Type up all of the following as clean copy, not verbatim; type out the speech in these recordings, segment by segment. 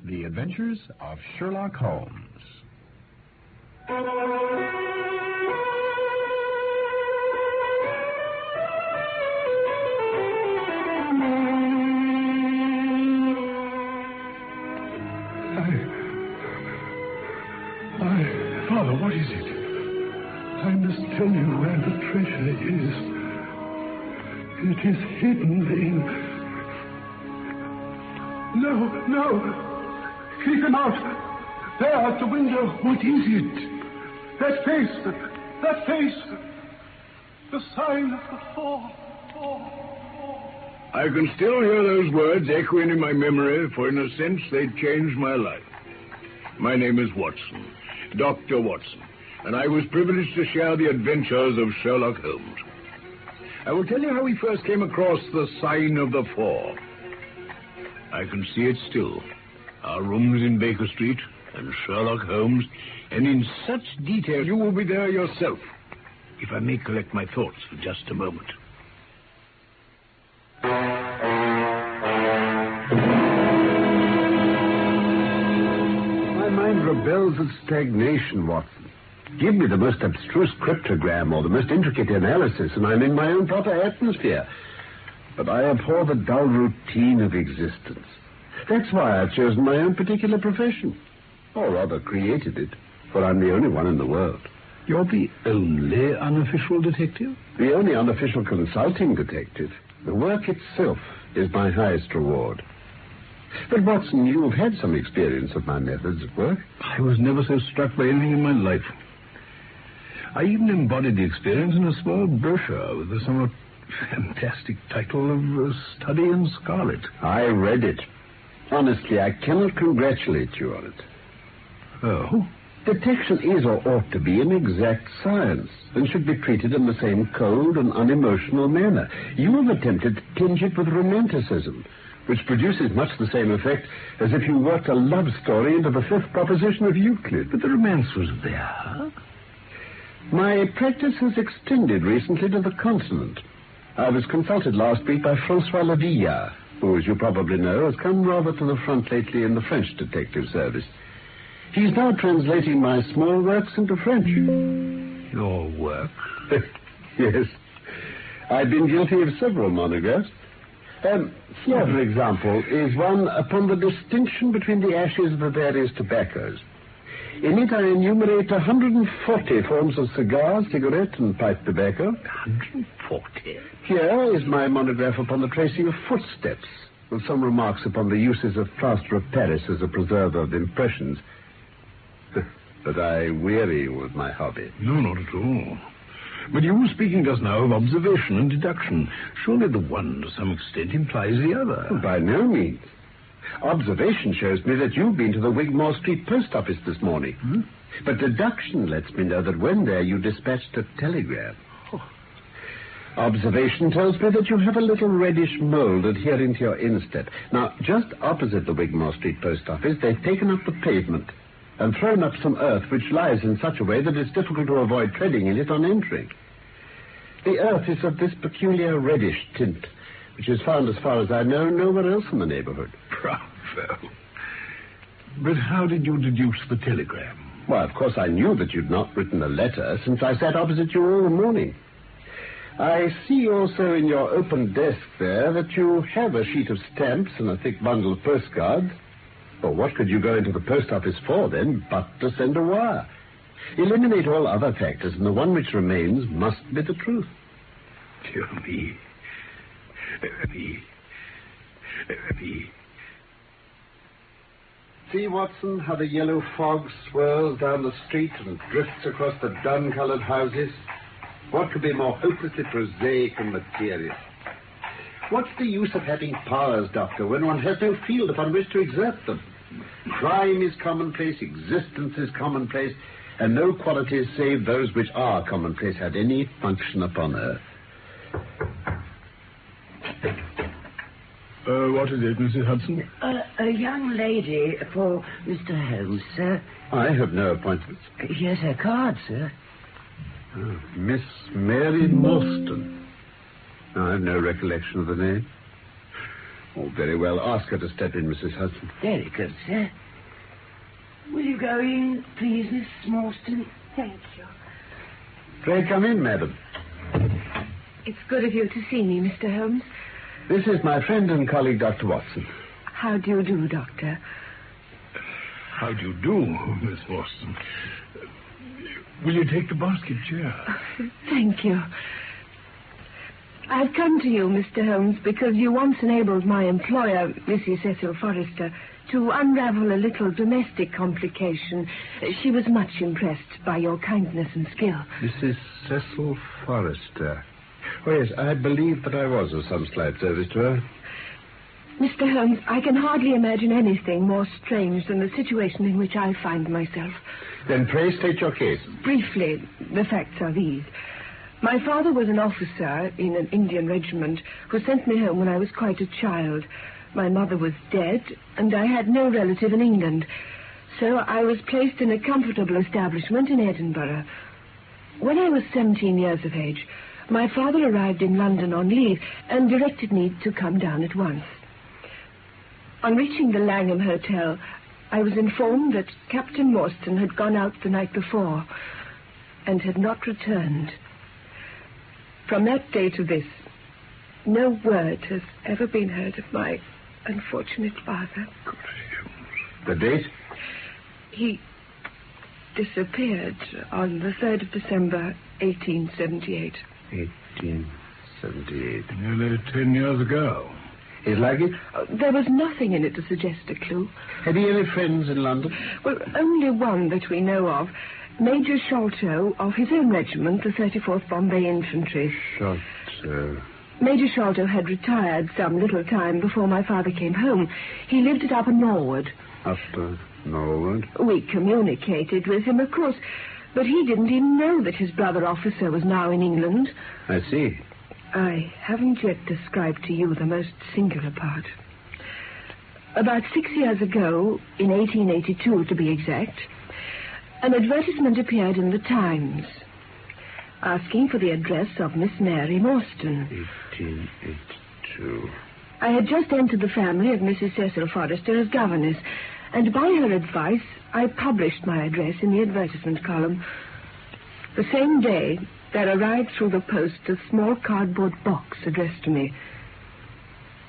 The Adventures of Sherlock Holmes. Father, what is it? I must tell you where the treasure is. It is hidden in... No! Keep him out! There at the window. What is it? That face! The sign of the four. I can still hear those words echoing in my memory, for in a sense they changed my life. My name is Watson, Dr. Watson, and I was privileged to share the adventures of Sherlock Holmes. I will tell you how we first came across the sign of the four. I can see it still. Our rooms in Baker Street and Sherlock Holmes, and in such detail you will be there yourself. If I may collect my thoughts for just a moment. My mind rebels at stagnation, Watson. Give me the most abstruse cryptogram or the most intricate analysis, and I'm in my own proper atmosphere. But I abhor the dull routine of existence. That's why I've chosen my own particular profession. Or rather, created it, for I'm the only one in the world. You're the only unofficial detective? The only unofficial consulting detective. The work itself is my highest reward. But, Watson, you've had some experience of my methods of work. I was never so struck by anything in my life. I even embodied the experience in a small brochure with the somewhat fantastic title of Study in Scarlet. I read it. Honestly, I cannot congratulate you on it. Oh? Detection is or ought to be an exact science and should be treated in the same cold and unemotional manner. You have attempted to tinge it with romanticism, which produces much the same effect as if you worked a love story into the fifth proposition of Euclid. But the romance was there. My practice has extended recently to the continent. I was consulted last week by Francois Lavilla, who, as you probably know, has come rather to the front lately in the French detective service. He's now translating my small works into French. Your work? Yes. I've been guilty of several monographs. Here, for example, is one upon the distinction between the ashes of the various tobaccos. In it I enumerate 140 forms of cigar, cigarette, and pipe tobacco. 140? Here is my monograph upon the tracing of footsteps, with some remarks upon the uses of plaster of Paris as a preserver of impressions. But I weary with my hobby. No, not at all. But you were speaking just now of observation and deduction. Surely the one, to some extent, implies the other. By no means. Observation shows me that you've been to the Wigmore Street post office this morning. But deduction lets me know that when there you dispatched a telegram. Observation tells me that you have a little reddish mold adhering to your instep. Now, just opposite the Wigmore Street post office, they've taken up the pavement and thrown up some earth which lies in such a way that it's difficult to avoid treading in it on entering. The earth is of this peculiar reddish tint, which is found, as far as I know, nowhere else in the neighborhood. Bravo. But how did you deduce the telegram? Well, of course, I knew that you'd not written a letter, since I sat opposite you all the morning. I see also in your open desk there that you have a sheet of stamps and a thick bundle of postcards. Well, what could you go into the post office for, then, but to send a wire? Eliminate all other factors, and the one which remains must be the truth. Dear me. See, Watson, how the yellow fog swirls down the street and drifts across the dun-colored houses? What could be more hopelessly prosaic and material? What's the use of having powers, Doctor, when one has no field upon which to exert them? Crime is commonplace, existence is commonplace, and no qualities save those which are commonplace had any function upon earth. What is it, Mrs. Hudson? A young lady for Mr. Holmes, sir. I have no appointments. Here's her card, sir. Oh, Miss Mary Morstan. I have no recollection of the name. Oh, very well. Ask her to step in, Mrs. Hudson. Very good, sir. Will you go in, please, Miss Morstan? Thank you. Pray come in, madam. It's good of you to see me, Mr. Holmes. This is my friend and colleague, Dr. Watson. How do you do, Doctor? How do you do, Miss Morstan? Will you take the basket chair? Thank you. I've come to you, Mr. Holmes, because you once enabled my employer, Mrs. Cecil Forrester, to unravel a little domestic complication. She was much impressed by your kindness and skill. Mrs. Cecil Forrester. Oh, yes, I believe that I was of some slight service to her. Mr. Holmes, I can hardly imagine anything more strange than the situation in which I find myself. Then pray state your case. Briefly, the facts are these. My father was an officer in an Indian regiment who sent me home when I was quite a child. My mother was dead, and I had no relative in England. So I was placed in a comfortable establishment in Edinburgh. When I was 17 years of age, my father arrived in London on leave and directed me to come down at once. On reaching the Langham Hotel, I was informed that Captain Morstan had gone out the night before and had not returned. From that day to this, no word has ever been heard of my unfortunate father. The date? He disappeared on the 3rd of December, 1878. 1878. Nearly 10 years ago. His luggage? There was nothing in it to suggest a clue. Had he any friends in London? Well, only one that we know of. Major Sholto of his own regiment, the 34th Bombay Infantry. Sholto. Major Sholto had retired some little time before my father came home. He lived at Upper Norwood. Upper Norwood? We communicated with him, of course, but he didn't even know that his brother officer was now in England. I see. I haven't yet described to you the most singular part. About 6 years ago, in 1882 to be exact, an advertisement appeared in the Times asking for the address of Miss Mary Morstan. 1882. I had just entered the family of Mrs. Cecil Forrester as governess, and by her advice, I published my address in the advertisement column. The same day, there arrived through the post a small cardboard box addressed to me.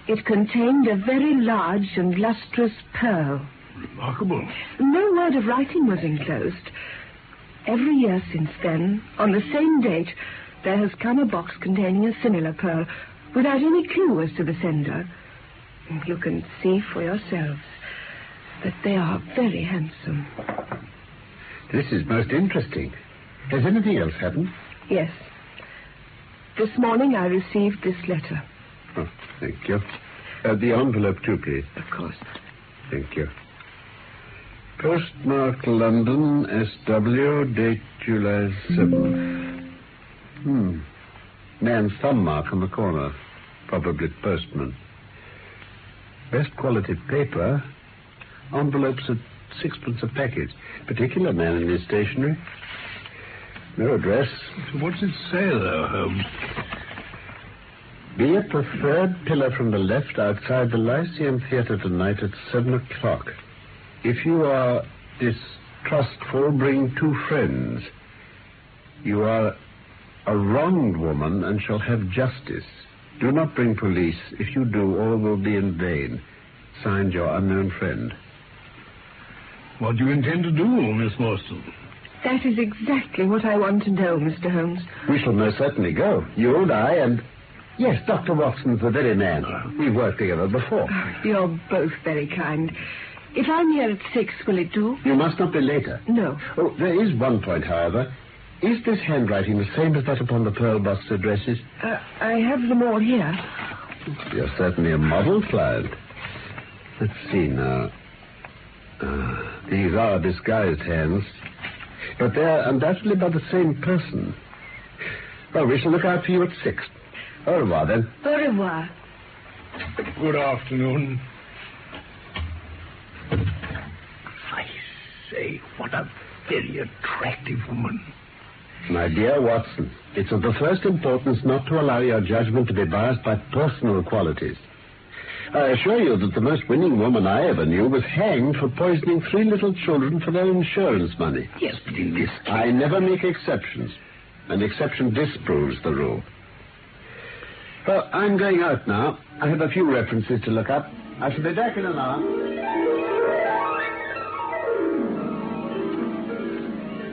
It contained a very large and lustrous pearl. Remarkable. No word of writing was enclosed. Every year since then, on the same date, there has come a box containing a similar pearl, without any clue as to the sender. You can see for yourselves that they are very handsome. This is most interesting. Has anything else happened? Yes. This morning I received this letter. Oh, thank you. The envelope too, please. Of course. Thank you. Postmark London, SW, date July 7th. Man's thumb mark on the corner. Probably postman. Best quality paper. Envelopes at 6pence a package. Particular man in his stationery. No address. What's it say, though, Holmes? Be at the third pillar from the left outside the Lyceum Theatre tonight at 7 o'clock. If you are distrustful, bring 2 friends. You are a wronged woman and shall have justice. Do not bring police. If you do, all will be in vain. Signed, your unknown friend. What do you intend to do, Miss Morstan? That is exactly what I want to know, Mr. Holmes. We shall most certainly go. You and I and... Yes, Dr. Watson's the very man. We've worked together before. You're both very kind. If I'm here at 6, will it do? You must not be later. No. Oh, there is one point, however. Is this handwriting the same as that upon the pearl box addresses? I have them all here. You're certainly a model client. Let's see now. These are disguised hands. But they're undoubtedly by the same person. Well, we shall look out for you at 6. Au revoir, then. Au revoir. Good afternoon. I say, what a very attractive woman. My dear Watson, it's of the first importance not to allow your judgment to be biased by personal qualities. I assure you that the most winning woman I ever knew was hanged for poisoning 3 little children for their insurance money. Yes, but in this case... I never make exceptions. An exception disproves the rule. Well, I'm going out now. I have a few references to look up. I shall be back in an hour.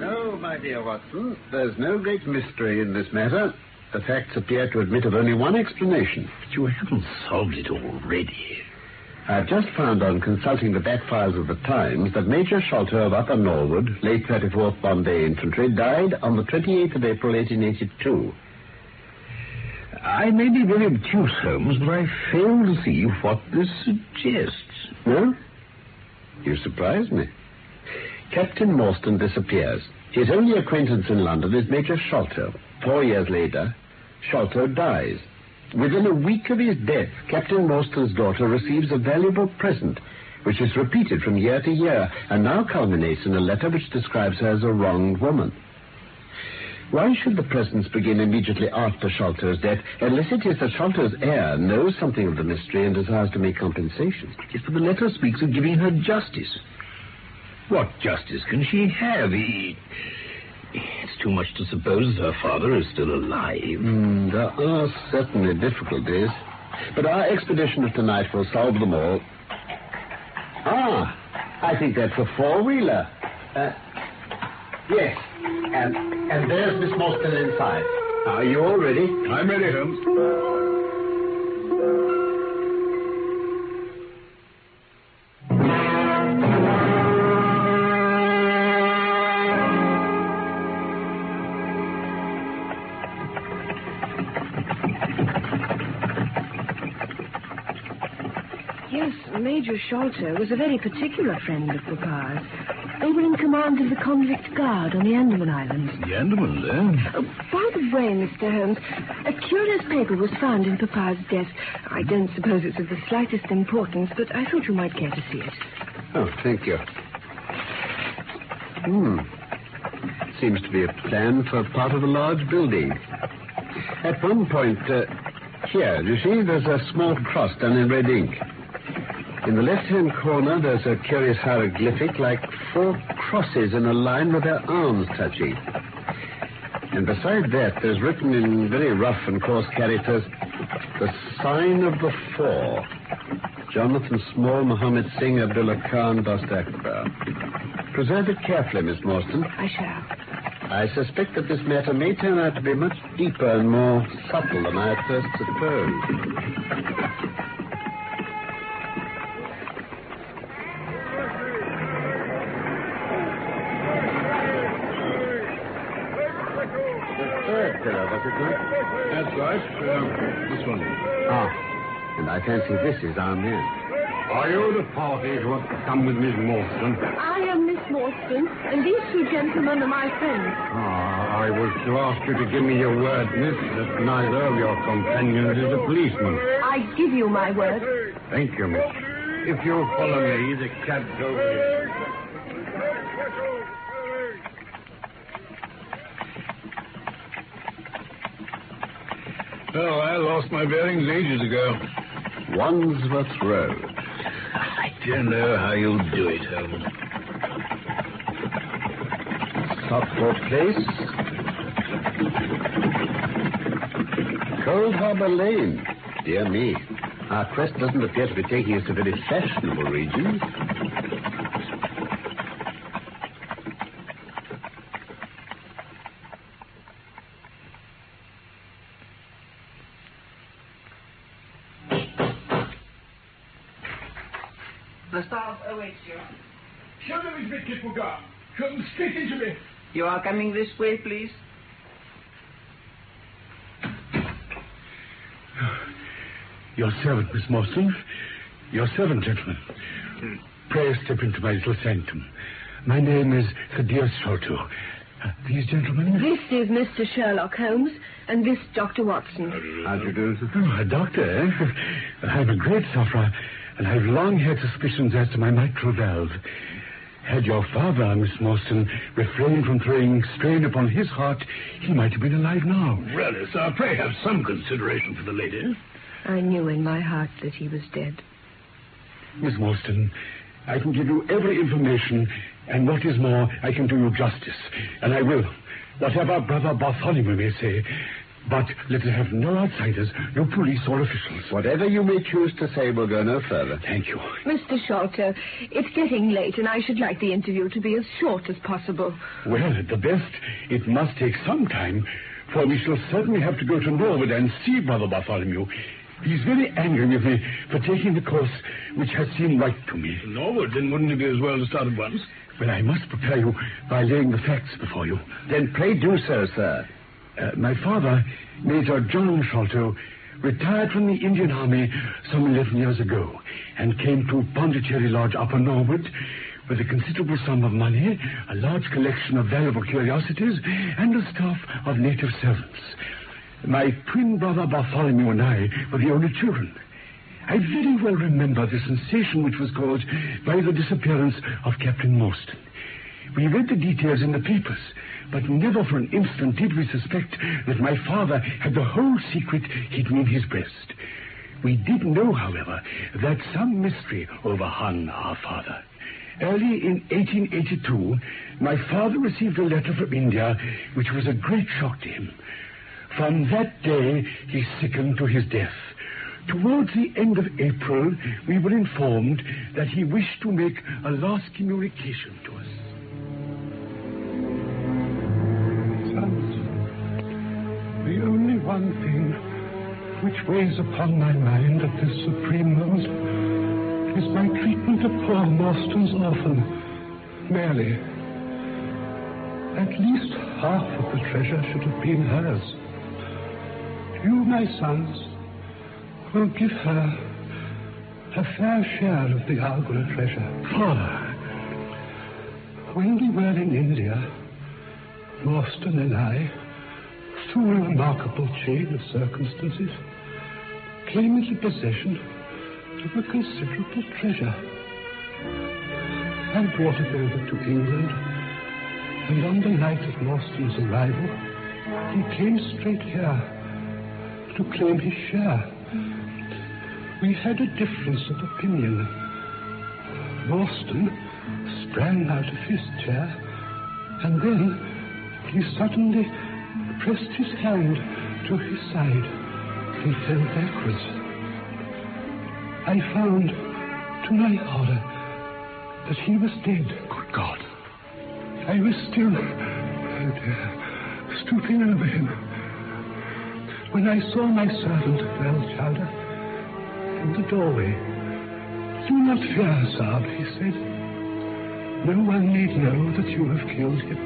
Oh, my dear Watson, there's no great mystery in this matter. The facts appear to admit of only one explanation. But you haven't solved it already. I've just found on consulting the back files of the Times that Major Sholto of Upper Norwood, late 34th Bombay Infantry, died on the 28th of April, 1882. I may be very obtuse, Holmes, but I fail to see what this suggests. No? You surprise me. Captain Morstan disappears. His only acquaintance in London is Major Sholto. 4 years later, Sholto dies. Within a week of his death, Captain Morstan's daughter receives a valuable present, which is repeated from year to year, and now culminates in a letter which describes her as a wronged woman. Why should the presents begin immediately after Sholto's death, unless it is that Sholto's heir knows something of the mystery and desires to make compensation? Yes, but the letter speaks of giving her justice. What justice can she have? It's too much to suppose that her father is still alive. There are certainly difficulties. But our expedition of tonight will solve them all. I think that's a 4-wheeler. Yes. And there's Miss Morstan inside. Are you all ready? I'm ready, Holmes. Yes, Major Sholto was a very particular friend of Papa's. They were in command of the convict guard on the Andaman Islands. The Andamans, eh? By the way, Mr. Holmes, a curious paper was found in Papa's desk. I don't suppose it's of the slightest importance, but I thought you might care to see it. Oh, thank you. Seems to be a plan for part of a large building. At one point, here, you see, there's a small cross done in red ink. In the left-hand corner, there's a curious hieroglyphic like 4 crosses in a line with their arms touching. And beside that, there's written in very rough and coarse characters, the sign of the 4. Jonathan Small, Mohammed Singh, Abdullah Khan, Dost Akbar. Preserve it carefully, Miss Morstan. I shall. I suspect that this matter may turn out to be much deeper and more subtle than I at first supposed. That's right. This one. And I fancy this is our man. Are you the party who have come with Miss Morstan? I am Miss Morstan, and these 2 gentlemen are my friends. I was to ask you to give me your word, miss, that neither of your companions is a policeman. I give you my word. Thank you, miss. If you'll follow me, the cab's over here. Oh, I lost my bearings ages ago. Wandsworth Road. I don't know how you'll do it, Holmes. Stockport Place. Cold Harbour Lane. Dear me. Our quest doesn't appear to be taking us to very fashionable regions. The staff awaits you. Show them his bit, Kippuga. Show them straight into me. You are coming this way, please. Your servant, Miss Morstan. Your servant, gentlemen. Pray step into my little sanctum. My name is Kadir Sholto. These gentlemen? This is Mr. Sherlock Holmes, and this Dr. Watson. How do you do? Oh, a doctor, eh? I'm a great sufferer, and I've long had suspicions as to my mitral valve. Had your father, Miss Morstan, refrained from throwing strain upon his heart, he might have been alive now. Really, sir, pray have some consideration for the lady. I knew in my heart that he was dead. Miss Worston, I can give you every information, and what is more, I can do you justice, and I will, whatever Brother Bartholomew may say. But let us have no outsiders, no police or officials. Whatever you may choose to say will go no further. Thank you. Mr. Sholto, it's getting late, and I should like the interview to be as short as possible. Well, at the best, it must take some time, for we shall certainly have to go to Norwood and see Brother Bartholomew. He's very angry with me for taking the course which has seemed right to me. Norwood, then wouldn't it be as well to start at once? Well, I must prepare you by laying the facts before you. Then pray do so, sir. My father, Major John Sholto, retired from the Indian Army some 11 years ago and came to Pondicherry Lodge, Upper Norwood, with a considerable sum of money, a large collection of valuable curiosities, and a staff of native servants. My twin brother Bartholomew and I were the only children. I very well remember the sensation which was caused by the disappearance of Captain Morstan. We read the details in the papers, but never for an instant did we suspect that my father had the whole secret hidden in his breast. We did know, however, that some mystery overhung our father. Early in 1882, my father received a letter from India, which was a great shock to him. From that day, he sickened to his death. Towards the end of April, we were informed that he wished to make a last communication to us. The only one thing which weighs upon my mind at this supreme moment is my treatment of poor Morstan's orphan, Mary. At least half of the treasure should have been hers. You, my sons, will give her a fair share of the Argula treasure. Father. When we were in India, Morstan and I, through a remarkable chain of circumstances, came into possession of a considerable treasure. I brought it over to England, and on the night of Morstan's arrival, he came straight here to claim his share. We had a difference of opinion. Morstan sprang out of his chair, and then he suddenly pressed his hand to his side and fell backwards. I found, to my horror, that he was dead. Good God. I was still stooping over him when I saw my servant, Melchowder, in the doorway. "Do not fear, Saab," he said. "No one need know that you have killed him."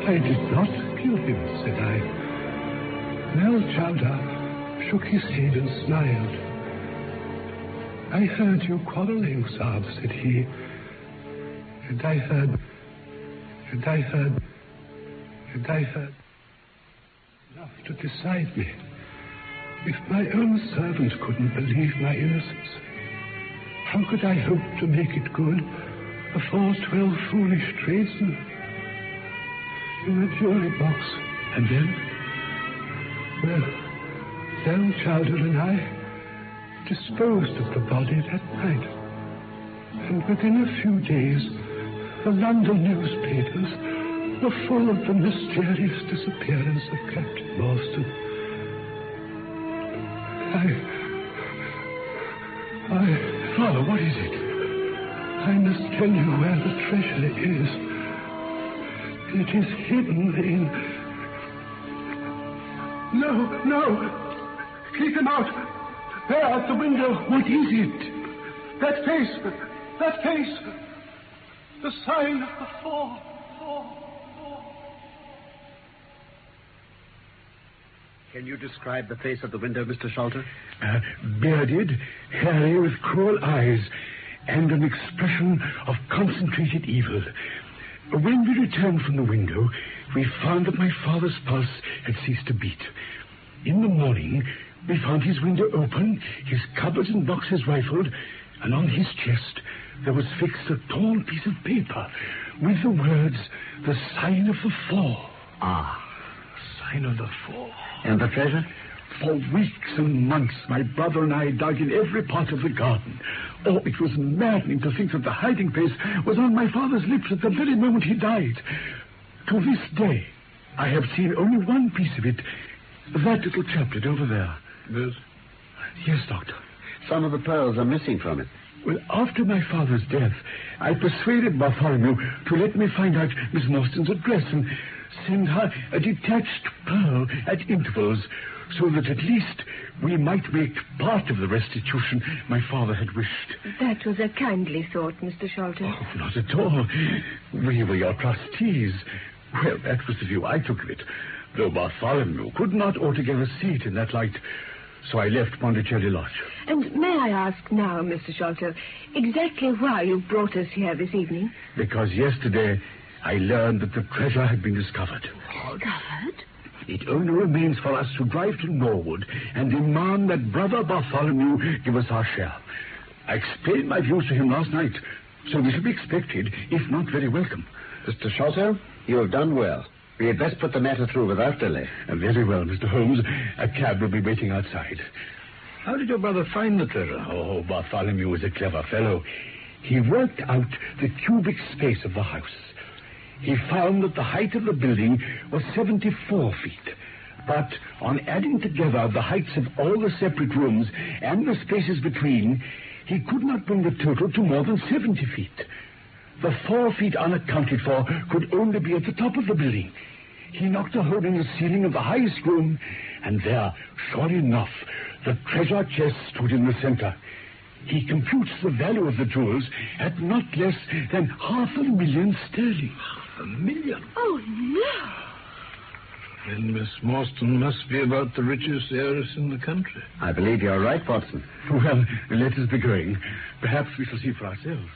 "I did not kill him," said I. Melchowder shook his head and smiled. "I heard you quarreling, Saab," said he. And I heard enough to decide me. If my own servant couldn't believe my innocence, how could I hope to make it good before 12 foolish tradesmen in a jury box? And then, well, Melchowder and I disposed of the body that night. And within a few days, the London newspapers were full of the mysterious disappearance of Captain Morstan. Father, what is it? I must tell you where the treasure is. It is hidden in... No! Keep him out! There at the window. What is it? That face! The sign of the four. Can you describe the face of the window, Mr. Sholto? Bearded, hairy, with cruel eyes, and an expression of concentrated evil. When we returned from the window, we found that my father's pulse had ceased to beat. In the morning, we found his window open, his cupboards and boxes rifled, and on his chest there was fixed a torn piece of paper with the words, "The sign of the four." Ah, Sign of the four. and the treasure? For weeks and months, my brother and I dug in every part of the garden. Oh, it was maddening to think that the hiding place was on my father's lips at the very moment he died. To this day, I have seen only one piece of it. That little chaplet over there. Yes? Yes, Doctor. Some of the pearls are missing from it. Well, after my father's death, I persuaded Bartholomew to let me find out Miss Morstan's address and send her a detached pearl at intervals, so that at least we might make part of the restitution my father had wished. That was a kindly thought, Mr. Sholto. Oh, not at all. We were your trustees. Well, that was the view I took of it, though Bartholomew could not altogether see it in that light. So I left Pondicherry Lodge. And may I ask now, Mr. Sholto, exactly why you brought us here this evening? Because yesterday I learned that the treasure had been discovered. Discovered? It only remains for us to drive to Norwood and demand that Brother Bartholomew give us our share. I explained my views to him last night, so we shall be expected, if not very welcome. Mr. Sholto, you have done well. We had best put the matter through without delay. Very well, Mr. Holmes. A cab will be waiting outside. How did your brother find the treasure? Oh, Bartholomew was a clever fellow. He worked out the cubic space of the house. He found that the height of the building was 74 feet. But on adding together the heights of all the separate rooms and the spaces between, he could not bring the total to more than 70 feet. The 4 feet unaccounted for could only be at the top of the building. He knocked a hole in the ceiling of the highest room, and there, sure enough, the treasure chest stood in the center. He computes the value of the jewels at not less than £500,000 sterling. £1,000,000? Oh, no. Then Miss Morstan must be about the richest heiress in the country. I believe you're right, Watson. Well, let us be going. Perhaps we shall see for ourselves.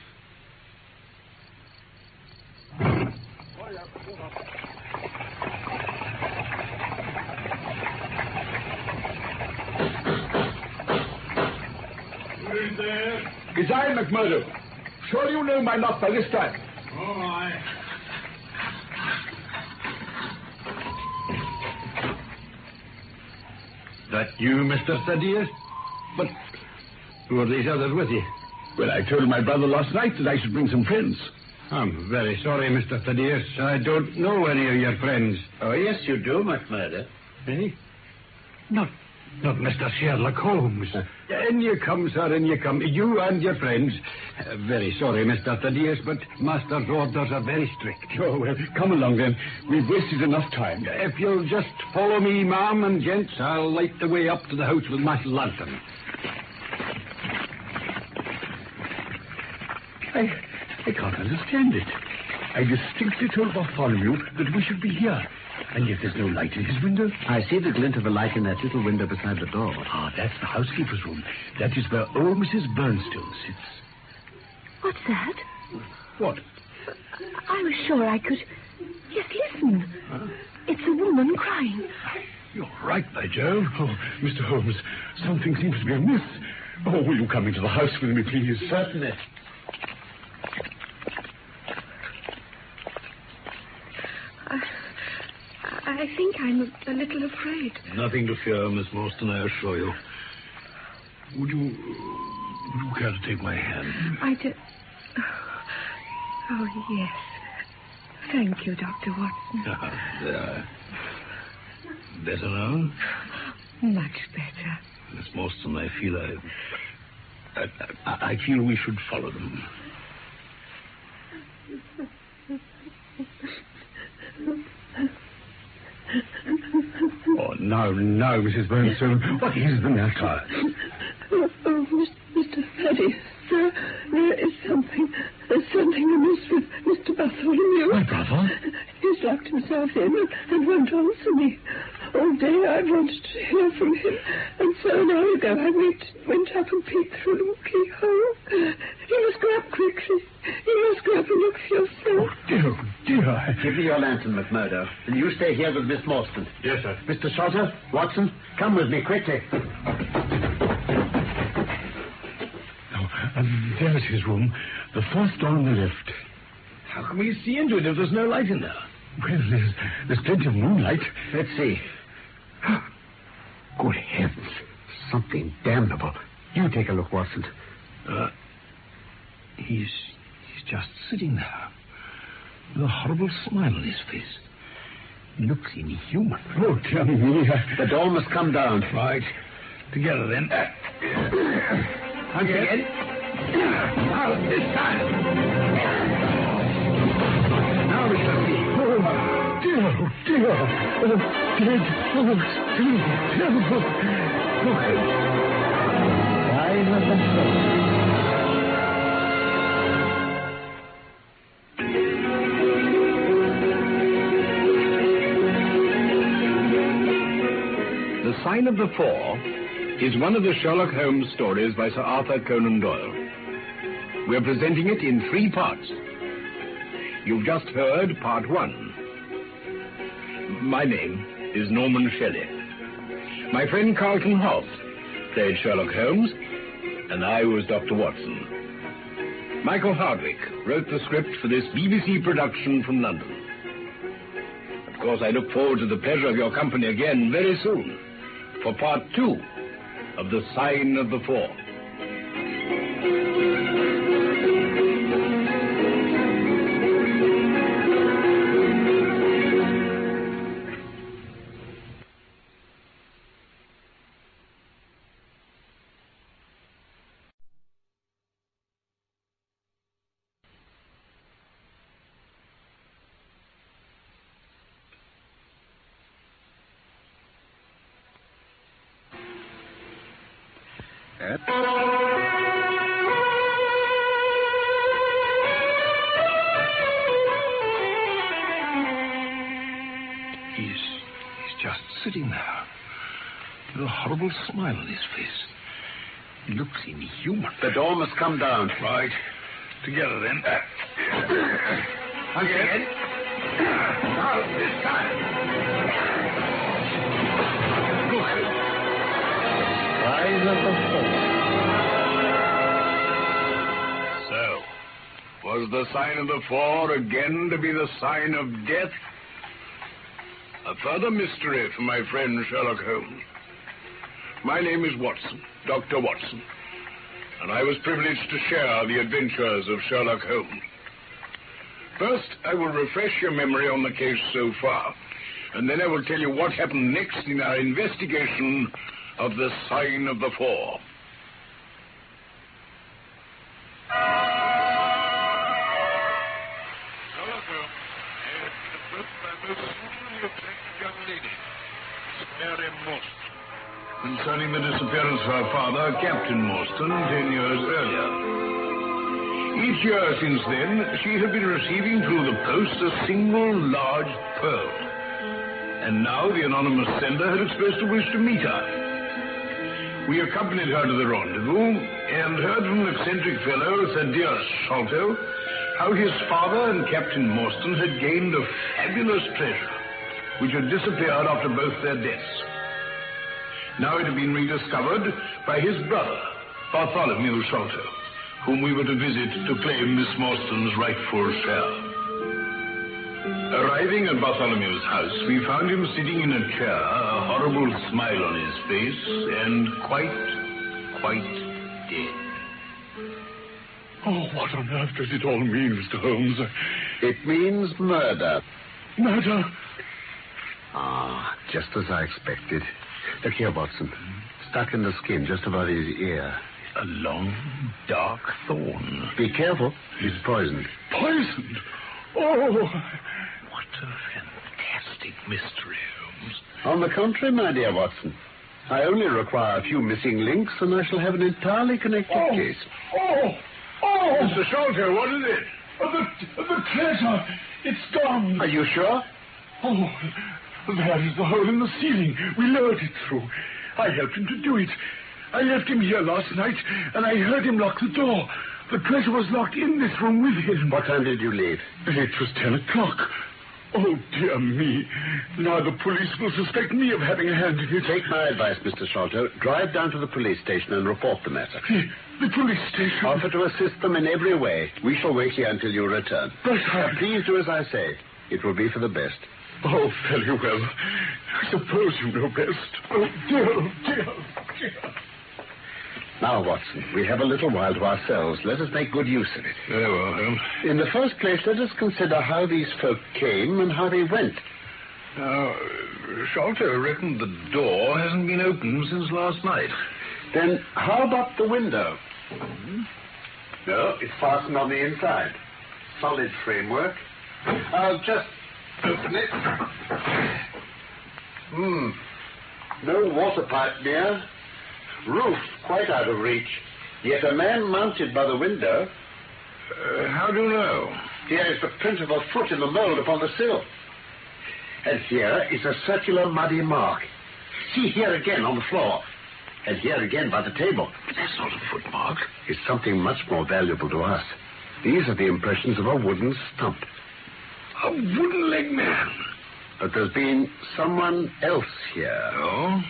Who's there? It's I, McMurdo. Sure you know my knock by this time. Oh, aye. That you, Mr. Thaddeus? But who are these others with you? Well, I told my brother last night that I should bring some friends. I'm very sorry, Mr. Thaddeus. I don't know any of your friends. Oh, yes, you do, McMurdo. Eh? Not Mr. Sherlock Holmes. In you come, sir, in you come. You and your friends. Very sorry, Mr. Thaddeus, but Master's orders are very strict. Oh, well, come along then. We've wasted enough time. If you'll just follow me, ma'am and gents, I'll light the way up to the house with my lantern. I can't understand it. I distinctly told Bartholomew that we should be here, and yet there's no light in his window. I see the glint of a light in that little window beside the door. Ah, that's the housekeeper's room. That is where old Mrs. Burnstone sits. What's that? What? I was sure I could... Yes, listen. Huh? It's a woman crying. You're right, by Jove. Oh, Mr. Holmes, something seems to be amiss. Oh, will you come into the house with me, please? Certainly. I think I'm a little afraid. Nothing to fear, Miss Morstan, I assure you. Would you care to take my hand? I do... Oh, yes. Thank you, Dr. Watson. There. Better now? Much better. Miss Morstan, I feel I feel we should follow them. Oh, now, Mrs. Burnstone, what is the matter? Oh, Mr. Thaddeus, sir, there is something amiss with Mr. Bartholomew. My brother? He's locked himself in and won't answer me. All day I've wanted to hear from him, and so an hour ago I went up and peeked through the keyhole. You must go up quickly. You must go up and look for yourself. Oh, dear. Give me your lantern, McMurdo, and you stay here with Miss Morstan. Yes, sir. Mr. Sholto, Watson, come with me quickly. And there's his room, the first door on the left. How can we see into it if there's no light in there? Well, there's plenty of moonlight. Let's see. Good something damnable. You take a look, Watson. He's just sitting there with a horrible smile on his face. He looks inhuman. Oh, dear me. The door must come down. Right. Together, then. Again. Now, this time. Now we shall see. Oh, dear. Oh, dead. Oh, it's terrible. Look. Sign of the four. The Sign of the Four is one of the Sherlock Holmes stories by Sir Arthur Conan Doyle. We're presenting it in 3 parts. You've just heard part 1. My name is Norman Shelley. My friend Carlton House played Sherlock Holmes, and I was Dr. Watson. Michael Hardwick wrote the script for this BBC production from London. Of course, I look forward to the pleasure of your company again very soon for part 2 of The Sign of the Four. He's just sitting there with a horrible smile on his face. He looks inhuman. The door must come down. Right. Together, then. Again. Now, this time. Look. Sign of the four. So, was the Sign of the Four again to be the sign of death? A further mystery for my friend Sherlock Holmes. My name is Watson, Dr. Watson, and I was privileged to share the adventures of Sherlock Holmes. First, I will refresh your memory on the case so far, and then I will tell you what happened next in our investigation of the Sign of the Four. Sherlock Holmes, the first by most suitably attractive young lady, Miss Mary Morstan. Concerning the disappearance of her father, Captain Morstan, 10 years earlier. Each year since then, she had been receiving through the post a single large pearl. And now the anonymous sender had expressed a wish to meet her. We accompanied her to the rendezvous and heard from an eccentric fellow, Sir Dearest Sholto, how his father and Captain Morstan had gained a fabulous treasure which had disappeared after both their deaths. Now it had been rediscovered by his brother, Bartholomew Sholto, whom we were to visit to claim Miss Morstan's rightful share. Arriving at Bartholomew's house, we found him sitting in a chair, a horrible smile on his face, and quite dead. Oh, what on earth does it all mean, Mr. Holmes? It means murder. Murder? Ah, just as I expected. Look here, Watson. Stuck in the skin just above his ear. A long, dark thorn. Be careful. He's poisoned. Poisoned? Oh! What a fantastic mystery, Holmes. On the contrary, my dear Watson, I only require a few missing links and I shall have an entirely connected case. Oh! Mr. Sholto, what is it? The treasure! It's gone! Are you sure? Oh, there is the hole in the ceiling. We lowered it through. I helped him to do it. I left him here last night, and I heard him lock the door. The treasure was locked in this room with him. What time did you leave? It was 10 o'clock. Oh, dear me. Now the police will suspect me of having a hand in it. Take my advice, Mr. Sholto. Drive down to the police station and report the matter. The police station? Offer to assist them in every way. We shall wait here until you return. But Please do as I say. It will be for the best. Oh, very well. I suppose you know best. Oh, dear, dear, Now, Watson, we have a little while to ourselves. Let us make good use of it. Very well, Holmes. In the first place, let us consider how these folk came and how they went. Now, Sholto reckoned the door hasn't been opened since last night. Then how about the window? No, it's fastened on the inside. Solid framework. I'll just open it. No water pipe near. Roof quite out of reach. Yet a man mounted by the window. How do you know? Here is the print of a foot in the mold upon the sill. And here is a circular muddy mark. See here again on the floor. And here again by the table. But that's not a footmark. It's something much more valuable to us. These are the impressions of a wooden stump. A wooden-legged man. But there's been someone else here. Oh?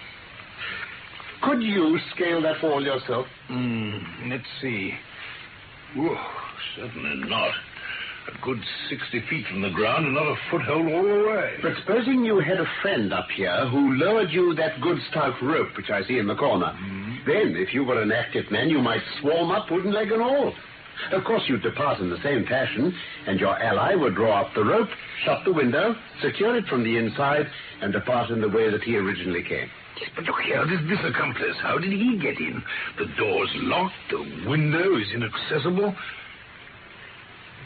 Could you scale that wall yourself? Let's see. Whoa, certainly not. A good 60 feet from the ground and not a foothold all the way. But supposing you had a friend up here who lowered you that good stout rope which I see in the corner. Then, if you were an active man, you might swarm up wooden leg and all. Of course, you'd depart in the same fashion, and your ally would draw up the rope, shut the window, secure it from the inside, and depart in the way that he originally came. Yes, but look here, this accomplice, how did he get in? The door's locked, the window is inaccessible.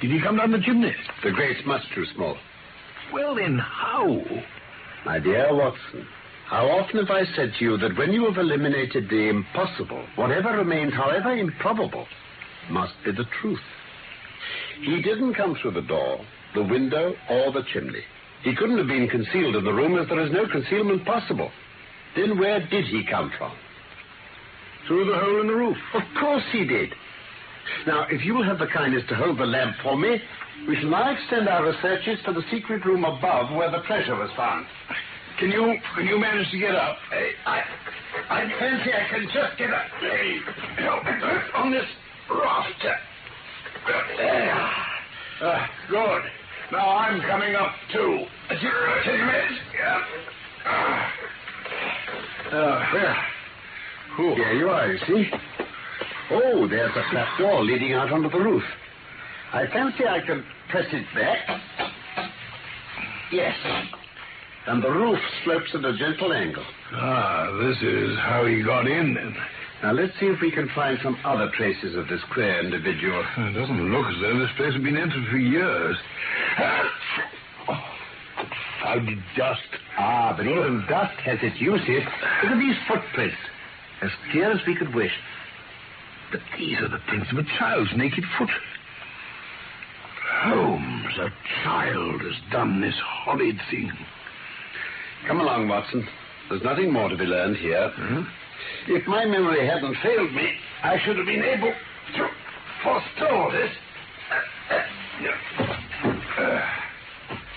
Did he come down the chimney? The grate's much too small. Well, then, how? My dear Watson, how often have I said to you that when you have eliminated the impossible, whatever remains, however improbable, must be the truth. He didn't come through the door, the window, or the chimney. He couldn't have been concealed in the room, as there is no concealment possible. Then where did he come from? Through the hole in the roof. Of course he did. Now, if you will have the kindness to hold the lamp for me, we shall now extend our researches to the secret room above where the treasure was found. Can you manage to get up? I fancy I can just get up. Help on this rafter. Good. Now I'm coming up too. 10 minutes? Yeah. Here you are, you see. Oh, there's a flat door leading out onto the roof. I fancy I can press it back. Yes. And the roof slopes at a gentle angle. This is how he got in, then. Now, let's see if we can find some other traces of this queer individual. It doesn't look as though this place has been entered for years. Found dust. But even dust has its uses. Look at these footprints. As clear as we could wish. But these are the prints of a child's naked foot. Holmes, a child has done this horrid thing. Come along, Watson. There's nothing more to be learned here. If my memory hadn't failed me, I should have been able to forestall this.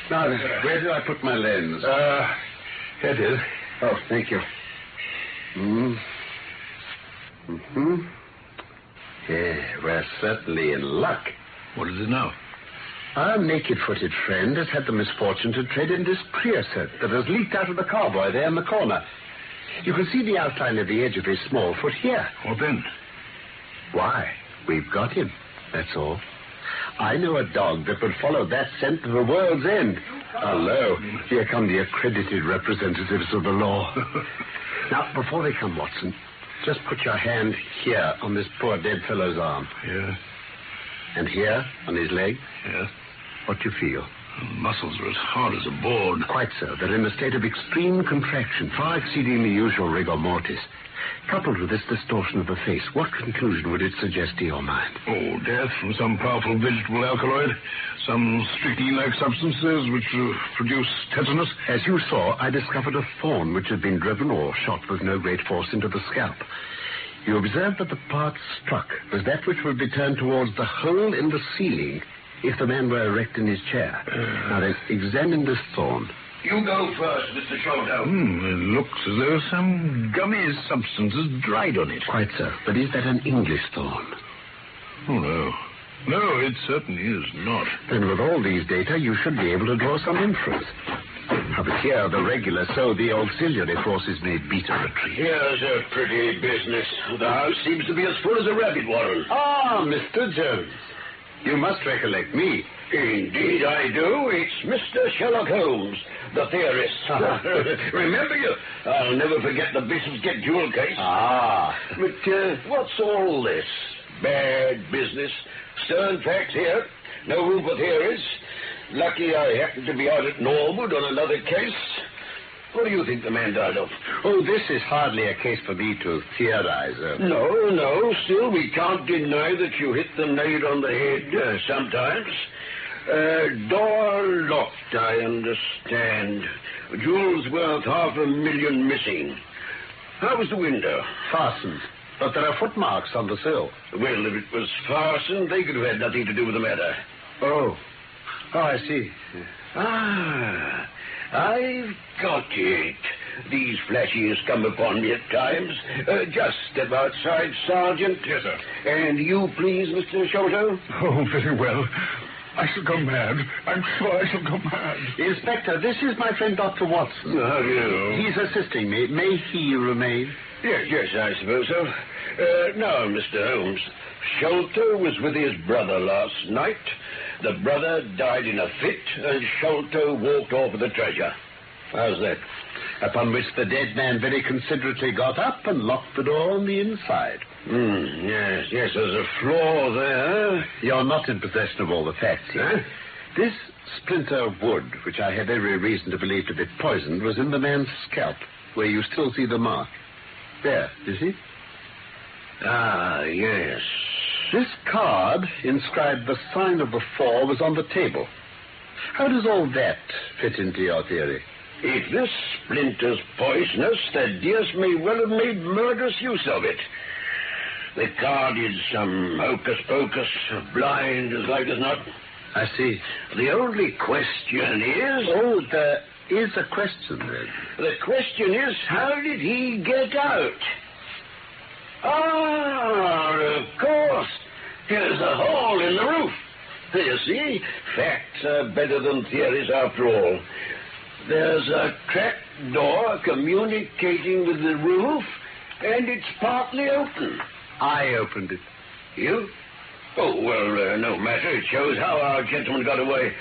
Now, where did I put my lens? Here it is. Oh, thank you. Yeah, we're certainly in luck. What is it now? Our naked-footed friend has had the misfortune to tread in this creosote that has leaked out of the carboy there in the corner. You can see the outline of the edge of his small foot here. What then? Why, we've got him, that's all. I know a dog that would follow that scent to the world's end. Hello, here come the accredited representatives of the law. Now, before they come, Watson, just put your hand here on this poor dead fellow's arm. Yes. And here on his leg. Yes. What do you feel? The muscles are as hard as a board. Quite so. They're in a state of extreme contraction, far exceeding the usual rigor mortis. Coupled with this distortion of the face, what conclusion would it suggest to your mind? Oh, death from some powerful vegetable alkaloid, some strychnine-like substances which produce tetanus. As you saw, I discovered a thorn which had been driven or shot with no great force into the scalp. You observed that the part struck was that which would be turned towards the hole in the ceiling if the man were erect in his chair. Now then, examine this thorn. You go first, Mr. Sholto. It looks as though some gummy substance has dried on it. Quite so. But is that an English thorn? Oh, no. No, it certainly is not. Then with all these data, you should be able to draw some inference. But here, the regular, so the auxiliary forces may beat a retreat. Here's a pretty business. The house seems to be as full as a rabbit warren. Ah, Mr. Jones. You must recollect me. Indeed I do. It's Mr. Sherlock Holmes, the theorist. Remember you? I'll never forget the Bishopsgate jewel case. Ah. But what's all this? Bad business. Stern facts here. No room for theories. Lucky I happened to be out at Norwood on another case. What do you think the man died of? Oh, this is hardly a case for me to theorize. No. Still, we can't deny that you hit the nail on the head sometimes. Door locked, I understand. Jewels worth $500,000 missing. How was the window? Fastened. But there are footmarks on the sill. Well, if it was fastened, they could have had nothing to do with the matter. Oh, I see. Ah, I've got it. These flashes come upon me at times. Just step outside, Sergeant. Yes, sir. And you, please, Mr. Sholto? Oh, very well. I shall go mad. I'm sure I shall go mad. Inspector, this is my friend Dr. Watson. How do you know? He's assisting me. May he remain? Yes, I suppose so. Now, Mr. Holmes, Sholto was with his brother last night. The brother died in a fit, and Sholto walked off with the treasure. How's that? Upon which the dead man very considerately got up and locked the door on the inside. Yes, there's a flaw there. You're not in possession of all the facts here. This splinter of wood, which I have every reason to believe to be poisoned, was in the man's scalp, where you still see the mark. There, you see? Ah, yes. This card, inscribed the sign of the four, was on the table. How does all that fit into your theory? If this splinter's poisonous, the Diaz may well have made murderous use of it. The card is some hocus-pocus, blind as like as not. I see. The only question is... Oh, there is a question, then. The question is, how did he get out? Ah, of course. Here's a hole in the roof. You see, facts are better than theories after all. There's a trap door communicating with the roof, and it's partly open. I opened it. You? Oh, well, no matter. It shows how our gentleman got away.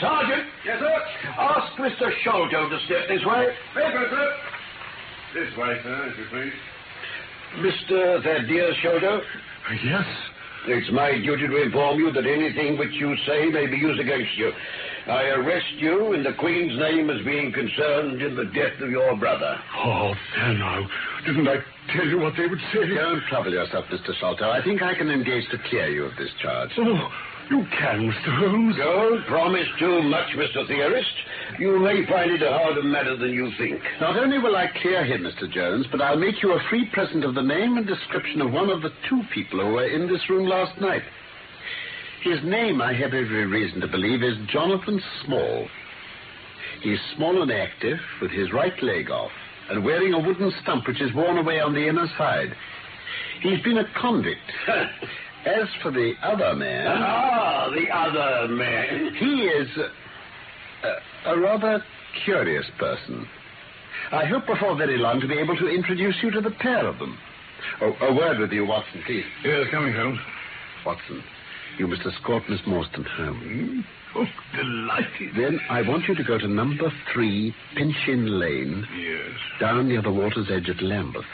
Sergeant! Yes, sir? Ask Mr. Sholto to step this way. Very good, sir. This way, sir, if you please. Mr. Thaddeus Sholto? Yes? It's my duty to inform you that anything which you say may be used against you. I arrest you in the Queen's name as being concerned in the death of your brother. Oh, there now. Didn't I tell you what they would say? Don't trouble yourself, Mr. Sholto. I think I can engage to clear you of this charge. Oh, you can, Mr. Holmes. Don't promise too much, Mr. Theorist. You may find it a harder matter than you think. Not only will I clear him, Mr. Jones, but I'll make you a free present of the name and description of one of the two people who were in this room last night. His name, I have every reason to believe, is Jonathan Small. He's small and active, with his right leg off, and wearing a wooden stump which is worn away on the inner side. He's been a convict. As for the other man... Ah, the other man. He is a rather curious person. I hope before very long to be able to introduce you to the pair of them. Oh, a word with you, Watson, please. Yes, coming, Holmes. Watson, you must escort Miss Morstan home. Oh, delighted. Then I want you to go to number 3, Pinchin Lane. Yes. Down near the water's edge at Lambeth.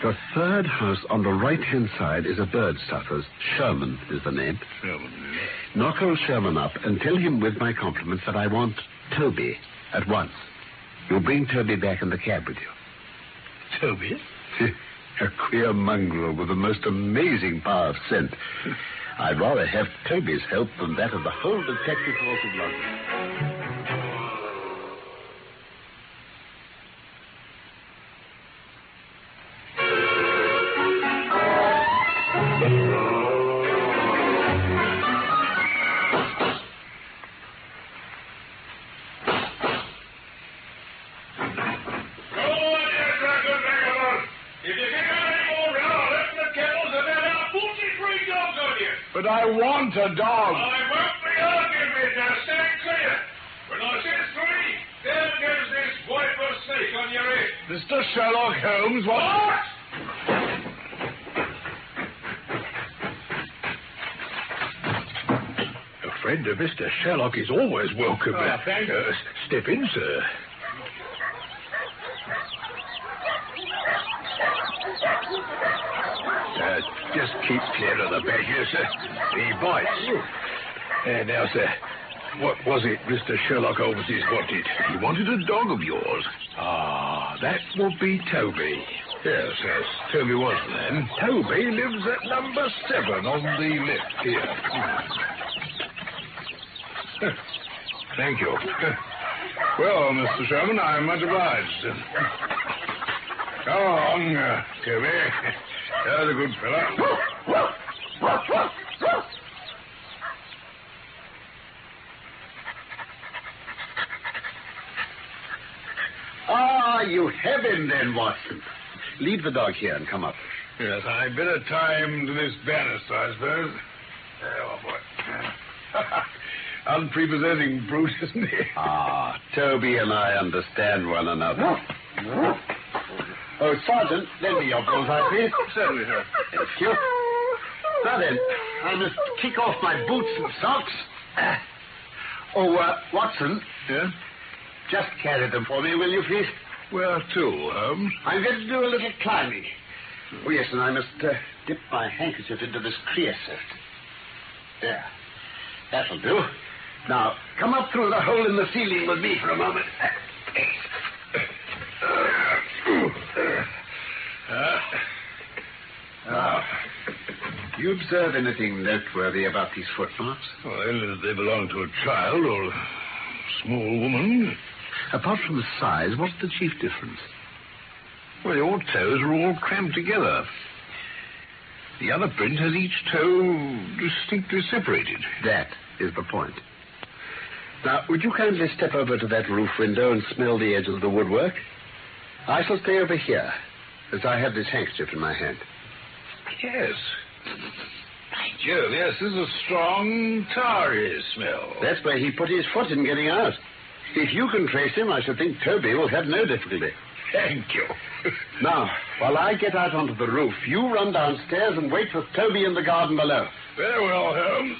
The third house on the right-hand side is a bird stuffer's. Sherman is the name. Sherman, yes. Knock old Sherman up and tell him with my compliments that I want Toby at once. You'll bring Toby back in the cab with you. Toby? A queer mongrel with the most amazing power of scent. I'd rather have Toby's help than that of the whole detective force of London. But I want a dog. I won't be arguing with you. Stand clear. When I said Mr. Sherlock Holmes, what? A friend of Mr. Sherlock is always welcome. Thank you. Step in, sir. Just keep clear of the badger, sir. He bites. Now, sir, what was it Mr. Sherlock Holmes wanted? He wanted a dog of yours. Ah, that would be Toby. Yes, Toby Watson, then. Toby lives at number 7 on the left here. Thank you. Well, Mr. Sherman, I'm much obliged. Come on, Toby. There's a good fella. Ah, you have him then, Watson. Leave the dog here and come up. Yes, I'd better tie him to this banister, I suppose. Oh, boy. Unprepossessing brute, isn't he? Ah, Toby and I understand one another. Oh, Sergeant, lend me your bullseye, please. Certainly, sir. Thank you. Now then, I must kick off my boots and socks. Watson. Yeah? Just carry them for me, will you, please? Where to, Holmes? I'm going to do a little climbing. Oh, yes, and I must dip my handkerchief into this creosote. There. That'll do. Now, come up through the hole in the ceiling with me for a moment. Do you observe anything noteworthy about these footmarks? Well, they belong to a child or a small woman. Apart from the size, what's the chief difference? Well, your toes are all cramped together. The other print has each toe distinctly separated. That is the point. Now, would you kindly step over to that roof window and smell the edge of the woodwork? I shall stay over here, as I have this handkerchief in my hand. Yes. By Jove, yes, there's a strong, tarry smell. That's where he put his foot in getting out. If you can trace him, I should think Toby will have no difficulty. Thank you. Now, while I get out onto the roof, you run downstairs and wait for Toby in the garden below. Very well, Holmes.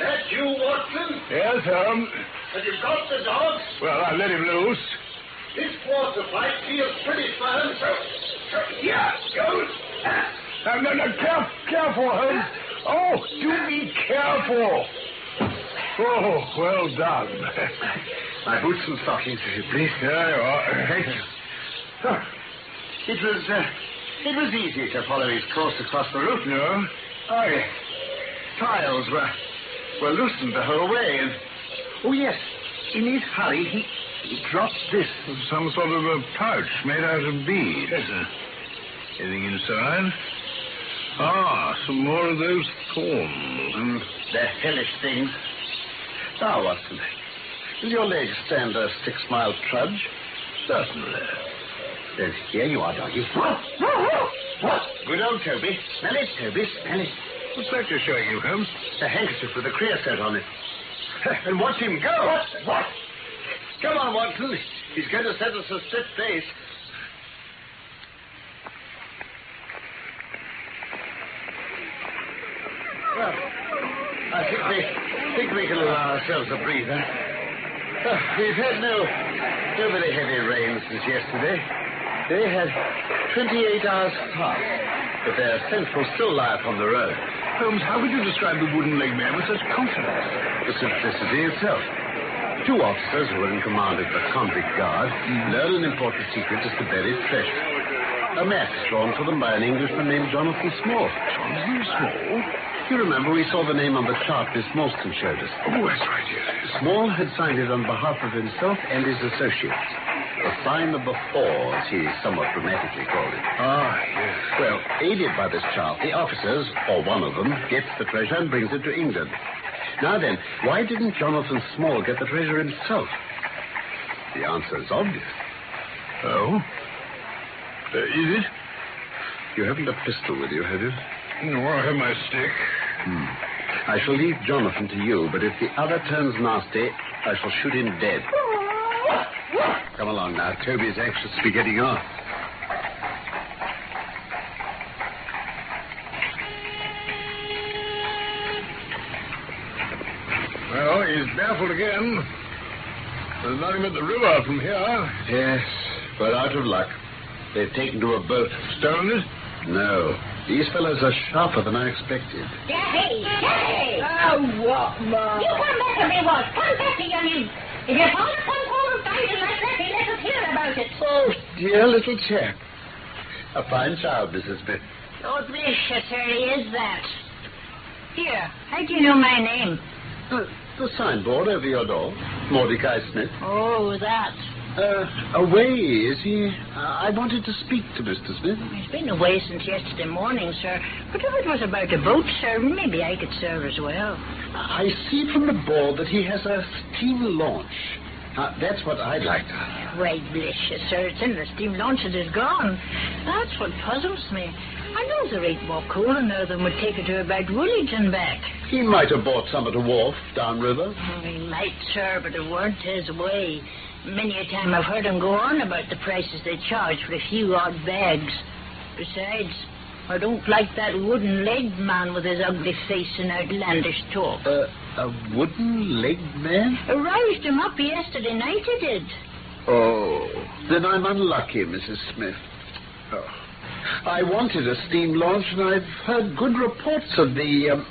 That you, Watson? Yes, Holmes. Have you got the dog? Well, I let him loose. This water pipe feels pretty firm, so here goes. No, careful, Holmes. Oh, do be careful. Oh, well done. My boots and stockings, if you please. There you are. Thank you. It was easy to follow his course across the roof. No? Oh, yes. Tiles were loosened the whole way, and... Oh, yes. In his hurry, he dropped this. Some sort of a pouch made out of beads. Anything inside? Ah, some more of those thorns. They're hellish things. Now, Watson, will your legs stand a 6-mile trudge? Certainly. Then here you are, doggy. What? Good old Toby. Smell it, Toby. Smell it. What's that you're showing you, Holmes? A handkerchief with a creosote on it. And watch him go. What? Come on, Watson. He's going to set us a stiff pace. Well, I think we can allow ourselves a breather. We've had no very heavy rain since yesterday. They had 28 hours fast, but their scent will still lie upon the road. Holmes, how would you describe the wooden-legged man with such confidence? The simplicity itself. 2 officers who were in command of the convict guard learned an important secret as to buried treasure. A map drawn for them by an Englishman named Jonathan Small. Jonathan Small? You remember we saw the name on the chart Miss Moulton showed us. Oh, that's right, yes. Small had signed it on behalf of himself and his associates. A sign of the four, as he somewhat dramatically called it. Ah, yes. Well, aided by this chart, the officers, or one of them, gets the treasure and brings it to England. Now then, why didn't Jonathan Small get the treasure himself? The answer is obvious. Oh? Is it? You haven't a pistol with you, have you? No, I have my stick. I shall leave Jonathan to you, but if the other turns nasty, I shall shoot him dead. Come along now. Toby's anxious to be getting off. Well, he's baffled again. There's nothing but the river from here. Yes, but out of luck. They've taken to a boat. Stolen it? No. These fellows are sharper than I expected. Daddy! Daddy! Oh, what, Ma? You come back to me, what? Come back, you youngin. If your father comes home and finds you like that, he let us hear about it. Oh, dear little chap. A fine child, Mrs. Smith. Oh, bless you, sir, he is that. Here, how do you know my name? The signboard over your door. Mordecai Smith. Oh, that. Away, is he? I wanted to speak to Mr. Smith. He's been away since yesterday morning, sir. But if it was about a boat, sir, maybe I could serve as well. I see from the board that he has a steam launch. That's what I'd like to have. Why, bless you, sir, it's in the steam launch that is gone. That's what puzzles me. I know there ain't more coal now than would take it to about Woolwich and back. He might have bought some at a wharf downriver. He might, sir, but it weren't his way. Many a time I've heard him go on about the prices they charge for a few odd bags. Besides, I don't like that wooden-legged man with his ugly face and outlandish talk. A wooden-legged man? I roused him up yesterday night, I did. Oh, then I'm unlucky, Mrs. Smith. Oh. I wanted a steam launch, and I've heard good reports of the,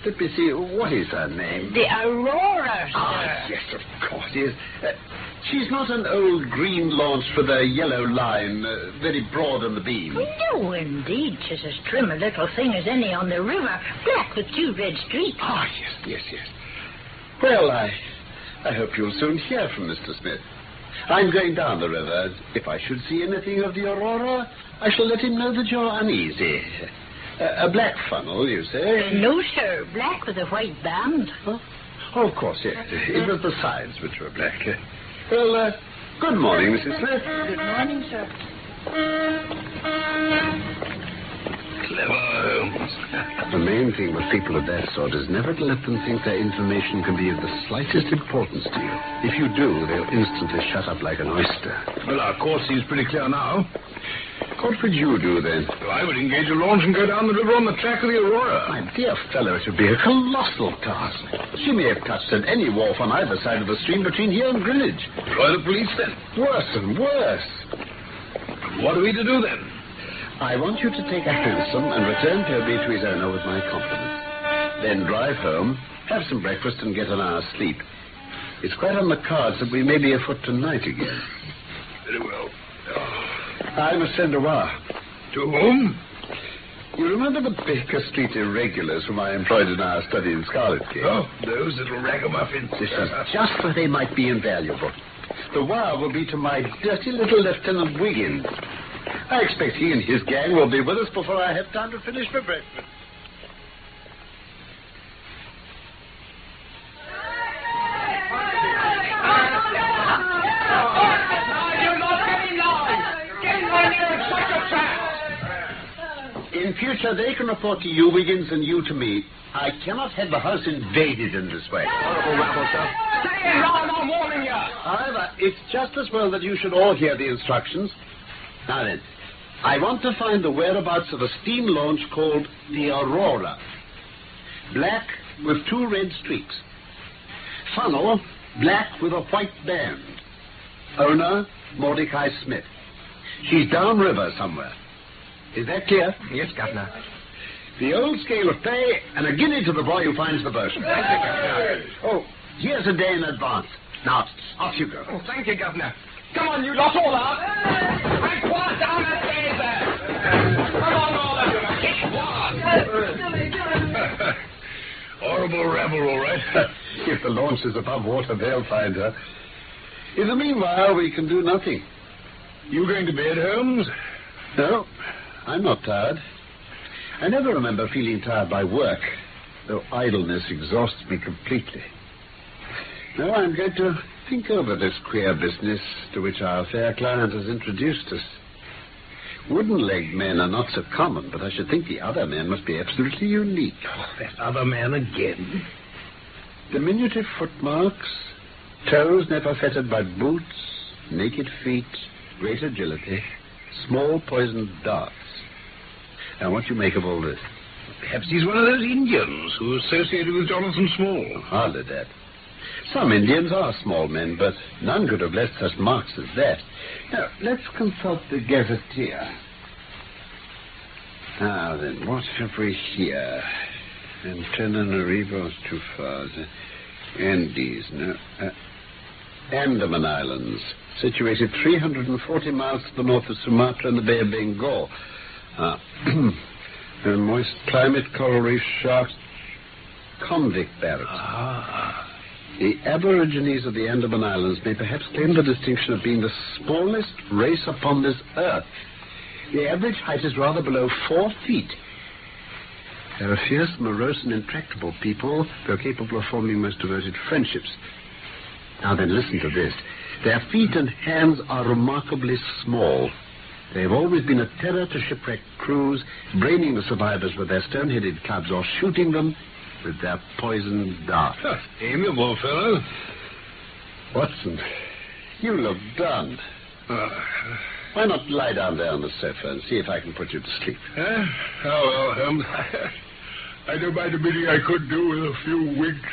let me see, what is her name? The Aurora, sir. Ah, yes, of course, yes. She's not an old green launch with a yellow line, very broad on the beam. No, indeed. She's as trim a little thing as any on the river, black with 2 red streaks. Ah, yes. Well, I hope you'll soon hear from Mr. Smith. I'm going down the river. If I should see anything of the Aurora, I shall let him know that you're uneasy. A black funnel, you say? No, sir. Black with a white band. Huh? Oh, of course, yes. It was the sides which were black. Well, good morning, Mrs. Smith. Good morning, sir. Clever Holmes. The main thing with people of that sort is never to let them think their information can be of the slightest importance to you. If you do, they'll instantly shut up like an oyster. Well, our course seems pretty clear now. What would you do, then? Well, I would engage a launch and go down the river on the track of the Aurora. My dear fellow, it would be a colossal task. She may have touched at any wharf on either side of the stream between here and Greenwich. Try the police, then. Worse and worse. What are we to do, then? I want you to take a hansom and return Toby to his owner with my compliments. Then drive home, have some breakfast, and get an hour's sleep. It's quite on the cards that we may be afoot tonight again. Very well. I must send a wire. To whom? You remember the Baker Street irregulars whom I employed in our study in Scarlet Gate? Oh, those little ragamuffins. This is just where they might be invaluable. The wire will be to my dirty little Lieutenant Wiggins. I expect he and his gang will be with us before I have time to finish my breakfast. In future, they can report to you, Wiggins, and you to me. I cannot have the house invaded in this way. Horrible rabble, sir. Stay in, Ron, I'm warning you. However, it's just as well that you should all hear the instructions. Now then, I want to find the whereabouts of a steam launch called the Aurora. Black with 2 red streaks. Funnel, black with a white band. Owner, Mordecai Smith. She's downriver somewhere. Is that clear? Yes, Governor. The old scale of pay and a guinea to the boy who finds the boat. Thank you, Governor. Oh, here's a day in advance. Now, off you go. Oh, thank you, Governor. Come on, you lot, all out. And quiet down that day there. Come on, all of you. Get one. Horrible rabble, all right. If the launch is above water, they'll find her. In the meanwhile, we can do nothing. You going to bed, Holmes? No, I'm not tired. I never remember feeling tired by work, though idleness exhausts me completely. Now I'm going to think over this queer business to which our fair client has introduced us. Wooden-legged men are not so common, but I should think the other man must be absolutely unique. Oh, that other man again. Diminutive footmarks, toes never fettered by boots, naked feet, great agility, small poisoned darts. Now, what do you make of all this? Perhaps he's one of those Indians who associated with Jonathan Small. Hardly that. Some Indians are small men, but none could have left such marks as that. Now, let's consult the gazetteer. Now then, what have we here? Antananarivo's too far. Andes, no. Andaman Islands, situated 340 miles to the north of Sumatra and the Bay of Bengal. A moist climate, coral reef, sharks, convict barracks. The Aborigines of the Andaman Islands may perhaps claim the distinction of being the smallest race upon this earth. The average height is rather below 4 feet. They're a fierce, morose, and intractable people who are capable of forming most devoted friendships. Now then, listen to this. Their feet and hands are remarkably small. They have always been a terror to shipwrecked crews, braining the survivors with their stone-headed clubs or shooting them with their poisoned darts. Amiable fellow. Watson, you look done. Why not lie down there on the sofa and see if I can put you to sleep? Oh, well, Holmes. I don't mind admitting I could do with a few winks.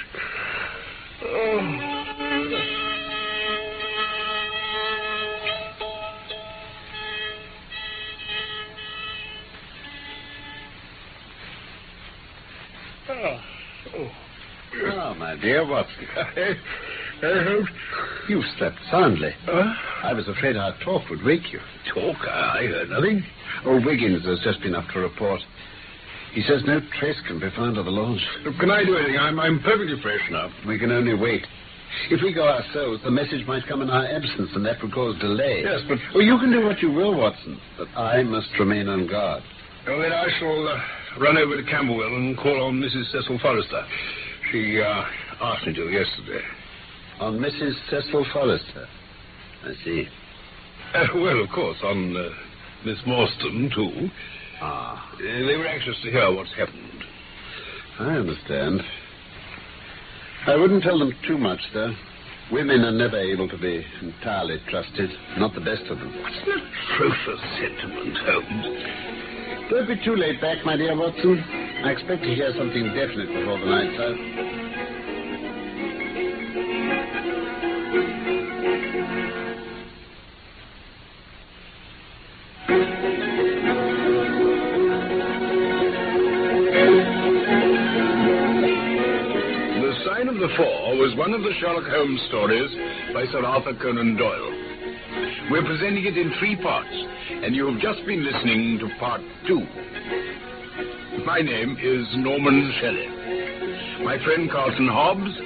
Oh, my dear Watson. Holmes? You've slept soundly. I was afraid our talk would wake you. Talk? I heard nothing. Old Wiggins has just been up to report. He says no trace can be found of the launch. Can I do anything? I'm perfectly fresh now. We can only wait. If we go ourselves, the message might come in our absence, and that would cause delay. Yes, but... Oh, you can do what you will, Watson, but I must remain on guard. Well, then I shall run over to Camberwell and call on Mrs. Cecil Forrester. She asked me to yesterday. On Mrs. Cecil Forrester? I see. Well, of course, on Miss Morstan, too. They were anxious to hear what's happened. I understand. I wouldn't tell them too much, though. Women are never able to be entirely trusted. Not the best of them. What's an atrocious sentiment, Holmes? Don't be too late back, my dear Watson. I expect to hear something definite before the night's out. The Four was one of the Sherlock Holmes stories by Sir Arthur Conan Doyle. We're presenting it in 3 parts, and you have just been listening to part 2. My name is Norman Shelley. My friend Carlton Hobbs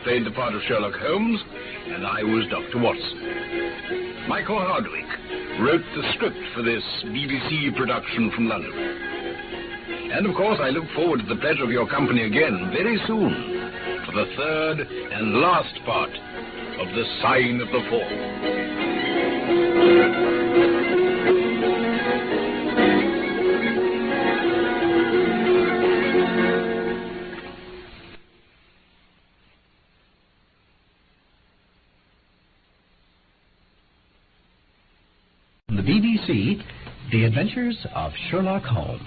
played the part of Sherlock Holmes, and I was Dr. Watson. Michael Hardwick wrote the script for this BBC production from London. And, of course, I look forward to the pleasure of your company again very soon for the 3rd and last part of The Sign of the Fall. The BBC, The Adventures of Sherlock Holmes.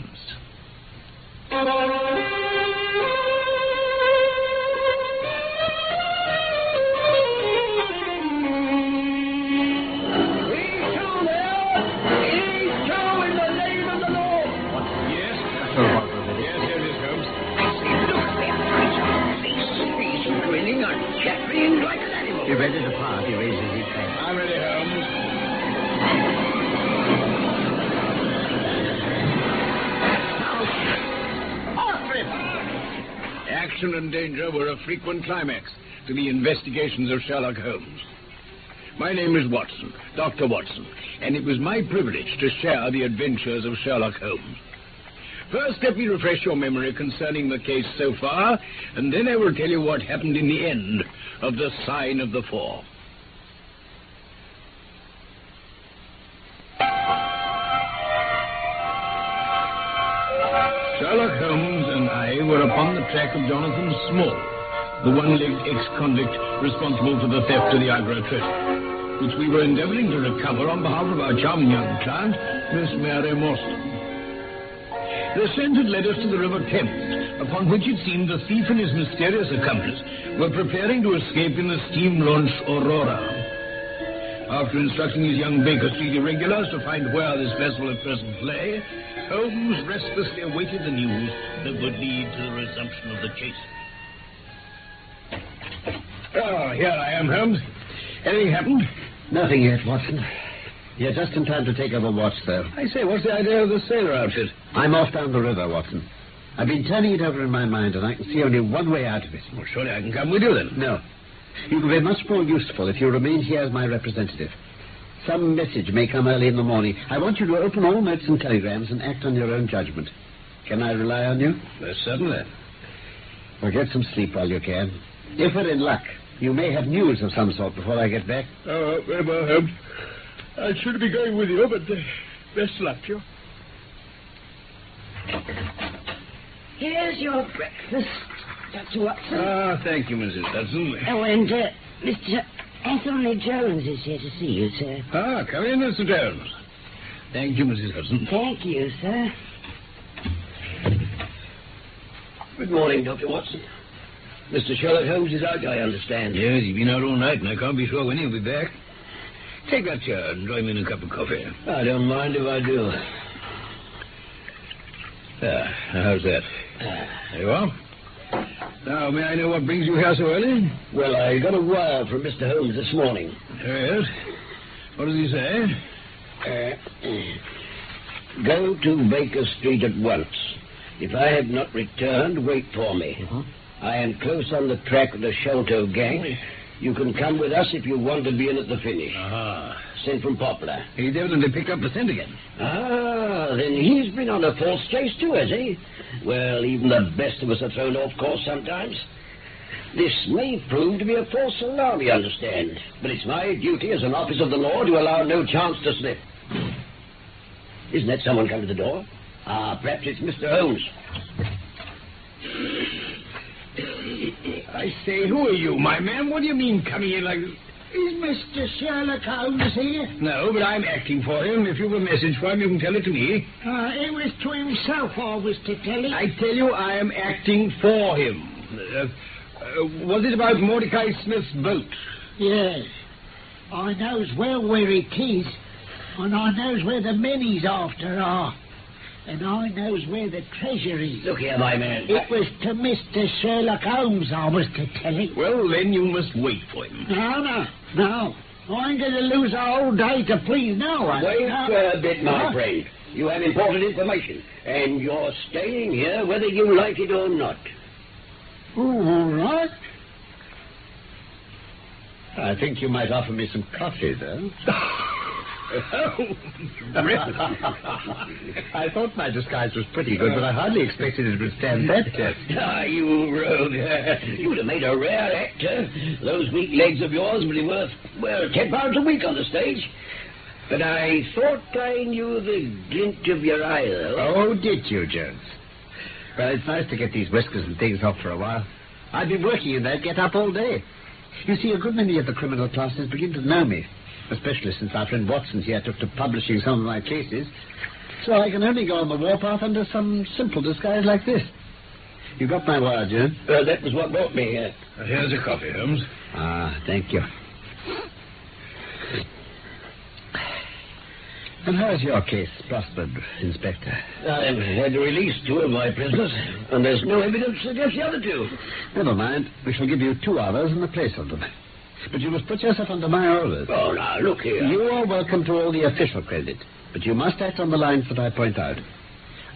He ready to part. He raises his hand. I'm ready, Holmes. Action and danger were a frequent climax to the investigations of Sherlock Holmes. My name is Watson, Dr. Watson, and it was my privilege to share the adventures of Sherlock Holmes. First, let me refresh your memory concerning the case so far, and then I will tell you what happened in the end of The Sign of the Four. Sherlock Holmes and I were upon the track of Jonathan Small, the one-legged ex-convict responsible for the theft of the Agra treasure, which we were endeavoring to recover on behalf of our charming young client, Miss Mary Morstan. The scent had led us to the River Thames, upon which it seemed the thief and his mysterious accomplice were preparing to escape in the steam launch Aurora. After instructing his young Baker Street irregulars to find where this vessel at present lay, Holmes restlessly awaited the news that would lead to the resumption of the chase. Oh, here I am, Holmes. Anything happened? Nothing yet, Watson. You're just in time to take over watch, though. I say, what's the idea of the sailor outfit? I'm off down the river, Watson. I've been turning it over in my mind, and I can see only one way out of it. Well, surely I can come with you, then. No. You can be much more useful if you remain here as my representative. Some message may come early in the morning. I want you to open all notes and telegrams and act on your own judgment. Can I rely on you? Yes, certainly. Well, get some sleep while you can. If we're in luck, you may have news of some sort before I get back. Oh, well, Holmes, I should be going with you, but best luck to you. Here's your breakfast, Dr. Watson. Ah, thank you, Mrs. Hudson. Oh, and Mr. Anthony Jones is here to see you, sir. Ah, come in, Mr. Jones. Thank you, Mrs. Hudson. Thank you, sir. Good morning, Dr. Watson. Mr. Sherlock Holmes is out, I understand. Yes, he's been out all night, and I can't be sure when he'll be back. Take that chair and join me in a cup of coffee. I don't mind if I do. How's that? There you are. Now, may I know what brings you here so early? Well, I got a wire from Mr. Holmes this morning. Yes. What does he say? Go to Baker Street at once. If I have not returned, wait for me. Uh-huh. I am close on the track of the Sholto gang. You can come with us if you want to be in at the finish. Sent from Poplar. He's evidently picked up the scent again. Ah, then he's been on a false chase too, has he? Well, even the best of us are thrown off course sometimes. This may prove to be a false alarm, you understand. But it's my duty as an officer of the law to allow no chance to slip. Isn't that someone come to the door? Ah, perhaps it's Mr. Holmes. I say, who are you, my man? What do you mean coming in like this? Is Mr. Sherlock Holmes here? No, but I'm acting for him. If you've a message for him, you can tell it to me. It was to himself I was to tell it. I tell you, I am acting for him. Was it about Mordecai Smith's boat? Yes. I knows well where it is, and I knows where the men he's after are. And I knows where the treasure is. Look here, my man. It was to Mr. Sherlock Holmes I was to tell it. Well, then you must wait for him. No. I ain't going to lose a whole day to please no one. Wait a bit, my friend. You have important information, and you're staying here whether you like it or not. All right. I think you might offer me some coffee, though. Really? I thought my disguise was pretty good, but I hardly expected it would stand that test. Ah, you rogue. You'd have made a rare actor. Those weak legs of yours would be worth, well, £10 a week on the stage. But I thought I knew the glint of your eye, though. Oh, did you, Jones? Well, it's nice to get these whiskers and things off for a while. I've been working in that get-up all day. You see, a good many of the criminal classes begin to know me, especially since our friend Watson's here took to publishing some of my cases. So I can only go on the warpath under some simple disguise like this. You got my wire, Jones? That was what brought me here. Here's a coffee, Holmes. Ah, thank you. And how's your case prospered, Inspector? I've had to release 2 of my prisoners, and there's no evidence against the other 2. Never mind. We shall give you 2 hours in the place of them. But you must put yourself under my orders. Oh, now, look here. You are welcome to all the official credit, but you must act on the lines that I point out.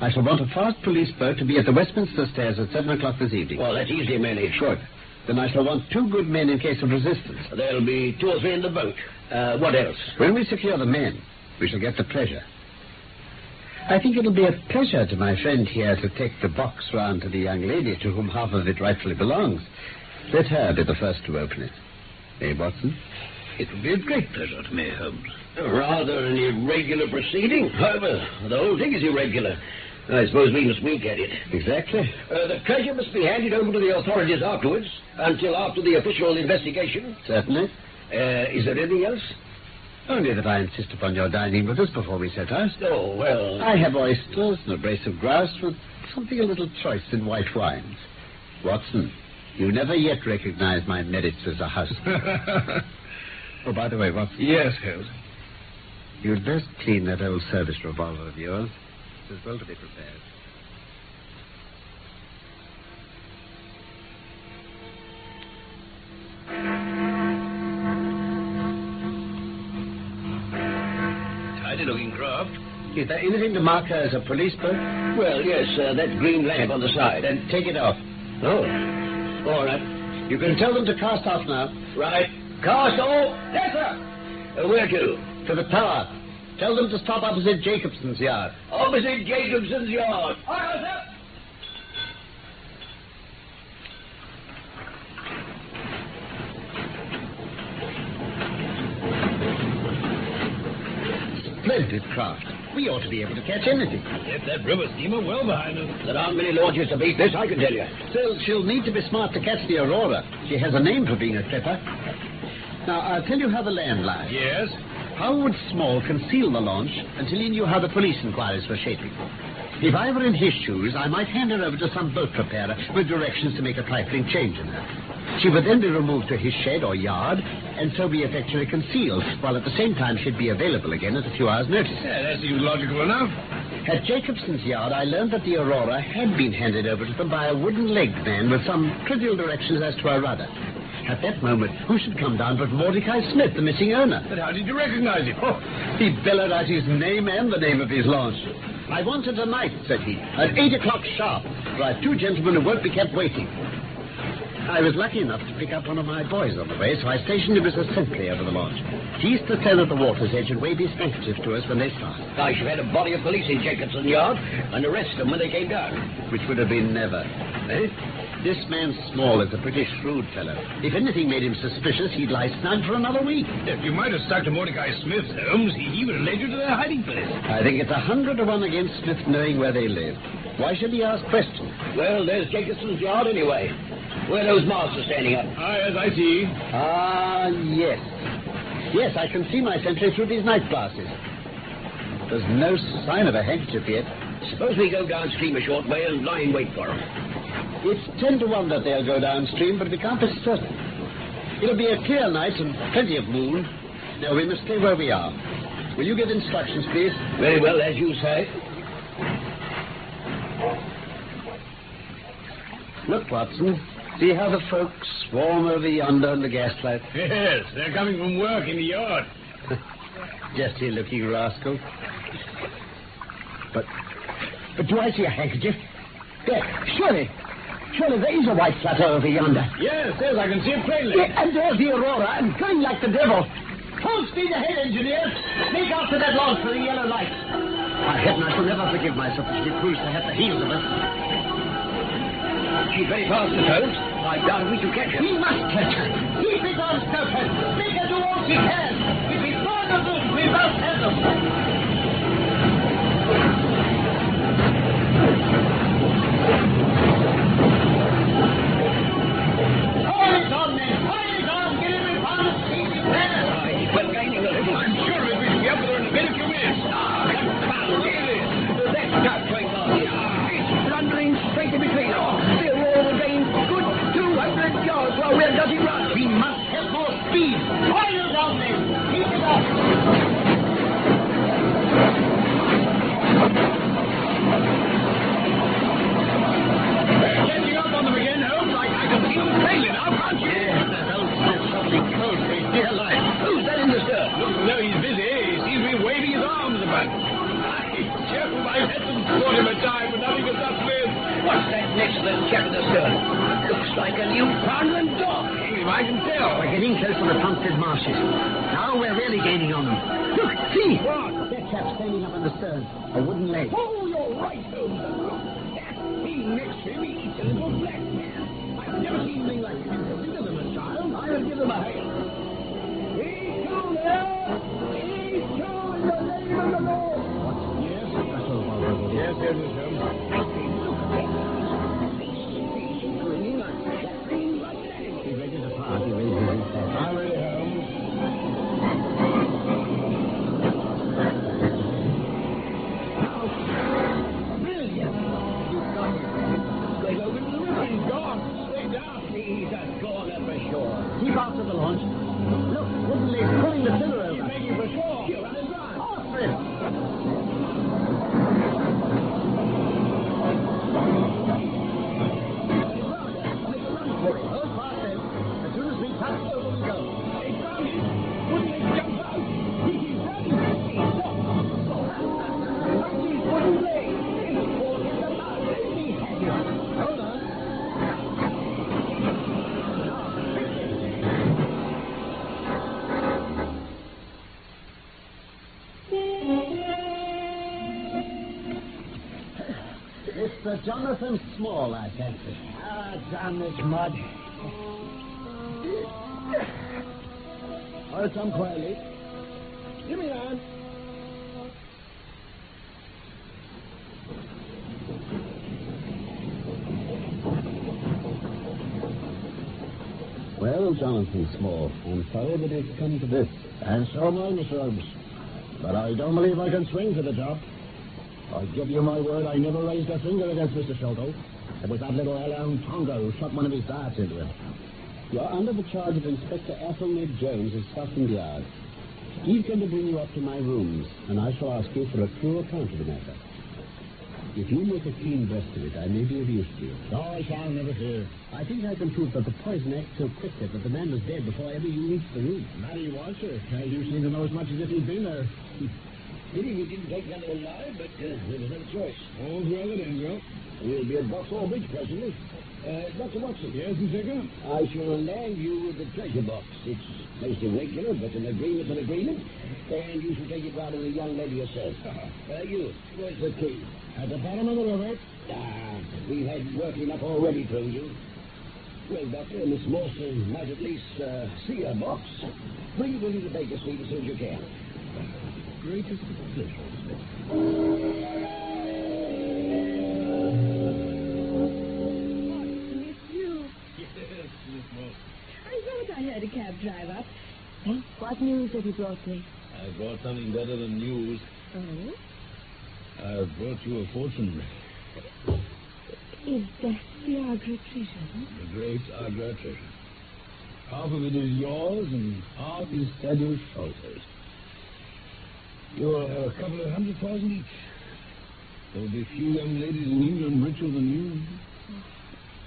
I shall want a fast police boat to be at the Westminster Stairs at 7 o'clock this evening. Well, that's easily managed. Good. Then I shall want 2 good men in case of resistance. There'll be 2 or 3 in the boat. What else? When we secure the men, we shall get the treasure. I think it'll be a pleasure to my friend here to take the box round to the young lady to whom half of it rightfully belongs. Let her be the first to open it. Eh, Watson? It will be a great pleasure to me, Holmes. Rather an irregular proceeding. However, the whole thing is irregular. I suppose we must wink at it. Exactly. The treasure must be handed over to the authorities afterwards, until after the official investigation. Certainly. Is there anything else? Only that I insist upon your dining with us before we set out. Oh, well... I have oysters and a brace of grouse with something a little choice in white wines. Watson, you never yet recognized my merits as a house. Oh, by the way, Watson. Yes, Holmes. You'd best clean that old service revolver of yours. It's as well to be prepared. Tidy-looking craft. Is there anything to mark her as a police boat? Well, yes, that green lamp on the side. Then take it off. Oh, all right. You can tell them to cast off now. Right. Cast off. Yes, sir. Where to? To the tower. Tell them to stop opposite Jacobson's yard. Opposite Jacobson's yard. All right, sir. Splendid craft. We ought to be able to catch anything. Left that river steamer well behind us. There aren't many launches to beat this, I can tell you. Still, she'll need to be smart to catch the Aurora. She has a name for being a clipper. Now, I'll tell you how the land lies. Yes? Howard Small concealed the launch until he knew how the police inquiries were shaping. If I were in his shoes, I might hand her over to some boat repairer with directions to make a trifling change in her. She would then be removed to his shed or yard, and so be effectually concealed, while at the same time she'd be available again at a few hours' notice. Yeah, that seems logical enough. At Jacobson's yard, I learned that the Aurora had been handed over to them by a wooden-legged man with some trivial directions as to her rudder. At that moment, who should come down but Mordecai Smith, the missing owner? But how did you recognize him? Oh, he bellowed out his name and the name of his launch. I want her tonight, said he, at 8 o'clock sharp, for I've two gentlemen who won't be kept waiting. I was lucky enough to pick up one of my boys on the way, so I stationed him as a sentry over the launch. He's to stand at the water's edge and wave his handkerchief to us when they start. I should have had a body of police in Jacobson Yard and arrest them when they came down. Which would have been never. Eh? This man Small is a pretty shrewd fellow. If anything made him suspicious, he'd lie snug for another week. If you might have stuck to Mordecai Smith, Holmes, he would have led you to their hiding place. I think it's 100 to 1 against Smith knowing where they live. Why should he ask questions? Well, there's Jacobson's Yard anyway. Where those masts are standing up. Ah, yes, I see. Ah, yes. Yes, I can see my sentry through these night glasses. There's no sign of a handkerchief yet. Suppose we go downstream a short way and lie in wait for them. It's 10 to 1 that they'll go downstream, but we can't be certain. It'll be a clear night and plenty of moon. Now, we must stay where we are. Will you give instructions, please? Very well, as you say. Look, Watson. See how the folks swarm over yonder in the gaslight? Yes, they're coming from work in the yard. Dusty-looking rascal. But do I see a handkerchief? There, surely there is a white flutter over yonder. Yes, I can see it plainly. Yeah, and there's the Aurora, and going like the devil. Full speed ahead, engineers. Make after that launch for the yellow light. By heaven, I shall never forgive myself if she proves to have the heels of us. She's very fast, Miss Holmes. I doubt we shall catch her. We must catch her. Keep it on, Stoughton. Make her do all she can. If we find the boat, we must have them. Hold it on, men. Hold it on. Get every pound of speed we can. We're gaining a little. I'm sure of it. We shall be up there in a very few minutes. Confound it. That duck train on here. It's thundering straight in between us. The Aurora will gain good 200 yards while we're dotting run. We must have more speed. Hold it on, men. Keep it up. Catching up on them again, Holmes. I can see them plainly now, can't you? Yes, that old Smith's something cold for his dear life. Who's that in the stern? No, he's busy. He seems to be waving his arms about. Careful, I've had them caught him a time, but nothing has touched Smith. What's that next to the chap in the stern? Looks like a Newfoundland dog. I can tell. We're getting close to the Pumpkin Marshes. Now we're really gaining on them. Look, see! What? That chap standing up on the stern. A wooden leg. Oh, you're right, Holmes. That thing next to him, he's a little black man. I've never seen anything like him. Give them a child. I'll give them a hand. He's too there. He's too in the name of the Lord. Yes, Mrs. Holmes. He read it apart. He read it apart. I'm ready, Holmes. Brilliant. You've got him. Straight over to the river. He's gone. Straight down. He's a goner for sure. Keep out to the launch. Look, listen, he's pulling the tiller over. He's making for shore. You're running right. Off it. As soon as we touch, over we go. They found him. Wouldn't they jump out? He's running. He's wouldn't lay. He's falling in the mud. Hold on. Mr. Jonathan Small, I fancy. Down this mud. I'll come quietly. Give me that. Well, Jonathan Small, I'm sorry that it's come to this. And so am I, Mr. Holmes. But I don't believe I can swing for the job. I give you my word, I never raised a finger against Mr. Sholto. It was that little hellhound Tonga who shot one of his darts into him. You're under the charge of Inspector Ethelned Jones of Scotland Yard. He's going to bring you up to my rooms, and I shall ask you for a true account of the matter. If you make a clean breast of it, I may be of use to you. No, I shall never fear. I think I can prove that the poison acted so quickly that the man was dead before ever you reached the room. That he was, sir. You seem to know as much as if he'd been there. Pity we didn't take that alive, but there was no choice. All's well that ends well. We'll be at Vauxhall Bridge presently. Dr. Watson. Yes, Inspector? I shall land you with the treasure box. It's most irregular, but an agreement's an agreement. And you shall take it round to the young lady yourself. Where's the key? At the bottom of the river. We've had work enough already from you. Well, Doctor, Miss Mawson might at least see her box. Bring it into the Baker Street as soon as you can. Greatest of pleasure, Inspector. It's you. Yes, Miss Mawson. I thought I heard a cab drive up. Well, what news have you brought me? I brought something better than news. Oh? I've brought you a fortune. Is that the Agra treasure? The great Agra treasure. Half of it is yours, and half is Thaddeus Sholto's. You'll have a couple of 100,000 each. There'll be few young ladies in England richer than you.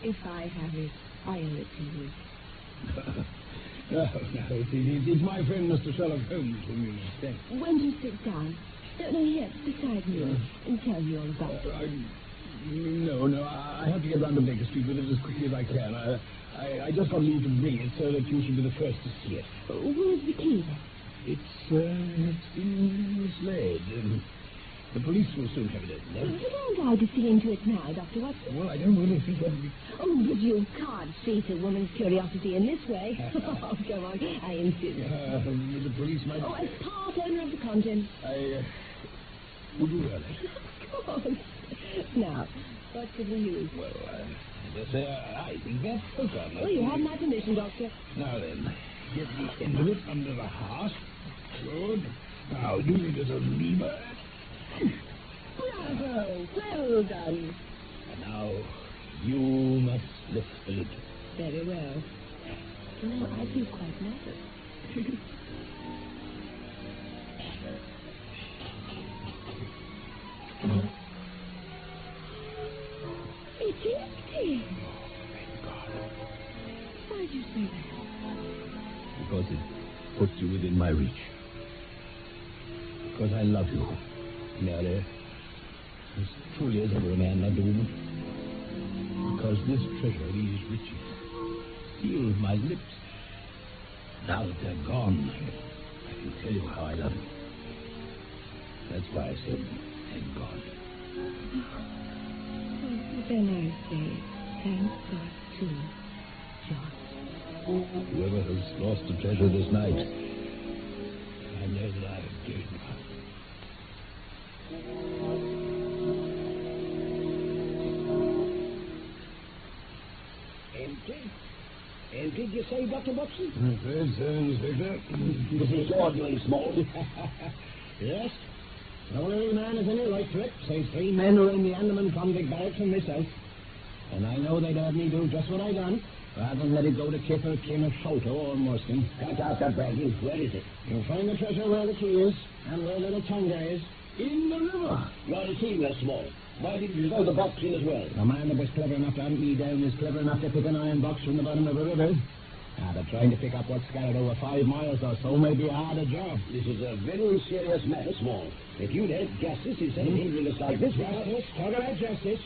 If I have it, I owe it to you. No, it's my friend Mr. Sherlock Holmes whom you must thank. When do you sit down? No, here, beside me, and tell me all about it. No, I have to get round to Baker Street with it as quickly as I can. I just got leave to bring it so that you should be the first to see it. Where's the key, then? It's been mislaid. The police will soon have it open. You don't allow to see into it now, Dr. Watson. Well, I don't really think that would be... Oh, but you can't treat a woman's curiosity in this way. Oh, come on, I insist. The police might... Oh, as part owner of the contents. Would you really? Of course. Now, what should we use? Well, as I say, I think that's okay. Well, you have my permission, Doctor. Now then, get the end of it under the heart. Good. Now, use it as a lever. Bravo! Well done. And now, you must lift the lid. Very well. No, I feel quite nervous. It's empty. Thank God. Why'd you say that? Because it puts you within my reach. Because I love you, Mary, as truly as ever a man loved a woman. Because this treasure, these riches, sealed my lips. Now that they're gone, I can tell you how I love you. That's why I said, thank God. Then I say, thank God too, John. Whoever has lost a treasure this night, I know that I have gained one. say, Dr. Watson? Inspector. This is your doing, Small. Yes. The only man is any right to it. Say 3 men who are in the Andaman convict barracks and myself. And I know they'd have me do just what I done, rather than let it go to Kipper, King, or Sholto, or Morstan. Cut out that bragging. Where is it? You'll find the treasure where the key is, and where little Tonga is. In the river. You're deceiving us, Small. Why didn't you throw the box in as well? The man that was clever enough to hunt me down is clever enough to pick an iron box from the bottom of a river. But trying to pick up what's scattered over 5 miles or so may be a harder job. This is a very serious matter, Small. If you'd help justice instead of hindering us like this... Justice? Talk about justice.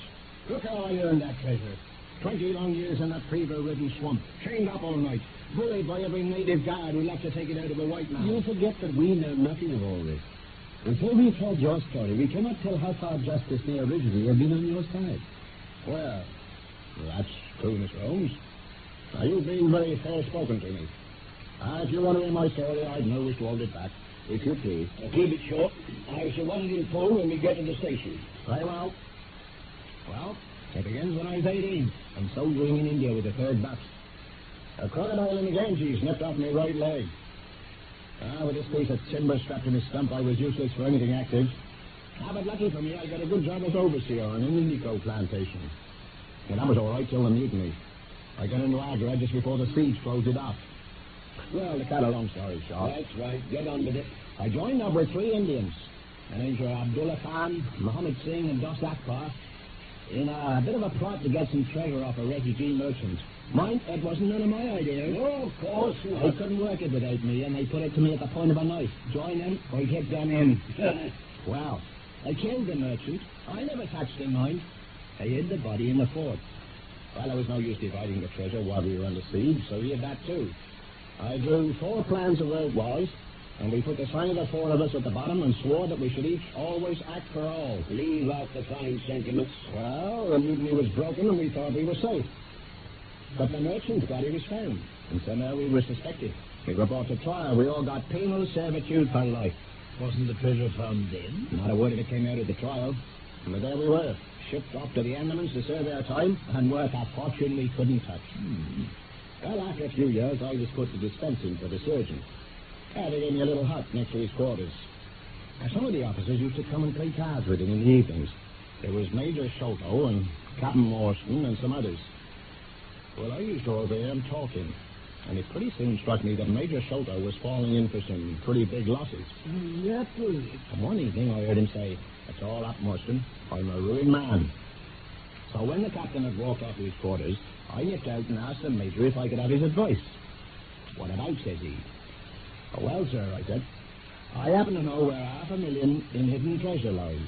Look how I earned that treasure. 20 long years in that fever-ridden swamp, chained up all night, bullied by every native guard who left to take it out of a white man. You forget that we know nothing of all this. Until we've heard your story, we cannot tell how far justice may originally have been on your side. Well, that's true, Mr. Holmes. Now, you've been very fair-spoken to me. If you want to hear my story, I'd no wish to hold it back. If you please. Keep it short. I shall want it in full when we get to the station. Very well. Well, it begins when I was 18, and soldiering in India with the 3rd Bucks. A crocodile in the Ganges nipped off my right leg. With this piece of timber strapped to my stump, I was useless for anything active. But lucky for me, I got a good job as overseer on an indigo plantation. And that was all right till the mutiny. I got into Agra just before the siege closed it off. Well, to cut a long story short... That's right. Get on with it. I joined up with 3 Indians. Names were Abdullah Khan, Muhammad Singh, and Dos Akbar, in a bit of a plot to get some treasure off a refugee merchant. Mind, that wasn't none of my idea. No, of course not. They couldn't work it without me, and they put it to me at the point of a knife. Join them, or get them in. Well, I killed the merchant. I never touched him, mind. I hid the body in the fort. Well, there was no use dividing the treasure while we were under siege, so he had that too. I drew 4 plans of where it was, and we put the sign of the 4 of us at the bottom and swore that we should each always act for all. Leave out the fine sentiments. Well, the mutiny was broken, and we thought we were safe. But the merchant's body was found, and so now we were suspected. We were brought to trial. We all got penal servitude for life. Wasn't the treasure found then? Not a word of it came out at the trial. But there we were, shipped off to the Andamans to serve our time, and worth a fortune we couldn't touch. Well, after a few years, I was put to dispensing for the surgeon. They gave me a little hut next to his quarters. Now, some of the officers used to come and play cards with him in the evenings. There was Major Sholto and Captain Morstan and some others. Well, I used to overhear them talking, and it pretty soon struck me that Major Sholto was falling in for some pretty big losses. That was it. And one evening I heard him say, "It's all up, Morstan. I'm a ruined man." So when the captain had walked off to his quarters, I nipped out and asked the Major if I could have his advice. "What about?" says he. "Oh, well, sir," I said, "I happen to know where $500,000 in hidden treasure lies.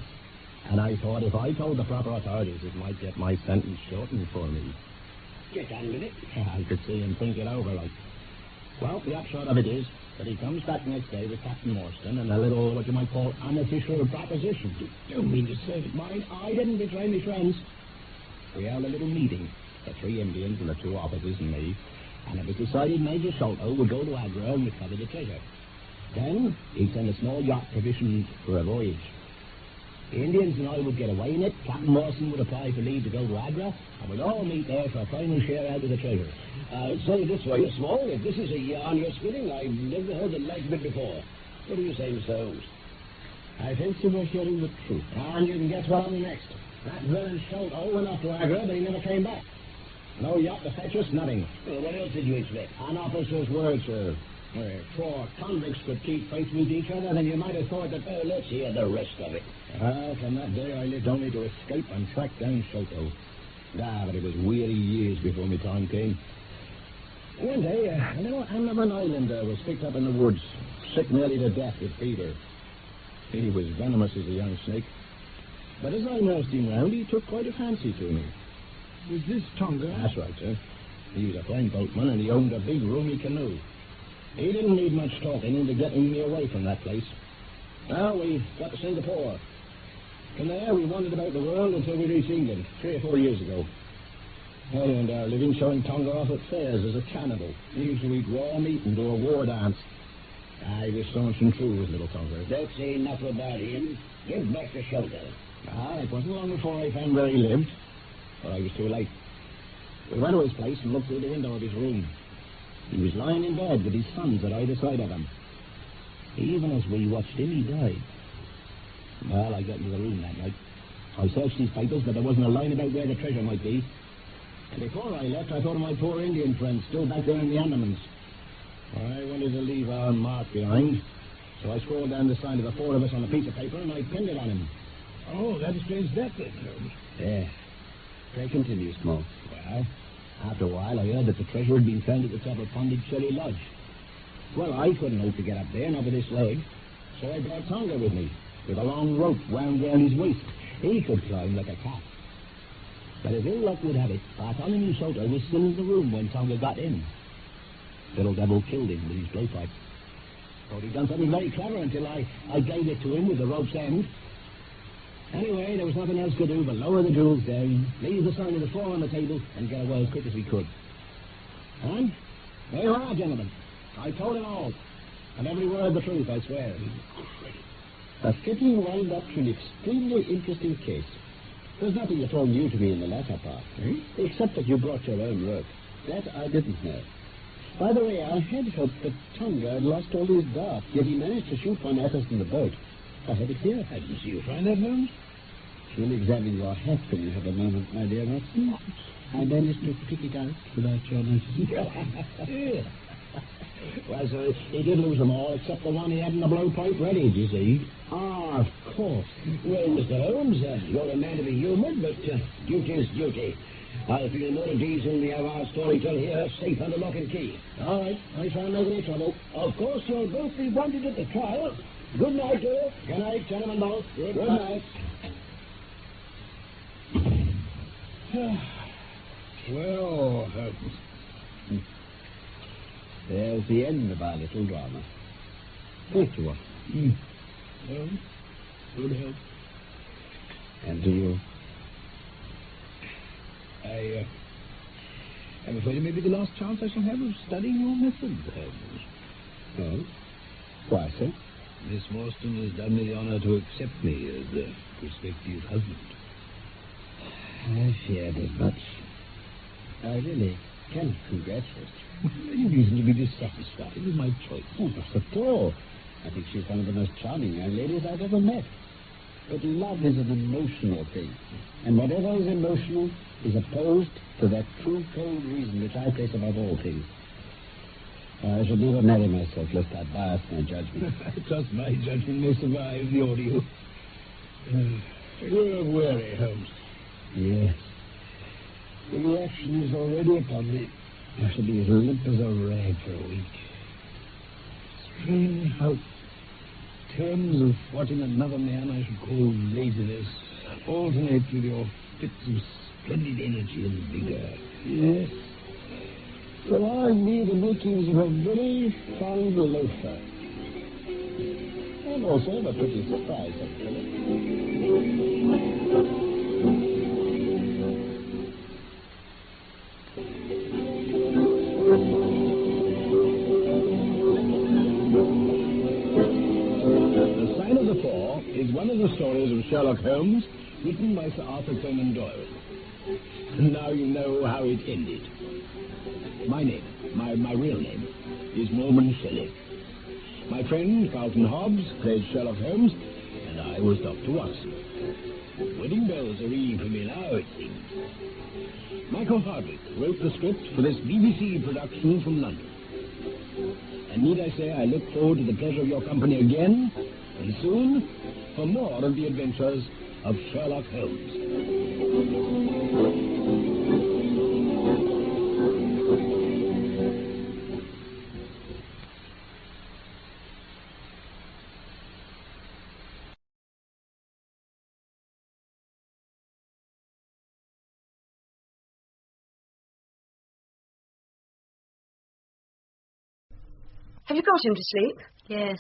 And I thought if I told the proper authorities, it might get my sentence shortened for me." Get on with it. I could see him think it over like. Well, the upshot of it is that he comes back next day with Captain Morstan and a little, what you might call, unofficial proposition. You mean to say that Mind, I didn't betray my friends. We held a little meeting, the 3 Indians and the 2 officers and me, and it was decided Major Sholto would go to Agra and recover the treasure. Then he'd send a small yacht provisioned for a voyage. The Indians and I would get away in it. Captain Morstan would apply for leave to go to Agra, and we'd all meet there for a final share out of the treasure. Say this way, Small, if this is a yarn you're spinning, I've never heard the like of it before. What do you say, Mr. Holmes? I fancy we're hearing the truth. And you can guess what happened next. That villain Sholto went off to Agra, but he never came back. No yacht to fetch us, nothing. Well, what else did you expect? An officer's word, sir. If 4 convicts could keep faith with each other, then you might have thought that... let's hear the rest of it. From that day I lived only to escape and track down Sholto. But it was weary years before my time came. One day, a little Andaman Islander was picked up in the woods, sick nearly to death with fever. He was venomous as a young snake. But as I nursed him round, he took quite a fancy to me. Was this Tonga? That's right, sir. He was a fine boatman, and he owned a big roomy canoe. He didn't need much talking into getting me away from that place. Now we got to Singapore. From there, we wandered about the world until we reached England 3 or 4 years ago. I earned our living showing Tonga off at fairs as a cannibal. He used to eat raw meat and do a war dance. He was staunch and true, was little Tonga. Don't say enough about him. Get back to Sholto. It wasn't long before I found where he lived. But I was too late. We went to his place and looked through the window of his room. He was lying in bed with his sons at either side of him. Even as we watched him, he died. Well, I got into the room that night. I searched his papers, but there wasn't a line about where the treasure might be. And before I left, I thought of my poor Indian friends still back there in the Andamans. I wanted to leave our mark behind, so I scrawled down the sign of the four of us on a piece of paper, and I pinned it on him. Oh, that explains that then, Holmes. Yeah. Pray continue, Small. Well, after a while, I heard that the treasure had been found at the top of Pondicherry Lodge. Well, I couldn't hope to get up there, not with this leg, so I brought Tonga with me, with a long rope wound round his waist. He could climb like a cat. But as ill luck would have it, Bartholomew Salter was still in the room when Tonga got in. Little devil killed him with his blowpipe. Thought he'd done something very clever until I gave it to him with the rope's end. Anyway, there was nothing else to do but lower the jewels down, leave the sign of the four on the table, and get away as quick as we could. And there you are, gentlemen. I told him all. And every word the truth, I swear. A fitting wind-up to an extremely interesting case. There's nothing at all new to me in the latter part, except that you brought your own rope. That I didn't know. By the way, I had hoped that Tonga had lost all his dart, yet he managed to shoot one at us in the boat. I have it here. Did you find that, Holmes? You'll examine your hat when you have a moment, my dear Watson. I managed to pick it out without your noticing. Yeah. Well, sir, he did lose them all, except the one he had in the blowpipe ready, do you see? Ah, of course. Well, Mr. Holmes, you're a man to be humoured, but duty's duty. I'll feel more at ease when we have our storyteller here safe under lock and key. All right, I shan't make any trouble. Of course, you'll both be wanted at the trial. Good night, dear. Good night, gentlemen both. Good night. Well, Holmes. There's the end of our little drama. Thank you, Watson. Well, good help. And to you. I'm afraid it may be the last chance I shall have of studying your methods, Holmes. Oh? Why, sir? Miss Morstan has done me the honour to accept me as a prospective husband. I feared as much. I really cannot congratulate you. Any reason to be dissatisfied with my choice? Oh, not at all. I think she's one of the most charming young ladies I've ever met. But love is an emotional thing. And whatever is emotional is opposed to that true cold reason which I place above all things. I should never marry myself lest I bias my judgment. I trust my judgment may survive the ordeal. You're weary, Holmes. Yes. The reaction is already upon me. I shall be as limp as a rag for a week. Strange how terms of what in another man I should call laziness alternate with your fits of splendid energy and vigor. Yes. Remind me the makings of a very fine loafer. And also of a pretty surprise, actually. The Sign of the Four is one of the stories of Sherlock Holmes written by Sir Arthur Conan Doyle. And now you know how it ended. My name, my real name, is Mormon Shelley. My friend, Carlton Hobbs, played Sherlock Holmes, and I was Dr. Watson. Wedding bells are ringing for me now, it seems. Michael Hardwick wrote the script for this BBC production from London. And need I say I look forward to the pleasure of your company again, and soon, for more of the adventures of Sherlock Holmes. Have you got him to sleep? Yes.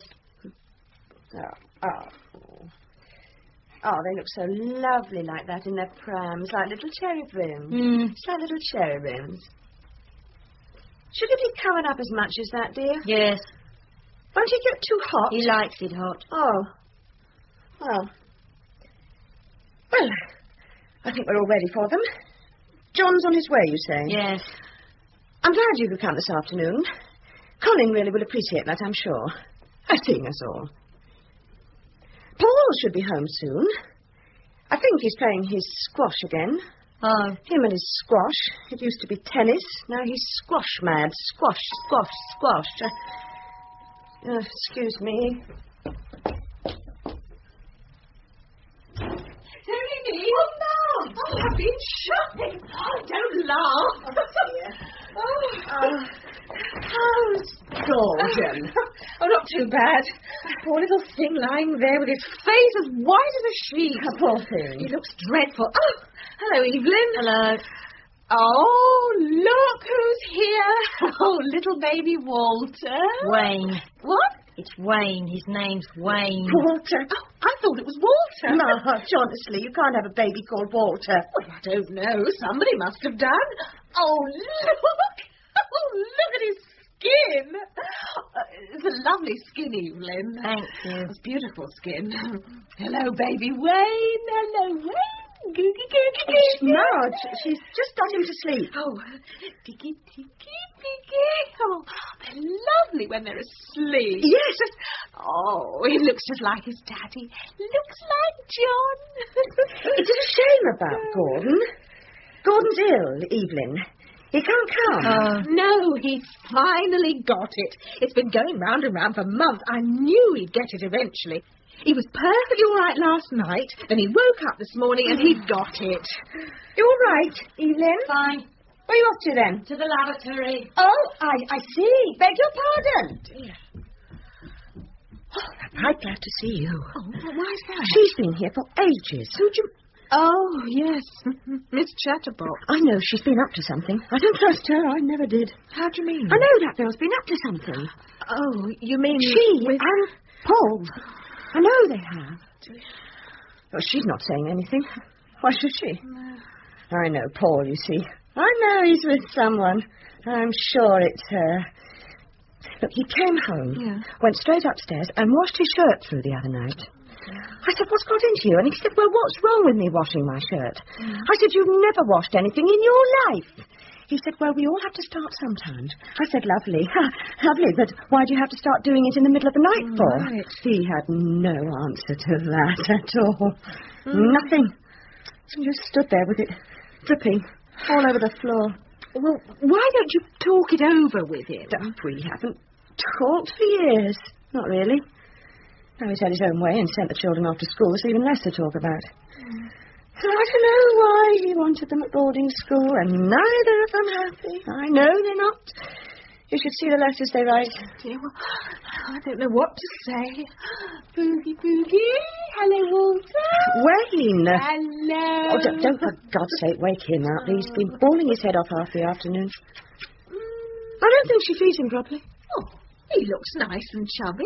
Oh, they look so lovely like that in their prams, like little cherubims. It's like little cherubims. Should he be covered up as much as that, dear? Yes. Won't he get too hot? He likes it hot. Oh. Well, I think we're all ready for them. John's on his way, you say? Yes. I'm glad you could come this afternoon. Colin really will appreciate that, I'm sure. Seeing us all. Paul should be home soon. I think he's playing his squash again. Oh. Him and his squash. It used to be tennis. Now he's squash mad. Squash, squash, squash. Excuse me. Oh, no! Oh, I've been shopping. Oh, don't laugh. How's Gordon? Oh, not too bad. Poor little thing lying there with his face as white as a sheet. Poor thing. He looks dreadful. Oh, hello, Evelyn. Hello. Oh, look who's here. Oh, little baby Walter. Wayne. What? It's Wayne. His name's Wayne. Walter. Oh, I thought it was Walter. No, honestly, you can't have a baby called Walter. Well, I don't know. Somebody must have done. Oh, look. Oh, look at his skin. It's a lovely skin, Evelyn. Thank you. It's beautiful skin. Hello, baby Wayne. Hello, Wayne. Googie, googie, googie. Marge, she's just got him to sleep. Oh, diggy, diggy, diggy. Oh, they're lovely when they're asleep. Yes. Oh, he looks just like his daddy. Looks like John. It's a shame about Gordon. Gordon's ill, Evelyn. He can't come. No, he's finally got it. It's been going round and round for months. I knew he'd get it eventually. He was perfectly all right last night, then he woke up this morning and he'd got it. You all right, Evelyn? Fine. Where are you off to, then? To the lavatory. Oh, I see. Beg your pardon. Dear. Oh, I'm right glad to see you. Oh, why's that? She's been here for ages. Who'd you... Oh, yes. Miss Chatterbox. I know she's been up to something. I don't trust her. I never did. How do you mean? I know that girl's been up to something. Oh, you mean... She and Paul. I know they have. Well, she's not saying anything. Why should she? No. I know Paul, you see. I know he's with someone. I'm sure it's her. Look, he came home, went straight upstairs and washed his shirt through the other night. I said, what's got into you? And he said, well, what's wrong with me washing my shirt? I said, you've never washed anything in your life. He said, well, we all have to start sometimes. I said, lovely. Lovely, but why do you have to start doing it in the middle of the night for? Right. He had no answer to that at all. Nothing. He just stood there with it dripping all over the floor. Well, why don't you talk it over with him? We haven't talked for years. Not really. Now he's had his own way and sent the children off to school. There's even less to talk about. So I don't know why he wanted them at boarding school, and neither of them happy. I know they're not. You should see the letters they write. Dear, well, I don't know what to say. Boogie, boogie. Hello, Walter. Wayne. Hello. Oh, don't for God's sake wake him up. He's been bawling his head off half the afternoon. I don't think she feeds him properly. Oh, he looks nice and chubby.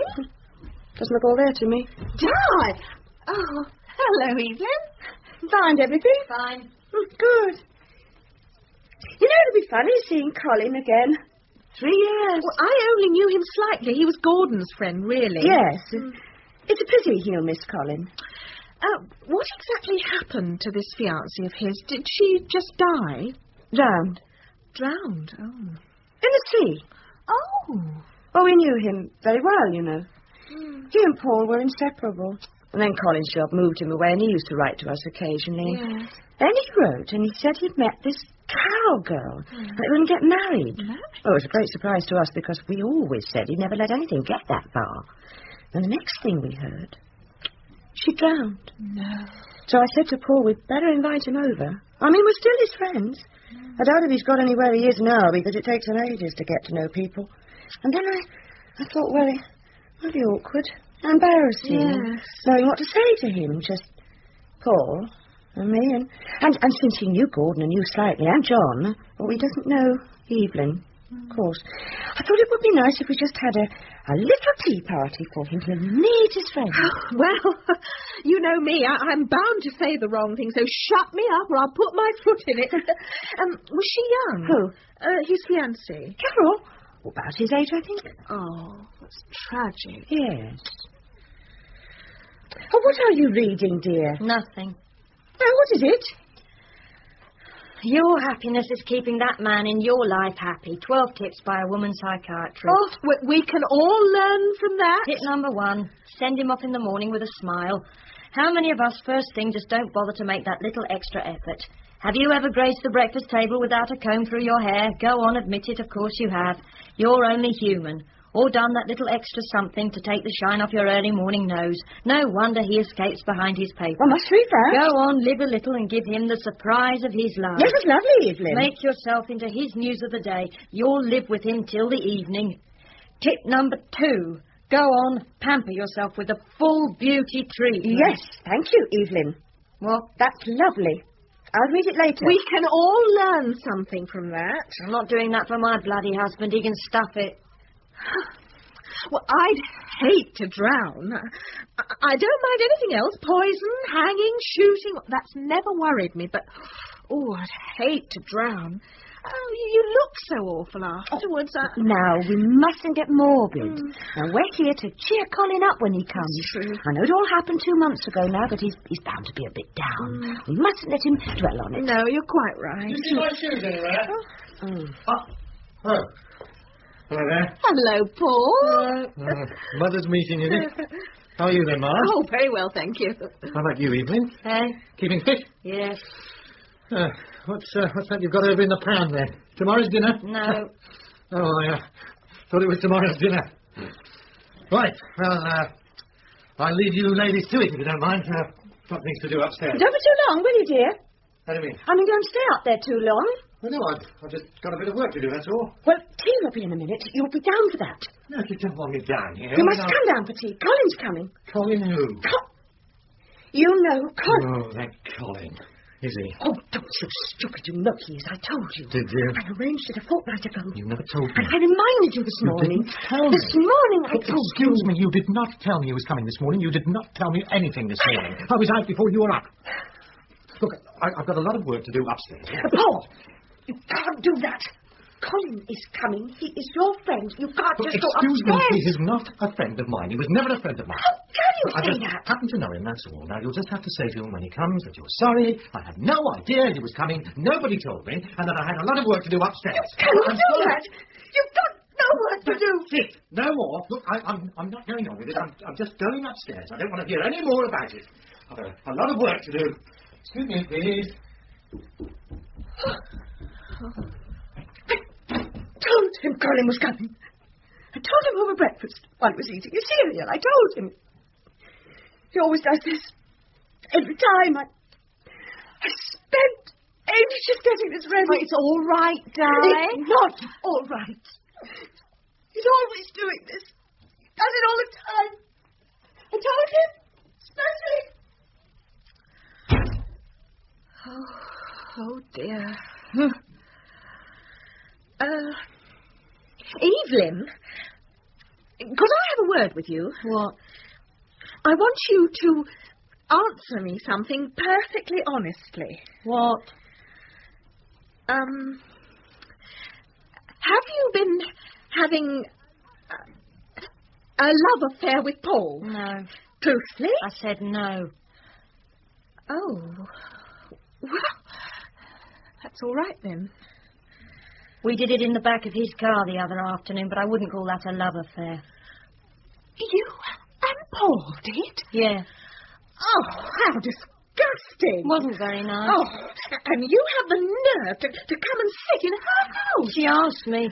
Doesn't look all there to me. Dad! Oh, hello, Evelyn. Find everything? Fine. Good. You know, it'll be funny seeing Colin again. 3 years. Well, I only knew him slightly. He was Gordon's friend, really. Yes. It's a pity he'll miss Colin. What exactly happened to this fiancée of his? Did she just die? Drowned. Drowned? Oh. In the sea. Oh. Oh, we knew him very well, you know. He and Paul were inseparable. And then Colin's job moved him away, and he used to write to us occasionally. Yes. Then he wrote, and he said he'd met this Carol girl, and they were going to get married. Oh, it was a great surprise to us, because we always said he'd never let anything get that far. And the next thing we heard, she drowned. No. So I said to Paul, we'd better invite him over. I mean, we're still his friends. I doubt if he's got anywhere he is now, because it takes him ages to get to know people. And then I thought, well, it might be awkward. Embarrassing. Yes. Knowing what to say to him. Just Paul and me. And since he knew Gordon and you slightly, and John, well, he doesn't know Evelyn, of course. I thought it would be nice if we just had a little tea party for him to meet his friends. Well, you know me. I'm bound to say the wrong thing, so shut me up or I'll put my foot in it. Was she young? Who? His fiancée. Carol. About his age, I think. Oh, that's tragic. Yes. Oh, what are you reading, dear? Nothing. Oh, what is it? Your happiness is keeping that man in your life happy. 12 tips by a woman psychiatrist. Oh, we can all learn from that. Tip number 1, send him off in the morning with a smile. How many of us first thing just don't bother to make that little extra effort? Have you ever graced the breakfast table without a comb through your hair? Go on, admit it, of course you have. You're only human. Or done that little extra something to take the shine off your early morning nose. No wonder he escapes behind his paper. Well, my sweetheart. Go on, live a little and give him the surprise of his life. Yes, it's lovely, Evelyn. Make yourself into his news of the day. You'll live with him till the evening. Tip number 2. Go on, pamper yourself with a full beauty treatment. Yes, thank you, Evelyn. Well, that's lovely. I'll read it later. We can all learn something from that. I'm not doing that for my bloody husband. He can stuff it. Well, I'd hate to drown. I don't mind anything else. Poison, hanging, shooting. That's never worried me, but... Oh, I'd hate to drown. Oh, you look so awful afterwards. Now, we mustn't get morbid. Now, we're here to cheer Colin up when he comes. True. I know it all happened 2 months ago now, but he's bound to be a bit down. We mustn't let him dwell on it. No, you're quite right. Did you see my shoes anywhere? Oh. Hello there. Hello, Paul. Mother's meeting, is it? How are you then, Ma? Oh, very well, thank you. How about you, Evelyn? Hey? Keeping fit? Yes. What's that you've got over in the pan there? Tomorrow's dinner? No. Oh, I thought it was tomorrow's dinner. Right, well, I'll leave you ladies to it if you don't mind. Got things to do upstairs. Don't be too long, will you, dear? What do you mean? I mean, don't stay up there too long. Well, no, I've just got a bit of work to do, that's all. Well, tea will be in a minute. You'll be down for that. No, you don't want me down here. You must come down for tea. Colin's coming. Colin who? You know Colin. Oh, that Colin. Is he? Oh, don't be so stupid. You know he is. I told you. Did you? I arranged it a fortnight ago. You never told me. I reminded you this morning. You didn't tell me. This morning I told you. Excuse me, you did not tell me he was coming this morning. You did not tell me anything this morning. I was out before you were up. Look, I've got a lot of work to do upstairs. Paul, you can't do that. Colin is coming. He is your friend. You can't just go upstairs. Excuse me, he is not a friend of mine. He was never a friend of mine. How can you I say just that? happen to know him, that's all. Now, you'll just have to say to him when he comes that you're sorry, I had no idea he was coming, nobody told me, and that I had a lot of work to do upstairs. You can't do that. You've got no work to do. That's it. No more. Look, I'm not going on with it. I'm just going upstairs. I don't want to hear any more about it. I've a lot of work to do. Excuse me, please. I told him Colin was coming. I told him over breakfast while he was eating his cereal. I told him. He always does this. Every time I spent ages getting this ready. Oh, it's all right, darling. It's not all right. He's always doing this. He does it all the time. I told him, especially. Oh dear. Evelyn, could I have a word with you? What? I want you to answer me something perfectly honestly. What? Have you been having a love affair with Paul? No. Truthfully? I said no. Oh. Well, that's all right then. We did it in the back of his car the other afternoon, but I wouldn't call that a love affair. You and Paul did? Yeah. Oh, how disgusting. Wasn't very nice. Oh, and you have the nerve to come and sit in her house. She asked me.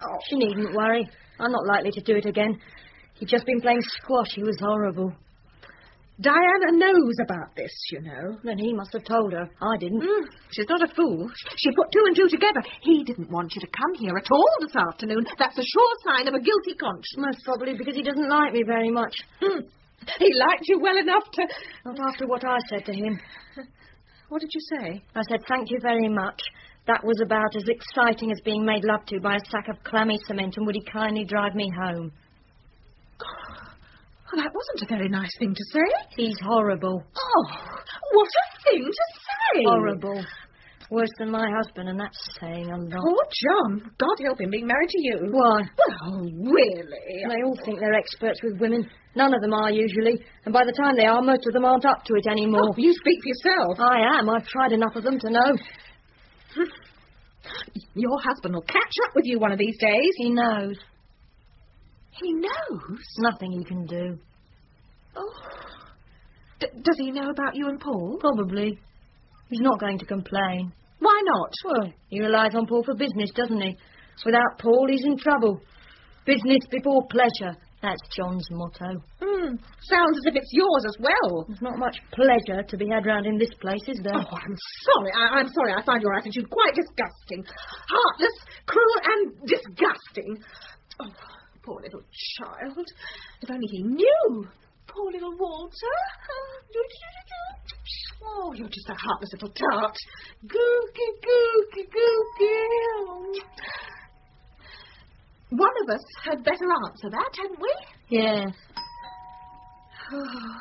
Oh. She needn't worry. I'm not likely to do it again. He'd just been playing squash. He was horrible. Diana knows about this, you know. Then he must have told her. I didn't. She's not a fool. She put 2 and 2 together. He didn't want you to come here at all this afternoon. That's a sure sign of a guilty conscience. Most probably because he doesn't like me very much. He liked you well enough to... Not after what I said to him. What did you say? I said, thank you very much. That was about as exciting as being made love to by a sack of clammy cement, and would he kindly drive me home? Well, that wasn't a very nice thing to say. He's horrible. Oh, what a thing to say. Horrible. Worse than my husband, and that's saying a lot. Poor John. God help him being married to you. Why? Well, really. They all think they're experts with women. None of them are, usually. And by the time they are, most of them aren't up to it anymore. Oh, you speak for yourself. I am. I've tried enough of them to know. Your husband will catch up with you one of these days. He knows. He knows? Nothing he can do. Oh. Does he know about you and Paul? Probably. He's not going to complain. Why not? Well, he relies on Paul for business, doesn't he? Without Paul, he's in trouble. Business before pleasure. That's John's motto. Sounds as if it's yours as well. There's not much pleasure to be had round in this place, is there? Oh, I'm sorry. I'm sorry. I find your attitude quite disgusting. Heartless, cruel, and disgusting. Oh, poor little child. If only he knew. Poor little Walter. Oh, you're just a heartless little tart. Googie, googie, googie. One of us had better answer that, hadn't we? Yes. Oh,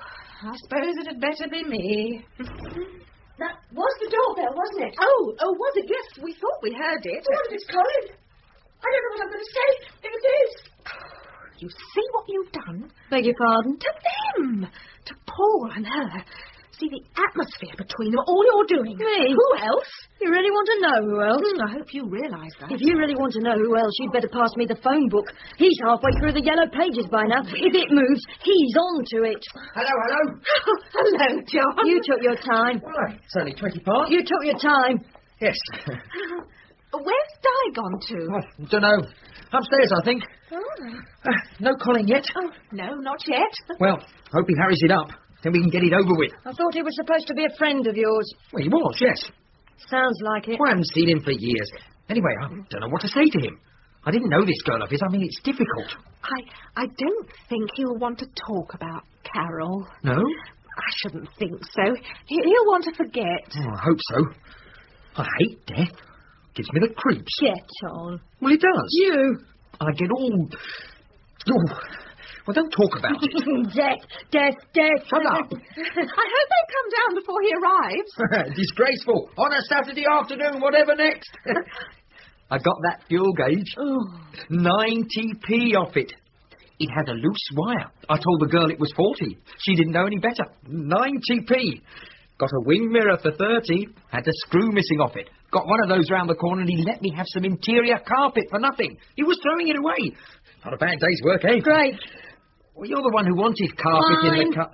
I suppose it had better be me. That was the doorbell, wasn't it? Oh, was it? Yes, we thought we heard it. What if it's Colin? I don't know what I'm going to say if it is. You see what you've done? Beg your pardon? To them. To Paul and her. See the atmosphere between them, all you're doing. Me? Who else? You really want to know who else? I hope you realise that. If you really want to know who else, you'd better pass me the phone book. He's halfway through the yellow pages by now. If it moves, he's on to it. Hello, hello. Hello, John. You took your time. Why, it's only 20 past. You took your time. Yes. Where's Di gone to? Don't know. Upstairs, I think. Oh. No calling yet? Oh, no, not yet. Well, hope he hurries it up. Then we can get it over with. I thought he was supposed to be a friend of yours. Well, he was, yes. Sounds like it. Well, I haven't seen him for years. Anyway, I don't know what to say to him. I didn't know this girl of his. I mean, it's difficult. I don't think he'll want to talk about Carol. No? I shouldn't think so. He'll want to forget. Oh, I hope so. I hate death. Gives me the creeps. Get on. Well, it does. You. I get all... Oh, well, don't talk about it. Death. Shut up. I hope they come down before he arrives. Disgraceful. On a Saturday afternoon, whatever next. I got that fuel gauge. 90p off it. It had a loose wire. I told the girl it was 40. She didn't know any better. 90p. Got a wing mirror for 30. Had a screw missing off it. Got one of those round the corner and he let me have some interior carpet for nothing. He was throwing it away. Not a bad day's work, eh? Great. Well, you're the one who wanted carpet in the car.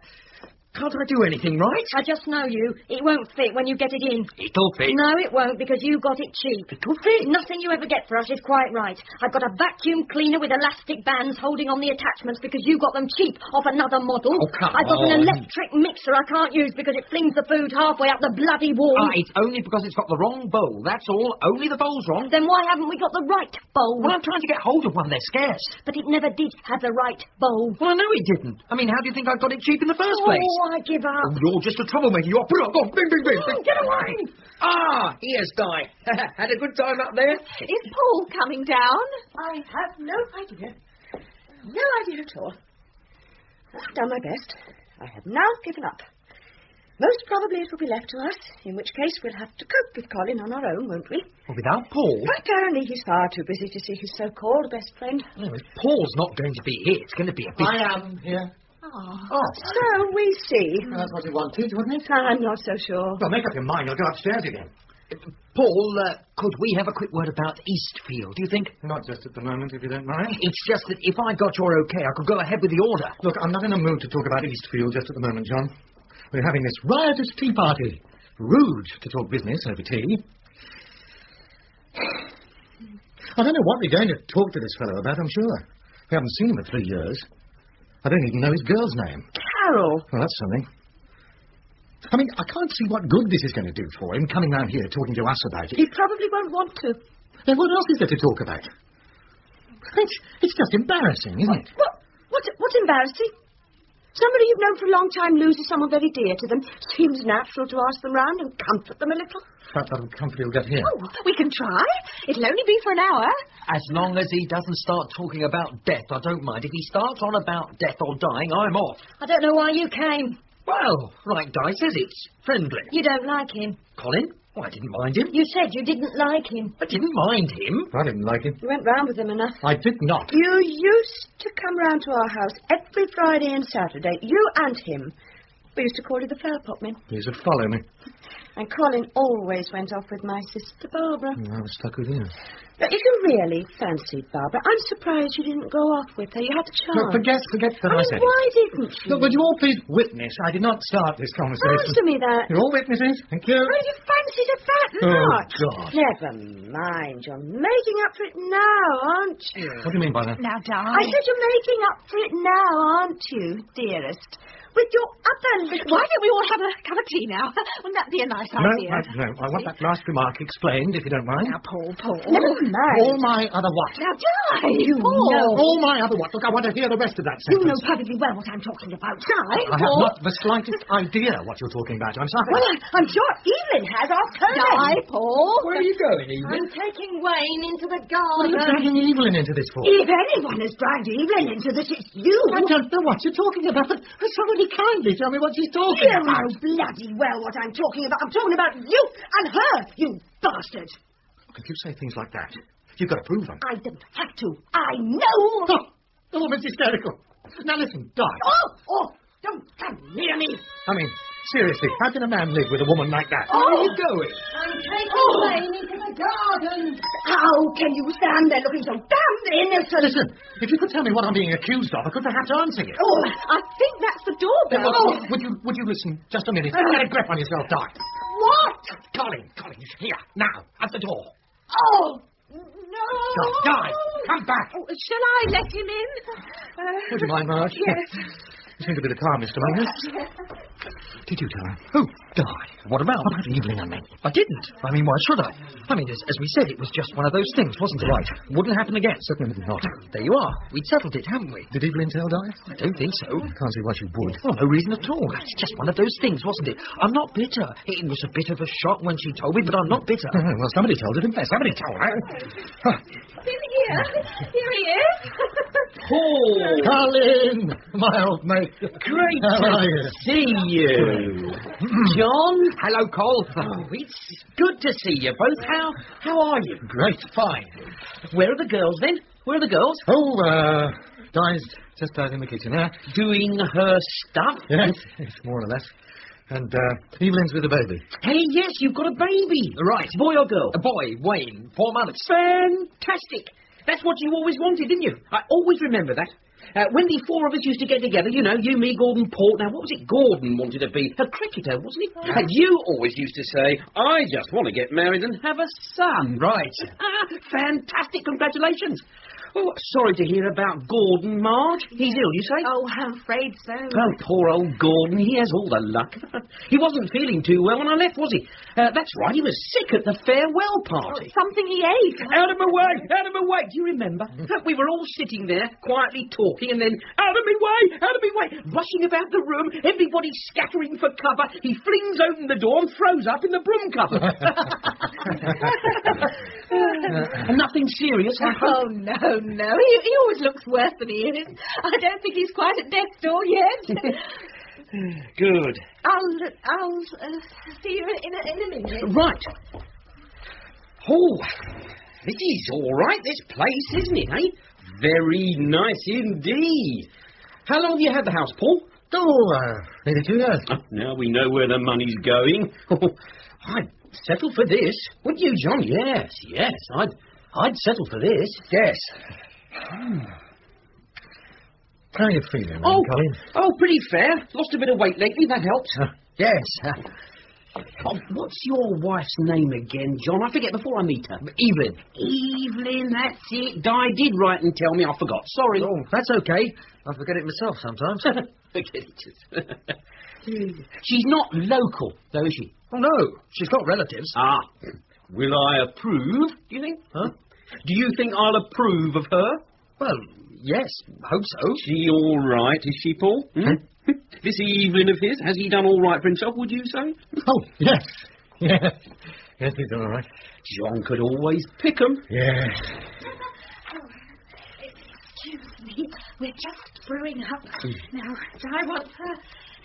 Can't I do anything right? I just know you. It won't fit when you get it in. It'll fit. No, it won't, because you got it cheap. It'll fit. Nothing you ever get for us is quite right. I've got a vacuum cleaner with elastic bands holding on the attachments because you got them cheap off another model. Oh, come I've got on. an electric mixer I can't use because it flings the food halfway up the bloody wall. It's only because it's got the wrong bowl. That's all. Only the bowl's wrong. Then why haven't we got the right bowl? Well, I'm trying to get hold of one. They're scarce. But it never did have the right bowl. Well, I know it didn't. I mean, how do you think I got it cheap in the first place? Oh, I give up. You're just a troublemaker. You're put up. Go on. Bing, bing, bing. Oh, get away! Ah, here's Di. Had a good time up there? Is Paul coming down? I have no idea. No idea at all. I've done my best. I have now given up. Most probably it will be left to us, in which case we'll have to cope with Colin on our own, won't we? Well, without Paul? Apparently he's far too busy to see his so-called best friend. Oh, if Paul's not going to be here, it's going to be a big... I am here. Oh. So we see. That's what you wanted, wasn't it? I'm not so sure. Well, make up your mind. I'll go upstairs again. Paul, could we have a quick word about Eastfield, do you think? Not just at the moment, if you don't mind. It's just that if I got your okay, I could go ahead with the order. Look, I'm not in a mood to talk about Eastfield just at the moment, John. We're having this riotous tea party. Rude to talk business over tea. I don't know what we're going to talk to this fellow about, I'm sure. We haven't seen him for 3 years. I don't even know his girl's name. Carol. Well, that's something. I mean, I can't see what good this is going to do for him, coming round here talking to us about it. He probably won't want to. Then what else is there to talk about? It's just embarrassing, isn't it? What's embarrassing? Somebody you've known for a long time loses someone very dear to them. Seems natural to ask them round and comfort them a little. Perhaps that'll comfort he'll get here. Oh, we can try. It'll only be for an hour. As long as he doesn't start talking about death, I don't mind. If he starts on about death or dying, I'm off. I don't know why you came. Well, like Di says, it's friendly. You don't like him. Colin? Oh, I didn't mind him. You said you didn't like him. I didn't mind him. I didn't like him. You went round with him enough. I did not. You used to come round to our house every Friday and Saturday. You and him. We used to call you the flower pot men. He used to follow me. And Colin always went off with my sister Barbara. I was stuck with you. But if you really fancied Barbara, I'm surprised you didn't go off with her. You had a chance. No, forget that I said it. Why didn't you? Look, would you all please witness? I did not start this conversation. Answer me that. You're all witnesses. Thank you. Well, you fancied her that much. God. Never mind. You're making up for it now, aren't you? What do you mean by that? Now, darling. I said you're making up for it now, aren't you, dearest? With your upper lip. Why don't we all have a cup of tea now? Wouldn't that be a nice idea? No. I want that last remark explained, if you don't mind. Now, Paul. Never mind. All my other what? Now, Di, You Paul. know. All my other what? Look, I want to hear the rest of that You sentence. know perfectly well what I'm talking about. Di, I have not the slightest idea what you're talking about. I'm sorry. Well, I'm sure Evelyn has. Ask her. Di, Paul. Where are you going, Evelyn? I'm taking Wayne into the What are you garden. dragging Evelyn into this for? If anyone has dragged Evelyn into this, it's you. I don't know what you're talking about, but somebody kindly tell me what she's talking You about. know bloody well what I'm talking about. I'm talking about you and her, you bastard. Look, if you say things like that, you've got to prove them. I don't have to. I know. Oh, Miss Hysterical. Now listen, Di. Oh, don't come near me. I mean, seriously, how can a man live with a woman like that? Oh. Where are you going? I'm taking Wayne into the garden. How can you stand there looking so damned innocent? Listen, if you could tell me what I'm being accused of, I could perhaps answer you. Oh, I think that's the doorbell. Would you listen just a minute? Get a grip on yourself, Di. What? Colin, here, now, at the door. Oh, no. Di, come back. Oh, shall I let him in? Would you mind, Marge? Yes. You seem to be the calmest among us. Did you tell her? Oh, Di. What about Evelyn and me? I didn't. I mean, why should I? I mean, as we said, it was just one of those things, wasn't it? Right. Wouldn't happen again. Certainly not. There you are. We'd settled it, haven't we? Did Evelyn tell Di? I don't think so. I can't see why she would. Oh, no reason at all. It's just one of those things, wasn't it? I'm not bitter. It was a bit of a shock when she told me, but I'm not bitter. Well, somebody told her, didn't they? Somebody told her. Here he is. Paul! Colin! My old mate. Great How are to you? see you. John? Hello, Cole. Oh, it's good to see you both. How are you? Great. Fine. Where are the girls, then? Where are the girls? Oh, Di's just out in the kitchen there. Doing her stuff? Yes, more or less. And Evelyn's with the baby. Hey, yes, you've got a baby. Right. Boy or girl? A boy, Wayne, 4 months. Fantastic. That's what you always wanted, didn't you? I always remember that. When the 4 of us used to get together, you know, you, me, Gordon, Port. Now, what was it Gordon wanted to be? A cricketer, wasn't he? And you always used to say, I just want to get married and have a son. Right. Fantastic. Congratulations. Oh, sorry to hear about Gordon, Marge. He's ill, you say? Oh, I'm afraid so. Oh, poor old Gordon. He has all the luck. He wasn't feeling too well when I left, was he? That's right. He was sick at the farewell party. Something he ate. Out of my way! Out of my way! Do you remember? We were all sitting there, quietly talking, and then, out of my way! Out of my way! Rushing about the room, everybody scattering for cover. He flings open the door and throws up in the broom cupboard. Nothing serious, I hope. Oh, no. He always looks worse than he is. I don't think he's quite at death's door yet. Good. I'll see you in a minute. Right. Oh, this is all right, this place, isn't it, eh? Very nice indeed. How long have you had the house, Paul? Maybe 2 years. Now we know where the money's going. I'd settle for this. Would you, John? Yes. I'd settle for this. Yes. How are you feeling, Colin? Oh, pretty fair. Lost a bit of weight lately, that helps. Yes. What's your wife's name again, John? I forget before I meet her. Evelyn. Evelyn, that's it. Di did write and tell me. I forgot. Sorry. Oh, that's okay. I forget it myself sometimes. Forget it. She's not local, though, is she? Oh, no. She's got relatives. Ah. Will I approve, do you think? Huh? Do you think I'll approve of her? Well, yes, hope so. She all right, is she, Paul? This Evelyn of his, has he done all right for himself, would you say? Oh, yes. Yes, he's done all right. John could always pick 'em. Yes. Excuse me, we're just brewing up. Now, Di wants her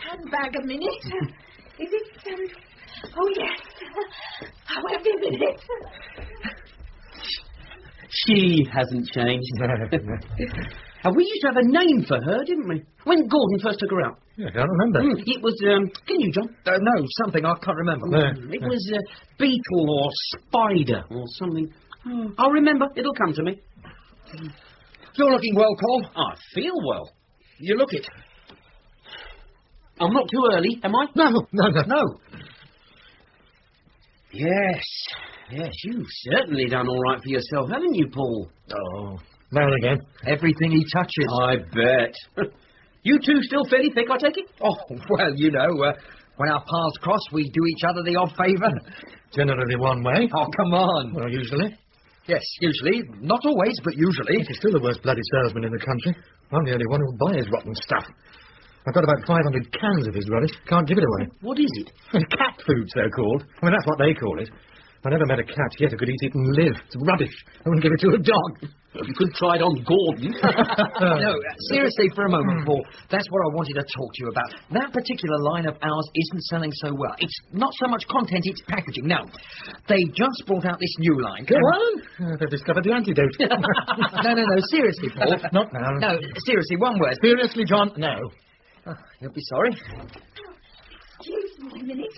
handbag a minute. Is it, oh, yes. I won't be a minute. She hasn't changed. And we used to have a name for her, didn't we? When Gordon first took her out. Yeah, I can't remember. It was, can you, John? No, something I can't remember. It was Beetle or Spider or something. I'll remember. It'll come to me. You're looking well, Paul. I feel well. You look it. I'm not too early, am I? No. Yes, you've certainly done all right for yourself, haven't you, Paul? Oh, now and again. Everything he touches. I bet. You two still fairly thick, I take it? Oh, well, you know, when our paths cross, we do each other the odd favour. Generally one way. Oh, come on. Well, usually. Yes, usually. Not always, but usually. He's still the worst bloody salesman in the country. I'm the only one who'll buy his rotten stuff. I've got about 500 cans of his rubbish. Can't give it away. What is it? Cat food, so-called. I mean, that's what they call it. I never met a cat yet who could eat it and live. It's rubbish. I wouldn't give it to a dog. You could try it on Gordon. No, seriously, for a moment, Paul. That's what I wanted to talk to you about. That particular line of ours isn't selling so well. It's not so much content, it's packaging. Now, they just brought out this new line. Go on. They've discovered the antidote. No, seriously, Paul. Not now. No, seriously, one word. Seriously, John, no. Oh, you'll be sorry. Excuse me a minute.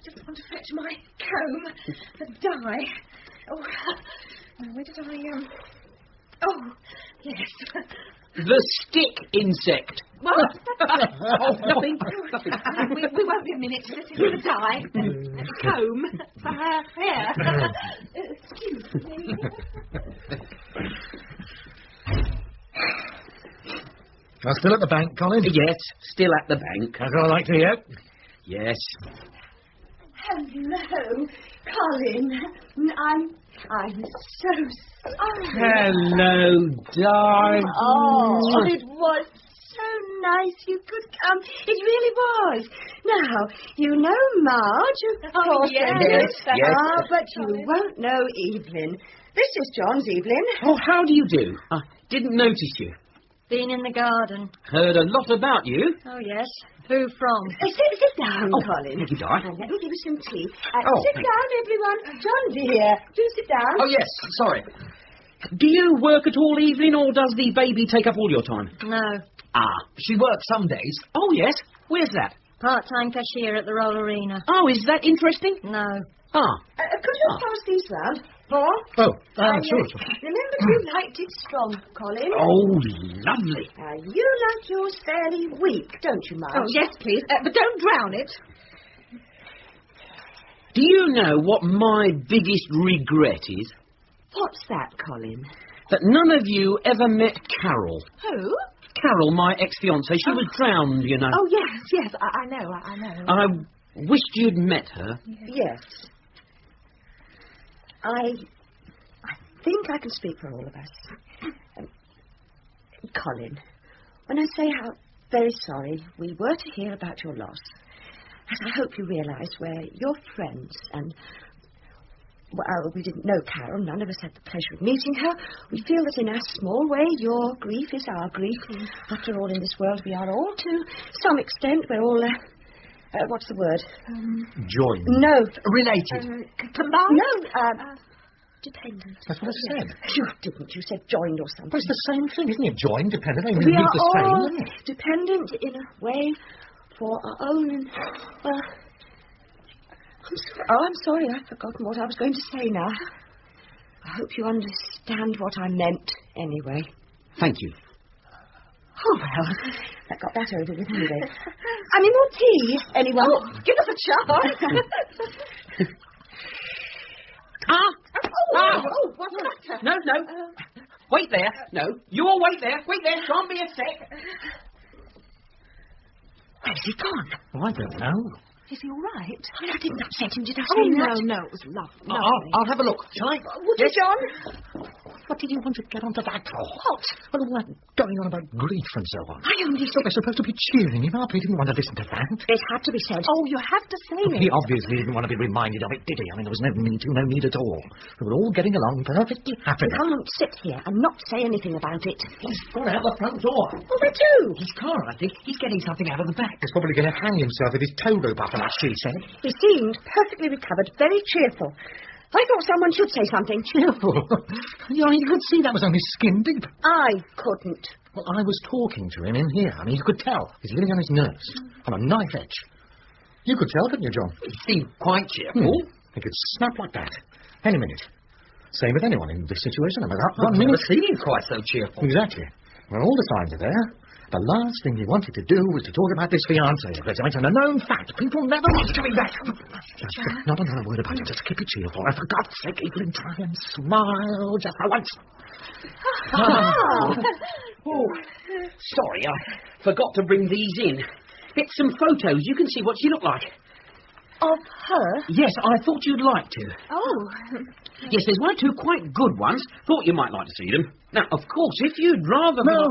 Just want to fetch my comb. The dye. Oh, where did I, Oh, yes. The stick insect. What? Oh, nothing. We won't be a minute. This is the dye. A comb for her hair. Excuse me. I'm still at the bank, Colin? Yes, still at the bank. That's all I like to hear. Yes. Hello, Colin. I'm so sorry. Hello, darling. Oh, it was so nice you could come. It really was. Now, you know Marge, of course. Yes. But you won't know Evelyn. This is John's Evelyn. Oh, how do you do? I didn't notice you. Been in the garden. Heard a lot about you. Oh, yes. Who from? Sit down, Colin. Thank you, Di. Let me give you some tea. Sit down, everyone. John, dear. Do sit down. Oh, yes. Sorry. Do you work at all, Evelyn, or does the baby take up all your time? No. She works some days. Oh, yes. Where's that? Part-time cashier at the Roll Arena. Oh, is that interesting? No. Could you pass these round? Paul? Oh, sure. Remember you liked it strong, Colin. Oh, lovely. You like yours fairly weak, don't you, Marge? Oh, yes, please. But don't drown it. Do you know what my biggest regret is? What's that, Colin? That none of you ever met Carol. Who? Carol, my ex-fiancée. She was drowned, you know. Oh, yes. I know. I wished you'd met her. Yes. I think I can speak for all of us. Colin, when I say how very sorry we were to hear about your loss, as I hope you realise we're your friends and, well, we didn't know Carol. None of us had the pleasure of meeting her. We feel that in a small way your grief is our grief. After all, in this world we are all, to some extent, we're all... what's the word? Joined. No. Related. Combined? No, dependent. That's what I said. You didn't. You said joined or something. Well, it's the same thing, isn't it? Joined, dependent. I mean, we are the same, all isn't it? dependent in a way for our own... I'm sorry. I've forgotten what I was going to say now. I hope you understand what I meant anyway. Thank you. Oh, well, I got that over with anyway. Any more tea, anyone? Oh, give us a chance. What's that? No. Wait there. No, you all wait there. Wait there. Can't be a sec. Where's he gone? Oh, I don't know. Is he all right? I didn't upset him, did I? No, it was lovely. I'll have a look, shall I? Would you, John? What did you want to get onto that for? What? Well, all that going on about grief and so on. I only thought they're supposed to be cheering him up. He didn't want to listen to that. It had to be said. Oh, you have to say it. He obviously didn't want to be reminded of it, did he? I mean, there was no need at all. We were all getting along perfectly happy. You can't sit here and not say anything about it. He's gone out the front door. Oh, they do. His car, I think. He's getting something out of the back. He's probably going to hang himself with his tow rope up, as she said. He seemed perfectly recovered, very cheerful. I thought someone should say something. Cheerful? You could see that was only skin deep. I couldn't. Well, I was talking to him in here. I mean, you could tell. He's living on his nerves. On a knife edge. You could tell, couldn't you, John? He seemed quite cheerful. He could snap like that. Any minute. Same with anyone in this situation. I mean, I've never seen him quite so cheerful. Exactly. Well, all the signs are there. The last thing he wanted to do was to talk about this fiancé of his. It's a known fact. People never want coming back. Not another word about it. Just keep it cheerful. And for God's sake, Evelyn, try and smile just for once. Sorry, I forgot to bring these in. It's some photos. You can see what she looked like. Of her? Yes, I thought you'd like to. Oh. Yes, there's one or two quite good ones. Thought you might like to see them. Now, of course, if you'd rather... No.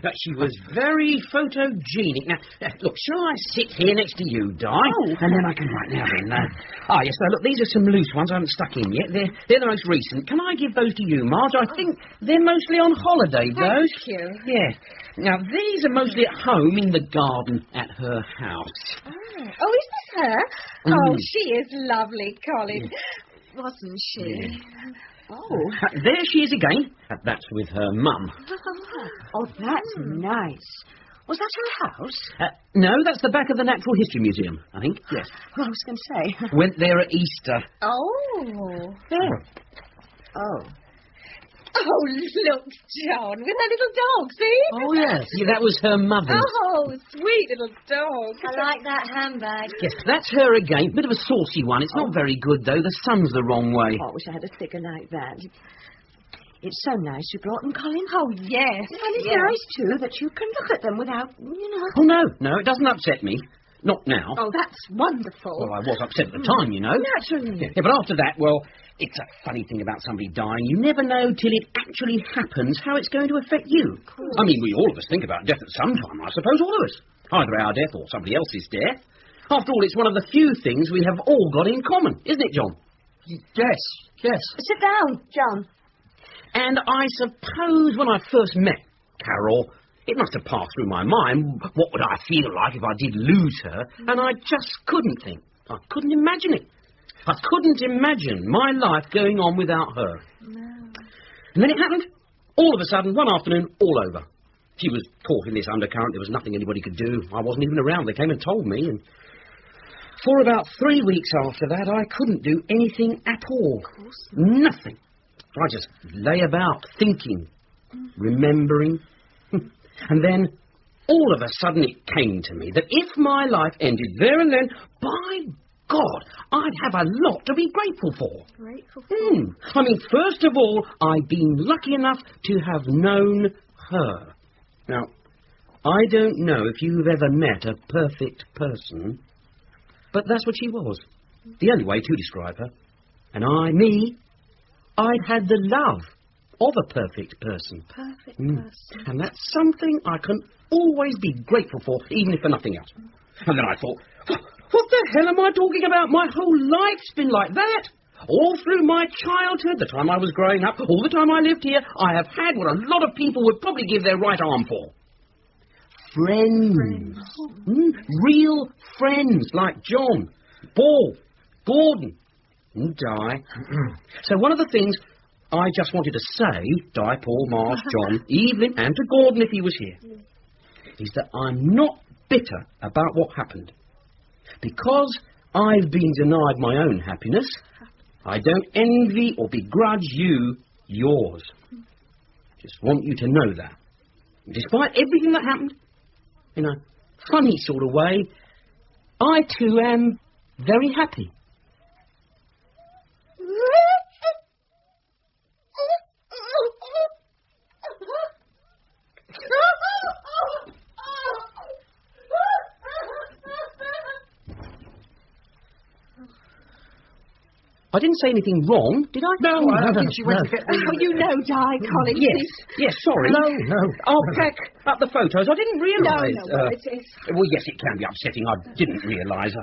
But she was very photogenic. Now, look, shall I sit here next to you, Di? Oh. And then I can write now then. Yes, now, look, these are some loose ones I haven't stuck in yet. They're the most recent. Can I give those to you, Marge? I think they're mostly on holiday, those. Thank you. Yeah. Now, these are mostly at home in the garden at her house. Oh, is this her? Oh, she is lovely, Colin. Wasn't she? Yeah. Oh. There she is again. That's with her mum. Oh, that's nice. Was that her house? No, that's the back of the Natural History Museum, I think. Yes. Well, I was going to say. Went there at Easter. Oh. Oh. Oh, look, John, with that little dog, see? Oh, yes. Yeah, that was her mother's. Oh, sweet little dog. I like that handbag. Yes, that's her again. Bit of a saucy one. It's not very good, though. The sun's the wrong way. Oh, I wish I had a sticker like that. It's so nice you brought them, Colin. Oh, yes. And it's nice, too, that you can look at them without, Oh, no, it doesn't upset me. Not now. Oh, that's wonderful. Well, I was upset at the time, you know. Naturally. Yeah, but after that, well, it's a funny thing about somebody dying. You never know till it actually happens how it's going to affect you. I mean, we all of us think about death at some time, I suppose, all of us. Either our death or somebody else's death. After all, it's one of the few things we have all got in common, isn't it, John? Yes. Sit down, John. And I suppose when I first met Carol, it must have passed through my mind, what would I feel like if I did lose her? And I just couldn't think. I couldn't imagine it. I couldn't imagine my life going on without her. No. And then it happened. All of a sudden, one afternoon, all over. She was caught in this undercurrent. There was nothing anybody could do. I wasn't even around. They came and told me. And for about 3 weeks after that, I couldn't do anything at all. Of course. Nothing. I just lay about thinking, remembering. And then, all of a sudden, it came to me that if my life ended there and then, by God, I'd have a lot to be grateful for. Grateful for? I mean, first of all, I've been lucky enough to have known her. Now, I don't know if you've ever met a perfect person, but that's what she was. The only way to describe her. And I'd had the love of a perfect person. Perfect person. And that's something I can always be grateful for, even if for nothing else. And then I thought, what the hell am I talking about? My whole life's been like that. All through my childhood, the time I was growing up, all the time I lived here, I have had what a lot of people would probably give their right arm for. Friends. Real friends like John, Paul, Gordon, and Di. So one of the things I just wanted to say, Di, Paul, Marge, John, Evelyn, and to Gordon if he was here, is that I'm not bitter about what happened. Because I've been denied my own happiness, I don't envy or begrudge you yours. Just want you to know that. Despite everything that happened, in a funny sort of way, I too am very happy. I didn't say anything wrong, did I? No, I don't think she went to get the... Oh, you know, Di, Colin. Yes, sorry. No. I'll pack up the photos. I didn't realise... No, it's... Well, yes, it can be upsetting. I didn't realise.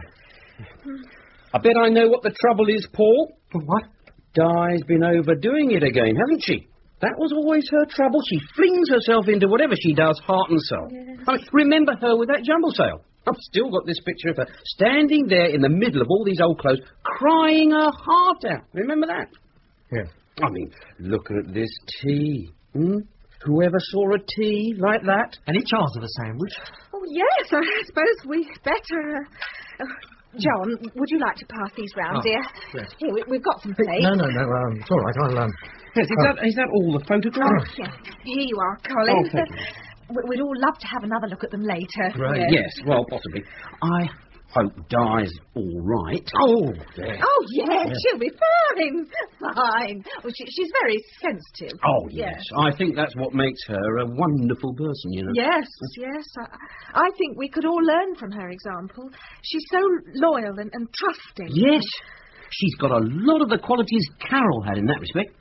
I bet I know what the trouble is, Paul. What? Di's been overdoing it again, hasn't she? That was always her trouble. She flings herself into whatever she does, heart and soul. Yes. I mean, remember her with that jumble sale. I've still got this picture of her standing there in the middle of all these old clothes, crying her heart out. Remember that? Yes. I mean, look at this tea. Whoever saw a tea like that? Any chance of a sandwich? Oh, yes, I suppose we'd better... John, would you like to pass these round, dear? Yes. Here, we've got some plates. No, it's all right, I'll... Yes, is that all the photographs? Yes. Here you are, Colin. Oh, thank you. We'd all love to have another look at them later. Right. Yes, well, possibly. I hope Di's all right. Oh, yes. Oh, yes, she'll be fine. Fine. Well, she's very sensitive. Oh, yes. I think that's what makes her a wonderful person, you know. Yes. I think we could all learn from her example. She's so loyal and trusting. Yes. She's got a lot of the qualities Carol had in that respect.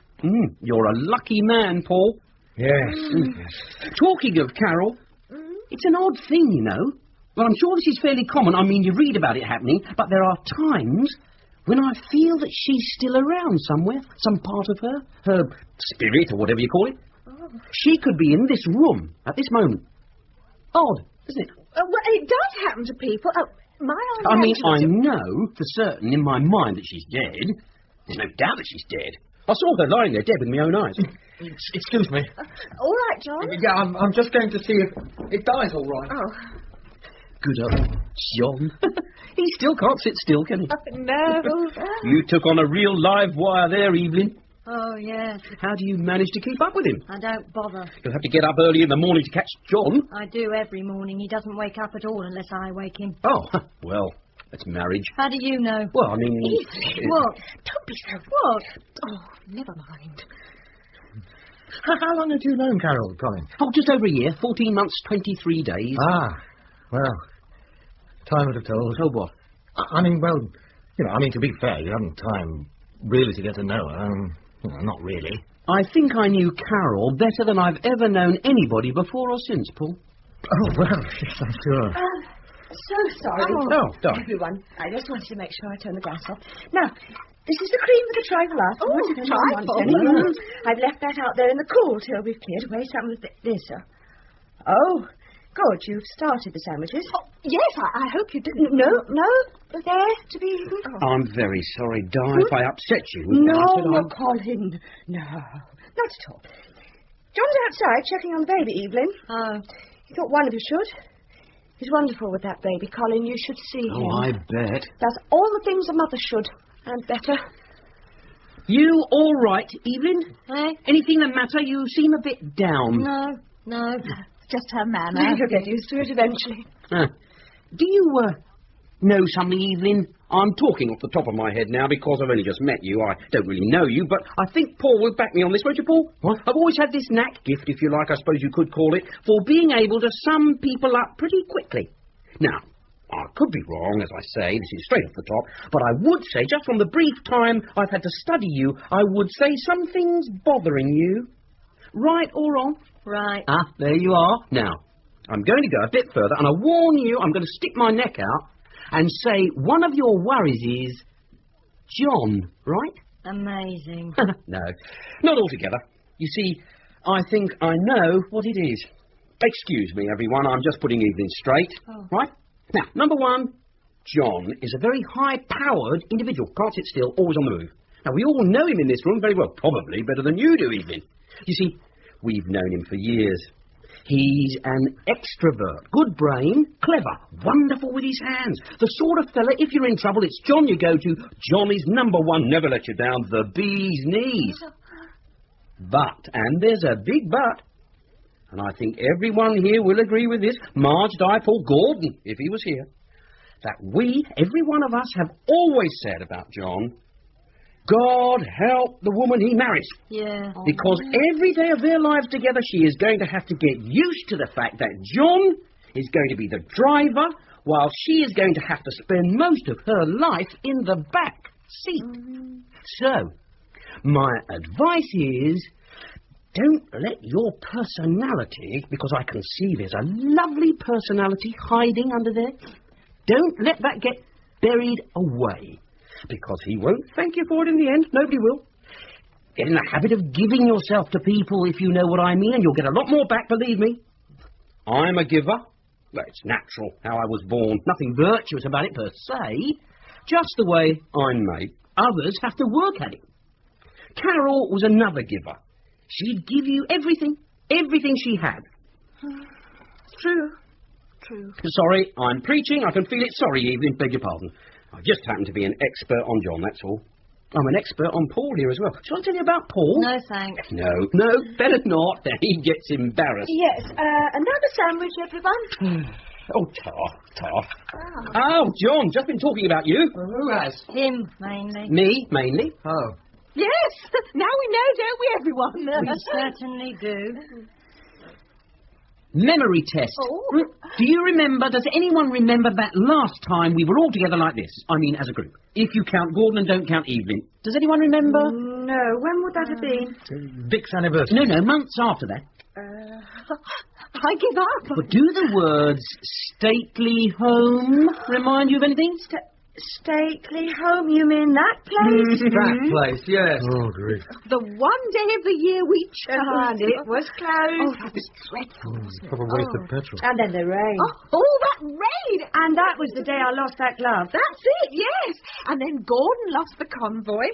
You're a lucky man, Paul. Yes. Talking of Carol, it's an odd thing, you know. Well, I'm sure this is fairly common. I mean, you read about it happening, but there are times when I feel that she's still around somewhere, some part of her spirit or whatever you call it. She could be in this room at this moment. Odd, isn't it? Well, it does happen to people. My aunt... I mean, I know for certain in my mind that she's dead. There's no doubt that she's dead. I saw her lying there dead with my own eyes. Excuse me. All right, John. Yeah, I'm just going to see if Di's all right. Oh. Good old John. He still can't sit still, can he? No. You took on a real live wire there, Evelyn. Oh, yes. How do you manage to keep up with him? I don't bother. You'll have to get up early in the morning to catch John. I do every morning. He doesn't wake up at all unless I wake him. Oh, well, that's marriage. How do you know? Well, I mean... What? Don't be so... What? Oh, never mind. How long have you known Carol, Colin? Oh, just over a year. 14 months, 23 days. Ah, well, time would have told. Oh, what? I mean, well, to be fair, you haven't time really to get to know her. Not really. I think I knew Carol better than I've ever known anybody before or since, Paul. Oh, well, yes, I'm sure. So sorry. Oh, darling. Everyone, I just wanted to make sure I turn the gas off. Now, this is the cream for the trifle afterwards. Trifle? I've left that out there in the cool till we've cleared away some of this. Oh, good. You've started the sandwiches. Oh, yes, I hope you didn't. No, they're there to be eaten. Oh. I'm very sorry, Di, if I upset you. No, Colin. No, not at all. John's outside checking on the baby, Evelyn. Oh. He thought one of you should. He's wonderful with that baby, Colin. You should see him. Oh, I bet. Does all the things a mother should, and better. You all right, Evelyn? Eh? Anything the matter? You seem a bit down. No. Just her manner. You'll get used to it eventually. Do you know something, Evelyn? I'm talking off the top of my head now because I've only just met you. I don't really know you, but I think Paul will back me on this, won't you, Paul? What? I've always had this knack, gift, if you like, I suppose you could call it, for being able to sum people up pretty quickly. Now, I could be wrong, as I say, this is straight off the top, but I would say, just from the brief time I've had to study you, I would say something's bothering you. Right or wrong? Right. Ah, there you are. Now, I'm going to go a bit further, and I warn you, I'm going to stick my neck out and say one of your worries is John, right? Amazing. No, not altogether. You see, I think I know what it is. Excuse me, everyone, I'm just putting Evelyn straight, right? Now, number one, John is a very high-powered individual. Can't sit still, always on the move. Now, we all know him in this room very well, probably better than you do, Evelyn. You see, we've known him for years. He's an extrovert, good brain, clever, wonderful with his hands. The sort of fella, if you're in trouble, it's John you go to. John is number one, never let you down, the bee's knees. But, and there's a big but, and I think everyone here will agree with this, Marge, Di, Paul, Gordon, if he was here, that we, every one of us, have always said about John, God help the woman he marries. Yeah. Because every day of their lives together, she is going to have to get used to the fact that John is going to be the driver, while she is going to have to spend most of her life in the back seat. So, my advice is, don't let your personality, because I can see there's a lovely personality hiding under there, don't let that get buried away. Because he won't thank you for it in the end. Nobody will. Get in the habit of giving yourself to people, if you know what I mean, and you'll get a lot more back, believe me. I'm a giver. Well, it's natural how I was born. Nothing virtuous about it per se. Just the way I'm made. Others have to work at it. Carol was another giver. She'd give you everything she had. True. Sorry, I'm preaching. I can feel it. Sorry, Evelyn, beg your pardon. I just happen to be an expert on John, that's all. I'm an expert on Paul here as well. Shall I tell you about Paul? No, thanks. No, better not. Then he gets embarrassed. Yes, another sandwich, everyone. Oh, Tar. Oh, John, just been talking about you. Well, who has? Him, mainly. Me, mainly. Oh. Yes, now we know, don't we, everyone? We certainly do. Memory test. Oh. Do you remember, does anyone remember that last time we were all together like this? I mean, as a group. If you count Gordon and don't count Evelyn. Does anyone remember? No, when would that have been? Dick's anniversary. No, months after that. I give up. But do the words stately home remind you of anything? Stately home, you mean that place? That place, yes. Oh, grief. The one day of the year we chose. And it was closed. Oh, that was dreadful. Proper waste of petrol. And then the rain. Oh, that rain! And that was the day I lost that glove. That's it, yes. And then Gordon lost the convoy.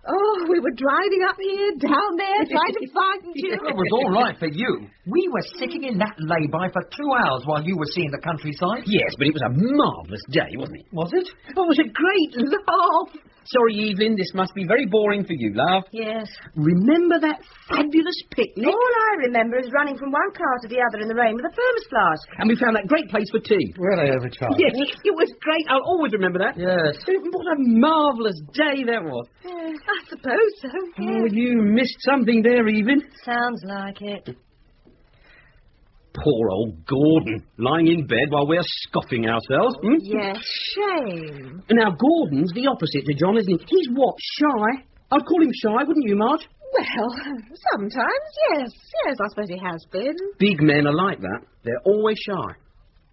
Oh, we were driving up here, down there, trying to find you. It was all right for you. We were sitting in that lay-by for 2 hours while you were seeing the countryside. Yes, but it was a marvellous day, wasn't it? Was it? Oh, it was a great laugh. Sorry, Evelyn, this must be very boring for you, love. Yes. Remember that fabulous picnic? All I remember is running from one car to the other in the rain with a thermos flask. And we found that great place for tea. Where they overcharged. Yes, it was great. I'll always remember that. Yes. What a marvellous day that was. I suppose so. Oh, you missed something there, Evelyn. Sounds like it. Poor old Gordon, lying in bed while we're scoffing ourselves. Yes, shame. Now, Gordon's the opposite to John, isn't he? He's what, shy? I'd call him shy, wouldn't you, Marge? Well, sometimes, yes. Yes, I suppose he has been. Big men are like that. They're always shy.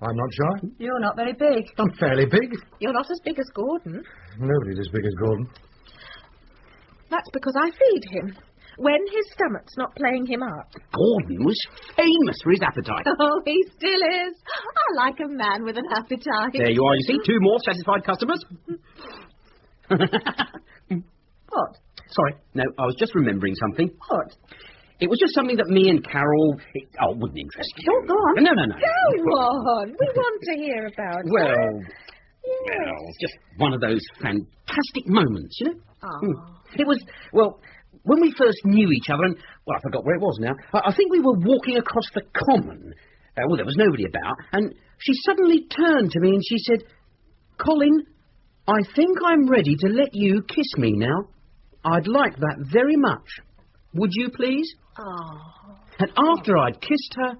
I'm not shy. You're not very big. I'm fairly big. You're not as big as Gordon. Nobody's as big as Gordon. That's because I feed him. When his stomach's not playing him up. Gordon was famous for his appetite. Oh, he still is. I like a man with an appetite. There you are, you see. 2 more satisfied customers. What? Sorry. No, I was just remembering something. What? It was just something that me and Carol... wouldn't interest you. Oh, go on. No. Go on. We want to hear about it. Well, just one of those fantastic moments, you know? Oh. It was, when we first knew each other, and, I forgot where it was now. I think we were walking across the common. There was nobody about, and she suddenly turned to me and she said, Colin, I think I'm ready to let you kiss me now. I'd like that very much. Would you please? Oh. And after I'd kissed her,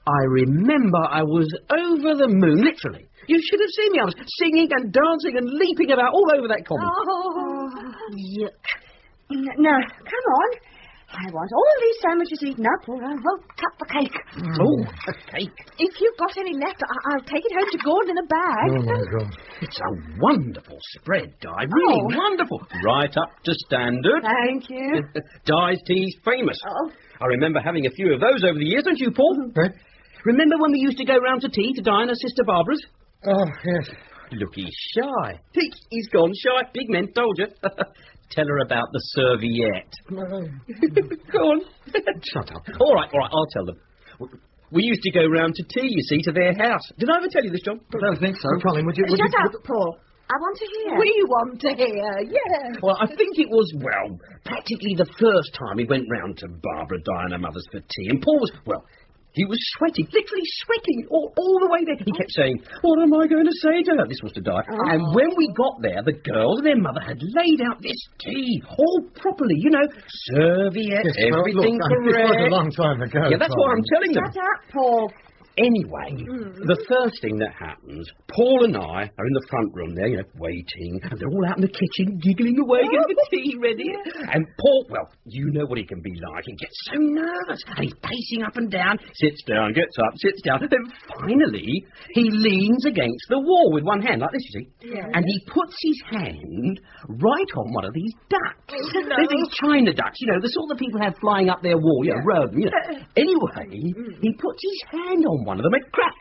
I remember I was over the moon, literally. You should have seen me. I was singing and dancing and leaping about all over that common. Oh, yuck. Now, come on. I want all these sandwiches eaten up, or I won't cut the cake. Oh, a cake. If you've got any left, I'll take it home to Gordon in a bag. Oh, my God. It's a wonderful spread, Di. Really wonderful. Right up to standard. Thank you. Di's tea's famous. Oh. I remember having a few of those over the years, don't you, Paul? Remember when we used to go round to tea to Di and her sister Barbara's? Oh, yes. Look, he's shy. He's gone shy. Big men, told you. Tell her about the serviette. Go on. Shut up. All right, I'll tell them. We used to go round to tea, you see, to their house. Did I ever tell you this, John? I don't think so. Colin, would you... Shut up, Paul. I want to hear. We want to hear, yes. Well, I think it was, practically the first time we went round to Barbara, Di and her mother's for tea. And Paul was, he was sweating, literally sweating all the way there. He kept saying, what am I going to say to her? This was to Di. Oh. And when we got there, the girls and their mother had laid out this tea, all properly, you know, serviette, everything correct. This was a long time ago. Yeah, that's what I'm telling them. Shut up, Paul. Anyway, the first thing that happens, Paul and I are in the front room there, you know, waiting, and they're all out in the kitchen, giggling away, getting the tea ready. And Paul, you know what he can be like. He gets so nervous, and he's pacing up and down, sits down, gets up, sits down. Then finally, he leans against the wall with one hand, like this, you see. Yeah. And he puts his hand right on one of these ducks. Oh, no. They're these China ducks, you know, the sort that people have flying up their wall, you know, row them, you know. Anyway, he puts his hand on one of them and crack.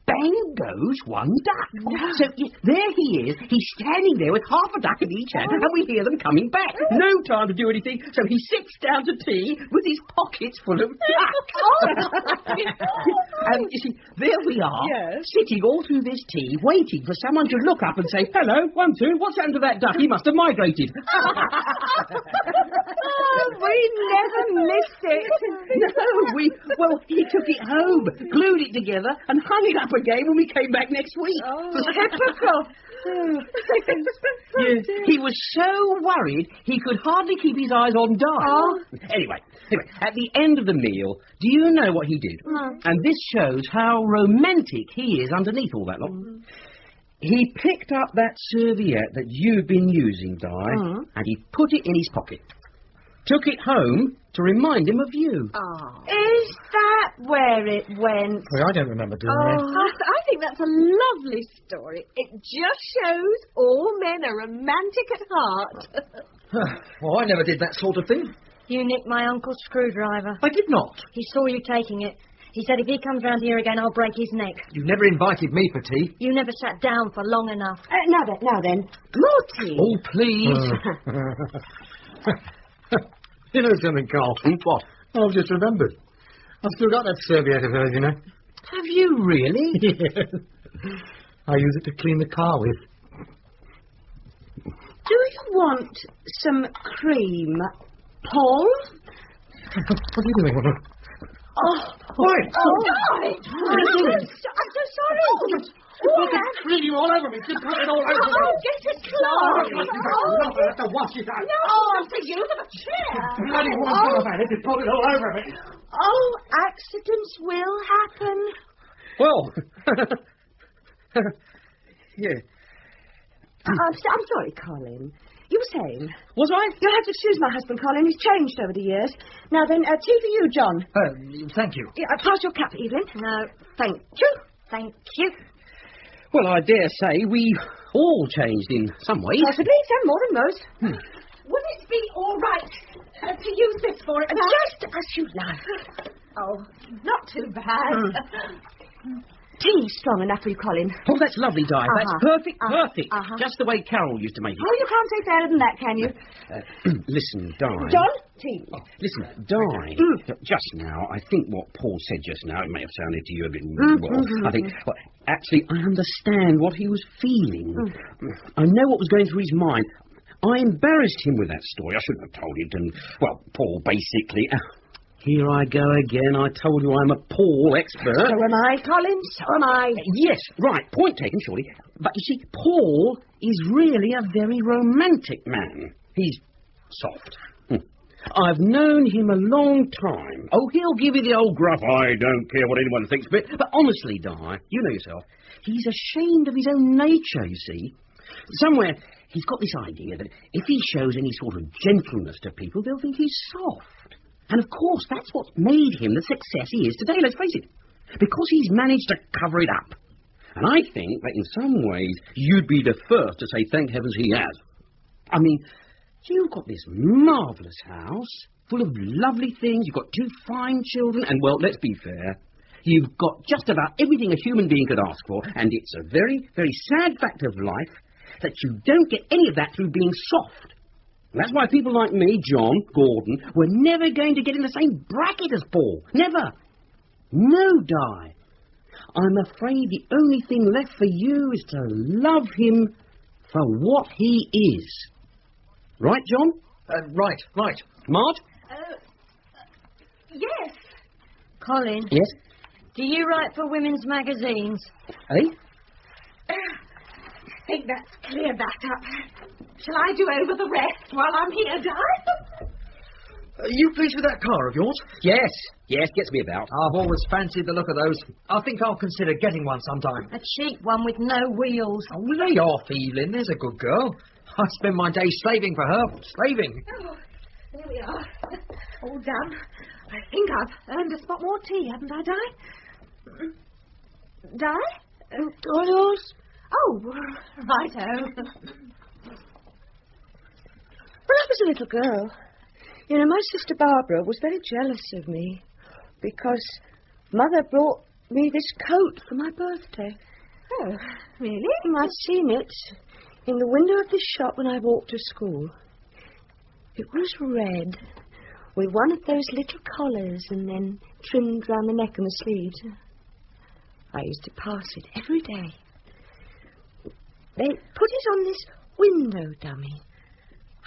bang goes one duck. No. So there he is. He's standing there with half a duck in each hand, and we hear them coming back. No time to do anything, so he sits down to tea with his pockets full of duck. And you see, there we are, sitting all through this tea, waiting for someone to look up and say, "Hello, 1, 2, what's happened to that duck? He must have migrated." We never missed it. No, he took it home, glued it together, and hung it up again when we came back next week. Oh, typical. He was so worried he could hardly keep his eyes on Di. Oh. Anyway, at the end of the meal, do you know what he did? No. And this shows how romantic he is underneath all that lot. He picked up that serviette that you've been using, Di, and he put it in his pocket. Took it home to remind him of you. Oh. Is that where it went? Well, I don't remember doing that. I think that's a lovely story. It just shows all men are romantic at heart. Well, I never did that sort of thing. You nicked my uncle's screwdriver. I did not. He saw you taking it. He said if he comes round here again, I'll break his neck. You never invited me for tea. You never sat down for long enough. Now then, more tea. Oh, please. You know something, Carl? What? I've just remembered. I've still got that serviette of hers, you know. Have you really? Yes. I use it to clean the car with. Do you want some cream, Paul? What are you doing? Right. I'm so sorry. It's cream all over me. Just put it all over me. Get it close. I have to wash it out. No, it's the use of a chair. Bloody one thing about it. Just put it all over me. Oh, accidents will happen. Well, yeah. I'm sorry, Colin. You were saying? Was I? You'll have to excuse my husband, Colin. He's changed over the years. Now then, tea for you, John. Thank you. Yeah, pass your cup, Evelyn. No. Thank you. Thank you. Well, I dare say we all changed in some ways. Possibly, some more than most. Would it be all right to use this for it? Just as you like. Oh, not too bad. Tea strong enough for you, Colin. Oh, that's lovely, Di. That's perfect. Just the way Carol used to make it. Oh, you can't say fairer than that, can you? Listen, Di. John? Tea. Listen, Di. Just now, I think what Paul said just now, it may have sounded to you a bit... I think... Well, actually, I understand what he was feeling. I know what was going through his mind. I embarrassed him with that story. I shouldn't have told it. And, well, Paul basically... Here I go again. I told you I'm a Paul expert. So am I, Colin. So am I. Yes, right. Point taken, surely. But you see, Paul is really a very romantic man. He's soft. I've known him a long time. Oh, he'll give you the old gruff, I don't care what anyone thinks of it. But honestly, Di, you know yourself, he's ashamed of his own nature, you see. Somewhere, he's got this idea that if he shows any sort of gentleness to people, they'll think he's soft. And, of course, that's what's made him the success he is today, let's face it. Because he's managed to cover it up. And I think that in some ways you'd be the first to say thank heavens he has. I mean, you've got this marvellous house full of lovely things. You've got 2 fine children. And, well, let's be fair. You've got just about everything a human being could ask for. And it's a very, very sad fact of life that you don't get any of that through being soft. That's why people like me, John, Gordon, were never going to get in the same bracket as Paul. Never. No, Di. I'm afraid the only thing left for you is to love him for what he is. Right, John? Right. Marge? Yes. Colin? Yes? Do you write for women's magazines? Eh? I think that's cleared that up. Shall I do over the rest while I'm here, Di? Are you pleased with that car of yours? Yes, gets me about. I've always fancied the look of those. I think I'll consider getting one sometime. A cheap one with no wheels. Oh, lay off, Evelyn. There's a good girl. I spend my days slaving for her. Slaving. Oh, there we are. All done. I think I've earned a spot more tea, haven't I, Di? Di? All yours? Oh, righto. When I was a little girl, you know, my sister Barbara was very jealous of me because Mother brought me this coat for my birthday. Oh, really? I'd seen it in the window of the shop when I walked to school. It was red, with one of those little collars and then trimmed round the neck and the sleeves. I used to pass it every day. They put it on this window dummy.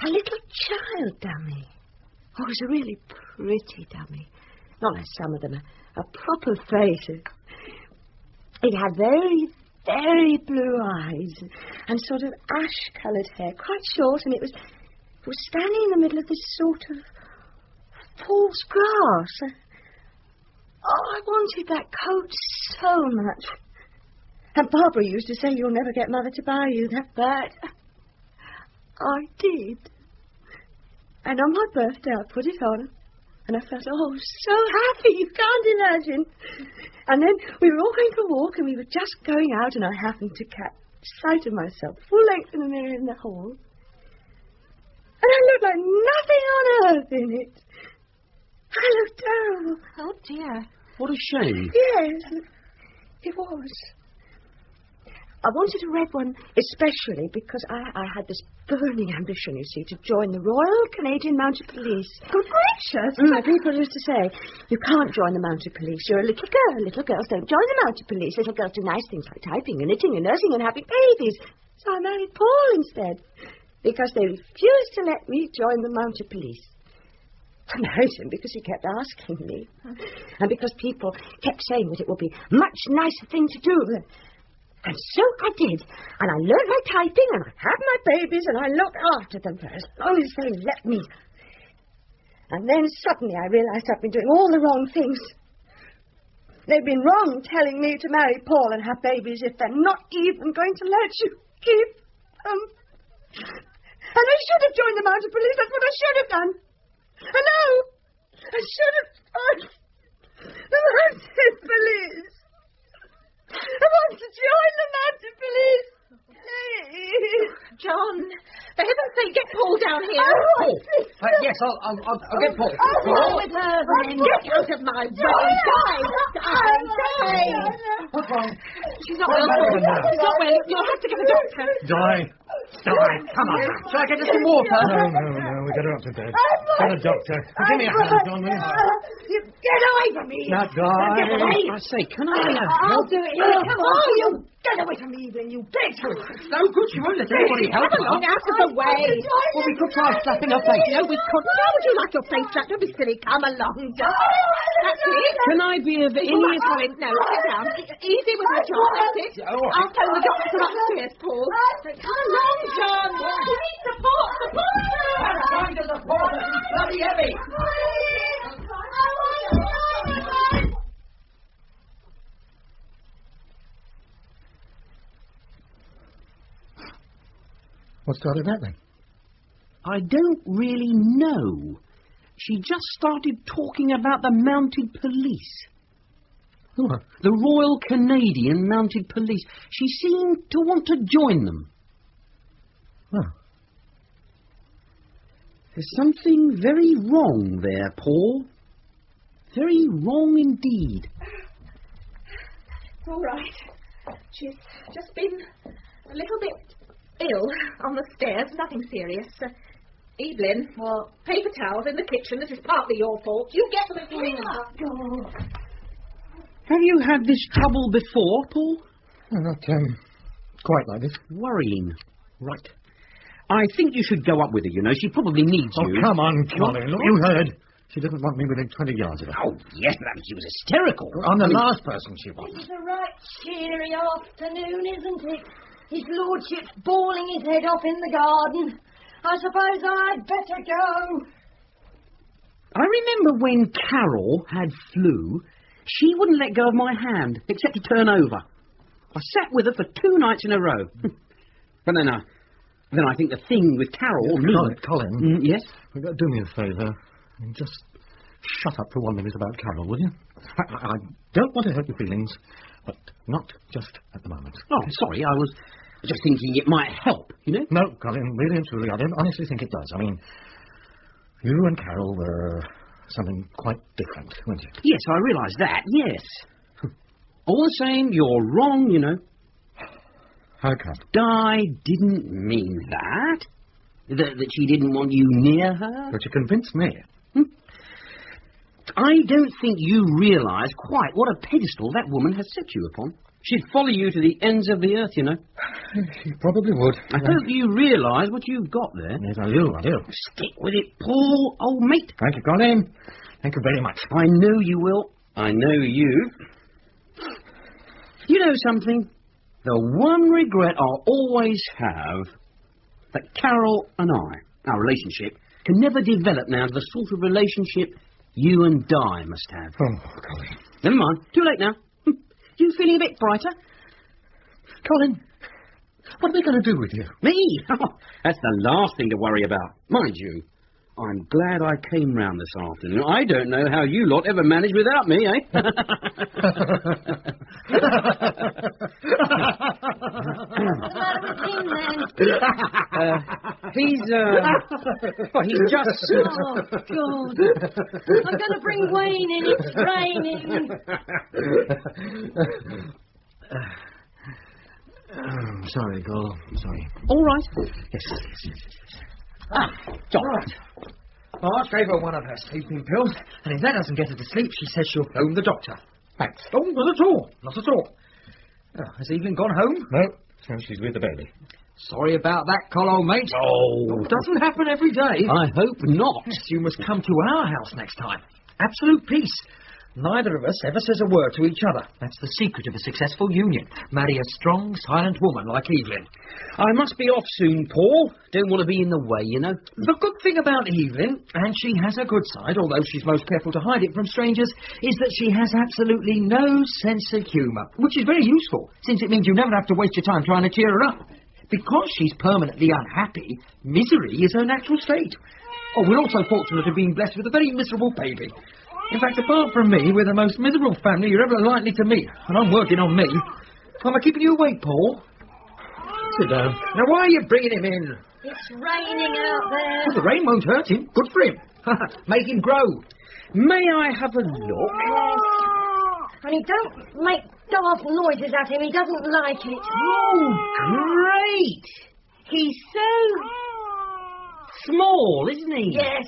A little child dummy. Oh, it was a really pretty dummy. Not like some of them, a proper face. It had very, very blue eyes and sort of ash-coloured hair, quite short, and it was standing in the middle of this sort of false grass. Oh, I wanted that coat so much. And Barbara used to say, you'll never get Mother to buy you that, but I did. And on my birthday, I put it on, and I felt, oh, so happy, you can't imagine. And then we were all going for a walk, and we were just going out, and I happened to catch sight of myself, full length in the mirror in the hall. And I looked like nothing on earth in it. I looked terrible. Oh, dear. What a shame. Yes, it was. I wanted a red one especially because I had this burning ambition, you see, to join the Royal Canadian Mounted Police. Good gracious! My people used to say, you can't join the Mounted Police. You're a little girl. Little girls don't join the Mounted Police. Little girls do nice things like typing and knitting and nursing and having babies. So I married Paul instead because they refused to let me join the Mounted Police. I married him because he kept asking me. And because people kept saying that it would be a much nicer thing to do. And so I did. And I learned my typing, and I had my babies, and I looked after them for as long as they let me. And then suddenly I realized I'd been doing all the wrong things. They'd been wrong telling me to marry Paul and have babies if they're not even going to let you keep them. And I should have joined the Mounted Police. That's what I should have done. I know. I should have joined the Mounted Police. I want to join the Mounted Police. Please. John, for heaven's sake, get Paul down here. Paul. Yes, I'll get Paul. Paul with her, then. Get out of my way. Die. What's wrong? She's not well. She's not well. You'll have to get a doctor. Die. Come on. Shall I get us some water? No. We get her up to bed. Get a doctor. Give me a hand, John, will you? You get away from me. Not die. I say, can I... I'll do it. Come on. Oh, you get away from me, then, you big fool. It's no good. She won't let anybody help her. Come out of the way. Well, we could try slapping her face. No, we couldn't. How would you like your face slapped? Don't be silly. Come along, John. That's it. Can I be of any... No, sit down. Easy with her, John. That's it. I'll phone the doctor upstairs, Paul. Come along, John. You need support. I'm trying to support her. She's bloody heavy. What started that then? I don't really know. She just started talking about the Mounted Police. What? The Royal Canadian Mounted Police. She seemed to want to join them. Well, there's something very wrong there, Paul. Very wrong indeed. It's all right. She's just been a little bit ill on the stairs. Nothing serious. Evelyn, well, paper towels in the kitchen. This is partly your fault. You get them and clean up. Have you had this trouble before, Paul? Not quite like this. Worrying. Right. I think you should go up with her, you know. She probably needs you. Oh, come on, Colin. You heard. She didn't want me within 20 yards of her. Oh, yes, but she was hysterical. I'm the last person she wants. It's a right cheery afternoon, isn't it? His lordship's bawling his head off in the garden. I suppose I'd better go. I remember when Carol had flu, she wouldn't let go of my hand, except to turn over. I sat with her for 2 nights in a row. But then I think the thing with Carol... Colin. Yes? Do me a favour. Just shut up for 1 minute about Carol, will you? I don't want to hurt your feelings, but not just at the moment. Oh, sorry, I was just thinking it might help, you know? No, Colin, really and truly, I don't honestly think it does. I mean, you and Carol were something quite different, weren't you? Yes, I realise that, yes. All the same, you're wrong, you know. How come? Di didn't mean that. That she didn't want you near her. But you convinced me. I don't think you realise quite what a pedestal that woman has set you upon. She'd follow you to the ends of the earth, you know. She probably would. I hope you realise what you've got there. Yes, I do. Stick with it, Paul, old mate. Thank you, Colin. Thank you very much. I know you will. I know you. You know something? The one regret I'll always have, that Carol and I, our relationship, can never develop now to the sort of relationship you and Di must have. Oh, Colin. Never mind. Too late now. You feeling a bit brighter? Colin, what are we going to do with you? Me? That's the last thing to worry about. Mind you, I'm glad I came round this afternoon. I don't know how you lot ever managed without me, eh? What's the matter with him, then? He's just... Oh, God. I'm going to bring Wayne in. It's raining. I'm sorry, girl. I'm sorry. All right. Yes. John. Right. Marge gave her one of her sleeping pills, and if that doesn't get her to sleep, she says she'll phone the doctor. Thanks. Oh, not at all. Not at all. Oh, has Evelyn gone home? No, so she's with the baby. Sorry about that, Col, old mate. Oh. It doesn't happen every day. I hope not. Yes, you must come to our house next time. Absolute peace. Neither of us ever says a word to each other. That's the secret of a successful union. Marry a strong, silent woman like Evelyn. I must be off soon, Paul. Don't want to be in the way, you know. The good thing about Evelyn, and she has a good side, although she's most careful to hide it from strangers, is that she has absolutely no sense of humour, which is very useful, since it means you never have to waste your time trying to cheer her up. Because she's permanently unhappy, misery is her natural state. Oh, we're also fortunate to have been blessed with a very miserable baby. In fact, apart from me, we're the most miserable family you're ever likely to meet. And I'm working on me. Am I keeping you awake, Paul? Sit down. Now, why are you bringing him in? It's raining out there. Well, the rain won't hurt him. Good for him. Make him grow. May I have a look? Yes. And he don't make daft noises at him. He doesn't like it. Oh, great. He's so small, isn't he? Yes.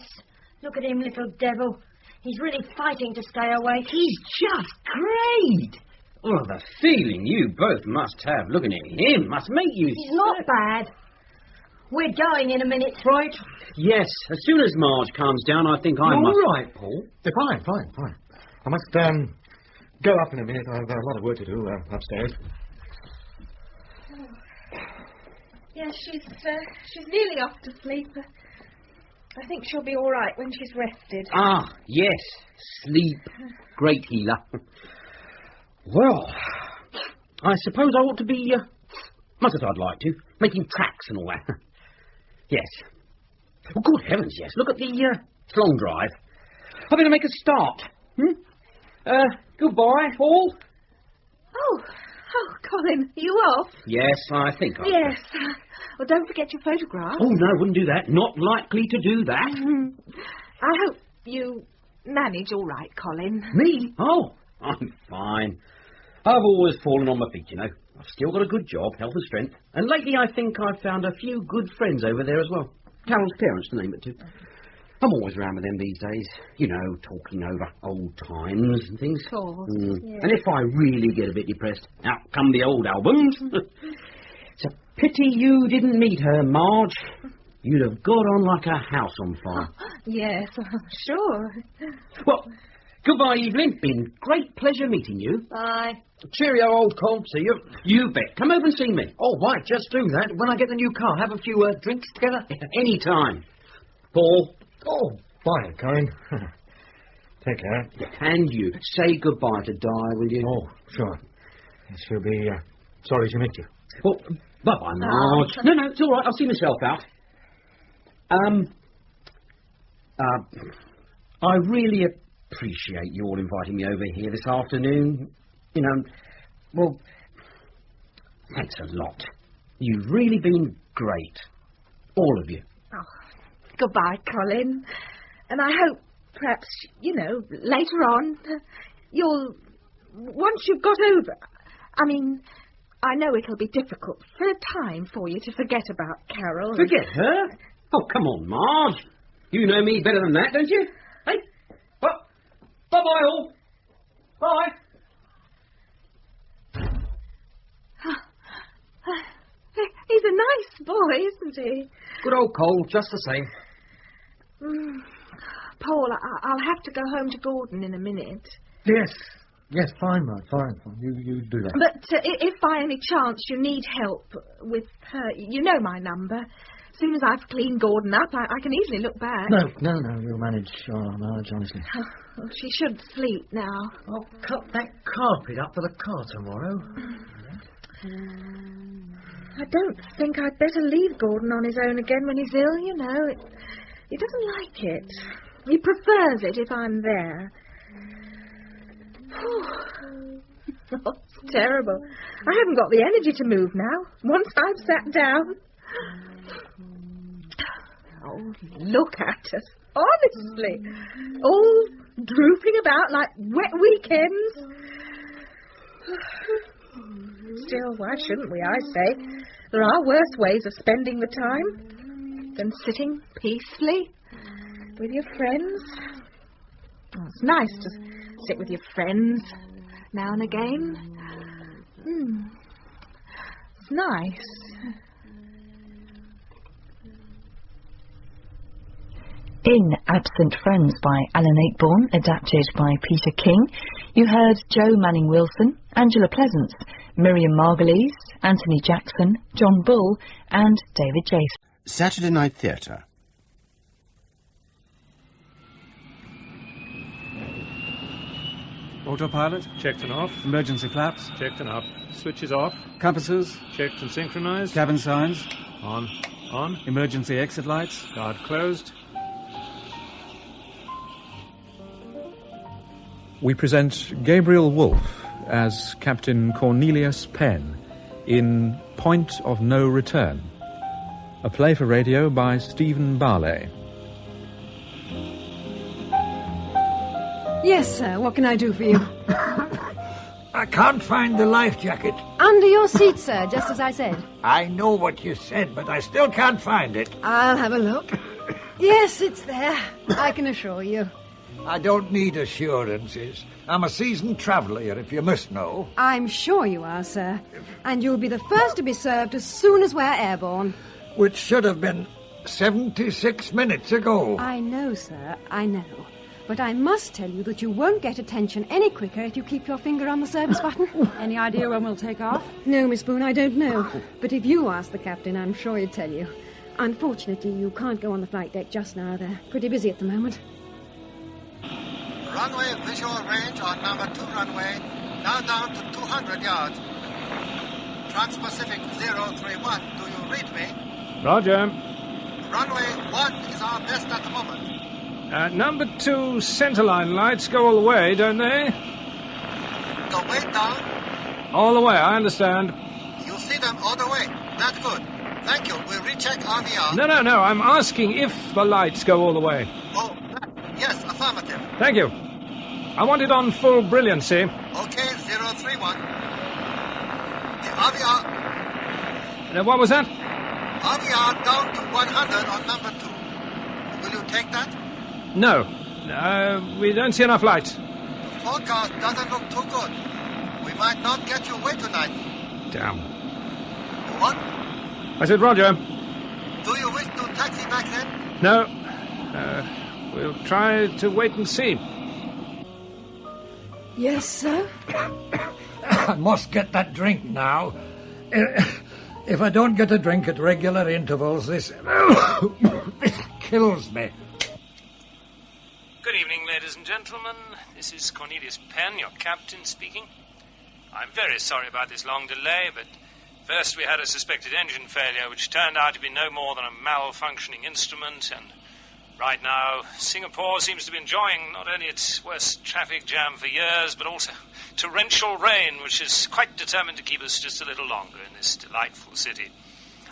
Look at him, little devil. He's really fighting to stay awake. He's just great. Oh, the feeling you both must have looking at him must make you... He's not bad. We're going in a minute. Right? Yes, as soon as Marge calms down, I think I must... All right, Paul. Fine. I must go up in a minute. I've a lot of work to do upstairs. Yes, she's nearly off to sleep. I think she'll be all right when she's rested. Ah, yes. Sleep. Great healer. Well, I suppose I ought to be, much as I'd like to, making tracks and all that. Yes. Well, good heavens, yes. Look at the long drive. I'm going to make a start. Goodbye, Paul. Oh, Colin, are you off? Yes, I think I Yes. Well, don't forget your photograph. Oh, no, wouldn't do that. Not likely to do that. I hope you manage all right, Colin. Me? Oh, I'm fine. I've always fallen on my feet, you know. I've still got a good job, health and strength. And lately I think I've found a few good friends over there as well. Carol's parents, to name it too. I'm always around with them these days. You know, talking over old times and things. Of course, yeah. And if I really get a bit depressed, out come the old albums. It's a pity you didn't meet her, Marge. You'd have got on like a house on fire. Yes, sure. Well, goodbye, Evelyn. Been great pleasure meeting you. Bye. Cheerio, old Colt. See you. You bet. Come over and see me. Oh, right, just do that. When I get the new car, have a few drinks together. Any time. Paul. Oh, bye, Colin. Take care. And you. Say goodbye to Di, will you? Oh, sure. She'll be sorry to meet you. Well, bye-bye, Marge. No, it's all right. I'll see myself out. I really appreciate you all inviting me over here this afternoon. You know, well, thanks a lot. You've really been great. All of you. Oh, goodbye, Colin. And I hope, perhaps, you know, later on, you'll once you've got over... I mean, I know it'll be difficult for a time for you to forget about Carol. Forget her? Oh, come on, Marge. You know me better than that, don't you? Hey, bye-bye all. Bye. He's a nice boy, isn't he? Good old Cole, just the same. Paul, I'll have to go home to Gordon in a minute. Yes, fine, Marge, fine. You do that. But if by any chance you need help with her, you know my number. As soon as I've cleaned Gordon up, I can easily look back. No, you'll manage, Marge, honestly. Well, she should sleep now. I'll cut that carpet up for the car tomorrow. I don't think I'd better leave Gordon on his own again when he's ill, you know. He doesn't like it. He prefers it if I'm there. Oh, it's terrible. I haven't got the energy to move now, once I've sat down. Oh, look at us, honestly. All drooping about like wet weekends. Still, why shouldn't we, I say? There are worse ways of spending the time than sitting peacefully with your friends. Oh, it's nice to sit with your friends now and again. It's nice. In Absent Friends by Alan Ayckbourn, adapted by Peter King, you heard Joe Manning Wilson, Angela Pleasance, Miriam Margolyes, Anthony Jackson, John Bull, and David Jason. Saturday Night Theatre. Autopilot. Checked and off. Emergency flaps. Checked and up. Switches off. Compasses. Checked and synchronized. Cabin signs. On. Emergency exit lights. Guard closed. We present Gabriel Wolfe as Captain Cornelius Penn in Point of No Return, a play for radio by Stephen Barley. Yes, sir. What can I do for you? I can't find the life jacket. Under your seat, sir, just as I said. I know what you said, but I still can't find it. I'll have a look. Yes, it's there. I can assure you. I don't need assurances. I'm a seasoned traveller, if you must know. I'm sure you are, sir. And you'll be the first to be served as soon as we're airborne. Which should have been 76 minutes ago. I know, sir, I know. But I must tell you that you won't get attention any quicker if you keep your finger on the service button. Any idea when we'll take off? No, Miss Boone, I don't know. But if you ask the captain, I'm sure he'd tell you. Unfortunately, you can't go on the flight deck just now. They're pretty busy at the moment. Runway visual range on number 2 runway, now down to 200 yards. Trans-Pacific 031, do you read me? Roger. Runway 1 is our best at the moment. Number 2 centerline lights go all the way, don't they? Go way down. All the way, I understand. You see them all the way. That's good. Thank you. We'll recheck RVR. No, I'm asking if the lights go all the way. Oh, yes, affirmative. Thank you. I want it on full brilliancy. Okay, 031. The RVR... What was that? RVR down to 100 on number 2. Will you take that? No. We don't see enough light. The forecast doesn't look too good. We might not get you away tonight. Damn. What? I said Roger. Do you wish to taxi back then? No. We'll try to wait and see. Yes, sir? I must get that drink now. If I don't get a drink at regular intervals, this kills me. Good evening, ladies and gentlemen. This is Cornelius Penn, your captain, speaking. I'm very sorry about this long delay, but first we had a suspected engine failure, which turned out to be no more than a malfunctioning instrument, and right now, Singapore seems to be enjoying not only its worst traffic jam for years, but also torrential rain, which is quite determined to keep us just a little longer in this delightful city.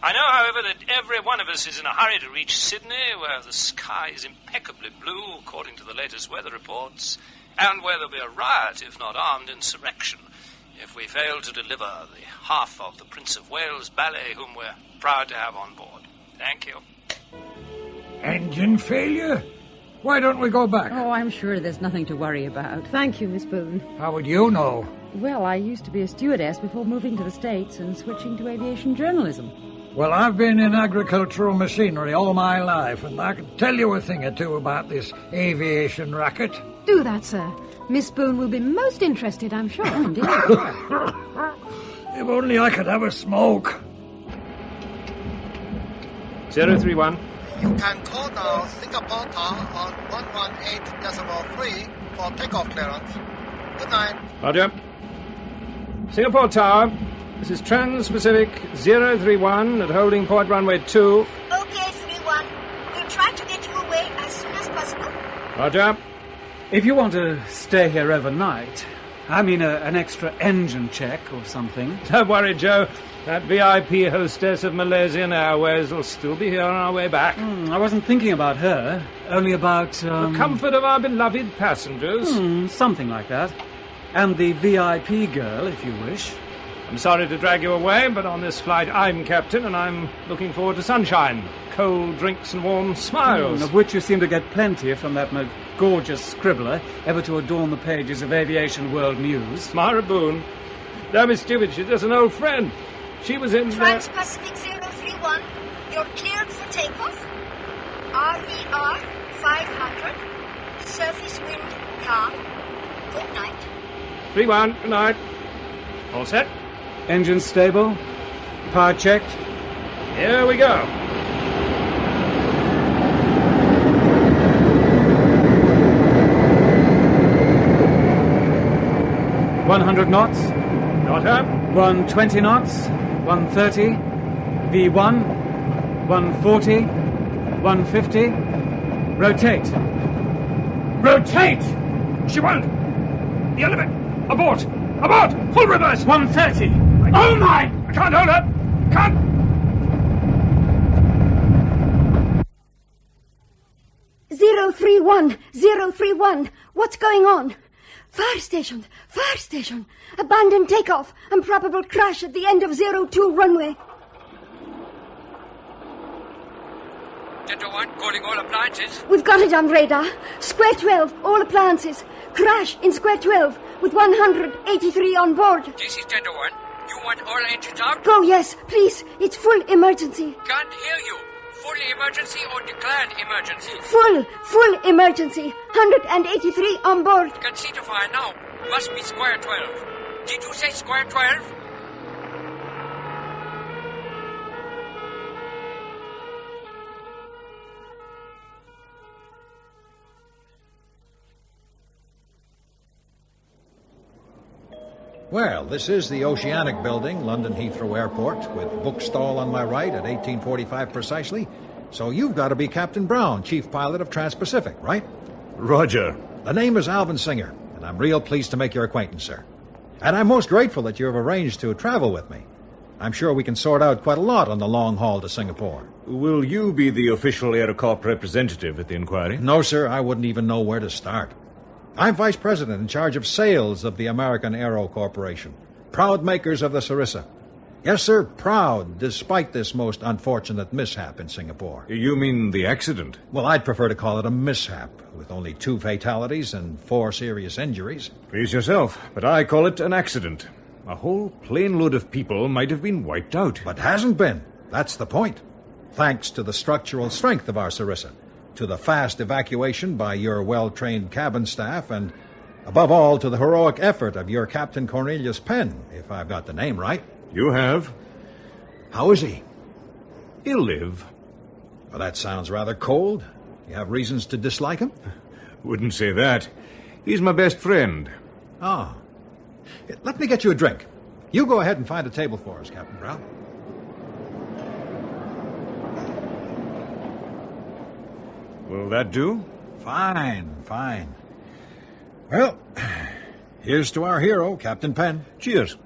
I know, however, that every one of us is in a hurry to reach Sydney, where the sky is impeccably blue, according to the latest weather reports, and where there'll be a riot, if not armed insurrection, if we fail to deliver the half of the Prince of Wales ballet whom we're proud to have on board. Thank you. Engine failure? Why don't we go back? Oh, I'm sure there's nothing to worry about. Thank you, Miss Boone. How would you know? Well, I used to be a stewardess before moving to the States and switching to aviation journalism. Well, I've been in agricultural machinery all my life, and I can tell you a thing or two about this aviation racket. Do that, sir. Miss Boone will be most interested, I'm sure. If only I could have a smoke. 031. You can call now Singapore Tower on 118.3 for takeoff clearance. Good night. Roger. Singapore Tower, this is Trans-Pacific 031 at holding point runway 2. Okay, 31. We'll try to get you away as soon as possible. Roger. If you want to stay here overnight, I mean an extra engine check or something. Don't worry, Joe. That VIP hostess of Malaysian Airways will still be here on our way back. I wasn't thinking about her, only about... The comfort of our beloved passengers. Something like that. And the VIP girl, if you wish. I'm sorry to drag you away, but on this flight I'm captain, and I'm looking forward to sunshine, cold drinks and warm smiles. Of which you seem to get plenty from that most gorgeous scribbler ever to adorn the pages of Aviation World News. Myra Boone. Don't be stupid, she's just an old friend. She was in... Trans-Pacific 031, you're cleared for takeoff. RVR 500, surface wind calm. Good night. 31, good night. All set? Engine stable? Power checked? Here we go. $100 knots. Got her. 120 knots. 130. V1. 140. 150. Rotate. Rotate! She won't! The elevator! Abort! Abort! Full reverse! 130! Oh, my! I can't hold her! Can't! Zero 031. What's going on? Fire station! Fire station! Abandoned takeoff and probable crash at the end of 02 runway. Center 1, calling all appliances. We've got it on radar. Square 12, all appliances. Crash in Square 12 with 183 on board. This is Center 1. You want all engines out? Go, yes, please. It's full emergency. Can't hear you. Fully emergency or declared emergency? Full emergency. 183 on board. Can see the fire now. Must be Square 12. Did you say Square 12? Well, this is the Oceanic Building, London Heathrow Airport, with bookstall on my right at 1845 precisely. So you've got to be Captain Brown, Chief Pilot of Trans-Pacific, right? Roger. The name is Alvin Singer, and I'm real pleased to make your acquaintance, sir. And I'm most grateful that you have arranged to travel with me. I'm sure we can sort out quite a lot on the long haul to Singapore. Will you be the official AeroCorp representative at the inquiry? No, sir. I wouldn't even know where to start. I'm Vice President in charge of sales of the American Aero Corporation. Proud makers of the Sarissa. Yes, sir, proud, despite this most unfortunate mishap in Singapore. You mean the accident? Well, I'd prefer to call it a mishap, with only 2 fatalities and 4 serious injuries. Please yourself, but I call it an accident. A whole plane load of people might have been wiped out. But hasn't been. That's the point. Thanks to the structural strength of our Sarissa, to the fast evacuation by your well-trained cabin staff, and above all to the heroic effort of your Captain Cornelius Penn, if I've got the name right. You have. How is he? He'll live. Well, that sounds rather cold. You have reasons to dislike him? Wouldn't say that. He's my best friend. Ah. Let me get you a drink. You go ahead and find a table for us, Captain Brown. Will that do? Fine, fine. Well, here's to our hero, Captain Penn. Cheers.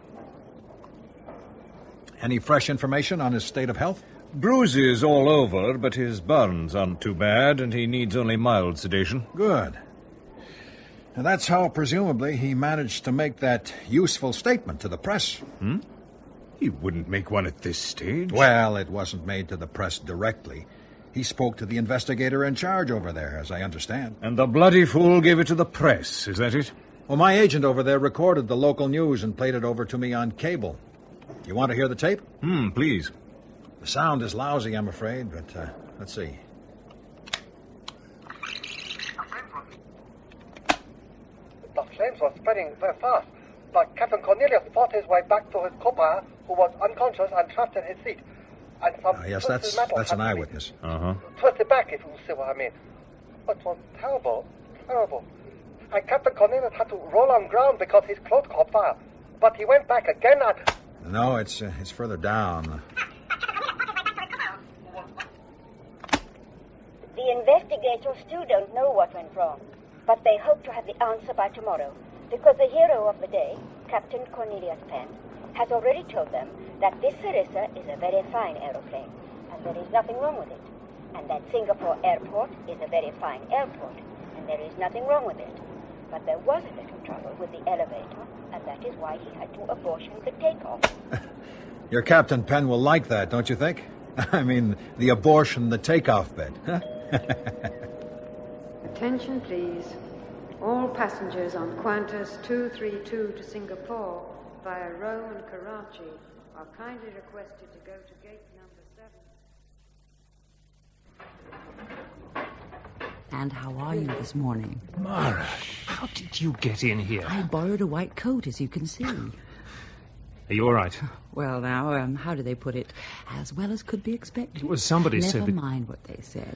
Any fresh information on his state of health? Bruises all over, but his burns aren't too bad, and he needs only mild sedation. Good. And that's how, presumably, he managed to make that useful statement to the press. He wouldn't make one at this stage. Well, it wasn't made to the press directly. He spoke to the investigator in charge over there, as I understand. And the bloody fool gave it to the press, is that it? Well, my agent over there recorded the local news and played it over to me on cable. You want to hear the tape? Please. The sound is lousy, I'm afraid, but let's see. The flames were spreading very fast, but Captain Cornelius fought his way back to his co-pilot, who was unconscious and trapped in his seat. And some Yes, twisted metal that's had an to be eyewitness. twisted back, if you see what I mean. It was terrible, terrible. And Captain Cornelius had to roll on ground because his clothes caught fire. But he went back again and... No, it's further down. The investigators still don't know what went wrong, but they hope to have the answer by tomorrow, because the hero of the day, Captain Cornelius Penn, has already told them that this Sarissa is a very fine aeroplane, and there is nothing wrong with it, and that Singapore Airport is a very fine airport, and there is nothing wrong with it. But there was a little trouble with the elevator, and that is why he had to abortion the takeoff. Your Captain Penn will like that, don't you think? I mean, the abortion, the takeoff bit. Attention, please. All passengers on Qantas 232 to Singapore via Rome and Karachi are kindly requested to go to gate number 7. And how are you this morning? Mara, how did you get in here? I borrowed a white coat, as you can see. Are you all right? Well, now, how do they put it? As well as could be expected. Well, somebody said that... Never mind what they said.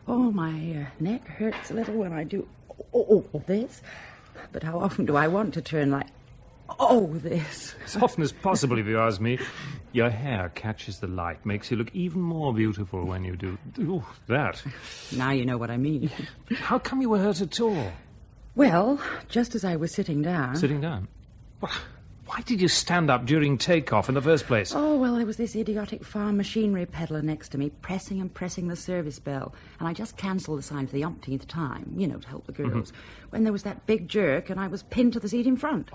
Oh, my neck hurts a little when I do this. But how often do I want to turn like this? As often as possible, if you ask me. Your hair catches the light, makes you look even more beautiful when you do that. Now you know what I mean. How come you were hurt at all? Well, just as I was sitting down... Sitting down? Why did you stand up during takeoff in the first place? Oh, well, there was this idiotic farm machinery peddler next to me, pressing and pressing the service bell. And I just cancelled the sign for the umpteenth time, to help the girls. When there was that big jerk, and I was pinned to the seat in front.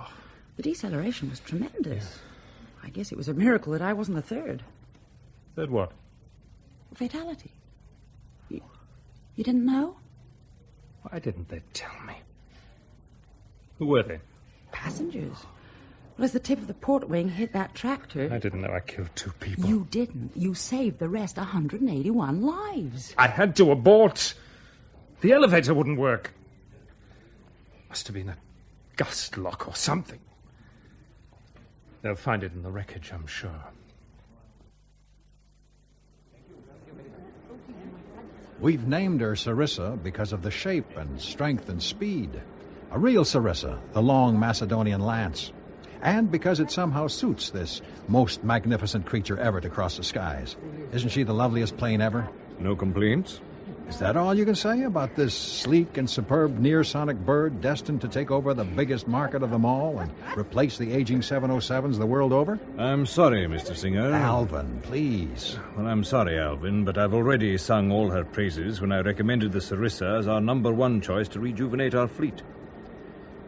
The deceleration was tremendous. Yeah. I guess it was a miracle that I wasn't the third. Third what? Fatality. You didn't know? Why didn't they tell me? Who were they? Passengers. Well, as the tip of the port wing hit that tractor... I didn't know I killed 2 people. You didn't. You saved the rest 181 lives. I had to abort. The elevator wouldn't work. Must have been a gust lock or something. They'll find it in the wreckage, I'm sure. We've named her Sarissa because of the shape and strength and speed. A real Sarissa, the long Macedonian lance. And because it somehow suits this most magnificent creature ever to cross the skies. Isn't she the loveliest plane ever? No complaints. Is that all you can say about this sleek and superb near-sonic bird destined to take over the biggest market of them all and replace the aging 707s the world over? I'm sorry, Mr. Singer. Alvin, please. Well, I'm sorry, Alvin, but I've already sung all her praises when I recommended the Sarissa as our #1 choice to rejuvenate our fleet.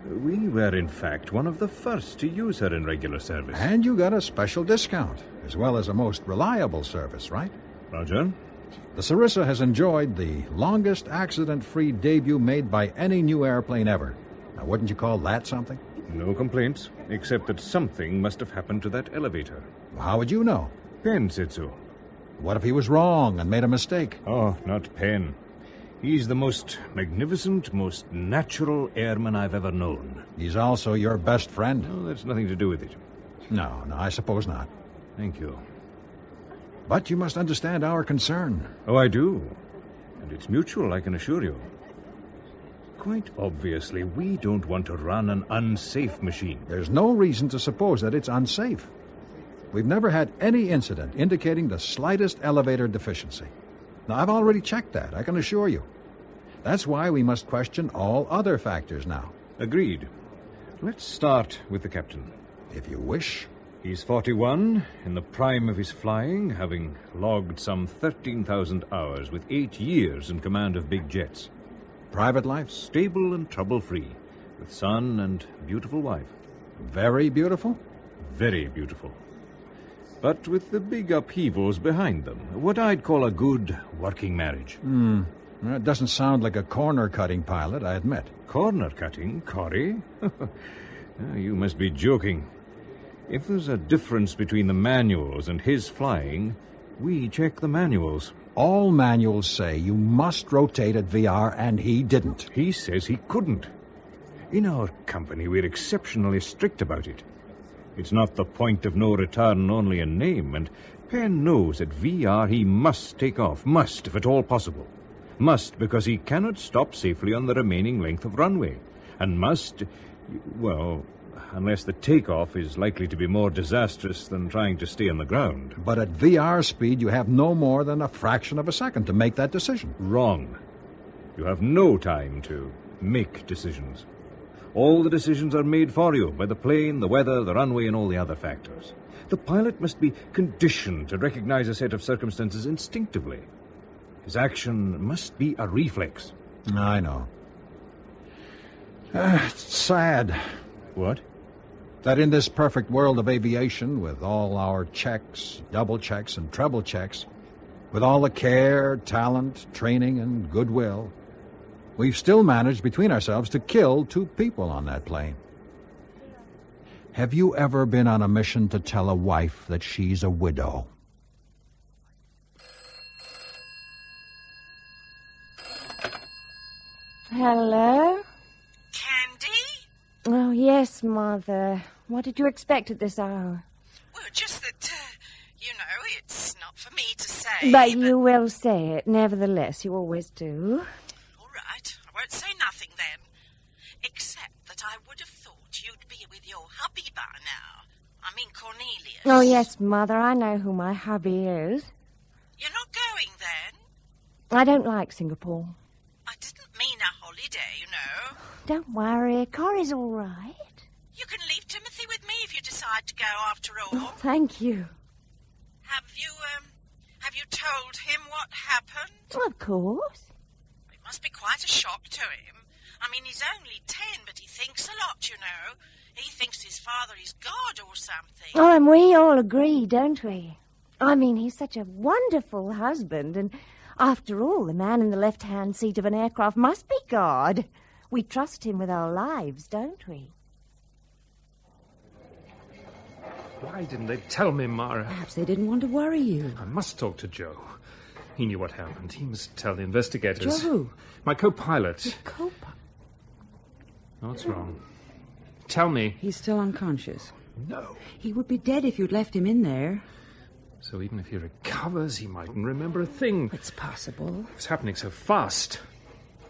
We were, in fact, one of the first to use her in regular service. And you got a special discount, as well as a most reliable service, right? Roger. The Sarissa has enjoyed the longest accident-free debut made by any new airplane ever. Now, wouldn't you call that something? No complaints, except that something must have happened to that elevator. How would you know? Penn said so. What if he was wrong and made a mistake? Oh, not Penn. He's the most magnificent, most natural airman I've ever known. He's also your best friend? No, that's nothing to do with it. No, I suppose not. Thank you. But you must understand our concern. Oh, I do. And it's mutual, I can assure you. Quite obviously, we don't want to run an unsafe machine. There's no reason to suppose that it's unsafe. We've never had any incident indicating the slightest elevator deficiency. Now, I've already checked that, I can assure you. That's why we must question all other factors now. Agreed. Let's start with the captain. If you wish. He's 41, in the prime of his flying, having logged some 13,000 hours with 8 years in command of big jets. Private life? Stable and trouble-free. with son and beautiful wife. Very beautiful? Very beautiful. But with the big upheavals behind them, what I'd call a good working marriage. Well, it doesn't sound like a corner-cutting pilot, I admit. Corner-cutting, Corrie? You must be joking. If there's a difference between the manuals and his flying, we check the manuals. All manuals say you must rotate at VR, and he didn't. He says he couldn't. In our company, we're exceptionally strict about it. It's not the point of no return only in name, and Penn knows at VR he must take off, must, if at all possible. Must, because he cannot stop safely on the remaining length of runway. And must, well, unless the takeoff is likely to be more disastrous than trying to stay on the ground. But at VR speed, you have no more than a fraction of a second to make that decision. Wrong. You have no time to make decisions. All the decisions are made for you by the plane, the weather, the runway, and all the other factors. The pilot must be conditioned to recognize a set of circumstances instinctively. His action must be a reflex. I know. It's sad. What? That in this perfect world of aviation, with all our checks, double checks, and treble checks, with all the care, talent, training, and goodwill, we've still managed between ourselves to kill 2 people on that plane. Have you ever been on a mission to tell a wife that she's a widow? Hello? Candy? Oh, yes, Mother. What did you expect at this hour? Well, just that, it's not for me to say. But you will say it, nevertheless. You always do. All right. I won't say nothing then. Except that I would have thought you'd be with your hubby by now. I mean Cornelius. Oh, yes, Mother. I know who my hubby is. You're not going then? I don't like Singapore. I didn't mean a holiday, you know. Don't worry. Corrie's all right. You can leave Timothy with me if you decide to go after all. Oh, thank you. Have you told him what happened? Of course. It must be quite a shock to him. I mean, he's only 10, but he thinks a lot, you know. He thinks his father is God or something. Oh, and we all agree, don't we? I mean, he's such a wonderful husband, and after all, the man in the left-hand seat of an aircraft must be God. We trust him with our lives, don't we? Why didn't they tell me, Mara? Perhaps they didn't want to worry you. I must talk to Joe. He knew what happened. He must tell the investigators. Joe? My co-pilot. Your co-pilot? What's wrong? Tell me. He's still unconscious. No. He would be dead if you'd left him in there. So even if he recovers, he mightn't remember a thing. It's possible. It's happening so fast.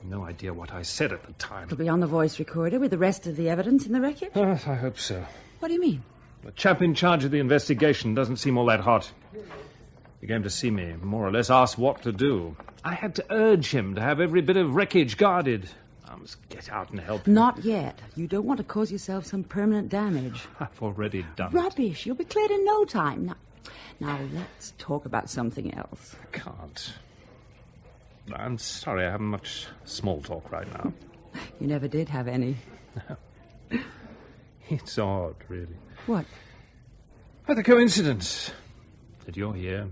No idea what I said at the time. It'll be on the voice recorder with the rest of the evidence in the wreckage? I hope so. What do you mean? The chap in charge of the investigation doesn't seem all that hot. He came to see me, more or less asked what to do. I had to urge him to have every bit of wreckage guarded. I must get out and help him. Not yet. You don't want to cause yourself some permanent damage. I've already done Rubbish. You'll be cleared in no time. Now, let's talk about something else. I can't. I'm sorry, I haven't much small talk right now. You never did have any. No. It's odd, really. What? Oh, the coincidence that you're here.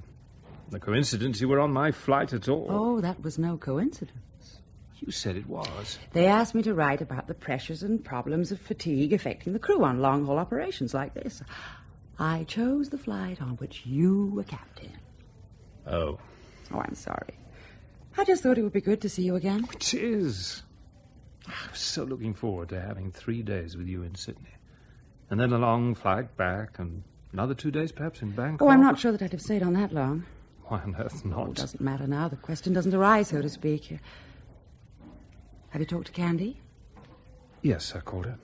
The coincidence you were on my flight at all. Oh, that was no coincidence. You said it was. They asked me to write about the pressures and problems of fatigue affecting the crew on long-haul operations like this. I chose the flight on which you were captain. Oh. Oh, I'm sorry. I just thought it would be good to see you again. It is. I was so looking forward to having 3 days with you in Sydney. And then a long flight back, and another 2 days perhaps in Bangkok. Oh, I'm not sure that I'd have stayed on that long. Why on earth not? Oh, it doesn't matter now. The question doesn't arise, so to speak. Have you talked to Candy? Yes, I called her.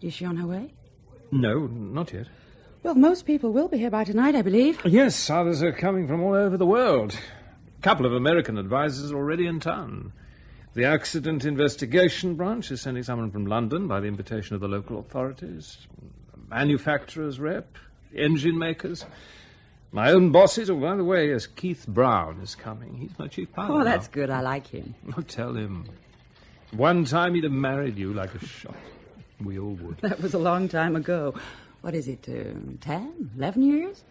Is she on her way? No, not yet. Well, most people will be here by tonight, I believe. Yes, others are coming from all over the world. A couple of American advisors are already in town. The Accident Investigation Branch is sending someone from London by the invitation of the local authorities. A manufacturer's rep, engine makers. My own bosses. Oh, by the way, yes, Keith Brown is coming. He's my chief pilot. Oh, that's good. I like him. I'll tell him. One time he'd have married you like a shot. We all would. That was a long time ago. What is it, 10, 11 years?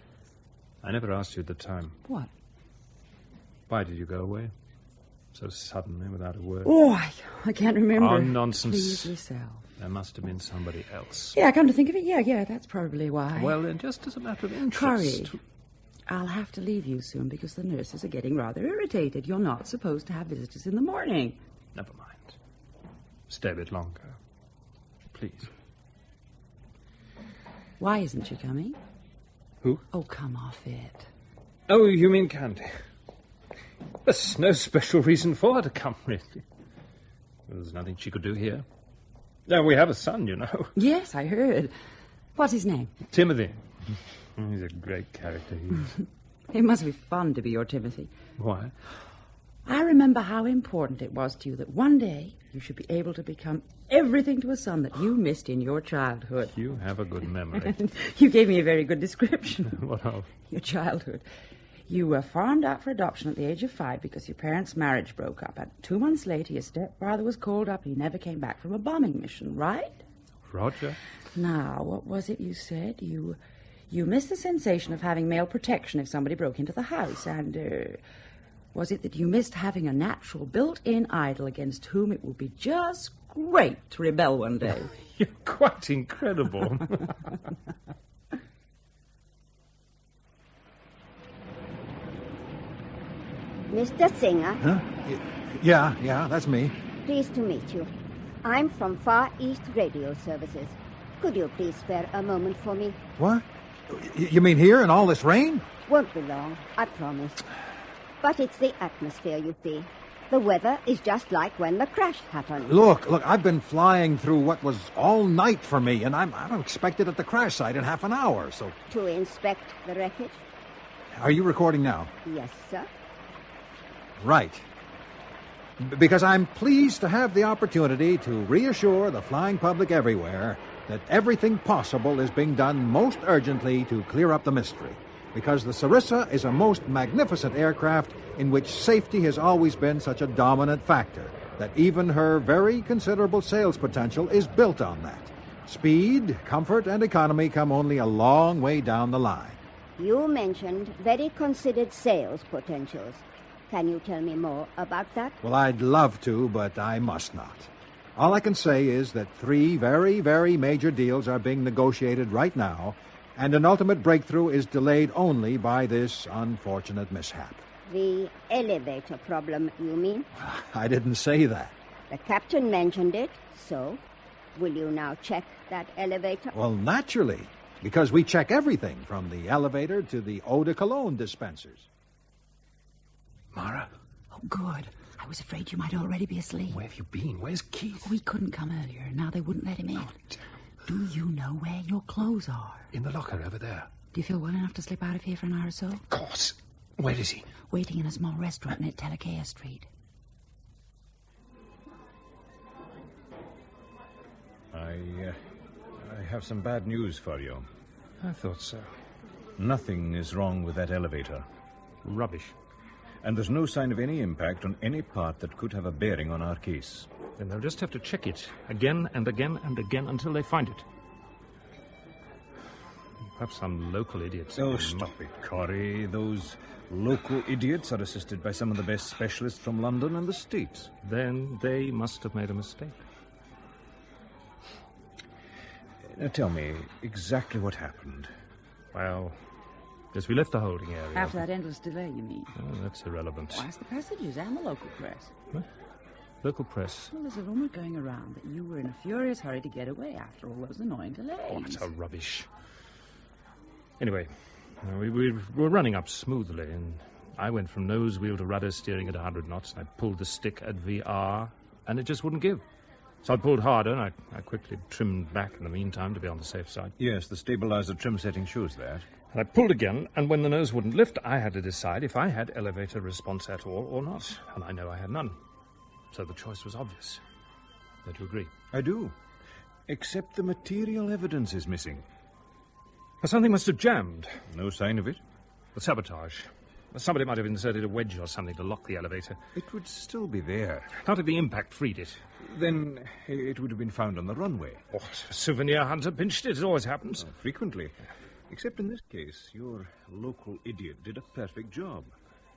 I never asked you at the time. What? Why did you go away? So suddenly, without a word. Oh, I can't remember. Oh, nonsense. Please yourself. There must have been somebody else. Yeah, come to think of it, yeah, that's probably why. Well, then, just as a matter of interest... Corrie, I'll have to leave you soon because the nurses are getting rather irritated. You're not supposed to have visitors in the morning. Never mind. Stay a bit longer. Please. Why isn't she coming? Who? Oh, come off it. Oh, you mean Candy? There's no special reason for her to come, really. There's nothing she could do here. Now, we have a son, you know. Yes, I heard. What's his name? Timothy. He's a great character, he is. It must be fun to be your Timothy. Why? I remember how important it was to you that one day you should be able to become everything to a son that you missed in your childhood. You have a good memory. You gave me a very good description. What of? Your childhood. You were farmed out for adoption at the age of 5 because your parents' marriage broke up. And 2 months later, your stepfather was called up and he never came back from a bombing mission, right? Roger. Now, what was it you said? You missed the sensation of having male protection if somebody broke into the house. And, was it that you missed having a natural built-in idol against whom it would be just great to rebel one day? You're quite incredible. Mr. Singer? Huh? Yeah, that's me. Pleased to meet you. I'm from Far East Radio Services. Could you please spare a moment for me? What? You mean here in all this rain? Won't be long, I promise. But it's the atmosphere, you see. The weather is just like when the crash happened. Look, I've been flying through what was all night for me, and I'm expected at the crash site in half an hour, so... To inspect the wreckage? Are you recording now? Yes, sir. Right. Because I'm pleased to have the opportunity to reassure the flying public everywhere that everything possible is being done most urgently to clear up the mystery. Because the Sarissa is a most magnificent aircraft in which safety has always been such a dominant factor that even her very considerable sales potential is built on that. Speed, comfort, and economy come only a long way down the line. You mentioned very considered sales potentials. Can you tell me more about that? Well, I'd love to, but I must not. All I can say is that 3 very, very major deals are being negotiated right now, and an ultimate breakthrough is delayed only by this unfortunate mishap. The elevator problem, you mean? I didn't say that. The captain mentioned it, so will you now check that elevator? Well, naturally, because we check everything from the elevator to the eau de cologne dispensers. Mara? Oh, good. I was afraid you might already be asleep. Where have you been? Where's Keith? We couldn't come earlier. Now they wouldn't let him in. Do you know where your clothes are? In the locker over there. Do you feel well enough to slip out of here for an hour or so? Of course. Where is he? Waiting in a small restaurant near Telekea Street. I have some bad news for you. I thought so. Nothing is wrong with that elevator. Rubbish. And there's no sign of any impact on any part that could have a bearing on our case. Then they'll just have to check it again and again and again until they find it. Perhaps some local idiots. Oh, stop it, Corrie. Those local idiots are assisted by some of the best specialists from London and the States. Then they must have made a mistake. Now tell me exactly what happened. Well, as we left the holding area... After that endless delay, you mean? Oh, that's irrelevant. Why, it's the passengers and the local press. What? Local press? Well, there's a rumour going around that you were in a furious hurry to get away after all those annoying delays. Oh, that's rubbish. Anyway, we were running up smoothly, and I went from nose wheel to rudder steering at 100 knots, and I pulled the stick at VR, and it just wouldn't give. So I pulled harder, and I quickly trimmed back in the meantime to be on the safe side. Yes, the stabilizer trim setting shows that. And I pulled again, and when the nose wouldn't lift, I had to decide if I had elevator response at all or not, and I know I had none. So the choice was obvious. Don't you agree? I do. Except the material evidence is missing. Well, something must have jammed. No sign of it? The sabotage. Somebody might have inserted a wedge or something to lock the elevator. It would still be there. Not if the impact freed it. Then it would have been found on the runway. Oh, if a souvenir hunter pinched it. It always happens. Frequently. Except in this case, your local idiot did a perfect job.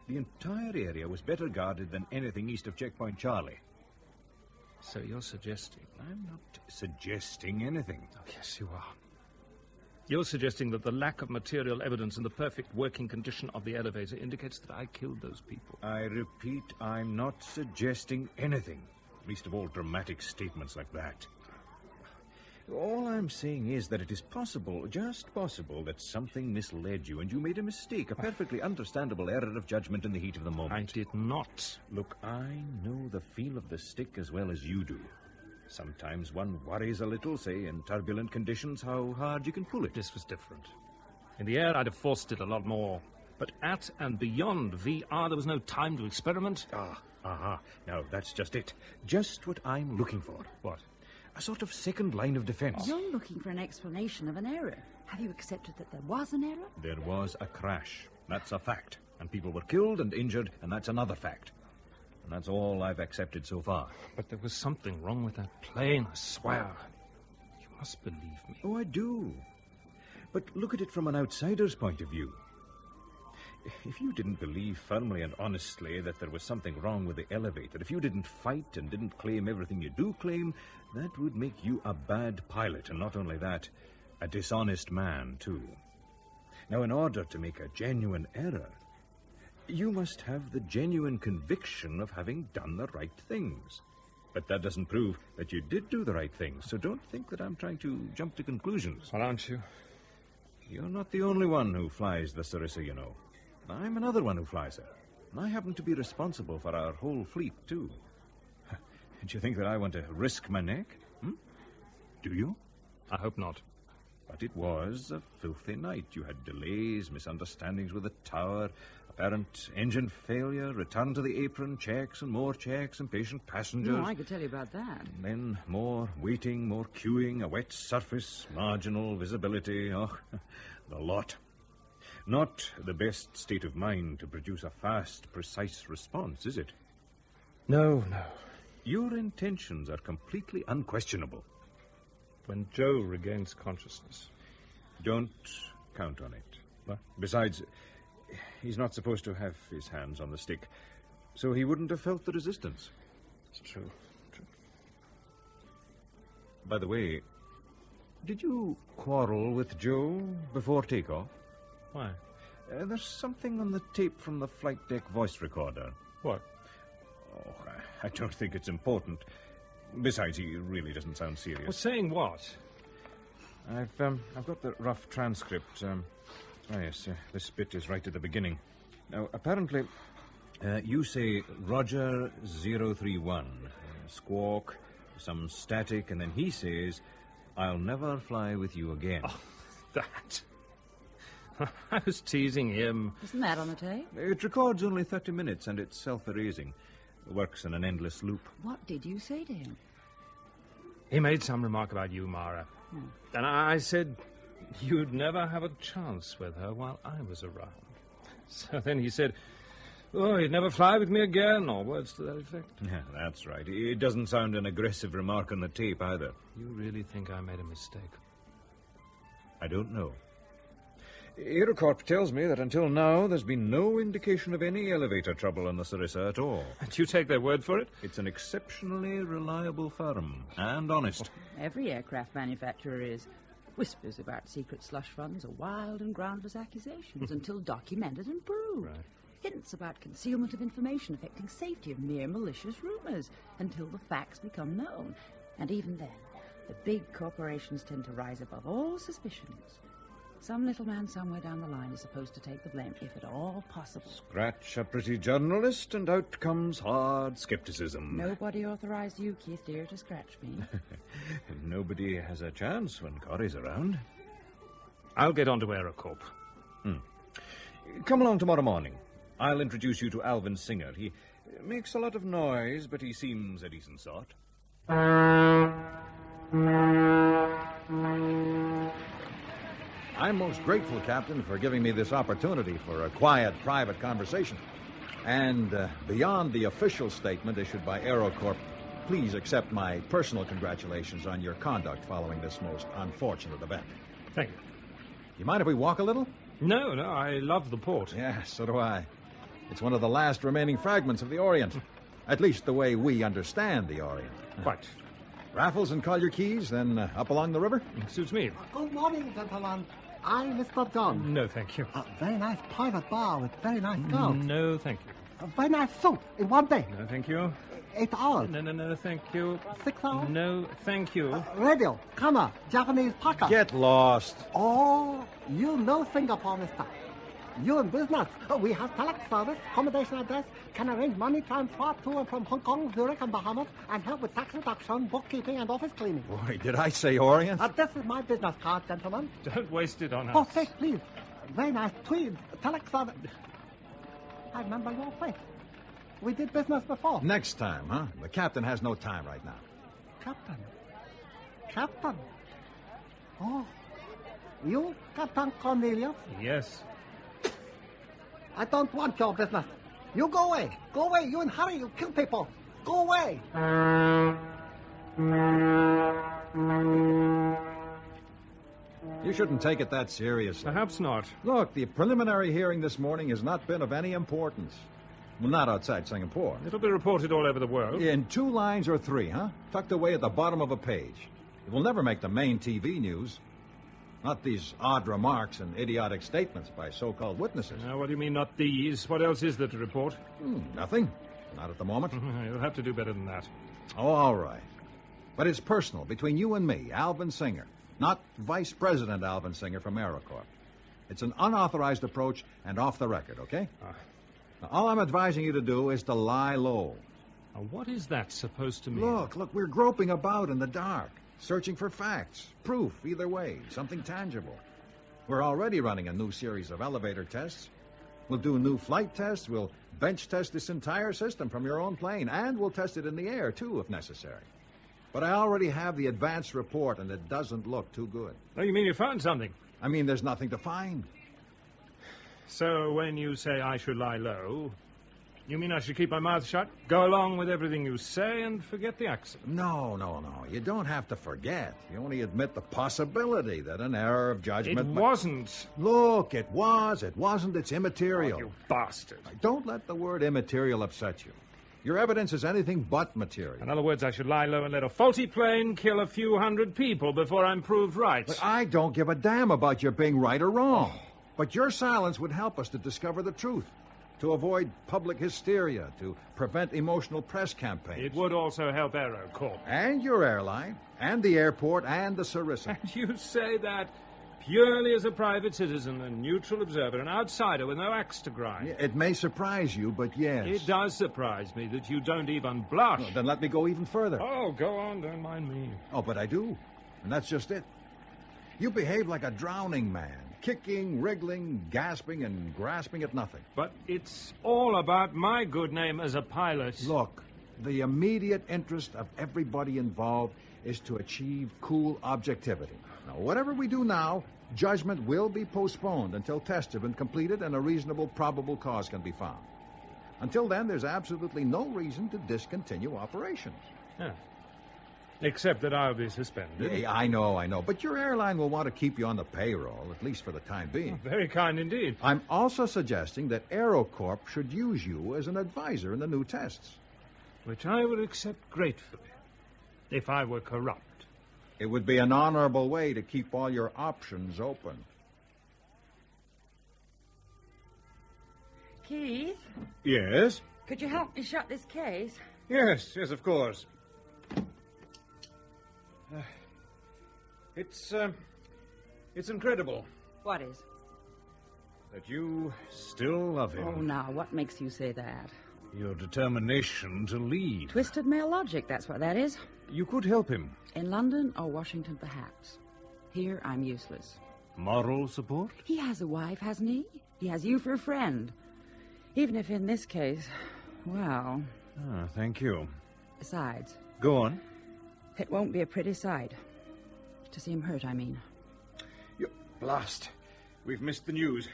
The entire area was better guarded than anything east of Checkpoint Charlie. So you're suggesting... I'm not suggesting anything. Oh, yes, you are. You're suggesting that the lack of material evidence and the perfect working condition of the elevator indicates that I killed those people. I repeat, I'm not suggesting anything. Least of all dramatic statements like that. All I'm saying is that it is possible, just possible, that something misled you and you made a mistake, a perfectly understandable error of judgment in the heat of the moment. I did not. Look, I know the feel of the stick as well as you do. Sometimes one worries a little, say, in turbulent conditions, how hard you can pull it. This was different. In the air, I'd have forced it a lot more. But at and beyond VR, there was no time to experiment. Now, that's just it. Just what I'm looking for. What? A sort of second line of defense. You're looking for an explanation of an error. Have you accepted that there was an error? There was a crash. That's a fact. And people were killed and injured, and that's another fact. And that's all I've accepted so far. But there was something wrong with that plane, I swear. You must believe me. Oh, I do. But look at it from an outsider's point of view. If you didn't believe firmly and honestly that there was something wrong with the elevator, if you didn't fight and didn't claim everything you do claim, that would make you a bad pilot, and not only that, a dishonest man, too. Now, in order to make a genuine error, you must have the genuine conviction of having done the right things. But that doesn't prove that you did do the right things, so don't think that I'm trying to jump to conclusions. Well, aren't you? You're not the only one who flies the Sarissa, you know. I'm another one who flies her. And I happen to be responsible for our whole fleet, too. Do you think that I want to risk my neck? Do you? I hope not. But it was a filthy night. You had delays, misunderstandings with the tower, apparent engine failure, return to the apron, checks and more checks, impatient passengers. No, I could tell you about that. And then more waiting, more queuing, a wet surface, marginal visibility. Oh, the lot. Not the best state of mind to produce a fast, precise response, is it? No. Your intentions are completely unquestionable. When Joe regains consciousness. Don't count on it. What? Besides, he's not supposed to have his hands on the stick, so he wouldn't have felt the resistance. It's true. By the way, did you quarrel with Joe before takeoff? Why? There's something on the tape from the flight deck voice recorder. What? Oh, I don't think it's important. Besides, he really doesn't sound serious. Well, saying what? I've got the rough transcript. Yes, this bit is right at the beginning. Now, apparently, you say Roger 031, squawk, some static, and then he says, I'll never fly with you again. Oh, that. I was teasing him. Isn't that on the tape? It records only 30 minutes, and it's self-erasing. Works in an endless loop. What did you say to him? He made some remark about you, Mara. And I said you'd never have a chance with her while I was around. So then he said, he'd never fly with me again, or words to that effect. Yeah, that's right. It doesn't sound an aggressive remark on the tape, either. You really think I made a mistake? I don't know. Aerocorp tells me that until now there's been no indication of any elevator trouble on the Sarissa at all. And you take their word for it? It's an exceptionally reliable firm, and honest. Every aircraft manufacturer is. Whispers about secret slush funds are wild and groundless accusations until documented and proved. Right. Hints about concealment of information affecting safety are mere malicious rumors until the facts become known. And even then, the big corporations tend to rise above all suspicions. Some little man somewhere down the line is supposed to take the blame, if at all possible. Scratch a pretty journalist, and out comes hard skepticism. Nobody authorized you, Keith, dear, to scratch me. Nobody has a chance when Corrie's around. I'll get on to Aerocorp. Come along tomorrow morning. I'll introduce you to Alvin Singer. He makes a lot of noise, but he seems a decent sort. I'm most grateful, Captain, for giving me this opportunity for a quiet, private conversation. And beyond the official statement issued by AeroCorp, please accept my personal congratulations on your conduct following this most unfortunate event. Thank you. You mind if we walk a little? No, I love the port. Yeah, so do I. It's one of the last remaining fragments of the Orient. At least the way we understand the Orient. Quite. Raffles and Collier Keys, then up along the river? Suits me. Good morning, gentlemen. I'm Mr. John. No, thank you. A very nice private bar with very nice girls. No, thank you. A very nice suit in one day. No, thank you. 8 hours. No, thank you. 6 hours. No, thank you. Radio, camera, Japanese podcast. Get lost. Oh, you know Singapore, mister. You in business. We have telex service, accommodation address, can arrange money transfer to and from Hong Kong, Zurich, and Bahamas, and help with tax reduction, bookkeeping, and office cleaning. Boy, did I say Orient? This is my business card, gentlemen. Don't waste it on us. Oh, say, please. Very nice tweed, telex service. I remember your face. We did business before. Next time, huh? The captain has no time right now. Captain? Captain? Oh, you, Captain Cornelius? Yes. I don't want your business. You go away. Go away. You in hurry. You kill people. Go away. You shouldn't take it that seriously. Perhaps not. Look, the preliminary hearing this morning has not been of any importance. Well, not outside Singapore. It'll be reported all over the world. In 2 lines or 3, huh? Tucked away at the bottom of a page. It will never make the main TV news. Not these odd remarks and idiotic statements by so-called witnesses. Now, what do you mean, not these? What else is there to report? Nothing. Not at the moment. You'll have to do better than that. Oh, all right. But it's personal, between you and me, Alvin Singer. Not Vice President Alvin Singer from AeroCorp. It's an unauthorized approach and off the record, okay? Now, all I'm advising you to do is to lie low. Now, what is that supposed to mean? Look, we're groping about in the dark, searching for facts, proof, either way, something tangible. We're already running a new series of elevator tests. We'll do new flight tests, we'll bench test this entire system from your own plane, and we'll test it in the air, too, if necessary. But I already have the advance report, and it doesn't look too good. Oh, you mean you found something? I mean, there's nothing to find. So when you say I should lie low, you mean I should keep my mouth shut, go along with everything you say, and forget the accident? No. You don't have to forget. You only admit the possibility that an error of judgment... It wasn't. Look, it was. It wasn't. It's immaterial. Oh, you bastard. Don't let the word immaterial upset you. Your evidence is anything but material. In other words, I should lie low and let a faulty plane kill a few hundred people before I'm proved right. But I don't give a damn about your being right or wrong. But your silence would help us to discover the truth, to avoid public hysteria, to prevent emotional press campaigns. It would also help AeroCorp. And your airline, and the airport, and the Sarissa. And you say that purely as a private citizen, a neutral observer, an outsider with no axe to grind. It may surprise you, but yes. It does surprise me that you don't even blush. Well, then let me go even further. Oh, go on, don't mind me. Oh, but I do. And that's just it. You behave like a drowning man, kicking, wriggling, gasping, and grasping at nothing. But it's all about my good name as a pilot. Look, the immediate interest of everybody involved is to achieve cool objectivity. Now, whatever we do now, judgment will be postponed until tests have been completed and a reasonable probable cause can be found. Until then, there's absolutely no reason to discontinue operations. Yeah. Except that I'll be suspended. Yeah, I know. But your airline will want to keep you on the payroll, at least for the time being. Oh, very kind indeed. I'm also suggesting that AeroCorp should use you as an advisor in the new tests. Which I would accept gratefully, if I were corrupt. It would be an honorable way to keep all your options open. Keith? Yes? Could you help me shut this case? Yes, of course. It's incredible. What is? That you still love him. Oh, now, what makes you say that? Your determination to lead. Twisted male logic, that's what that is. You could help him. In London or Washington, perhaps. Here, I'm useless. Moral support? He has a wife, hasn't he? He has you for a friend. Even if in this case, well... Thank you. Besides... Go on. It won't be a pretty sight. To see him hurt, I mean. Blast. We've missed the news.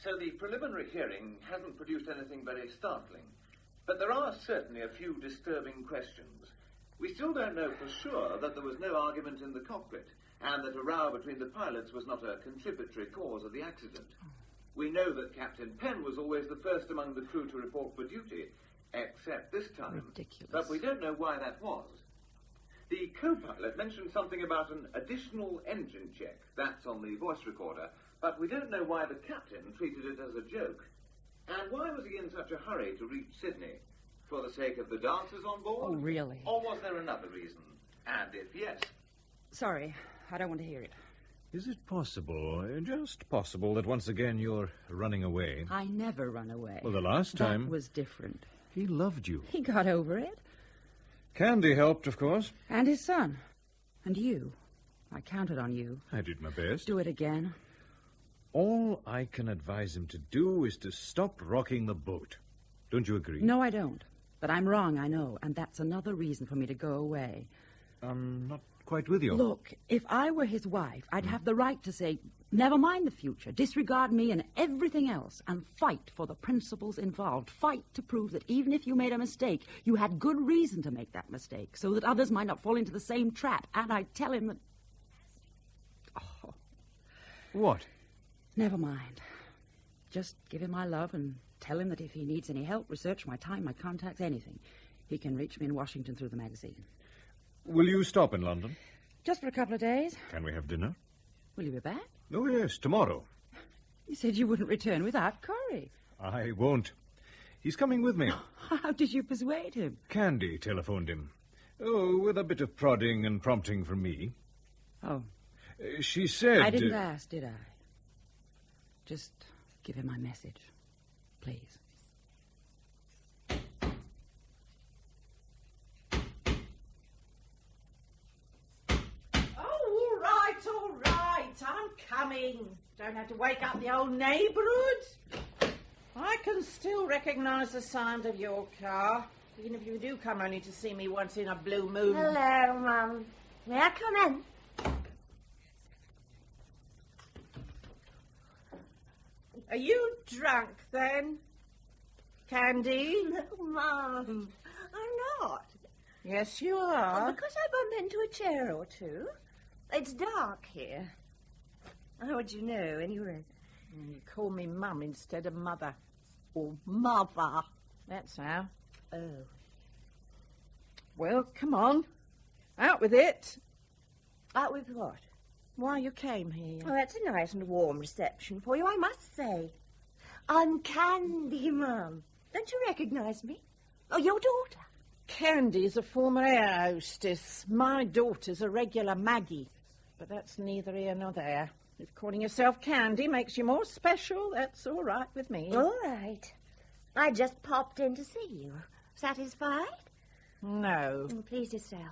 So the preliminary hearing hasn't produced anything very startling. But there are certainly a few disturbing questions. We still don't know for sure that there was no argument in the cockpit, and that a row between the pilots was not a contributory cause of the accident. We know that Captain Penn was always the first among the crew to report for duty, except this time. Ridiculous. But we don't know why that was. The co-pilot mentioned something about an additional engine check. That's on the voice recorder, but we don't know why the captain treated it as a joke. And why was he in such a hurry to reach Sydney? For the sake of the dancers on board? Oh, really? Or was there another reason? And if yes... Sorry, I don't want to hear it. Is it possible, just possible, that once again you're running away? I never run away. Well, the last time... That was different. He loved you. He got over it. Candy helped, of course. And his son. And you. I counted on you. I did my best. Do it again. All I can advise him to do is to stop rocking the boat. Don't you agree? No, I don't. But I'm wrong, I know, and that's another reason for me to go away. I'm not quite with you. Look, if I were his wife, I'd have the right to say, never mind the future, disregard me and everything else, and fight for the principles involved. Fight to prove that even if you made a mistake, you had good reason to make that mistake, so that others might not fall into the same trap. And I'd tell him that... Oh. What? Never mind. Just give him my love and tell him that if he needs any help, research, my time, my contacts, anything, he can reach me in Washington through the magazine. Will you stop in London? Just for a couple of days. Can we have dinner? Will you be back? Oh, yes, tomorrow. You said you wouldn't return without Corey. I won't. He's coming with me. How did you persuade him? Candy telephoned him. Oh, with a bit of prodding and prompting from me. Oh. She said... I didn't ask, did I? Just give him my message, please. Oh, all right, I'm coming. Don't have to wake up the old neighbourhood. I can still recognise the sound of your car, even if you do come only to see me once in a blue moon. Hello, Mum. May I come in? Are you drunk, then? Candy? No, Mum. I'm not. Yes, you are. Oh, because I bumped into a chair or two. It's dark here. How would you know, anyway? You call me Mum instead of Mother. Or Mother. That's how. Oh. Well, come on. Out with it. Out with what? Why you came here. Oh, that's a nice and warm reception for you, I must say. I'm Candy, Mum. Don't you recognise me? Oh, your daughter. Candy's a former air hostess. My daughter's a regular Maggie. But that's neither here nor there. If calling yourself Candy makes you more special, that's all right with me. All right. I just popped in to see you. Satisfied? No. Please yourself.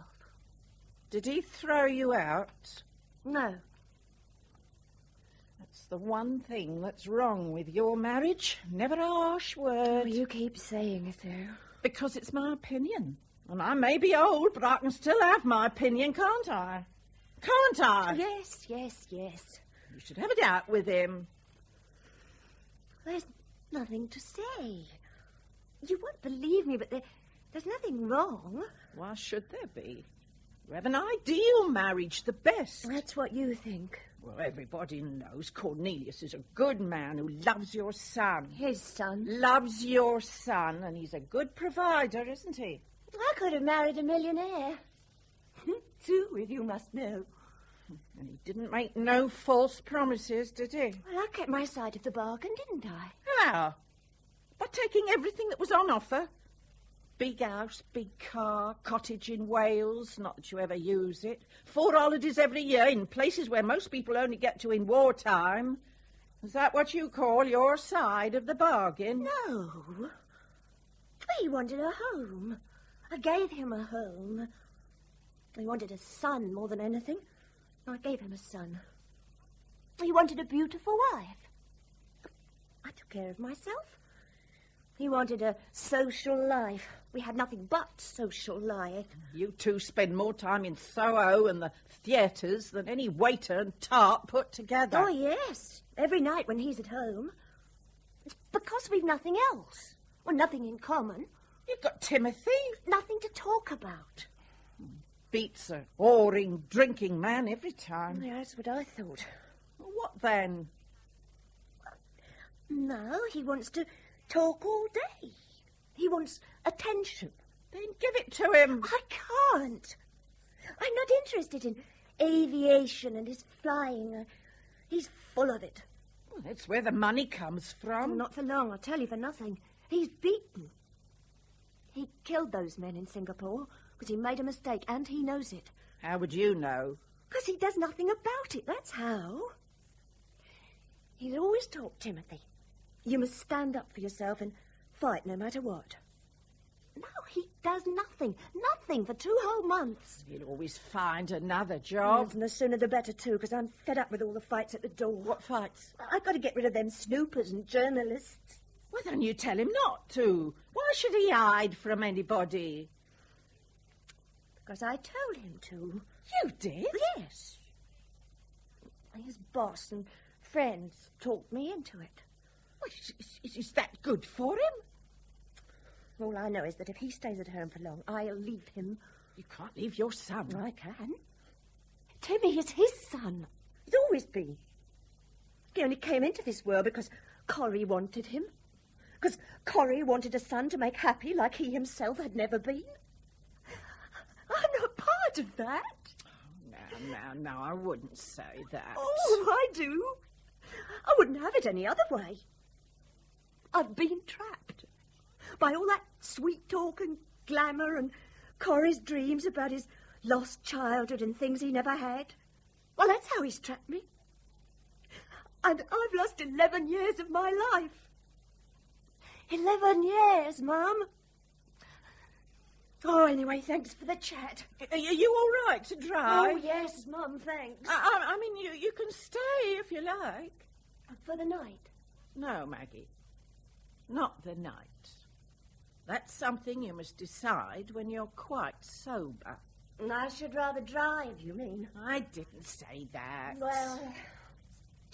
Did he throw you out? No. That's the one thing that's wrong with your marriage. Never a harsh word. Oh, you keep saying so. Because it's my opinion. And I may be old, but I can still have my opinion, can't I? Can't I? Yes, yes, yes. You should have it out with him. There's nothing to say. You won't believe me, but there's nothing wrong. Why should there be? You have an ideal marriage, the best. That's what you think. Well, everybody knows Cornelius is a good man who loves your son. His son? Loves your son, and he's a good provider, isn't he? I could have married a millionaire. Two, if you must know. And he didn't make no false promises, did he? Well, I kept my side of the bargain, didn't I? How? By taking everything that was on offer. Big house, big car, cottage in Wales, not that you ever use it. 4 holidays every year in places where most people only get to in wartime. Is that what you call your side of the bargain? No. He wanted a home. I gave him a home. He wanted a son more than anything. I gave him a son. He wanted a beautiful wife. I took care of myself. He wanted a social life. We had nothing but social life. You two spend more time in Soho and the theatres than any waiter and tart put together. Oh, yes. Every night when he's at home. It's because we've nothing else. Well, nothing in common. You've got Timothy. Nothing to talk about. Beats a whoring, drinking man every time. Yeah, that's what I thought. Well, what then? No, he wants to talk all day. He wants attention. Then give it to him. I can't. I'm not interested in aviation and his flying. He's full of it. Well, that's where the money comes from. Not for long, I'll tell you for nothing. He's beaten. He killed those men in Singapore because he made a mistake, and he knows it. How would you know? Because he does nothing about it, that's how. He's always taught Timothy, you must stand up for yourself and fight no matter what. No, he does nothing. Nothing for 2 whole months. He'll always find another job. Yes, and the sooner the better, too, because I'm fed up with all the fights at the door. What fights? I've got to get rid of them snoopers and journalists. Well, then you tell him not to. Why should he hide from anybody? Because I told him to. You did? Yes. His boss and friends talked me into it. Well, is that good for him? All I know is that if he stays at home for long, I'll leave him. You can't leave your son. I can. Timmy is his son. He's always been. He only came into this world because Corrie wanted him. Because Corrie wanted a son to make happy like he himself had never been. I'm not part of that. No, I wouldn't say that. Oh, I do. I wouldn't have it any other way. I've been trapped by all that sweet talk and glamour and Corrie's dreams about his lost childhood and things he never had. Well, that's how he's trapped me. And I've lost 11 years of my life. 11 years, Mum. Oh, anyway, thanks for the chat. Are you all right to drive? Oh, yes, Mum, thanks. I mean, you can stay if you like. For the night? No, Maggie. Not the night. That's something you must decide when you're quite sober. I should rather drive, you mean? I didn't say that. Well,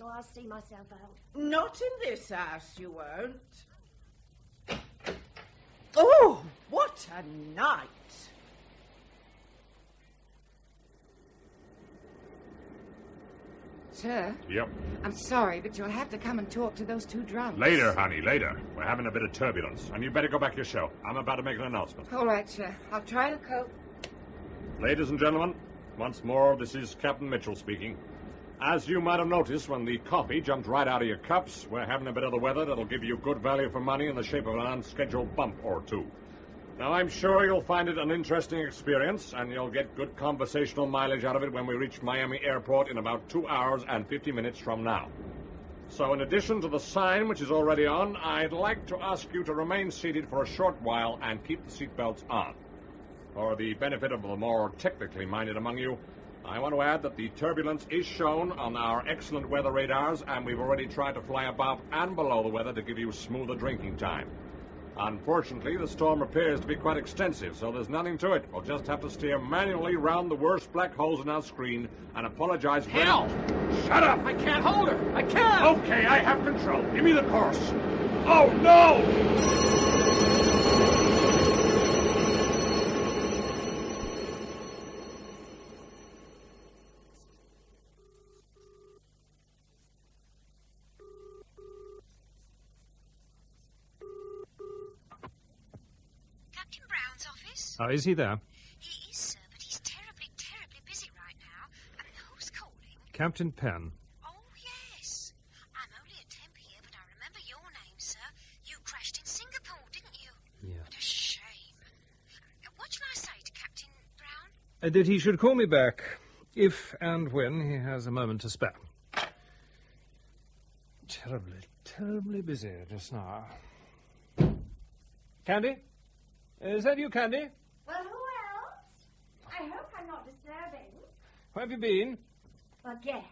I'll see myself out. Not in this house, you won't. Oh, what a night! Sir? Yep. I'm sorry, but you'll have to come and talk to those 2 drunks. Later, honey, later. We're having a bit of turbulence, and you better go back yourself. I'm about to make an announcement. All right, sir. I'll try to cope. Ladies and gentlemen, once more, this is Captain Mitchell speaking. As you might have noticed when the coffee jumped right out of your cups, we're having a bit of the weather that'll give you good value for money in the shape of an unscheduled bump or 2. Now, I'm sure you'll find it an interesting experience, and you'll get good conversational mileage out of it when we reach Miami Airport in about 2 hours and 50 minutes from now. So, in addition to the sign, which is already on, I'd like to ask you to remain seated for a short while and keep the seatbelts on. For the benefit of the more technically minded among you, I want to add that the turbulence is shown on our excellent weather radars, and we've already tried to fly above and below the weather to give you smoother drinking time. Unfortunately, the storm appears to be quite extensive, so there's nothing to it. We'll just have to steer manually round the worst black holes in our screen and apologize for... Hell! Shut up! I can't hold her! I can't! Okay, I have control. Give me the course. Oh, no! Oh, is he there? He is, sir, but he's terribly busy right now. And who's calling? Captain Penn. Oh, yes. I'm only a temp here, but I remember your name, sir. You crashed in Singapore, didn't you? Yeah. What a shame. What shall I say to Captain Brown? That he should call me back, if and when he has a moment to spare. Terribly busy just now. Candy? Is that you, Candy? Well, who else? I hope I'm not disturbing. Where have you been? Well, guess.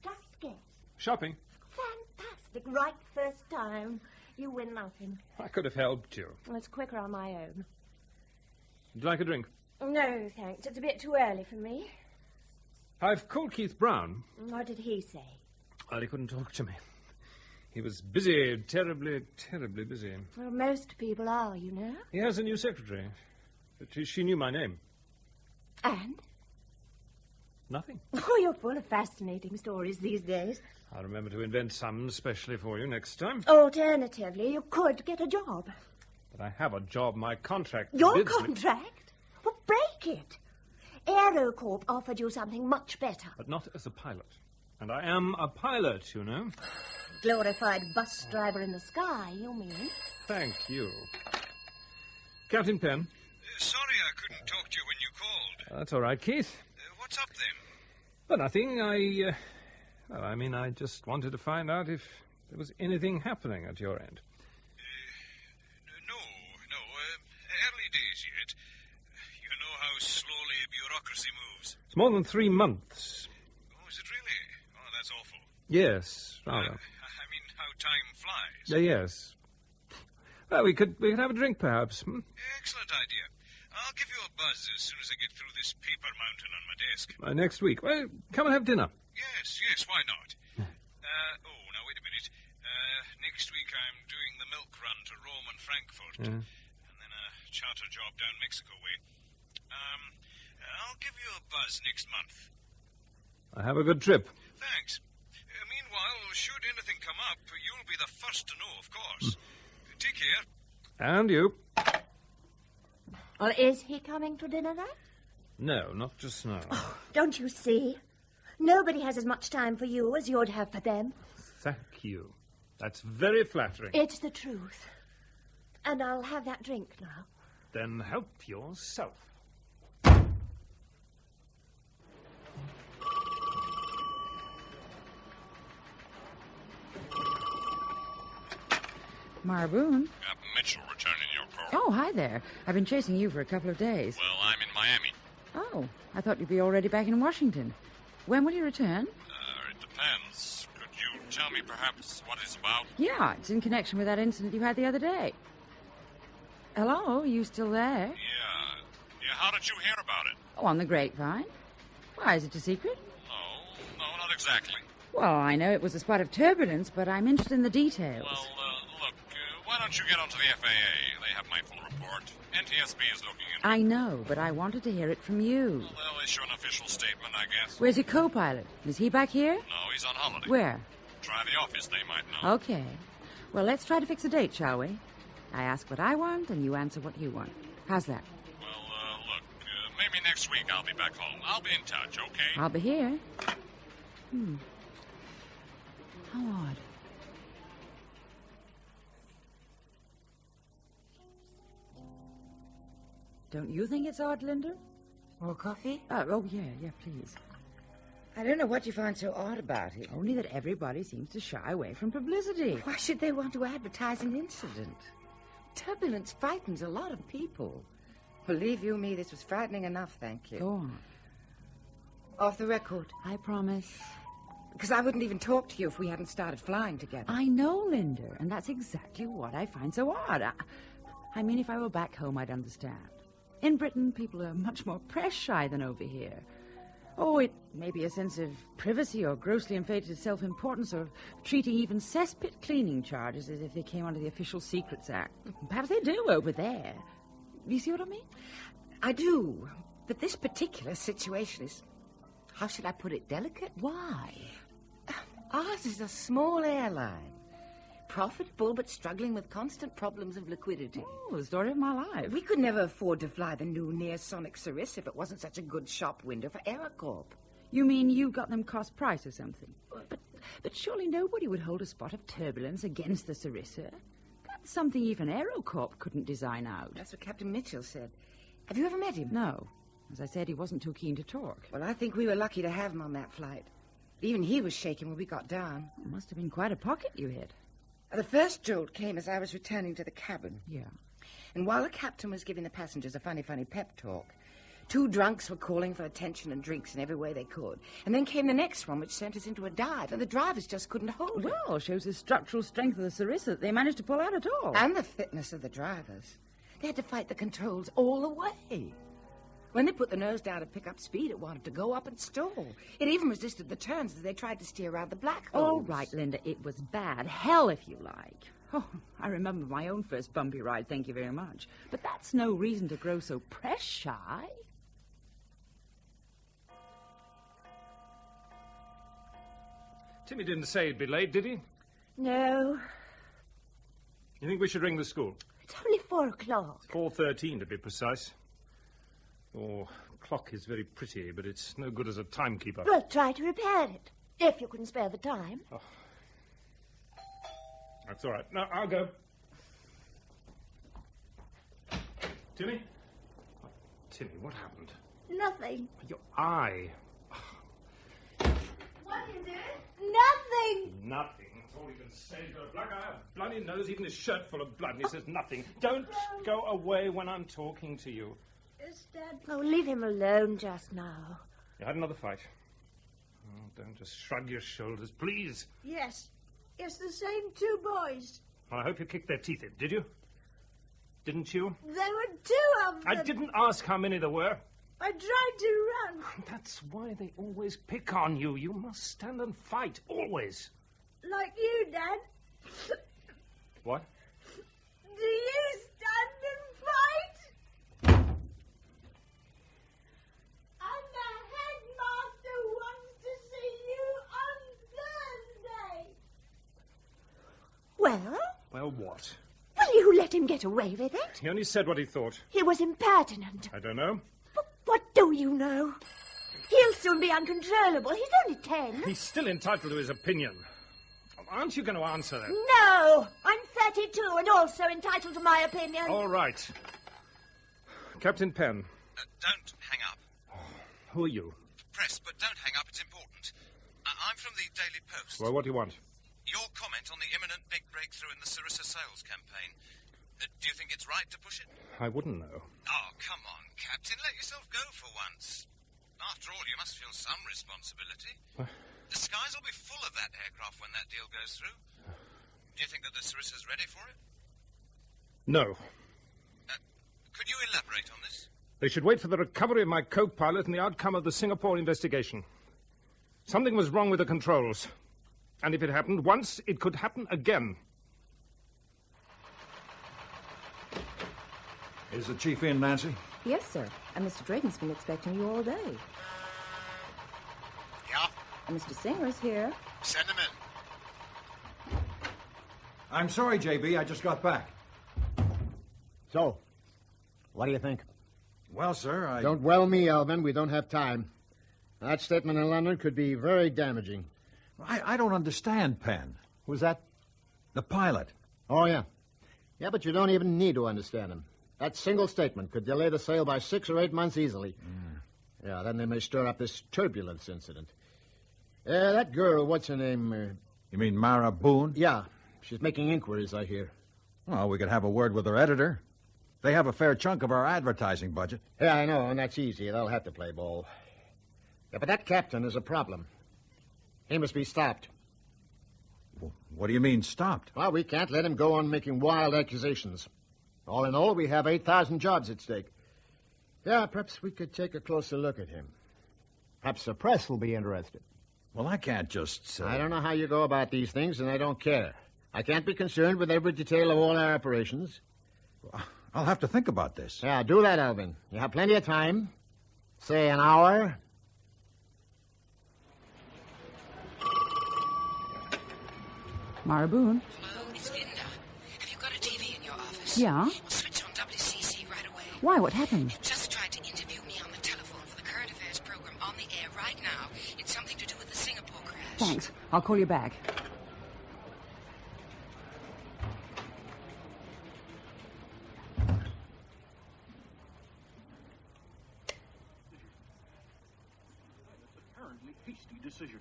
Just guess. Shopping. Fantastic. Right first time. You win nothing. I could have helped you. It's quicker on my own. Would you like a drink? No, thanks. It's a bit too early for me. I've called Keith Brown. What did he say? Well, he couldn't talk to me. He was busy, terribly, terribly busy. Well, most people are, you know. He has a new secretary. But she knew my name. And? Nothing. Oh, you're full of fascinating stories these days. I'll remember to invent some specially for you next time. Alternatively, you could get a job. But I have a job. My contract Your forbids me- contract? Well, break it. AeroCorp offered you something much better. But not as a pilot. And I am a pilot, you know. Glorified bus driver in the sky, you mean? Thank you. Captain Penn. Sorry I couldn't talk to you when you called. That's all right, Keith. What's up, then? Well, nothing. I just wanted to find out if there was anything happening at your end. No. Early days yet. You know how slowly bureaucracy moves. It's more than 3 months. Oh, is it really? Oh, that's awful. Yes, rather. I mean, how time flies. Yes. Well, we could have a drink, perhaps. Excellent idea. I'll give you a buzz as soon as I get through this paper mountain on my desk. Next week. Well, come and have dinner. Yes, why not? Now, wait a minute. Next week I'm doing the milk run to Rome and Frankfurt. Yeah. And then a charter job down Mexico way. I'll give you a buzz next month. Have a good trip. Thanks. Meanwhile, should anything come up, you'll be the first to know, of course. Take care. And you. Well, is he coming to dinner, then? No, not just now. Oh, don't you see? Nobody has as much time for you as you'd have for them. Thank you. That's very flattering. It's the truth. And I'll have that drink now. Then help yourself. Marboon. Captain Mitchell returning your call. Oh, hi there. I've been chasing you for a couple of days. Well, I'm in Miami. Oh, I thought you'd be already back in Washington. When will you return? It depends. Could you tell me perhaps what it's about? Yeah, it's in connection with that incident you had the other day. Hello, you still there? Yeah, how did you hear about it? Oh, on the grapevine. Why, is it a secret? No, not exactly. Well, I know it was a spot of turbulence, but I'm interested in the details. Well, look, why don't you get onto the FAA? They have my full report. NTSB is looking into it. I know, but I wanted to hear it from you. Well, they'll issue an official statement, I guess. Where's your co-pilot? Is he back here? No, he's on holiday. Where? Try the office, they might know. Okay. Well, let's try to fix a date, shall we? I ask what I want, and you answer what you want. How's that? Well, look, maybe next week I'll be back home. I'll be in touch, okay? I'll be here. How odd. Don't you think it's odd, Linda? More coffee? Yeah, please. I don't know what you find so odd about it. Only that everybody seems to shy away from publicity. Why should they want to advertise an incident? Turbulence frightens a lot of people. Believe you me, this was frightening enough, thank you. Go on. Off the record. I promise. Because I wouldn't even talk to you if we hadn't started flying together. I know, Linda, and that's exactly what I find so odd. I mean, if I were back home, I'd understand. In Britain, people are much more press-shy than over here. Oh, it may be a sense of privacy or grossly inflated self-importance or treating even cesspit cleaning charges as if they came under the Official Secrets Act. Perhaps they do over there. Do you see what I mean? I do. But this particular situation is, how should I put it, delicate? Why? Ours is a small airline. Profitable, but struggling with constant problems of liquidity. Oh, the story of my life. We could never afford to fly the new near-sonic Cerise if it wasn't such a good shop window for AeroCorp. You mean you got them cost price or something? But surely nobody would hold a spot of turbulence against the Sarissa. That's something even AeroCorp couldn't design out. That's what Captain Mitchell said. Have you ever met him? No. As I said, he wasn't too keen to talk. Well, I think we were lucky to have him on that flight. Even he was shaking when we got down. It must have been quite a pocket you hit. The first jolt came as I was returning to the cabin. Yeah. And while the captain was giving the passengers a funny pep talk, 2 drunks were calling for attention and drinks in every way they could. And then came the next one, which sent us into a dive, and the drivers just couldn't hold it. Well, shows the structural strength of the Sarissa that they managed to pull out at all. And the fitness of the drivers. They had to fight the controls all the way. When they put the nose down to pick up speed, it wanted to go up and stall. It even resisted the turns as they tried to steer around the black holes. All right, Linda, it was bad. Hell, if you like. Oh, I remember my own first bumpy ride, thank you very much. But that's no reason to grow so press shy. Timmy didn't say he'd be late, did he? No. You think we should ring the school? It's only 4 o'clock. 4:13 to be precise. Your clock is very pretty, but it's no good as a timekeeper. Well, try to repair it, if you can spare the time. Oh. That's all right. No, I'll go. Timmy? Timmy, what happened? Nothing. Your eye. What is it? Nothing. Nothing. That's all he can say. He's got a black eye, a bloody nose, even his shirt full of blood, and he says nothing. Don't go away when I'm talking to you. Yes, Dad. Oh, leave him alone just now. You had another fight. Oh, don't just shrug your shoulders, please. Yes. It's the same 2 boys. Well, I hope you kicked their teeth in, did you? Didn't you? There were 2 of them. I didn't ask how many there were. I tried to run. That's why they always pick on you. You must stand and fight, always. Like you, Dad. What? Do you stand and fight? And the headmaster wants to see you on Thursday. Well? Well, what? Will you let him get away with it? He only said what he thought. He was impertinent. I don't know. What do you know? He'll soon be uncontrollable. He's only 10. He's still entitled to his opinion. Aren't you going to answer that? No! I'm 32 and also entitled to my opinion. All right. Captain Penn. Don't hang up. Who are you? Press, but don't hang up. It's important. I'm from the Daily Post. Well, what do you want? Your comment on the imminent big breakthrough in the Sarissa sales campaign. Do you think it's right to push it? I wouldn't know. Oh, come on, Captain. Let yourself go for once. After all, you must feel some responsibility. The skies will be full of that aircraft when that deal goes through. Do you think that the Sarissa's ready for it? No. Could you elaborate on this? They should wait for the recovery of my co-pilot and the outcome of the Singapore investigation. Something was wrong with the controls. And if it happened once, it could happen again. Is the chief in, Nancy? Yes, sir. And Mr. Drayton's been expecting you all day. Yeah? And Mr. Singer's here. Send him in. I'm sorry, J.B. I just got back. So, what do you think? Well, sir, Don't well me, Alvin. We don't have time. That statement in London could be very damaging. I don't understand, Penn. Who's that? The pilot. Oh, yeah. Yeah, but you don't even need to understand him. That single statement could delay the sale by 6 or 8 months easily. Yeah, then they may stir up this turbulence incident. That girl, what's her name? You mean Mara Boone? Yeah. She's making inquiries, I hear. Well, we could have a word with her editor. They have a fair chunk of our advertising budget. Yeah, I know, and that's easy. They'll have to play ball. Yeah, but that captain is a problem. He must be stopped. What do you mean, stopped? Well, we can't let him go on making wild accusations. All in all, we have 8,000 jobs at stake. Yeah, perhaps we could take a closer look at him. Perhaps the press will be interested. Well, I can't just... I don't know how you go about these things, and I don't care. I can't be concerned with every detail of all our operations. I'll have to think about this. Yeah, do that, Alvin. You have plenty of time. Say an hour. Mara Boone. Hello, it's Linda. Have you got a TV in your office? Yeah. Well, switch on WCC right away. Why? What happened? You just tried to interview me on the telephone for the current affairs program on the air right now. It's something to do with the Singapore crash. Thanks. I'll call you back. Apparently hasty decision.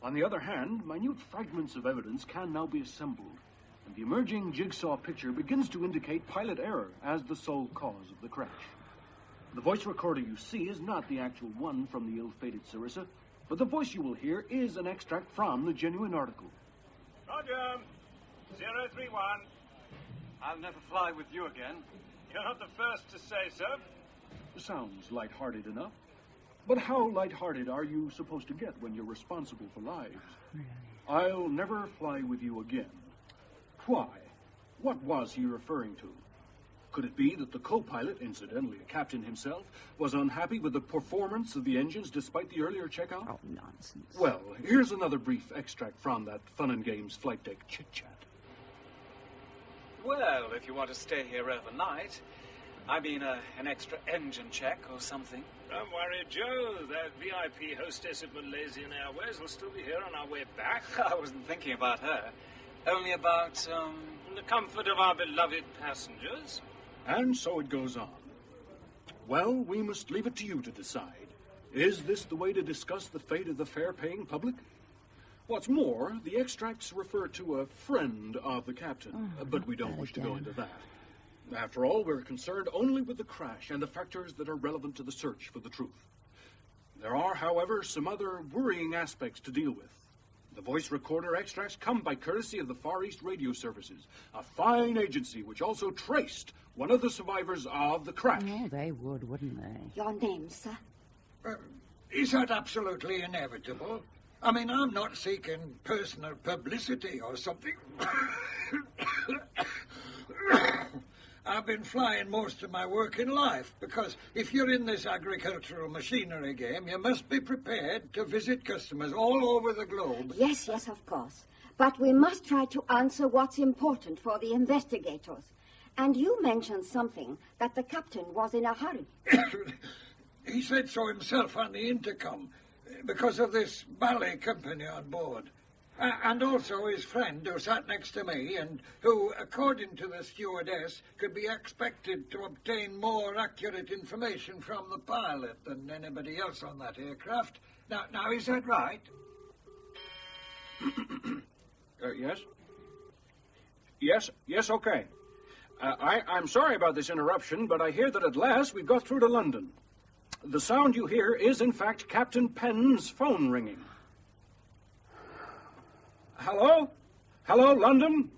On the other hand, minute fragments of evidence can now be assembled, and the emerging jigsaw picture begins to indicate pilot error as the sole cause of the crash. The voice recorder you see is not the actual one from the ill-fated Sarissa, but the voice you will hear is an extract from the genuine article. Roger. 031. I'll never fly with you again. You're not the first to say so. Sounds light-hearted enough. But how light-hearted are you supposed to get when you're responsible for lives? I'll never fly with you again. Why? What was he referring to? Could it be that the co-pilot, incidentally a captain himself, was unhappy with the performance of the engines despite the earlier checkout? Oh, nonsense. Well, here's another brief extract from that fun and games flight deck chit-chat. Well, if you want to stay here overnight, I mean an extra engine check or something. Don't worry, Joe. That VIP hostess of Malaysian Airways will still be here on our way back. I wasn't thinking about her. Only about, the comfort of our beloved passengers. And so it goes on. Well, we must leave it to you to decide. Is this the way to discuss the fate of the fare-paying public? What's more, the extracts refer to a friend of the captain, but we don't wish to go into that. After all, we're concerned only with the crash and the factors that are relevant to the search for the truth. There are, however, some other worrying aspects to deal with. The voice recorder extracts come by courtesy of the Far East Radio Services, a fine agency which also traced one of the survivors of the crash. Oh, they would, wouldn't they? Your name, sir? Is that absolutely inevitable? I mean, I'm not seeking personal publicity or something. I've been flying most of my working life, because if you're in this agricultural machinery game, you must be prepared to visit customers all over the globe. Yes, of course. But we must try to answer what's important for the investigators. And you mentioned something, that the captain was in a hurry. He said so himself on the intercom, because of this ballet company on board. And also his friend who sat next to me and who, according to the stewardess, could be expected to obtain more accurate information from the pilot than anybody else on that aircraft. Now is that right? Yes? Yes, okay. I'm sorry about this interruption, but I hear that at last we've got through to London. The sound you hear is, in fact, Captain Penn's phone ringing. Hello? Hello, London?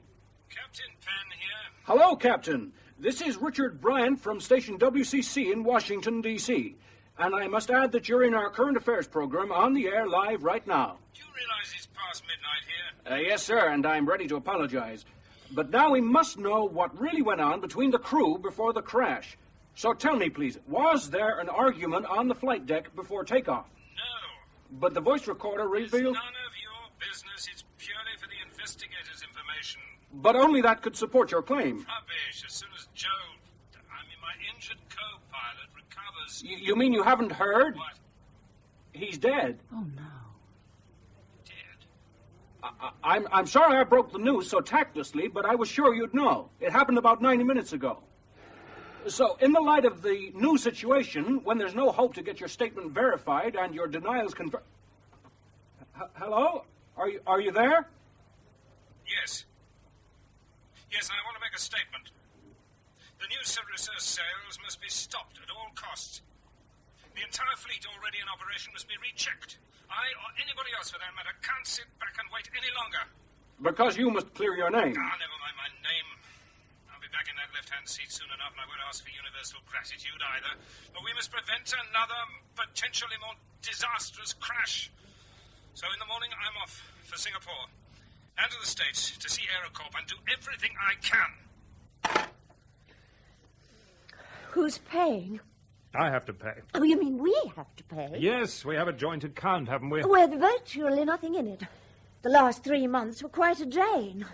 Captain Penn here. Hello, Captain. This is Richard Bryant from station WCC in Washington, D.C. And I must add that you're in our current affairs program on the air live right now. Do you realize it's past midnight here? Yes, sir, and I'm ready to apologize. But now we must know what really went on between the crew before the crash. So tell me, please, was there an argument on the flight deck before takeoff? No. But the voice recorder revealed... It's none of your business. It's purely for the investigators' information. But only that could support your claim. Rubbish. As soon as Joe, my injured co-pilot recovers... You mean you haven't heard? What? He's dead. Oh, no. I'm sorry I broke the news so tactlessly, but I was sure you'd know. It happened about 90 minutes ago. So, in the light of the new situation, when there's no hope to get your statement verified and your denials confirmed... Hello? Are you there? Yes. Yes, I want to make a statement. The new Sarissa sales must be stopped at all costs. The entire fleet already in operation must be rechecked. I, or anybody else for that matter, can't sit back and wait any longer. Because you must clear your name. Never mind my name. I'll be back in that left-hand seat soon enough, and I won't ask for universal gratitude either. But we must prevent another, potentially more disastrous crash. So in the morning, I'm off for Singapore and to the States to see AeroCorp and do everything I can. Who's paying? I have to pay. Oh, you mean we have to pay? Yes, we have a joint account, haven't we? With virtually nothing in it. The last 3 months were quite a drain.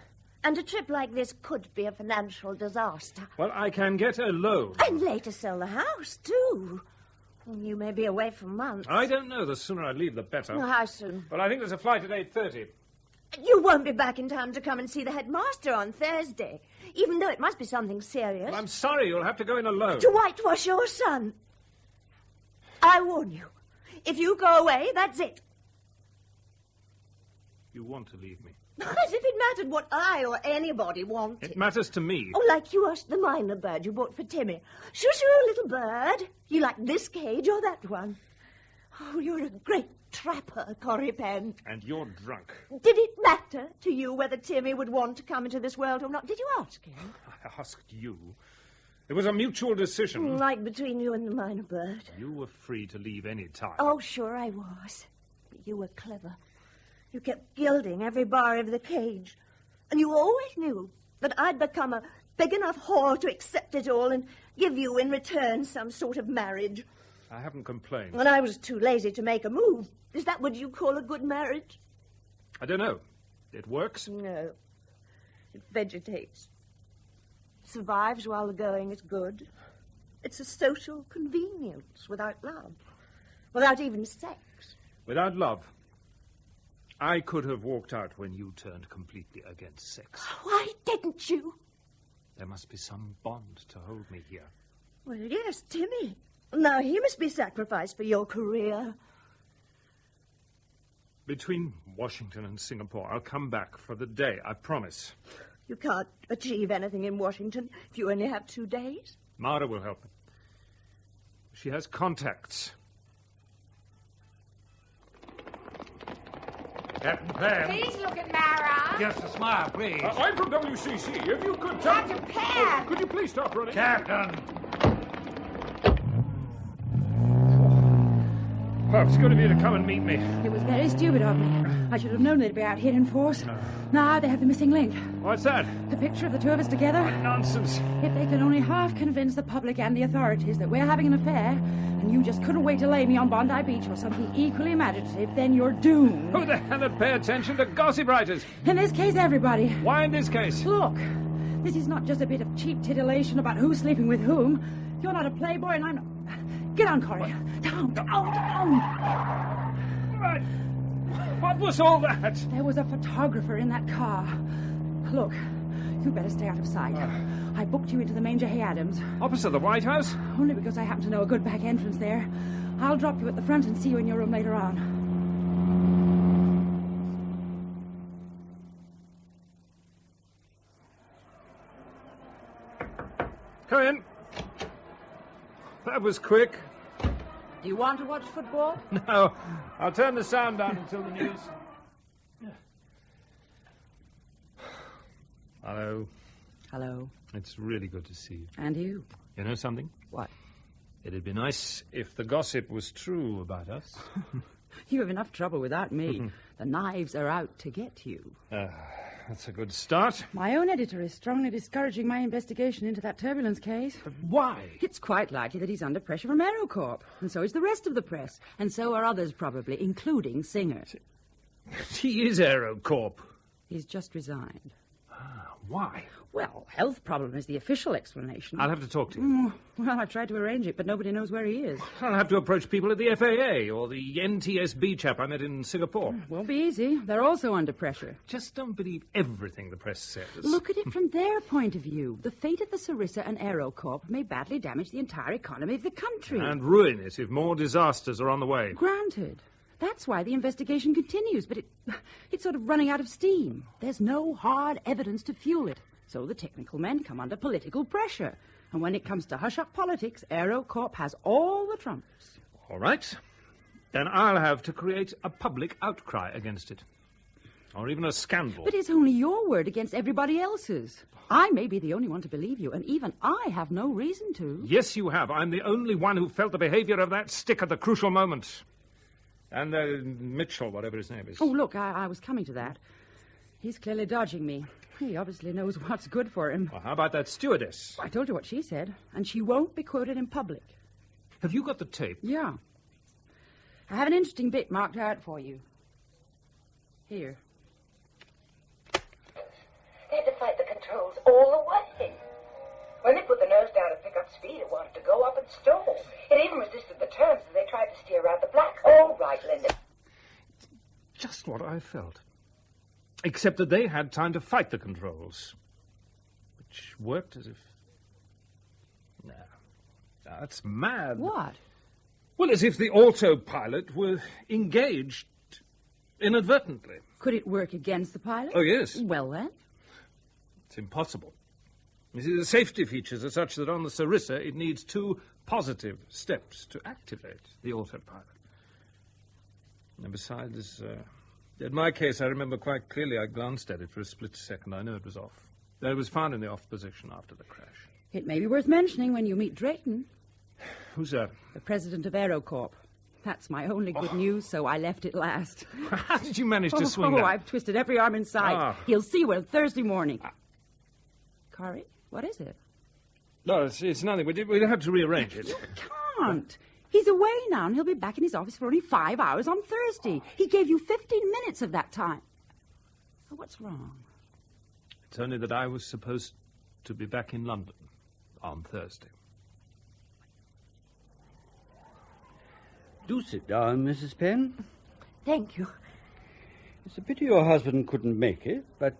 And a trip like this could be a financial disaster. Well, I can get a loan. And later sell the house, too. You may be away for months. I don't know. The sooner I leave, the better. Well, how soon? Well, I think there's a flight at 8:30. You won't be back in time to come and see the headmaster on Thursday, even though it must be something serious. Well, I'm sorry. You'll have to go in alone. To whitewash your son. I warn you. If you go away, that's it. You want to leave me? As if it mattered what I or anybody wanted. It matters to me. Oh, like you asked the minor bird you bought for Timmy. Shoo-shoo, little bird. You like this cage or that one? Oh, you're a great trapper, Corrie Pen. And you're drunk. Did it matter to you whether Timmy would want to come into this world or not? Did you ask him? I asked you. It was a mutual decision. Like between you and the minor bird. You were free to leave any time. Oh, sure I was. But you were clever. You kept gilding every bar of the cage. And you always knew that I'd become a big enough whore to accept it all and give you in return some sort of marriage. I haven't complained. And I was too lazy to make a move. Is that what you call a good marriage? I don't know. It works? No. It vegetates. Survives while the going is good. It's a social convenience without love. Without even sex. Without love. I could have walked out when you turned completely against sex. Why didn't you? There must be some bond to hold me here. Well, yes, Timmy. Now he must be sacrificed for your career. Between Washington and Singapore, I'll come back for the day, I promise. You can't achieve anything in Washington if you only have 2 days. Mara will help me. She has contacts. Captain Penn. Please look at Mara. Just a smile, please. I'm from WCC. If you could... Captain Penn! Could you please stop running? Captain! Well, it's good of you to come and meet me. It was very stupid of me. I should have known they'd be out here in force. Now they have the missing link. What's that? The picture of the two of us together. What nonsense. If they can only half convince the public and the authorities that we're having an affair, and you just couldn't wait to lay me on Bondi Beach or something equally imaginative, then you're doomed. Who the hell would pay attention to gossip writers? In this case, everybody. Why in this case? Look, this is not just a bit of cheap titillation about who's sleeping with whom. You're not a playboy and I'm not... Get on, Corrie. Down. What was all that? There was a photographer in that car. Look, you'd better stay out of sight. I booked you into the Manger Hay Adams. Opposite the White House? Only because I happen to know a good back entrance there. I'll drop you at the front and see you in your room later on. Come in. That was quick. Do you want to watch football? No. I'll turn the sound down until the news. Hello. Hello. It's really good to see you. And you. You know something? What? It'd be nice if the gossip was true about us. You have enough trouble without me. The knives are out to get you. That's a good start. My own editor is strongly discouraging my investigation into that turbulence case. But why? It's quite likely that he's under pressure from AeroCorp, and so is the rest of the press, and so are others probably, including Singer. He is AeroCorp. He's just resigned. Why? Well, health problem is the official explanation. I'll have to talk to you. Well, I've tried to arrange it, but nobody knows where he is. I'll have to approach people at the FAA or the NTSB chap I met in Singapore. Won't be easy. They're also under pressure. Just don't believe everything the press says. Look at it from their point of view. The fate of the Sarissa and AeroCorp may badly damage the entire economy of the country. And ruin it if more disasters are on the way. Granted. That's why the investigation continues, but it's sort of running out of steam. There's no hard evidence to fuel it. So the technical men come under political pressure. And when it comes to hush-up politics, AeroCorp has all the trumps. All right. Then I'll have to create a public outcry against it. Or even a scandal. But it's only your word against everybody else's. I may be the only one to believe you, and even I have no reason to. Yes, you have. I'm the only one who felt the behavior of that stick at the crucial moment. And Mitchell, whatever his name is. Oh, look, I was coming to that. He's clearly dodging me. He obviously knows what's good for him. Well, how about that stewardess? I told you what she said, and she won't be quoted in public. Have you got the tape? Yeah. I have an interesting bit marked out for you. Here. They had to fight the controls all the way. When they put the nose down to pick up speed, it wanted to go up and stall. It even resisted the turns as they tried to steer around the black. All right, Linda. Just what I felt. Except that they had time to fight the controls. Which worked as if... No. That's mad. What? Well, as if the autopilot were engaged inadvertently. Could it work against the pilot? Oh, yes. Well, then. It's impossible. You see, the safety features are such that on the Sarissa it needs 2 positive steps to activate the autopilot. And besides, in my case, I remember quite clearly I glanced at it for a split second. I know it was off. It was found in the off position after the crash. It may be worth mentioning when you meet Drayton. Who's that? The president of AeroCorp. That's my only good news, so I left it last. How did you manage to swing that? I've twisted every arm in sight. Ah. He'll see you Thursday morning. Corrie, what is it? No, it's nothing. We'll have to rearrange it. You can't. He's away now, and he'll be back in his office for only 5 hours on Thursday. He gave you 15 minutes of that time. Oh, what's wrong? It's only that I was supposed to be back in London on Thursday. Do sit down, Mrs. Penn. Thank you. It's a pity your husband couldn't make it, but,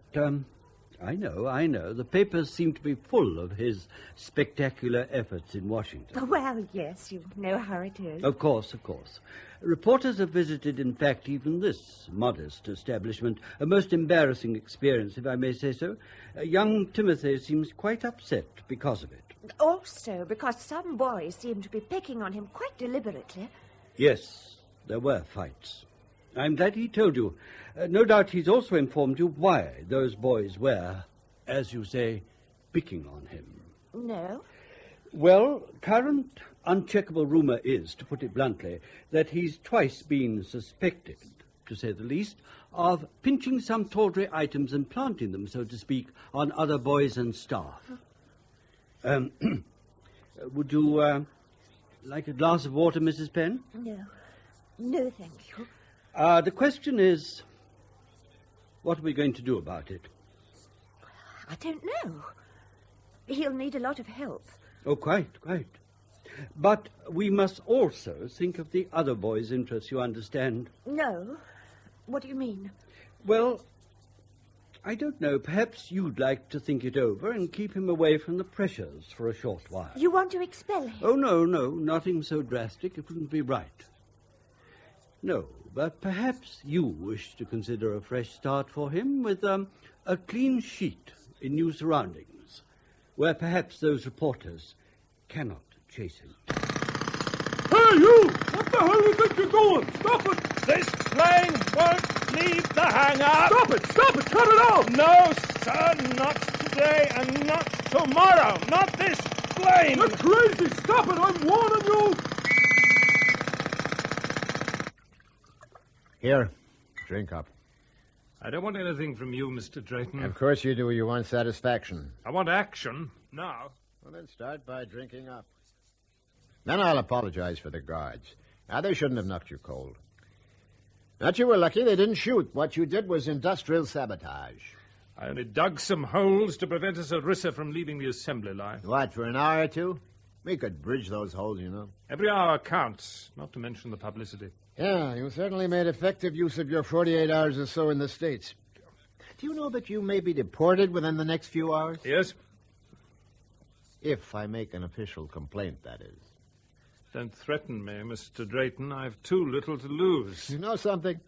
I know. The papers seem to be full of his spectacular efforts in Washington. Well, yes, you know how it is. Of course. Reporters have visited, in fact, even this modest establishment. A most embarrassing experience, if I may say so. Young Timothy seems quite upset because of it. Also, because some boys seem to be picking on him quite deliberately. Yes, there were fights. I'm glad he told you. No doubt he's also informed you why those boys were, as you say, picking on him. No. Well, current uncheckable rumor is, to put it bluntly, that he's twice been suspected, to say the least, of pinching some tawdry items and planting them, so to speak, on other boys and staff. Would you like a glass of water, Mrs. Penn? No, thank you. The question is, what are we going to do about it? I don't know. He'll need a lot of help. Oh, quite. But we must also think of the other boys' interests, you understand. No? What do you mean? Well, I don't know. Perhaps you'd like to think it over and keep him away from the pressures for a short while. You want to expel him? Oh, no, nothing so drastic. It wouldn't be right. No, but perhaps you wish to consider a fresh start for him with a clean sheet in new surroundings, where perhaps those reporters cannot chase him. Hey, you! What the hell do you think you're doing? Stop it! This plane won't leave the hangar! Stop it! Cut it out! No, sir, not today and not tomorrow. Not this plane! You're crazy! Stop it! I'm warning you! Here, drink up. I don't want anything from you, Mr. Drayton. Of course you do. You want satisfaction. I want action, now. Well, then start by drinking up. Then I'll apologize for the guards. Now, they shouldn't have knocked you cold. But you were lucky they didn't shoot. What you did was industrial sabotage. I only dug some holes to prevent a Sarissa from leaving the assembly line. What, for an hour or two? We could bridge those holes, you know. Every hour counts, not to mention the publicity. Yeah, you certainly made effective use of your 48 hours or so in the States. Do you know that you may be deported within the next few hours? Yes. If I make an official complaint, that is. Don't threaten me, Mr. Drayton. I've too little to lose. You know something?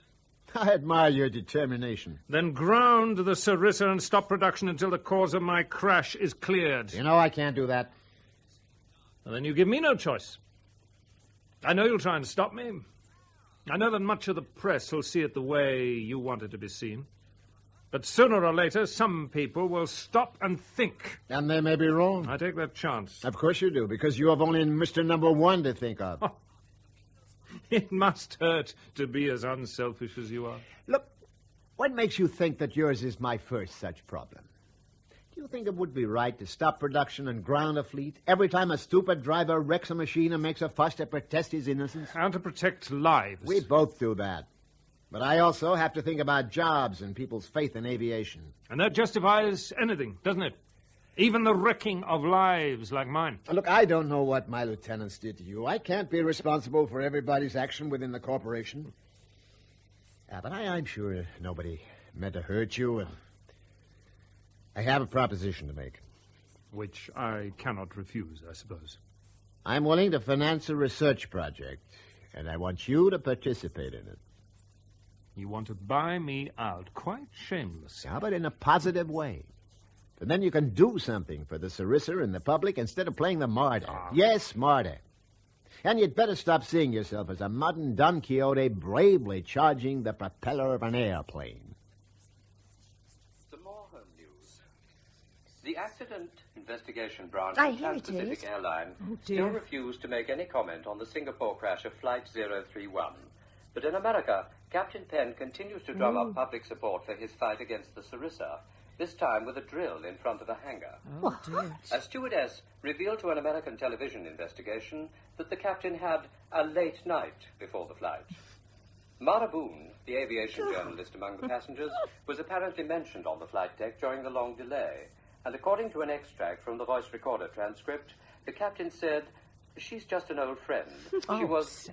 I admire your determination. Then ground the Sarissa and stop production until the cause of my crash is cleared. You know I can't do that. Well, then you give me no choice. I know you'll try and stop me. I know that much of the press will see it the way you want it to be seen. But sooner or later, some people will stop and think. And they may be wrong. I take that chance. Of course you do, because you have only Mr. Number One to think of. Oh. It must hurt to be as unselfish as you are. Look, what makes you think that yours is my first such problem? Do you think it would be right to stop production and ground a fleet every time a stupid driver wrecks a machine and makes a fuss to protest his innocence? How to protect lives. We both do that. But I also have to think about jobs and people's faith in aviation. And that justifies anything, doesn't it? Even the wrecking of lives like mine. Look, I don't know what my lieutenants did to you. I can't be responsible for everybody's action within the corporation. But I'm sure nobody meant to hurt you, and I have a proposition to make. Which I cannot refuse, I suppose. I'm willing to finance a research project, and I want you to participate in it. You want to buy me out, quite shameless. Yeah, but in a positive way. And then you can do something for the Sarissa and the public instead of playing the martyr. Yes, martyr. And you'd better stop seeing yourself as a modern Don Quixote bravely charging the propeller of an airplane. Some more home news. The Accident Investigation Branch I of hear it Trans-Pacific is. Airline Oh, still dear. refused to make any comment on the Singapore crash of Flight 031. But in America, Captain Penn continues to drum up public support for his fight against the Sarissa, this time with a drill in front of a hangar. Oh, dear. A stewardess revealed to an American television investigation that the captain had a late night before the flight. Mara Boone, the aviation journalist among the passengers, was apparently mentioned on the flight deck during the long delay, and according to an extract from the voice recorder transcript, the captain said, "She's just an old friend. She was..."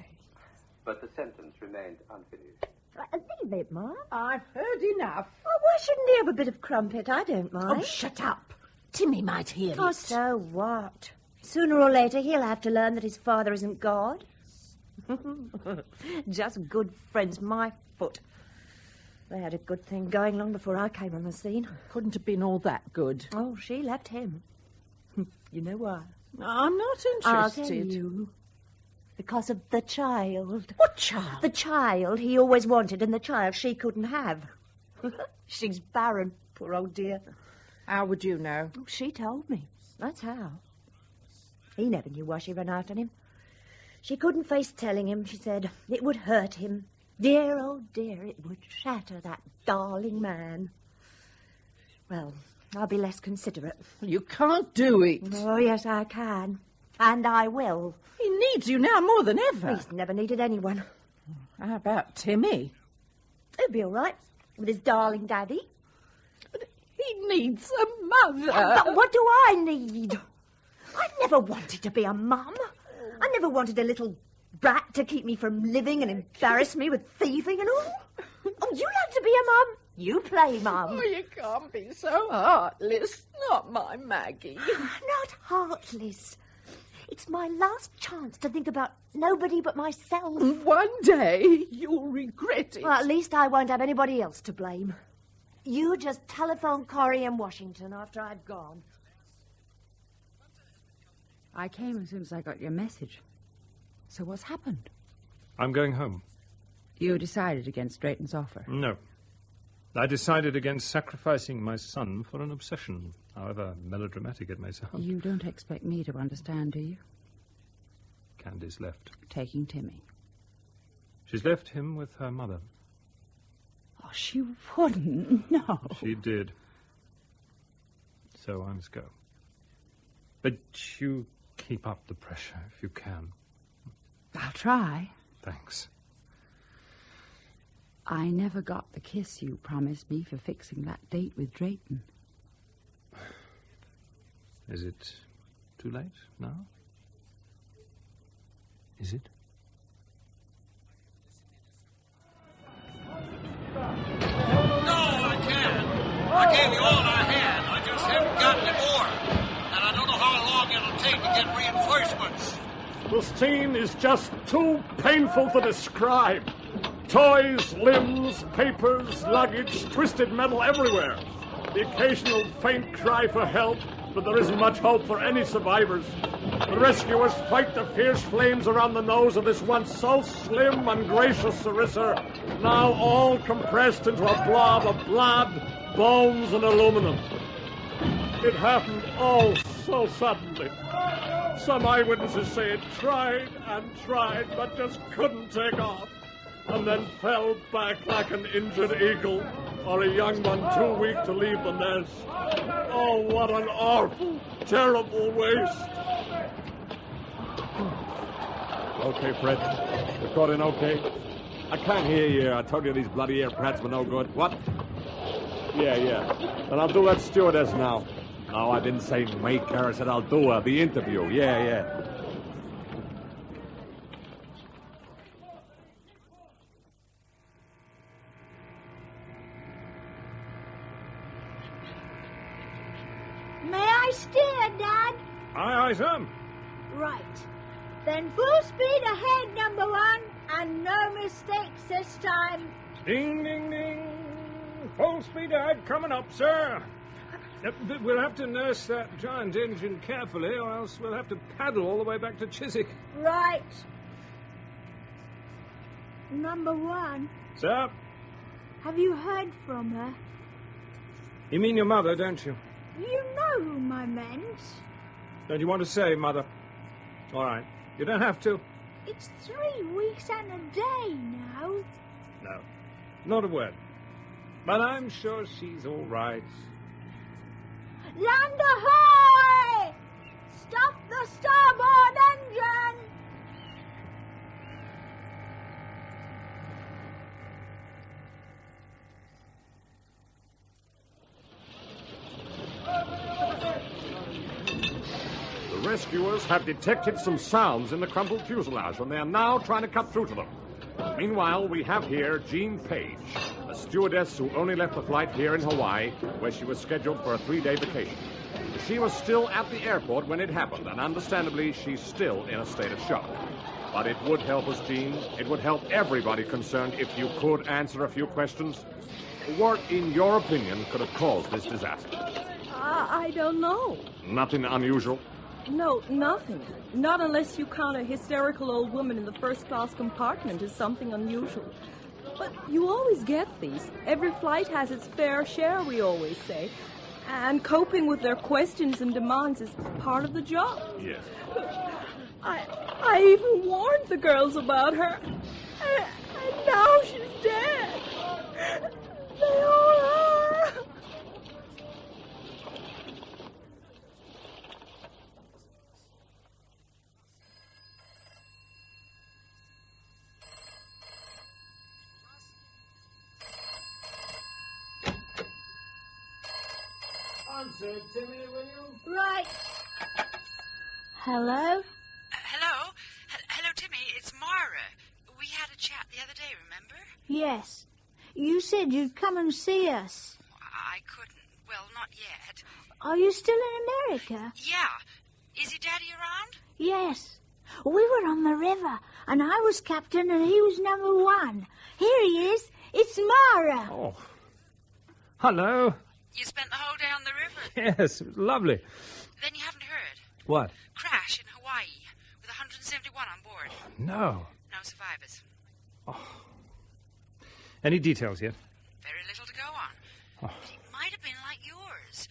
But the sentence remained unfinished. Leave it, Mom. I've heard enough. Oh, why shouldn't he have a bit of crumpet? I don't mind. Oh, shut up. Timmy might hear Oh, it. so what? Sooner or later, he'll have to learn that his father isn't God. Just good friends, my foot. They had a good thing going long before I came on the scene. Couldn't have been all that good. Oh, she left him. You know why? I'm not I'll interested. tell you. Because of the child. What child? The child he always wanted and the child she couldn't have. She's barren, poor old dear. How would you know? Oh, she told me. That's how. He never knew why she ran after him. She couldn't face telling him, she said. It would hurt him. Dear, oh dear, it would shatter that darling man. Well, I'll be less considerate. You can't do it. Oh, yes, I can. And I will. He needs you now more than ever. He's never needed anyone. How about Timmy? He'll be all right with his darling daddy. He needs a mother. But what do I need? I never wanted to be a mum. I never wanted a little brat to keep me from living and embarrass me with thieving and all. Oh, you like to be a mum? You play mum. Oh, you can't be so heartless. Not my Maggie. Not heartless. It's my last chance to think about nobody but myself. One day you'll regret it. Well, at least I won't have anybody else to blame. You just telephone Corrie in Washington after I've gone. I came as soon as I got your message. So what's happened? I'm going home. You decided against Drayton's offer? No. I decided against sacrificing my son for an obsession, however melodramatic it may sound. You don't expect me to understand, do you? Candy's left. Taking Timmy. She's left him with her mother. Oh, she wouldn't. No. She did. So I must go. But you keep up the pressure if you can. I'll try. Thanks. I never got the kiss you promised me for fixing that date with Drayton. Is it too late now? Is it? No, I can't. I gave you all I had. I just haven't got any more. And I don't know how long it'll take to get reinforcements. The scene is just too painful to describe. Toys, limbs, papers, luggage, twisted metal everywhere. The occasional faint cry for help, but there isn't much hope for any survivors. The rescuers fight the fierce flames around the nose of this once so slim and gracious Sarissa, now all compressed into a blob of blood, bones, and aluminum. It happened all so suddenly. Some eyewitnesses say it tried and tried, but just couldn't take off, and then fell back like an injured eagle, or a young one too weak to leave the nest. Oh, what an awful, terrible waste. Okay, Fred. You're caught in okay? I can't hear you. I told you these bloody air prats were no good. What? Yeah. Then I'll do that stewardess now. No, I didn't say make her. I said I'll do her. The interview. Yeah. May I steer, Dad? Aye, Sam. Right. Then full speed ahead, number one, and no mistakes this time. Ding, ding, ding. Full speed ahead coming up, sir. We'll have to nurse that giant engine carefully, or else we'll have to paddle all the way back to Chiswick. Right. Number 1. Sir? Have you heard from her? You mean your mother, don't you? You know whom I meant. Don't you want to say, Mother? All right. You don't have to. It's 3 weeks and a day now. No. Not a word. But I'm sure she's all right. Land ahoy! Stop the starboard engine! The rescuers have detected some sounds in the crumpled fuselage, and they are now trying to cut through to them. Meanwhile, we have here Jean Page, a stewardess who only left the flight here in Hawaii, where she was scheduled for a 3-day vacation. She was still at the airport when it happened, and understandably, she's still in a state of shock. But it would help us, Jean. It would help everybody concerned if you could answer a few questions. What, in your opinion, could have caused this disaster? I don't know. Nothing unusual? No, nothing. Not unless you count a hysterical old woman in the first-class compartment as something unusual. But you always get these. Every flight has its fair share, we always say. And coping with their questions and demands is part of the job. Yes. I even warned the girls about her. And now she's dead. They all are. Answer, Timmy, will you? Right. Hello? Hello? Hello, Timmy. It's Mara. We had a chat the other day, remember? Yes. You said you'd come and see us. I couldn't. Well, not yet. Are you still in America? Yeah. Is your daddy around? Yes. We were on the river, and I was captain and he was number 1. Here he is. It's Mara. Oh. Hello. You spent the whole day on the river? Yes, it was lovely. Then you haven't heard? What? Crash in Hawaii with 171 on board. No. No survivors. Any details yet? Very little to go on. Oh. But it might have been like yours.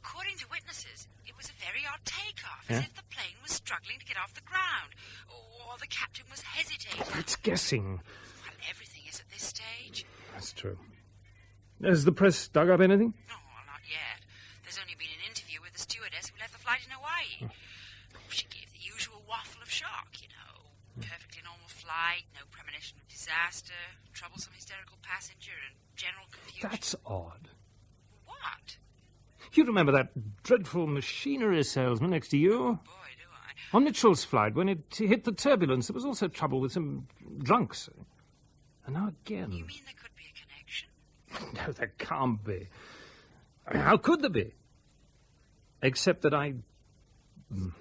According to witnesses, it was a very odd takeoff, Yeah? as if the plane was struggling to get off the ground, or the captain was hesitating. It's guessing. Well, everything is at this stage. That's true. Has the press dug up anything? Oh, well, not yet. There's only been an interview with the stewardess who left the flight in Hawaii. She gave the usual waffle of shock, you know. Perfectly normal flight, no premonition of disaster, troublesome hysterical passenger, and general confusion. That's odd. What? You remember that dreadful machinery salesman next to you? Boy, do I. On Mitchell's flight, when it hit the turbulence, there was also trouble with some drunks. And now again. You mean there could be a connection? No, there can't be. I mean, how could there be? Except that I... No,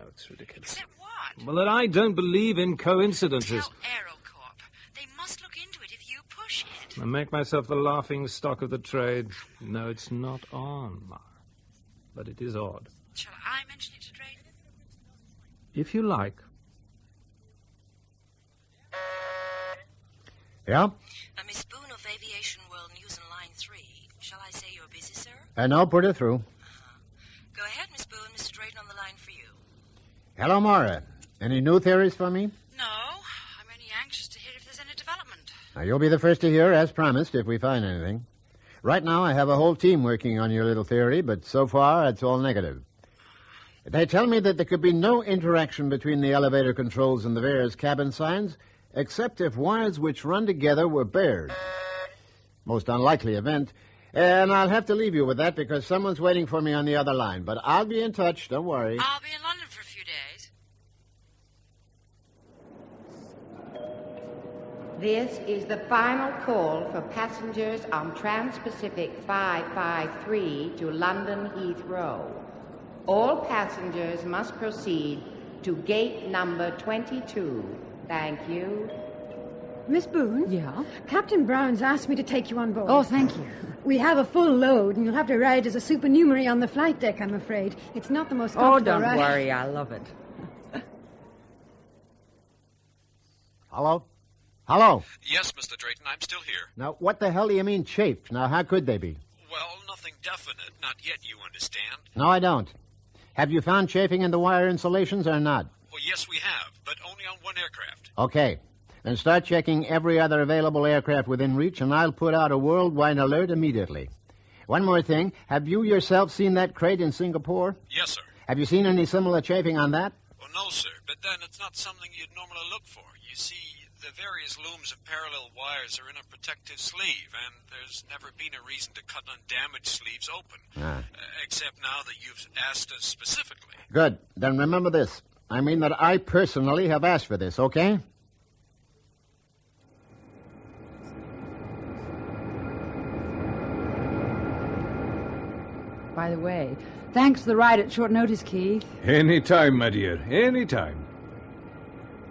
it's ridiculous. Except what? Well, that I don't believe in coincidences. Tell AeroCorp. They must look into it if you push it. I make myself the laughing stock of the trade. No, it's not on, Mar. But it is odd. Shall I mention it to Drayton? If you like. Yeah? Miss Boone of Aviation World News and Line 3. Shall I say you're busy, sir? And I'll put it through. Go ahead, Miss Boone. Mr. Drayton on the line for you. Hello, Mara. Any new theories for me? No. I'm only anxious to hear if there's any development. Now, you'll be the first to hear, as promised, if we find anything. Right now, I have a whole team working on your little theory, but so far, it's all negative. They tell me that there could be no interaction between the elevator controls and the various cabin signs, except if wires which run together were bared. Most unlikely event. And I'll have to leave you with that because someone's waiting for me on the other line. But I'll be in touch, don't worry. I'll be in London for a few days. This is the final call for passengers on Trans-Pacific 553 to London Heathrow. All passengers must proceed to gate number 22. Thank you. Miss Boone? Yeah? Captain Brown's asked me to take you on board. Oh, thank you. We have a full load, and you'll have to ride as a supernumerary on the flight deck, I'm afraid. It's not the most comfortable Oh, don't ride. worry. I love it. Hello? Hello? Yes, Mr. Drayton, I'm still here. Now, what the hell do you mean chafed? Now, how could they be? Well, nothing definite. Not yet, you understand. No, I don't. Have you found chafing in the wire insulations or not? Well, yes, we have, but only on one aircraft. Okay. Then start checking every other available aircraft within reach, and I'll put out a worldwide alert immediately. One more thing. Have you yourself seen that crate in Singapore? Yes, sir. Have you seen any similar chafing on that? Well, no, sir, but then it's not something you'd normally look for. You see, the various looms of parallel wires are in a protective sleeve, and there's never been a reason to cut undamaged sleeves open. Except now that you've asked us specifically. Good. Then remember this. I mean that I personally have asked for this, okay? By the way, thanks for the ride at short notice, Keith. Any time, my dear, any time.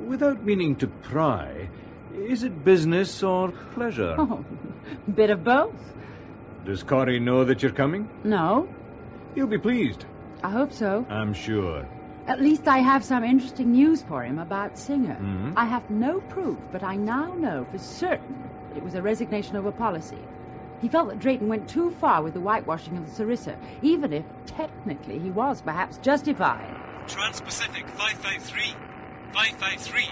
Without meaning to pry, is it business or pleasure? Oh, bit of both. Does Corey know that you're coming? No. He'll be pleased. I hope so. I'm sure. At least I have some interesting news for him about Singer. Mm-hmm. I have no proof, but I now know for certain that it was a resignation over policy. He felt that Drayton went too far with the whitewashing of the Sarissa, even if, technically, he was perhaps justified. Trans-Pacific 553. 553.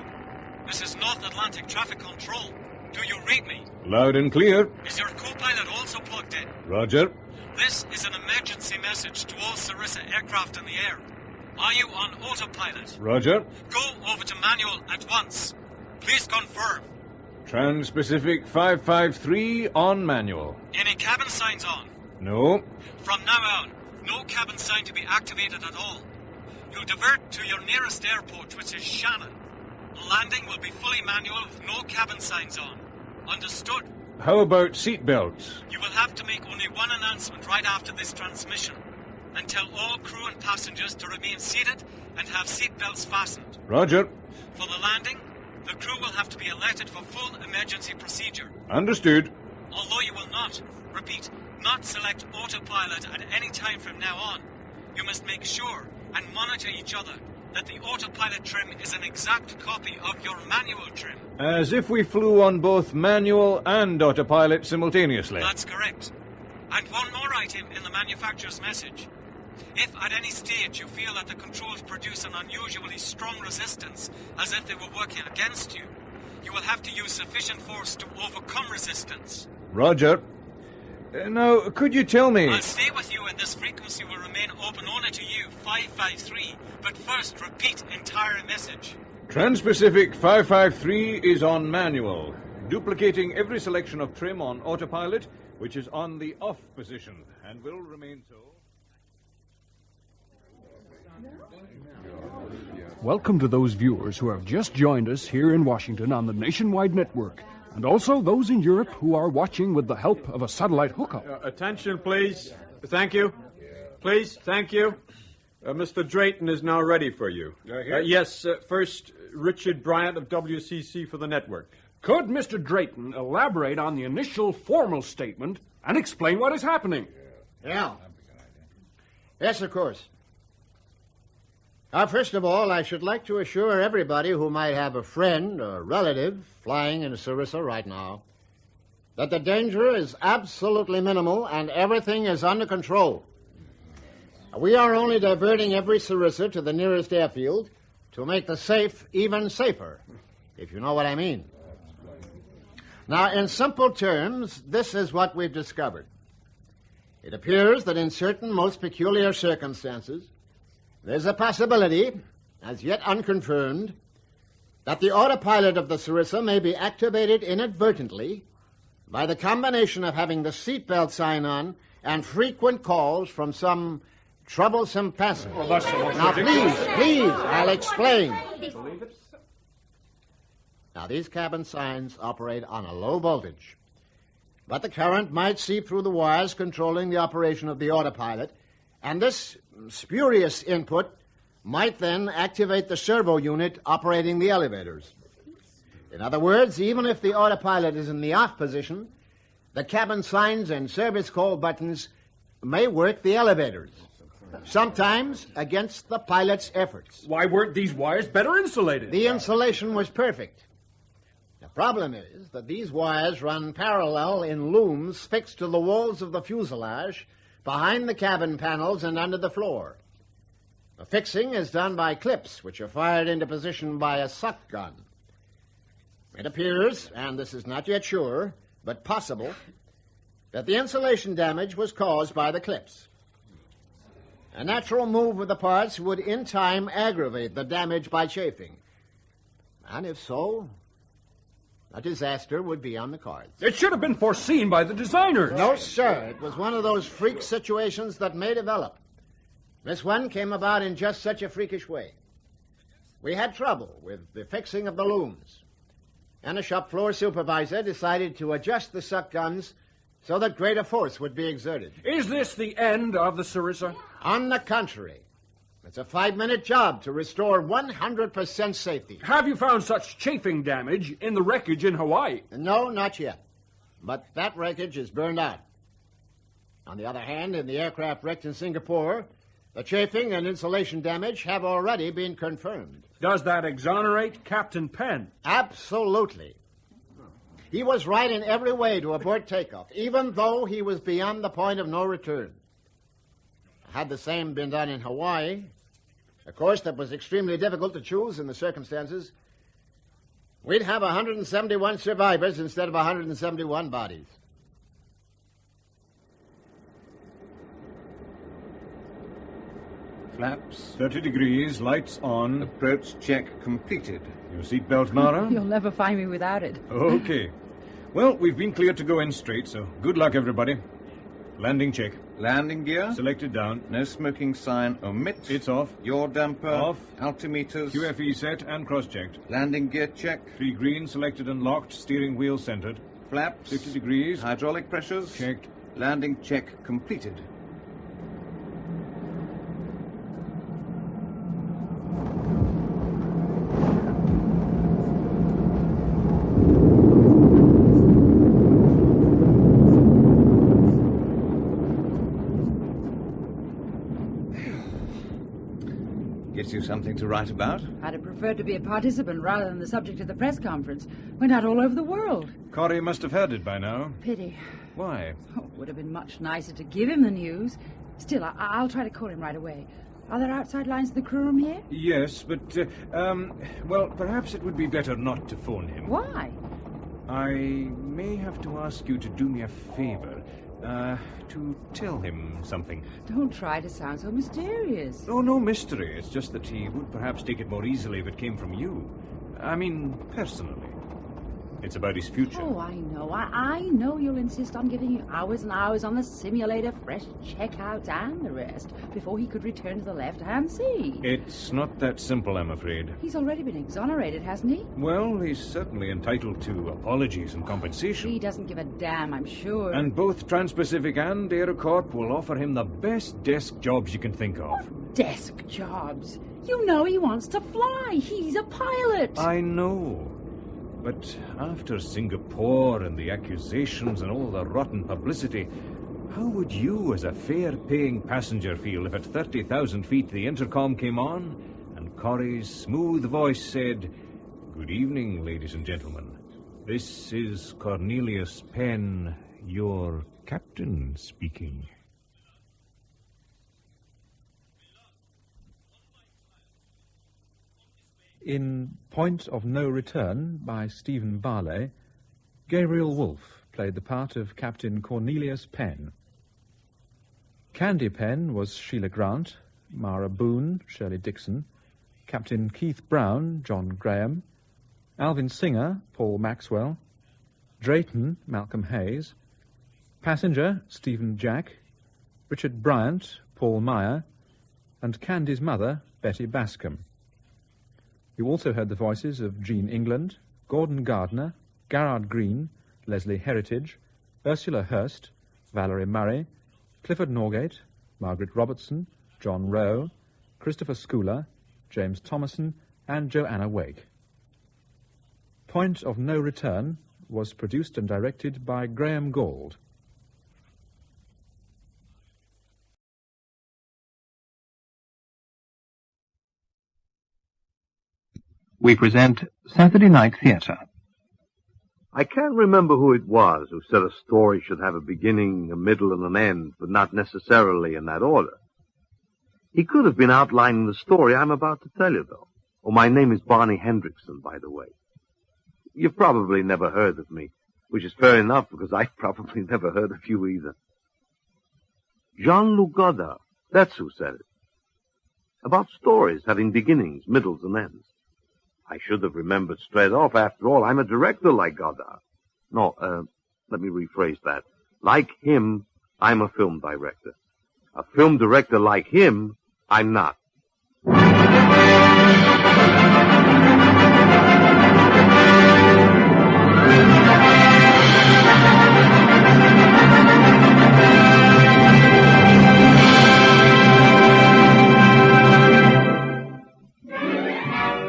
This is North Atlantic Traffic Control. Do you read me? Loud and clear. Is your co-pilot also plugged in? Roger. This is an emergency message to all Sarissa aircraft in the air. Are you on autopilot? Roger. Go over to manual at once. Please confirm. Trans-Pacific 553 on manual. Any cabin signs on? No. From now on, no cabin sign to be activated at all. You'll divert to your nearest airport, which is Shannon. Landing will be fully manual with no cabin signs on. Understood? How about seat belts? You will have to make only one announcement right after this transmission, and tell all crew and passengers to remain seated and have seat belts fastened. Roger. For the landing, the crew will have to be alerted for full emergency procedure. Understood. Although you will not, repeat, not select autopilot at any time from now on, you must make sure and monitor each other that the autopilot trim is an exact copy of your manual trim. As if we flew on both manual and autopilot simultaneously. That's correct. And one more item in the manufacturer's message. If at any stage you feel that the controls produce an unusually strong resistance, as if they were working against you, you will have to use sufficient force to overcome resistance. Roger. Now, could you tell me... I'll stay with you and this frequency will remain open only to you, 553, but first repeat entire message. Trans-Pacific 553 is on manual, duplicating every selection of trim on autopilot, which is on the off position, and will remain so. Welcome to those viewers who have just joined us here in Washington on the nationwide network, and also those in Europe who are watching with the help of a satellite hookup. Attention, please. Thank you. Please, thank you. Mr. Drayton is now ready for you. Yes, first, Richard Bryant of WCC for the network. Could Mr. Drayton elaborate on the initial formal statement and explain what is happening? Yeah. Yes, of course. First of all, I should like to assure everybody who might have a friend or relative flying in Sarissa right now that the danger is absolutely minimal and everything is under control. We are only diverting every Sarissa to the nearest airfield to make the safe even safer, if you know what I mean. Now, in simple terms, this is what we've discovered. It appears that in certain most peculiar circumstances, there's a possibility, as yet unconfirmed, that the autopilot of the Sarissa may be activated inadvertently by the combination of having the seatbelt sign on and frequent calls from some troublesome passenger. Well, that's the most now, ridiculous. please, I'll explain. Now, these cabin signs operate on a low voltage, but the current might seep through the wires controlling the operation of the autopilot, and this spurious input might then activate the servo unit operating the elevators. In other words, even if the autopilot is in the off position, the cabin signs and service call buttons may work the elevators, sometimes against the pilot's efforts. Why weren't these wires better insulated? The insulation was perfect. The problem is that these wires run parallel in looms fixed to the walls of the fuselage, behind the cabin panels and under the floor. The fixing is done by clips, which are fired into position by a suck gun. It appears, and this is not yet sure, but possible, that the insulation damage was caused by the clips. A natural move of the parts would in time aggravate the damage by chafing. And if so, a disaster would be on the cards. It should have been foreseen by the designers. No, sir. It was one of those freak situations that may develop. This one came about in just such a freakish way. We had trouble with the fixing of the looms, and a shop floor supervisor decided to adjust the suck guns so that greater force would be exerted. Is this the end of the Sarissa? On the contrary. It's a 5-minute job to restore 100% safety. Have you found such chafing damage in the wreckage in Hawaii? No, not yet. But that wreckage is burned out. On the other hand, in the aircraft wrecked in Singapore, the chafing and insulation damage have already been confirmed. Does that exonerate Captain Penn? Absolutely. He was right in every way to abort takeoff, even though he was beyond the point of no return. Had the same been done in Hawaii, a course that was extremely difficult to choose in the circumstances, we'd have 171 survivors instead of 171 bodies. Flaps. 30 degrees, lights on. Approach check completed. Your seatbelt, Mara? You'll never find me without it. Okay. Well, we've been cleared to go in straight, so good luck, everybody. Landing check. Landing gear. Selected down. No smoking sign omit. It's off. Yaw damper. Off. Altimeters. QFE set and cross-checked. Landing gear check. 3 green, selected and locked. Steering wheel centered. Flaps. 50 degrees. Hydraulic pressures. Checked. Landing check completed. Gives you something to write about? I'd have preferred to be a participant rather than the subject of the press conference. Went out all over the world. Corrie must have heard it by now. Pity. Why? Oh, it would have been much nicer to give him the news. Still, I'll try to call him right away. Are there outside lines in the crew room here? Yes, but, well, perhaps it would be better not to phone him. Why? I may have to ask you to do me a favor. To tell him something. Don't try to sound so mysterious. Oh, no mystery. It's just that he would perhaps take it more easily if it came from you. I mean, personally. It's about his future. Oh, I know. I know you'll insist on giving you hours and hours on the simulator, fresh checkouts, and the rest before he could return to the left-hand seat. It's not that simple, I'm afraid. He's already been exonerated, hasn't he? Well, he's certainly entitled to apologies and compensation. He doesn't give a damn, I'm sure. And both Trans-Pacific and AeroCorp will offer him the best desk jobs you can think of. What desk jobs? You know he wants to fly. He's a pilot. I know. But after Singapore and the accusations and all the rotten publicity, how would you as a fare-paying passenger feel if at 30,000 feet the intercom came on and Corrie's smooth voice said, "Good evening, ladies and gentlemen. This is Cornelius Penn, your captain, speaking." In Point of No Return by Stephen Barley, Gabriel Woolf played the part of Captain Cornelius Penn. Candy Penn was Sheila Grant, Mara Boone, Shirley Dixon, Captain Keith Brown, John Graham, Alvin Singer, Paul Maxwell, Drayton, Malcolm Hayes, passenger, Stephen Jack, Richard Bryant, Paul Meyer, and Candy's mother, Betty Bascom. You also heard the voices of Jean England, Gordon Gardner, Garrard Green, Leslie Heritage, Ursula Hurst, Valerie Murray, Clifford Norgate, Margaret Robertson, John Rowe, Christopher Schooler, James Thomason, and Joanna Wake. Point of No Return was produced and directed by Graham Gould. We present Saturday Night Theatre. I can't remember who it was who said a story should have a beginning, a middle, and an end, but not necessarily in that order. He could have been outlining the story I'm about to tell you, though. Oh, my name is Barney Hendrickson, by the way. You've probably never heard of me, which is fair enough, because I've probably never heard of you either. Jean-Luc Godard, that's who said it. About stories having beginnings, middles, and ends. I should have remembered straight off. After all, I'm a director like Godard. No, let me rephrase that. Like him, I'm a film director. A film director like him, I'm not.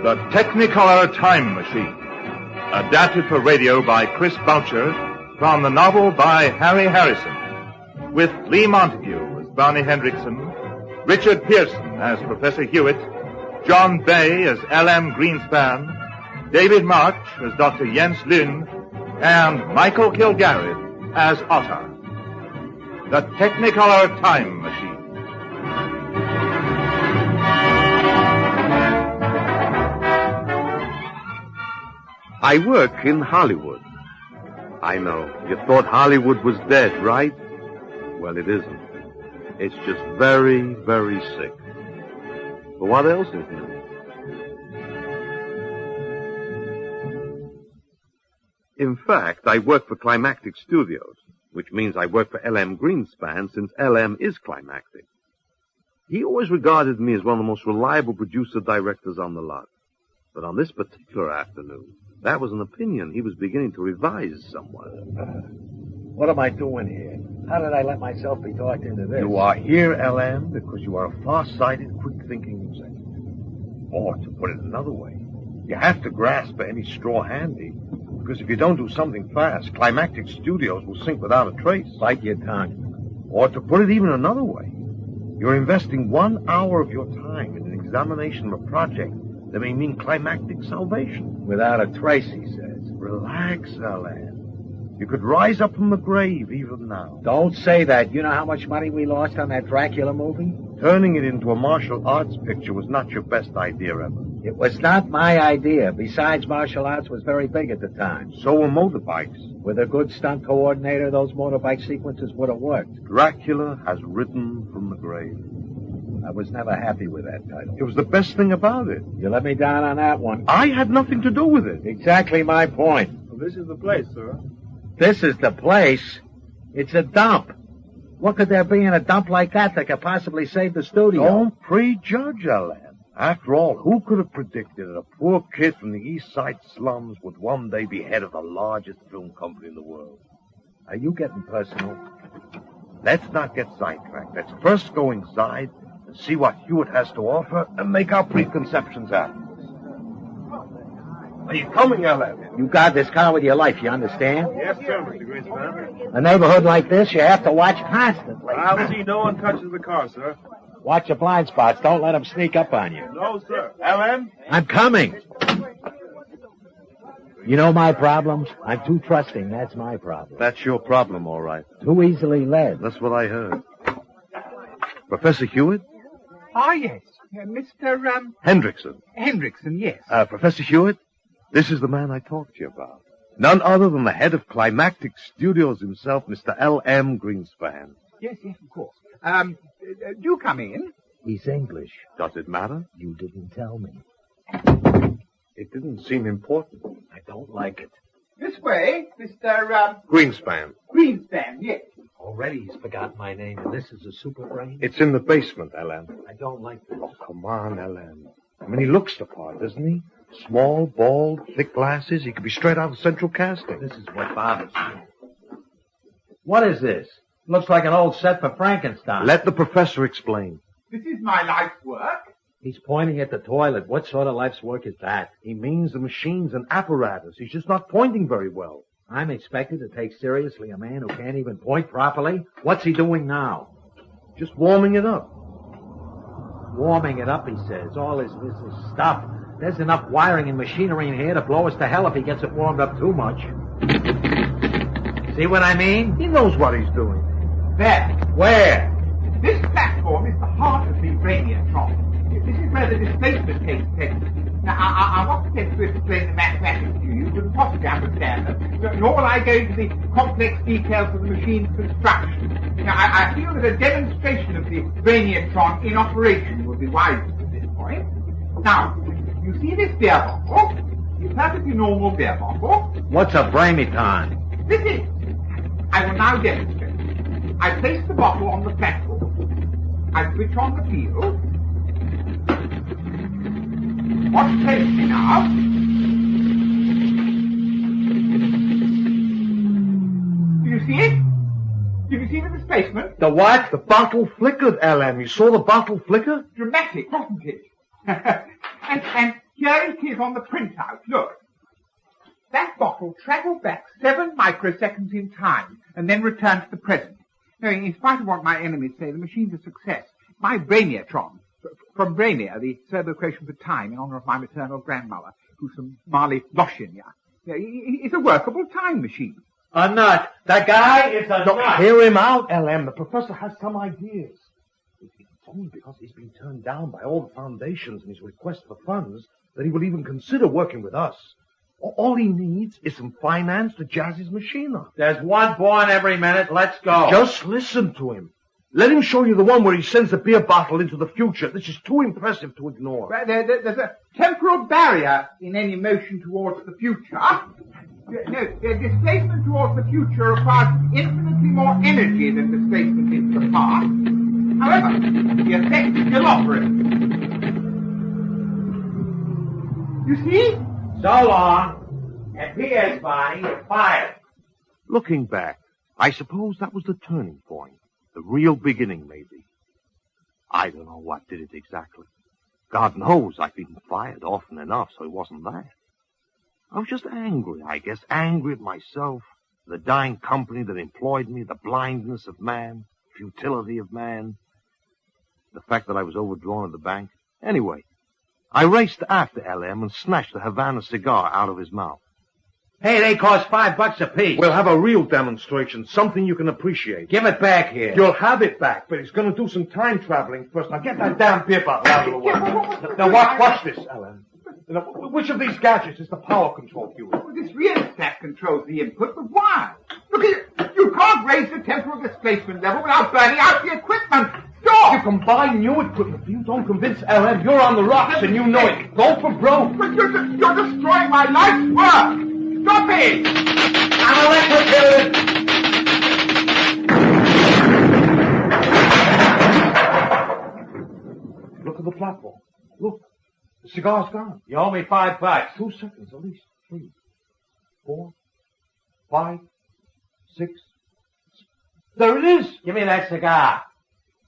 The Technicolor Time Machine, adapted for radio by Chris Boucher from the novel by Harry Harrison, with Lee Montague as Barney Hendrickson, Richard Pearson as Professor Hewitt, John Bay as L.M. Greenspan, David March as Dr. Jens Lynn, and Michael Kilgarry as Otter. The Technicolor Time Machine. I work in Hollywood. I know. You thought Hollywood was dead, right? Well, it isn't. It's just very, very sick. But what else is new? In fact, I work for Climactic Studios, which means I work for L.M. Greenspan, since L.M. is Climactic. He always regarded me as one of the most reliable producer-directors on the lot. But on this particular afternoon, that was an opinion he was beginning to revise somewhat. What am I doing here? How did I let myself be talked into this? You are here, L.M., because you are a far-sighted, quick-thinking executive. Or, to put it another way, you have to grasp at any straw handy, because if you don't do something fast, Climactic Studios will sink without a trace. Bite your tongue. Or, to put it even another way, you're investing 1 hour of your time in an examination of a project that may mean climactic salvation. Without a trace, he says. Relax, Alan. You could rise up from the grave even now. Don't say that. You know how much money we lost on that Dracula movie? Turning it into a martial arts picture was not your best idea ever. It was not my idea. Besides, martial arts was very big at the time. So were motorbikes. With a good stunt coordinator, those motorbike sequences would have worked. Dracula has risen from the grave. I was never happy with that title. It was the best thing about it. You let me down on that one. I had nothing to do with it. Exactly my point. Well, this is the place, sir. This is the place? It's a dump. What could there be in a dump like that could possibly save the studio? Don't prejudge, Alan. After all, who could have predicted that a poor kid from the East Side slums would one day be head of the largest film company in the world? Are you getting personal? Let's not get sidetracked. Let's first go inside and see what Hewitt has to offer and make our preconceptions afterwards. Are you coming, Alan? You guard this car with your life, you understand? Yes, sir, Mr. Greenspan. A neighborhood like this, you have to watch constantly. I'll see no one touches the car, sir. Watch your blind spots. Don't let them sneak up on you. No, sir. Alan? I'm coming. You know my problems? I'm too trusting. That's my problem. That's your problem, all right. Too easily led. That's what I heard. Professor Hewitt? Ah, yes. Mr. Hendrickson. Hendrickson, yes. Professor Hewitt, this is the man I talked to you about. None other than the head of Climactic Studios himself, Mr. L.M. Greenspan. Yes, of course. Do come in. He's English. Does it matter? You didn't tell me. It didn't seem important. I don't like it. This way, Mr. Greenspan. Greenspan, yes. Already he's forgotten my name, and this is a super brain? It's in the basement, Alan. I don't like this. Oh, come on, Alan. I mean, he looks the part, doesn't he? Small, bald, thick glasses. He could be straight out of Central Casting. This is what bothers me. What is this? Looks like an old set for Frankenstein. Let the professor explain. This is my life's work. He's pointing at the toilet. What sort of life's work is that? He means the machines and apparatus. He's just not pointing very well. I'm expected to take seriously a man who can't even point properly? What's he doing now? Just warming it up. Warming it up, he says. All this stuff. There's enough wiring and machinery in here to blow us to hell if he gets it warmed up too much. See what I mean? He knows what he's doing. There. Where? This platform is the heart of the radiatron. This is where the displacement takes place. Now, I wasn't meant to explain the mathematics to you, but possibly understand them. Nor will I go into the complex details of the machine's construction. Now, I feel that a demonstration of the radiatron in operation would be wisest at this point. Now, you see this beer bottle? It's perfectly normal beer bottle. What's a Brameton? This is. I will now demonstrate. I place the bottle on the platform. I switch on the field. Watch closely now. Do you see it? Did you see the displacement? The what? The bottle flickered, LM. You saw the bottle flicker? Dramatic, wasn't it? and here it is on the printout. Look. That bottle travelled back 7 microseconds in time and then returned to the present. Now, in spite of what my enemies say, the machine's a success. My Brainiatron, from Brainia, the serbo-equation for time in honor of my maternal grandmother, who's from Mali, Loshinya, is a workable time machine. A nut. The guy is a nut. Hear him out, LM. The professor has some ideas. It's only because he's been turned down by all the foundations in his request for funds that he will even consider working with us. All he needs is some finance to jazz his machine up. There's one born every minute. Let's go. Just listen to him. Let him show you the one where he sends the beer bottle into the future. This is too impressive to ignore. There's a temporal barrier in any motion towards the future. No, the displacement towards the future requires infinitely more energy than displacement into the past. However, the effect is still operative. You see? So long. And P.S. Barney, you're fired. Looking back, I suppose that was the turning point. The real beginning, maybe. I don't know what did it exactly. God knows I've been fired often enough, so it wasn't that. I was just angry, I guess, angry at myself, the dying company that employed me, the blindness of man, futility of man, the fact that I was overdrawn at the bank. Anyway, I raced after LM and snatched the Havana cigar out of his mouth. Hey, they cost $5 apiece. We'll have a real demonstration, something you can appreciate. Give it back here. You'll have it back, but he's going to do some time traveling first. Now get that damn beer bottle out of the way. Now watch this, LM. Which of these gadgets is the power control fuse? Well, this rheostat controls the input, but why? Look at it. You can't raise the temporal displacement level without burning out the equipment. Stop! You can buy new equipment. You don't convince LM. You're on the rocks and you know it. Go for broke. But you're destroying my life's work. Stop it! I'm electrocuted! Look at the platform. Look. The cigar's gone. You owe me $5. 2 seconds, at least. 3, 4, 5, 6. There it is. Give me that cigar.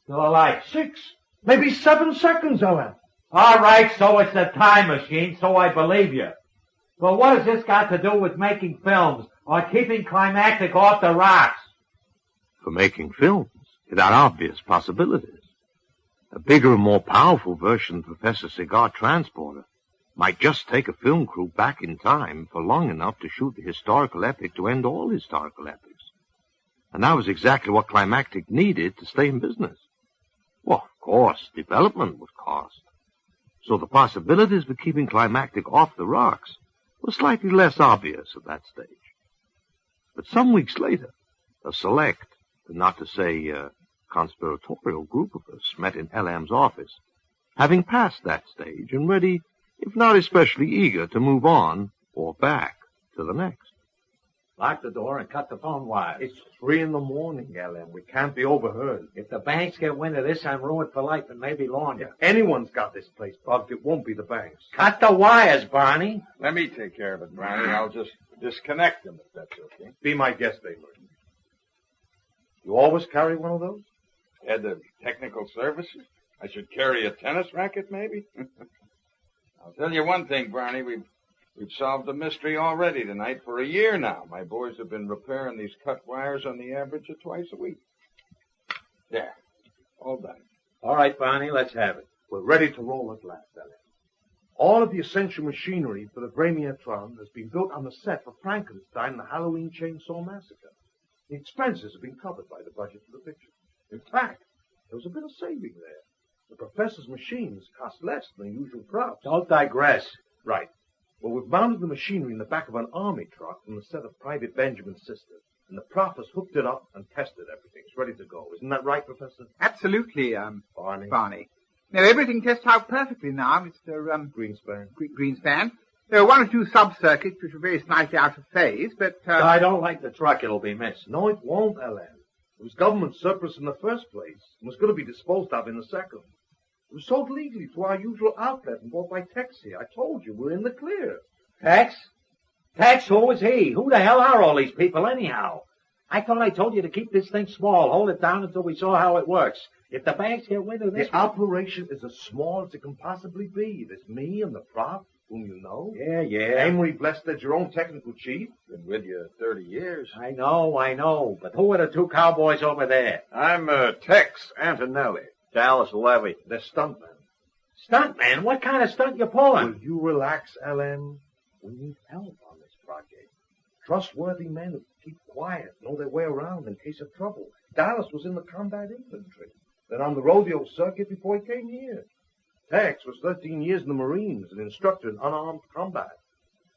Still alight. 6. Maybe 7 seconds, LM. All right, so it's a time machine, so I believe you. But what has this got to do with making films or keeping climactic off the rocks? For making films, it had obvious possibilities. A bigger and more powerful version of Professor Cigar Transporter might just take a film crew back in time for long enough to shoot the historical epic to end all historical epics. And that was exactly what Climactic needed to stay in business. Well, of course, development would cost. So the possibilities for keeping Climactic off the rocks were slightly less obvious at that stage. But some weeks later, a select, not to say conspiratorial group of us met in LM's office, having passed that stage and ready, if not especially eager, to move on or back to the next. Lock the door and cut the phone wires. It's 3 in the morning, LM. We can't be overheard. If the banks get wind of this, I'm ruined for life and maybe longer. If anyone's got this place bugged, it won't be the banks. Cut the wires, Barney. Let me take care of it, Barney. I'll just disconnect them if that's okay. Be my guest, Baylor. You always carry one of those? Head of technical services? I should carry a tennis racket, maybe? I'll tell you one thing, Barney. We've solved the mystery already tonight for a year now. My boys have been repairing these cut wires on the average of twice a week. There. All done. All right, Barney, let's have it. We're ready to roll at last, Ellen. All of the essential machinery for the Brainiatron has been built on the set for Frankenstein and the Halloween Chainsaw Massacre. The expenses have been covered by the budget for the picture. In fact, there was a bit of saving there. The professor's machines cost less than the usual props. Don't digress. Right. Well, we've mounted the machinery in the back of an army truck from the set of Private Benjamin's sister. And the prof has hooked it up and tested everything. It's ready to go. Isn't that right, Professor? Absolutely, Barney. Now, everything tests out perfectly now, Mr. Greenspan. Greenspan. There are one or two sub-circuits which are very slightly out of phase, but... I don't like the truck. It'll be missed. No, it won't, Ellen. It was government surplus in the first place and was going to be disposed of in the second. It was sold legally to our usual outlet and bought by Tex here. I told you, we're in the clear. Tex? Tex, who is he? Who the hell are all these people anyhow? I thought I told you to keep this thing small, hold it down until we saw how it works. If the banks get wind of this... The operation is as small as it can possibly be. There's me and the prof, whom you know. Yeah. Amory Blested, your own technical chief. Been with you 30 years. I know. But who are the two cowboys over there? I'm Tex Antonelli. Dallas Levy. They're stuntmen. Stuntman? What kind of stunt you pulling? Will you relax, Ellen? We need help on this project. Trustworthy men who keep quiet, know their way around in case of trouble. Dallas was in the combat infantry, then on the rodeo circuit before he came here. Tex was 13 years in the Marines, an instructor in unarmed combat.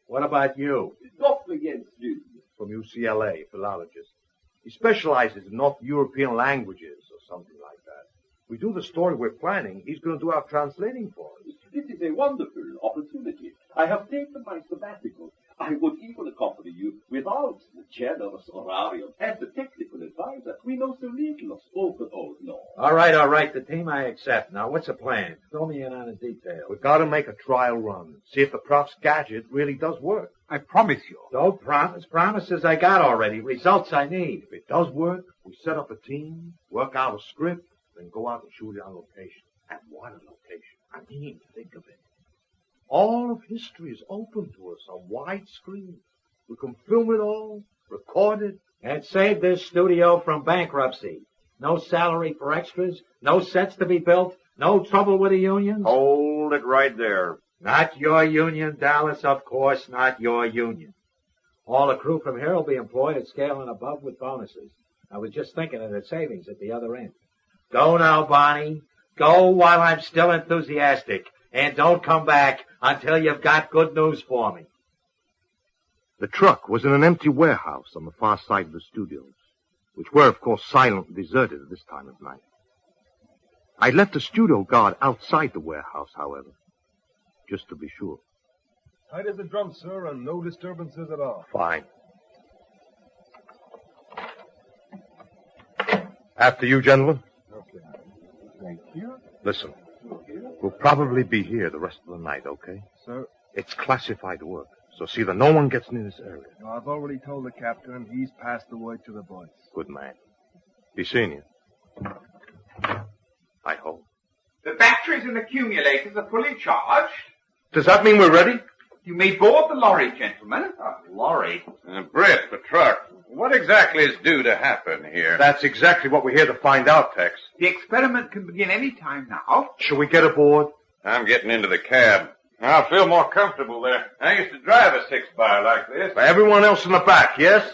What about you? Dr. Jensen. From UCLA, philologist. He specializes in North European languages or something like that. We do the story we're planning, he's going to do our translating for us. This is a wonderful opportunity. I have taken my sabbatical. I would even accompany you without the generous horarium and the technical advisor. We know so little of spoken old law. All right. The team I accept. Now, what's the plan? Fill me in on the details. We've got to make a trial run. See if the prof's gadget really does work. I promise you. Don't promise. Promises I got already. Results I need. If it does work, we set up a team, work out a script, then go out and shoot it on location. And what a location. I mean, think of it. All of history is open to us on wide screens. We can film it all, record it. And save this studio from bankruptcy. No salary for extras, no sets to be built, no trouble with the unions. Hold it right there. Not your union, Dallas, of course, not your union. All the crew from here will be employed at scale and above with bonuses. I was just thinking of the savings at the other end. Go now, Barney. Go while I'm still enthusiastic. And don't come back until you've got good news for me. The truck was in an empty warehouse on the far side of the studios, which were, of course, silent and deserted at this time of night. I left the studio guard outside the warehouse, however, just to be sure. Tight as a drum, sir, and no disturbances at all. Fine. After you, gentlemen. Okay. Thank you. Listen, we'll probably be here the rest of the night, okay? Sir? It's classified work, so see that no one gets near this area. No, I've already told the captain. He's passed the word to the boys. Good man. Be seeing you. I hope. The batteries and accumulators are fully charged. Does that mean we're ready? You may board the lorry, gentlemen. Lorry? Britt, the truck. What exactly is due to happen here? That's exactly what we're here to find out, Tex. The experiment can begin any time now. Shall we get aboard? I'm getting into the cab. I'll feel more comfortable there. I used to drive a 6-by like this. Everyone else in the back, yes?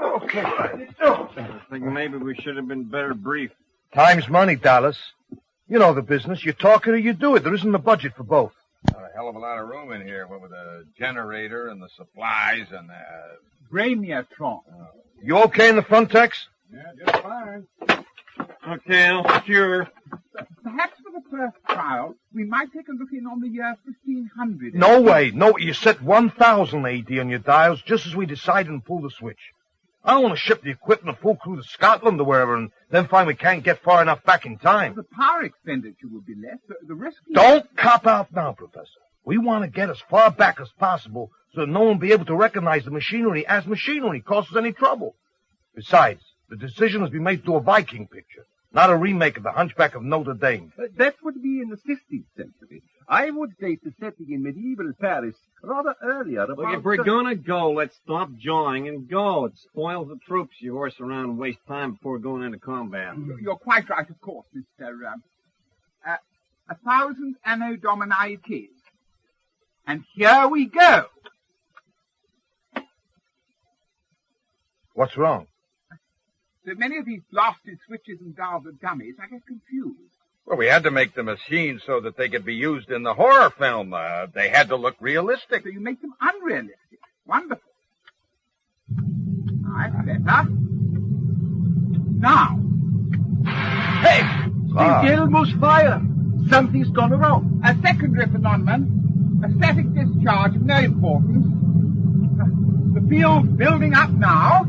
Okay. I think maybe we should have been better briefed. Time's money, Dallas. You know the business. You talk it or you do it. There isn't a budget for both. A hell of a lot of room in here, what with the generator and the supplies and the... Brainiatron. You okay in the front, Tex? Yeah, just fine. Okay, sure. Perhaps for the first trial, we might take a look in on the year 1500. No way. No, you set 1000 AD on your dials just as we decided and pulled the switch. I don't want to ship the equipment a full crew to Scotland or wherever and then find we can't get far enough back in time. The power expenditure would be less. The risk... Don't cop out now, Professor. We want to get as far back as possible so that no one will be able to recognize the machinery as machinery, cause us any trouble. Besides, The decision has been made to do a Viking picture, not a remake of The Hunchback of Notre Dame. That would be in the 15th century. I would date the setting in medieval Paris rather earlier. Look, if we're gonna go, let's stop jawing and go. It spoils the troops. You horse around and waste time before going into combat. You're quite right, of course, Mr. 1000 Anno Domini it is. And here we go. What's wrong? So many of these blasted switches and dials are dummies, I get confused. Well, we had to make the machines so that they could be used in the horror film. They had to look realistic. So you make them unrealistic. Wonderful. That's better. Now. Hey! The almost fire! Something's gone wrong. A secondary phenomenon. A static discharge of no importance. The field's building up now.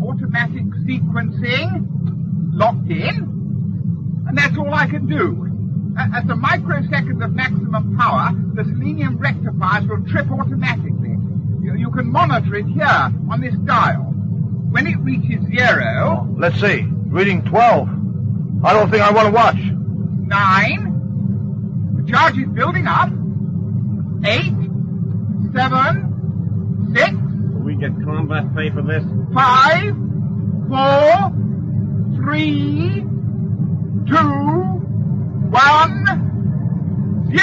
Automatic sequencing. Locked in. And that's all I can do. At the microsecond of maximum power, the selenium rectifiers will trip automatically. You can monitor it here on this dial. When it reaches 0... Let's see. Reading 12. I don't think I want to watch. 9. The charge is building up. 8. 7. 6. Will we get combat pay for this? 5. 4. 3. 2, 1, 0!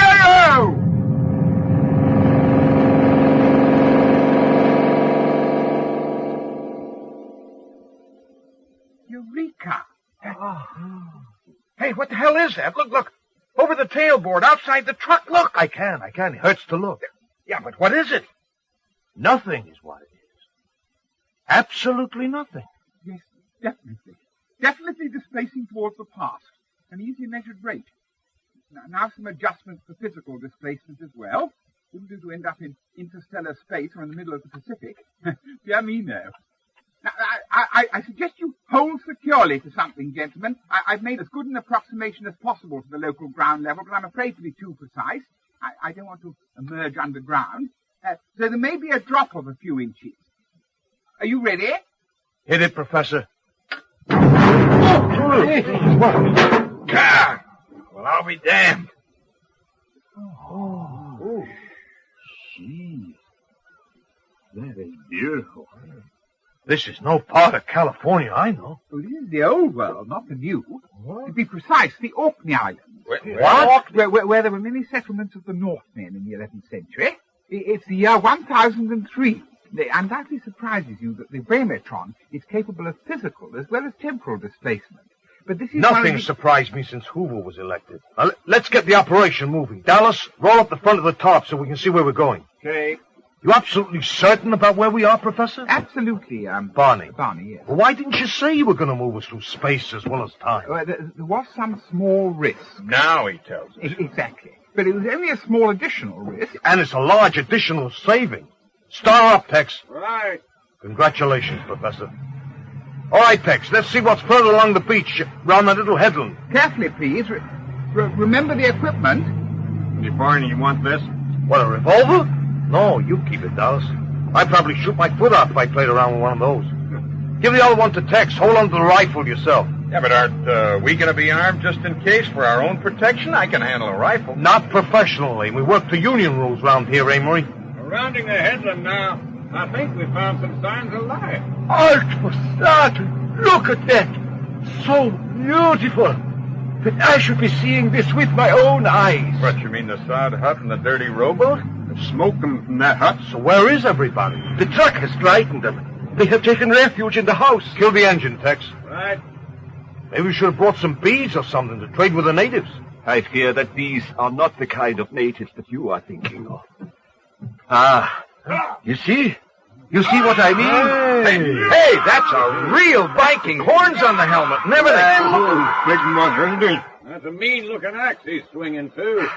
Eureka! Hey, what the hell is that? Look. Over the tailboard, outside the truck. Look. I can. It hurts to look. Yeah, but what is it? Nothing is what it is. Absolutely nothing. Yes, definitely. Definitely displacing towards the past. An easy measured rate. Now some adjustments for physical displacement as well. Wouldn't do to end up in interstellar space or in the middle of the Pacific. Dear me, no. Now, I suggest you hold securely to something, gentlemen. I've made as good an approximation as possible to the local ground level, but I'm afraid to be too precise. I don't want to emerge underground. So there may be a drop of a few inches. Are you ready? Hit it, Professor. God! Well, I'll be damned. Oh. Gee. That is beautiful. This is no part of California I know. Oh, this is the old world, not the new. What? To be precise, the Orkney Islands. What? Where there were many settlements of the Northmen in the 11th century. It's the year 1003. It undoubtedly surprises you that the Bremetron is capable of physical as well as temporal displacement. But this is Nothing surprised me since Hoover was elected. Now, let's get the operation moving. Dallas, roll up the front of the tarp so we can see where we're going. Okay. You absolutely certain about where we are, Professor? Absolutely, Barney. Barney, yes. Well, why didn't you say you were going to move us through space as well as time? There was some small risk. Now he tells us. Exactly. But it was only a small additional risk. And it's a large additional saving. Star up, Tex. Right. Congratulations, Professor. All right, Tex, let's see what's further along the beach, round that little headland. Carefully, please. Remember the equipment. Hey, Barney, you want this? What, a revolver? No, you keep it, Dallas. I'd probably shoot my foot off if I played around with one of those. Give the other one to Tex. Hold on to the rifle yourself. Yeah, but aren't we going to be armed just in case for our own protection? I can handle a rifle. Not professionally. We work to union rules round here, Amory. We're rounding the headland now. I think we found some signs of life. Halt for startled. Look at that. So beautiful. That I should be seeing this with my own eyes. What, you mean the sod hut and the dirty rowboat? The smoke from that hut. So where is everybody? The truck has frightened them. They have taken refuge in the house. Kill the engine, Tex. Right. Maybe we should have brought some beads or something to trade with the natives. I fear that these are not the kind of natives that you are thinking of. Ah, you see? You see what I mean? Hey, that's a real Viking. Horns on the helmet and everything. Big mother. That's a mean-looking axe he's swinging, too.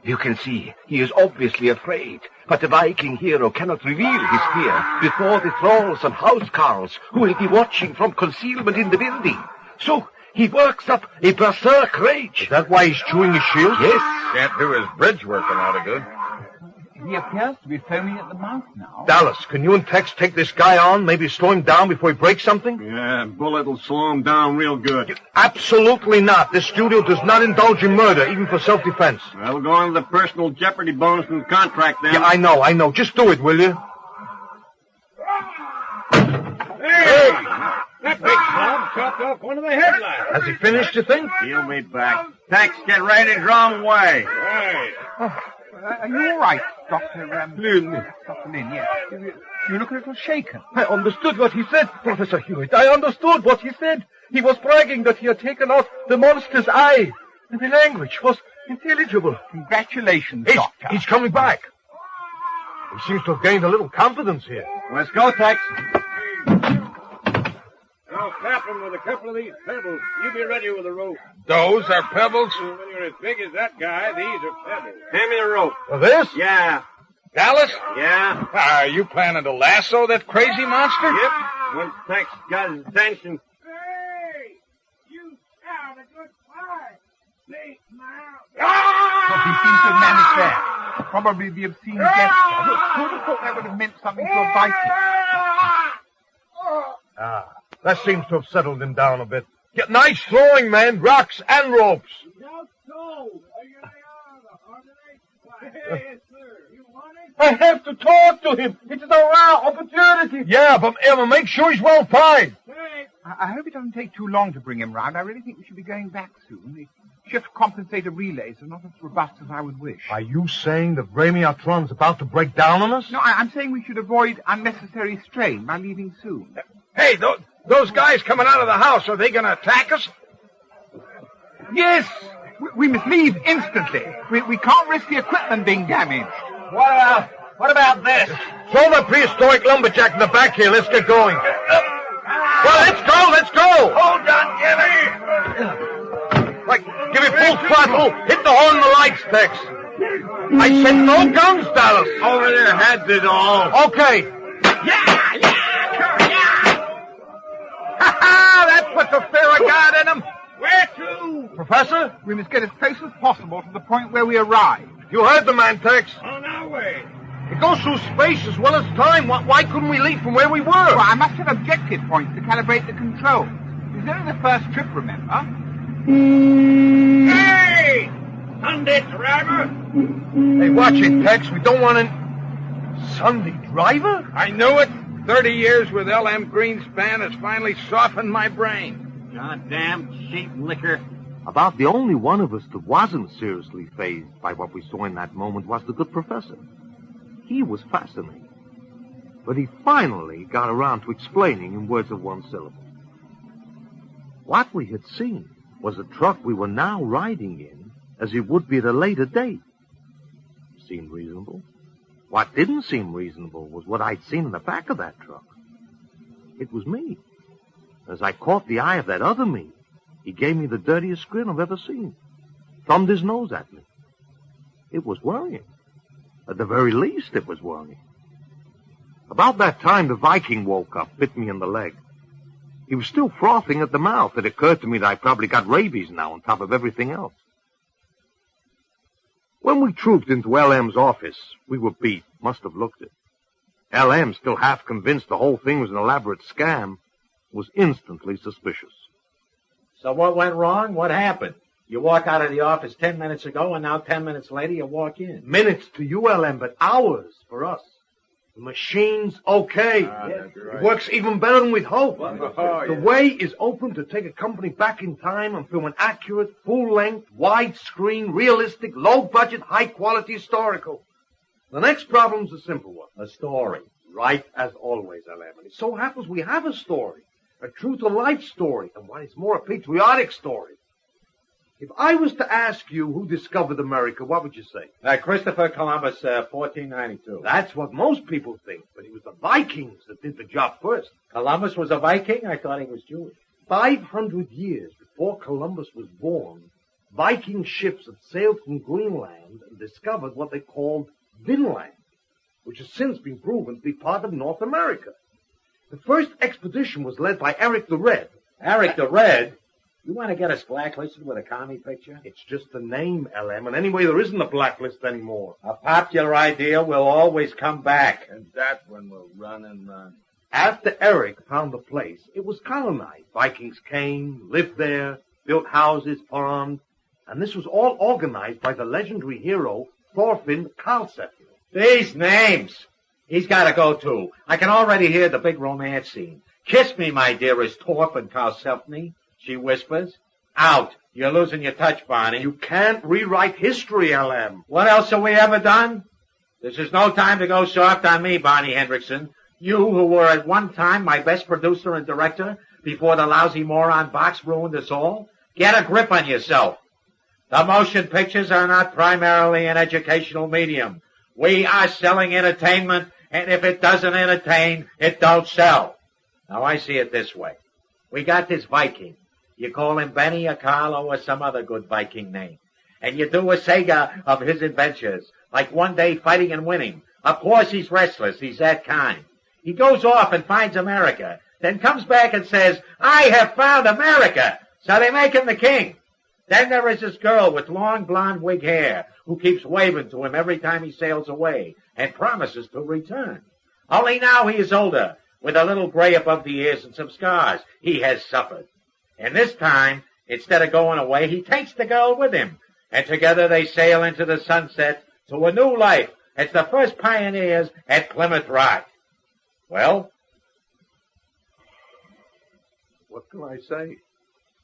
You can see, he is obviously afraid, but the Viking hero cannot reveal his fear before the thralls and housecarls who will be watching from concealment in the building. So, he works up a berserk rage. Is that why he's chewing his shield? Yes. Can't do his bridge work a lot of good. He appears to be foaming at the mouth now. Dallas, can you and Tex take this guy on? Maybe slow him down before he breaks something? Yeah, bullet will slow him down real good. Absolutely not. This studio does not indulge in murder, even for self-defense. Well, we'll go into the personal jeopardy bonus in the contract then. Yeah, I know. Just do it, will you? Hey! That big club chopped off one of the headlights. Has he finished, you think? He'll be back. Tex, get ready to draw him away. Hey. Are you all right, Dr. Lynn? Dr. Lynn, yes. You look a little shaken. I understood what he said, Professor Hewitt. I understood what he said. He was bragging that he had taken out the monster's eye. And the language was intelligible. Congratulations, Doctor. He's coming back. He seems to have gained a little confidence here. Let's go, Tex. I'll slap him with a couple of these pebbles. You be ready with a rope. Those are pebbles? When you're as big as that guy, these are pebbles. Hand me the rope. This? Yeah. Dallas? Yeah? Are you planning to lasso that crazy monster? Yep. Once Tex got his attention. Hey! You sound a good fight. Big mouth. He seems to have managed that. Probably the obscene gesture. Who would have thought that would have meant something to a Viking? That seems to have settled him down a bit. Get nice throwing, man. Rocks and ropes. I have to talk to him. It is a rare opportunity. Yeah, but Emma, make sure he's well tied. I hope it doesn't take too long to bring him round. I really think we should be going back soon. The shift compensator relays are not as robust as I would wish. Are you saying the Vramiatron's about to break down on us? No, I'm saying we should avoid unnecessary strain by leaving soon. Hey, those guys coming out of the house, are they going to attack us? Yes! We must leave instantly. We can't risk the equipment being damaged. What about this? Throw the prehistoric lumberjack in the back here. Let's get going. Well, let's go. Hold on, Jimmy. Right, give me full throttle. Hit the horn and the lights, Tex. I said no guns, Dallas. Over their heads is all. Okay. Yeah! Ha-ha! That puts a fear of God in them. Where to? Professor? We must get as close as possible to the point where we arrive. You heard the man, Tex. On our way. It goes through space as well as time. Why couldn't we leave from where we were? Well, I must have objective points to calibrate the control. It's only the first trip, remember? Hey! Sunday driver! Hey, watch it, Tex. We don't want an... Sunday driver? I knew it. 30 years with L.M. Greenspan has finally softened my brain. Goddamn cheap liquor. About the only one of us that wasn't seriously fazed by what we saw in that moment was the good professor. He was fascinated. But he finally got around to explaining in words of one syllable. What we had seen was a truck we were now riding in as it would be at a later date. Seemed reasonable. What didn't seem reasonable was what I'd seen in the back of that truck. It was me. As I caught the eye of that other me, he gave me the dirtiest grin I've ever seen. Thumbed his nose at me. It was worrying. At the very least, it was worrying. About that time, the Viking woke up, bit me in the leg. He was still frothing at the mouth. It occurred to me that I probably got rabies now on top of everything else. When we trooped into L.M.'s office, we were beat. Must have looked it. L.M., still half convinced the whole thing was an elaborate scam, was instantly suspicious. So what went wrong? What happened? You walk out of the office 10 minutes ago, and now 10 minutes later you walk in. Minutes to you, L.M., but hours for us. The machine's okay. That's right. It works even better than we'd hoped. Oh, The way is open to take a company back in time and film an accurate, full-length, widescreen, realistic, low-budget, high-quality historical. The next problem's a simple one. A story. Right as always, L.M. And it so happens we have a story. A true-to-life story. And what is more, a patriotic story. If I was to ask you who discovered America, what would you say? Christopher Columbus, 1492. That's what most people think, but it was the Vikings that did the job first. Columbus was a Viking? I thought he was Jewish. 500 years before Columbus was born, Viking ships had sailed from Greenland and discovered what they called Vinland, which has since been proven to be part of North America. The first expedition was led by Eric the Red. Eric the Red? You want to get us blacklisted with a commie picture? It's just the name, LM, and anyway, there isn't a blacklist anymore. A popular idea will always come back. And that one will run and run. After Eric found the place, it was colonized. Vikings came, lived there, built houses, farmed, and this was all organized by the legendary hero Thorfinn Karlsefni. These names! He's got to go, too. I can already hear the big romance scene. Kiss me, my dearest Thorfinn Karlsefni, she whispers. Out. You're losing your touch, Barney. You can't rewrite history, LM. What else have we ever done? This is no time to go soft on me, Barney Hendrickson. You who were at one time my best producer and director before the lousy moron box ruined us all. Get a grip on yourself. The motion pictures are not primarily an educational medium. We are selling entertainment, and if it doesn't entertain, it don't sell. Now, I see it this way. We got this Viking. You call him Benny or Carlo or some other good Viking name. And you do a saga of his adventures, like one day fighting and winning. Of course he's restless. He's that kind. He goes off and finds America, then comes back and says, I have found America. So they make him the king. Then there is this girl with long blonde wig hair who keeps waving to him every time he sails away and promises to return. Only now he is older, with a little gray above the ears and some scars. He has suffered. And this time, instead of going away, he takes the girl with him. And together they sail into the sunset to a new life as the first pioneers at Plymouth Rock. Well? What can I say?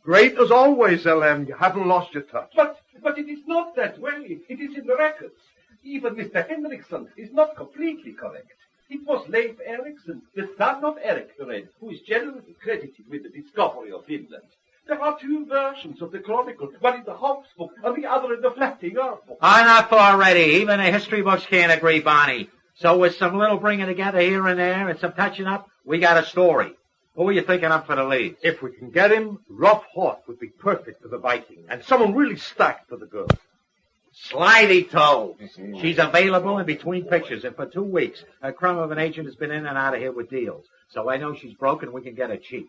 Great as always, LM. You haven't lost your touch. But it is not that way. It is in the records. Even Mr. Henriksson is not completely correct. It was Leif Erikson, the son of Erik the Red, who is generally credited with the discovery of Finland. There are two versions of the chronicle, one in the Hawks book and the other in the Flatting Earth book. Enough already. Even the history books can't agree, Barney. So with some little bringing together here and there and some touching up, we got a story. Who are you thinking up for the lead? If we can get him, Rough Hawk would be perfect for the Viking, and someone really stacked for the girl. Slidey Toe. She's available in between pictures, and for 2 weeks, a crumb of an agent has been in and out of here with deals. So I know she's broken, we can get her cheap.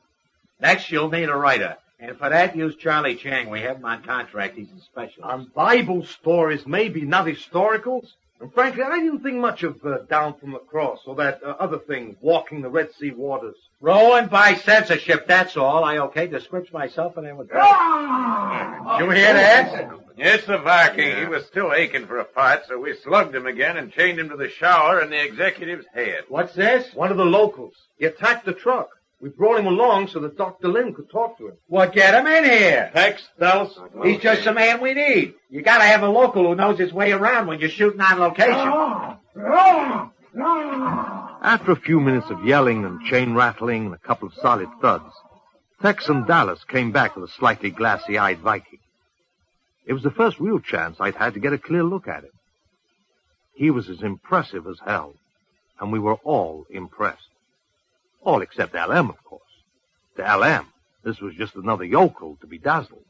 Next, you'll need a writer. And for that, use Charlie Chang. We have him on contract. He's a specialist. On Bible stories, maybe, not historicals. And frankly, I didn't think much of Down from the Cross or that other thing, Walking the Red Sea Waters. Ruined by censorship, that's all. I okayed the scripts myself and then with Did you hear that? Yes, the Viking. He was still aching for a fight, so we slugged him again and chained him to the shower in the executive's head. What's this? One of the locals. He attacked the truck. We brought him along so that Dr. Lynn could talk to him. Well, get him in here. Tex, Dallas. He's just the man we need. You gotta have a local who knows his way around when you're shooting on location. After a few minutes of yelling and chain rattling and a couple of solid thuds, Tex and Dallas came back with a slightly glassy-eyed Viking. It was the first real chance I'd had to get a clear look at him. He was as impressive as hell, and we were all impressed. All except LM, of course. To LM, this was just another yokel to be dazzled.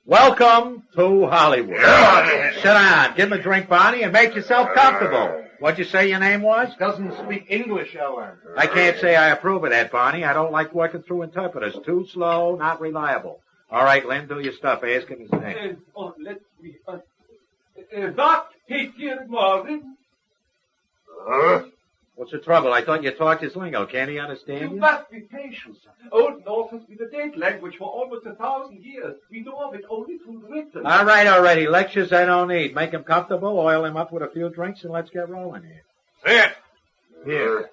Welcome to Hollywood. Sit down, give him a drink, Barney, and make yourself comfortable. What'd you say your name was? Doesn't speak English, LM. I can't say I approve of that, Barney. I don't like working through interpreters. Too slow, not reliable. All right, Lynn, do your stuff. Ask him his name. Let me... What? Here, Marvin. What's the trouble? I thought you talked his lingo. Can't he understand you? You must be patient, sir. Old Norse has been a dead language for almost 1,000 years. We know of it only through written. All right, already. Lectures I don't need. Make him comfortable, oil him up with a few drinks, and let's get rolling here. Sit. Here.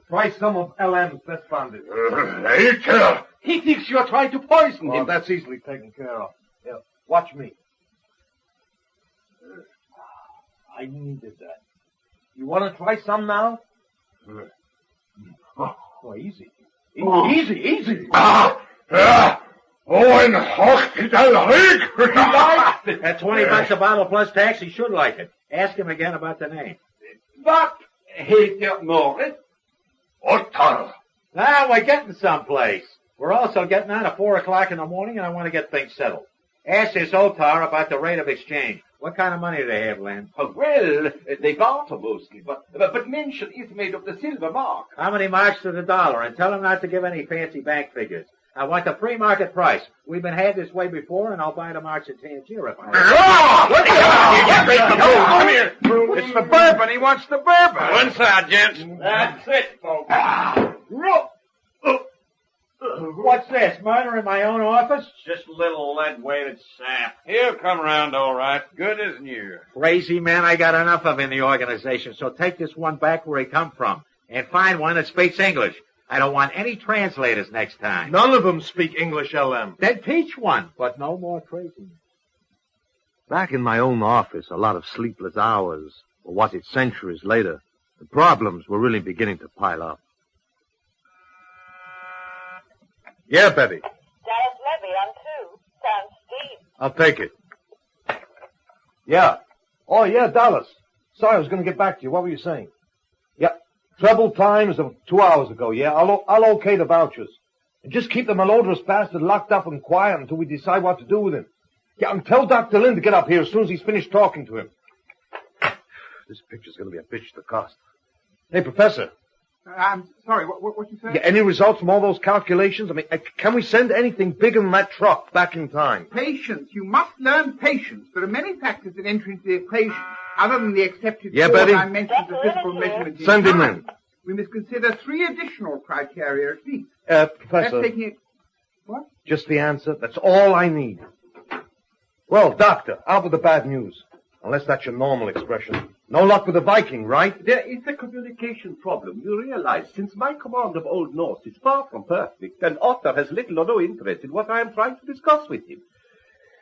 Try some of LM's best bandit. He thinks you're trying to poison him. That's easily taken care of. Yeah. Watch me. I needed that. You want to try some now? Oh, easy. Easy. Oh, in hospital. At $20 a bottle plus tax, he should like it. Ask him again about the name. What? Heter Norris? Ottar. Now we're getting someplace. We're also getting on at 4 o'clock in the morning, and I want to get things settled. Ask this Ottar about the rate of exchange. What kind of money do they have, Len? Well, they barter mostly, but mention is made of the silver mark. How many marks to the dollar? And tell them not to give any fancy bank figures. I want the free market price. We've been had this way before, and I'll buy the marks at Tangier if I... Come here. It's the bourbon. He wants the bourbon. Go inside, gents. That's it, folks. What's this, murder in my own office? Just a little lead-weighted sap. He'll come around all right. Good as new. Crazy man I got enough of in the organization, so take this one back where he come from, and find one that speaks English. I don't want any translators next time. None of them speak English, LM. Then teach one, but no more crazy. Back in my own office, a lot of sleepless hours, or was it centuries later, the problems were really beginning to pile up. Yeah, Betty. Dallas Levy on 2. Sounds Steve. I'll take it. Yeah. Oh, yeah, Dallas. Sorry, I was going to get back to you. What were you saying? Yeah. Treble times of 2 hours ago, yeah? I'll okay the vouchers. And just keep the malodorous bastard locked up and quiet until we decide what to do with him. Yeah, and tell Dr. Lynn to get up here as soon as he's finished talking to him. This picture's going to be a bitch to cost. Hey, Professor. I'm sorry, what you say? Yeah, any results from all those calculations? I mean, can we send anything bigger than that truck back in time? Patience. You must learn patience. There are many factors that enter into the equation, other than the accepted Yeah, four Betty? dimensions of physical measurement. Send him in. We must consider 3 additional criteria at least. Professor. That's taking it... What? Just the answer. That's all I need. Well, Doctor, out with the bad news. Unless that's your normal expression. No luck with the Viking, right? There is a communication problem. You realize, since my command of Old Norse is far from perfect, and Otter has little or no interest in what I am trying to discuss with him.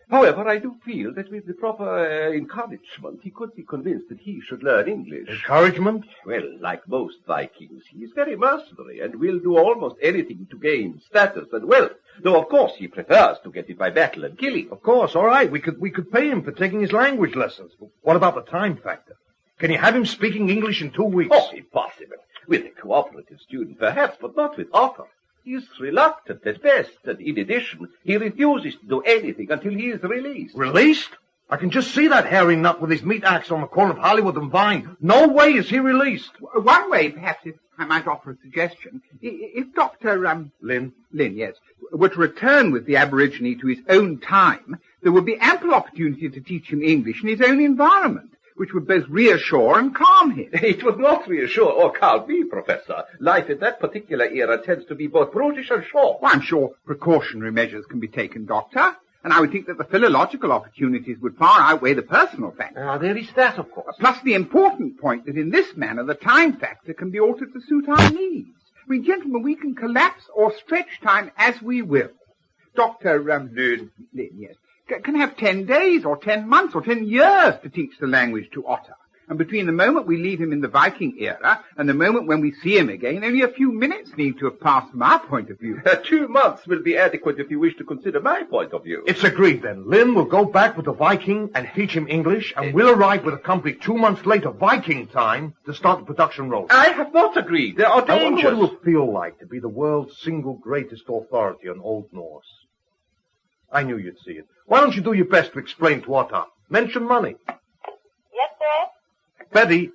However, I do feel that with the proper encouragement, he could be convinced that he should learn English. Encouragement? Well, like most Vikings, he is very mercenary and will do almost anything to gain status and wealth. Though, of course, he prefers to get it by battle and killing. Of course, all right. We could pay him for taking his language lessons. But what about the time factor? Can you have him speaking English in 2 weeks? Oh, impossible. With a cooperative student, perhaps, but not with Otter. He is reluctant at best, and in addition, he refuses to do anything until he is released. Released? I can just see that hairy nut with his meat axe on the corner of Hollywood and Vine. No way is he released. One way, perhaps, if I might offer a suggestion, if Dr. Lynn, yes, were to return with the Aborigine to his own time, there would be ample opportunity to teach him English in his own environment, which would both reassure and calm him. It would not reassure or calm me, Professor. Life in that particular era tends to be both brutish and short. Well, I'm sure precautionary measures can be taken, Doctor. And I would think that the philological opportunities would far outweigh the personal factor. There is that, of course. Plus the important point that in this manner the time factor can be altered to suit our needs. I mean, gentlemen, we can collapse or stretch time as we will. Dr. Lynn, yes, can have 10 days or 10 months or 10 years to teach the language to Otter. And between the moment we leave him in the Viking era and the moment when we see him again, only a few minutes need to have passed from our point of view. 2 months will be adequate if you wish to consider my point of view. It's agreed then. Lynn will go back with the Viking and teach him English, and we'll arrive with a company 2 months later, Viking time, to start the production roll. I have not agreed. There are I dangers. wonder what it will feel like to be the world's single greatest authority on Old Norse. I knew you'd see it. Why don't you do your best to explain to Otter? Mention money. Yes, sir? Betty,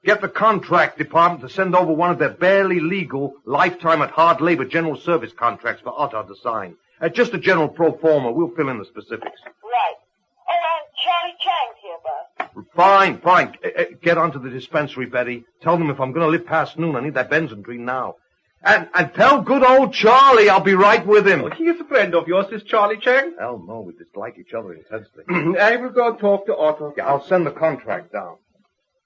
get the contract department to send over one of their barely legal lifetime at hard labor general service contracts for Otter to sign. Just a general pro forma. We'll fill in the specifics. Right. Oh, and Charlie Chang's here, boss. Fine. Get onto the dispensary, Betty. Tell them if I'm going to live past noon, I need that Benzedrine now. And tell good old Charlie I'll be right with him. Oh, he is a friend of yours, this Charlie Chang? Hell no, we dislike each other intensely. I will go talk to Otter. Yeah, I'll send the contract down.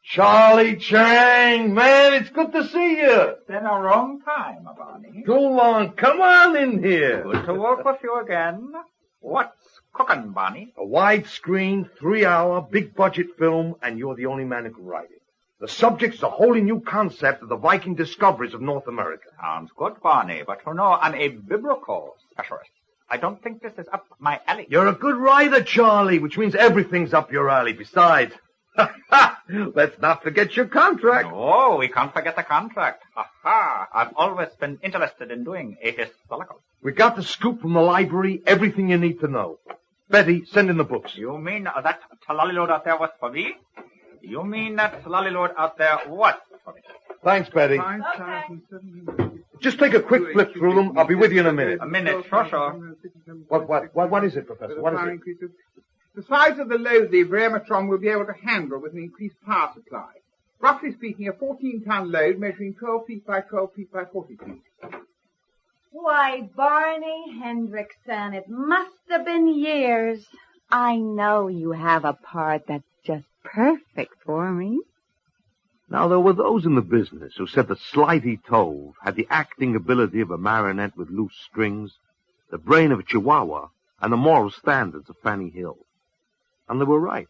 Charlie Chang, man, it's good to see you. Been a long time, Barney. Too long. Come on in here. Good to work with you again. What's cooking, Barney? A widescreen, 3-hour, big-budget film, and you're the only man who can write it. The subject's a wholly new concept of the Viking discoveries of North America. Sounds good, Barney, but you know, I'm a biblical specialist. I don't think this is up my alley. You're a good writer, Charlie, which means everything's up your alley besides. Let's not forget your contract. Oh, we can't forget the contract. Ha-ha. I've always been interested in doing a historical. We got the scoop from the library, everything you need to know. Betty, send in the books. You mean that Talalilord out there was for me? You mean that Talalilord out there was for me? Thanks, Betty. 5,700. Just take a quick flip through them. I'll be with you in a minute. A minute, sure. What is it, Professor? What is it? The size of the load the Bremertron will be able to handle with an increased power supply. Roughly speaking, a 14-ton load measuring 12 feet by 12 feet by 40 feet. Why, Barney Hendrickson, it must have been years. I know you have a part that's just perfect for me. Now, there were those in the business who said that Slighty Tove had the acting ability of a marionette with loose strings, the brain of a chihuahua, and the moral standards of Fanny Hill. And they were right.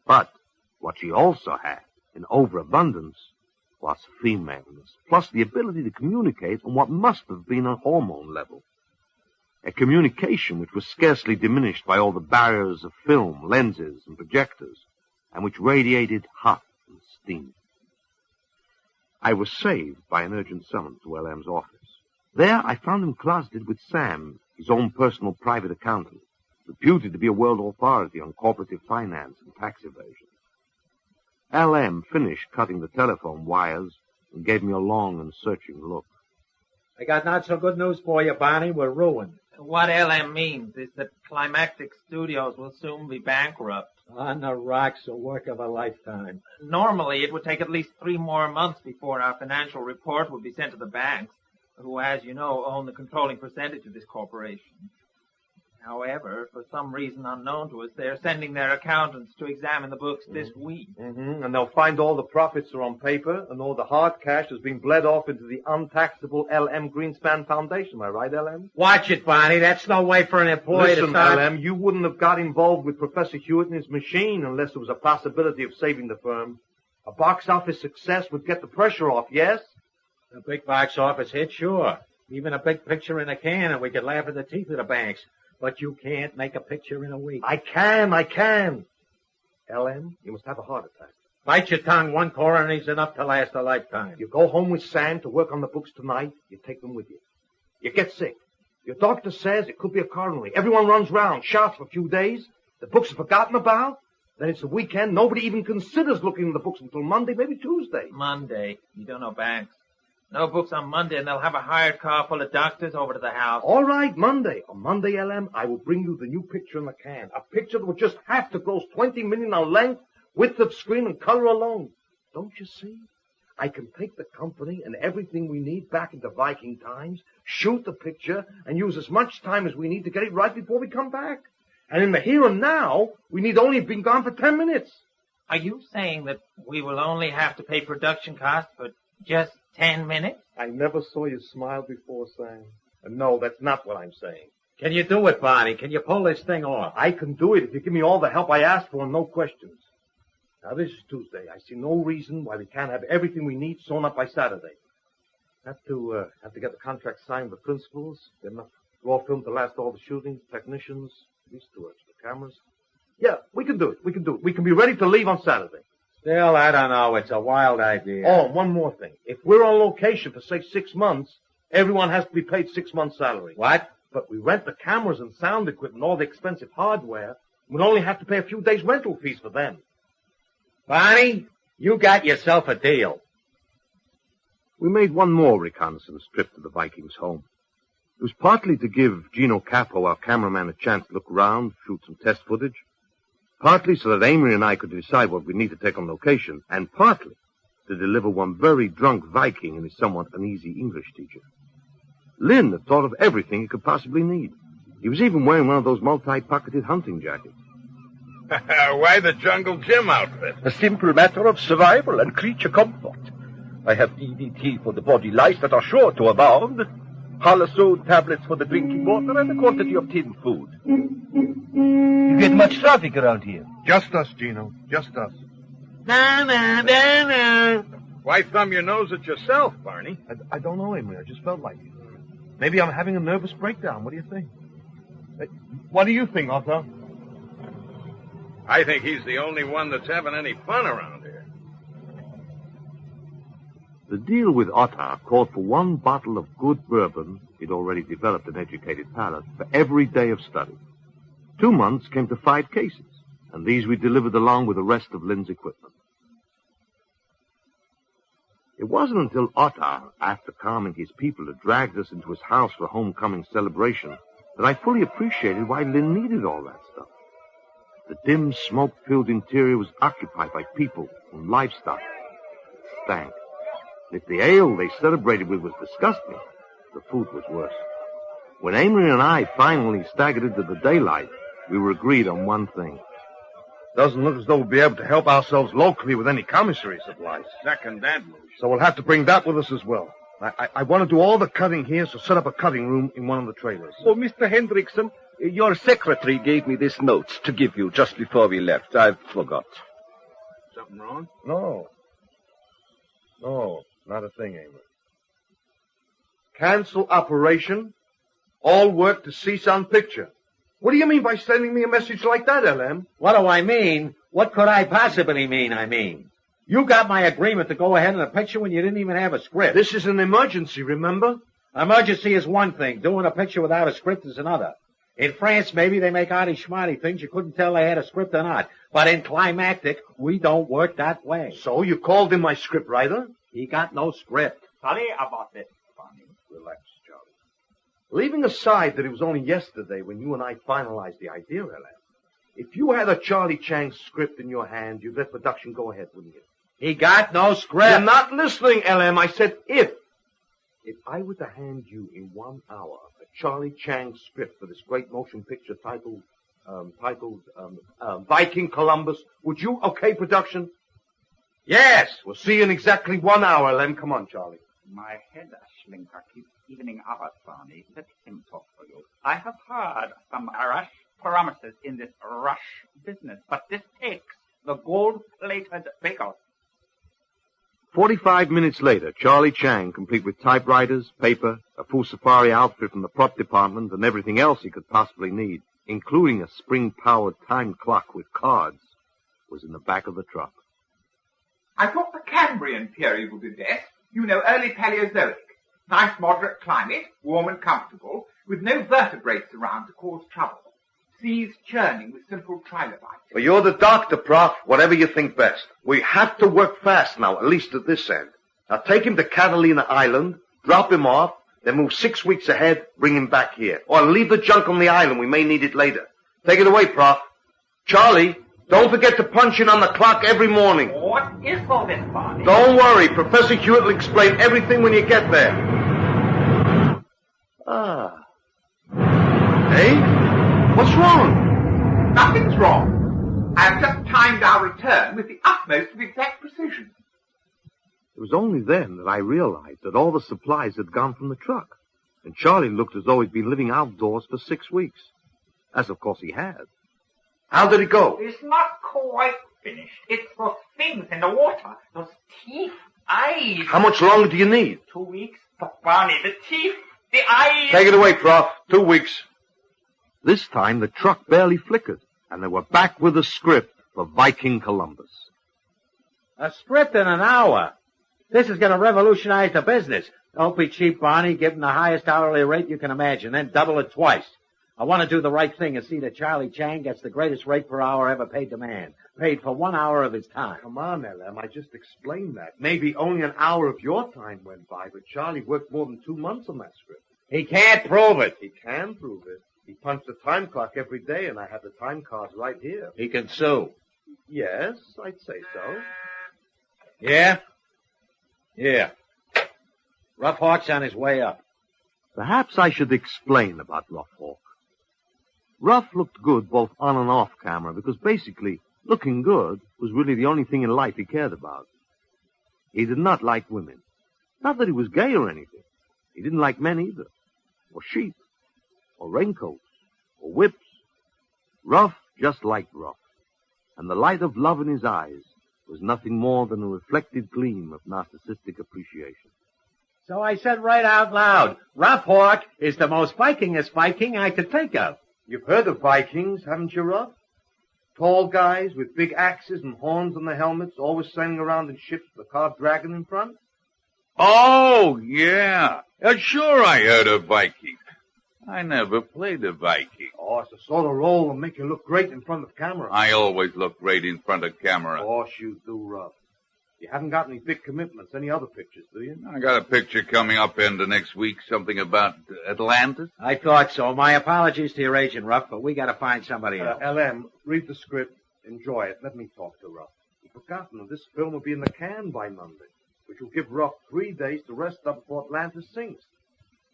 But what she also had, in overabundance, was femaleness, plus the ability to communicate on what must have been a hormone level. A communication which was scarcely diminished by all the barriers of film, lenses, and projectors, and which radiated hot and steam. I was saved by an urgent summons to LM's office. There I found him closeted with Sam, his own personal private accountant, reputed to be a world authority on cooperative finance and tax evasion. LM finished cutting the telephone wires and gave me a long and searching look. I got not so good news for you, Barney. We're ruined. What LM means is that Climactic Studios will soon be bankrupt. On the rocks, a work of a lifetime. Normally, it would take at least 3 more months before our financial report would be sent to the banks, who, as you know, own the controlling percentage of this corporation. However, for some reason unknown to us, they are sending their accountants to examine the books this week. Mm-hmm. And they'll find all the profits are on paper, and all the hard cash has been bled off into the untaxable LM Greenspan Foundation. Am I right, LM? Watch it, Barney. That's no way for an employee to start... LM, you wouldn't have got involved with Professor Hewitt and his machine unless there was a possibility of saving the firm. A box office success would get the pressure off, yes? A big box office hit, sure. Even a big picture in a can, and we could laugh at the teeth of the banks. But you can't make a picture in a week. I can. LM, you must have a heart attack. Bite your tongue. 1 coronary is enough to last a lifetime. You go home with Sam to work on the books tonight. You take them with you. You get sick. Your doctor says it could be a coronary. Everyone runs round, shouts for a few days. The books are forgotten about. Then it's the weekend. Nobody even considers looking in the books until Monday, maybe Tuesday. Monday. You don't know banks. No books on Monday, and they'll have a hired car full of doctors over to the house. All right, Monday. On Monday, LM, I will bring you the new picture in the can. A picture that will just have to gross 20 million on length, width of screen, and color alone. Don't you see? I can take the company and everything we need back into Viking times, shoot the picture, and use as much time as we need to get it right before we come back. And in the here and now, we need only have been gone for 10 minutes. Are you saying that we will only have to pay production costs for just 10 minutes? I never saw you smile before, Sam. And no, that's not what I'm saying. Can you do it, Barney? Can you pull this thing off? I can do it if you give me all the help I asked for and no questions. Now, this is Tuesday. I see no reason why we can't have everything we need sewn up by Saturday. Have to get the contract signed with the principals, get enough raw film to last all the shooting, technicians, these 2 extra cameras. Yeah, we can do it. We can be ready to leave on Saturday. Still, I don't know. It's a wild idea. Oh, one more thing. If we're on location for, say, 6 months, everyone has to be paid 6 months' salary. What? But we rent the cameras and sound equipment, all the expensive hardware. We'll only have to pay a few days' rental fees for them. Barney, you got yourself a deal. We made one more reconnaissance trip to the Vikings' home. It was partly to give Gino Capo, our cameraman, a chance to look around, shoot some test footage. Partly so that Amory and I could decide what we need to take on location, and partly to deliver one very drunk Viking and his somewhat uneasy English teacher. Lynn had thought of everything he could possibly need. He was even wearing one of those multi-pocketed hunting jackets. Why the Jungle Jim outfit? A simple matter of survival and creature comfort. I have DDT for the body lice that are sure to abound, Halosode tablets for the drinking water, and a quantity of tinned food. You get much traffic around here? Just us, Gino. Just us. Why thumb your nose at yourself, Barney? I don't know, Amory. I just felt like it. Maybe I'm having a nervous breakdown. What do you think? What do you think, Otto? I think he's the only one that's having any fun around here. The deal with Otto called for 1 bottle of good bourbon, he'd already developed an educated palate, for every day of study. 2 months came to 5 cases, and these we delivered along with the rest of Lynn's equipment. It wasn't until Ottar, after calming his people, had dragged us into his house for a homecoming celebration that I fully appreciated why Lynn needed all that stuff. The dim, smoke-filled interior was occupied by people and livestock. It stank. If the ale they celebrated with was disgusting, the food was worse. When Amory and I finally staggered into the daylight, we were agreed on one thing. Doesn't look as though we'll be able to help ourselves locally with any commissary supplies. Second that motion. So we'll have to bring that with us as well. I want to do all the cutting here, so set up a cutting room in one of the trailers. Oh, Mr. Hendrickson, your secretary gave me this note to give you just before we left. I forgot. Something wrong? No, not a thing, Amory. Cancel operation. All work to cease on picture. What do you mean by sending me a message like that, LM? What do I mean? What could I possibly mean, You got my agreement to go ahead in a picture when you didn't even have a script. This is an emergency, remember? Emergency is one thing. Doing a picture without a script is another. In France, maybe they make arty-schmarty things. You couldn't tell they had a script or not. But in climactic, we don't work that way. So you called in my script writer? He got no script. Sorry about this, Barney. Relax, Charlie. Leaving aside that it was only yesterday when you and I finalized the idea, LM, if you had a Charlie Chang script in your hand, you'd let production go ahead, wouldn't you? He got no script. You're not listening, LM. I said if. If I were to hand you in 1 hour a Charlie Chang script for this great motion picture titled Viking Columbus, would you okay production? Yes. We'll see you in exactly 1 hour, LM. Come on, Charlie. My head Schlinker keeps evening hours, Barney. Let him talk for you. I have heard some rash promises in this rush business, but this takes the gold-plated bagel. 45 minutes later, Charlie Chang, complete with typewriters, paper, a full safari outfit from the prop department, and everything else he could possibly need, including a spring-powered time clock with cards, was in the back of the truck. I thought the Cambrian period would be best. You know, early Paleozoic. Nice moderate climate, warm and comfortable, with no vertebrates around to cause trouble. Seas churning with simple trilobites. Well, you're the doctor, Prof. Whatever you think best. We have to work fast now, at least at this end. Now take him to Catalina Island, drop him off, then move 6 weeks ahead, bring him back here. Or leave the junk on the island. We may need it later. Take it away, Prof. Charlie, don't forget to punch in on the clock every morning. What is all this, Barney? Don't worry. Professor Hewitt will explain everything when you get there. Hey? What's wrong? Nothing's wrong. I've just timed our return with the utmost of exact precision. It was only then that I realized that all the supplies had gone from the truck, and Charlie looked as though he'd been living outdoors for 6 weeks. As, of course, he had. How did it go? It's not quite finished. It's those things in the water. Those teeth, eyes. How much longer do you need? 2 weeks. But, Barney, the teeth, the eyes. Take it away, Prof. 2 weeks. This time, the truck barely flickered, and they were back with a script for Viking Columbus. A script in an hour? This is going to revolutionize the business. Don't be cheap, Barney. Give him the highest hourly rate you can imagine, then double it twice. I want to do the right thing and see that Charlie Chang gets the greatest rate per hour ever paid to man. Paid for 1 hour of his time. Come on, LM. I just explained that. Maybe only an hour of your time went by, but Charlie worked more than 2 months on that script. He can't prove it. He can prove it. He punched the time clock every day, and I have the time cards right here. He can sue. Yes, I'd say so. Yeah? Yeah. Rough Hawk's on his way up. Perhaps I should explain about Rough Hawk. Rough looked good both on and off camera because basically looking good was really the only thing in life he cared about. He did not like women. Not that he was gay or anything. He didn't like men either. Or sheep. Or raincoats. Or whips. Rough just liked Rough. And the light of love in his eyes was nothing more than a reflected gleam of narcissistic appreciation. So I said right out loud, Rough Hawk is the most Vikingest Viking I could think of. You've heard of Vikings, haven't you, Rough? Tall guys with big axes and horns on their helmets, always sailing around in ships with a carved dragon in front? Oh, yeah. Sure I heard of Vikings. I never played a Viking. Oh, it's the sort of role that'll make you look great in front of camera. I always look great in front of camera. Of course you do, Rough. You haven't got any big commitments, any other pictures, do you? I got a picture coming up end of next week, something about Atlantis. I thought so. My apologies to your agent, Ruff, but we got to find somebody else. LM, read the script, enjoy it. Let me talk to Ruff. You've forgotten that this film will be in the can by Monday, which will give Ruff 3 days to rest up before Atlantis sinks.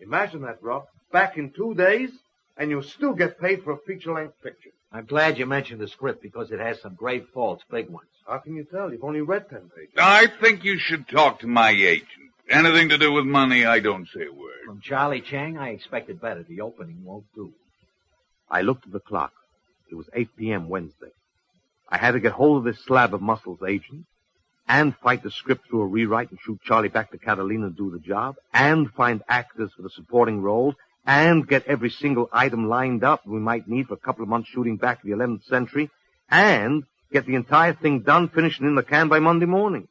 Imagine that, Ruff. Back in 2 days, and you'll still get paid for a feature-length picture. I'm glad you mentioned the script because it has some grave faults, big ones. How can you tell? You've only read 10 pages. I think you should talk to my agent. Anything to do with money, I don't say a word. From Charlie Chang, I expected better. The opening won't do. I looked at the clock. It was 8 p.m. Wednesday. I had to get hold of this slab of muscle's agent, and fight the script through a rewrite and shoot Charlie back to Catalina and do the job, and find actors for the supporting roles, and get every single item lined up we might need for a couple of months shooting back to the 11th century, and get the entire thing done, finished and in the can by Monday morning.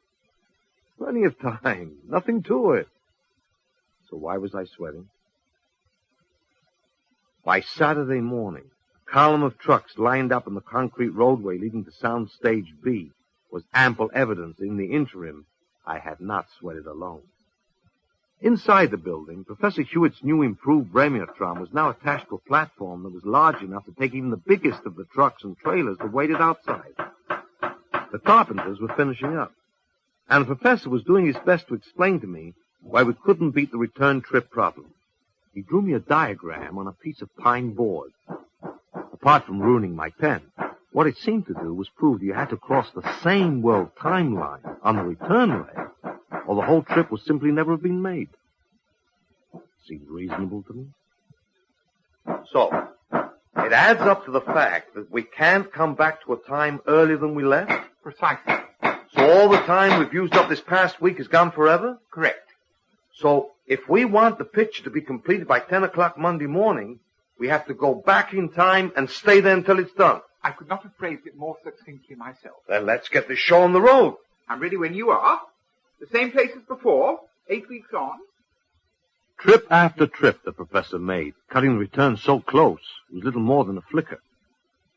Plenty of time. Nothing to it. So why was I sweating? By Saturday morning, a column of trucks lined up in the concrete roadway leading to Sound Stage B was ample evidence that in the interim I had not sweated alone. Inside the building, Professor Hewitt's new improved Bremiotron was now attached to a platform that was large enough to take even the biggest of the trucks and trailers that waited outside. The carpenters were finishing up, and the professor was doing his best to explain to me why we couldn't beat the return trip problem. He drew me a diagram on a piece of pine board. Apart from ruining my pen, what it seemed to do was prove that you had to cross the same world timeline on the return leg, or the whole trip would simply never have been made. Seemed reasonable to me. So, it adds up to the fact that we can't come back to a time earlier than we left? Precisely. So all the time we've used up this past week is gone forever? Correct. So, if we want the picture to be completed by 10 o'clock Monday morning, we have to go back in time and stay there until it's done. I could not have phrased it more succinctly myself. Then let's get this show on the road. I'm ready when you are. The same place as before, 8 weeks on. Trip after trip the professor made, cutting the return so close, it was little more than a flicker.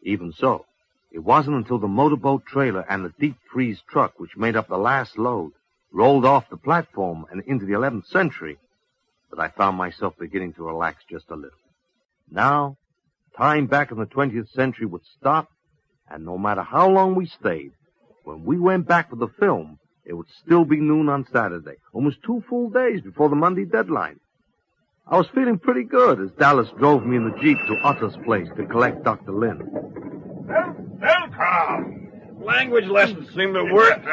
Even so, it wasn't until the motorboat trailer and the deep freeze truck, which made up the last load, rolled off the platform and into the 11th century, that I found myself beginning to relax just a little. Now, time back in the 20th century would stop, and no matter how long we stayed, when we went back for the film, it would still be noon on Saturday, almost 2 full days before the Monday deadline. I was feeling pretty good as Dallas drove me in the Jeep to Otter's place to collect Dr. Lynn. Welcome. Language lessons seem to work.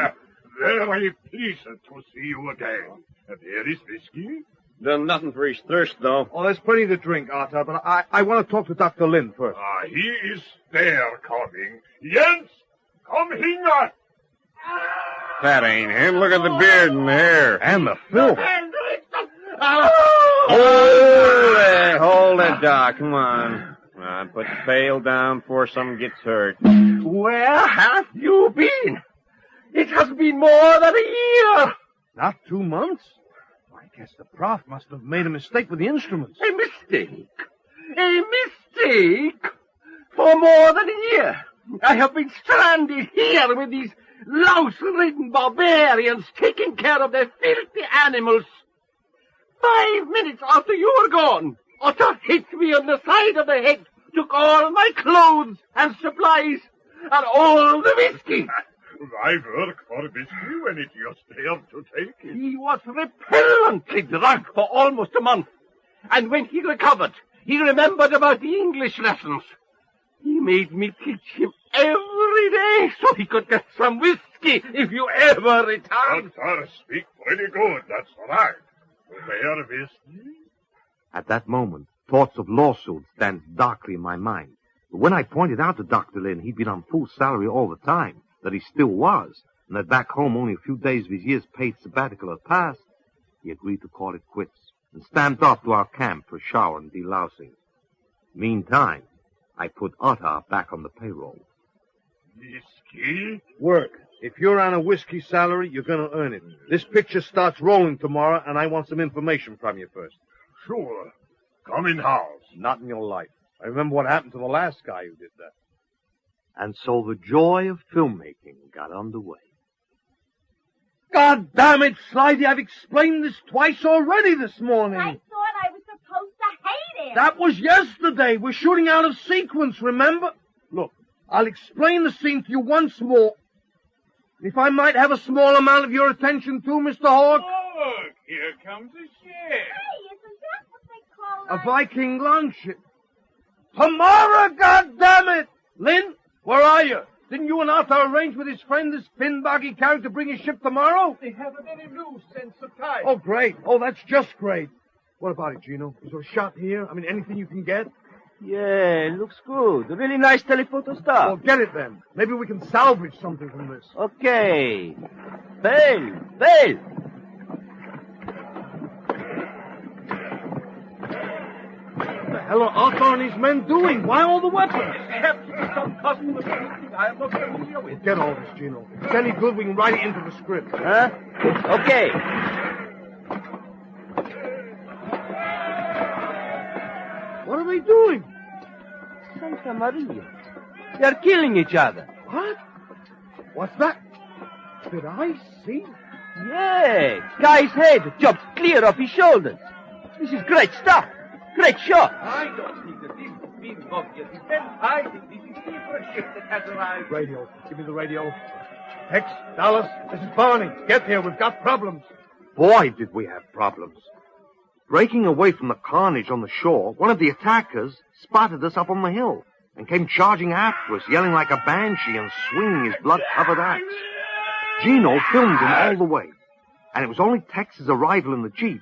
Very pleased to see you again. There is whiskey. Done nothing for his thirst, though. Oh, there's plenty to drink, Otter, but I want to talk to Dr. Lynn first. He is there coming. Jens, come here. That ain't him. Look at the beard and the hair. And the film. Hold it, Doc. Come on. Put the pail down before someone gets hurt. Where have you been? It has been more than a year. Not 2 months? I guess the prof must have made a mistake with the instruments. A mistake? A mistake? For more than a year. I have been stranded here with these louse-ridden barbarians taking care of their filthy animals. 5 minutes after you were gone, Otter hit me on the side of the head, took all my clothes and supplies, and all the whiskey. Why work for whiskey when it's yours there to take it? He was repellently drunk for almost a month, and when he recovered, he remembered about the English lessons. He made me teach him every day so he could get some whiskey if you ever return. Otter, speak pretty good, that's right. Where whiskey? At that moment, thoughts of lawsuits danced darkly in my mind. But when I pointed out to Dr. Lynn he'd been on full salary all the time, that he still was, and that back home only a few days of his year's paid sabbatical had passed, he agreed to call it quits and stamped off to our camp for a shower and delousing. Meantime, I put Otter back on the payroll. Whiskey? Work. If you're on a whiskey salary, you're going to earn it. This picture starts rolling tomorrow, and I want some information from you first. Sure. Come in house. Not in your life. I remember what happened to the last guy who did that. And so the joy of filmmaking got underway. God damn it, Slidey, I've explained this twice already this morning. I thought I was supposed to hate him. That was yesterday. We're shooting out of sequence, remember? Look, I'll explain the scene to you once more. If I might have a small amount of your attention too, Mr. Hawk. Look, here comes a ship. Hey, isn't that what they call A Viking longship. Tomorrow, goddammit! Lynn, where are you? Didn't you and Arthur arrange with his friend, this Finnboggy character, to bring his ship tomorrow? They haven't any news since the tide. Oh, great. Oh, that's just great. What about it, Gino? Is there a shot here? I mean, anything you can get? Yeah, looks good. Really nice telephoto stuff. Well, get it then. Maybe we can salvage something from this. Okay. Bail! What the hell are Arthur and his men doing? Why all the weapons? Some customer I am not familiar with. Get all this, Gino. If it's any good, we can write it into the script. Huh? Okay. What are they doing? Santa Maria. They're killing each other. What? What's that? Did I see? Yeah. Guy's head chopped clear off his shoulders. This is great stuff. Great shot. I don't think that this is being obvious. I think this is the ship that has arrived. Radio. Give me the radio. Tex, Dallas, this is Barney. Get here. We've got problems. Boy, did we have problems. Breaking away from the carnage on the shore, one of the attackers spotted us up on the hill and came charging after us, yelling like a banshee and swinging his blood-covered axe. Gino filmed him all the way, and it was only Tex's arrival in the jeep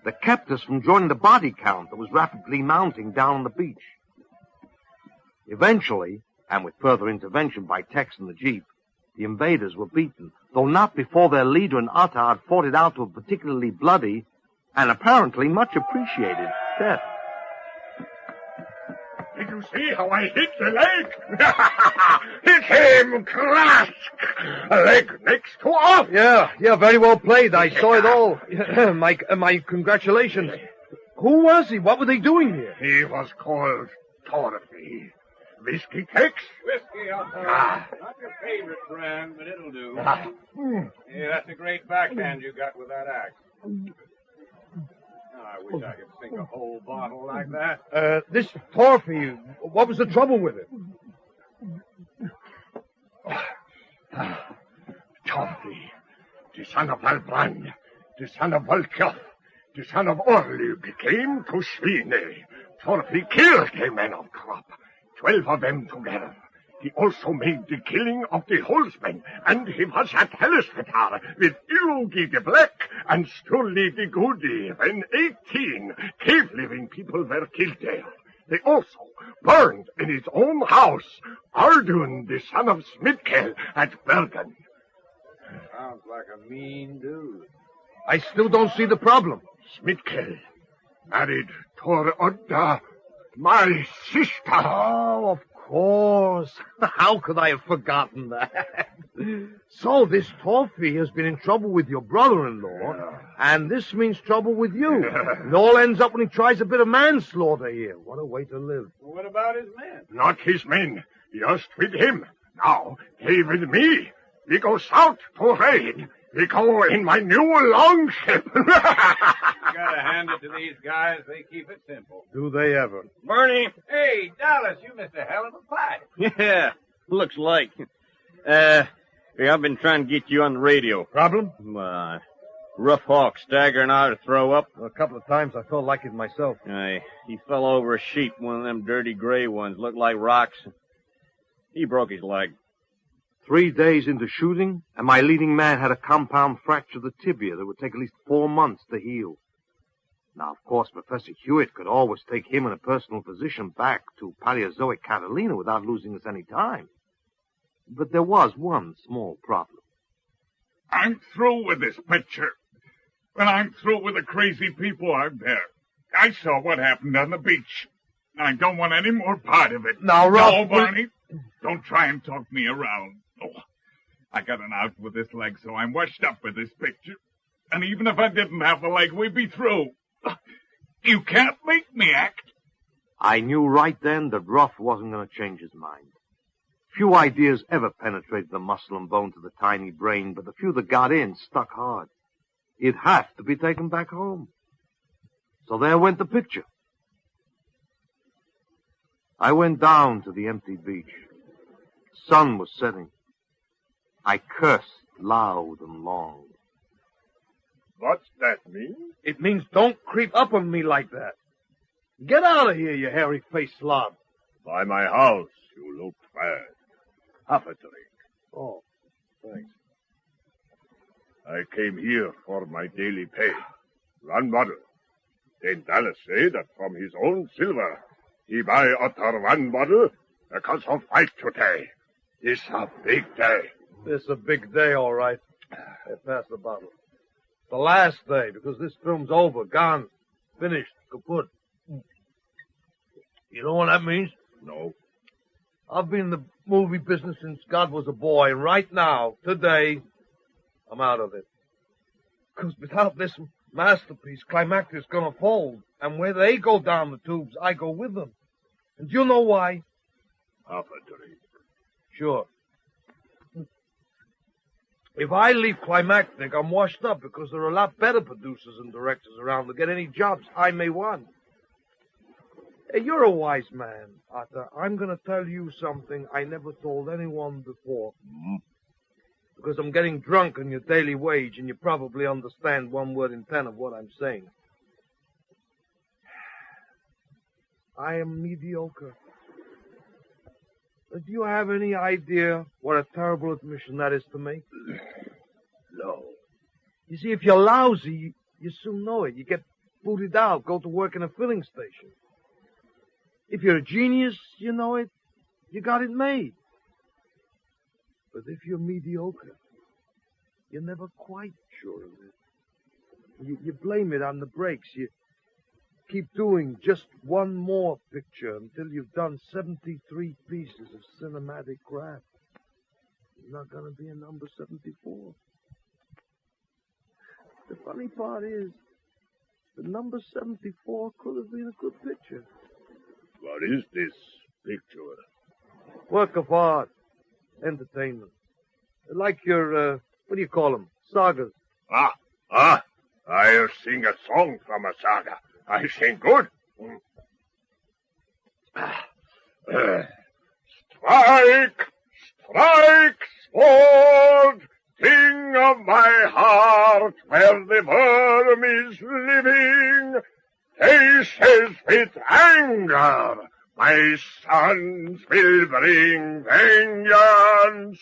that kept us from joining the body count that was rapidly mounting down on the beach. Eventually, and with further intervention by Tex and the jeep, the invaders were beaten, though not before their leader and Atta had fought it out to a particularly bloody and apparently much appreciated death. Did you see how I hit the leg? It came crash! A leg next to off. Yeah, very well played. I saw it all. My congratulations. Who was he? What were they doing here? He was called Torothy. Whiskey, Tex? Whiskey, not your favorite brand, but it'll do. Yeah, that's a great backhand you got with that axe. Oh, I wish I could sink a whole bottle like that. This Torothy, what was the trouble with it? Torothy, the son of Valbrand, the son of Volkov, the son of Orlug, came to Svine. Torothy killed the men of Krop, 12 of them together. He also made the killing of the Holzmen, and he was at Hellesvetar with Illugi the Black and Stulli the Goody when 18 cave-living people were killed there. They also burned in his own house Ardun, the son of Smidkel, at Bergen. Sounds like a mean dude. I still don't see the problem. Smidkel married Tor Odda, my sister. Oh, of course. How could I have forgotten that? So this Torothy has been in trouble with your brother-in-law, and this means trouble with you. It all ends up when he tries a bit of manslaughter here. What a way to live. Well, what about his men? Not his men, just with him. Now, he with me. We go south to raid. We go in my new longship. You gotta hand it to these guys. They keep it simple. Do they ever? Bernie. Hey, Dallas, you missed a hell of a fight. Yeah, looks like. I've been trying to get you on the radio. Problem? Rough Hawk staggering out to throw up. A couple of times I felt like it myself. He fell over a sheep, one of them dirty gray ones, looked like rocks. He broke his leg. 3 days into shooting, and my leading man had a compound fracture of the tibia that would take at least 4 months to heal. Now, of course, Professor Hewitt could always take him in a personal physician back to Paleozoic Catalina without losing us any time. But there was one small problem. I'm through with this picture. And I'm through with the crazy people out there. I saw what happened on the beach. I don't want any more part of it. Now, Ralph... No, Barney, don't try and talk me around. Oh, I got an out with this leg, so I'm washed up with this picture. And even if I didn't have a leg, we'd be through. You can't make me act. I knew right then that Ruff wasn't going to change his mind. Few ideas ever penetrated the muscle and bones of the tiny brain, but the few that got in stuck hard. It'd have to be taken back home. So there went the picture. I went down to the empty beach. The sun was setting. I cursed loud and long. What's that mean? It means don't creep up on me like that. Get out of here, you hairy-faced slob. By my house, you look bad. Half a drink. Oh, thanks. I came here for my daily pay. 1 bottle. Then Dallas say that from his own silver, he buy Otter 1 bottle because of fight today. It's a big day. It's a big day, all right. Hey, pass the bottle. The last day, because this film's over, gone, finished, kaput. You know what that means? No. I've been in the movie business since God was a boy, and right now, today, I'm out of it. Because without this masterpiece, Climactic is gonna fold, and where they go down the tubes, I go with them. And do you know why? Half a drink. Sure. If I leave Climactic, I'm washed up because there are a lot better producers and directors around to get any jobs I may want. Hey, you're a wise man, Arthur. I'm going to tell you something I never told anyone before. Because I'm getting drunk on your daily wage, and you probably understand 1 word in 10 of what I'm saying. I am mediocre. Do you have any idea what a terrible admission that is to make? No. You see, if you're lousy, you soon know it. You get booted out, go to work in a filling station. If you're a genius, you know it. You got it made. But if you're mediocre, you're never quite sure of it. You blame it on the breaks. You keep doing just 1 more picture until you've done 73 pieces of cinematic craft. You're not going to be a number 74. The funny part is, the number 74 could have been a good picture. What is this picture? Work of art. Entertainment. Like your, what do you call them? Sagas. I'll sing a song from a saga. I sing good. Strike, strike, sword, king of my heart, where the worm is living, faces with anger, my sons will bring vengeance.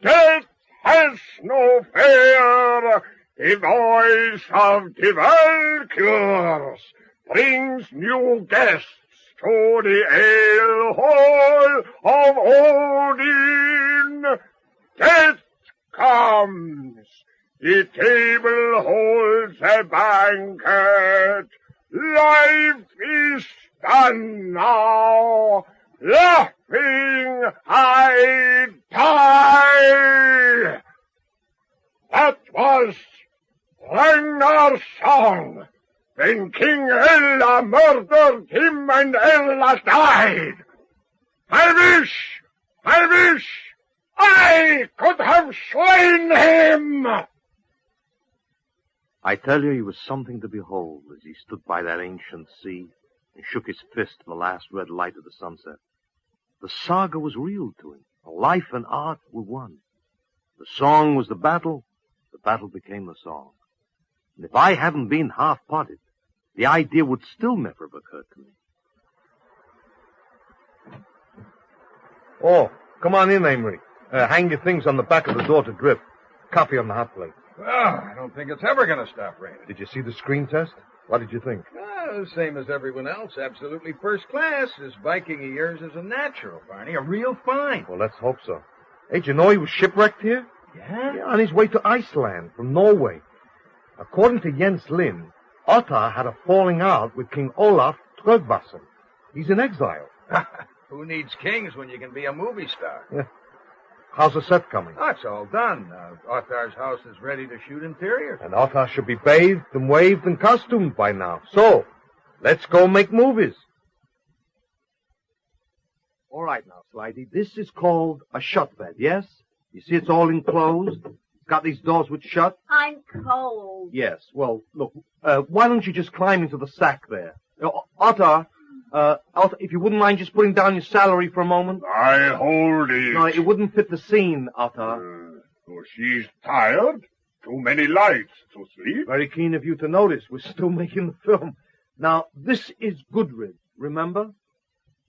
Death has no fear, the voice of the Valkyrs brings new guests to the ale hall of Odin. Death comes, the table holds a banquet. Life is done now, laughing I die. That was Ragnar's song, when King Ella murdered him and Ella died. I wish I could have slain him. I tell you, he was something to behold as he stood by that ancient sea and shook his fist in the last red light of the sunset. The saga was real to him. Life and art were one. The song was the battle became the song. And if I hadn't been half-potted, the idea would still never have occurred to me. Oh, come on in, Amory. Hang your things on the back of the door to drip. Coffee on the hot plate. Well, I don't think it's ever going to stop raining. Did you see the screen test? What did you think? Same as everyone else. Absolutely first class. This Viking of yours is a natural, Barney. A real find. Well, let's hope so. Hey, did you know he was shipwrecked here? Yeah? Yeah, on his way to Iceland from Norway. According to Jens Lind, Ottar had a falling out with King Olaf Trygvasson. He's in exile. Who needs kings when you can be a movie star? Yeah. How's the set coming? Oh, it's all done. Ottar's house is ready to shoot interiors. And Ottar should be bathed and waved and costumed by now. So, let's go make movies. All right now, Slidey. This is called a shut bed, yes? You see it's all enclosed? It's got these doors which shut? I'm cold. Yes. Well, look, why don't you just climb into the sack there? Otto, if you wouldn't mind just putting down your salary for a moment. I hold it. No, it wouldn't fit the scene, Otto. So she's tired? Too many lights to sleep? Very keen of you to notice. We're still making the film. Now, this is Goodrich, remember?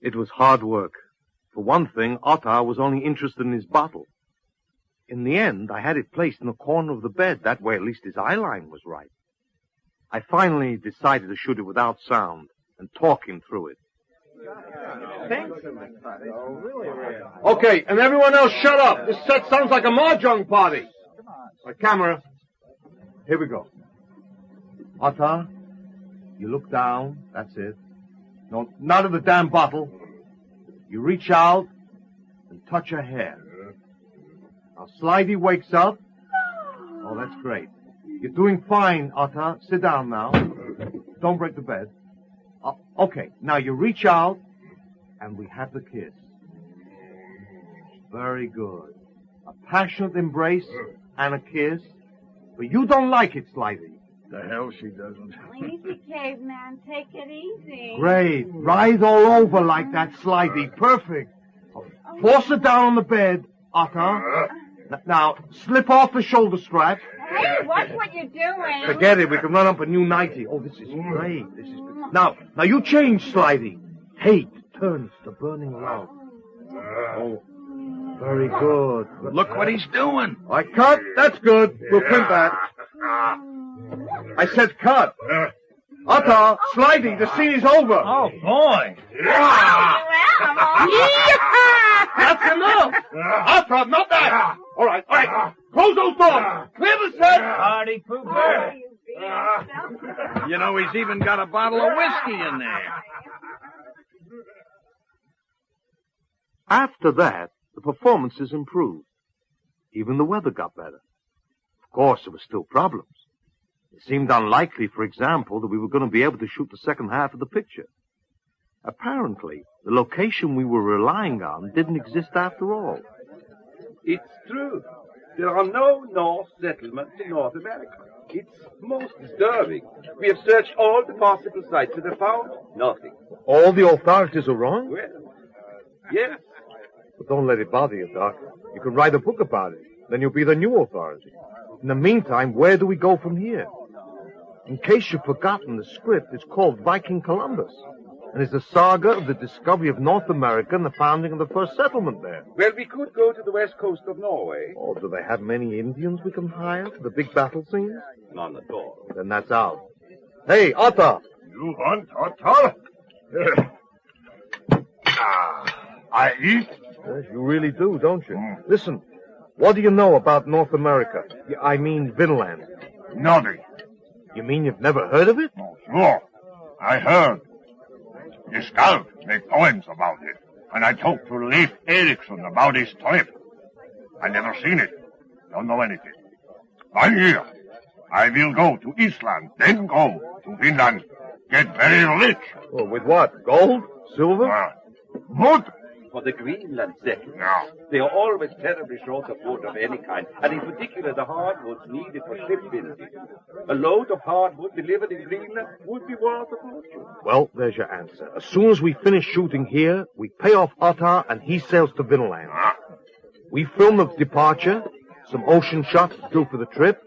It was hard work. For one thing, Otto was only interested in his bottle. In the end, I had it placed in the corner of the bed. That way, at least his eye line was right. I finally decided to shoot it without sound and talk him through it. Okay, and everyone else shut up. This set sounds like a mahjong party. My camera. Here we go. Otto, you look down. That's it. No, not at the damn bottle. You reach out and touch her hair. Now, Slidey wakes up. Oh, that's great. You're doing fine, Otto. Sit down now. Don't break the bed. Okay, now you reach out, and we have the kiss. Very good. A passionate embrace and a kiss. But you don't like it, Slidey. The hell she doesn't. Easy, caveman. Take it easy. Great. Rise all over like that, Slidey. Perfect. Force her down on the bed, Otto. Now, slip off the shoulder strap. Hey, watch what you're doing. Forget it. We can run up a new nightie. Oh, this is great. This is good. Now you change, Slidey. Hate turns to burning love. Oh, very good. Look what he's doing. I cut. That's good. We'll print that. I said cut. Otto, Slidey, the scene is over. Oh, boy. That's enough. Otto, not that. All right. Close those doors. Clear the set. Party pooper. You know, he's even got a bottle of whiskey in there. After that, the performances improved. Even the weather got better. Of course, there were still problems. It seemed unlikely, for example, that we were going to be able to shoot the second half of the picture. Apparently, the location we were relying on didn't exist after all. It's true. There are no Norse settlements in North America. It's most disturbing. We have searched all the possible sites and have found nothing. All the authorities are wrong? Well, yes. But don't let it bother you, Doc. You can write a book about it. Then you'll be the new authority. In the meantime, where do we go from here? In case you've forgotten, the script is called Viking Columbus, and is the saga of the discovery of North America and the founding of the first settlement there. Well, we could go to the west coast of Norway. Oh, do they have many Indians we can hire for the big battle scenes? None at all. Then that's out. Hey, Otto! You want Otto? I eat? Yes, you really do, don't you? Listen, what do you know about North America? I mean Vinland. Nothing. You mean you've never heard of it? Oh, sure. I heard. The scout made poems about it, and I talked to Leif Erikson about his trip. I never seen it. Don't know anything. 1 year. I will go to Iceland, then go to Finland. Get very rich. Well, with what? Gold? Silver? Wood. For the Greenland settlement. No. They are always terribly short of wood of any kind, and in particular the hardwoods needed for shipbuilding. A load of hardwood delivered in Greenland would be worth a fortune. Well, there's your answer. As soon as we finish shooting here, we pay off Otto and he sails to Vinland. We film the departure, some ocean shots to do for the trip.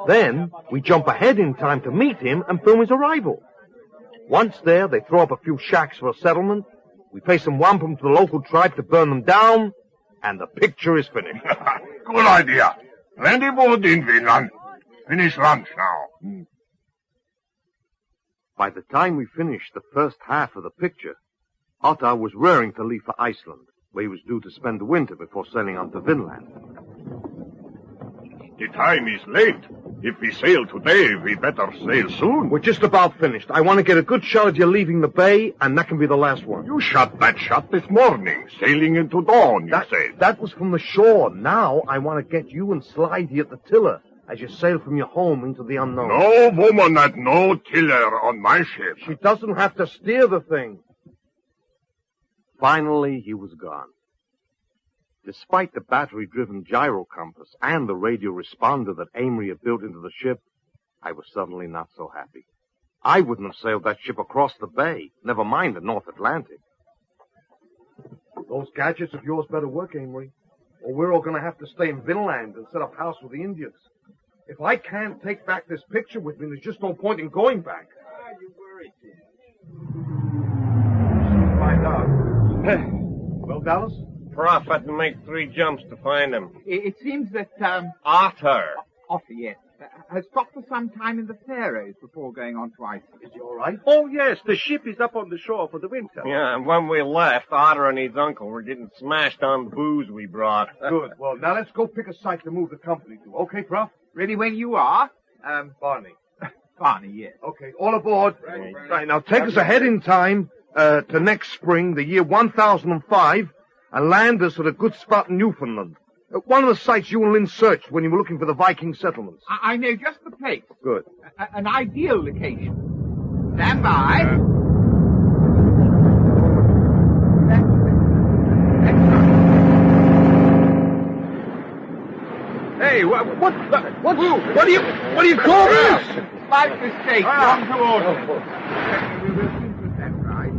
Then we jump ahead in time to meet him and film his arrival. Once there, they throw up a few shacks for a settlement. We pay some wampum to the local tribe to burn them down, and the picture is finished. Good idea. Plenty wood in Finland. Finish lunch now. By the time we finished the first half of the picture, Otto was raring to leave for Iceland, where he was due to spend the winter before sailing on to Vinland. The time is late. If we sail today, we better sail soon. We're just about finished. I want to get a good shot of you leaving the bay, and that can be the last one. You shot that shot this morning, sailing into dawn, you said. That was from the shore. Now I want to get you and Slidey at the tiller as you sail from your home into the unknown. No woman at no tiller on my ship. She doesn't have to steer the thing. Finally, he was gone. Despite the battery-driven gyro compass and the radio responder that Amory had built into the ship, I was suddenly not so happy. I wouldn't have sailed that ship across the bay, never mind the North Atlantic. Those gadgets of yours better work, Amory, or we're all going to have to stay in Vinland and set up house with the Indians. If I can't take back this picture with me, there's just no point in going back. You worry, Find out. Well, Dallas? Prof had to make 3 jumps to find him. It seems that, Otter. Otter, yes, has stopped for some time in the Faroes before going on to Iceland. Is he all right? Oh, yes, the ship is up on the shore for the winter. Yeah, and when we left, Otter and his uncle were getting smashed on the booze we brought. Good. Well, now let's go pick a site to move the company to. Okay, Prof? Ready when you are. Barney. Barney, yes. Okay, all aboard. Right, now take us ahead in time to next spring, the year 1005, and land us at a good spot in Newfoundland. One of the sites you and Lynn searched when you were looking for the Viking settlements. I know just the place. Good. An ideal location. Stand by. Hey, what do you call this? Slight mistake. Wrong to order. We will soon put that right.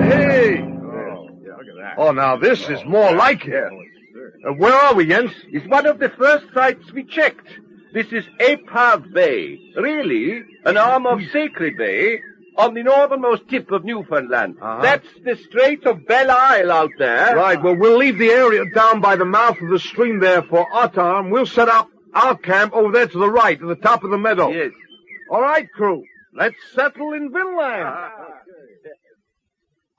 Hey! Look at that. Oh, now this is more like it. Where are we, Jens? It's one of the first sites we checked. This is Epave Bay, really an arm of Sacred Bay on the northernmost tip of Newfoundland. That's the Strait of Belle Isle out there. Right, well, we'll leave the area down by the mouth of the stream there for Otter, and we'll set up our camp over there to the right, at the top of the meadow. Yes. All right, crew. Let's settle in Vinland.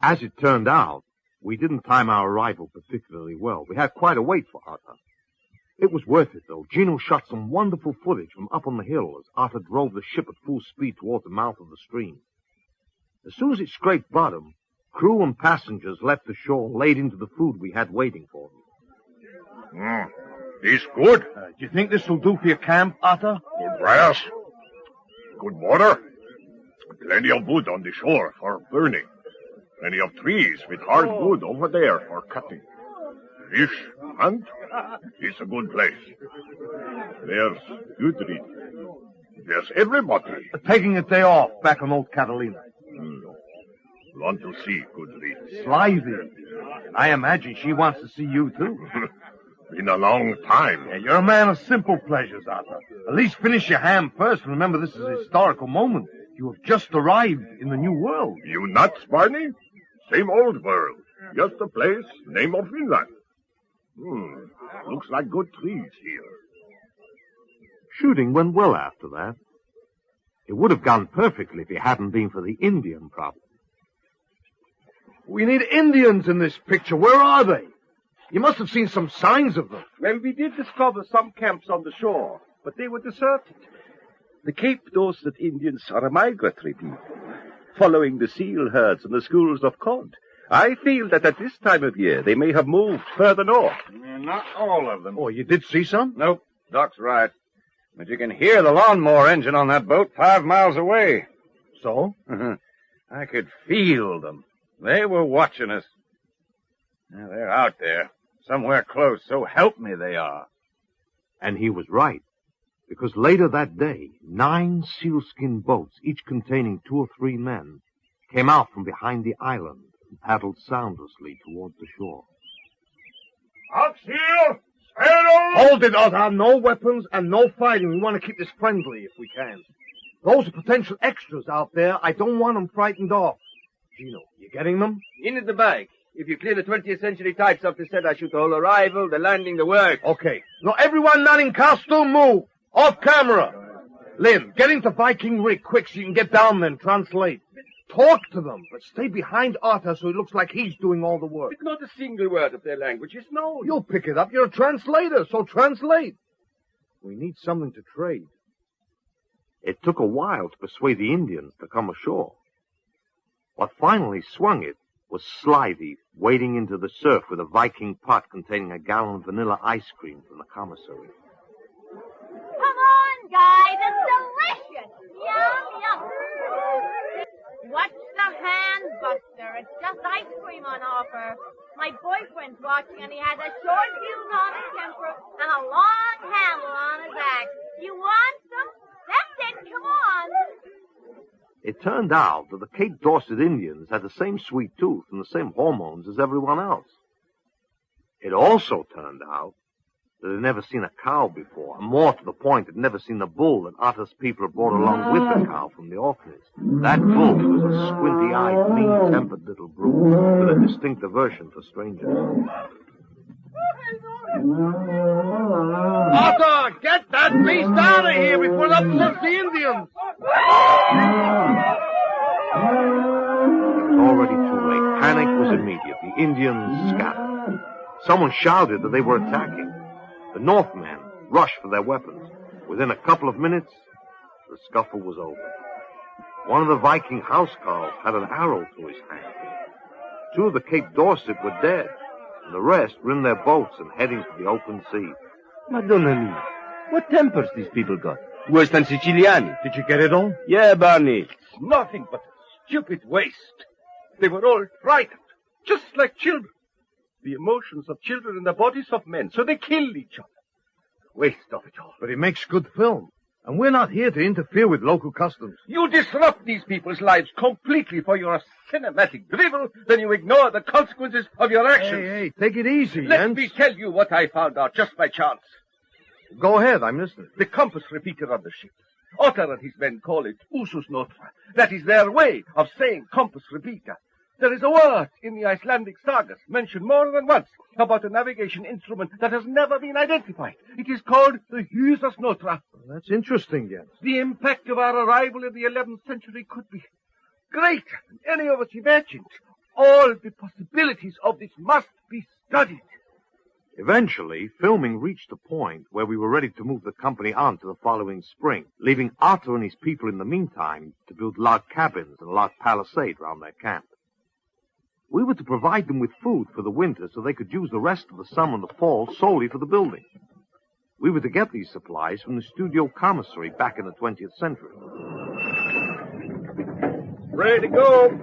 As it turned out, we didn't time our arrival particularly well. We had quite a wait for Otter. It was worth it, though. Gino shot some wonderful footage from up on the hill as Otter drove the ship at full speed toward the mouth of the stream. As soon as it scraped bottom, crew and passengers left the shore and laid into the food we had waiting for them. It's good. Do you think this will do for your camp, Otter? Good grass. Good water. Plenty of wood on the shore for burning. Plenty of trees with hard wood over there for cutting. Fish, hunt. It's a good place. There's good reading. There's everybody. Taking a day off back on Old Catalina. Want to see good reading. Slithy. I imagine she wants to see you, too. Been a long time. Yeah, you're a man of simple pleasures, Otter. At least finish your ham first and remember this is a historical moment. You have just arrived in the new world. You nuts, Barney? Same old world. Just a place, name of Finland. Looks like good trees here. Shooting went well after that. It would have gone perfectly if it hadn't been for the Indian problem. We need Indians in this picture. Where are they? You must have seen some signs of them. Well, we did discover some camps on the shore, but they were deserted. The Cape knows that Indians are a migratory people, following the seal herds and the schools of cod. I feel that at this time of year they may have moved further north. Not all of them. Oh, you did see some? Nope. Doc's right. But you can hear the lawnmower engine on that boat 5 miles away. So? I could feel them. They were watching us. Now, they're out there, somewhere close, so help me they are. And he was right, because later that day, 9 sealskin boats, each containing 2 or 3 men, came out from behind the island and paddled soundlessly towards the shore. Outseal! Sail! Hold it, Otter. No weapons and no fighting. We want to keep this friendly if we can. Those are potential extras out there. I don't want them frightened off. Gino, you getting them? In at the back. If you clear the 20th century types off the set, I shoot the whole arrival, the landing, the work. Okay. Now, everyone not in costume, move. Off camera. Lynn, get into Viking Rick quick so you can get down there and translate. Talk to them, but stay behind Otter so it looks like he's doing all the work. But not a single word of their language is known. You'll pick it up. You're a translator, so translate. We need something to trade. It took a while to persuade the Indians to come ashore. What finally swung it was Slithy wading into the surf with a Viking pot containing a gallon of vanilla ice cream from the commissary. Come on, guys. It's delicious. can, Buster. It's just ice cream on offer. My boyfriend's watching, and he has a short fuse on his temper and a long handle on his axe. You want some? That's it. Come on. It turned out that the Cape Dorset Indians had the same sweet tooth and the same hormones as everyone else. It also turned out that they'd never seen a cow before, and more to the point, they'd never seen the bull that Otter's people had brought along with the cow from the orphanage. That bull was a squinty-eyed, mean-tempered little brute with a distinct aversion for strangers. Otter, get that beast out of here before it upsets the Indians! It was already too late. Panic was immediate. The Indians scattered. Someone shouted that they were attacking. The Northmen rushed for their weapons. Within a couple of minutes, the scuffle was over. One of the Viking housecarls had an arrow to his hand. Two of the Cape Dorset were dead, and the rest were in their boats and heading for the open sea. Madonna mia, what tempers these people got? Worse than Siciliani. Did you get it all? Yeah, Barney. It's nothing but stupid waste. They were all frightened, just like children. The emotions of children in the bodies of men, so they kill each other. Waste of it all. But it makes good film. And we're not here to interfere with local customs. You disrupt these people's lives completely for your cinematic drivel, then you ignore the consequences of your actions. Hey, take it easy, Let Jens. me tell you what I found out just by chance. Go ahead, I'm listening. The compass repeater on the ship. Otter and his men call it usus notra. That is their way of saying compass repeater. There is a word in the Icelandic sagas mentioned more than once about a navigation instrument that has never been identified. It is called the usus notra. Well, that's interesting, Jens. The impact of our arrival in the 11th century could be greater than any of us imagined. All the possibilities of this must be studied. Eventually, filming reached a point where we were ready to move the company on to the following spring, leaving Otto and his people in the meantime to build log cabins and a log palisade around their camp. We were to provide them with food for the winter so they could use the rest of the summer and the fall solely for the building. We were to get these supplies from the studio commissary back in the 20th century. Ready to go.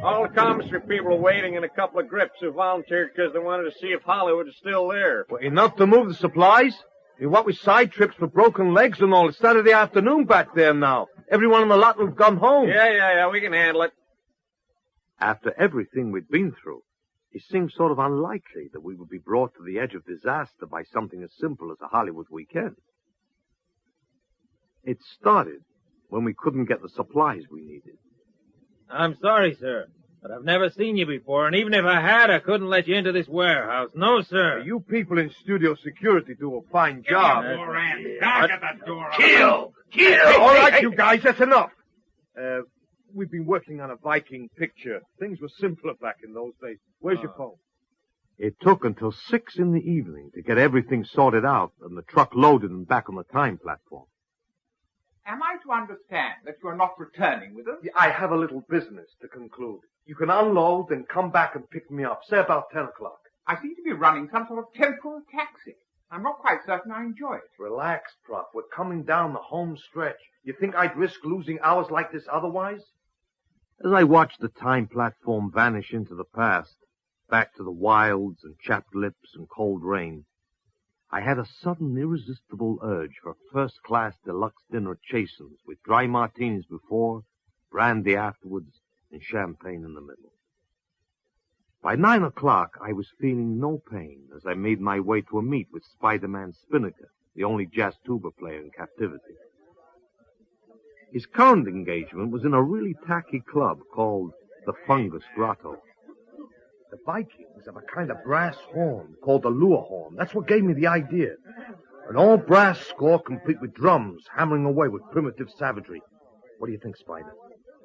All the commissary people are waiting, and a couple of grips who volunteered because they wanted to see if Hollywood is still there. Well, enough to move the supplies? What with side trips for broken legs and all, it's Saturday afternoon back there now. Everyone in the lot will have gone home. Yeah, we can handle it. After everything we'd been through, it seemed sort of unlikely that we would be brought to the edge of disaster by something as simple as a Hollywood weekend. It started when we couldn't get the supplies we needed. I'm sorry, sir, but I've never seen you before, and even if I had, I couldn't let you into this warehouse. No, sir. You people in studio security do a fine job. Get that door. Kill! All right, you guys, that's enough. We've been working on a Viking picture. Things were simpler back in those days. Where's your phone? It took until 6 in the evening to get everything sorted out and the truck loaded and back on the time platform. Am I to understand that you are not returning with us? I have a little business to conclude. You can unload and come back and pick me up, say about 10 o'clock. I seem to be running some sort of temporal taxi. I'm not quite certain I enjoy it. Relax, Prof. We're coming down the home stretch. You think I'd risk losing hours like this otherwise? As I watched the time platform vanish into the past, back to the wilds and chapped lips and cold rain, I had a sudden irresistible urge for a first-class deluxe dinner at Chason's with dry martinis before, brandy afterwards, and champagne in the middle. By 9 o'clock, I was feeling no pain as I made my way to a meet with Spider-Man Spinnaker, the only jazz tuba player in captivity. His current engagement was in a really tacky club called the Fungus Grotto. The Vikings have a kind of brass horn called the lure horn. That's what gave me the idea. An all-brass score complete with drums hammering away with primitive savagery. What do you think, Spider?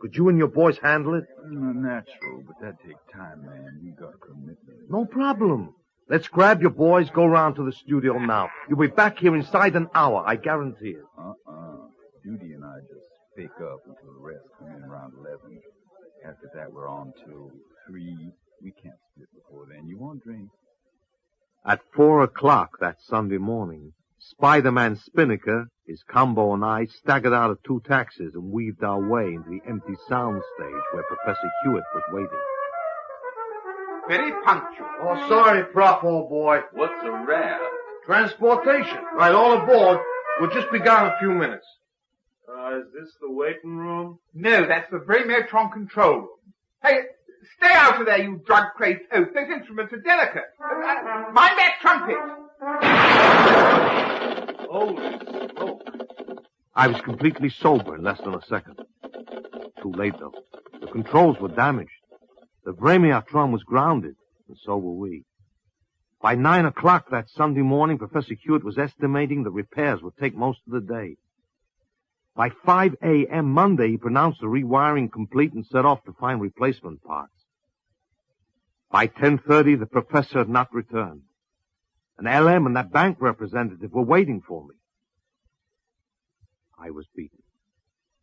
Could you and your boys handle it? Natural, but that takes time, man. You got commitment. No problem. Let's grab your boys, go round to the studio now. You'll be back here inside an hour, I guarantee it. Judy and I just pick up until the rest come in around 11. After that, we're on till 3. We can't split before then. You want a drink? At 4 o'clock that Sunday morning, Spider-Man Spinnaker, his combo, and I staggered out of 2 taxis and weaved our way into the empty sound stage where Professor Hewitt was waiting. Very punctual. Oh, sorry, Prof, old boy. What's a rare? Transportation. Right, all aboard. We'll just be gone a few minutes. Is this the waiting room? No, that's the Brainiatron control room. Hey, stay out of there, you drug-crazed oaf. Those instruments are delicate. Mind that trumpet. Holy smoke. I was completely sober in less than a second. Too late, though. The controls were damaged. The Brainiatron was grounded, and so were we. By 9 o'clock that Sunday morning, Professor Hewitt was estimating the repairs would take most of the day. By 5 a.m. Monday, he pronounced the rewiring complete and set off to find replacement parts. By 10:30, the professor had not returned. An LM and that bank representative were waiting for me. I was beaten.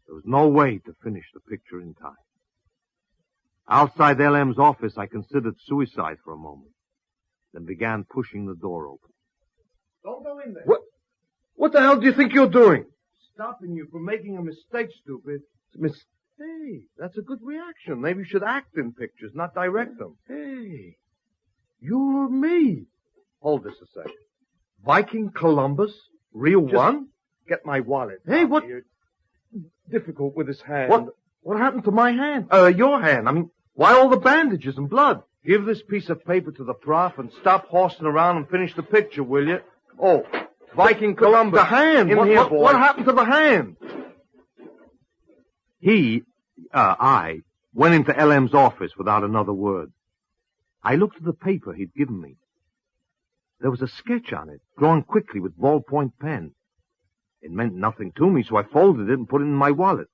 There was no way to finish the picture in time. Outside LM's office, I considered suicide for a moment, then began pushing the door open. Don't go in there. What the hell do you think you're doing? Stopping you from making a mistake, stupid. Hey, that's a good reaction. Maybe you should act in pictures, not direct them. Hey, you're me. Hold this a second. Viking Columbus? Real one? Get my wallet. Hey, what? Here. Difficult with his hand. What happened to my hand? Your hand. I mean, why all the bandages and blood? Give this piece of paper to the prof and stop horsing around and finish the picture, will you? Oh, Viking Columbus. The hand. What happened to the hand? I went into LM's office without another word. I looked at the paper he'd given me. There was a sketch on it, drawn quickly with ballpoint pen. It meant nothing to me, so I folded it and put it in my wallet.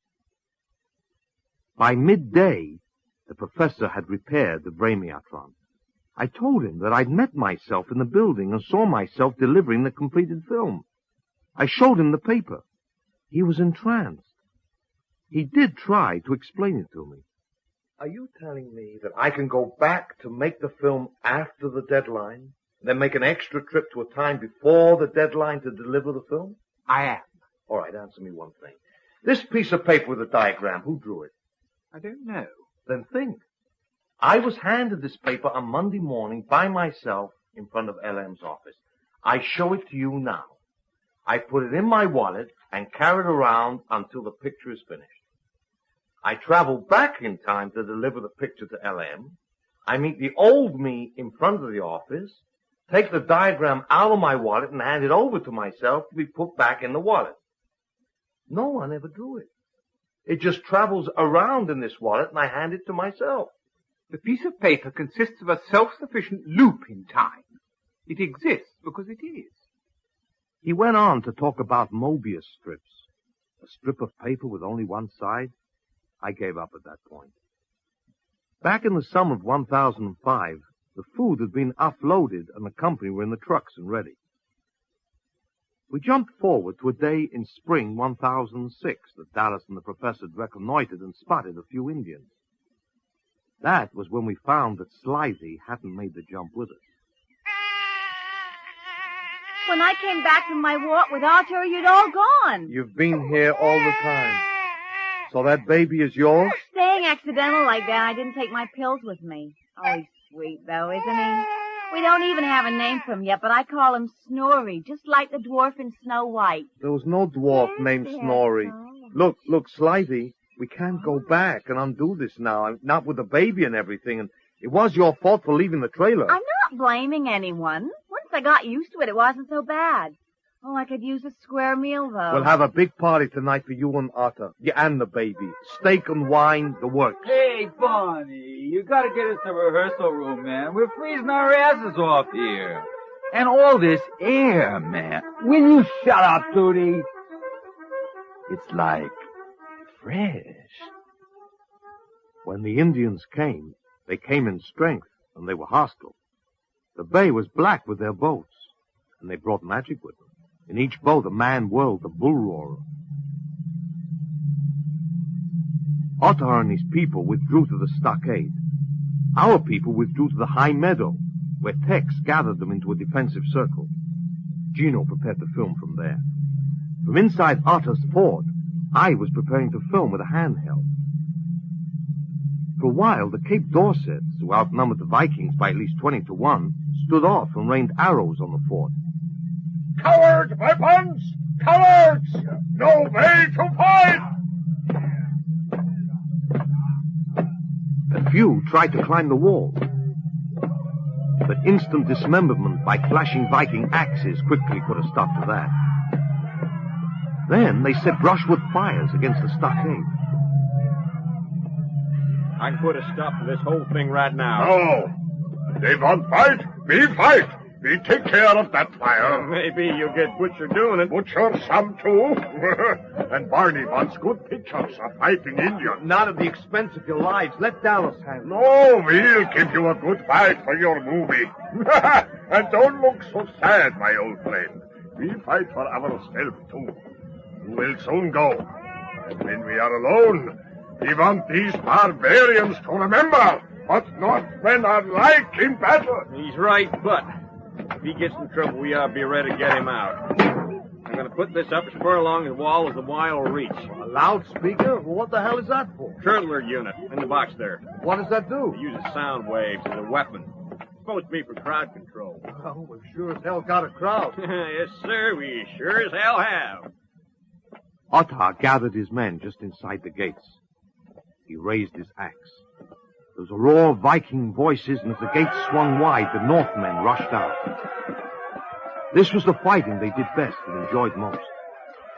By midday, the professor had repaired the Brainiatron. I told him that I'd met myself in the building and saw myself delivering the completed film. I showed him the paper. He was entranced. He did try to explain it to me. Are you telling me that I can go back to make the film after the deadline, then make an extra trip to a time before the deadline to deliver the film? I am. All right, answer me one thing. This piece of paper with a diagram, who drew it? I don't know. Then think. I was handed this paper on Monday morning by myself in front of LM's office. I show it to you now. I put it in my wallet and carry it around until the picture is finished. I travel back in time to deliver the picture to LM. I meet the old me in front of the office, take the diagram out of my wallet and hand it over to myself to be put back in the wallet. No one ever drew it. It just travels around in this wallet and I hand it to myself. The piece of paper consists of a self-sufficient loop in time. It exists because it is. He went on to talk about Mobius strips. A strip of paper with only one side? I gave up at that point. Back in the summer of 1005, the food had been offloaded and the company were in the trucks and ready. We jumped forward to a day in spring 1006 that Dallas and the professor had reconnoitered and spotted a few Indians. That was when we found that Slithy hadn't made the jump with us. When I came back from my walk without her, you'd all gone. You've been here all the time. So that baby is yours? Staying accidental like that, I didn't take my pills with me. Oh, he's sweet, though, isn't he? We don't even have a name for him yet, but I call him Snorri, just like the dwarf in Snow White. There was no dwarf named Snorri. Look, Slithy, we can't go back and undo this now, not with the baby and everything, and it was your fault for leaving the trailer. I'm not blaming anyone. Once I got used to it, it wasn't so bad. Oh, I could use a square meal, though. We'll have a big party tonight for you and Otter. Yeah, and the baby. Steak and wine, the works. Hey, Barney, you gotta get us to rehearsal room, man. We're freezing our asses off here. And all this air, man. Will you shut up, Tootie? It's like fresh. When the Indians came, they came in strength, and they were hostile. The bay was black with their boats, and they brought magic with them. In each boat, a man whirled the bull roarer. Otter and his people withdrew to the stockade. Our people withdrew to the high meadow, where Tex gathered them into a defensive circle. Gino prepared the film from there. From inside Otter's fort, I was preparing to film with a handheld. For a while, the Cape Dorsets, who outnumbered the Vikings by at least 20-1, stood off and rained arrows on the fort. Cowards, weapons! Cowards! No way to fight! A few tried to climb the wall, but instant dismemberment by clashing Viking axes quickly put a stop to that. Then they set brushwood fires against the stockade. I can put a stop to this whole thing right now. No. They won't fight. We fight. We take care of that fire. Maybe you'll get Butcher doing it. Butcher some too. And Barney wants good pictures of fighting Indians. Not at the expense of your lives. Let Dallas handle it. No, we'll give you a good fight for your movie. And don't look so sad, my old friend. We fight for ourselves too. You will soon go. And when we are alone, we want these barbarians to remember, but not when are like in battle. He's right, but if he gets in trouble, we ought to be ready to get him out. I'm going to put this up as far along the wall as the wire will reach. A loudspeaker? Well, what the hell is that for? Turtler unit in the box there. What does that do? It uses sound waves as a weapon. It's supposed to be for crowd control. Oh, we've sure as hell got a crowd. Yes, sir, we sure as hell have. Ottar gathered his men just inside the gates. He raised his axe. There was a roar of Viking voices, and as the gates swung wide, the Northmen rushed out. This was the fighting they did best and enjoyed most.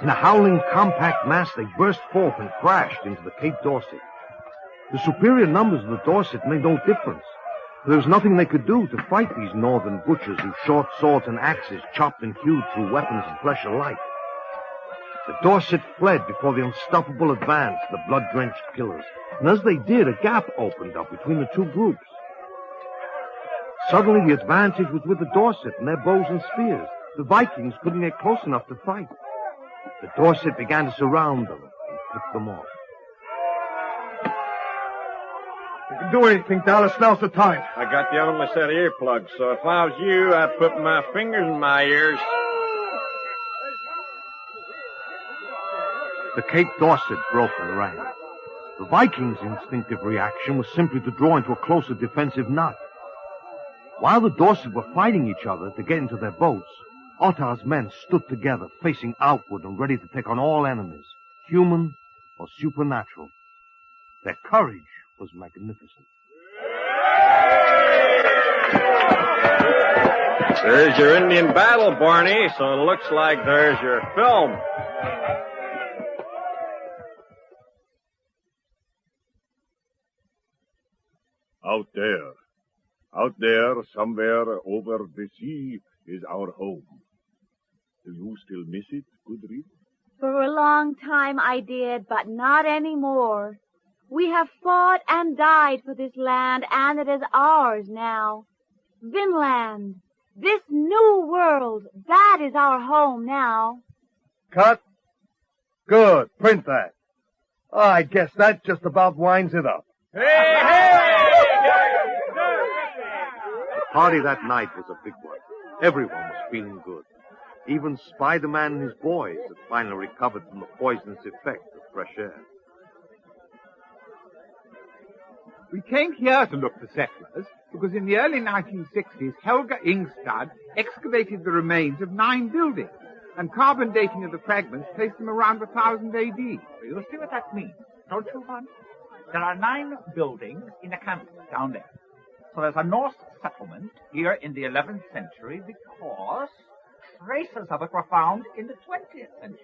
In a howling, compact mass, they burst forth and crashed into the Cape Dorset. The superior numbers of the Dorset made no difference. There was nothing they could do to fight these northern butchers whose short swords and axes chopped and hewed through weapons and flesh alike. The Dorset fled before the unstoppable advance of the blood-drenched killers, and as they did, a gap opened up between the two groups. Suddenly, the advantage was with the Dorset and their bows and spears. The Vikings couldn't get close enough to fight. The Dorset began to surround them and pick them off. You can do anything, Dallas. Now's the time. I got the other one set of earplugs, so if I was you, I'd put my fingers in my ears. The Cape Dorset broke and ran. The Vikings' instinctive reaction was simply to draw into a closer defensive knot. While the Dorset were fighting each other to get into their boats, Ottar's men stood together, facing outward and ready to take on all enemies, human or supernatural. Their courage was magnificent. There's your Indian battle, Barney, so it looks like there's your film. Out there, somewhere over the sea, is our home. Do you still miss it, Goodrich? For a long time I did, but not anymore. We have fought and died for this land, and it is ours now. Vinland, this new world, that is our home now. Cut. Good. Print that. I guess that just about winds it up. The party that night was a big one. Everyone was feeling good. Even Spider-Man and his boys had finally recovered from the poisonous effect of fresh air. We came here to look for settlers because in the early 1960s, Helga Ingstad excavated the remains of 9 buildings, and carbon dating of the fragments placed them around 1000 AD. You'll see what that means, don't you, Hunt? There are 9 buildings in a camp down there. So there's a Norse settlement here in the 11th century because traces of it were found in the 20th century.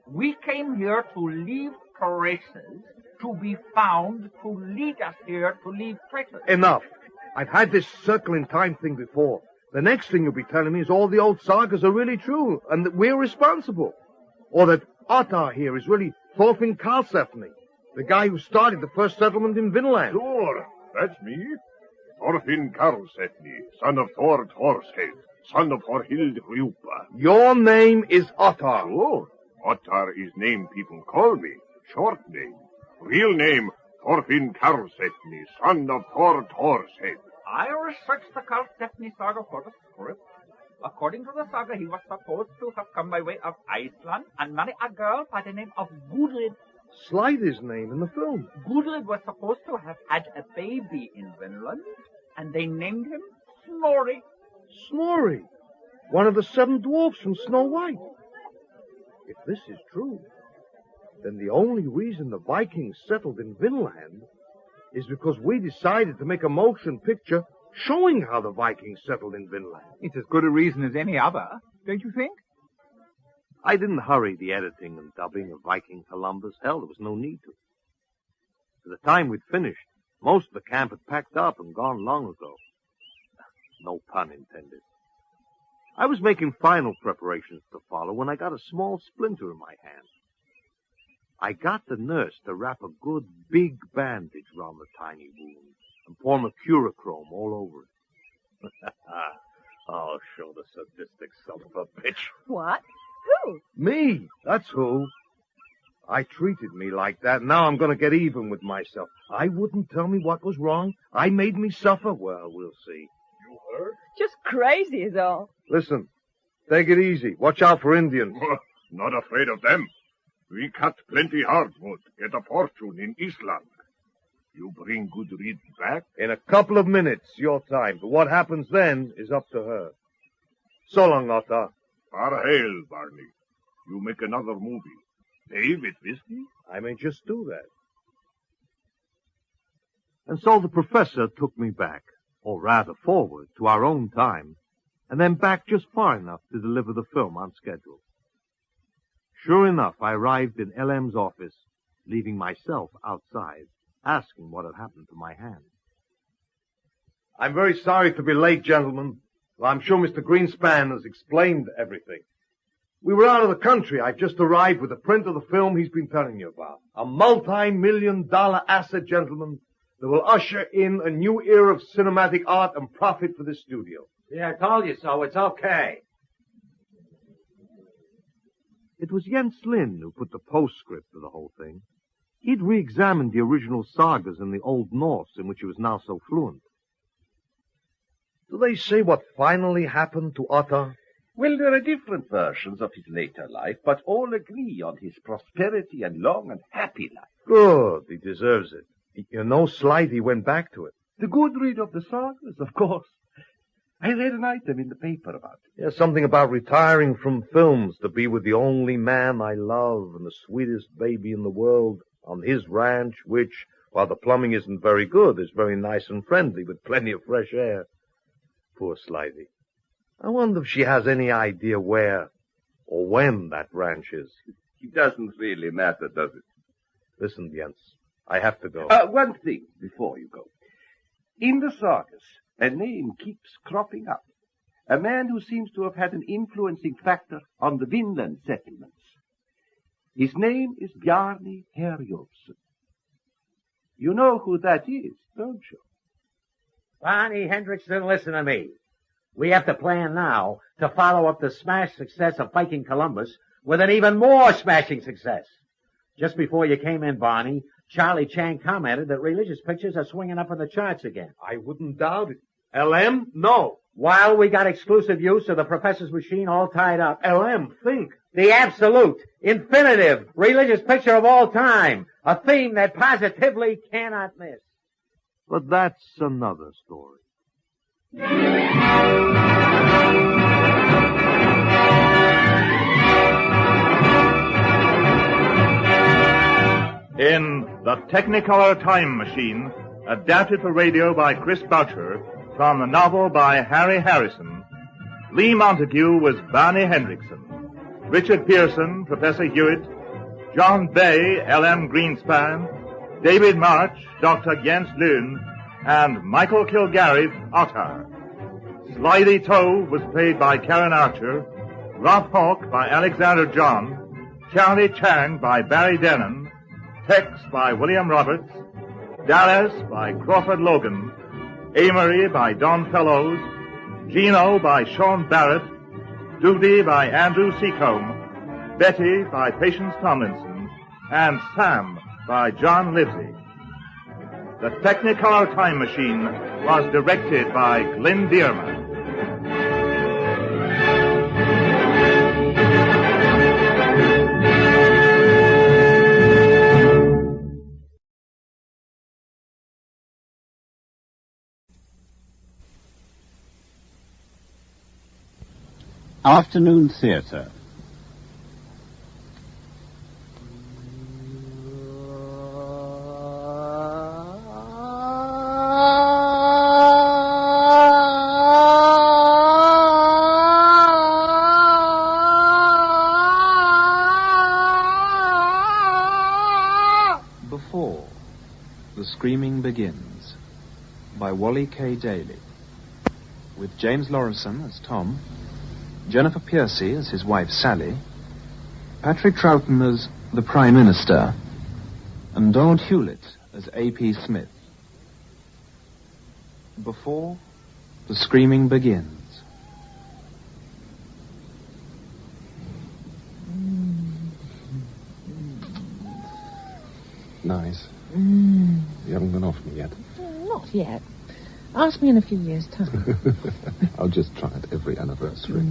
We came here to leave traces, to be found, to lead us here, to leave traces. Enough. I've had this circle in time thing before. The next thing you'll be telling me is all the old sagas are really true, and that we're responsible. Or that Ottar here is really Thorfinn Karlsefni, the guy who started the first settlement in Vinland. Sure, that's me. Thorfinn Karlsefni, son of Thor Thorshead, son of Thorhild Hrjupa. Your name is Ottar. Sure. Ottar is name people call me. Short name. Real name, Thorfinn Karlsefni, son of Thor Thorshead. I researched the Karlsefni saga for the script. According to the saga, he was supposed to have come by way of Iceland and marry a girl by the name of Gudrid. Slider's name in the film. Gudrid was supposed to have had a baby in Vinland, and they named him Snorri. Snorri, one of the 7 dwarfs from Snow White. If this is true, then the only reason the Vikings settled in Vinland is because we decided to make a motion picture showing how the Vikings settled in Vinland. It's as good a reason as any other, don't you think? I didn't hurry the editing and dubbing of Viking Columbus. Hell, there was no need to. By the time we'd finished, most of the camp had packed up and gone long ago. No pun intended. I was making final preparations to follow when I got a small splinter in my hand. I got the nurse to wrap a good big bandage round the tiny wound and pour mercurochrome all over it. I'll show the sadistic son of a bitch. What? Who? Me, that's who. I treated me like that. Now I'm going to get even with myself. I wouldn't tell me what was wrong. I made me suffer. Well, we'll see. You heard? Just crazy is all. Listen, take it easy. Watch out for Indians. Not afraid of them. We cut plenty hardwood, get a fortune in Iceland. You bring Gudrid back? In a couple of minutes, your time. But what happens then is up to her. So long, Otto. Farhail, Barney. You make another movie. Pay with whiskey? I may just do that. And so the professor took me back, or rather forward, to our own time, and then back just far enough to deliver the film on schedule. Sure enough, I arrived in LM's office, leaving myself outside, asking what had happened to my hand. I'm very sorry to be late, gentlemen. Well, I'm sure Mr. Greenspan has explained everything. We were out of the country. I've just arrived with a print of the film he's been telling you about. A multi-million-dollar asset, gentlemen, that will usher in a new era of cinematic art and profit for this studio. Yeah, I told you so. It's okay. It was Jens Lind who put the postscript to the whole thing. He'd re-examined the original sagas in the Old Norse, in which he was now so fluent. Do they say what finally happened to Otto? Well, there are different versions of his later life, but all agree on his prosperity and long and happy life. Good. He deserves it. You know, Slighty went back to it. The Gudrid of the sagas, of course. I read an item in the paper about it. Yeah, something about retiring from films to be with the only man I love and the sweetest baby in the world on his ranch, which, while the plumbing isn't very good, is very nice and friendly with plenty of fresh air. Poor Slighty. I wonder if she has any idea where or when that ranch is. It doesn't really matter, does it? Listen, Jens, I have to go. One thing before you go. In the sagas, a name keeps cropping up. A man who seems to have had an influencing factor on the Vinland settlements. His name is Bjarni Herjolfsson. You know who that is, don't you? Barney Hendrickson, listen to me. We have to plan now to follow up the smash success of Viking Columbus with an even more smashing success. Just before you came in, Barney, Charlie Chang commented that religious pictures are swinging up in the charts again. I wouldn't doubt it. LM? No. While we got exclusive use of the professor's machine all tied up. LM, think. The absolute, infinitive, religious picture of all time. A theme that positively cannot miss. But that's another story. In The Technicolor Time Machine, adapted for radio by Chris Boucher, from the novel by Harry Harrison, Lee Montague was Barney Hendrickson, Richard Pearson, Professor Hewitt, John Bay, L.M. Greenspan, David March, Dr. Jens Lund, and Michael Kilgariff, Ottar. Slithy Toe was played by Karen Archer, Rob Hawke by Alexander John, Charlie Chang by Barry Denon, Tex by William Roberts, Dallas by Crawford Logan, Amory by Don Fellows, Gino by Sean Barrett, Doody by Andrew Seacombe, Betty by Patience Tomlinson, and Sam by John Livesey. The Technicolor Time Machine was directed by Glenn Dearman. Afternoon Theatre. Before the Screaming Begins by Wally K. Daly, with James Lorison as Tom, Jennifer Piercy as his wife Sally, Patrick Troughton as the Prime Minister, and Donald Hewlett as A.P. Smith. Before the Screaming Begins. Nice. You haven't gone off me yet. Not yet. Ask me in a few years' time. I'll just try it every anniversary.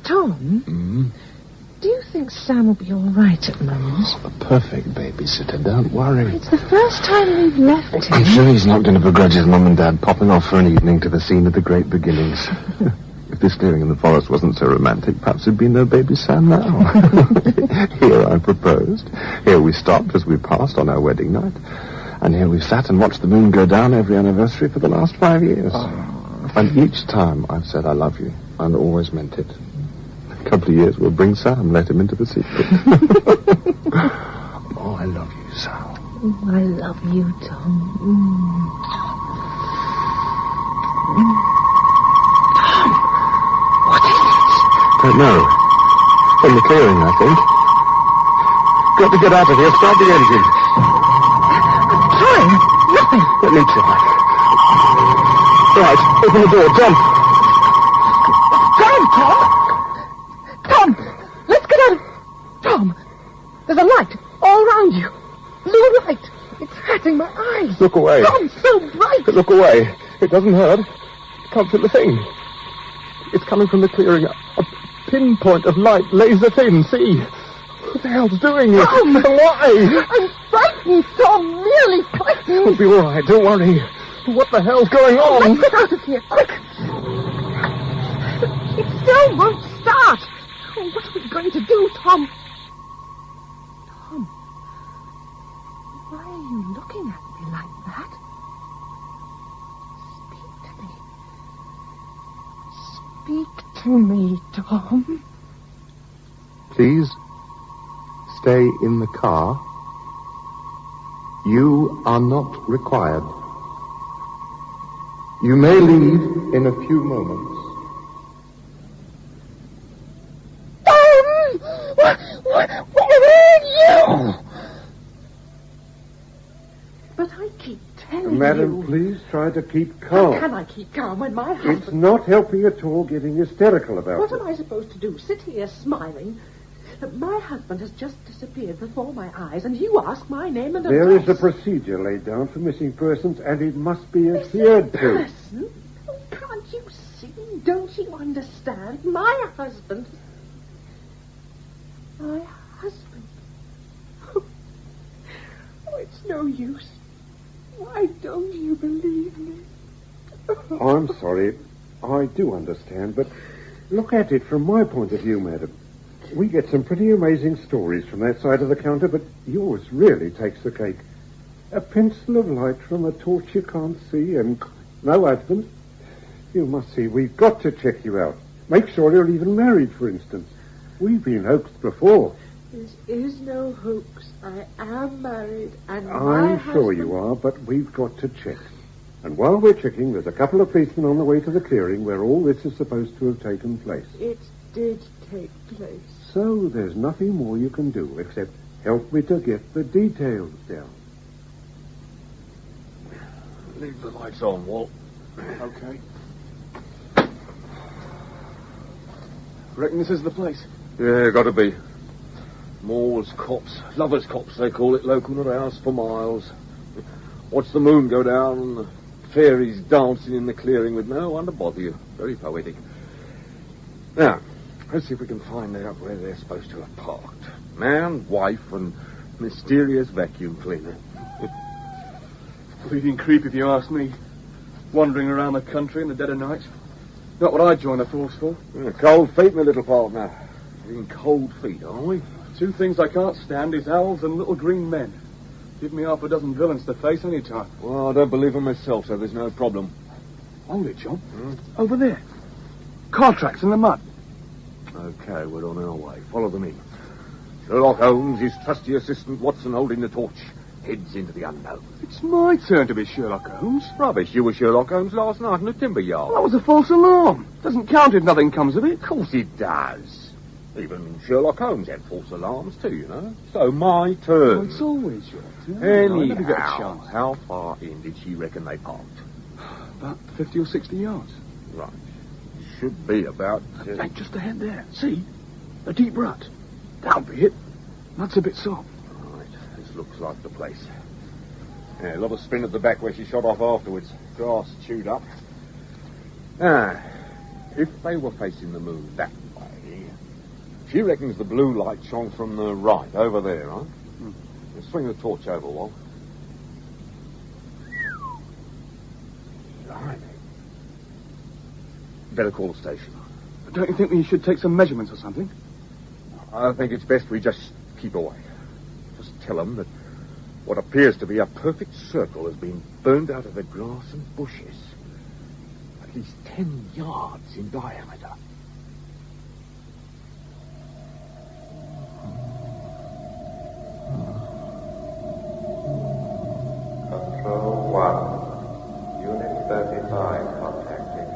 Tom, do you think Sam will be all right at the moment? A perfect babysitter, don't worry. It's the first time we've left him. I'm sure he's not going to begrudge his mum and dad popping off for an evening to the scene of the great beginnings. If this clearing in the forest wasn't so romantic, perhaps there'd be no baby Sam now. Here I proposed. Here we stopped as we passed on our wedding night. And here we sat and watched the moon go down every anniversary for the last 5 years. And each time I've said I love you, and always meant it. A couple of years we'll bring Sam, let him into the secret. Oh, I love you, Sal. Oh, I love you, Tom. What is it? Don't know. From the clearing, I think. Got to get out of here. Start the engine. I'm trying. Nothing. Let me try. Right, open the door. Jump. Time, Tom. Tom, let's get out of... Tom, there's a light all around you. Blue light. It's hurting my eyes. Look away. Tom, so bright. Look away. It doesn't hurt. Can't feel the thing. It's coming from the clearing. A pinpoint of light, laser thin. See? What the hell's doing it? Tom! Why? I'm frightened, Tom. Really frightened. It'll be all right. Don't worry. What the hell's going on? Let's get out of here, quick. It still won't start. Oh, what are we going to do, Tom? Tom, why are you looking at me like that? Speak to me, Tom. Please stay in the car. You are not required. You may leave in a few moments. Where are you? But I keep telling Madam, you... please try to keep calm. How can I keep calm when my husband... It's not helping at all getting hysterical about What it. am I supposed to do? Sit here smiling? My husband has just disappeared before my eyes, and you ask my name and There address. is a procedure laid down for missing persons, and it must be adhered to. Person? Oh, can't you see? Don't you understand? My husband... My husband. Oh, it's no use. Why don't you believe me? I'm sorry. I do understand, but look at it from my point of view, madam. We get some pretty amazing stories from that side of the counter, but yours really takes the cake. A pencil of light from a torch you can't see, and no husband. You must see, we've got to check you out. Make sure you're even married, for instance. We've been hoaxed before. This is no hoax. I am married, and I'm sure you are, but we've got to check. And while we're checking, there's a couple of policemen on the way to the clearing where all this is supposed to have taken place. It did take place. So there's nothing more you can do except help me to get the details down. Leave the lights on, Walt. Okay. Reckon this is the place? Yeah, gotta be. Moors cops, lovers cops, they call it, local to the house for miles. Watch the moon go down and the fairies dancing in the clearing with no one to bother you. Very poetic. Now, let's see if we can find out where they're supposed to have parked. Man, wife, and mysterious vacuum cleaner. Bleeding creep, if you ask me. wandering around the country in the dead of night. Not what I'd join a force for. Cold feet, my little partner. We're in cold feet, aren't we? Two things I can't stand is owls and little green men. Give me half a dozen villains to face any time. Well, I don't believe in myself, so there's no problem. Hold it, John. Over there. Car tracks in the mud. Okay, we're on our way. Follow them in. Sherlock Holmes, his trusty assistant Watson holding the torch, heads into the unknown. It's my turn to be Sherlock Holmes. Rubbish, you were Sherlock Holmes last night in the timber yard. That was a false alarm. Doesn't count if nothing comes of it. Of course it does. Even Sherlock Holmes had false alarms too, you know. So my turn. Oh, it's always your turn. Anyhow, how far in did she reckon they parked? About 50 or 60 yards. Right. Should be about... Hey, just ahead there. See? A deep rut. That'll be it. Mud's a bit soft. Right. This looks like the place. Yeah, a lot of spin at the back where she shot off afterwards. Grass chewed up. Ah, if they were facing the moon that way, she reckons the blue light shone from the right, over there, right? Let's swing the torch over, Walt. Right. Better call the station. Don't you think we should take some measurements or something? I think it's best we just keep away. Just tell them that what appears to be a perfect circle has been burned out of the grass and bushes. At least 10 yards in diameter. Control 1. Unit 35 contacting.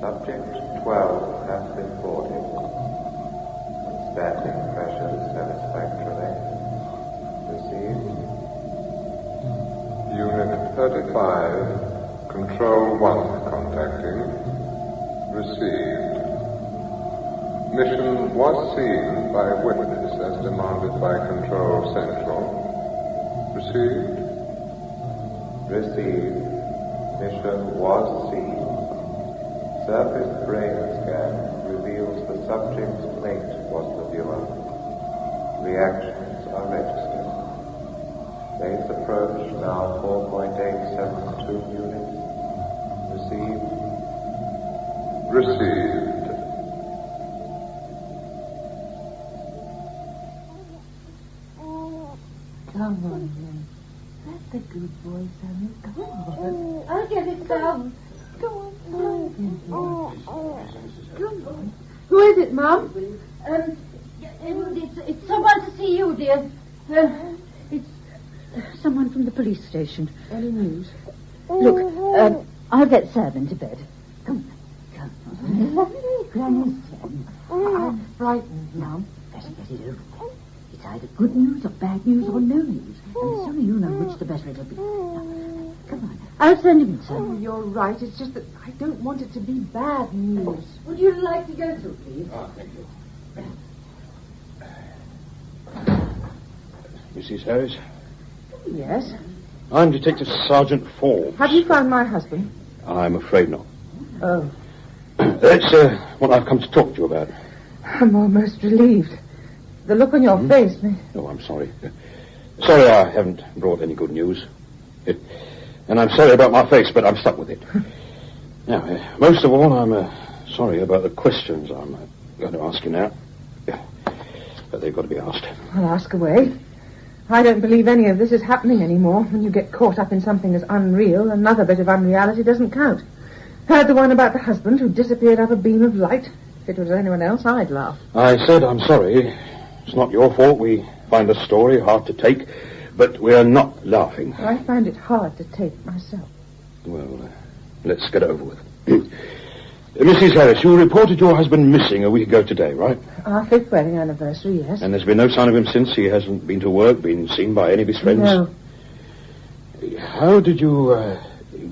Subject 12 has been boarded. Static pressure satisfactorily. Received. Unit 35, Control 1 contacting. Received. Mission was seen by witness as demanded by Control Central. Received. Received. Mission was seen. Surface brain scan reveals the subject's plate was the viewer. Reactions are registered. Base approach now 4.872 units. Received. Received. Come on, then. That's a good boy, Sammy. Come on. I'll get it down. Go on. Come on. Who is it, Mum? It's someone to see you, dear. It's someone from the police station. Any news? Look, I'll get Sam into bed. Come on. Granny's I'm frightened, Mum. Better get it over with. It's either good news or bad news or no news. And the sooner you know which, the better it'll be. Now, come on. I'll send him in, Sam. Oh, you're right. It's just that I don't want it to be bad news. Would you like to go through, please? Ah, thank you. Mrs. Harris? Yes? I'm Detective Sergeant Forbes. Have you found my husband? I'm afraid not. Oh. That's what I've come to talk to you about. I'm almost relieved. The look on your face, me. Oh, I'm sorry. Sorry I haven't brought any good news. And I'm sorry about my face, but I'm stuck with it. Now, most of all, I'm sorry about the questions I'm going to ask you now. But they've got to be asked. Well, ask away. I don't believe any of this is happening anymore. When you get caught up in something as unreal, another bit of unreality doesn't count. Heard the one about the husband who disappeared up a beam of light. If it was anyone else, I'd laugh. I said I'm sorry. It's not your fault. We find the story hard to take, but we're not laughing. Well, I find it hard to take myself. Well, let's get it over with. Mrs. Harris, you reported your husband missing a week ago today, right? Our 5th wedding anniversary, yes. And there's been no sign of him since? He hasn't been to work, been seen by any of his friends? No. How did you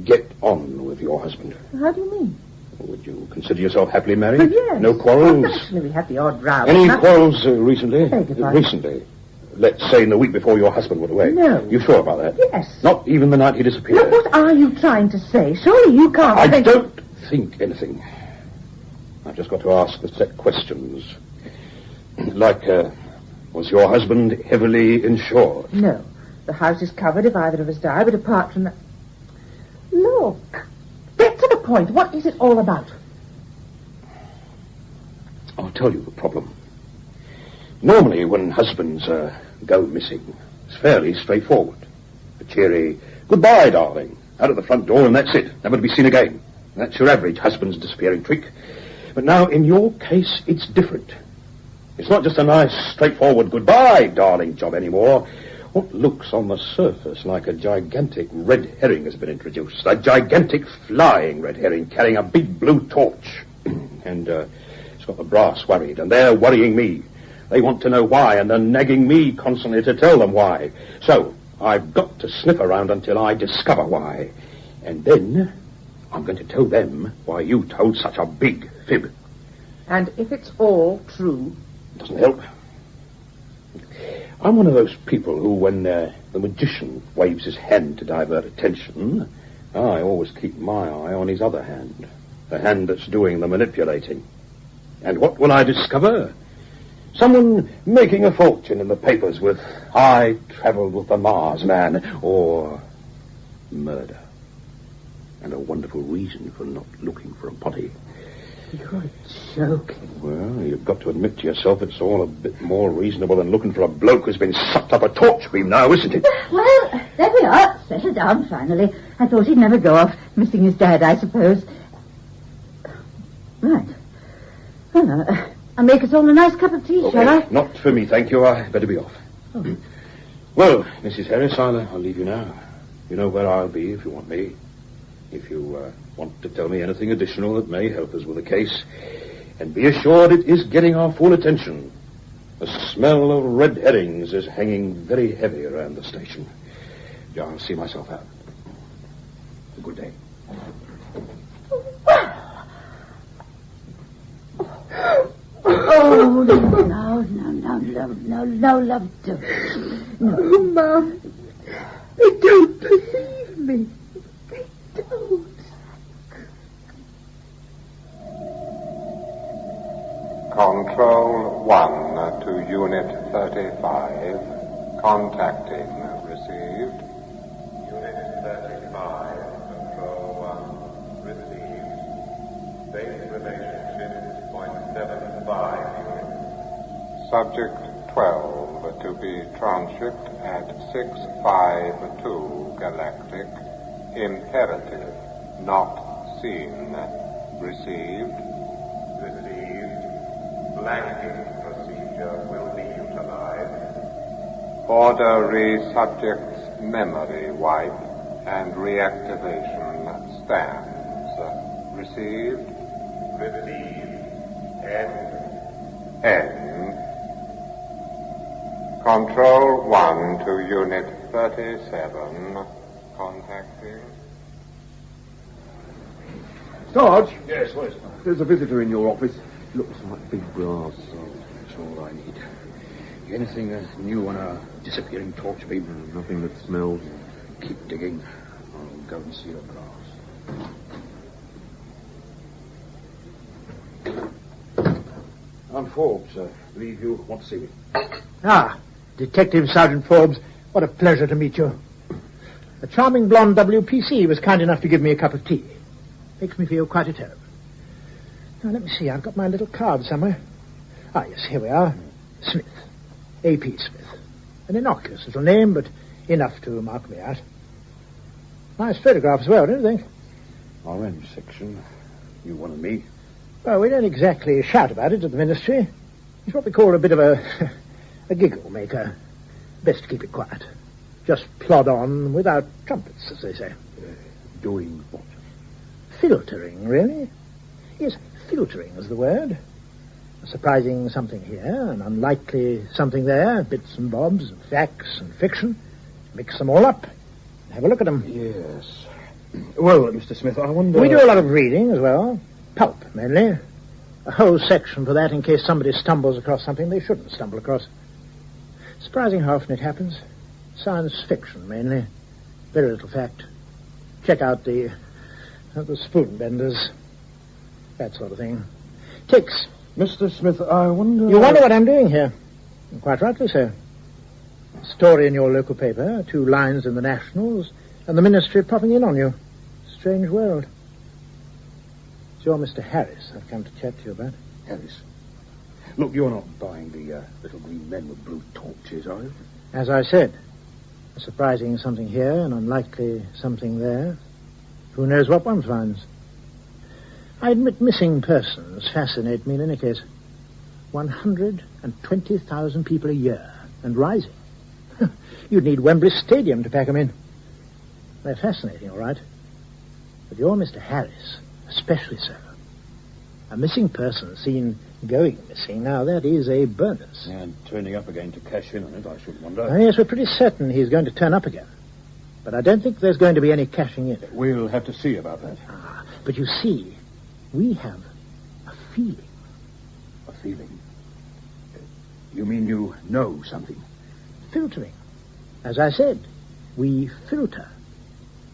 get on with your husband? How do you mean? Would you consider yourself happily married? Well, yes. No quarrels? Well, actually, we had the odd row. Any quarrels recently? Beg your pardon? Recently? Let's say in the week before your husband went away. No. You sure about that? Yes. Not even the night he disappeared? Now, what are you trying to say? Surely you can't I think... don't think anything. I've just got to ask the set questions. Like, was your husband heavily insured? No. The house is covered if either of us die, but apart from that... Look. Get to the point. What is it all about? I'll tell you the problem. Normally, when husbands go missing, it's fairly straightforward. A cheery, goodbye, darling, out of the front door, and that's it. Never to be seen again. That's your average husband's disappearing trick. But now, in your case, it's different. It's not just a nice, straightforward goodbye, darling job anymore. What looks on the surface like a gigantic red herring has been introduced. A gigantic flying red herring carrying a big blue torch. And it's got the brass worried, and they're worrying me. They want to know why, and they're nagging me constantly to tell them why. So, I've got to sniff around until I discover why. And then, I'm going to tell them why you told such a big fib. And if it's all true? Doesn't help. I'm one of those people who, when the magician waves his hand to divert attention, I always keep my eye on his other hand, the hand that's doing the manipulating. And what will I discover? Someone making a fortune in the papers with "I travelled with the Mars man," or murder. And a wonderful reason for not looking for a body. You're joking. Well, you've got to admit to yourself it's all a bit more reasonable than looking for a bloke who's been sucked up a torch beam now, isn't it? Well, there we are. Settled down, finally. I thought he'd never go off missing his dad, I suppose. Right. Well, I'll make us all a nice cup of tea, Okay, shall I? not for me, thank you. I'd better be off. Oh. Well, Mrs. Harris, I'll leave you now. You know where I'll be if you want me. If you want to tell me anything additional that may help us with the case. And be assured it is getting our full attention. The smell of red herrings is hanging very heavy around the station. I'll see myself out. Good day. Oh, no, love, don't. No. Oh, Mom, they don't believe me. They don't. Control 1 to Unit 35. Contacting. Received. Unit 35. Control 1. Received. Base relationship 0.75 units. Subject 12 to be transshipped at 652 Galactic. Imperative. Not seen. Received. Received. Blanking procedure will be utilized. Order re-subject's memory wipe and reactivation stands. Received. Received. End. Control 1 to Unit 37. Contacting. Sarge? Yes, what is it? There's a visitor in your office. Looks like big brass. That's all I need. Anything new on a disappearing torch beam? Nothing that smells. Keep digging. I'll go and see your brass. I'm Forbes. Believe you want to see me. Ah, Detective Sergeant Forbes. What a pleasure to meet you. A charming blonde WPC was kind enough to give me a cup of tea. Makes me feel quite at home. Now, let me see. I've got my little card somewhere. Ah, yes, here we are. Smith. A.P. Smith. An innocuous little name, but enough to mark me out. Nice photograph as well, don't you think? Orange section. You wanted me? Well, we don't exactly shout about it at the ministry. It's what we call a bit of a giggle maker. Best to keep it quiet. Just plod on without trumpets, as they say. Doing what? Filtering, really? Yes, filtering is the word. A surprising something here, an unlikely something there, bits and bobs, and facts and fiction. Mix them all up. Have a look at them. Yes. Well, Mr. Smith, I wonder... We do a lot of reading as well. Pulp, mainly. A whole section for that in case somebody stumbles across something they shouldn't stumble across. Surprising how often it happens. Science fiction, mainly. Very little fact. Check out the spoon benders. That sort of thing. Ticks. Mr. Smith, I wonder... You wonder what I'm doing here. And quite rightly so. Story in your local paper, 2 lines in the Nationals, and the ministry popping in on you. strange world. It's your Mr. Harris I've come to chat to you about. Harris? Look, you're not buying the little green men with blue torches, are you? As I said, a surprising something here, an unlikely something there. Who knows what one finds? I admit missing persons fascinate me in any case. 120,000 people a year, and rising. You'd need Wembley Stadium to pack them in. They're fascinating, all right. But you're Mr. Harris, especially so. A missing person seen going missing, now that is a bonus. And turning up again to cash in on it, I should wonder. Oh, yes, we're pretty certain he's going to turn up again. But I don't think there's going to be any cashing in. We'll have to see about that. But you see, we have a feeling. A feeling? You mean you know something? Filtering. As I said, we filter.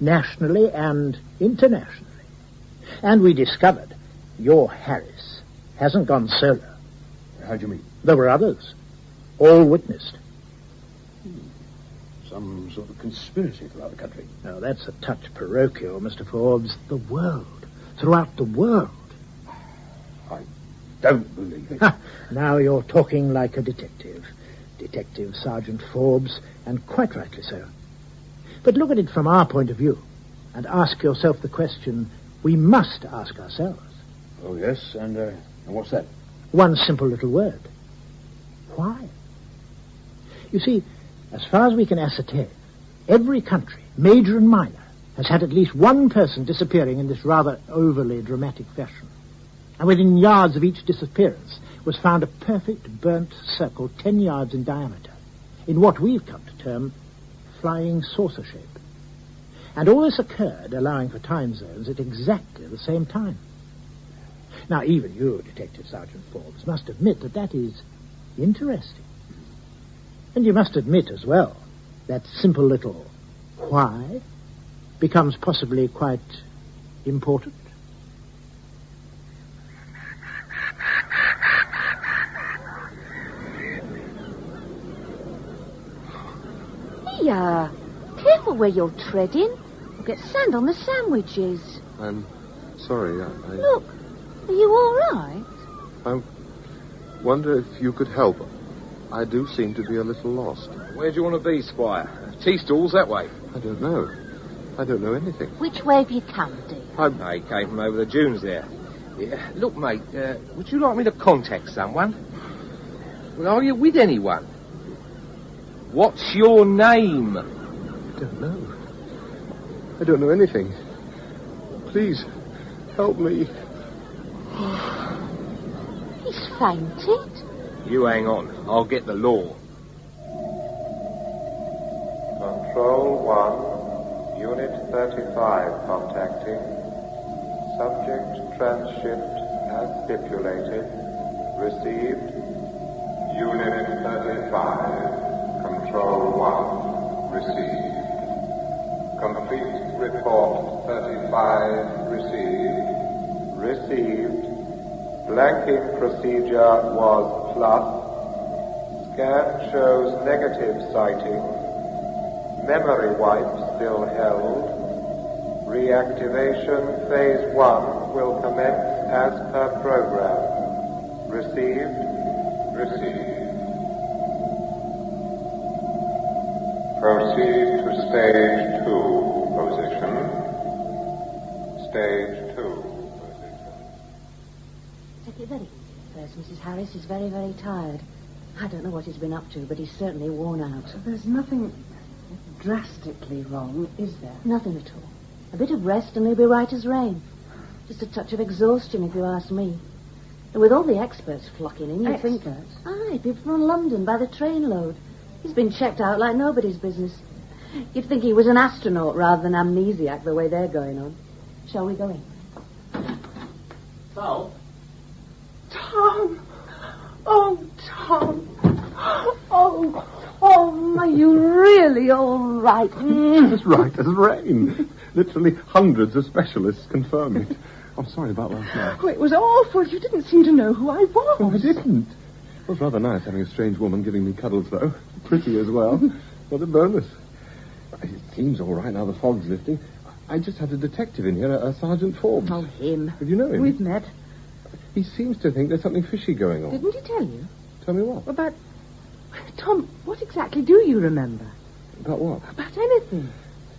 Nationally and internationally. And we discovered your Harris hasn't gone solo. How do you mean? There were others. All witnessed. Some sort of conspiracy throughout the country. Now, that's a touch parochial, Mr. Forbes. The world. Throughout the world. I don't believe it. Now you're talking like a detective. Detective Sergeant Forbes, and quite rightly so. But look at it from our point of view, and ask yourself the question we must ask ourselves. Oh, yes, and what's that? One simple little word. Why? You see, as far as we can ascertain, every country, major and minor, has had at least one person disappearing in this rather overly dramatic fashion. And within yards of each disappearance was found a perfect burnt circle 10 yards in diameter, in what we've come to term flying saucer shape. And all this occurred, allowing for time zones, at exactly the same time. Now, even you, Detective Sergeant Forbes, must admit that that is interesting. And you must admit as well that simple little why becomes possibly quite important. Here, careful where you're treading. You'll get sand on the sandwiches. I'm sorry, Look, are you all right? I wonder if you could help. I do seem to be a little lost. Where do you want to be, Squire? Tea stalls that way. I don't know. I don't know anything. Which way have you come, dear? I came from over the dunes there. Yeah, look, mate, would you like me to contact someone? Well, are you with anyone? What's your name? I don't know. I don't know anything. Please, help me. He's fainted. You hang on. I'll get the law. Control 1, Unit 35 contacting. Subject transshipped as stipulated. Received. Unit 35. Control 1, received. Complete report 35, received. Received. Blanking procedure was plus. Scan shows negative sighting. Memory wipe still held. Reactivation phase 1 will commence as per program. Received. Received. Proceed to stage 2 position. Stage 2 position. Take it very easy first, Mrs. Harris. He's very, very tired. I don't know what he's been up to, but he's certainly worn out. There's nothing drastically wrong, is there? Nothing at all. A bit of rest and he'll be right as rain. Just a touch of exhaustion, if you ask me. And with all the experts flocking in, you'd think... Aye, people from London by the trainload. He's been checked out like nobody's business. You'd think he was an astronaut rather than amnesiac the way they're going on. Shall we go in? So? Tom! Oh, Tom! Oh, are you really all right? As right as rain. Literally hundreds of specialists confirm it. I'm sorry about last night. Oh, it was awful. You didn't seem to know who I was. Oh, I didn't. It was rather nice having a strange woman giving me cuddles, though. Pretty as well. What a bonus. It seems all right now the fog's lifting. I just had a detective in here, a Sergeant Forbes. Oh, him. Did you know him? We've met. He seems to think there's something fishy going on. Didn't he tell you? Tell me what? About... Tom, what exactly do you remember? About what? About anything.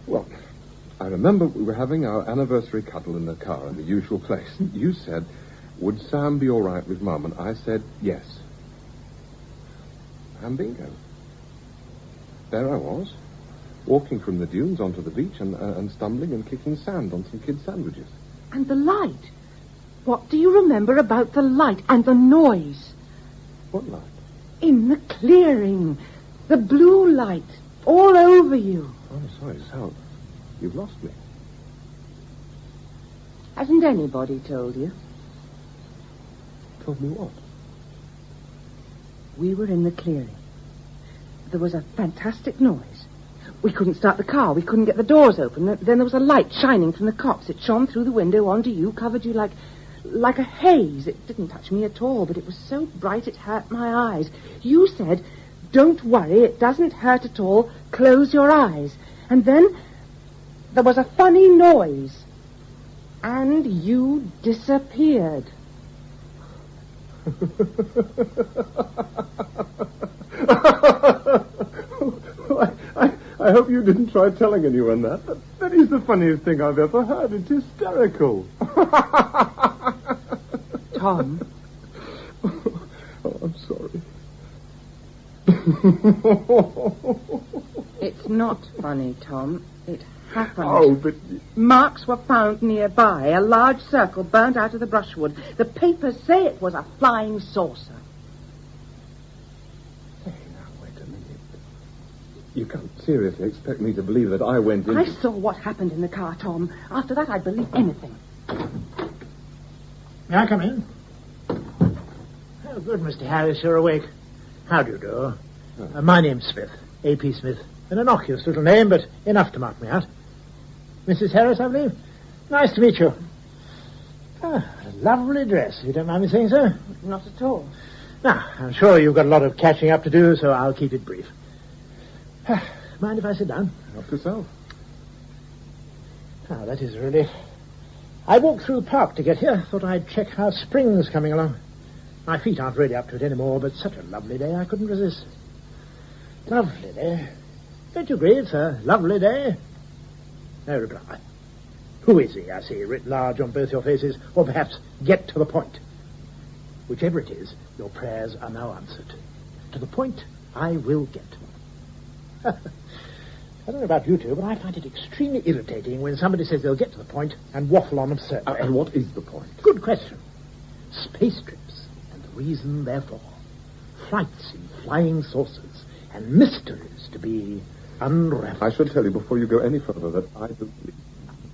Well, I remember we were having our anniversary cuddle in the car in the usual place. You said, would Sam be all right with Mum? And I said, yes. And bingo. There I was, walking from the dunes onto the beach and stumbling and kicking sand on some kids' sandwiches. And the light. What do you remember about the light and the noise? What light? In the clearing. The blue light. All over you. Oh, sorry, Sal. You've lost me. Hasn't anybody told you? Told me what? We were in the clearing. There was a fantastic noise. We couldn't start the car. We couldn't get the doors open. Then there was a light shining from the copse. It shone through the window onto you, covered you like a haze. It didn't touch me at all, but it was so bright it hurt my eyes. You said, don't worry, it doesn't hurt at all. Close your eyes. And then there was a funny noise. And you disappeared. I hope you didn't try telling anyone that. That is the funniest thing I've ever heard. It's hysterical. Tom. Oh, I'm sorry. It's not funny, Tom. It happened. Oh, but... Marks were found nearby. A large circle burnt out of the brushwood. The papers say it was a flying saucer. You can't seriously expect me to believe that I went in... I saw what happened in the car, Tom. After that, I'd believe anything. May I come in? Oh, good, Mr. Harris, you're awake. How do you do? My name's Smith, A.P. Smith. An innocuous little name, but enough to mark me out. Mrs. Harris, I believe? Nice to meet you. Ah, a lovely dress, if you don't mind me saying so. Not at all. Now, I'm sure you've got a lot of catching up to do, so I'll keep it brief. Mind if I sit down? Help yourself. Ah, that is a relief. I walked through the park to get here. Thought I'd check how spring's coming along. My feet aren't really up to it anymore, but such a lovely day I couldn't resist. Lovely day. Don't you agree it's a lovely day? No reply. Who is he, I see, writ large on both your faces, or perhaps get to the point. Whichever it is, your prayers are now answered. To the point I will get. I don't know about you two, but I find it extremely irritating when somebody says they'll get to the point and waffle on absurdly. And what is the point? Good question. Space trips, and the reason therefore. Flights in flying saucers, and mysteries to be unraveled. I should tell you before you go any further that I don't believe.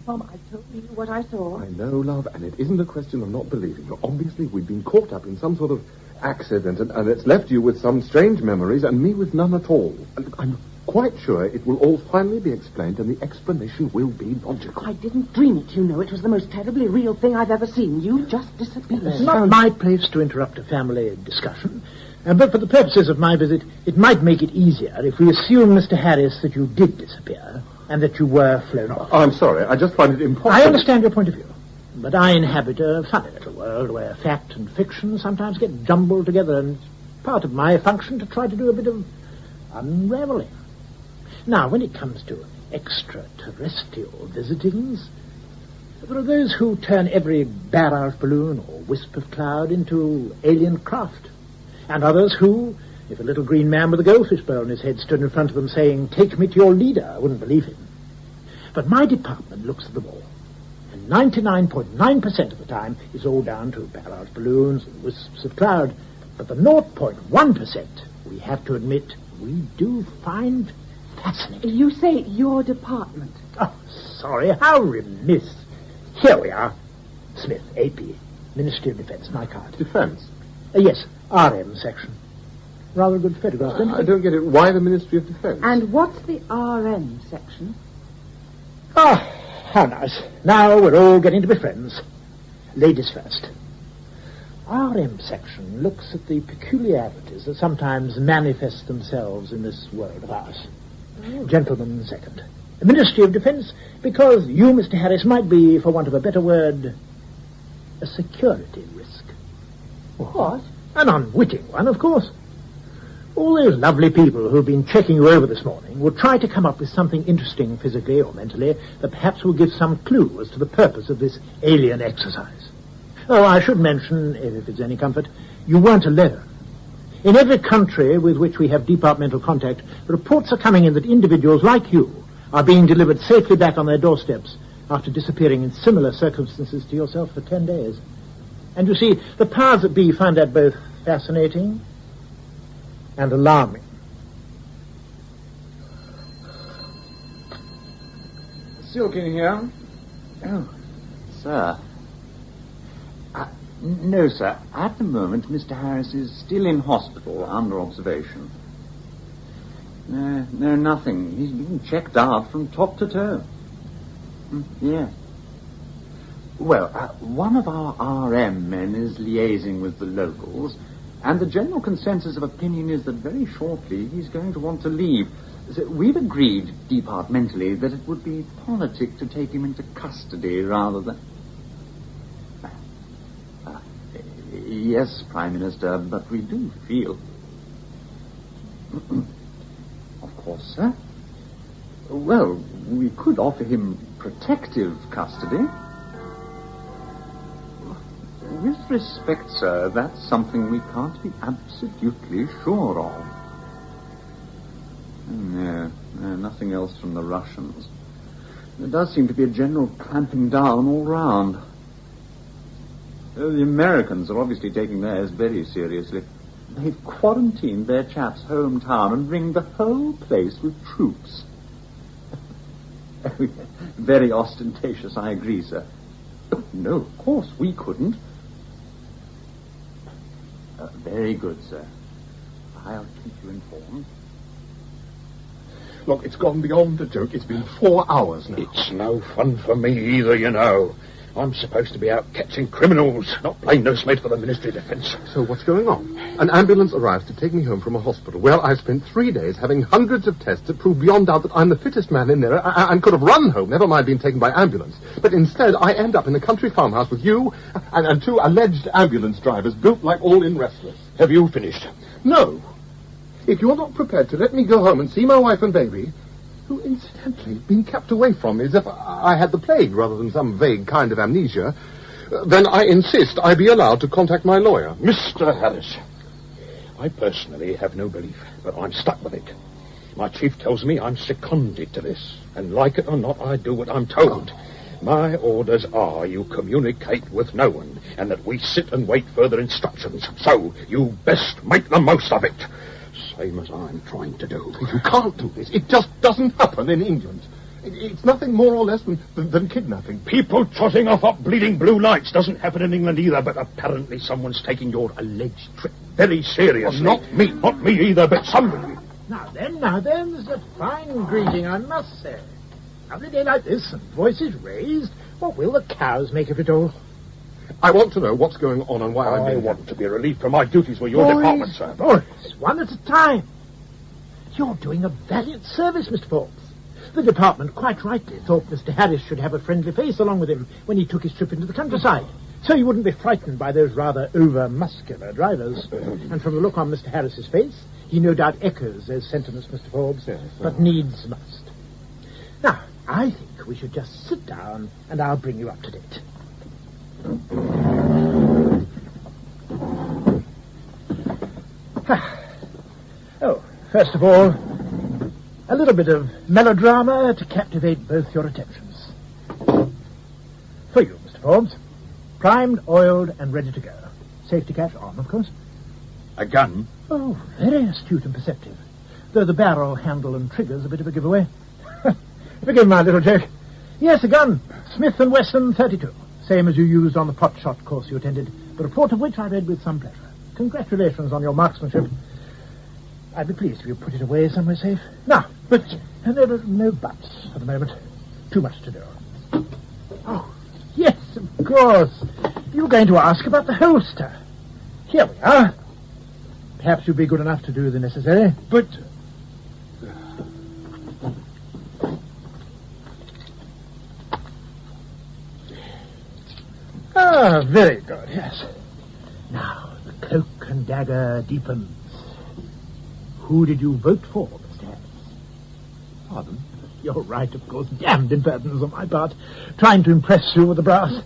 Tom, I told you what I saw. I know, love, and it isn't a question of not believing you. Obviously, we've been caught up in some sort of accident, and it's left you with some strange memories, and me with none at all. And I'm quite sure it will all finally be explained, and the explanation will be logical. I didn't dream it, you know. It was the most terribly real thing I've ever seen. You just disappeared. It's not my place to interrupt a family discussion. But for the purposes of my visit, it might make it easier if we assume, Mr. Harris, that you did disappear and that you were flown off. I'm sorry. I just find it impossible. I understand your point of view. But I inhabit a funny little world where fact and fiction sometimes get jumbled together, and it's part of my function to try to do a bit of unraveling. Now, when it comes to extraterrestrial visitings, there are those who turn every barrage balloon or wisp of cloud into alien craft, and others who, if a little green man with a goldfish bowl on his head stood in front of them saying, "Take me to your leader," I wouldn't believe him. But my department looks at them all, and 99.9% of the time is all down to barrage balloons and wisps of cloud. But the 0.1%, we have to admit, we do find fascinating. You say your department. Oh, sorry, how remiss. Here we are. Smith, AP, Ministry of Defence, my card. Defence? Yes, RM section. Rather a good photograph, don't you? I don't get it. Why the Ministry of Defence? And what's the RM section? Ah, how nice. Now we're all getting to be friends. Ladies first. RM section looks at the peculiarities that sometimes manifest themselves in this world of ours. Gentlemen second. The Ministry of Defence, because you, Mr. Harris, might be, for want of a better word, a security risk. What? An unwitting one, of course. All those lovely people who've been checking you over this morning will try to come up with something interesting physically or mentally that perhaps will give some clue as to the purpose of this alien exercise. Oh, I should mention, if it's any comfort, you weren't alone. In every country with which we have departmental contact, reports are coming in that individuals like you are being delivered safely back on their doorsteps after disappearing in similar circumstances to yourself for 10 days. And you see, the powers that be find that both fascinating and alarming. Silkin here. Oh, sir. No, sir. At the moment, Mr. Harris is still in hospital under observation. No, nothing. He's been checked out from top to toe. Yes. Well, one of our RM men is liaising with the locals, and the general consensus of opinion is that very shortly he's going to want to leave. So we've agreed departmentally that it would be politic to take him into custody rather than... Yes, Prime Minister, but we do feel... Of course, sir. Well, we could offer him protective custody. With respect, sir, that's something we can't be absolutely sure of. No, nothing else from the Russians. There does seem to be a general clamping down all round. The Americans are obviously taking theirs very seriously. They've quarantined their chap's hometown and ringed the whole place with troops. Very ostentatious, I agree, sir. Oh, no, of course, we couldn't. Very good, sir. I'll keep you informed. Look, it's gone beyond a joke. It's been 4 hours now. It's no fun for me either, you know. I'm supposed to be out catching criminals, not plain nursemaid for the Ministry of Defence. So what's going on? An ambulance arrives to take me home from a hospital. Well, I've spent 3 days having hundreds of tests that prove beyond doubt that I'm the fittest man in there and could have run home, never mind being taken by ambulance. But instead, I end up in a country farmhouse with you and 2 alleged ambulance drivers built like all-in wrestlers. Have you finished? No. If you're not prepared to let me go home and see my wife and baby, who incidentally have been kept away from me as if I had the plague rather than some vague kind of amnesia, then I insist I be allowed to contact my lawyer. Mr. Harris, I personally have no belief, but I'm stuck with it. My chief tells me I'm seconded to this, and like it or not, I do what I'm told. My orders are you communicate with no one, and that we sit and wait further instructions. So you best make the most of it. Same as I'm trying to do. You can't do this. It just doesn't happen in England. It's nothing more or less than kidnapping. People trotting off up bleeding blue lights doesn't happen in England either, but apparently someone's taking your alleged trick very seriously. Well, not me either, but somebody. Now then, there's a fine greeting, I must say. Lovely day like this, and voices raised. What will the cows make of it all? I want to know what's going on and why I want to be relieved from my duties with your department, sir. Boys, one at a time. You're doing a valiant service, Mr. Forbes. The department quite rightly thought Mr. Harris should have a friendly face along with him when he took his trip into the countryside, so he wouldn't be frightened by those rather over-muscular drivers. And from the look on Mr. Harris's face, he no doubt echoes those sentiments, Mr. Forbes, but needs must. Now, I think we should just sit down and I'll bring you up to date. Oh, first of all, a little bit of melodrama to captivate both your attentions. For you, Mr. Forbes. Primed, oiled, and ready to go. Safety catch on, of course. A gun? Oh, very astute and perceptive. Though the barrel, handle, and trigger's a bit of a giveaway. Forgive my little joke. Yes, a gun. Smith & Wesson 32. Same as you used on the pot shot course you attended, the report of which I read with some pleasure. Congratulations on your marksmanship. I'd be pleased if you put it away somewhere safe. Now, but no buts for the moment. Too much to do. Oh, yes, of course. You were going to ask about the holster. Here we are. Perhaps you'd be good enough to do the necessary. But... Ah, very good, yes. Now, the cloak and dagger deepens. Who did you vote for, Mr. Harris? Pardon? You're right, of course. Damned impertinence on my part. Trying to impress you with the brass.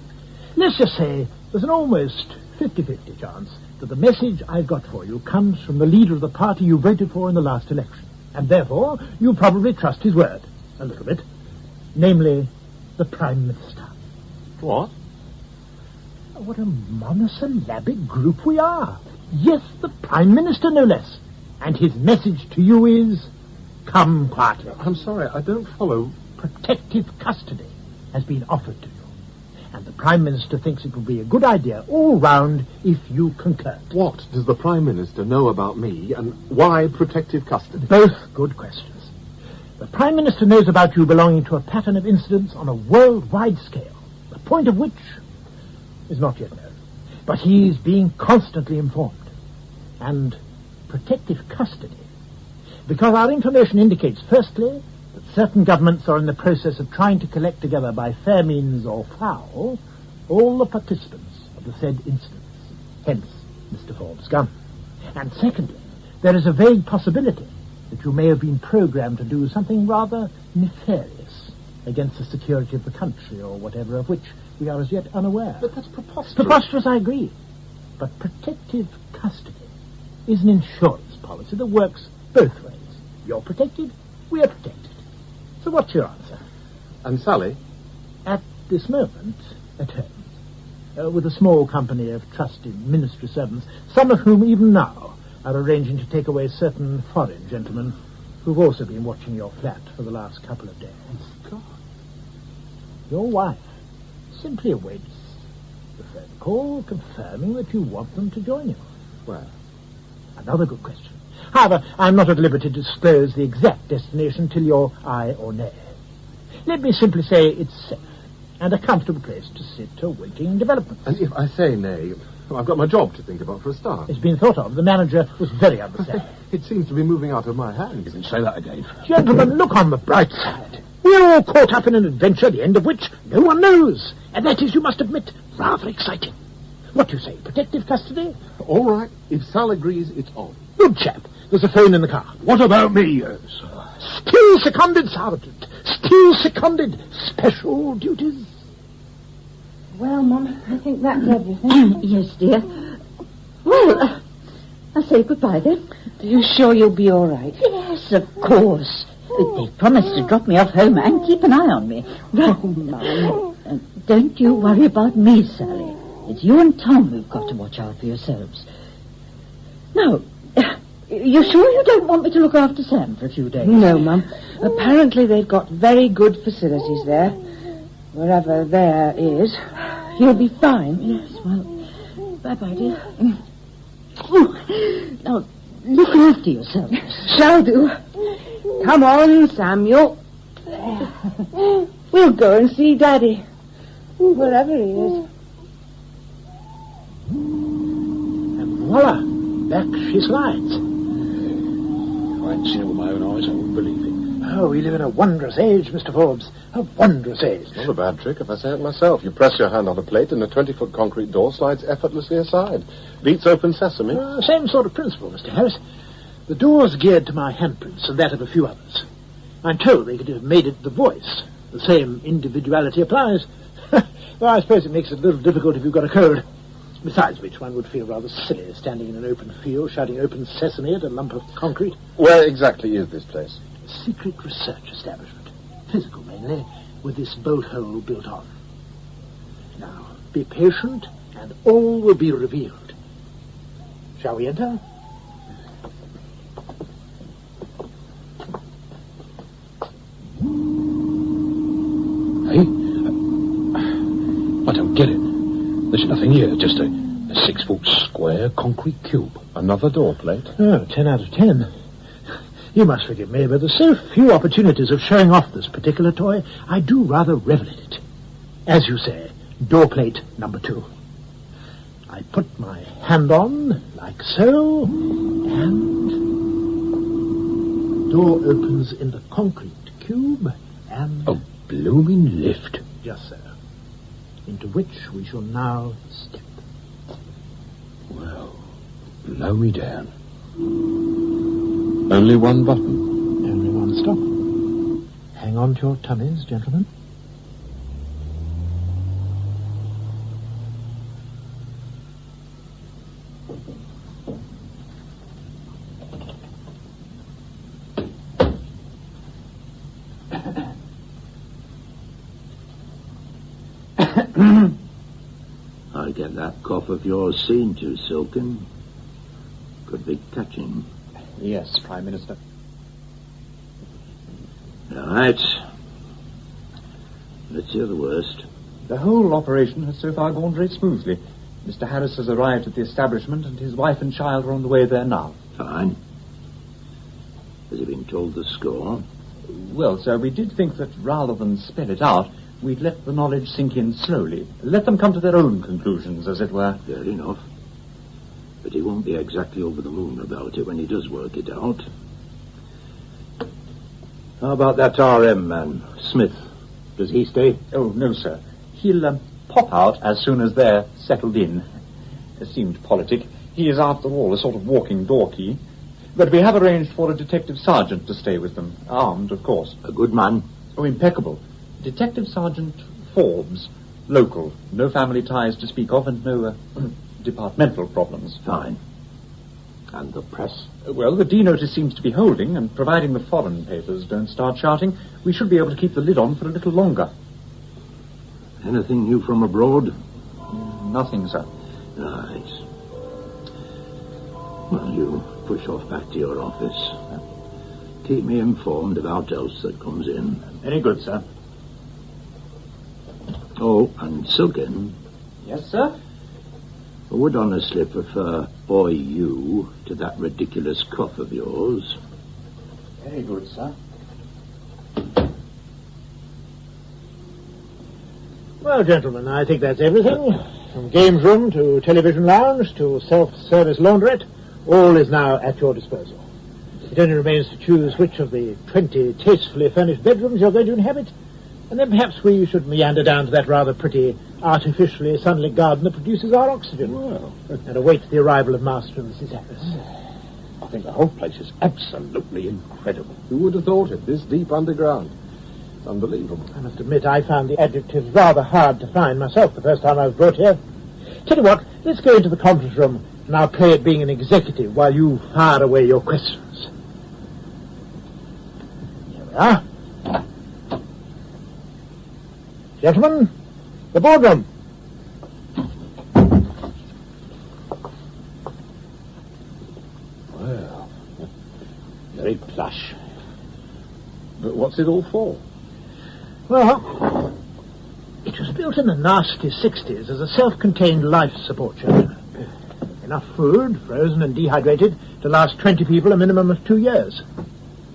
Let's just say there's an almost 50-50 chance that the message I've got for you comes from the leader of the party you voted for in the last election. And therefore, you probably trust his word. A little bit. Namely, the Prime Minister. What? What a monosyllabic group we are. Yes, the Prime Minister, no less. And his message to you is, come quietly. I'm sorry, I don't follow. Protective custody has been offered to you. And the Prime Minister thinks it will be a good idea all round if you concur. What does the Prime Minister know about me, and why protective custody? Both good questions. The Prime Minister knows about you belonging to a pattern of incidents on a worldwide scale, the point of which is not yet known. But he is being constantly informed. And protective custody, because our information indicates, firstly, that certain governments are in the process of trying to collect together by fair means or foul all the participants of the said incidents, hence Mr. Forbes' gun. And secondly, there is a vague possibility that you may have been programmed to do something rather nefarious against the security of the country or whatever of which we are as yet unaware. But that's preposterous. Preposterous, I agree. But protective custody is an insurance policy that works both ways. You're protected, we're protected. So what's your answer? And Sally? At this moment, at home, with a small company of trusted ministry servants, some of whom even now are arranging to take away certain foreign gentlemen who've also been watching your flat for the last couple of days. God. Your wife simply awaits the phone call confirming that you want them to join you. Where? Another good question. However, I'm not at liberty to disclose the exact destination till you're aye or nay. Let me simply say it's safe and a comfortable place to sit awaiting developments. And if I say nay, I've got my job to think about for a start. It's been thought of. The manager was very understanding. It seems to be moving out of my hands. You can say that again. Gentlemen, look on the bright side. We're all caught up in an adventure, the end of which no one knows. And that is, you must admit, rather exciting. What do you say, protective custody? All right. If Sal agrees, it's on. Good chap. There's a phone in the car. What about me, sir? Still seconded, Sergeant. Still seconded. Special duties. Well, Mum, I think that's everything. Yes, dear. Well, I'll say goodbye then. Are you sure you'll be all right? Yes, of course. They promised to drop me off home and keep an eye on me. Oh, Mum. Don't you worry about me, Sally. It's you and Tom who've got to watch out for yourselves. Now, you sure you don't want me to look after Sam for a few days? No, Mum. Apparently they've got very good facilities there. Wherever there is. You'll be fine. Yes, well, bye-bye, dear. Now, look after yourselves. Shall do. Come on, Samuel. We'll go and see Daddy. Wherever he is. And voila, back she slides. If I hadn't seen it with my own eyes, I wouldn't believe it. Oh, we live in a wondrous age, Mr. Forbes. A wondrous age. Not a bad trick if I say it myself. You press your hand on a plate and a 20-foot concrete door slides effortlessly aside. Beats open sesame. Same sort of principle, Mr. Harris. The door's geared to my handprints and that of a few others. I'm told they could have made it the voice. The same individuality applies. Though I suppose it makes it a little difficult if you've got a cold. Besides which, one would feel rather silly standing in an open field shouting open sesame at a lump of concrete. Where exactly is this place? A secret research establishment. Physical, mainly, with this bolt hole built on. Now, be patient, and all will be revealed. Shall we enter? Hey? I don't get it. There's nothing here, just a 6-foot square concrete cube. Another door plate? Oh, 10 out of 10. You must forgive me, but there's so few opportunities of showing off this particular toy, I do rather revel in it. As you say, door plate number 2. I put my hand on, like so, and door opens in the concrete cube, and... A blooming lift. Just so. into which we shall now step. Well, blow me down. Only one button. Only one stop. Hang on to your tummies, gentlemen. I get that cough of yours seen to, Silken. Could be touching. Yes, Prime Minister. All right. Let's hear the worst. The whole operation has so far gone very smoothly. Mr. Harris has arrived at the establishment, and his wife and child are on the way there now. Fine. Has he been told the score? Well, sir, we did think that rather than spell it out, we'd let the knowledge sink in slowly. Let them come to their own conclusions, as it were. Fair enough. But he won't be exactly over the moon about it when he does work it out. How about that RM man, Smith? Does he stay? Oh, no, sir. He'll pop out as soon as they're settled in. It seemed politic. He is, after all, a sort of walking door key. But we have arranged for a detective sergeant to stay with them. Armed, of course. A good man? Oh, impeccable. Detective Sergeant Forbes. Local. No family ties to speak of, and no departmental problems. Fine. And the press? Well, the D-notice seems to be holding, and providing the foreign papers don't start shouting, we should be able to keep the lid on for a little longer. Anything new from abroad? Nothing, sir. Right. Well, you push off back to your office. Keep me informed of aught else that comes in. Very good, sir. Oh, and Silken. Yes, sir? I would honestly prefer Boy You to that ridiculous cough of yours. Very good, sir. Well, gentlemen, I think that's everything. From games room to television lounge to self-service laundrette, all is now at your disposal. It only remains to choose which of the 20 tastefully furnished bedrooms you're going to inhabit, and then perhaps we should meander down to that rather pretty, artificially sunlit garden that produces our oxygen, and await the arrival of Master and Mrs. Harris. I think the whole place is absolutely incredible. Who would have thought it, this deep underground? It's unbelievable. I must admit I found the adjectives rather hard to find myself the first time I was brought here. Tell you what, let's go into the conference room, and I'll play at being an executive while you fire away your questions. Here we are. Gentlemen, the boardroom. Well, very plush. But what's it all for? Well, it was built in the nasty 60s as a self-contained life support shelter. Enough food, frozen and dehydrated, to last 20 people a minimum of 2 years.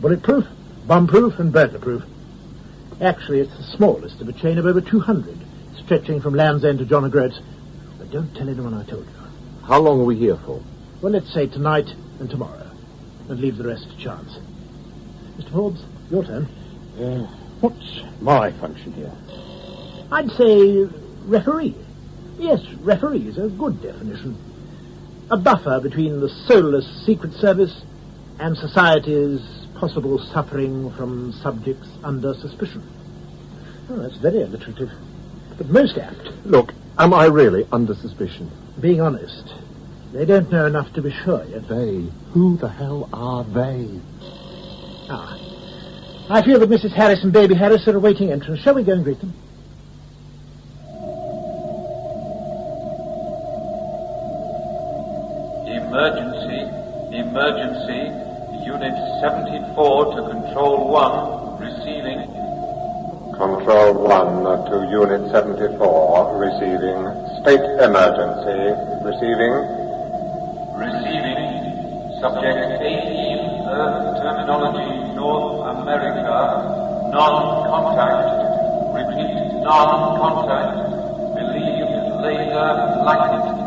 Bulletproof, bomb-proof and burglar-proof. Actually, it's the smallest of a chain of over 200, stretching from Land's End to John O'Groats. But don't tell anyone I told you. How long are we here for? Well, let's say tonight and tomorrow, and leave the rest to chance. Mr. Forbes, your turn. What's my function here? I'd say referee. Yes, referee is a good definition. A buffer between the soulless Secret Service and society's possible suffering from subjects under suspicion. Oh, that's very alliterative, but most apt. Look, am I really under suspicion? Being honest, they don't know enough to be sure yet. They? Who the hell are they? Ah, I feel that Mrs. Harris and Baby Harris are awaiting entrance. Shall we go and greet them? Emergency. Unit 74 to Control 1, receiving. Control 1 to Unit 74, receiving. State emergency, receiving. Receiving. Subject 18, Earth terminology, North America, non-contact. Repeat, non-contact. Believed laser light.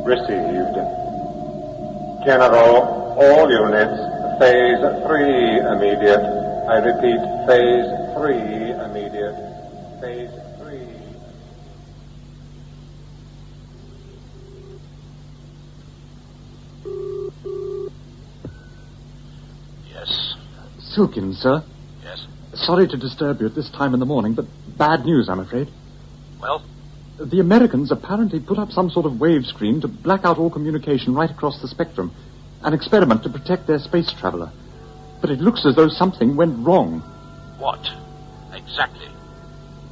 Received. General, all units, Phase 3 immediate. I repeat, Phase 3 immediate. Phase 3. Yes. Silkins, sir. Yes. Sorry to disturb you at this time in the morning, but bad news, I'm afraid. Well? The Americans apparently put up some sort of wave screen to black out all communication right across the spectrum. An experiment to protect their space traveler. But it looks as though something went wrong. What? Exactly.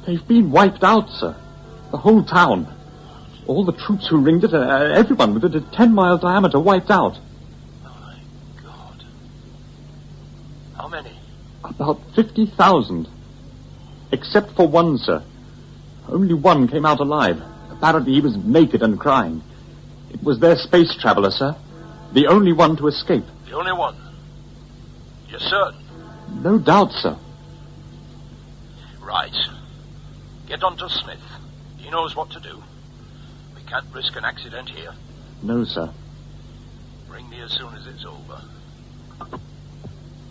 They've been wiped out, sir. The whole town. All the troops who ringed it, everyone with it, a 10-mile diameter wiped out. My God. How many? About 50,000. Except for one, sir. Only one came out alive. Apparently he was naked and crying. It was their space traveler, sir. The only one to escape. The only one? You're certain? No doubt, sir. Right. Get on to Smith. He knows what to do. We can't risk an accident here. No, sir. Ring me as soon as it's over.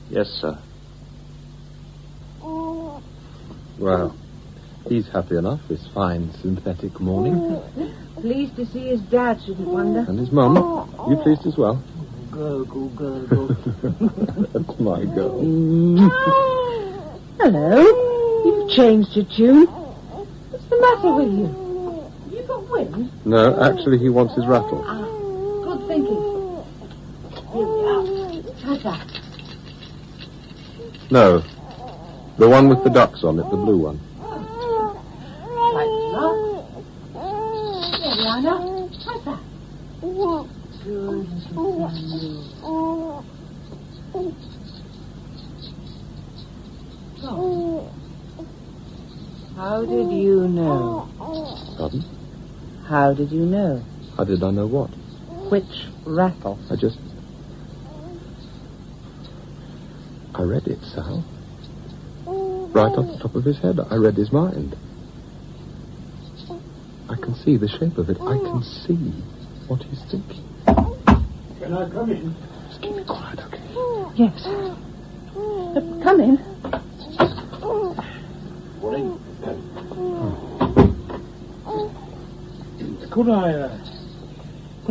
Yes, sir. Well, he's happy enough this fine synthetic morning. Pleased to see his dad, shouldn't wonder. And his mum. You pleased as well? Gurgle, gurgle. That's my girl. Hello. You've changed your tune. What's the matter with you? Have you got wind? No, actually he wants his rattle. Good thinking. Here we are. Try that. No. The one with the ducks on it, the blue one. Right, love. There we are now. Try that. Good little So, how did you know? Pardon? How did you know? How did I know what? Which rattle? I read it, Sal. Right off the top of his head, I read his mind. I can see the shape of it. I can see what he's thinking. Can I come in? Just keep it quiet, okay? Yes. Come in. Morning. Could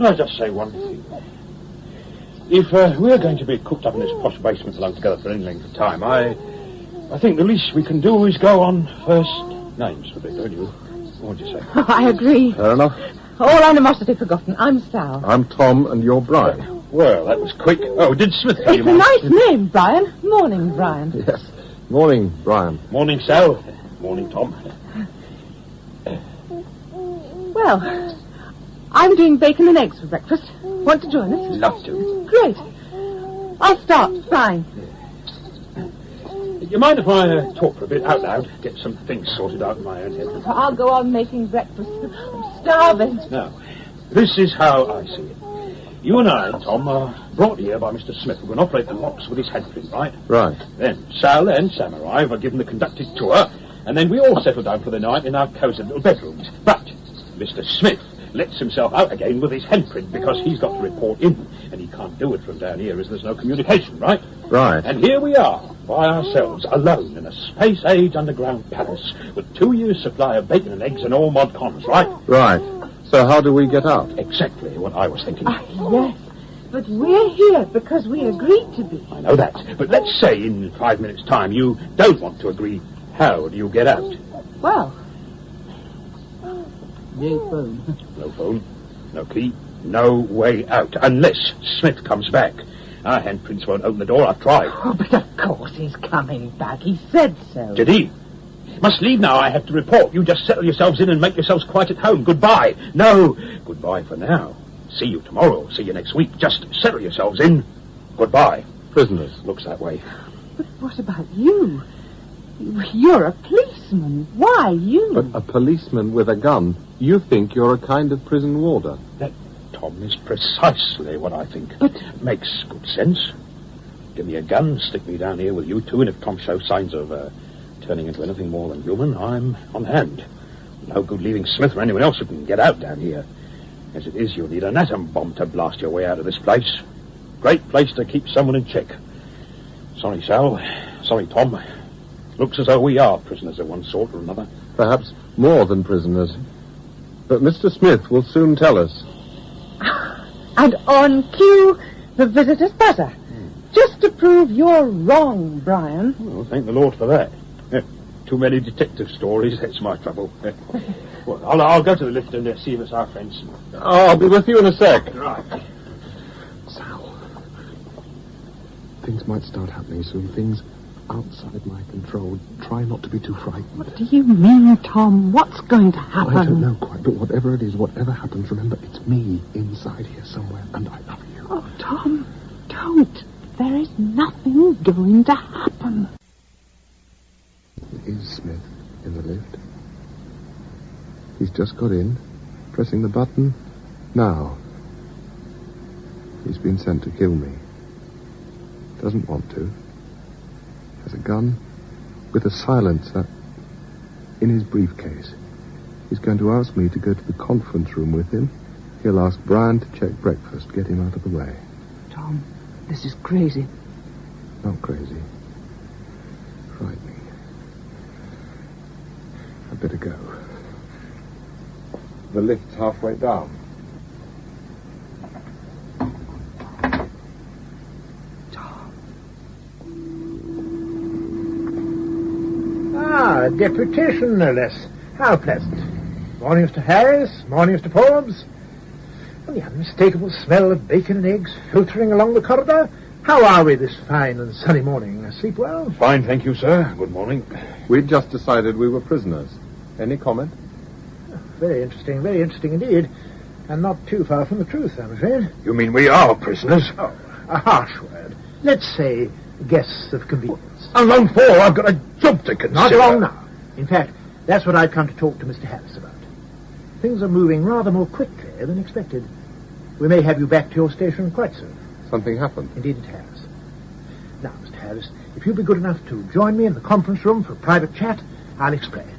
I just say one thing? If we're going to be cooped up in this posh basement alone together for any length of time, I think the least we can do is go on first names for a bit, don't you? What would you say? I agree. Fair enough. All animosity forgotten. I'm Sal. I'm Tom, and you're Brian. Well, that was quick. Oh, did Smith tell you? It's a nice name, Brian. Morning, Brian. Yes. Morning, Brian. Morning, Sal. Morning, Tom. Well, I'm doing bacon and eggs for breakfast. Want to join us? Love to. Great. I'll start frying. You mind if I talk for a bit out loud? Get some things sorted out in my own head. I'll go on making breakfast. I'm starving. Now, this is how I see it. You and I, Tom, are brought here by Mr. Smith, who can operate the locks with his handprint, right? Right. Then Sal and Sam arrive, are given the conducted tour, and then we all settle down for the night in our cosy little bedrooms. But Mr. Smith lets himself out again with his handprint because he's got to report in, and he can't do it from down here as there's no communication, right? Right. And here we are, by ourselves, alone in a space-age underground palace with 2 years' supply of bacon and eggs and all mod cons, right? Right. So how do we get out? Exactly what I was thinking. Yes, but we're here because we agreed to be. I know that, but let's say in 5 minutes' time you don't want to agree. How do you get out? Well, no phone. No phone, no key, no way out, unless Smith comes back. Our handprints won't open the door, I've tried. Oh, but of course he's coming back. He said so. Did he? Must leave now, I have to report. You just settle yourselves in and make yourselves quite at home. Goodbye. No, goodbye for now. See you tomorrow, see you next week. Just settle yourselves in. Goodbye. Prisoners. Looks that way. But what about you? You're a policeman. Why you? But a policeman with a gun. You think you're a kind of prison warder. That, Tom, is precisely what I think. But makes good sense. Give me a gun, stick me down here with you two, and if Tom shows signs of turning into anything more than human, I'm on hand. No good leaving Smith or anyone else who can get out down here. As it is, you'll need an atom bomb to blast your way out of this place. Great place to keep someone in check. Sorry, Sal. Sorry, Tom. Looks as though we are prisoners of one sort or another. Perhaps more than prisoners. But Mr. Smith will soon tell us. And on cue, the visitor's buzzer. Just to prove you're wrong, Brian. Well, thank the Lord for that. Too many detective stories, that's my trouble. Well, I'll go to the lift and see if it's our friends. I'll be with you in a sec. Right. Sal, things might start happening soon. Things outside my control. Try not to be too frightened. What do you mean, Tom? What's going to happen? I don't know quite, but whatever it is, whatever happens, remember, it's me inside here somewhere, and I love you. Oh, Tom, don't. There is nothing going to happen. Is Smith in the lift? He's just got in, pressing the button now. He's been sent to kill me. Doesn't want to. Has a gun with a silencer in his briefcase. He's going to ask me to go to the conference room with him. He'll ask Brian to check breakfast, get him out of the way. Tom, this is crazy. Not crazy. Frightening. I'd better go. The lift's halfway down. A deputation, no less. How pleasant. Morning, Mr. Harris. Morning, Mr. Forbes. And the unmistakable smell of bacon and eggs filtering along the corridor. How are we this fine and sunny morning? Sleep well? Fine, thank you, sir. Good morning. We'd just decided we were prisoners. Any comment? Very interesting indeed. And not too far from the truth, I'm afraid. You mean we are prisoners? Oh, a harsh word. Let's say guests of convenience. How long for? I've got a job to consider. Not long now. In fact, that's what I've come to talk to Mr. Harris about. Things are moving rather more quickly than expected. We may have you back to your station quite soon. Something happened? Indeed it has. Now, Mr. Harris, if you'll be good enough to join me in the conference room for a private chat, I'll explain.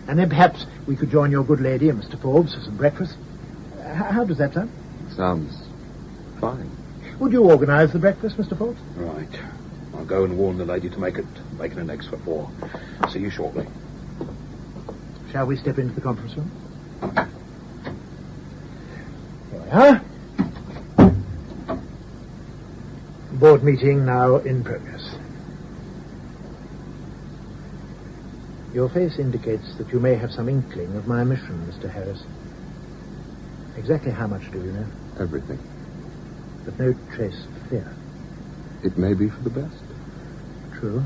And then perhaps we could join your good lady and Mr. Forbes for some breakfast. How does that sound? Sounds fine. Would you organise the breakfast, Mr. Forbes? Right. I'll go and warn the lady to make it bacon and eggs for 4. See you shortly. Shall we step into the conference room? Here we are. Board meeting now in progress. Your face indicates that you may have some inkling of my mission, Mr. Harris. Exactly how much do you know? Everything. But no trace of fear. It may be for the best. True.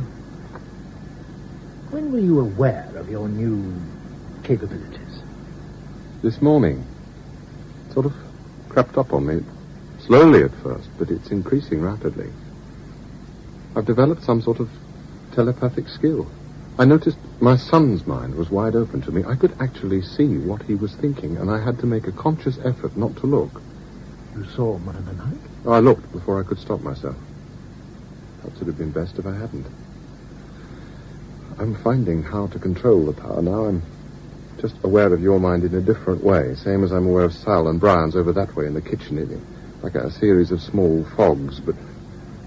When were you aware of your new capabilities? This morning. Sort of crept up on me. Slowly at first, but it's increasing rapidly. I've developed some sort of telepathic skill. I noticed my son's mind was wide open to me. I could actually see what he was thinking, and I had to make a conscious effort not to look. You saw him in the night? I looked before I could stop myself. Perhaps it would have been best if I hadn't. I'm finding how to control the power now. I'm just aware of your mind in a different way, same as I'm aware of Sal and Brian's over that way in the kitchen, like a series of small fogs, but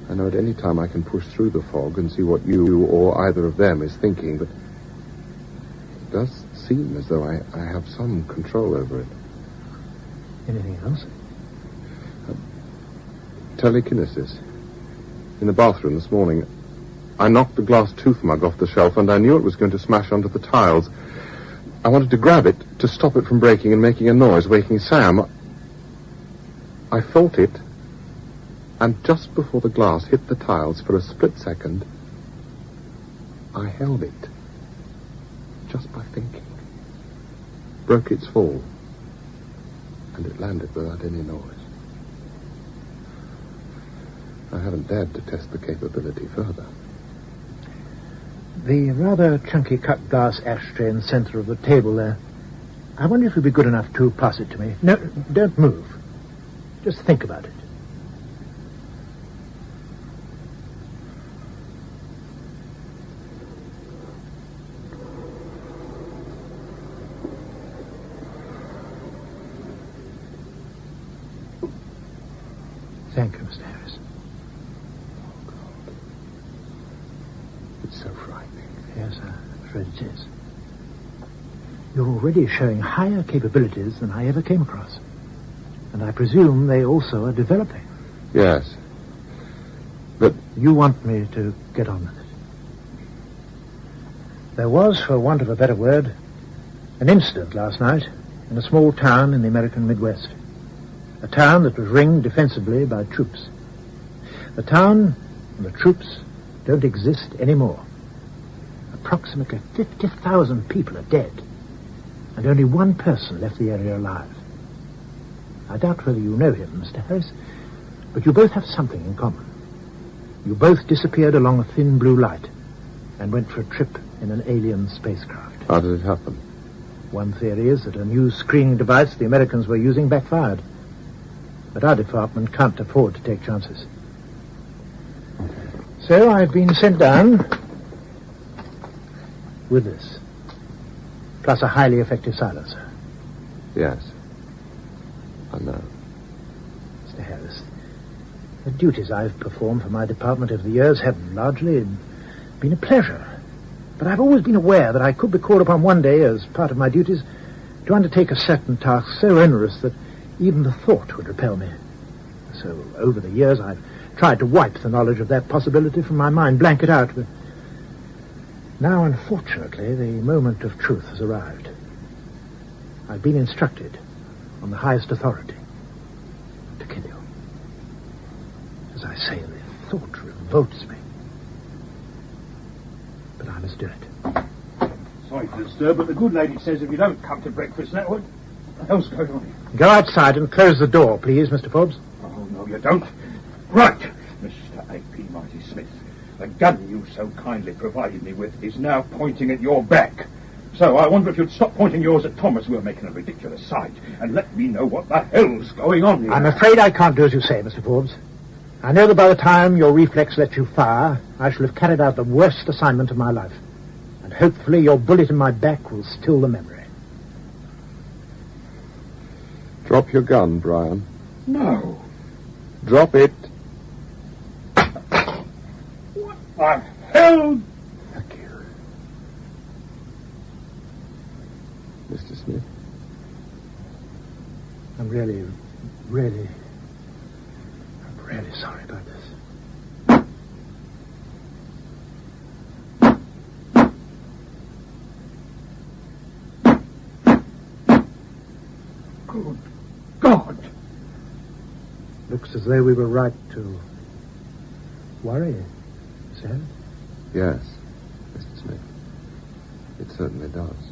I know at any time I can push through the fog and see what you or either of them is thinking, but it does seem as though I have some control over it. Anything else? Telekinesis. In the bathroom this morning, I knocked the glass tooth mug off the shelf, and I knew it was going to smash onto the tiles. I wanted to grab it to stop it from breaking and making a noise, waking Sam. I felt it, and just before the glass hit the tiles for a split second, I held it, just by thinking. Broke its fall, and it landed without any noise. I haven't dared to test the capability further. The rather chunky cut glass ashtray in the center of the table there. I wonder if you'd be good enough to pass it to me. No, don't move. Just think about it. Thank you, Mr. Harris. Oh, God. It's so frightening. Yes, I'm afraid it is. You're already showing higher capabilities than I ever came across. And I presume they also are developing. Yes. But you want me to get on with it. There was, for want of a better word, an incident last night in a small town in the American Midwest. A town that was ringed defensively by troops. The town and the troops don't exist anymore. Approximately 50,000 people are dead, and only one person left the area alive. I doubt whether you know him, Mr. Harris, but you both have something in common. You both disappeared along a thin blue light and went for a trip in an alien spacecraft. How did it happen? One theory is that a new screening device the Americans were using backfired. But our department can't afford to take chances. So I've been sent down with this, plus a highly effective silencer. Yes. I know. Mr. Harris, the duties I've performed for my department over the years have largely been a pleasure. But I've always been aware that I could be called upon one day, as part of my duties, to undertake a certain task so onerous that even the thought would repel me. So, over the years, I've tried to wipe the knowledge of that possibility from my mind, blank it out. But now, unfortunately, the moment of truth has arrived. I've been instructed, on the highest authority, to kill you. As I say, the thought revolts me. But I must do it. Sorry to disturb, but the good lady says if you don't come to breakfast now, what the hell's going on here? Go outside and close the door, please, Mr. Forbes. Oh, no, you don't. Right, Mr. A.P. Mighty Smith. The gun you so kindly provided me with is now pointing at your back. So I wonder if you'd stop pointing yours at Thomas. We're making a ridiculous sight. And let me know what the hell's going on here. I'm afraid I can't do as you say, Mr. Forbes. I know that by the time your reflex lets you fire, I shall have carried out the worst assignment of my life. And hopefully your bullet in my back will still the memory. Drop your gun, Brian. No. Drop it. What the hell? Thank you. Mr. Smith? I'm really sorry about this. Good God! Looks as though we were right to worry, Sam. Yes, Mr. Smith. It certainly does.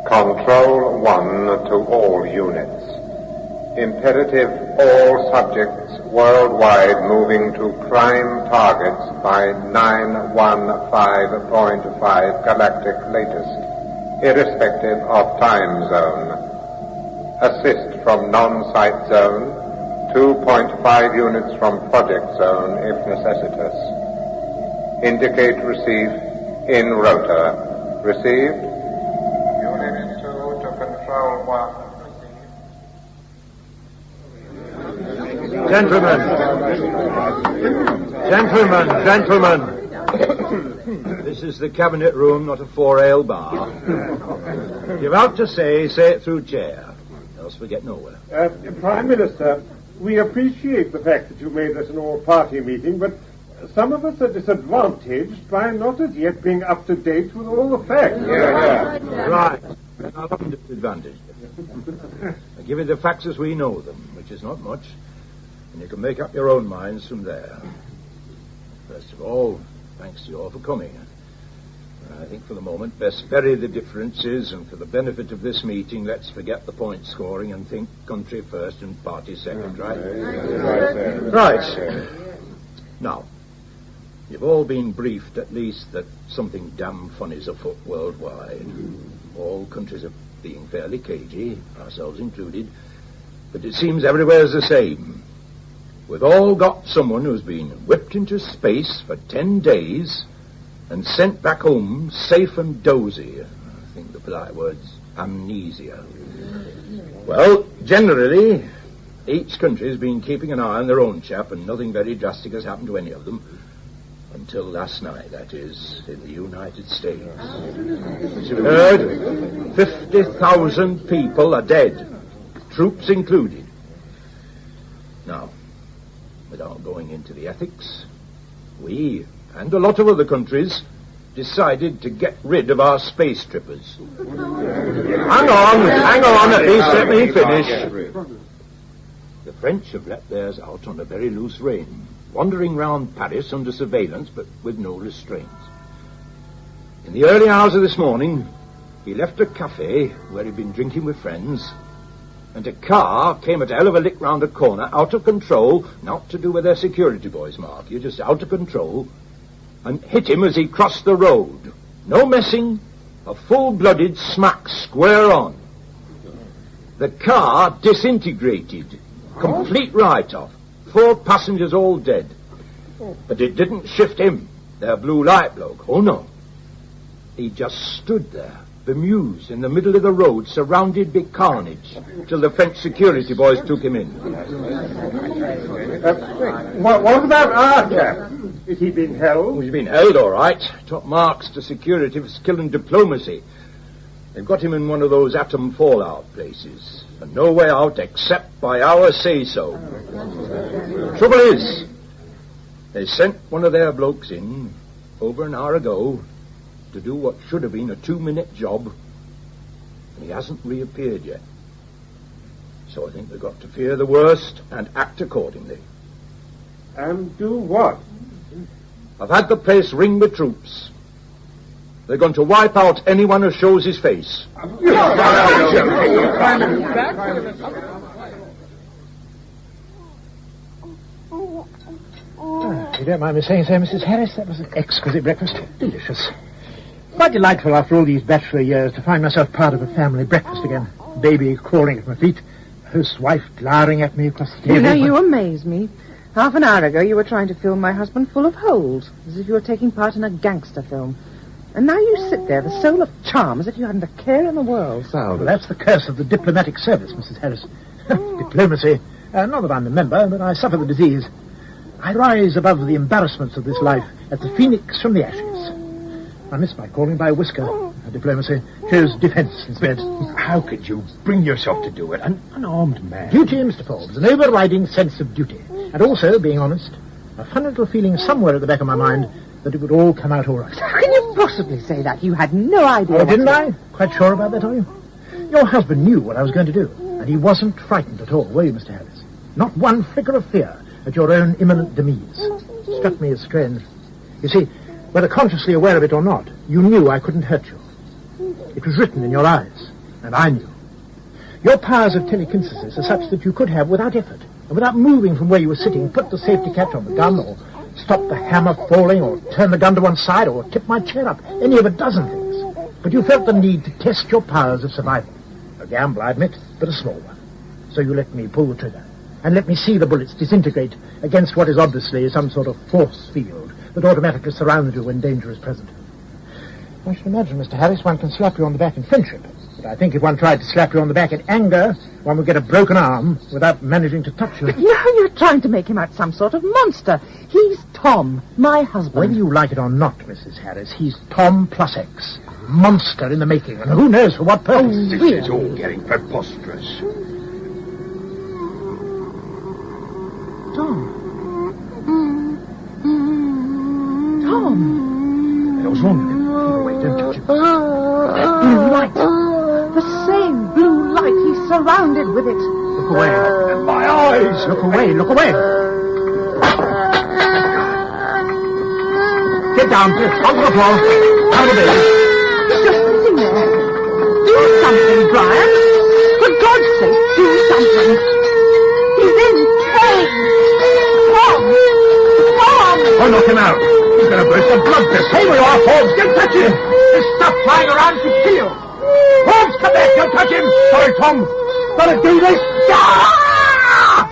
Control 1 to all units. Imperative all subjects worldwide moving to prime targets by 915.5 galactic latest, irrespective of time zone. Assist from non-site zone, 2.5 units from project zone if necessitous. Indicate receive in rotor. Received. Unit 2 to Control 1. Gentlemen. This is the cabinet room, not a 4-ale bar. If you're out to say it through chair. Else we get nowhere. Prime Minister, we appreciate the fact that you made this an all-party meeting, but some of us are disadvantaged by not as yet being up to date with all the facts. Right. I'm disadvantaged. I give you the facts as we know them, which is not much, and you can make up your own minds from there. First of all, thanks to you all for coming. I think for the moment best bury the differences, and for the benefit of this meeting, let's forget the point scoring and think country first and party second, right? Right. Now, you've all been briefed at least that something damn funny's afoot worldwide. All countries are being fairly cagey, ourselves included, but it seems everywhere's the same. We've all got someone who's been whipped into space for 10 days and sent back home safe and dozy. I think the polite word's amnesia. Well, generally, Each country has been keeping an eye on their own chap, and nothing very drastic has happened to any of them. Until last night, that is, in the United States. As you've heard, 50,000 people are dead, troops included. Now, without going into the ethics, we, and a lot of other countries, decided to get rid of our space trippers. Hang on, at least let me finish. The French have let theirs out on a very loose rein, wandering round Paris under surveillance, but with no restraints. In the early hours of this morning, he left a cafe where he'd been drinking with friends, and a car came at a hell of a lick round a corner, out of control, not to do with their security boys, Mark, you're just out of control, and hit him as he crossed the road. No messing, a full-blooded smack square on. The car disintegrated, complete write-off. 4 passengers all dead. But it didn't shift him, their blue light bloke. Oh, no. He just stood there, bemused, in the middle of the road, surrounded by carnage, till the French security boys took him in. What about our chap? Is he been held? He's been held, all right. Top marks to security for skill and diplomacy. They've got him in one of those atom fallout places, and no way out except by our say-so. Trouble is, they sent one of their blokes in over an hour ago to do what should have been a 2-minute job, and he hasn't reappeared yet. So I think they've got to fear the worst and act accordingly. And do what? I've had the place ring with troops. They're going to wipe out anyone who shows his face. You don't mind me saying so, Mrs. Harris? That was an exquisite breakfast. Delicious. Quite delightful after all these bachelor years to find myself part of a family breakfast again. Baby crawling at my feet, host's wife glowering at me across the table. You know, you amaze me. Half an hour ago you were trying to film my husband full of holes, as if you were taking part in a gangster film. And now you sit there, the soul of charm, as if you hadn't a care in the world. Well, that's the curse of the diplomatic service, Mrs. Harris. Diplomacy. Not that I'm a member, but I suffer the disease. I rise above the embarrassments of this life as the phoenix from the ashes. I miss my calling by a whisker. Diplomacy chose defence instead. How could you bring yourself to do it? An unarmed man. Duty, Mr. Forbes. An overriding sense of duty. And also, being honest, a funny little feeling somewhere at the back of my mind that it would all come out all right. How can you possibly say that? You had no idea. Oh, didn't I? Quite sure about that, are you? Your husband knew what I was going to do, and he wasn't frightened at all, were you, Mr. Harris? Not one flicker of fear at your own imminent demise. Struck me as strange. You see, whether consciously aware of it or not, you knew I couldn't hurt you. It was written in your eyes, and I knew. Your powers of telekynthesis are such that you could have, without effort, and without moving from where you were sitting, put the safety catch on the gun, or stop the hammer falling, or turn the gun to one side, or tip my chair up, any of a dozen things. But you felt the need to test your powers of survival. A gamble, I admit, but a small one. So you let me pull the trigger, and let me see the bullets disintegrate against what is obviously some sort of force field that automatically surrounds you when danger is present. I should imagine, Mr. Harris, one can slap you on the back in friendship. But I think if one tried to slap you on the back in anger, one would get a broken arm without managing to touch you. But now you're trying to make him out some sort of monster. He's Tom, my husband. Whether you like it or not, Mrs. Harris, he's Tom plus X. Monster in the making, and who knows for what purpose. This is all getting preposterous. Tom. Tom. What's wrong with him? Keep away, don't touch him. That blue light. The same blue light. He's surrounded with it. Look away. My eyes! Look away, look away. Get down, onto the floor. Down the baby. He's just sitting there. Do something, Brian. For God's sake, do something. He's in pain. Tom! Tom! Oh, knock him out. He's going to burst a blood vessel. Hey, we are, Forbes. Don't touch him. There's stuff flying around to kill you. Forbes, come back. Don't touch him. Sorry, Tom. Gotta do this. Ah!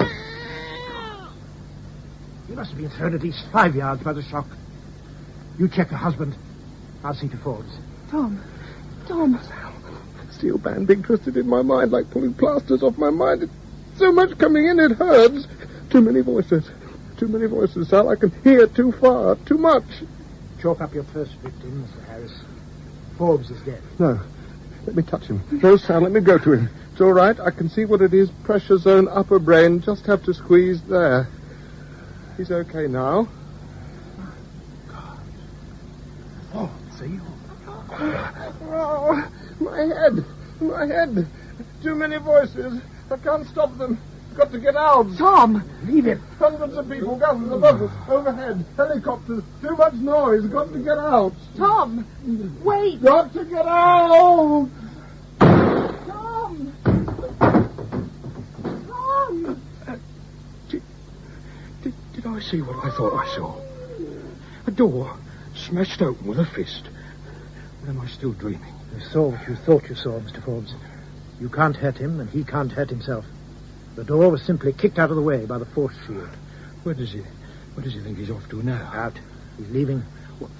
He must have been thrown at least 5 yards by the shock. You check her husband. I'll see to Forbes. Tom. Steel band being twisted in my mind like pulling plasters off my mind. So much coming in, it hurts. Too many voices. Too many voices, Sal. I can hear too far. Too much. Chalk up your first victim, Mr. Harris. Forbes is dead. No. Let me touch him. No, Sal, let me go to him. It's all right. I can see what it is. Pressure zone, upper brain. Just have to squeeze there. He's okay now. Oh, see? Oh, my head. My head. Too many voices. I can't stop them. Got to get out. Tom! Leave it. Hundreds of people gathered above us, overhead. Helicopters. Too much noise. Got to get out. Tom! Wait! Got to get out! Tom! Tom! Did I see what I thought I saw? A door smashed open with a fist. Or am I still dreaming? You saw what you thought you saw, Mr. Forbes. You can't hurt him, and he can't hurt himself. The door was simply kicked out of the way by the force shield. Where does he think he's off to now? Out. He's leaving. What?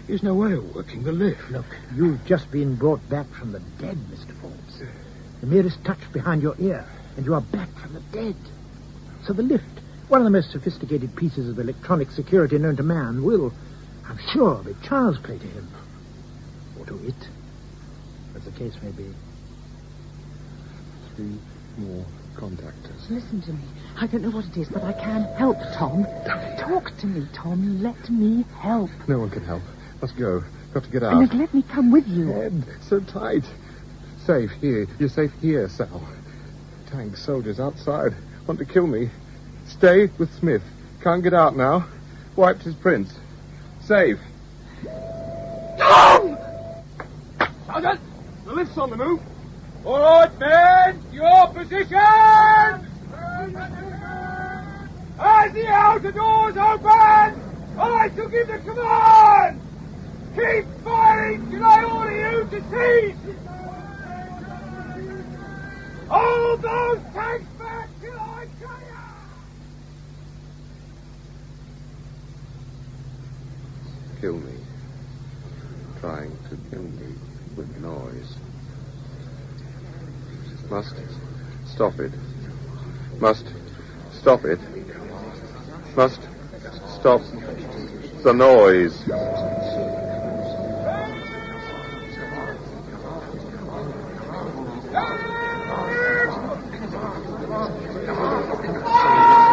There's no way of working the lift. Look, you've just been brought back from the dead, Mr. Forbes. The merest touch behind your ear, and you are back from the dead. So the lift, one of the most sophisticated pieces of electronic security known to man, will, I'm sure, be child's play to him. Or to it, as the case may be. 3 more contactors. Listen to me. I don't know what it is, but I can help, Tom. Talk to me, Tom. Let me help. No one can help. Must go. Got to get out. And let me come with you. Head, so tight. Safe here. You're safe here, Sal. Tanks, soldiers outside. Want to kill me. Stay with Smith. Can't get out now. Wiped his prints. Safe. Tom! Sergeant, the lift's on the move. All right, men, your position! As the outer doors open, I shall give the command! Keep firing till I order you to cease! Hold those tanks back till I tell you! Kill me. Trying to kill me with noise. Must stop it. Must stop it. Must stop the noise.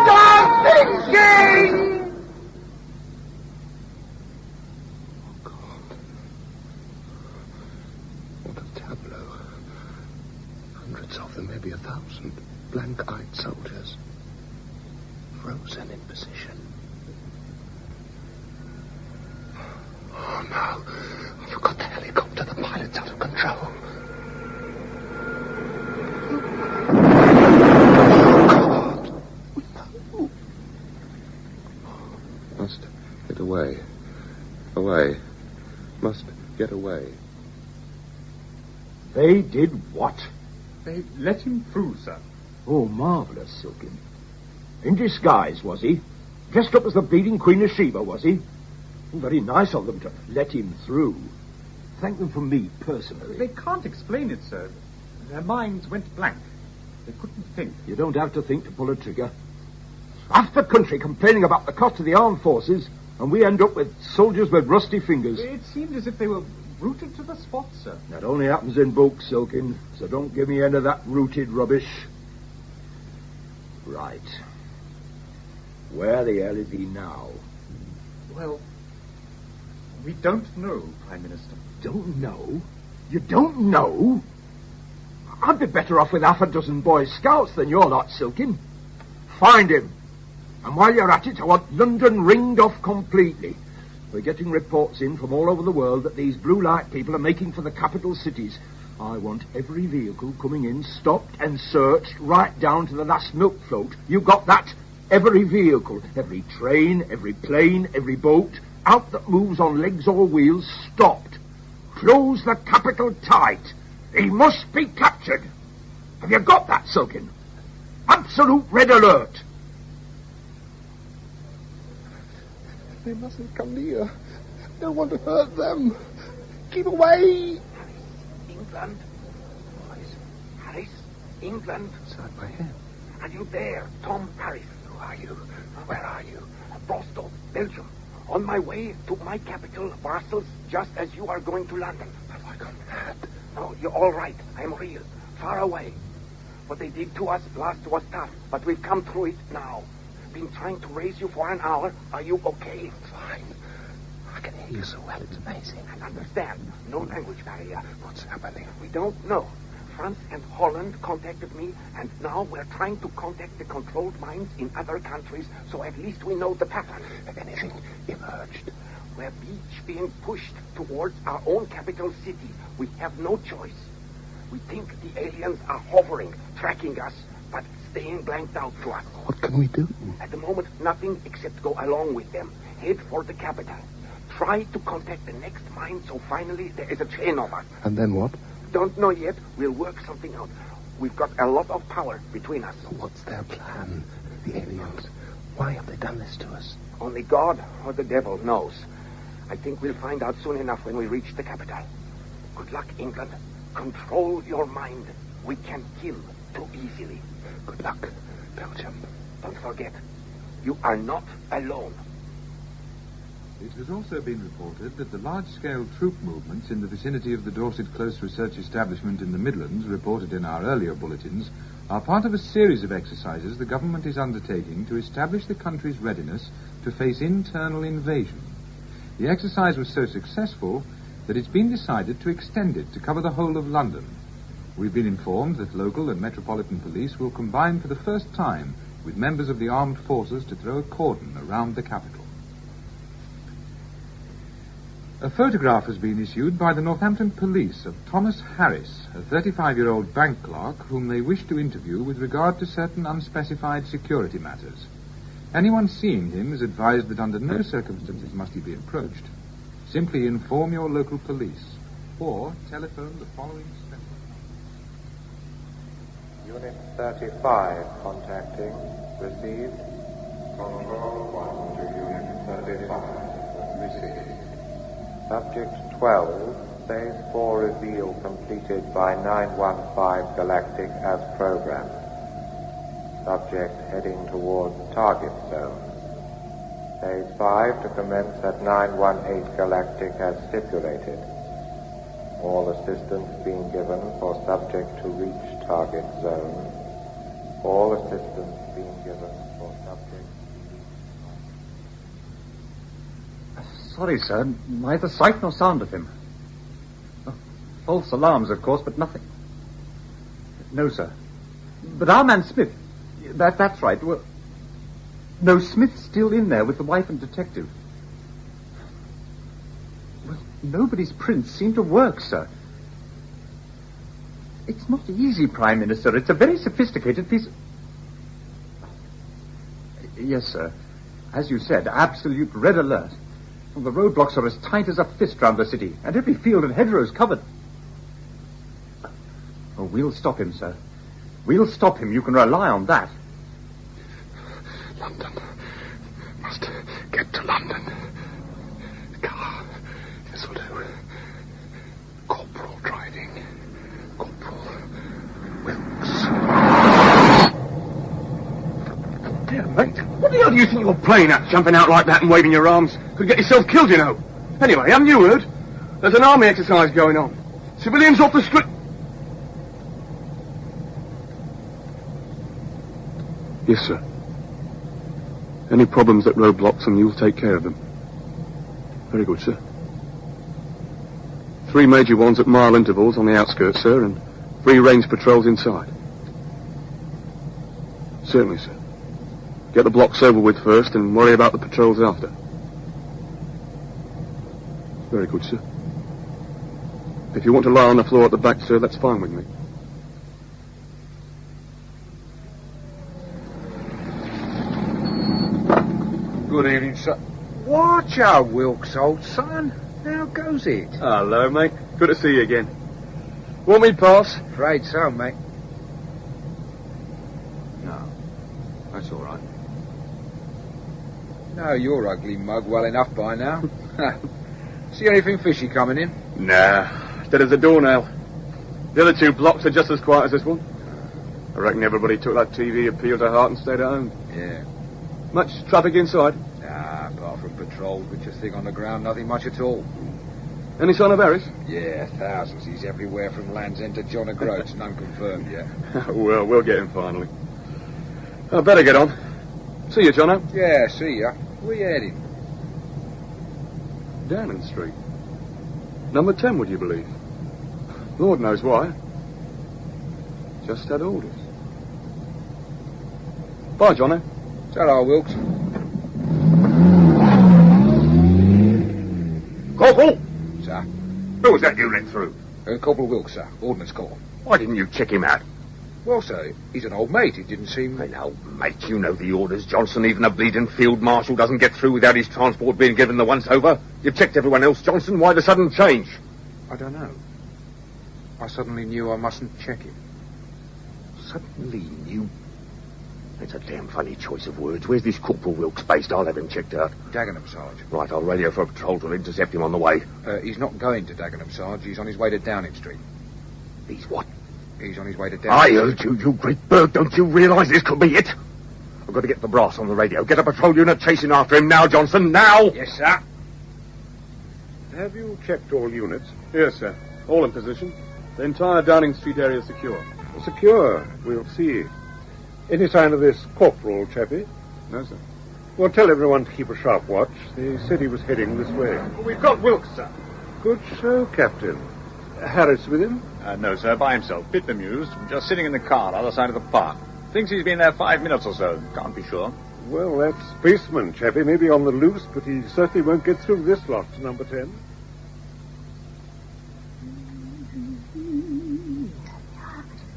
Stop thinking! Of them, maybe 1,000 blank-eyed soldiers, frozen in position. Oh, no. I forgot the helicopter. The pilot's out of control. Oh, God. Must get away. Away. Must get away. They did what? They let him through, sir. Oh, marvellous, Silkin. In disguise, was he? Dressed up as the bleeding Queen of Sheba, was he? Very nice of them to let him through. Thank them from me, personally. They can't explain it, sir. Their minds went blank. They couldn't think. You don't have to think to pull a trigger. Half the country complaining about the cost of the armed forces, and we end up with soldiers with rusty fingers. It seemed as if they were rooted to the spot, sir. That only happens in books, Silkin, so don't give me any of that rooted rubbish. Right. Where the hell is he now? Well, we don't know, Prime Minister. Don't know? You don't know? I'd be better off with half a dozen Boy Scouts than your lot, Silkin. Find him. And while you're at it, I want London ringed off completely. We're getting reports in from all over the world that these blue light people are making for the capital cities. I want every vehicle coming in stopped and searched right down to the last milk float. You got that? Every vehicle, every train, every plane, every boat, out that moves on legs or wheels, stopped. Close the capital tight. He must be captured. Have you got that, Silkin? Absolute red alert. They mustn't come near. I don't want to hurt them. Keep away. England. Boys. Harris. England. inside my head. Are you there, Tom Harris? Who are you? Where are you? Brostov, Belgium. On my way to my capital, Brussels, just as you are going to London. Have I gone mad? No, you're all right. I'm real. Far away. What they did to us last was tough, but we've come through it now. Been trying to raise you for an hour. Are you okay? Fine. I can hear you so well, it's amazing. I understand. No language barrier. What's happening? We don't know. France and Holland contacted me, and now we're trying to contact the controlled mines in other countries, so at least we know the pattern. Have anything emerged? We're being pushed towards our own capital city. We have no choice. We think the aliens are hovering, tracking us, but staying blanked out to us. What can we do? At the moment, nothing except go along with them. Head for the capital. Try to contact the next mine, so finally there is a chain of us. And then what? Don't know yet. We'll work something out. We've got a lot of power between us. What's their plan? The aliens. Why have they done this to us? Only God or the devil knows. I think we'll find out soon enough when we reach the capital. Good luck, England. Control your mind. We can kill too easily. Good luck, Belgium. Don't forget, you are not alone. It has also been reported that the large-scale troop movements in the vicinity of the Dorset Close Research Establishment in the Midlands, reported in our earlier bulletins, are part of a series of exercises the government is undertaking to establish the country's readiness to face internal invasion. The exercise was so successful that it's been decided to extend it to cover the whole of London. We've been informed that local and metropolitan police will combine for the first time with members of the armed forces to throw a cordon around the capital. A photograph has been issued by the Northampton Police of Thomas Harris, a 35-year-old bank clerk whom they wish to interview with regard to certain unspecified security matters. Anyone seeing him is advised that under no circumstances must he be approached. Simply inform your local police or telephone the following special number. Unit 35 contacting. Received. Control 1 to Unit 35. Received. Subject 12, Phase 4 reveal completed by 915 Galactic as programmed. Subject heading towards target zone. Phase 5 to commence at 918 Galactic as stipulated. All assistance being given for subject to reach target zone. All assistance being given for subject. Sorry, sir. Neither sight nor sound of him. Oh, false alarms, of course, but nothing. No, sir. But our man Smith... That's right. Well, no, Smith's still in there with the wife and detective. Well, nobody's prints seem to work, sir. It's not easy, Prime Minister. It's a very sophisticated piece of... Yes, sir. As you said, absolute red alert. Well, the roadblocks are as tight as a fist round the city, and every field and hedgerow is covered. Oh, we'll stop him, sir. We'll stop him. You can rely on that. London. Must get to London. Car. This will do. Corporal driving. Corporal Wilkes. Dear mate, what the hell do you think you're playing at, jumping out like that and waving your arms? Could get yourself killed, you know. Anyway, haven't you heard? There's an army exercise going on. Civilians off the street. Yes, sir. Any problems at roadblocks and you'll take care of them. Very good, sir. 3 major ones at mile intervals on the outskirts, sir, and 3 range patrols inside. Certainly, sir. Get the blocks over with first and worry about the patrols after. Very good, sir. If you want to lie on the floor at the back, sir, that's fine with me. Good evening, sir. Watch out, Wilkes, old son. How goes it? Hello, mate. Good to see you again. Want me pass? Afraid so, mate. No, that's all right. No, you're ugly mug well enough by now. See anything fishy coming in? Nah, dead as a doornail. The other 2 blocks are just as quiet as this one. I reckon everybody took that TV appeal to heart and stayed at home. Yeah. Much traffic inside? Ah, apart from patrols, which are thick on the ground, nothing much at all. Any sign of Harris? Yeah, thousands. He's everywhere from Land's End to John O'Groats. None confirmed yet. Well, we'll get him finally. I better get on. See you, Jono. Yeah, see ya. Where you heading? Downing Street. Number 10, would you believe? Lord knows why. Just had orders. Bye, Jono. Ta-ra, Wilkes. Corporal! Sir? Who was that you let through? Corporal Wilkes, sir. Ordnance Corps. Why didn't you check him out? Well, sir, he's an old mate. He didn't seem... An old mate, you know the orders, Johnson. Even a bleeding field marshal doesn't get through without his transport being given the once-over. You've checked everyone else, Johnson. Why the sudden change? I don't know. I suddenly knew I mustn't check him. Suddenly knew? It's a damn funny choice of words. Where's this Corporal Wilkes based? I'll have him checked out. Dagenham, Sarge. Right, I'll radio for a patrol to intercept him on the way. He's not going to Dagenham, Sarge. He's on his way to Downing Street. He's what? He's on his way to I Downing heard you, you great bird. Don't you realise this could be it? I've got to get the brass on the radio. Get a patrol unit chasing after him now, Johnson, now! Yes, sir. Have you checked all units? Yes, sir. All in position. The entire Downing Street area is secure. Secure. We'll see. Any sign of this Corporal chappie? No, sir. Well, tell everyone to keep a sharp watch. They said he was heading this way. We've got Wilkes, sir. Good show, Captain. Harris with him? No, sir, by himself. Bit bemused. Just sitting in the car on the other side of the park. Thinks he's been there 5 minutes or so. Can't be sure. Well, that spaceman chappie may be on the loose, but he certainly won't get through this lot, number 10.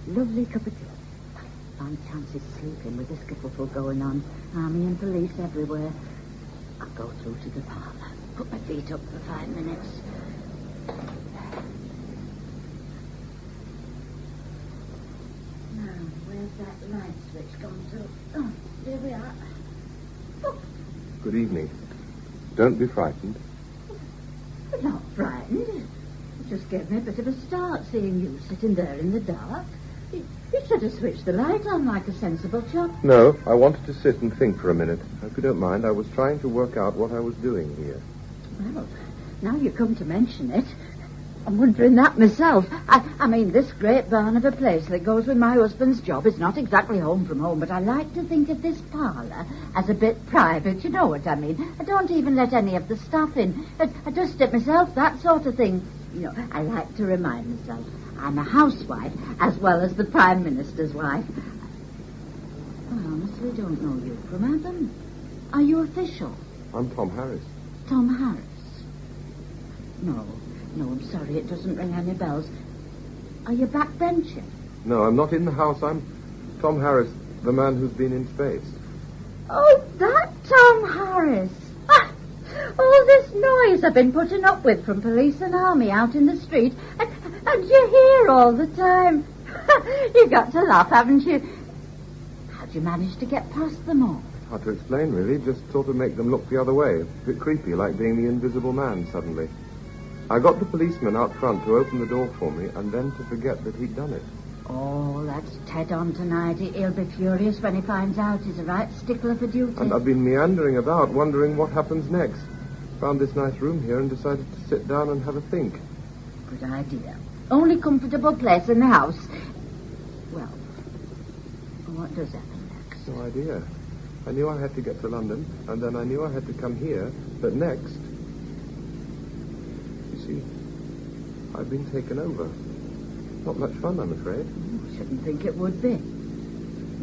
Lovely cup of tea. Fine chances sleeping with this kerfuffle going on. Army and police everywhere. I'll go through to the parlour. Put my feet up for 5 minutes. Now, where's that light switch gone to? Oh, here we are. Oh, Good evening. Don't be frightened. I'm not frightened. It just gave me a bit of a start seeing you sitting there in the dark. You should have switched the light on like a sensible chap. No, I wanted to sit and think for a minute. If you don't mind, I was trying to work out what I was doing here. Well, now you come to mention it, I'm wondering that myself. I mean, this great barn of a place that goes with my husband's job is not exactly home from home, but I like to think of this parlour as a bit private, you know what I mean? I don't even let any of the staff in. I just it myself, that sort of thing. You know, I like to remind myself I'm a housewife as well as the Prime Minister's wife. I honestly don't know you from Adam. Are you official? I'm Tom Harris. Tom Harris? No, I'm sorry, it doesn't ring any bells. Are you backbenching? No, I'm not in the house. I'm Tom Harris, the man who's been in space. Oh, that Tom Harris. All this noise I've been putting up with from police and army out in the street, and you're here all the time. You've got to laugh, haven't you? How'd you manage to get past them all? Hard to explain, really. Just sort of make them look the other way. A bit creepy, like being the invisible man suddenly. I got the policeman out front to open the door for me, and then to forget that he'd done it. Oh, that's Ted on tonight. He'll be furious when he finds out he's a right stickler for duty. And I've been meandering about, wondering what happens next. Found this nice room here and decided to sit down and have a think. Good idea. Only comfortable place in the house. Well, what does happen next? No idea. I knew I had to get to London, and then I knew I had to come here, but next... You see, I've been taken over. Not much fun, I'm afraid. I shouldn't think it would be.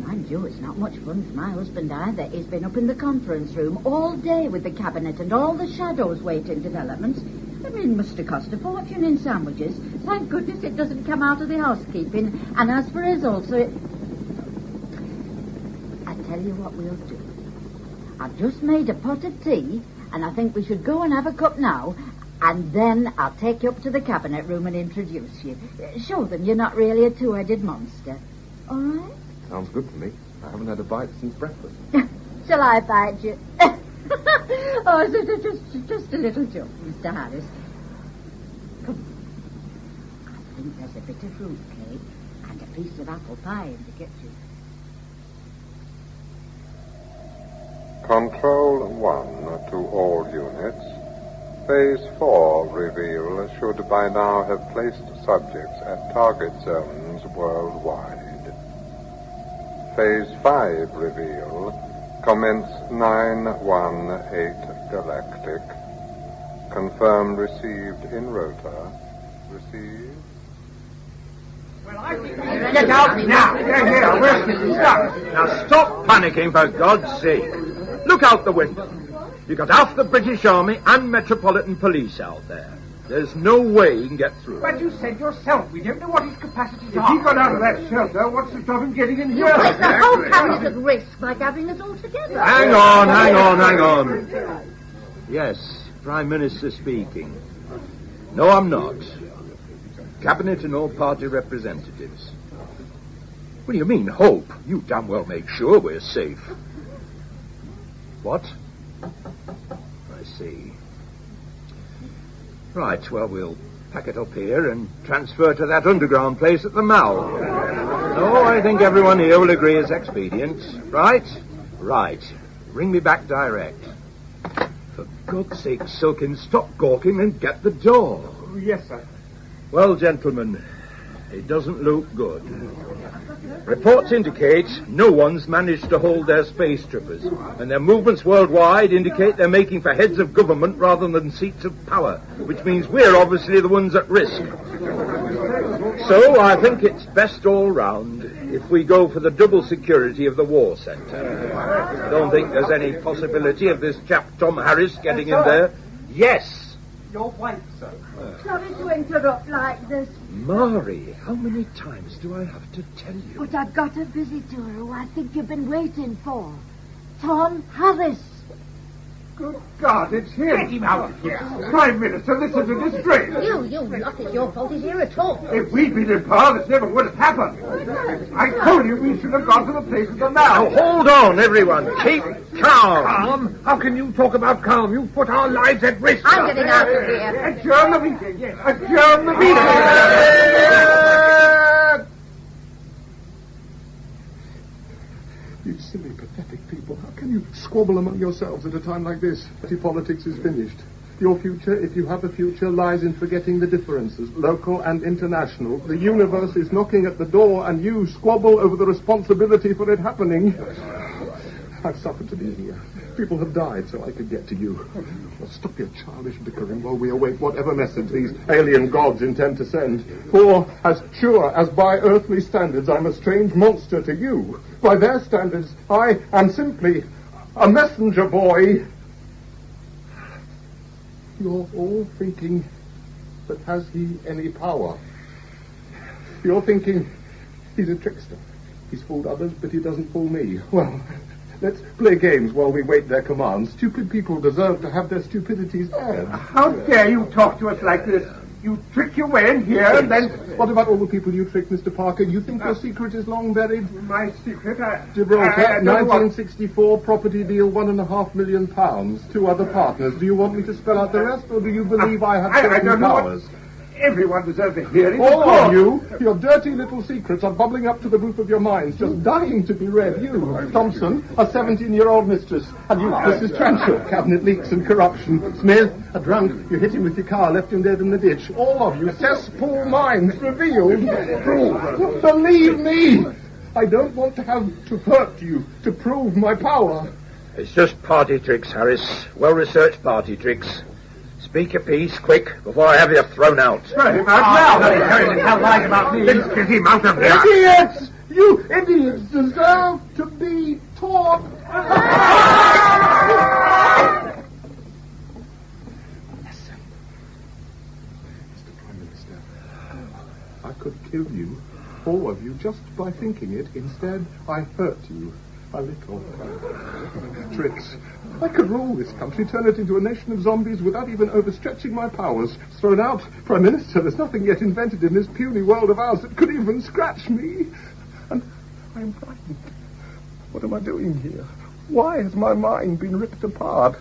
Mind you, it's not much fun for my husband either. He's been up in the conference room all day with the cabinet and all the shadows waiting developments. I mean, it must have cost a fortune in sandwiches. Thank goodness it doesn't come out of the housekeeping. And as for us also, I tell you what we'll do. I've just made a pot of tea, and I think we should go and have a cup now, and then I'll take you up to the cabinet room and introduce you. Show them you're not really a two-headed monster. All right? Sounds good to me. I haven't had a bite since breakfast. Shall I bite you? Oh, just a little joke, Mr. Harris. Come. I think there's a bit of fruit cake And a piece of apple pie in the kitchen. Control 1 to all units. Phase 4 reveal should by now have placed subjects at target zones worldwide. Phase 5 reveal. Commence 918 Galactic. Confirmed received in rota. Received. Get out now! Here, where's Mrs. Stuck? Now stop panicking, for God's sake. Look out the window. You've got half the British Army and Metropolitan Police out there. There's no way he can get through. But you said yourself, we don't know what his capacities are. If he got out of that shelter, what's the stop him getting in here? You put the whole cabinet at risk by gathering us all together. Hang on. Yes, Prime Minister speaking. No, I'm not. Cabinet and all party representatives. What do you mean, hope? You damn well make sure we're safe. What? I see. Right, well, we'll pack it up here and transfer to that underground place at the Mall. No, I think everyone here will agree it's expedient. Right? Right. Ring me back direct. For God's sake, Silkin, stop gawking and get the door. Yes, sir. Well, gentlemen, it doesn't look good. Reports indicate no one's managed to hold their space troopers, and their movements worldwide indicate they're making for heads of government rather than seats of power, which means we're obviously the ones at risk. So I think it's best all round if we go for the double security of the war centre. I don't think there's any possibility of this chap Tom Harris getting in there. Yes. Your wife, sir. Sorry to interrupt like this. Mari, how many times do I have to tell you? But I've got a visitor who I think you've been waiting for. Tom Harris. Good God, it's him. Get him out of here. Prime Minister, this is a disgrace. You lot, it's your fault he's here at all. If we'd been in power, this never would have happened. I told you we should have gone to the place of the Mall. Now, hold on, everyone. Keep calm. Calm? How can you talk about calm? You've put our lives at risk. I'm getting out of here. Adjourn the meeting, yes. Adjourn the meeting. You silly, pathetic people. How can you squabble among yourselves at a time like this? Politics is finished. Your future, if you have a future, lies in forgetting the differences, local and international. The universe is knocking at the door, and you squabble over the responsibility for it happening. I've suffered to be here. People have died so I could get to you. Well, stop your childish bickering while we await whatever message these alien gods intend to send. For, as sure as by earthly standards I'm a strange monster to you, by their standards I am simply a messenger boy. You're all thinking, but has he any power? You're thinking, he's a trickster. He's fooled others, but he doesn't fool me. Well, let's play games while we wait their commands. Stupid people deserve to have their stupidities aired. How dare you talk to us like this? You trick your way in here and then... What about all the people you tricked, Mr. Parker? You think your secret is long buried? My secret? Gibraltar, 1964, property deal, £1.5 million. 2 other partners. Do you want me to spell out the rest, or do you believe I have certain powers? Everyone deserves to hear it. All of you, your dirty little secrets are bubbling up to the roof of your minds, just dying to be read. You, Thompson, a 17-year-old mistress. And you, Mrs. Transhaw, cabinet leaks and corruption. Smith, a drunk, you hit him with your car, left him dead in the ditch. All of you, cesspool minds revealed. Prove. Believe me, I don't want to have to hurt you to prove my power. It's just party tricks, Harris. Well-researched party tricks. Speak your piece, quick, before I have you thrown out. Throw him out now. Tell lies about me. Let's get him out of here. Idiots! You idiots deserve to be taught. Listen. Mr. Prime Minister, I could kill you, all of you, just by thinking it. Instead, I hurt you. A little. Tricks. I could rule this country, turn it into a nation of zombies without even overstretching my powers. Thrown out, Prime Minister, there's nothing yet invented in this puny world of ours that could even scratch me. And I am frightened. What am I doing here? Why has my mind been ripped apart?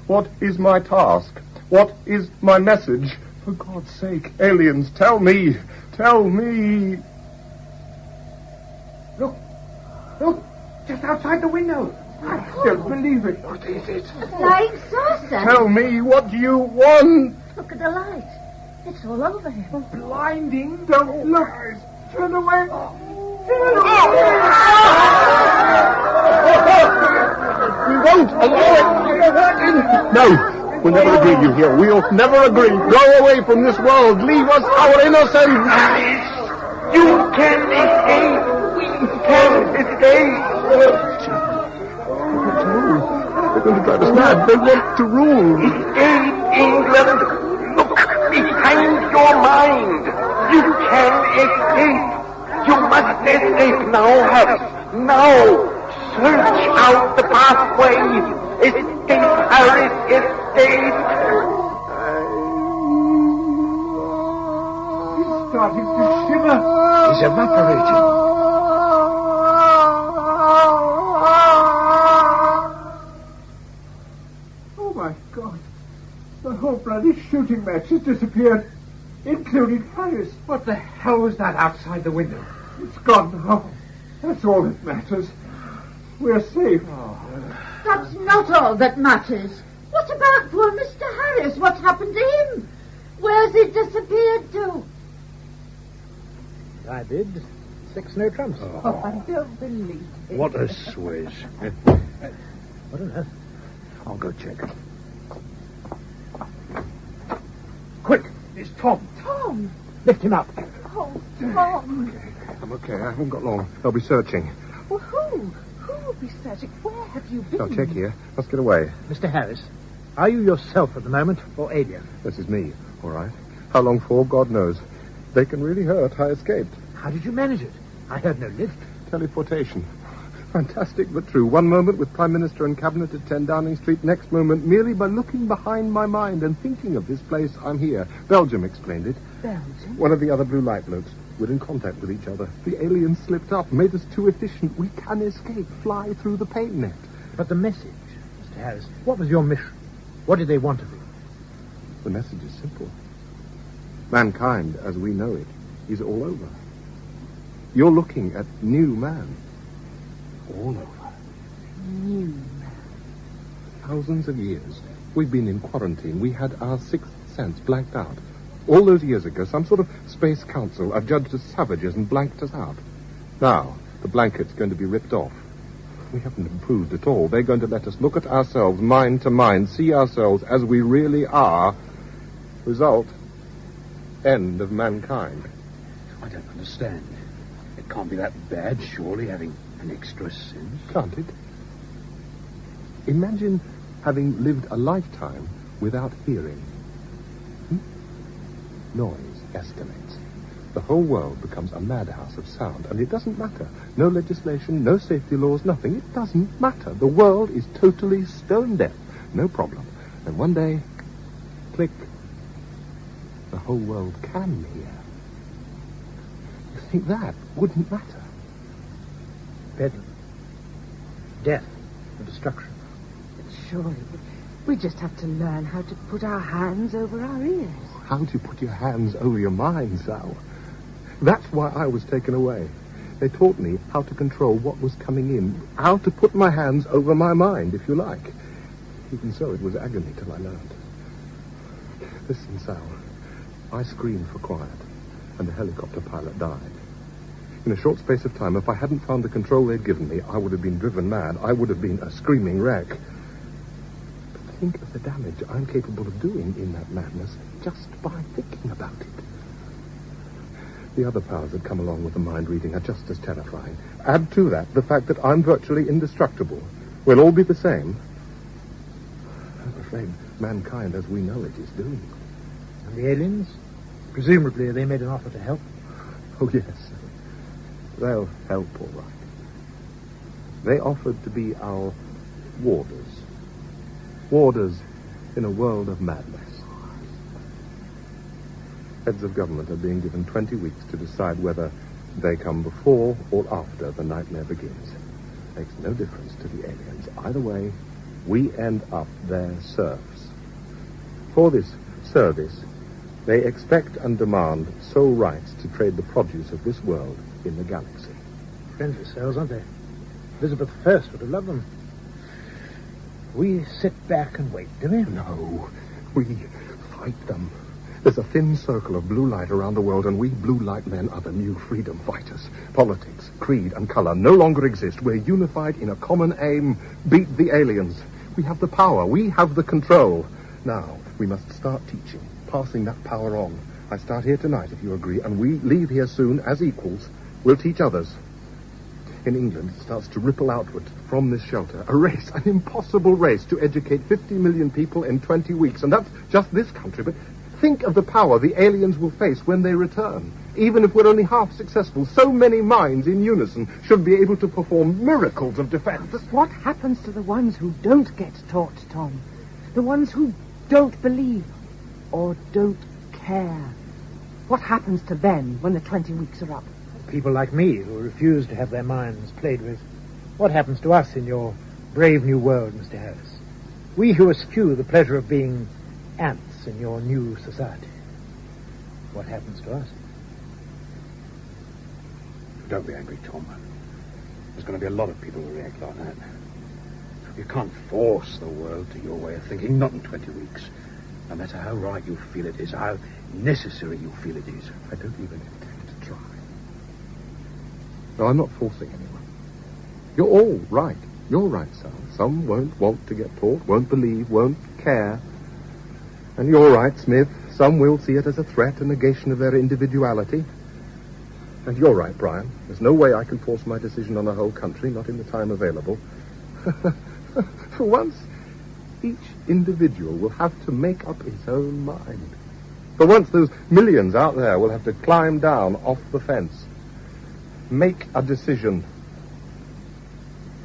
What is my task? What is my message? For God's sake, aliens, tell me. Tell me. Look, just outside the window. I don't believe it. What is it? A flying saucer. Tell me what you want. Look at the light. It's all over him. Blinding. Don't look. Turn away. We won't allow it. No, we'll never agree, you hear. We'll never agree. Go away from this world. Leave us our innocence. You can escape. We can escape. They're going to drive us mad. They want to rule. Escape, England. Look behind your mind. You can escape. You must escape now, Harris. Now. Search out the pathway. Escape, Harris. Escape. He's starting to shiver. He's evaporating. Oh, my God. The whole bloody shooting match has disappeared, including Harris. What the hell was that outside the window? It's gone now. That's all that matters. We're safe. That's not all that matters. What about poor Mr. Harris? What's happened to him? Where's he disappeared to? I bid 6 no trumps. Oh, I don't believe it. What a swizz. What on earth? I'll go check. Quick, it's Tom. Tom! Lift him up. Oh, Tom. I'm okay. I haven't got long. They'll be searching. Well, who? Who will be searching? Where have you been? I'll check here. Let's get away. Mr. Harris, are you yourself at the moment, or alien? This is me, all right. How long for, God knows. They can really hurt. I escaped. How did you manage it? I heard no lift. Teleportation. Fantastic but true. One moment with Prime Minister and Cabinet at 10 Downing Street. Next moment, merely by looking behind my mind and thinking of this place, I'm here. Belgium explained it. Belgium? One of the other blue light blokes. We're in contact with each other. The aliens slipped up, made us too efficient. We can escape, fly through the paint net. But the message, Mr. Harris, what was your mission? What did they want of you? The message is simple. Mankind, as we know it, is all over. You're looking at new man. All over. New man. Thousands of years. We've been in quarantine. We had our sixth sense blanked out. All those years ago, some sort of space council adjudged us savages and blanked us out. Now, the blanket's going to be ripped off. We haven't improved at all. They're going to let us look at ourselves, mind to mind, see ourselves as we really are. Result, end of mankind. I don't understand. It can't be that bad, surely, having an extra sense. Can't it? Imagine having lived a lifetime without hearing. Noise escalates. The whole world becomes a madhouse of sound, and it doesn't matter. No legislation, no safety laws, nothing. It doesn't matter. The world is totally stone deaf. No problem. And one day, click, the whole world can hear. You think that wouldn't matter? Bedlam. Death and destruction. Surely, we just have to learn how to put our hands over our ears. How do you put your hands over your mind, Sal? That's why I was taken away. They taught me how to control what was coming in, how to put my hands over my mind, if you like. Even so, it was agony till I learned. Listen, Sal, I screamed for quiet, and the helicopter pilot died. In a short space of time, if I hadn't found the control they'd given me, I would have been driven mad. I would have been a screaming wreck. But think of the damage I'm capable of doing in that madness just by thinking about it. The other powers that come along with the mind reading are just as terrifying. Add to that the fact that I'm virtually indestructible. We'll all be the same. I'm afraid mankind as we know it is doomed. And the aliens? Presumably they made an offer to help. Oh, yes. They'll help, all right. They offered to be our warders. Warders in a world of madness. Heads of government are being given 20 weeks to decide whether they come before or after the nightmare begins. Makes no difference to the aliens. Either way, we end up their serfs. For this service, they expect and demand sole rights to trade the produce of this world in the galaxy. Friendly souls, aren't they? Elizabeth I would have loved them. We sit back and wait, do we? No, we fight them. There's a thin circle of blue light around the world, and we blue light men are the new freedom fighters. Politics, creed, and color no longer exist. We're unified in a common aim: beat the aliens. We have the power. We have the control. Now, we must start teaching, passing that power on. I start here tonight, if you agree, and we leave here soon as equals. We'll teach others. In England, it starts to ripple outward from this shelter. A race, an impossible race, to educate 50 million people in 20 weeks. And that's just this country, but think of the power the aliens will face when they return. Even if we're only half successful, so many minds in unison should be able to perform miracles of defense. But what happens to the ones who don't get taught, Tom? The ones who don't believe or don't care? What happens to them when the 20 weeks are up? People like me who refuse to have their minds played with. What happens to us in your brave new world, Mr. Harris? We who eschew the pleasure of being ants in your new society. What happens to us? Don't be angry, Tom. There's going to be a lot of people who react like that. You can't force the world to your way of thinking, not in 20 weeks. No matter how right you feel it is, how necessary you feel it is. I don't even intend to try. No, I'm not forcing anyone. You're all right. You're right, Sal. Some won't want to get taught, won't believe, won't care. And you're right, Smith. Some will see it as a threat, a negation of their individuality. And you're right, Brian. There's no way I can force my decision on the whole country, not in the time available. For once, each individual will have to make up his own mind. For once, those millions out there will have to climb down off the fence. Make a decision.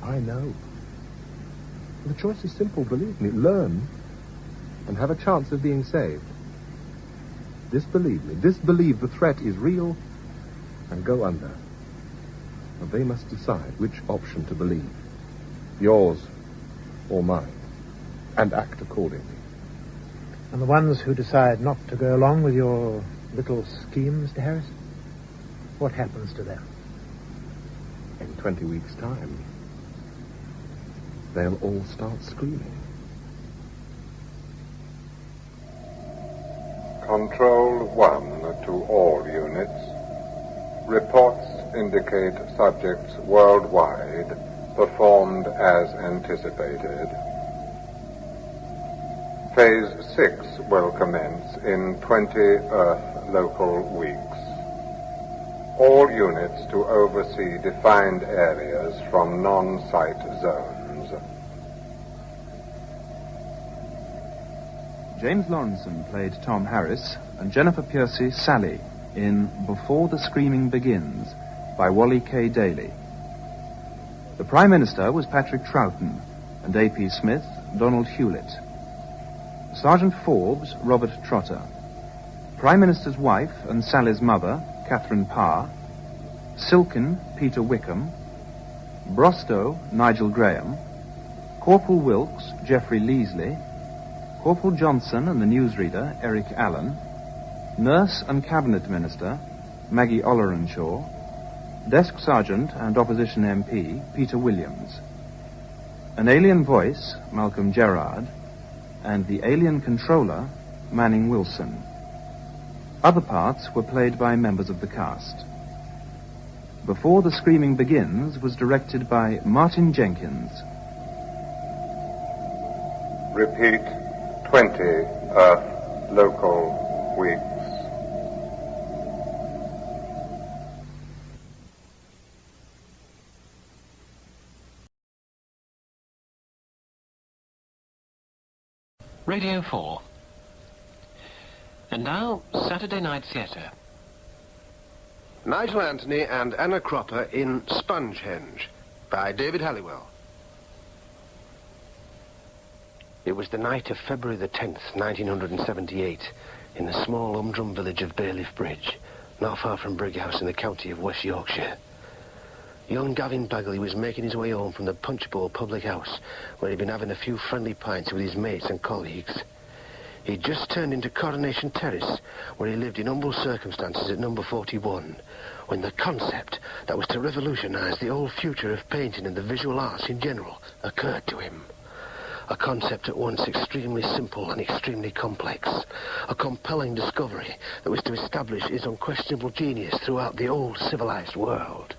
I know. The choice is simple, believe me. Learn and have a chance of being saved. Disbelieve me. Disbelieve the threat is real and go under. And they must decide which option to believe. Yours or mine. And act accordingly. And the ones who decide not to go along with your little scheme, Mr. Harris? What happens to them? In 20 weeks' time, they'll all start screaming. Control 1 to all units. Reports indicate subjects worldwide performed as anticipated. Phase 6 will commence in 20 Earth local weeks. All units to oversee defined areas from non-site zones. James Lawrenson played Tom Harris and Jennifer Piercy Sally in Before the Screaming Begins by Wally K. Daly. The Prime Minister was Patrick Troughton and A.P. Smith, Donald Hewlett. Sergeant Forbes, Robert Trotter. Prime Minister's wife and Sally's mother, Catherine Parr. Silken, Peter Wickham. Brostow, Nigel Graham. Corporal Wilkes, Geoffrey Leasley. Corporal Johnson and the newsreader, Eric Allen. Nurse and Cabinet Minister, Maggie Ollerenshaw. Desk Sergeant and Opposition MP, Peter Williams. An alien voice, Malcolm Gerard. And the alien controller, Manning Wilson. Other parts were played by members of the cast. Before the Screaming Begins was directed by Martin Jenkins. Repeat, 20 Earth local weeks. Radio 4. And now, Saturday Night Theatre. Nigel Anthony and Anna Cropper in Spongehenge by David Halliwell. It was the night of February the 10th, 1978, in the small humdrum village of Bailiff Bridge, not far from Brighouse in the county of West Yorkshire. Young Gavin Bagley was making his way home from the Punch Bowl public house, where he'd been having a few friendly pints with his mates and colleagues. He'd just turned into Coronation Terrace, where he lived in humble circumstances at number 41, when the concept that was to revolutionise the whole future of painting and the visual arts in general occurred to him. A concept at once extremely simple and extremely complex. A compelling discovery that was to establish his unquestionable genius throughout the old civilised world.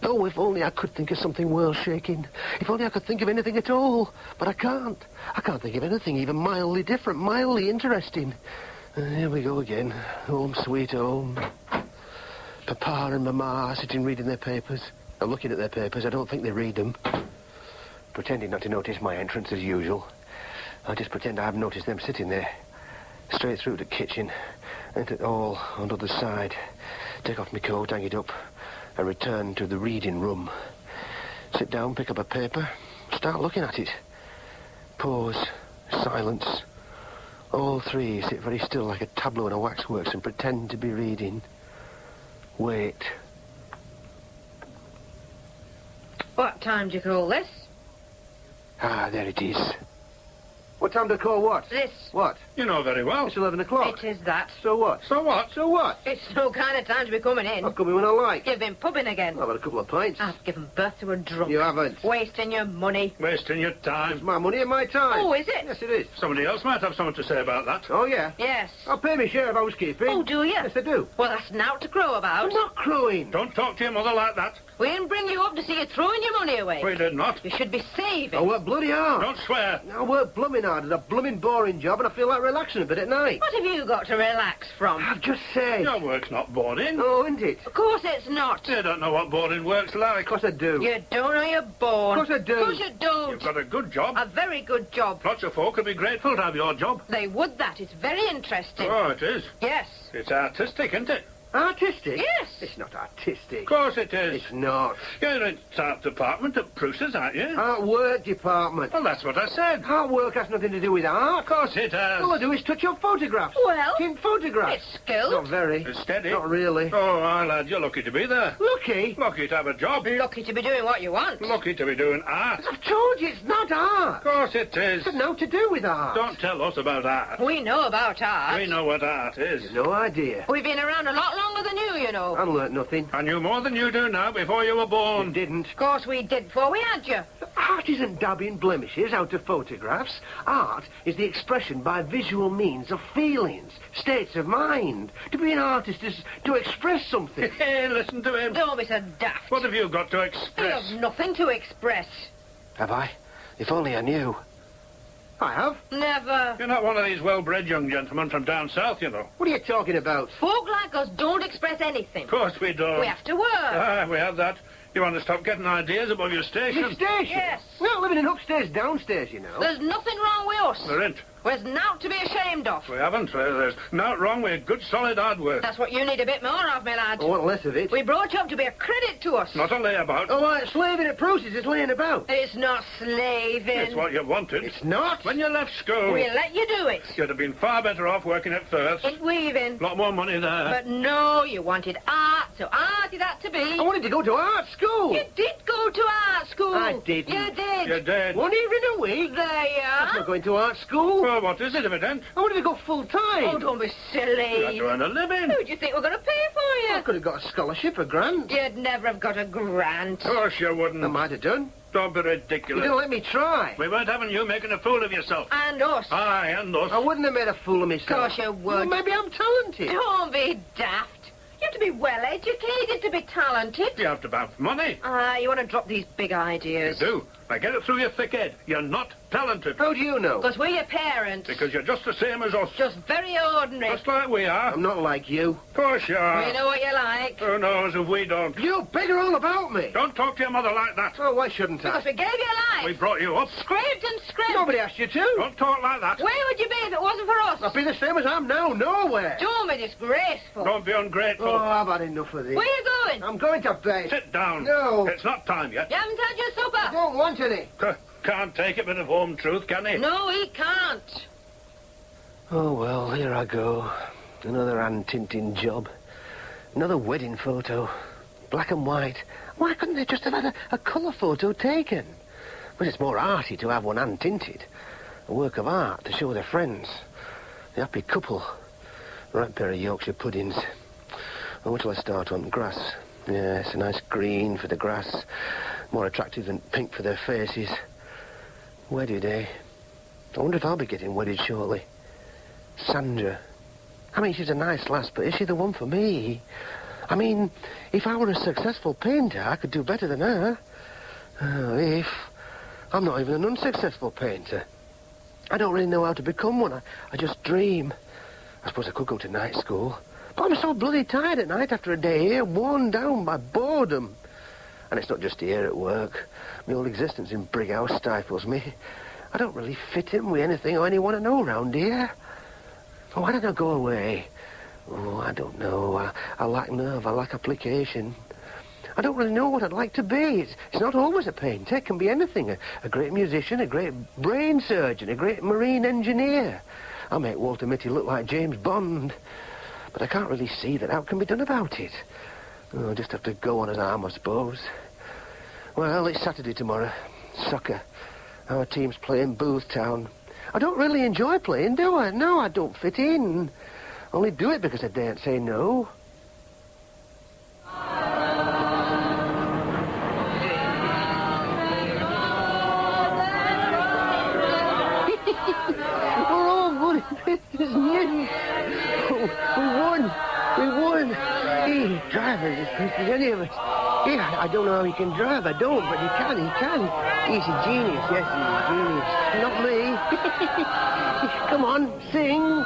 Oh, if only I could think of something world-shaking. If only I could think of anything at all. But I can't. I can't think of anything even mildly different, mildly interesting. Here we go again. Home sweet home. Papa and Mama are sitting reading their papers. Or looking at their papers. I don't think they read them. Pretending not to notice my entrance as usual. I just pretend I haven't noticed them sitting there. Straight through to the kitchen. Enter the hall on the other side. Take off my coat, hang it up. And return to the reading room. Sit down, pick up a paper. Start looking at it. Pause. Silence. All three sit very still like a tableau in a waxworks and pretend to be reading. Wait. What time do you call this? Ah, there it is. What time do I call what? This. What? You know very well. It's 11 o'clock. It is that. So what? So what? So what? It's no kind of time to be coming in. I'll come in when I like. You've been pubbing again. I've had a couple of pints. I've given birth to a drunk. You haven't. Wasting your money. Wasting your time. It's my money and my time. Oh, is it? Yes, it is. Somebody else might have something to say about that. Oh, yeah? Yes. I'll pay my share of housekeeping. Oh, do you? Yes, I do. Well, that's now to crow about. I'm not crowing. Don't talk to your mother like that. We didn't bring you up to see you throwing your money away. We did not. You should be saving. I work bloody hard. Don't swear. I work blooming hard. It's a blooming boring job, and I feel like relaxing a bit at night. What have you got to relax from? I've just said. Your work's not boring. Oh, isn't it? Of course it's not. You don't know what boring work's like. Of course I do. You don't know you're born. Of course I do. Of course you don't. You've got a good job. A very good job. Lots of folk would be grateful to have your job. They would that. It's very interesting. Oh, it is. Yes. It's artistic, isn't it? Artistic? Yes. It's not artistic. Of course it is. It's not. You're in art department at Prusa's, aren't you? Artwork department. Well, that's what I said. Artwork has nothing to do with art. Of course it has. All I do is touch up photographs. Well, in photographs. it's skilled. Not very. It's steady. Not really. Oh, aye, lad, you're lucky to be there. Lucky? Lucky to have a job. Lucky to be doing what you want. Lucky to be doing art. I've told you it's not art. Of course it is. It's got nothing to do with art. Don't tell us about art. We know about art. We know what art is. You've no idea. We've been around a lot longer than you know. I learnt nothing. I knew more than you do now before you were born. You didn't. Of course we did before we had you. Art isn't dabbing blemishes out of photographs. Art is the expression by visual means of feelings, states of mind. To be an artist is to express something. Hey, listen to him. Don't be so daft. What have you got to You express? have nothing to express. Have I? If only I knew. I have. Never. You're not one of these well-bred young gentlemen from down south, you know. What are you talking about? Folk like us don't express anything. Of course we don't. We have to work. Ah, we have that. You want to stop getting ideas above your station? Your station? Yes. We're not living in upstairs, downstairs, you know. There's nothing wrong with us. There ain't. There's naught to be ashamed of. We haven't. There's not wrong with good, solid hard work. That's what you need a bit more of, my lad. I want less of it. We brought you up to be a credit to us. Not a layabout. Oh, slaving at Prusa's is laying about. It's not slaving. It's what you wanted. It's not. When you left school, We'll let you do it. you'd have been far better off working at Firth. In weaving. A lot more money there. But no, you wanted art, so art is that to be. I wanted to go to art school. You did go to art school. I didn't. You did. You did. One evening a week. There you That's are. not going to art school. Well, what is it if it ain't? I wanted to go full time. Oh, don't be silly. You're doing a living. Who do you think we're going to pay for you? I could have got a scholarship, a grant. You'd never have got a grant. Of course you wouldn't. I might have done. Don't be You ridiculous. didn't let me try. We weren't having you making a fool of yourself. And us. Aye, and us. I wouldn't have made a fool of myself. Of course you would. Well, maybe I'm talented. Don't be daft. You have to be well educated to be talented. You have to have money. You want to drop these big You ideas. do. Now get it through your thick head. You're not talented. How do you know? Because we're your parents. Because you're just the same as us. Just very ordinary. Just like we are. I'm not like you. Of course you are. We know what you like. Who knows if we don't? You bigger all about me. Don't talk to your mother like that. Oh, why shouldn't I? Because we gave you life. We brought you up. Scraped and scraped. Nobody asked you to. Don't talk like that. Where would you be if it wasn't for us? I'd be the same as I am now, nowhere. Don't be disgraceful. Don't be ungrateful. Oh, I've had enough of this. Where you going? I'm going to bed. Sit down. No. It's not time yet. You haven't had your I supper. don't want any. Can't take a bit of home truth, can he? No, he can't. Oh, well, here I go. Another hand-tinting job. Another wedding photo. Black and white. Why couldn't they just have had a colour photo taken? But it's more arty to have one hand-tinted. A work of art to show their friends. The happy couple. The right pair of Yorkshire puddings. Oh, what shall I start on? Grass. Yes, a nice green for the grass. More attractive than pink for their faces. Wedded, eh? I wonder if I'll be getting wedded shortly. Sandra. I mean, she's a nice lass, but is she the one for me? I mean, if I were a successful painter, I could do better than her. Oh, if. I'm not even an unsuccessful painter. I don't really know how to become one. I just dream. I suppose I could go to night school. But I'm so bloody tired at night after a day here, worn down by boredom. And it's not just here at work. My whole existence in Brighouse stifles me. I don't really fit in with anything or anyone I know round here. Oh, why don't I go away? Oh, I don't know. I lack nerve. I lack application. I don't really know what I'd like to be. It's not always a painter. It can be anything. A great musician, a great brain surgeon, a great marine engineer. I make Walter Mitty look like James Bond. But I can't really see that. How can be done about it? Oh, I just have to go on as I am, I suppose. Well, it's Saturday tomorrow. Soccer. Our team's playing Boothtown. I don't really enjoy playing, do I? No, I don't fit in. I only do it because I daren't say no. We're all good. It's news. We won. Hey, drivers, if any of us. Yeah, I don't know how he can drive. I don't, but he can. He's a genius. Yes, he's a genius. Not me. Come on, sing.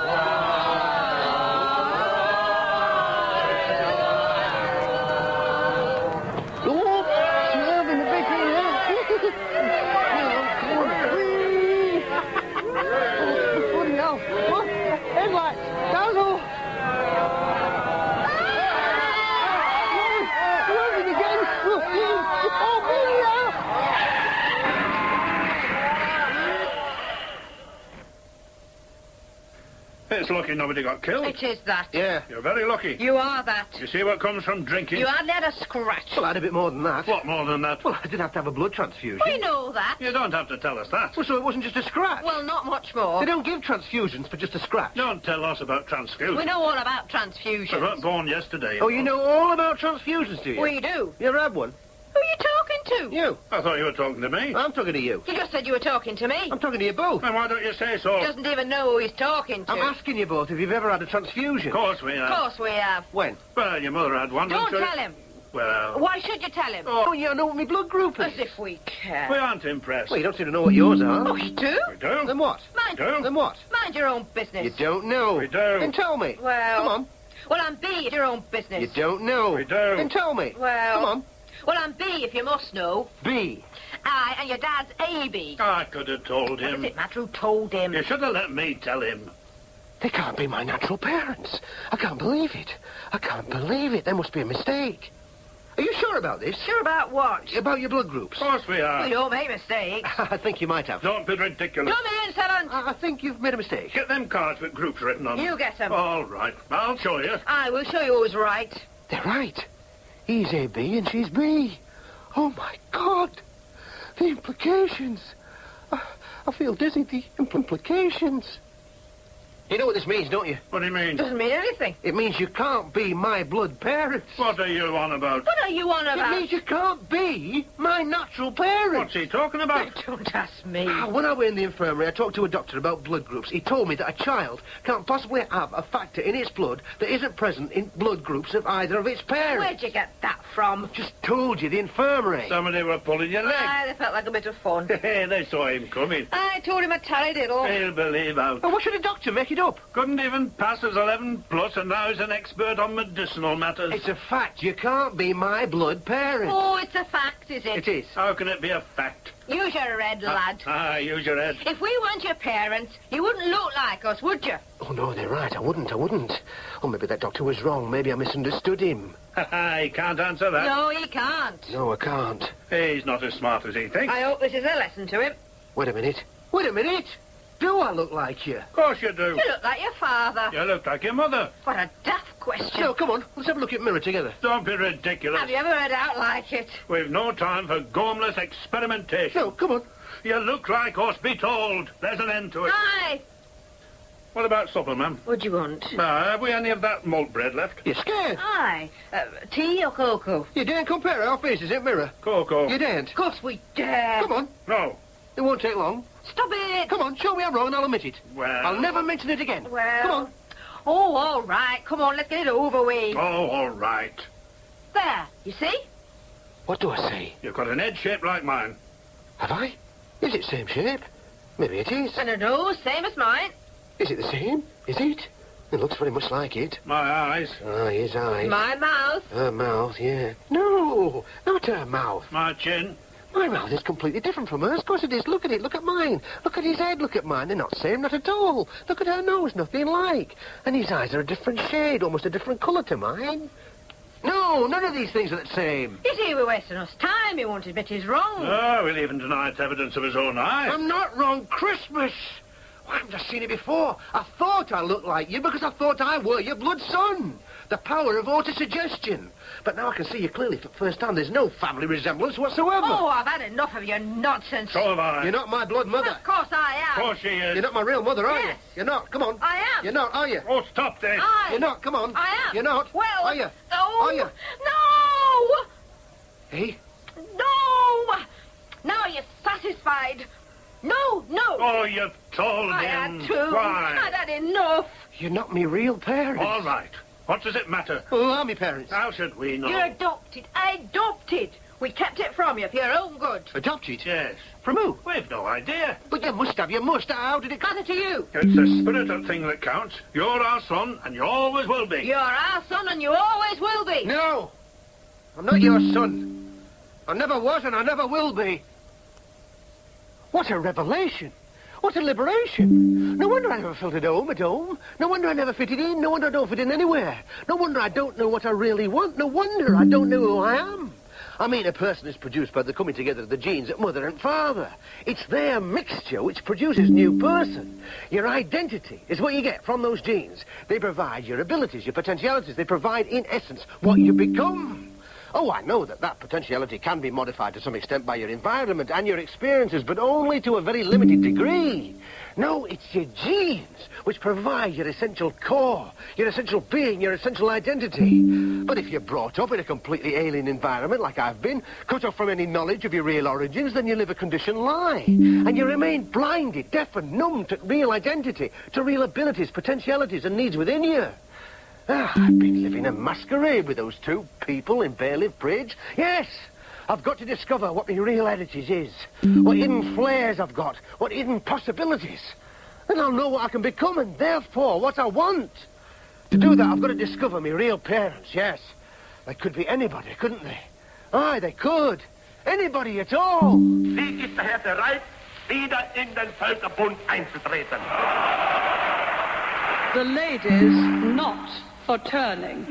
It's lucky nobody got killed. It is that. Yeah. You're very lucky. You are that. You see what comes from drinking? You hardly had a scratch. Well, I had a bit more than that. What more than that? Well, I did have to have a blood transfusion. We know that. You don't have to tell us that. Well, so it wasn't just a scratch? Well, not much more. They don't give transfusions for just a scratch. Don't tell us about transfusions. We know all about transfusions. We weren't born yesterday. Oh, you know all about transfusions, do you? We do. You ever had one? Who are you talking to? You. I thought you were talking to me. I'm talking to you. You just said you were talking to me. I'm talking to you both. Then why don't you say so? He doesn't even know who he's talking to. I'm asking you both if you've ever had a transfusion. Of course we have. Of course we have. When? Well, your mother had one. Don't tell him. Well... Why should you tell him? Oh, you know what my blood group is. As if we care. We aren't impressed. Well, you don't seem to know what yours are. Oh, you do? We do. Then what? Mind. Do. Then what? Mind your own business. You don't know. We do. Then tell me. Well... Come on. Well, I'm B if your own business. You don't know. We do. Then tell me. Well... Come on. Well, I'm B if you must know. B. Aye, and your dad's AB. I could have told him. What does it matter who told him? You should have let me tell him. They can't be my natural parents. I can't believe it. I can't believe it. There must be a mistake. Are you sure about this? Sure about what? About your blood groups. Of course we are. We don't make mistakes. I think you might have. Don't be ridiculous. Come in, servant. I think you've made a mistake. Get them cards with groups written on them. You get them. All right. I'll show you. I will show you who's right. They're right. He's AB and she's B. Oh, my God. The implications. I feel dizzy. The implications. You know what this means, don't you? What do you mean? Doesn't mean anything. It means you can't be my blood parents. What are you on about? What are you on about? It means you can't be my natural parents. What's he talking about? Don't ask me. When I went in the infirmary, I talked to a doctor about blood groups. He told me that a child can't possibly have a factor in its blood that isn't present in blood groups of either of its parents. Where'd you get that from? Just told you, the infirmary. Somebody were pulling your leg. Aye, they felt like a bit of fun. They saw him coming. I told him a taradiddle. He'll believe out. Oh, what should a doctor make it up? Couldn't even pass as 11 plus, and now he's an expert on medicinal matters. It's a fact. You can't be my blood parents. Oh, it's a fact, is it? It is. How can it be a fact? Use your head, lad. Use your head. If we weren't your parents, you wouldn't look like us, would you? Oh, no, they're right. I wouldn't. Oh, maybe that doctor was wrong. Maybe I misunderstood him. He can't answer that. No, he can't. No, I can't. He's not as smart as he thinks. I hope this is a lesson to him. Wait a minute. Do I look like you? Of course you do. You look like your father. You look like your mother. What a daft question. No, come on. Let's have a look at the mirror together. Don't be ridiculous. Have you ever heard out like it? We've no time for gormless experimentation. No, come on. You look like us, be told. There's an end to it. Aye. What about supper, ma'am? What do you want? Have we any of that malt bread left? You scared? Aye. Tea or cocoa? You daren't compare our faces, ain't Mirror? Cocoa. You daren't? Of course we dare. Come on. No. It won't take long. Stop it. Come on, show me I'm wrong and I'll admit it. Well... I'll never mention it again. Well... Come on. Oh, all right. Come on, let's get it over with. Oh, all right. There, you see? What do I see? You've got an head shaped like mine. Have I? Is it same shape? Maybe it is. And a nose, same as mine. Is it the same? Is it? It looks very much like it. My eyes. Ah, his eyes. My mouth. Her mouth, yeah. No, not her mouth. My chin. My mouth is completely different from hers. Of course it is. Look at it. Look at mine. Look at his head. Look at mine. They're not same, not at all. Look at her nose. Nothing like. And his eyes are a different shade, almost a different colour to mine. No, none of these things are the same. You see, we're wasting us time. He won't admit he's wrong. Oh, we'll even deny it's evidence of his own eyes. I'm not wrong. Christmas. Why, I've just seen it before. I thought I looked like you because I thought I were your blood son. The power of autosuggestion. But now I can see you clearly for the first time. There's no family resemblance whatsoever. Oh, I've had enough of your nonsense. So have I. You're not my blood mother. Of course I am. Of course she is. You're not my real mother, are Yes. you? You're not. Come on. I am. You're not, are you? Oh, stop this. You're not. Come on. I am. You're not. Well... Are you? Oh. Are you? No! Hey? No! Now you're satisfied. No. Oh, you've told I him. had to. Why? I'd had enough. You're not me real parents. All right. What does it matter? Who are me parents? How should we know? You're adopted. Adopted. We kept it from you for your own good. Adopted? Yes. From who? We've no idea. But you must have. You must. How did it... Matter to you. It's the spirit of thing that counts. You're our son, and you always will be. You're our son and you always will be. No. I'm not your son. I never was and I never will be. What a revelation. What a liberation. No wonder I never felt at home. No wonder I never fitted in. No wonder I don't fit in anywhere. No wonder I don't know what I really want. No wonder I don't know who I am. I mean, a person is produced by the coming together of the genes of mother and father. It's their mixture which produces a new person. Your identity is what you get from those genes. They provide your abilities, your potentialities. They provide, in essence, what you become. Oh, I know that potentiality can be modified to some extent by your environment and your experiences, but only to a very limited degree. No, it's your genes which provide your essential core, your essential being, your essential identity. But if you're brought up in a completely alien environment, like I've been, cut off from any knowledge of your real origins, then you live a conditioned lie. And you remain blinded, deaf and numb to real identity, to real abilities, potentialities and needs within you. I've been living a masquerade with those two people in Bailiff Bridge. Yes, I've got to discover what my real heritage is, what hidden flares I've got, what hidden possibilities. Then I'll know what I can become and therefore what I want. To do that, I've got to discover my real parents, yes. They could be anybody, couldn't they? Aye, they could. Anybody at all. Sie ist daher bereit, wieder in den Völkerbund einzutreten. The ladies not for turning.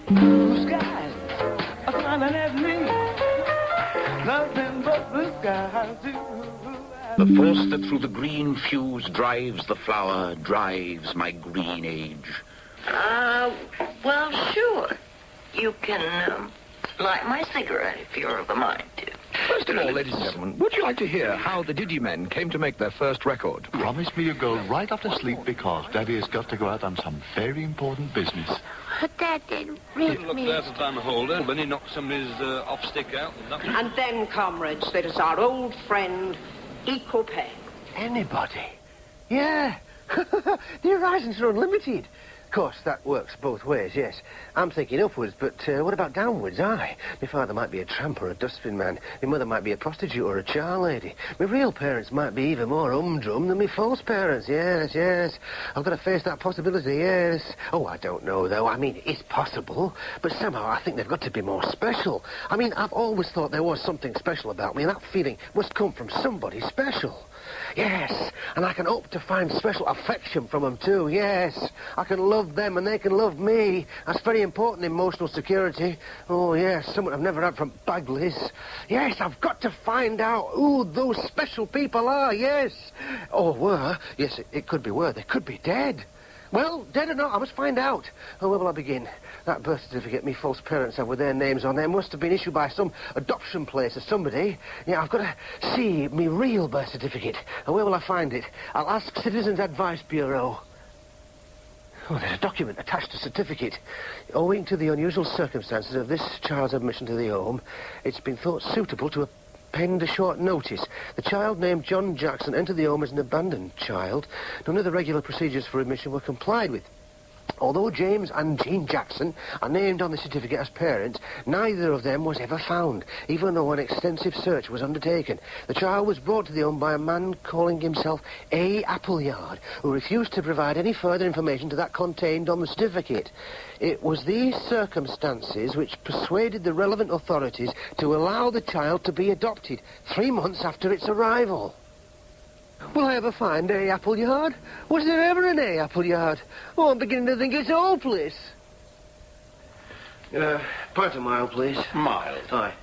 Blue skies are smiling at me. Nothing but blue skies do. The force that through the green fuse drives the flower drives my green age. Well, sure. You can, light my cigarette if you're of a mind to. First of all, ladies and gentlemen, would you like to hear how the Diddy Men came to make their first record? Promise me you'll go right after sleep because Daddy has got to go out on some very important business. Dad did really Look there for Van Holder when he knocked somebody's off stick out. And then, comrades, there is our old friend, Equal Pay. Anybody? Yeah. The horizons are unlimited. Of course, that works both ways, yes. I'm thinking upwards, but what about downwards? Aye. My father might be a tramp or a dustbin man. My mother might be a prostitute or a char lady. My real parents might be even more humdrum than my false parents. Yes. I've got to face that possibility, yes. Oh, I don't know, though. I mean, it's possible. But somehow I think they've got to be more special. I mean, I've always thought there was something special about me, and that feeling must come from somebody special. Yes, and I can hope to find special affection from them too, yes. I can love them and they can love me. That's very important, emotional security. Oh, yes, something I've never had from Bagley's. Yes, I've got to find out who those special people are, yes. Or were. Yes, it could be were. They could be dead. Well, dead or not, I must find out. Oh, where will I begin? That birth certificate me false parents have with their names on there must have been issued by some adoption place or somebody. Yeah, I've got to see me real birth certificate. And where will I find it? I'll ask Citizens Advice Bureau. Oh, there's a document attached to certificate. Owing to the unusual circumstances of this child's admission to the home, it's been thought suitable to append a short notice. The child named John Jackson entered the home as an abandoned child. None of the regular procedures for admission were complied with. Although James and Jean Jackson are named on the certificate as parents, neither of them was ever found, even though an extensive search was undertaken. The child was brought to the home by a man calling himself A. Appleyard, who refused to provide any further information to that contained on the certificate. It was these circumstances which persuaded the relevant authorities to allow the child to be adopted 3 months after its arrival. Will I ever find A. Appleyard? Was there ever an A. Appleyard? Oh, I'm beginning to think it's hopeless. Pint of mild, please. Mild? Aye.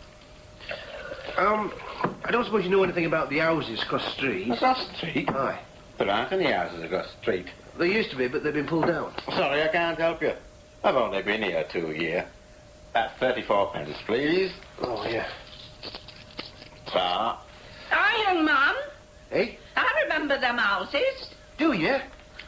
I don't suppose you know anything about the houses across the street? Across the street? Aye. There aren't any houses across the street. There used to be, but they've been pulled down. Sorry, I can't help you. I've only been here 2 years. That's 34 pence, please. Oh, yeah. Sir. Hi, young man. Hey? I remember them houses. Do you?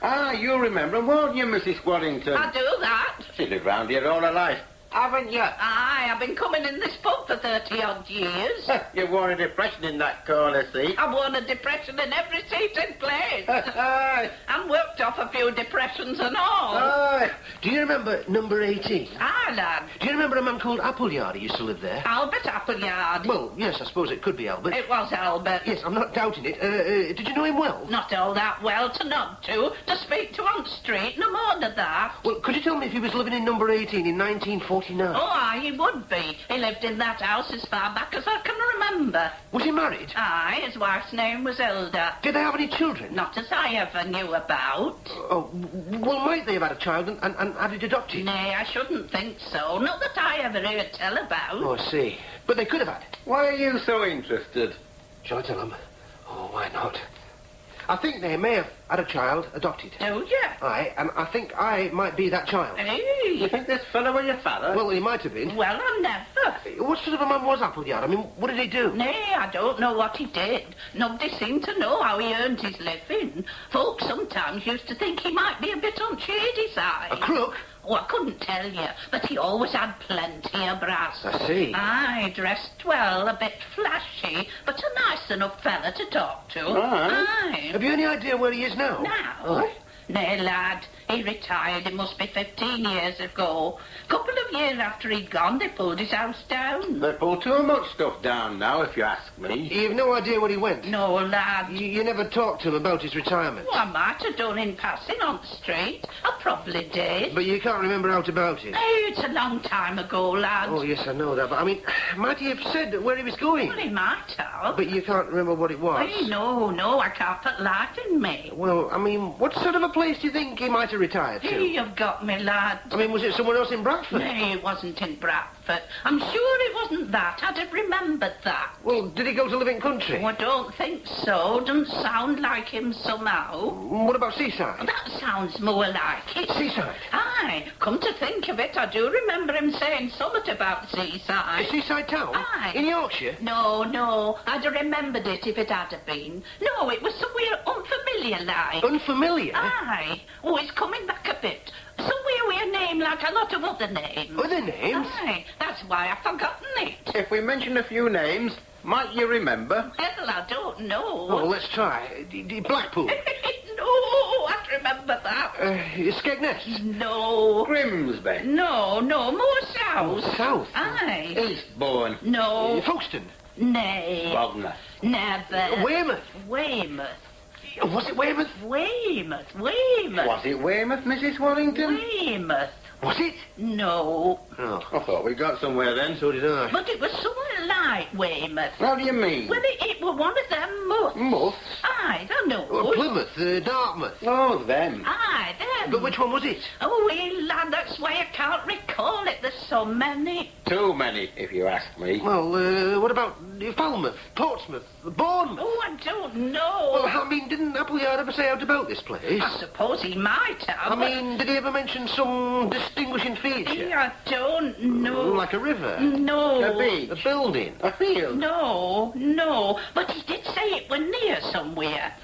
Ah, you remember them, won't you, Mrs. Waddington? I do that. She lived round here all her life. Haven't you? Aye, I've been coming in this pub for 30-odd years. You wore a depression in that corner seat. I've worn a depression in every seat in place. Aye. And worked off a few depressions and all. Aye. Do you remember number 18? Aye, lad. Do you remember a man called Appleyard who used to live there? Albert Appleyard. Well, yes, I suppose it could be Albert. It was Albert. Yes, I'm not doubting it. Did you know him well? Not all that well to nod to speak to on street, no more than that. Well, could you tell me if he was living in number 18 in 1949? Oh, aye, he would be. He lived in that house as far back as I can remember. Was he married? Aye, his wife's name was Hilda. Did they have any children? Not as I ever knew about. Oh, well, might they have had a child and had it adopted? Nay, I shouldn't think so. Not that I ever heard tell about. Oh, I see. But they could have had. Why are you so interested? Shall I tell them? Oh, why not? I think they may have had a child adopted. Do you? Aye, and I think I might be that child. Hey. You think this fellow was your father? Well, he might have been. Well, I never. What sort of a man was Appleyard? I mean, what did he do? Nay, I don't know what he did. Nobody seemed to know how he earned his living. Folks sometimes used to think he might be a bit on shady side. A crook? Oh, I couldn't tell you, but he always had plenty of brass. I see. Aye, dressed well, a bit flashy, but a nice enough fella to talk to. Aye. Have you any idea where he is now? Now? Aye. Nay, lad, he retired, it must be 15 years ago. Couple of years after he'd gone, they pulled his house down. They pull too much stuff down now, if you ask me. You've no idea where he went? No, lad. You never talked to him about his retirement? Well, I might have done in passing on the street. I probably did. But you can't remember out about it? Hey, it's a long time ago, lad. Oh, yes, I know that, but I mean, might he have said where he was going? Well, he might have. But you can't remember what it was? Hey, no, I can't put light in me. Well, I mean, what sort of a place do you think he might have retired to? Hey, you've got me, lad. I mean, was it somewhere else in Bradford? Nay, it wasn't in Bradford. I'm sure it wasn't that. I'd have remembered that. Well, did he go to living country? Oh, I don't think so. Doesn't sound like him somehow. What about seaside? That sounds more like it. Seaside? Aye. Come to think of it, I do remember him saying something about seaside. A seaside town? Aye. In Yorkshire? No. I'd have remembered it if it had have been. No, it was somewhere unfamiliar like. Unfamiliar? Aye. Oh, it's coming back a bit. Somewhere with a name like a lot of other names. Other names? Aye. That's why I've forgotten it. If we mention a few names, might you remember? Well, I don't know. Oh, let's try. Blackpool? No, I remember that. Skegness? No. Grimsby? No, more south. Oh, south? Aye. Eastbourne? No. Folkestone? Nay. Bognor? Never. Weymouth? Was it Weymouth? Weymouth. Was it Weymouth, Mrs. Wallington? Weymouth. Was it? No. Oh. I thought we got somewhere then. So did I. But it was somewhere like Weymouth. How do you mean? Well, it were one of them muths. Muths? Aye, I know. Well, Plymouth, Dartmouth. Oh, them. Aye, them. But which one was it? Oh, lad, that's why I can't recall it. There's so many. Too many, if you ask me. Well, what about Falmouth, Portsmouth, Bournemouth? Oh, I don't know. Well, I mean, didn't Appleyard ever say out about this place? I suppose he might have. I mean, did he ever mention some distinguishing feature? I don't know. Like a river? No. A beach? A building? A field? No. But he did say it was near somewhere.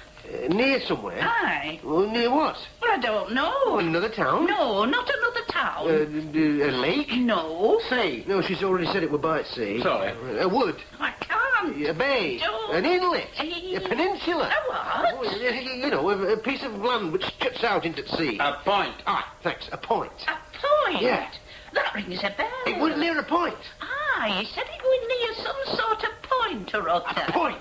Near somewhere? Aye. Well, near what? Well, I don't know. Another town? No, not another town. A lake? No. Sea? No, she's already said it were by sea. Sorry. A wood? I can't. A bay? Don't. An inlet? A peninsula? A what? Oh, you know, a piece of land which juts out into the sea. A point. Ah, thanks. A point. A point? Yeah. That rings a bell. It was near a point. Aye, he said it was near some sort of point or other. A point?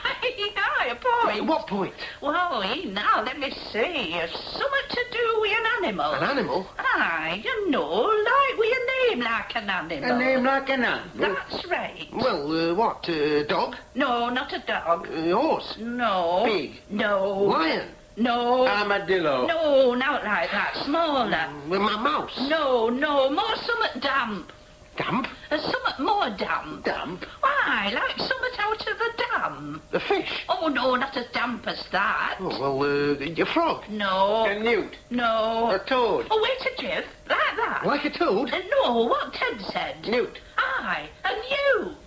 Aye, a point. What point? Well, now, let me see. Something to do with an animal. An animal? Aye, you know, like with a name like an animal. A name like an animal? That's right. Well, what? Dog? No, not a dog. Horse? No. Pig? No. Lion? No. Armadillo? No, not like that. Smaller. A mouse? No, more something damp. Damp? Something more damp. Damp? Why, like something out of a dam. A fish? Oh, no, not as damp as that. Oh, well, a frog? No. A newt? No. A toad? Oh, wait a jiff. Like that. Like a toad? No, what Ted said. Newt? Aye, a newt.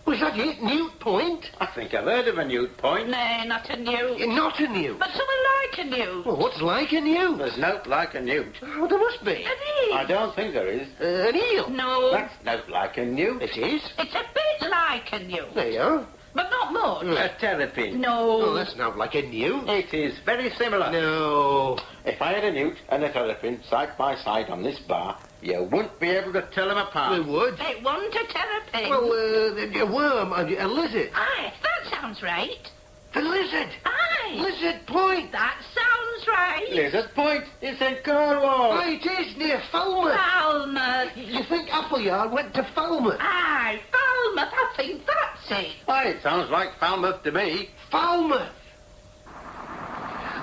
Was that it? Newt Point? I think I've heard of a newt point. Nay, not a newt. Not a newt? But something like a newt. Well, what's like a newt? There's no like a newt. Oh, there must be. It is. I don't think there is. An eel? No. That's no like a newt. It is? It's a bit like a newt. There you are. But not much. A terrapin. No. Oh, that's not like a newt. It is very similar. No. If I had a newt and a terrapin side by side on this bar, you wouldn't be able to tell them apart. We would. It wasn't a terrapin. Well, a worm, a lizard. Aye, that sounds right. A lizard. Aye. Lizard Point. That sounds right. Lizard Point. It's in Cornwall. Aye, it is near Falmouth. Falmouth. You think Appleyard went to Falmouth? Aye, Falmouth. I think that's it. Why, it sounds like Falmouth to me. Falmouth.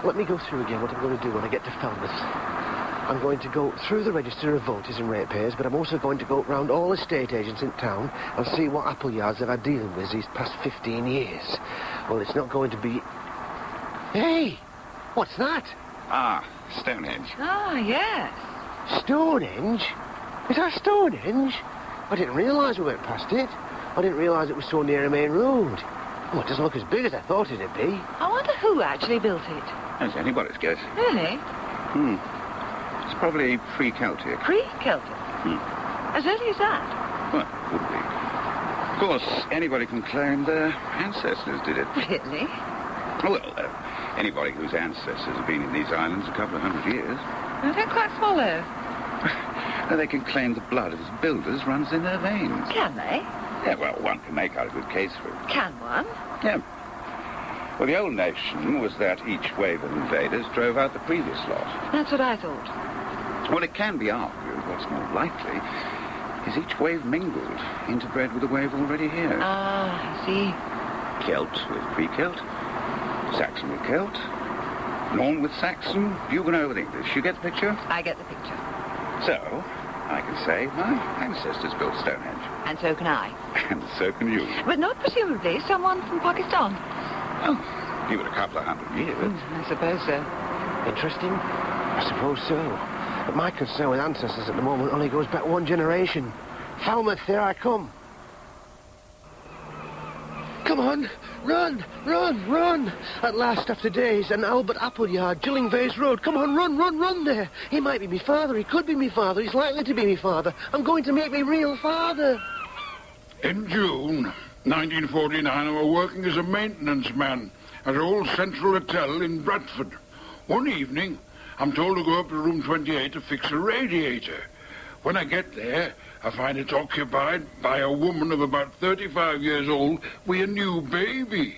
Let me go through again what I'm going to do when I get to Falmouth. I'm going to go through the register of voters and ratepayers, but I'm also going to go round all estate agents in town and see what Appleyards they've had dealing with these past 15 years. Well, it's not going to be... Hey! What's that? Ah, Stonehenge. Ah, yes. Stonehenge? Is that Stonehenge? I didn't realise we went past it. I didn't realise it was so near a main road. Oh, it doesn't look as big as I thought it'd be. I wonder who actually built it. That's anybody's guess. Really? It's probably pre-Celtic. Pre-Celtic? As early as that? Well, would be. Of course, anybody can claim their ancestors did it. Really? Well, anybody whose ancestors have been in these islands a couple of 100 years. I don't quite follow. They can claim the blood of its builders runs in their veins. Can they? Yeah, well, one can make out a good case for it. Can one? Yeah. Well, the old notion was that each wave of invaders drove out the previous lot. That's what I thought. Well, it can be argued what's more likely is each wave mingled, interbred with a wave already here. Ah, I see. Celt with pre-Celt, Saxon with Celt, Norn with Saxon, Huguenot with English. You get the picture? I get the picture. So, I can say my ancestors built Stonehenge. And so can I. And so can you. But not presumably someone from Pakistan. Oh, give it a couple of 100 years. I suppose so. Interesting? I suppose so. But my concern with ancestors at the moment only goes back one generation. Falmouth, here I come. Come on, run, run, run. At last, after days, an Albert Appleyard, Gillingvays Road. Come on, run, run, run there. He might be me father. He could be me father. He's likely to be me father. I'm going to make me real father. In June 1949, I was working as a maintenance man at Old Central Hotel in Bradford. One evening, I'm told to go up to room 28 to fix a radiator. When I get there, I find it's occupied by a woman of about 35 years old with a new baby.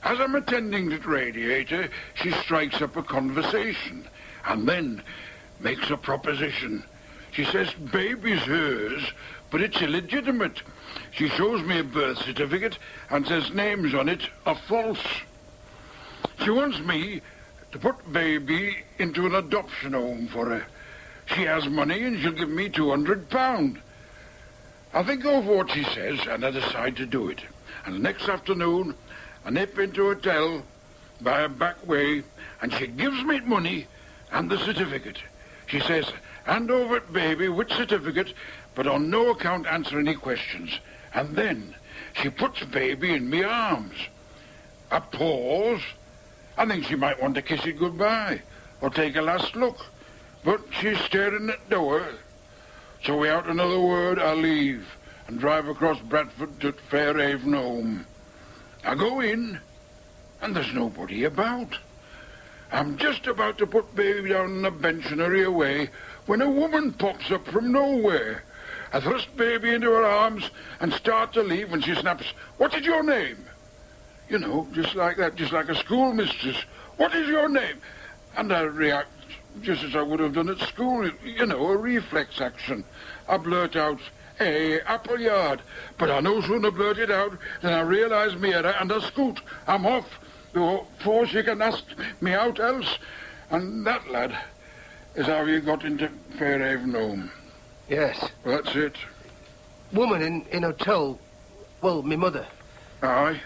As I'm attending to the radiator, she strikes up a conversation and then makes a proposition. She says baby's hers, but it's illegitimate. She shows me a birth certificate and says names on it are false. She wants me to put baby into an adoption home for her. She has money and she'll give me £200. I think over what she says and I decide to do it. And the next afternoon, I nip into a hotel by a back way and she gives me money and the certificate. She says, hand over it, baby, with certificate, but on no account answer any questions. And then she puts baby in me arms. I pause. I think she might want to kiss it goodbye or take a last look. But she's staring at the door. So without another word, I leave and drive across Bradford to Fairhaven home. I go in, and there's nobody about. I'm just about to put baby down on the bench and hurry away when a woman pops up from nowhere. I thrust baby into her arms and start to leave when she snaps, "What is your name?" You know, just like that, just like a schoolmistress. "What is your name?" And I react just as I would have done at school, you know, a reflex action. I blurt out, "Hey, Appleyard." But I no sooner blurt it out than I realise me error and I scoot. I'm off before she can ask me out else. And that, lad, is how you got into Fairhaven home. Yes. Well, that's it. Woman in hotel, well, me mother. Aye.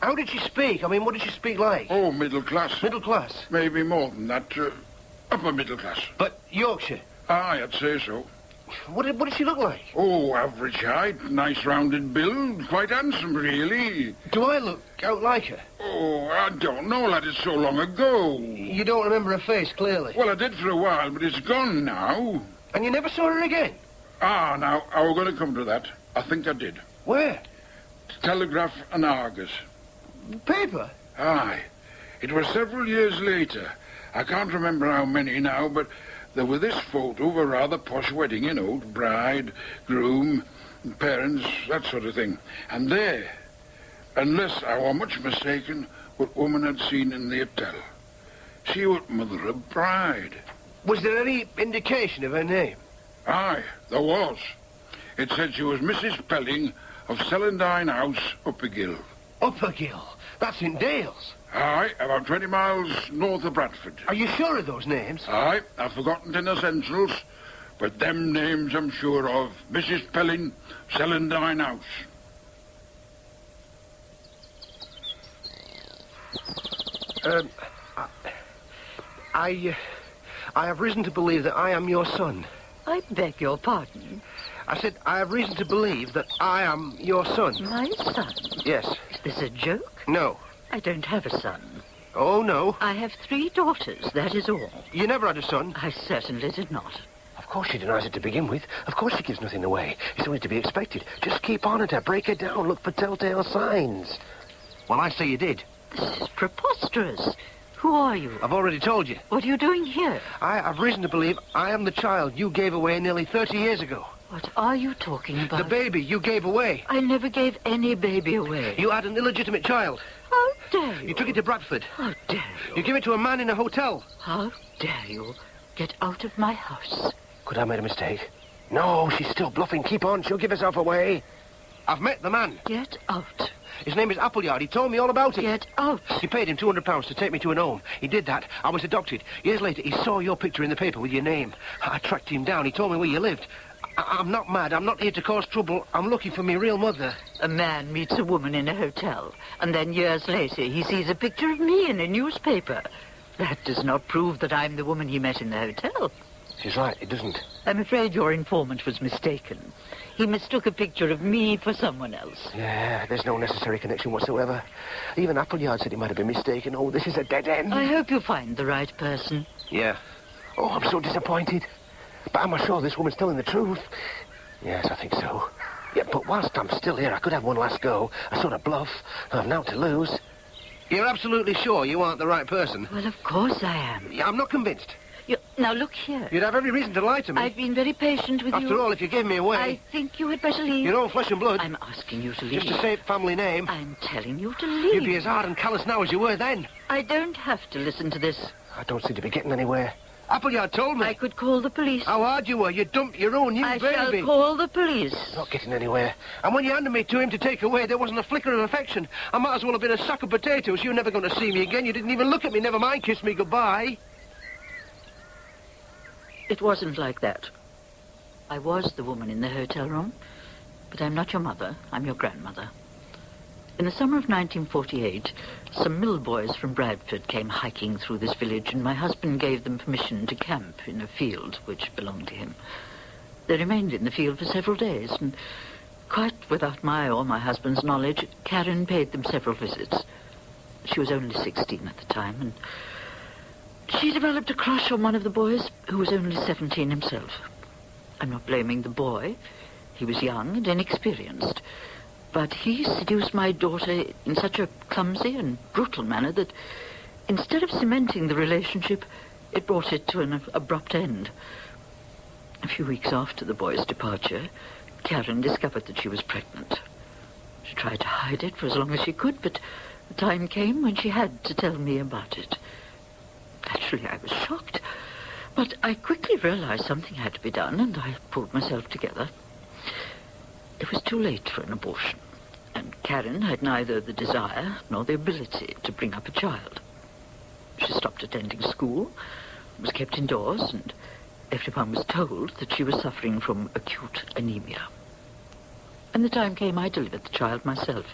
How did she speak? I mean, what did she speak like? Oh, middle class. Middle class? Maybe more than that. Upper middle class. But Yorkshire? Aye, I'd say so. What did she look like? Oh, average height, nice rounded build, quite handsome, really. Do I look out like her? Oh, I don't know, lad, it's so long ago. You don't remember her face, clearly? Well, I did for a while, but it's gone now. And you never saw her again? Ah, now, I was going to come to that. I think I did. Where? Telegraph and Argus. Paper? Aye. It was several years later. I can't remember how many now, but there was this photo of a rather posh wedding, you know, bride, groom, parents, that sort of thing. And there, unless I were much mistaken, what woman had seen in the hotel. She was mother of bride. Was there any indication of her name? Aye, there was. It said she was Mrs. Pelling of Celandine House, Uppergill. Uppergill? That's in Dales. Aye, about 20 miles north of Bradford. Are you sure of those names? Aye, I've forgotten in essentials, but them names I'm sure of. Mrs. Pelling, Celandine House. I have reason to believe that I am your son. I beg your pardon? I said I have reason to believe that I am your son. My son? Yes. Is this a joke? No. I don't have a son. Oh, no. I have 3 daughters, that is all. You never had a son? I certainly did not. Of course she denies it to begin with. Of course she gives nothing away. It's only to be expected. Just keep on at her, break her down, look for telltale signs. Well, I say you did. This is preposterous. Who are you? I've already told you. What are you doing here? I have reason to believe I am the child you gave away nearly 30 years ago. What are you talking about? The baby you gave away. I never gave any baby away. You had an illegitimate child. How dare you? You took it to Bradford. How dare you? You gave it to a man in a hotel. How dare you? Get out of my house. Could I have made a mistake? No, she's still bluffing. Keep on. She'll give herself away. I've met the man. Get out. His name is Appleyard. He told me all about it. Get out. He paid him £200 to take me to an home. He did that. I was adopted. Years later, he saw your picture in the paper with your name. I tracked him down. He told me where you lived. I'm not mad. I'm not here to cause trouble. I'm looking for my real mother. A man meets a woman in a hotel, and then years later he sees a picture of me in a newspaper. That does not prove that I'm the woman he met in the hotel. She's right. It doesn't. I'm afraid your informant was mistaken. He mistook a picture of me for someone else. Yeah, there's no necessary connection whatsoever. Even Appleyard said he might have been mistaken. Oh, this is a dead end. I hope you find the right person. Yeah. Oh, I'm so disappointed. But am I sure this woman's telling the truth? Yes, I think so. Yeah, but whilst I'm still here, I could have one last go. A sort of bluff. I've now to lose. You're absolutely sure you aren't the right person? Well, of course I am. Yeah, I'm not convinced. Now, look here. You'd have every reason to lie to me. I've been very patient with you. After all, if you gave me away... I think you had better leave. Your own flesh and blood. I'm asking you to leave. Just to save family name. I'm telling you to leave. You'd be as hard and callous now as you were then. I don't have to listen to this. I don't seem to be getting anywhere. Appleyard told me. I could call the police. How hard you were. You dumped your own new baby. I shall call the police. Not getting anywhere. And when you handed me to him to take away, there wasn't a flicker of affection. I might as well have been a sack of potatoes. You're never going to see me again. You didn't even look at me, never mind kiss me goodbye. It wasn't like that. I was the woman in the hotel room, but I'm not your mother. I'm your grandmother. In the summer of 1948, some mill boys from Bradford came hiking through this village, and my husband gave them permission to camp in a field which belonged to him. They remained in the field for several days, and quite without my or my husband's knowledge, Karen paid them several visits. She was only 16 at the time, and she developed a crush on one of the boys who was only 17 himself. I'm not blaming the boy. He was young and inexperienced. But he seduced my daughter in such a clumsy and brutal manner that instead of cementing the relationship, it brought it to an abrupt end. A few weeks after the boy's departure, Karen discovered that she was pregnant. She tried to hide it for as long as she could, but the time came when she had to tell me about it. Naturally, I was shocked, but I quickly realized something had to be done, and I pulled myself together. It was too late for an abortion, and Karen had neither the desire nor the ability to bring up a child. She stopped attending school, was kept indoors, and everyone was told that she was suffering from acute anemia. And the time came I delivered the child myself.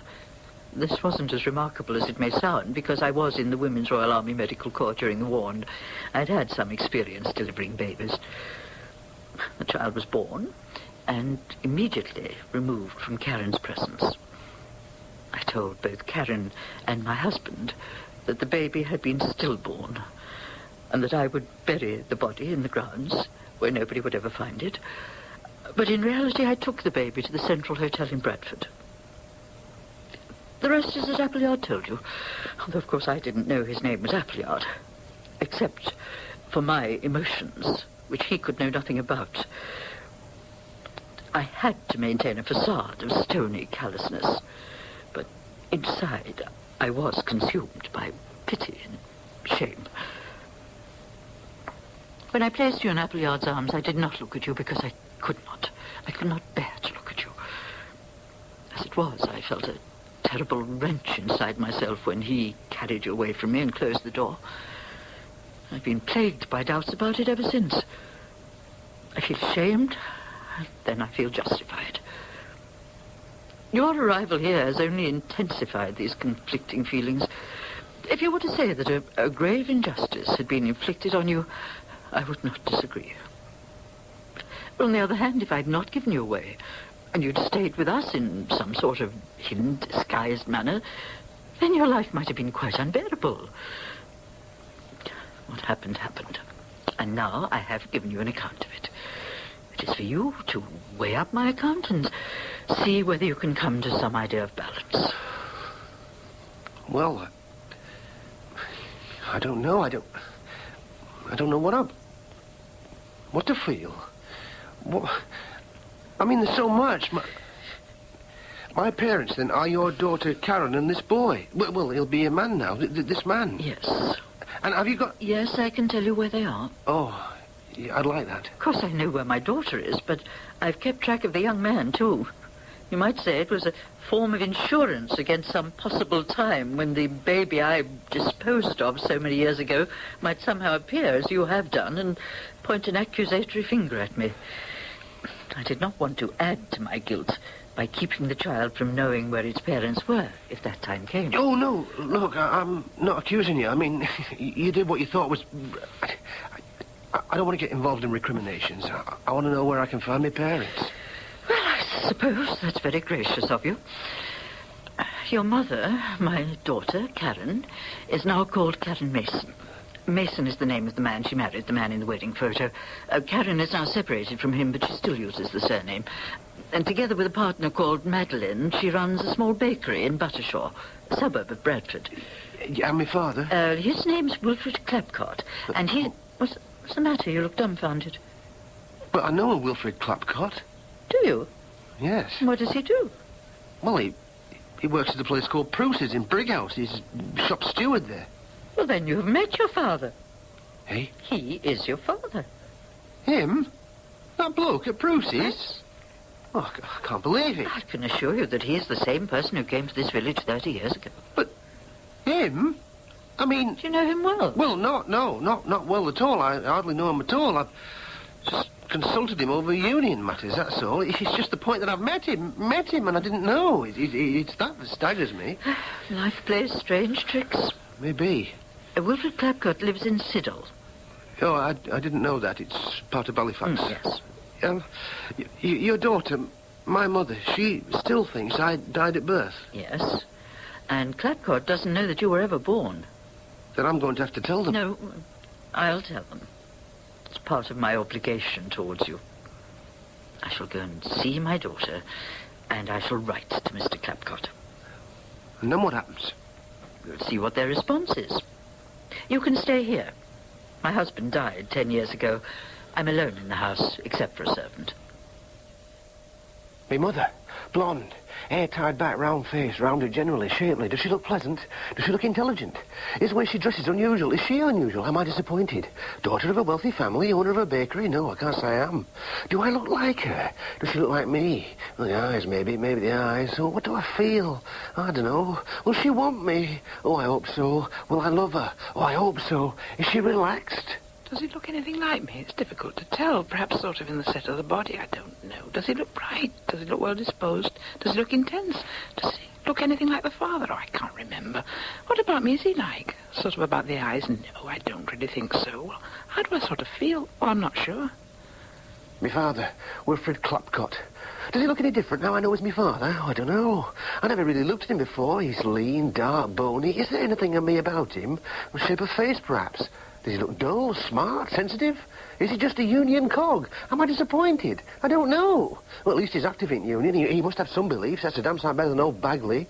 This wasn't as remarkable as it may sound, because I was in the Women's Royal Army Medical Corps during the war, and I'd had some experience delivering babies. The child was born and immediately removed from Karen's presence. I told both Karen and my husband that the baby had been stillborn, and that I would bury the body in the grounds where nobody would ever find it. But in reality, I took the baby to the Central Hotel in Bradford. The rest is as Appleyard told you, although of course I didn't know his name was Appleyard, except for my emotions, which he could know nothing about. I had to maintain a facade of stony callousness, but inside I was consumed by pity and shame. When I placed you in Appleyard's arms, I did not look at you because I could not. I could not bear to look at you. As it was, I felt a terrible wrench inside myself when he carried you away from me and closed the door. I've been plagued by doubts about it ever since. I feel ashamed, then I feel justified. Your arrival here has only intensified these conflicting feelings. If you were to say that a grave injustice had been inflicted on you, I would not disagree. But on the other hand, if I'd not given you away, and you'd stayed with us in some sort of hidden, disguised manner, then your life might have been quite unbearable. What happened, happened. And now I have given you an account of it. It is for you to weigh up my account and see whether you can come to some idea of balance. Well, I don't know. I don't know what to feel. I mean, there's so much. My parents, then, are your daughter Karen and this boy. Well, he'll be a man now. This man. Yes. And have you got... Yes, I can tell you where they are. Oh, yeah, I'd like that. Of course, I know where my daughter is, but I've kept track of the young man, too. You might say it was a form of insurance against some possible time when the baby I disposed of so many years ago might somehow appear, as you have done, and point an accusatory finger at me. I did not want to add to my guilt by keeping the child from knowing where its parents were, if that time came. Oh, no. Look, I'm not accusing you. I mean, you did what you thought was... I don't want to get involved in recriminations. I want to know where I can find my parents. Well, I suppose that's very gracious of you. Your mother, my daughter, Karen, is now called Karen Mason. Mason is the name of the man she married, the man in the wedding photo. Karen is now separated from him, but she still uses the surname. And together with a partner called Madeline, she runs a small bakery in Buttershaw, a suburb of Bradford. And my father? His name's Wilfred Clapcott, and he... What's the matter? You look dumbfounded. But I know a Wilfred Clapcott. Do you? Yes. What does he do? Well, he works at a place called Pruce's in Brighouse. He's shop steward there. Well, then you've met your father. Eh? He is your father. Him? That bloke at Bruce's? Oh, I can't believe it. I can assure you that he is the same person who came to this village 30 years ago. But him? I mean... Do you know him well? Well, not well at all. I hardly know him at all. I've just consulted him over union matters, that's all. It's just the point that I've met him, and I didn't know. It's that staggers me. Life plays strange tricks. Maybe. Wilfred Clapcott lives in Siddle. Oh, I didn't know that. It's part of Halifax. Yes. Your daughter, my mother, she still thinks I died at birth. Yes. And Clapcott doesn't know that you were ever born. Then I'm going to have to tell them. No, I'll tell them. It's part of my obligation towards you. I shall go and see my daughter, and I shall write to Mr. Clapcott. And then what happens? We'll see what their response is. You can stay here. My husband died 10 years ago. I'm alone in the house, except for a servant. Me mother, blonde, hair tied back, round face, rounded generally, shapely. Does she look pleasant? Does she look intelligent? Is the way she dresses unusual? Is she unusual? Am I disappointed? Daughter of a wealthy family, owner of a bakery? No, I can't say I am. Do I look like her? Does she look like me? Well, the eyes, maybe the eyes. Oh, what do I feel? I don't know. Will she want me? Oh, I hope so. Will I love her? Oh, I hope so. Is she relaxed? Does he look anything like me? It's difficult to tell. Perhaps sort of in the set of the body. I don't know. Does he look bright? Does he look well-disposed? Does he look intense? Does he look anything like the father? Oh, I can't remember. What about me is he like? Sort of about the eyes? No, I don't really think so. Well, how do I sort of feel? Well, I'm not sure. Me father, Wilfred Clapcott. Does he look any different now I know he's me father? Oh, I don't know. I never really looked at him before. He's lean, dark, bony. Is there anything in me about him? The shape of face, perhaps? Does he look dull, smart, sensitive? Is he just a union cog? Am I disappointed? I don't know. Well, at least he's active in union. He must have some beliefs. That's a damn sight better than old Bagley.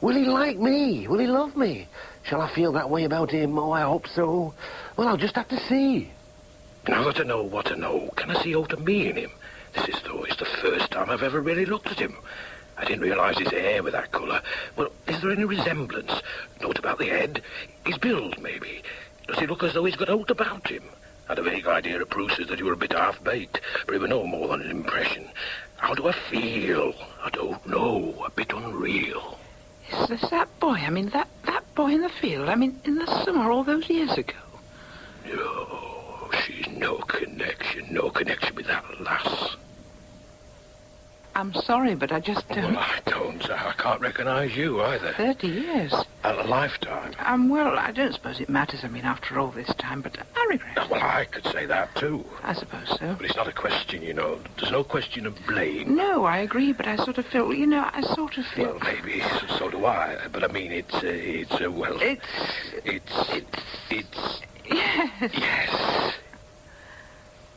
Will he like me? Will he love me? Shall I feel that way about him? Oh, I hope so. Well, I'll just have to see. Now that I know what I know, can I see out of me in him? This is, though, it's the first time I've ever really looked at him. I didn't realise his hair with that colour. Well, is there any resemblance? Note about the head? His build, maybe? Does he look as though he's got out about him? I had a vague idea at Bruce's that you were a bit half-baked, but it was no more than an impression. How do I feel? I don't know. A bit unreal. Is this that boy? I mean, that boy in the field? I mean, in the summer all those years ago? No, she's no connection with that lass. I'm sorry, but I just don't... Well, I don't. I can't recognise you either. 30 years. A lifetime. Well, I don't suppose it matters, I mean, after all this time, but I regret it. Well, I could say that, too. I suppose so. But it's not a question, you know. There's no question of blame. No, I agree, but I sort of feel, I sort of feel... Well, maybe, so do I. But I mean, it's well... It's... Yes. Yes.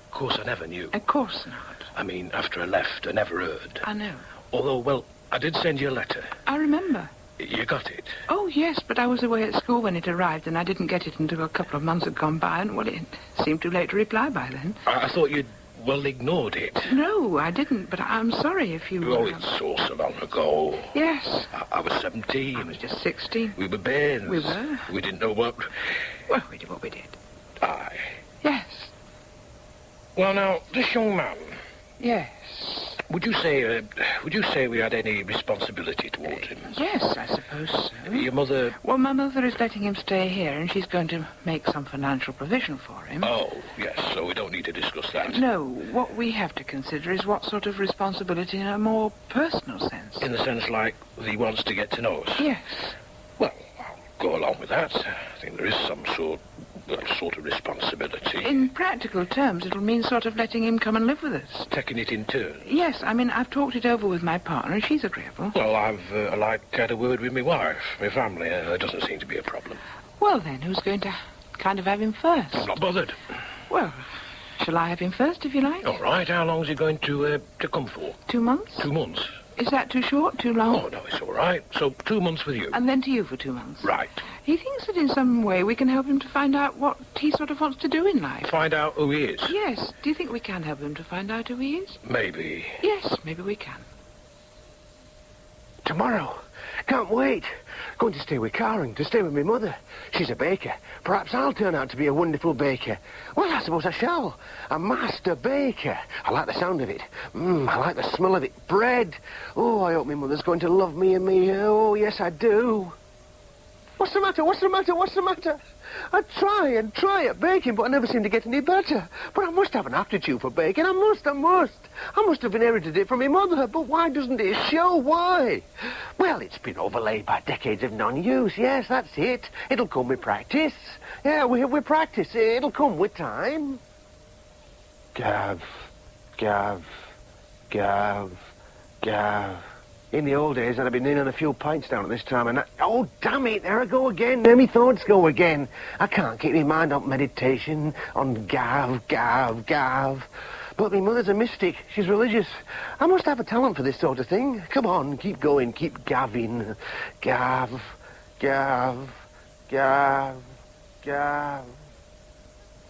Of course, I never knew. Of course not. I mean, after I left, I never heard. I know. Although, well, I did send you a letter. I remember. You got it? Oh, yes, but I was away at school when it arrived, and I didn't get it until a couple of months had gone by, and, well, it seemed too late to reply by then. I thought you'd, well, ignored it. No, I didn't, but I'm sorry if you... Oh, it's so long ago. Yes. I was 17. I was just 16. We were bairns. We were. We didn't know what... Well, we did what we did. Aye. Yes. Well, now, this young man... Yes. Would you say we had any responsibility towards him? Yes, I suppose so. Your mother... Well, my mother is letting him stay here, and she's going to make some financial provision for him. Oh, yes, so we don't need to discuss that. No, what we have to consider is what sort of responsibility in a more personal sense. In the sense like he wants to get to know us? Yes. Well, I'll go along with that. I think there is some sort of responsibility. In practical terms, it'll mean sort of letting him come and live with us. Taking it in turn? Yes, I mean, I've talked it over with my partner, and she's agreeable. Well, I've had a word with my wife, my family. There doesn't seem to be a problem. Well, then, who's going to kind of have him first? I'm not bothered. Well, shall I have him first, if you like? All right. How long is he going to come for? 2 months? 2 months. Is that too short, too long? Oh, no, it's all right. So 2 months with you. And then to you for 2 months. Right. He thinks that in some way we can help him to find out what he sort of wants to do in life. Find out who he is? Yes. Do you think we can help him to find out who he is? Maybe. Yes, maybe we can. Tomorrow. Can't wait. Going to stay with Karen, to stay with my mother. She's a baker. Perhaps I'll turn out to be a wonderful baker. Well, I suppose I shall. A master baker. I like the sound of it. I like the smell of it. Bread. Oh, I hope my mother's going to love me and me. Oh, yes, I do. What's the matter? What's the matter? What's the matter? I try and try at baking, but I never seem to get any better. But I must have an aptitude for baking. I must. I must have inherited it from my mother, but why doesn't it show? Why? Well, it's been overlaid by decades of non-use. Yes, that's it. It'll come with practice. Yeah, with practice. It'll come with time. Gav. In the old days, I'd have been in on a few pints down at this time, and oh, damn it, there I go again. There me thoughts go again. I can't keep my mind on meditation, on Gav. But my mother's a mystic. She's religious. I must have a talent for this sort of thing. Come on, keep going, keep gaving. Gav.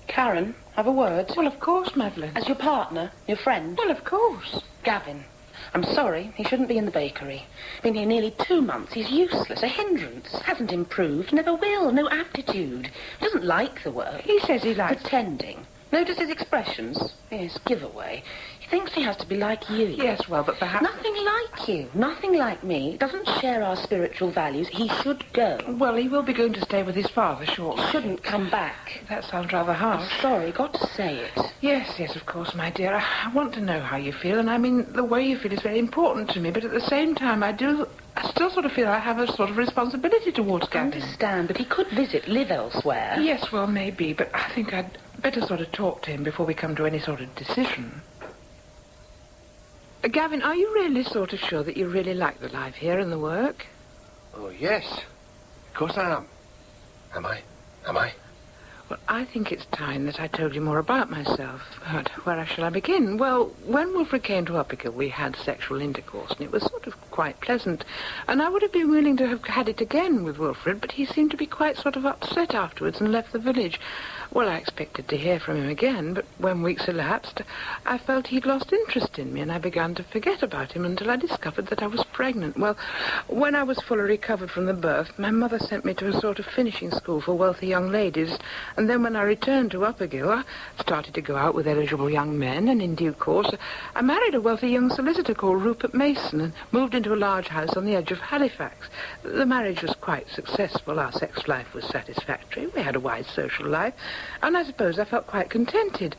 Karen, have a word. Well, of course, Madeline. As your partner, your friend. Well, of course. Gavin. I'm sorry, he shouldn't be in the bakery. Been here nearly 2 months. He's useless, a hindrance. Hasn't improved, never will, no aptitude. Doesn't like the work. He says he likes... Pretending. Notice his expressions? Yes, giveaway. He thinks he has to be like you. Yes, well, but perhaps... Nothing like you, nothing like me. Doesn't share our spiritual values. He should go. Well, he will be going to stay with his father shortly. Shouldn't come back. That sounds rather harsh. I'm sorry, got to say it. Yes, of course, my dear. I want to know how you feel, and I mean, the way you feel is very important to me, but at the same time, I still sort of feel I have a sort of responsibility towards Gavin. I understand, but he could live elsewhere. Yes, well, maybe, but I think I'd better sort of talk to him before we come to any sort of decision. Gavin, are you really sort of sure that you really like the life here and the work? Oh, yes. Of course I am. Am I? Well, I think it's time that I told you more about myself. But where shall I begin? Well, when Wilfred came to Uppergill, we had sexual intercourse, and it was sort of quite pleasant. And I would have been willing to have had it again with Wilfred, but he seemed to be quite sort of upset afterwards and left the village. Well, I expected to hear from him again, but when weeks elapsed, I felt he'd lost interest in me, and I began to forget about him until I discovered that I was pregnant. Well, when I was fully recovered from the birth, my mother sent me to a sort of finishing school for wealthy young ladies, and then when I returned to Uppergill, I started to go out with eligible young men, and in due course, I married a wealthy young solicitor called Rupert Mason, and moved into a large house on the edge of Halifax. The marriage was quite successful. Our sex life was satisfactory. We had a wide social life, and I suppose I felt quite contented.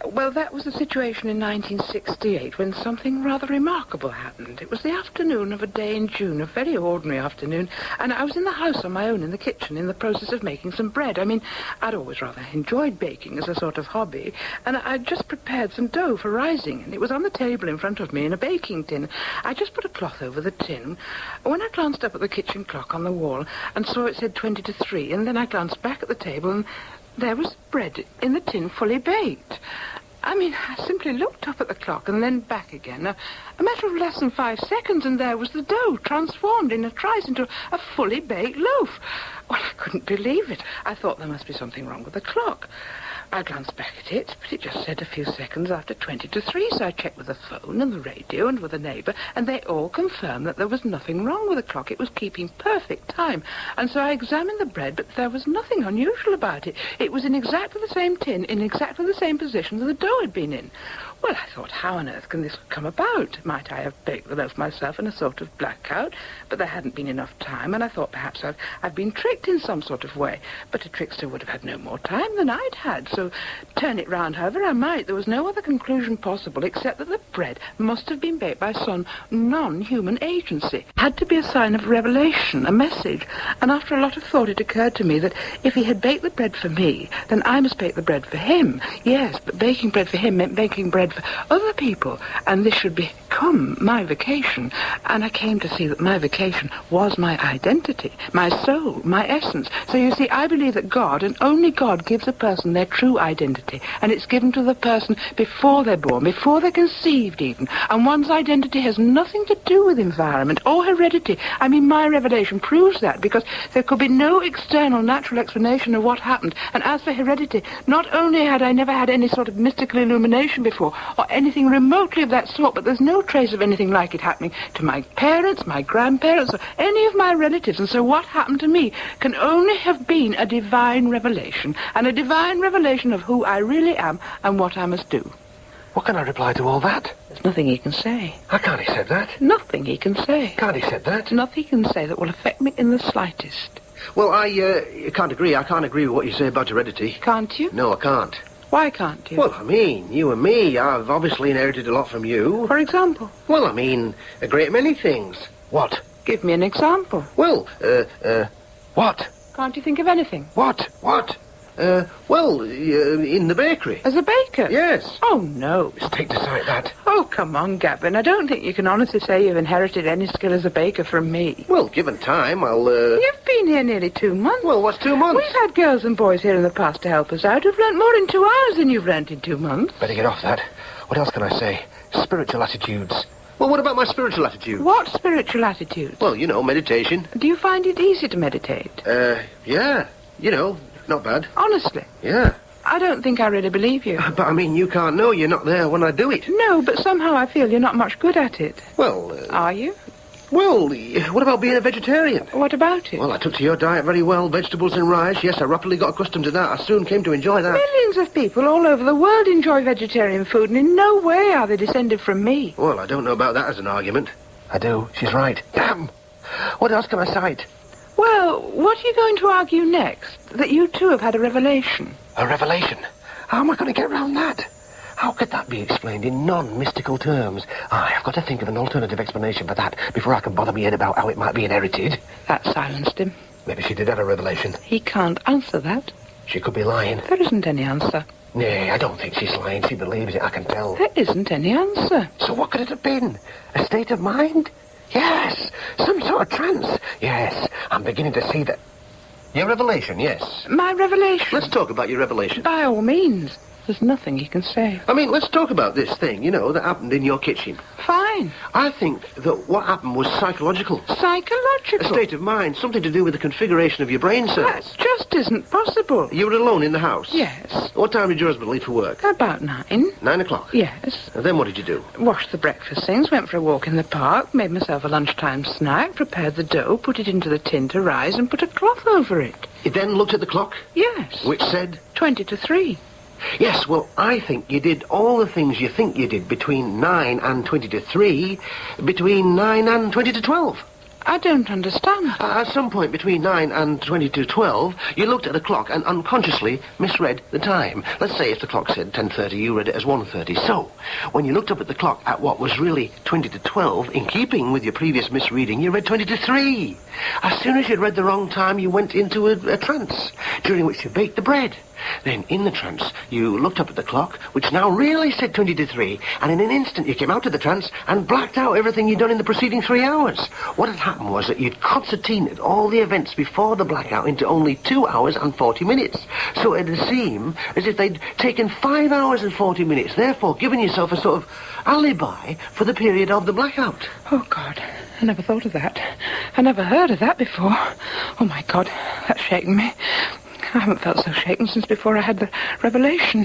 Well, that was the situation in 1968 when something rather remarkable happened. It was the afternoon of a day in June, a very ordinary afternoon, and I was in the house on my own in the kitchen in the process of making some bread. I mean, I'd always rather enjoyed baking as a sort of hobby, and I'd just prepared some dough for rising, and it was on the table in front of me in a baking tin. I just put a cloth over the tin. When I glanced up at the kitchen clock on the wall and saw it said 20 to 3, and then I glanced back at the table and there was bread in the tin fully baked. I mean, I simply looked up at the clock and then back again. A matter of less than 5 seconds, and there was the dough transformed in a trice into a fully baked loaf. Well, I couldn't believe it. I thought there must be something wrong with the clock. I glanced back at it, but it just said a few seconds after 20 to 3, so I checked with the phone and the radio and with a neighbour, and they all confirmed that there was nothing wrong with the clock. It was keeping perfect time. And so I examined the bread, but there was nothing unusual about it. It was in exactly the same tin, in exactly the same position that the dough had been in. Well, I thought, how on earth can this come about? Might I have baked the loaf myself in a sort of blackout? But there hadn't been enough time, and I thought perhaps I'd been tricked in some sort of way. But a trickster would have had no more time than I'd had, so turn it round however I might, there was no other conclusion possible except that the bread must have been baked by some non-human agency. It had to be a sign of revelation, a message. And after a lot of thought, it occurred to me that if he had baked the bread for me, then I must bake the bread for him. Yes, but baking bread for him meant baking bread for other people, and this should become my vocation. And I came to see that my vocation was my identity, my soul, my essence. So you see, I believe that God, and only God, gives a person their true identity, and it's given to the person before they're born, before they're conceived even. And one's identity has nothing to do with environment or heredity. I mean, my revelation proves that, because there could be no external natural explanation of what happened. And as for heredity, not only had I never had any sort of mystical illumination before, or anything remotely of that sort, but there's no trace of anything like it happening to my parents, my grandparents, or any of my relatives. And so what happened to me can only have been a divine revelation, and a divine revelation of who I really am and what I must do. What can I reply to all that? There's nothing he can say. How can't he say that? Nothing he can say. Can't he say that? Nothing he can say that will affect me in the slightest. Well, I can't agree. I can't agree with what you say about heredity. Can't you? No, I can't. Why can't you? Well, I mean, you and me, I've obviously inherited a lot from you. For example? Well, I mean, a great many things. What? Give me an example. Well, what? Can't you think of anything? What? In the bakery. As a baker? Yes. Oh, no. Mistake to cite that. Oh, come on, Gavin. I don't think you can honestly say you've inherited any skill as a baker from me. Well, given time, I'll, You've been here nearly 2 months. Well, what's 2 months? We've had girls and boys here in the past to help us out who've learnt more in 2 hours than you've learnt in 2 months. Better get off that. What else can I say? Spiritual attitudes. Well, what about my spiritual attitude? What spiritual attitude? Well, you know, meditation. Do you find it easy to meditate? Yeah. You know, not bad. Honestly? Yeah. I don't think I really believe you. But, I mean, you can't know. You're not there when I do it. No, but somehow I feel you're not much good at it. Well, Are you? Well, what about being a vegetarian? What about it? Well, I took to your diet very well. Vegetables and rice. Yes, I rapidly got accustomed to that. I soon came to enjoy that. Millions of people all over the world enjoy vegetarian food, and in no way are they descended from me. Well, I don't know about that as an argument. I do. She's right. Damn. What else can I cite? Well, what are you going to argue next? That you too have had a revelation? A revelation? How am I going to get around that? How could that be explained in non-mystical terms? I've got to think of an alternative explanation for that before I can bother me head about how it might be inherited. That silenced him. Maybe she did have a revelation. He can't answer that. She could be lying. There isn't any answer. Nay, I don't think she's lying. She believes it, I can tell. There isn't any answer. So what could it have been? A state of mind? Yes. Some sort of trance. Yes. I'm beginning to see that. Your revelation, yes. My revelation? Let's talk about your revelation. By all means. There's nothing you can say. I mean, let's talk about this thing, you know, that happened in your kitchen. Fine. I think that what happened was psychological. Psychological? A state of mind, something to do with the configuration of your brain cells. That just isn't possible. You were alone in the house? Yes. What time did your husband leave for work? About 9. 9 o'clock? Yes. And then what did you do? Washed the breakfast things, went for a walk in the park, made myself a lunchtime snack, prepared the dough, put it into the tin to rise, and put a cloth over it. You then looked at the clock? Yes. Which said? 20 to 3. Yes, well, I think you did all the things you think you did between 9 and 20 to 3, between 9 and 20 to 12. I don't understand. At some point between 9 and 20 to 12, you looked at the clock and unconsciously misread the time. Let's say if the clock said 10:30, you read it as 1:30. So, when you looked up at the clock at what was really 20 to 12, in keeping with your previous misreading, you read 20 to 3. As soon as you'd read the wrong time, you went into a trance, during which you baked the bread. Then, in the trance, you looked up at the clock, which now really said 20 to 3, and in an instant you came out of the trance and blacked out everything you'd done in the preceding 3 hours. What had happened was that you'd concertinaed all the events before the blackout into only 2 hours and 40 minutes. So it'd seem as if they'd taken 5 hours and 40 minutes, therefore giving yourself a sort of alibi for the period of the blackout. Oh, God. I never thought of that. I never heard of that before. Oh, my God. That's shaking me. I haven't felt so shaken since before I had the revelation.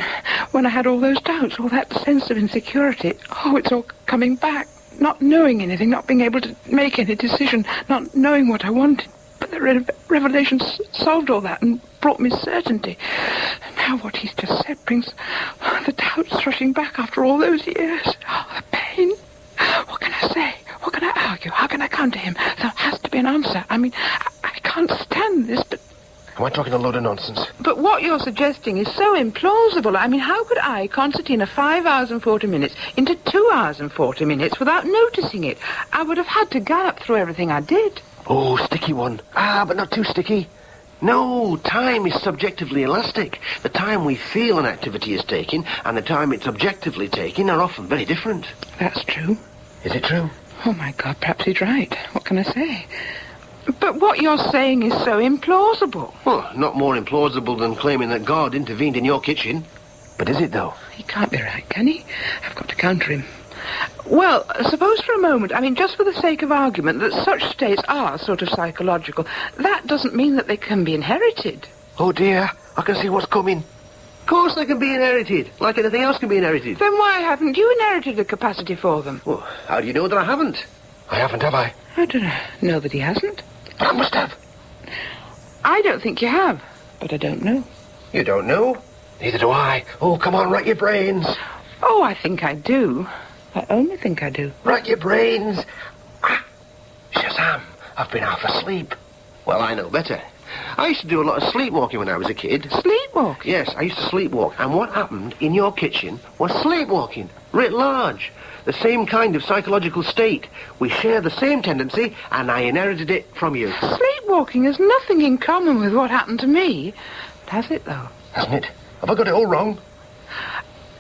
When I had all those doubts, all that sense of insecurity. Oh, it's all coming back. Not knowing anything, not being able to make any decision, not knowing what I wanted. But the revelation solved all that and brought me certainty. Now what he's just said brings the doubts rushing back after all those years. Oh, the pain. What can I say? What can I argue? How can I come to him? There has to be an answer. I mean, I can't stand this, but... Am I talking a load of nonsense? But what you're suggesting is so implausible. I mean, how could I concertina 5 hours and 40 minutes into 2 hours and 40 minutes without noticing it? I would have had to gallop through everything I did. Oh, sticky one. But not too sticky. No, time is subjectively elastic. The time we feel an activity is taking and the time it's objectively taking are often very different. That's true. Is it true? Oh, my God, perhaps he's right. What can I say? But what you're saying is so implausible. Well, not more implausible than claiming that God intervened in your kitchen. But is it, though? He can't be right, can he? I've got to counter him. Well, suppose for a moment, I mean, just for the sake of argument, that such states are sort of psychological. That doesn't mean that they can be inherited. Oh, dear. I can see what's coming. Of course they can be inherited, like anything else can be inherited. Then why haven't you inherited the capacity for them? Well, how do you know that I haven't? I haven't, have I? I don't know. Nobody hasn't. But I must have. I don't think you have, but I don't know. You don't know? Neither do I. Oh, come on, rack your brains. Oh, I think I do. I only think I do. Rack your brains. Ah, Shazam, I've been half asleep. Well, I know better. I used to do a lot of sleepwalking when I was a kid. Sleepwalking? Yes, I used to sleepwalk. And what happened in your kitchen was sleepwalking, writ large. The same kind of psychological state. We share the same tendency, and I inherited it from you. Sleepwalking has nothing in common with what happened to me. Has it, though? Hasn't it? Have I got it all wrong?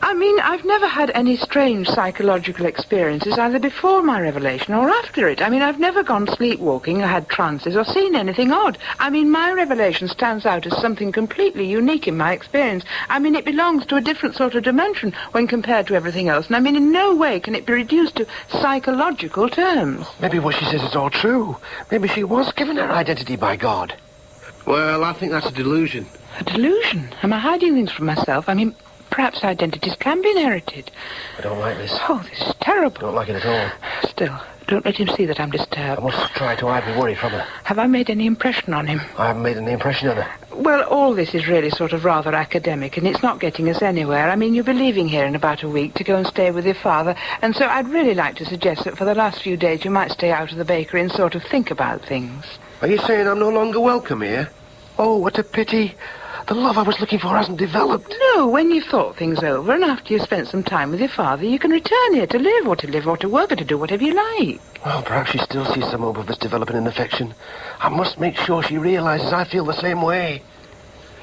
I mean, I've never had any strange psychological experiences either before my revelation or after it. I mean, I've never gone sleepwalking or had trances or seen anything odd. I mean, my revelation stands out as something completely unique in my experience. I mean, it belongs to a different sort of dimension when compared to everything else. And I mean, in no way can it be reduced to psychological terms. Maybe what she says is all true. Maybe she was given her identity by God. Well, I think that's a delusion. A delusion? Am I hiding things from myself? I mean, perhaps identities can be inherited. I don't like this. Oh, this is terrible. Don't like it at all. Still, don't let him see that I'm disturbed. I must try to hide my worry from her. Have I made any impression on him? I haven't made any impression on her. Well, all this is really sort of rather academic, and it's not getting us anywhere. I mean, you'll be leaving here in about a week to go and stay with your father, and so I'd really like to suggest that for the last few days you might stay out of the bakery and sort of think about things. Are you saying I'm no longer welcome here? Oh, what a pity. The love I was looking for hasn't developed. No, when you've thought things over and after you've spent some time with your father, you can return here to live or to work or to do whatever you like. Well, perhaps she still sees some hope of us developing an affection. I must make sure she realises I feel the same way.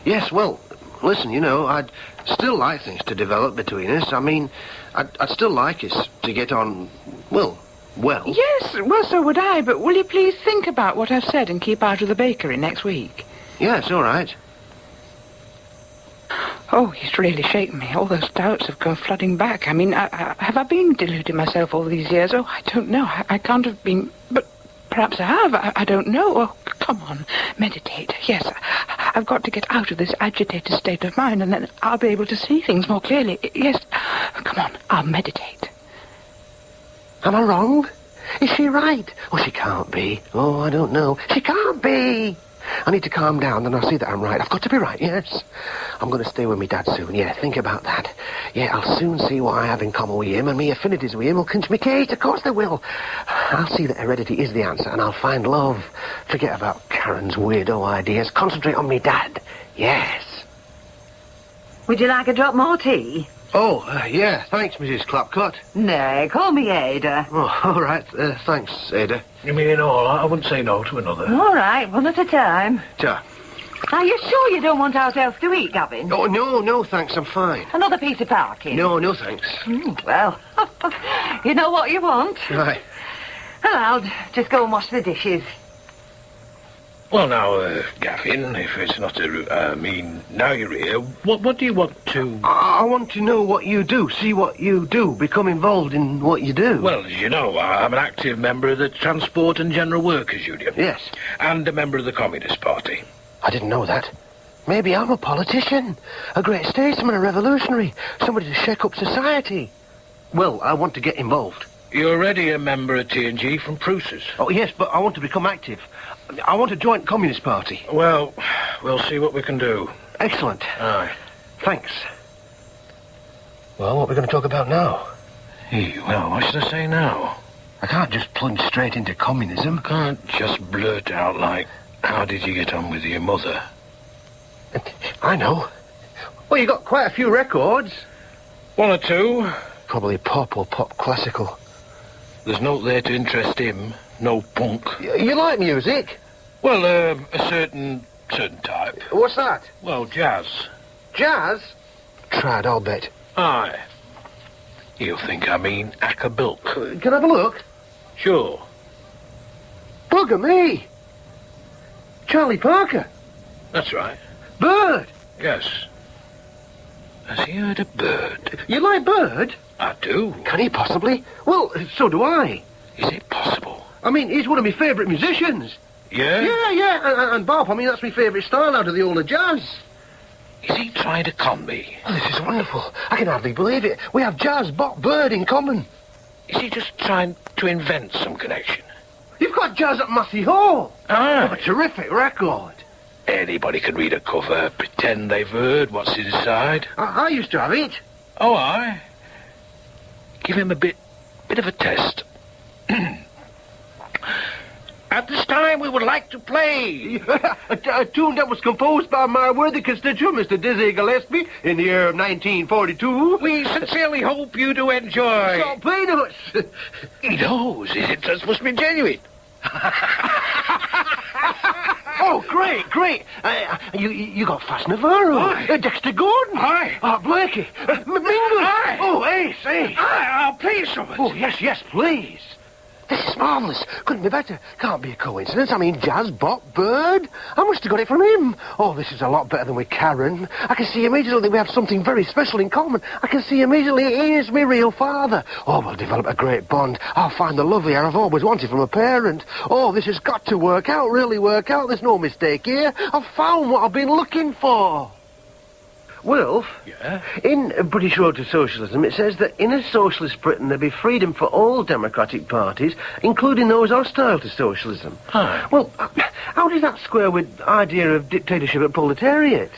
Yes, well, listen, you know, I'd still like things to develop between us. I mean, I'd still like us to get on, well. Yes, well, so would I, but will you please think about what I've said and keep out of the bakery next week? Yes, all right. Oh, he's really shaken me. All those doubts have come flooding back. I mean, have I been deluding myself all these years? Oh, I don't know. I can't have been... But perhaps I have. I don't know. Oh, come on. Meditate. Yes, I've got to get out of this agitated state of mind, and then I'll be able to see things more clearly. Yes, come on. I'll meditate. Am I wrong? Is she right? Oh, she can't be. Oh, I don't know. She can't be. I need to calm down, then I'll see that I'm right. I've got to be right, yes. I'm going to stay with me dad soon. Yeah, think about that. Yeah, I'll soon see what I have in common with him, and me affinities with him will clinch me Kate. Of course they will. I'll see that heredity is the answer, and I'll find love. Forget about Karen's weirdo ideas. Concentrate on me dad. Yes. Would you like a drop more tea? Oh, yeah, thanks, Mrs. Clapcott. No, call me Ada. Oh, all right. Thanks, Ada. You mean in all? I wouldn't say no to another. All right, one at a time. Ta. Are you sure you don't want ourselves to eat, Gavin? Oh, no, thanks, I'm fine. Another piece of parking? No, thanks. Well, you know what you want. Right. Well, I'll just go and wash the dishes. Well, now, Gavin, if it's not now you're here, what do you want to... I want to know what you do, see what you do, become involved in what you do. Well, as you know, I'm an active member of the Transport and General Workers Union. Yes. And a member of the Communist Party. I didn't know that. Maybe I'm a politician, a great statesman, a revolutionary, somebody to shake up society. Well, I want to get involved. You're already a member of T&G from Prusa's. Oh, yes, but I want to become active. I want to join the Communist Party. Well, we'll see what we can do. Excellent. Aye. Thanks. Well, what are we going to talk about now? Well, what should I say now? I can't just plunge straight into communism. I can't just blurt out like, how did you get on with your mother? I know. Well, you got quite a few records. One or two. Probably pop or pop classical. There's no there to interest him. No punk. You like music? Well, a certain type. What's that? Well, jazz. Jazz? Tried, I'll bet. Aye. You'll think I mean acca-bilk. Can I have a look? Sure. Bugger me! Charlie Parker. That's right. Bird. Yes. Has he heard a bird? You like Bird? I do. Can he possibly? Well, so do I. Is it possible? I mean, he's one of my favourite musicians. Yeah? Yeah, and Bob, I mean, that's my favourite style out of the older jazz. Is he trying to con me? Oh, this is wonderful. I can hardly believe it. We have Jazz, Bot, Bird in common. Is he just trying to invent some connection? You've got Jazz at Massey Hall. Ah. What a terrific record. Anybody can read a cover, pretend they've heard what's inside. I used to have it. Oh, aye. Give him a bit of a test. At this time, we would like to play a tune that was composed by my worthy constituent, Mr. Dizzy Gillespie, in the year of 1942. We sincerely hope you do enjoy. So play notes. He knows. It must be genuine. Oh, great. You got Fast Navarro. Aye. Dexter Gordon. Aye. Blakey. Mingle. Aye. Oh, Ace. Aye, I'll play you something. Oh, yes, please. This is marvellous. Couldn't be better. Can't be a coincidence. I mean, Jazz, Bot, Bird. I must have got it from him. Oh, this is a lot better than with Karen. I can see immediately we have something very special in common. I can see immediately he is my real father. Oh, we'll develop a great bond. I'll find the love here I've always wanted from a parent. Oh, this has got to work out, really work out. There's no mistake here. I've found what I've been looking for. Wilf, yeah? In British Road to Socialism, it says that in a socialist Britain there be freedom for all democratic parties, including those hostile to socialism. Aye. Well, how does that square with the idea of dictatorship at proletariat?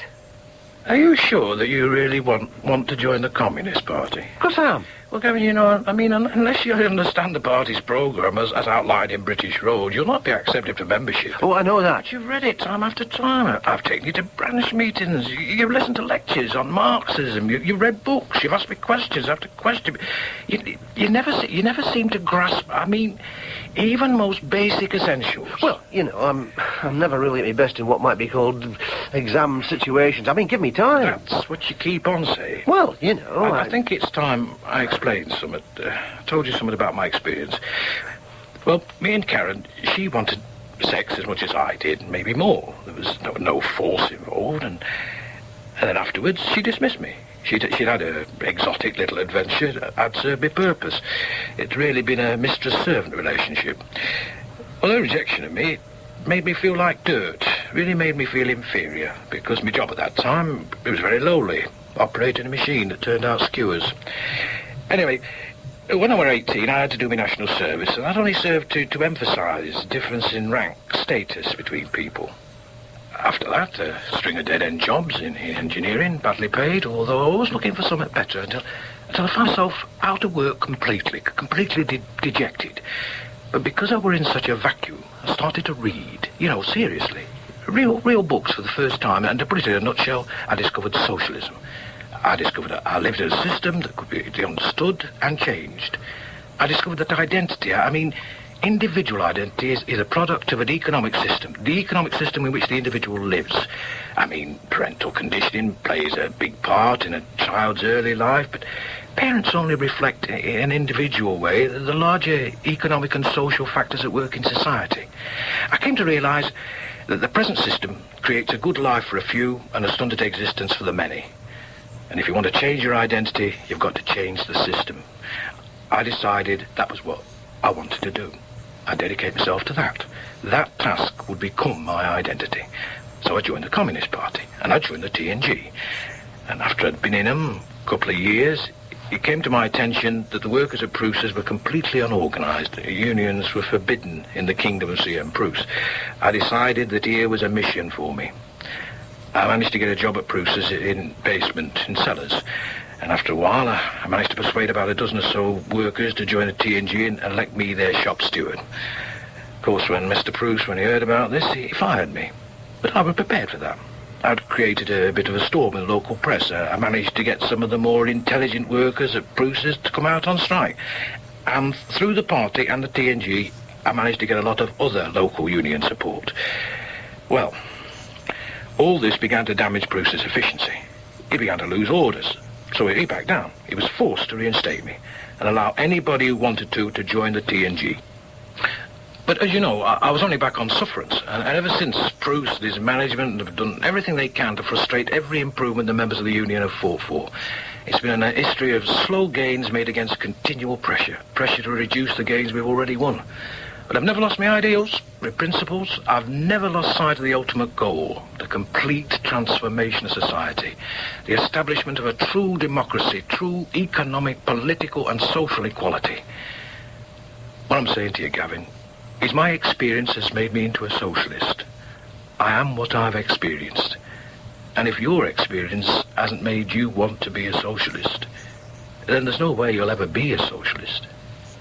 Are you sure that you really want to join the Communist Party? Of course I am. Well, Gavin, you know, I mean, unless you understand the party's programme as outlined in British Road, you'll not be accepted for membership. Oh, I know that. But you've read it time after time. I've taken you to branch meetings. You've listened to lectures on Marxism. You've read books. You've asked me questions after question. You never seem to grasp, I mean, even most basic essentials. Well, you know, I'm never really at my best in what might be called exam situations. I mean, give me time. That's what you keep on saying. Well, you know, I think it's time I explained something. Told you something about my experience. Well, me and Karen, she wanted sex as much as I did, maybe more. There was no force involved, and then afterwards she dismissed me. She'd had an exotic little adventure that had served me purpose. It'd really been a mistress-servant relationship. Well, her rejection of me made me feel like dirt, really made me feel inferior, because my job at that time, it was very lowly, operating a machine that turned out skewers. Anyway, when I was 18, I had to do my national service, and that only served to emphasise the difference in rank, status between people. After that, a string of dead-end jobs in engineering, badly paid, although I was looking for something better until I found myself out of work completely dejected. But because I were in such a vacuum, I started to read, you know, seriously. Real books for the first time, and to put it in a nutshell, I discovered socialism. I discovered that I lived in a system that could be understood and changed. I discovered that identity, I mean, individual identity is a product of an economic system, the economic system in which the individual lives. I mean, parental conditioning plays a big part in a child's early life, but parents only reflect in an individual way the larger economic and social factors at work in society. I came to realise that the present system creates a good life for a few and a stunted existence for the many. And if you want to change your identity, you've got to change the system. I decided that was what I wanted to do. I'd dedicate myself to that. That task would become my identity. So I joined the Communist Party, and I joined the TNG. And after I'd been in them a couple of years, it came to my attention that the workers at Prusa's were completely unorganised. Unions were forbidden in the Kingdom of CM Prus. I decided that here was a mission for me. I managed to get a job at Prusa's in basement, in cellars. And after a while, I managed to persuade about a dozen or so workers to join the TNG and elect me their shop steward. Of course, when Mr. Prus, when he heard about this, he fired me. But I was prepared for that. I'd created a bit of a storm in the local press. I managed to get some of the more intelligent workers at Prusa's to come out on strike. And through the party and the TNG, I managed to get a lot of other local union support. Well, all this began to damage Prusa's efficiency. He began to lose orders. So he backed down. He was forced to reinstate me and allow anybody who wanted to join the TNG. But as you know, I was only back on sufferance, and ever since, Prus, his management, have done everything they can to frustrate every improvement the members of the union have fought for. It's been a history of slow gains made against continual pressure to reduce the gains we've already won. But I've never lost my ideals, my principles. I've never lost sight of the ultimate goal, the complete transformation of society, the establishment of a true democracy, true economic, political and social equality. What I'm saying to you, Gavin, is my experience has made me into a socialist. I am what I've experienced. And if your experience hasn't made you want to be a socialist, then there's no way you'll ever be a socialist.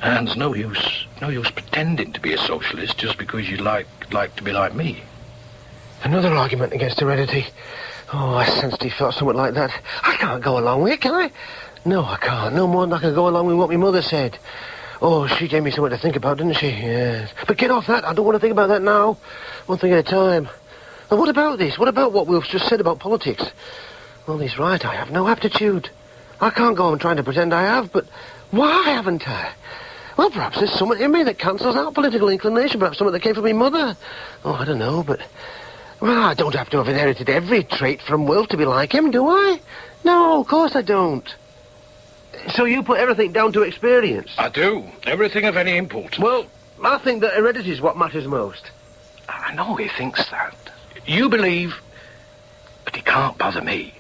And there's no use pretending to be a socialist just because you like to be like me. Another argument against heredity. Oh, I sensed he felt something like that. I can't go along with it, can I? No, I can't. No more than I can go along with what my mother said. Oh, she gave me something to think about, didn't she? Yes. But get off that. I don't want to think about that now. One thing at a time. And what about this? What about what we've just said about politics? Well, he's right. I have no aptitude. I can't go on trying to pretend I have, but why haven't I? Well, perhaps there's something in me that cancels out political inclination. Perhaps something that came from my mother. Oh, I don't know, but... Well, I don't have to have inherited every trait from Will to be like him, do I? No, of course I don't. So you put everything down to experience? I do. Everything of any importance. Well, I think that heredity is what matters most. I know he thinks that. You believe, but he can't bother me,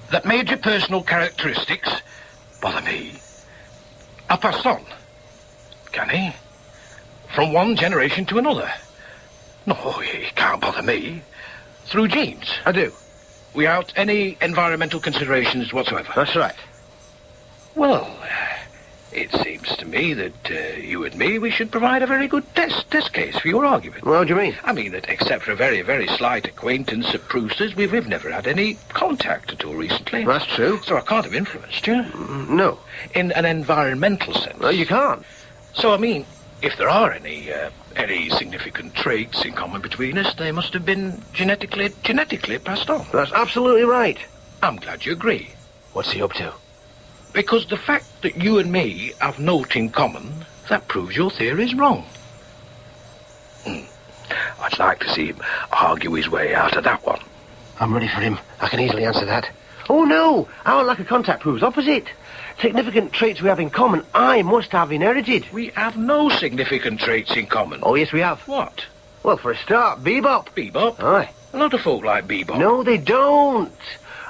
that major personal characteristics bother me are passed on. Can he? From one generation to another. No, he can't bother me. Through genes. I do. Without any environmental considerations whatsoever. That's right. Well, it seems to me that you and me, we should provide a very good test case for your argument. Well, what do you mean? I mean that except for a very, very slight acquaintance at Brewster's, we've never had any contact at all recently. That's true. So I can't have influenced you. No. In an environmental sense. No, you can't. So, I mean, if there are any significant traits in common between us, they must have been genetically passed on. That's absolutely right. I'm glad you agree. What's he up to? Because the fact that you and me have naught in common, that proves your theory's wrong. I'd like to see him argue his way out of that one. I'm ready for him. I can easily answer that. Oh, no. Our lack of contact proves opposite. Significant traits we have in common, I must have inherited. We have no significant traits in common. Oh, yes, we have. What? Well, for a start, bebop. Bebop? Aye. A lot of folk like bebop. No, they don't.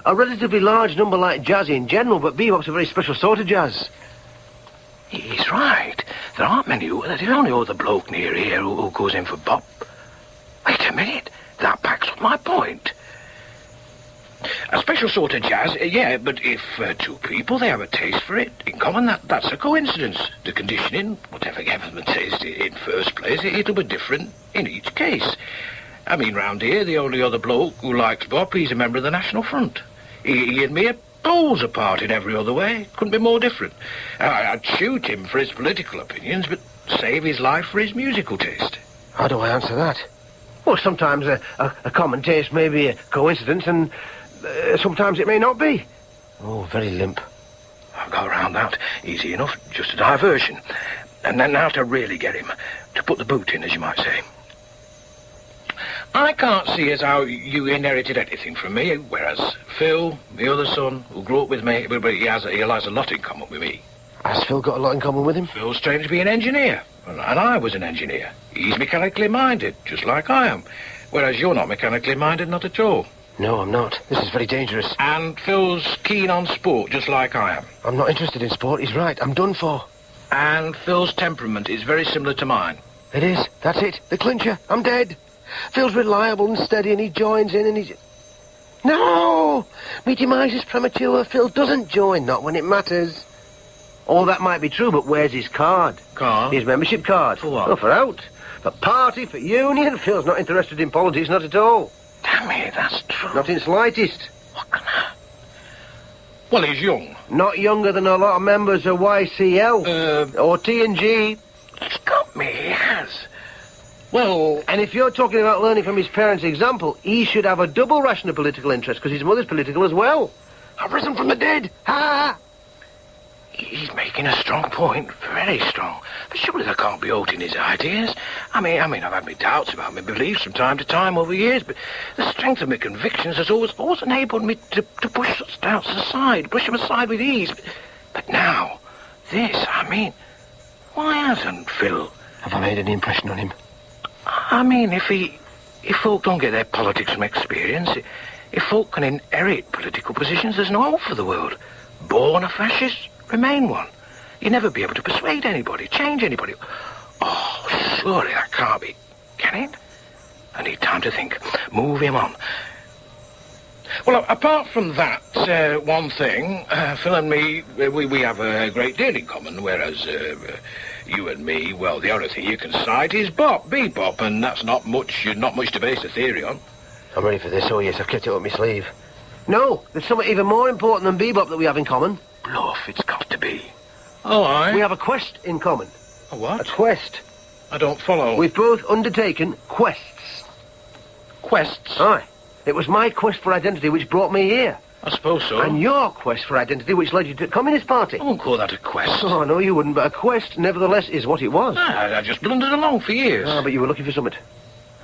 A relatively large number like jazz in general, but bebop's a very special sort of jazz. He's right. There aren't many there's only other bloke near here who goes in for bop. Wait a minute. That backs up my point. A special sort of jazz, yeah, but if two people, they have a taste for it in common, that's a coincidence. The conditioning, whatever gave the taste in first place, it'll be different in each case. I mean, round here, the only other bloke who likes bop, he's a member of the National Front. He and me are poles apart in every other way. Couldn't be more different. I'd shoot him for his political opinions, but save his life for his musical taste. How do I answer that? Well, sometimes a common taste may be a coincidence, and sometimes it may not be. Oh, very limp. I'll go around that. Easy enough, just a diversion. And then now to really get him, to put the boot in, as you might say. I can't see as how you inherited anything from me, whereas Phil, the other son, who grew up with me, but he has a lot in common with me. Has Phil got a lot in common with him? Phil's trained to be an engineer, and I was an engineer. He's mechanically minded, just like I am, whereas you're not mechanically minded, not at all. No, I'm not. This is very dangerous. And Phil's keen on sport, just like I am. I'm not interested in sport. He's right. I'm done for. And Phil's temperament is very similar to mine. It is. That's it. The clincher. I'm dead. Phil's reliable and steady, and he joins in, and he's... No! Me demise is premature. Phil doesn't join, not when it matters. All that might be true, but where's his card? Card? His membership card. For what? Oh, for out. For party, for union. Phil's not interested in politics, not at all. Damn it, that's true. Not in slightest. What can I... Well, he's young. Not younger than a lot of members of YCL. Or T&G. He's got me, he has. Well... And if you're talking about learning from his parents' example, he should have a double ration of political interest, because his mother's political as well. I've risen from the dead. Ha! He's making a strong point, very strong. But surely there can't be aught in his ideas. I mean, I've had my doubts about my beliefs from time to time over years, but the strength of my convictions has always enabled me to push such doubts aside, brush them aside with ease. But now, this, I mean, why hasn't Phil Have I made any impression on him? I mean, if folk don't get their politics from experience, if folk can inherit political positions, there's no hope for the world. Born a fascist, remain one. You'll never be able to persuade anybody, change anybody. Oh, surely that can't be, can it? I need time to think. Move him on. Well, apart from that, one thing, Phil and me, we have a great deal in common, whereas you and me, well, the only thing you can cite is bebop, and that's not much to base a theory on. I'm ready for this. Oh, yes, I've kept it up my sleeve. No, there's something even more important than bebop that we have in common. Bluff, it's got to be. Oh, aye? We have a quest in common. A what? A quest. I don't follow. We've both undertaken quests. Quests? Aye. It was my quest for identity which brought me here. I suppose so. And your quest for identity which led you to the Communist Party. I won't call that a quest. Oh, no, you wouldn't, but a quest, nevertheless, is what it was. I just blundered along for years. Ah, but you were looking for something.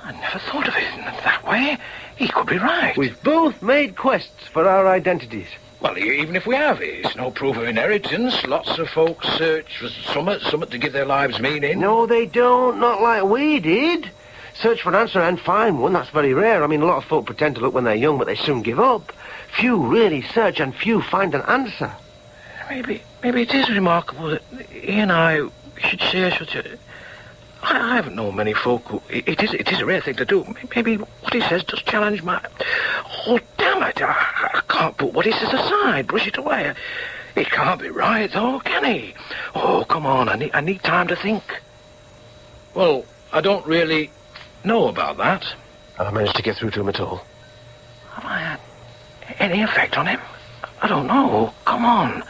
I never thought of it in that way. He could be right. We've both made quests for our identities. Well, even if we have, it's no proof of inheritance. Lots of folks search for something to give their lives meaning. No, they don't. Not like we did. Search for an answer and find one. That's very rare. I mean, a lot of folk pretend to look when they're young, but they soon give up. Few really search and few find an answer. Maybe it is remarkable that he and I should share such a... I haven't known many folk who... It is a rare thing to do. Maybe what he says does challenge my... Oh, damn it. I can't put what he says aside, brush it away. It can't be right, though, can he? Oh, come on. I need time to think. Well, I don't really know about that. Have I managed to get through to him at all? Have I had any effect on him? I don't know. Come on.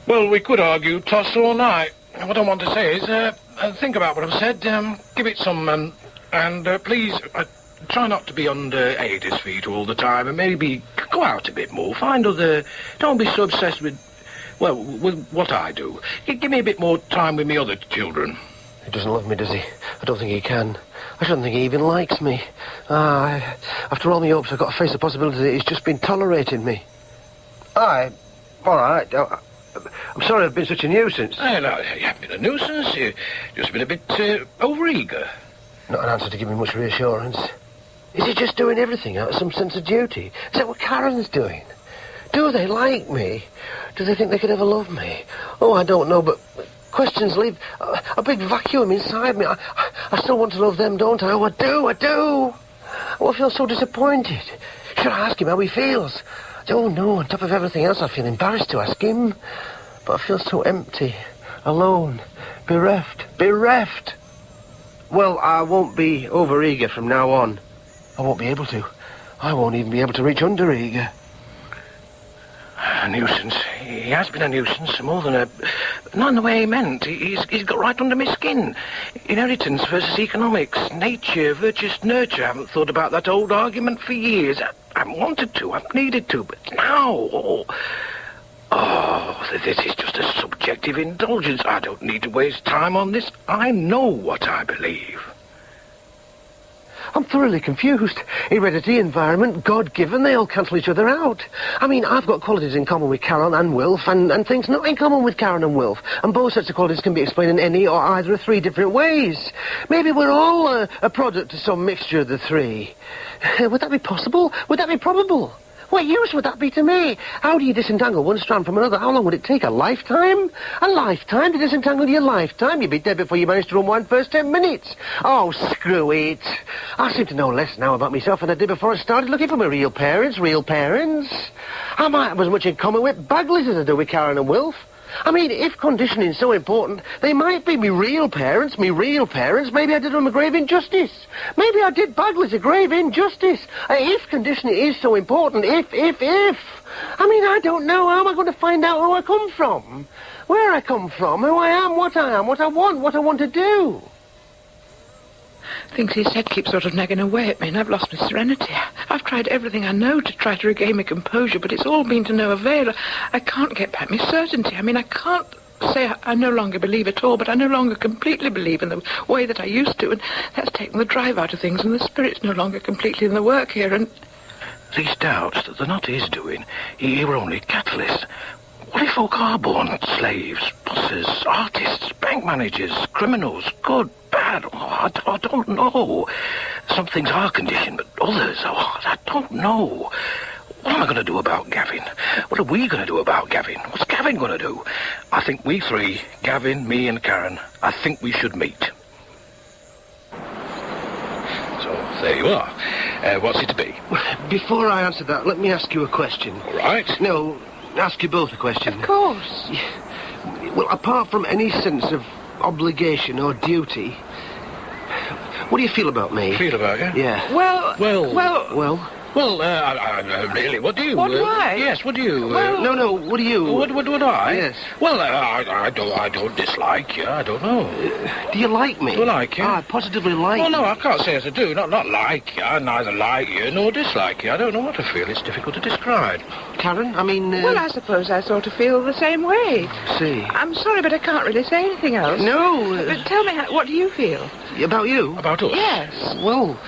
Well, we could argue toss all night. What I want to say is, think about what I've said, give it some, and please, try not to be under Ada's feet all the time, and maybe go out a bit more, find other... Don't be so obsessed with what I do. Give me a bit more time with me other children. He doesn't love me, does he? I don't think he can. I shouldn't think he even likes me. After all my hopes, I've got to face the possibility that he's just been tolerating me. All right. I'm sorry I've been such a nuisance. No, you haven't been a nuisance. You've just been a bit overeager. Not an answer to give me much reassurance. Is he just doing everything out of some sense of duty? Is that what Karen's doing? Do they like me? Do they think they could ever love me? Oh, I don't know, but questions leave a big vacuum inside me. I still want to love them, don't I? Oh, I do. Oh, I feel so disappointed. Should I ask him how he feels? Oh, no, on top of everything else, I feel embarrassed to ask him. But I feel so empty, alone, bereft. Well, I won't be overeager from now on. I won't be able to. I won't even be able to reach undereager. A nuisance. He has been a nuisance, more than a... Not in the way he meant. He's got right under my skin. Inheritance versus economics, nature versus nurture. I haven't thought about that old argument for years. I haven't wanted to, I haven't needed to, but now... This is just a subjective indulgence. I don't need to waste time on this. I know what I believe. I'm thoroughly confused. Heredity, environment, God-given, they all cancel each other out. I mean, I've got qualities in common with Karen and Wilf, and things not in common with Karen and Wilf. And both sets of qualities can be explained in any or either of three different ways. Maybe we're all a product of some mixture of the three. Would that be possible? Would that be probable? What use would that be to me? How do you disentangle one strand from another? How long would it take? A lifetime? A lifetime to disentangle your lifetime? You'd be dead before you managed to unwind first 10 minutes. Oh, screw it. I seem to know less now about myself than I did before I started looking for my real parents. I might have as much in common with Bagleys as I do with Karen and Wilf. I mean, if conditioning's so important, they might be me real parents. Maybe I did them a grave injustice. Maybe I did Bagleys a grave injustice. If conditioning is so important, if. I mean, I don't know. How am I going to find out who I come from? Where I come from, who I am, what I want to do? Things he said keep sort of nagging away at me, and I've lost my serenity. I've tried everything I know to try to regain my composure, but it's all been to no avail. I can't get back my certainty. I mean, I can't say I no longer believe at all, but I no longer completely believe in the way that I used to, and that's taken the drive out of things, and the spirit's no longer completely in the work here, and... These doubts, they're not his doing. He were only catalysts. What if folk are born slaves, bosses, artists, bank managers, criminals, good, bad? Oh, I don't know. Some things are conditioned, but others, I don't know. What am I going to do about Gavin? What are we going to do about Gavin? What's Gavin going to do? I think we three, Gavin, me and Karen, I think we should meet. So, there you are. What's it to be? Before I answer that, let me ask you a question. All right. No, ask you both a question. Of course. Well, apart from any sense of obligation or duty, what do you feel about me? Feel about you? Yeah. Well... Well, really, what do you... What do I? Yes, what do you... No, what do you... What I? Yes. Well, I don't dislike you, I don't know. Do you like me? Do I like you? I positively like Well, you. no, I can't say as I do. Not like you. I neither like you nor dislike you. I don't know what to feel. It's difficult to describe. Karen, I mean... Well, I suppose I sort of feel the same way. See. I'm sorry, but I can't really say anything else. No. But tell me, what do you feel? About you? About us? Yes. Well,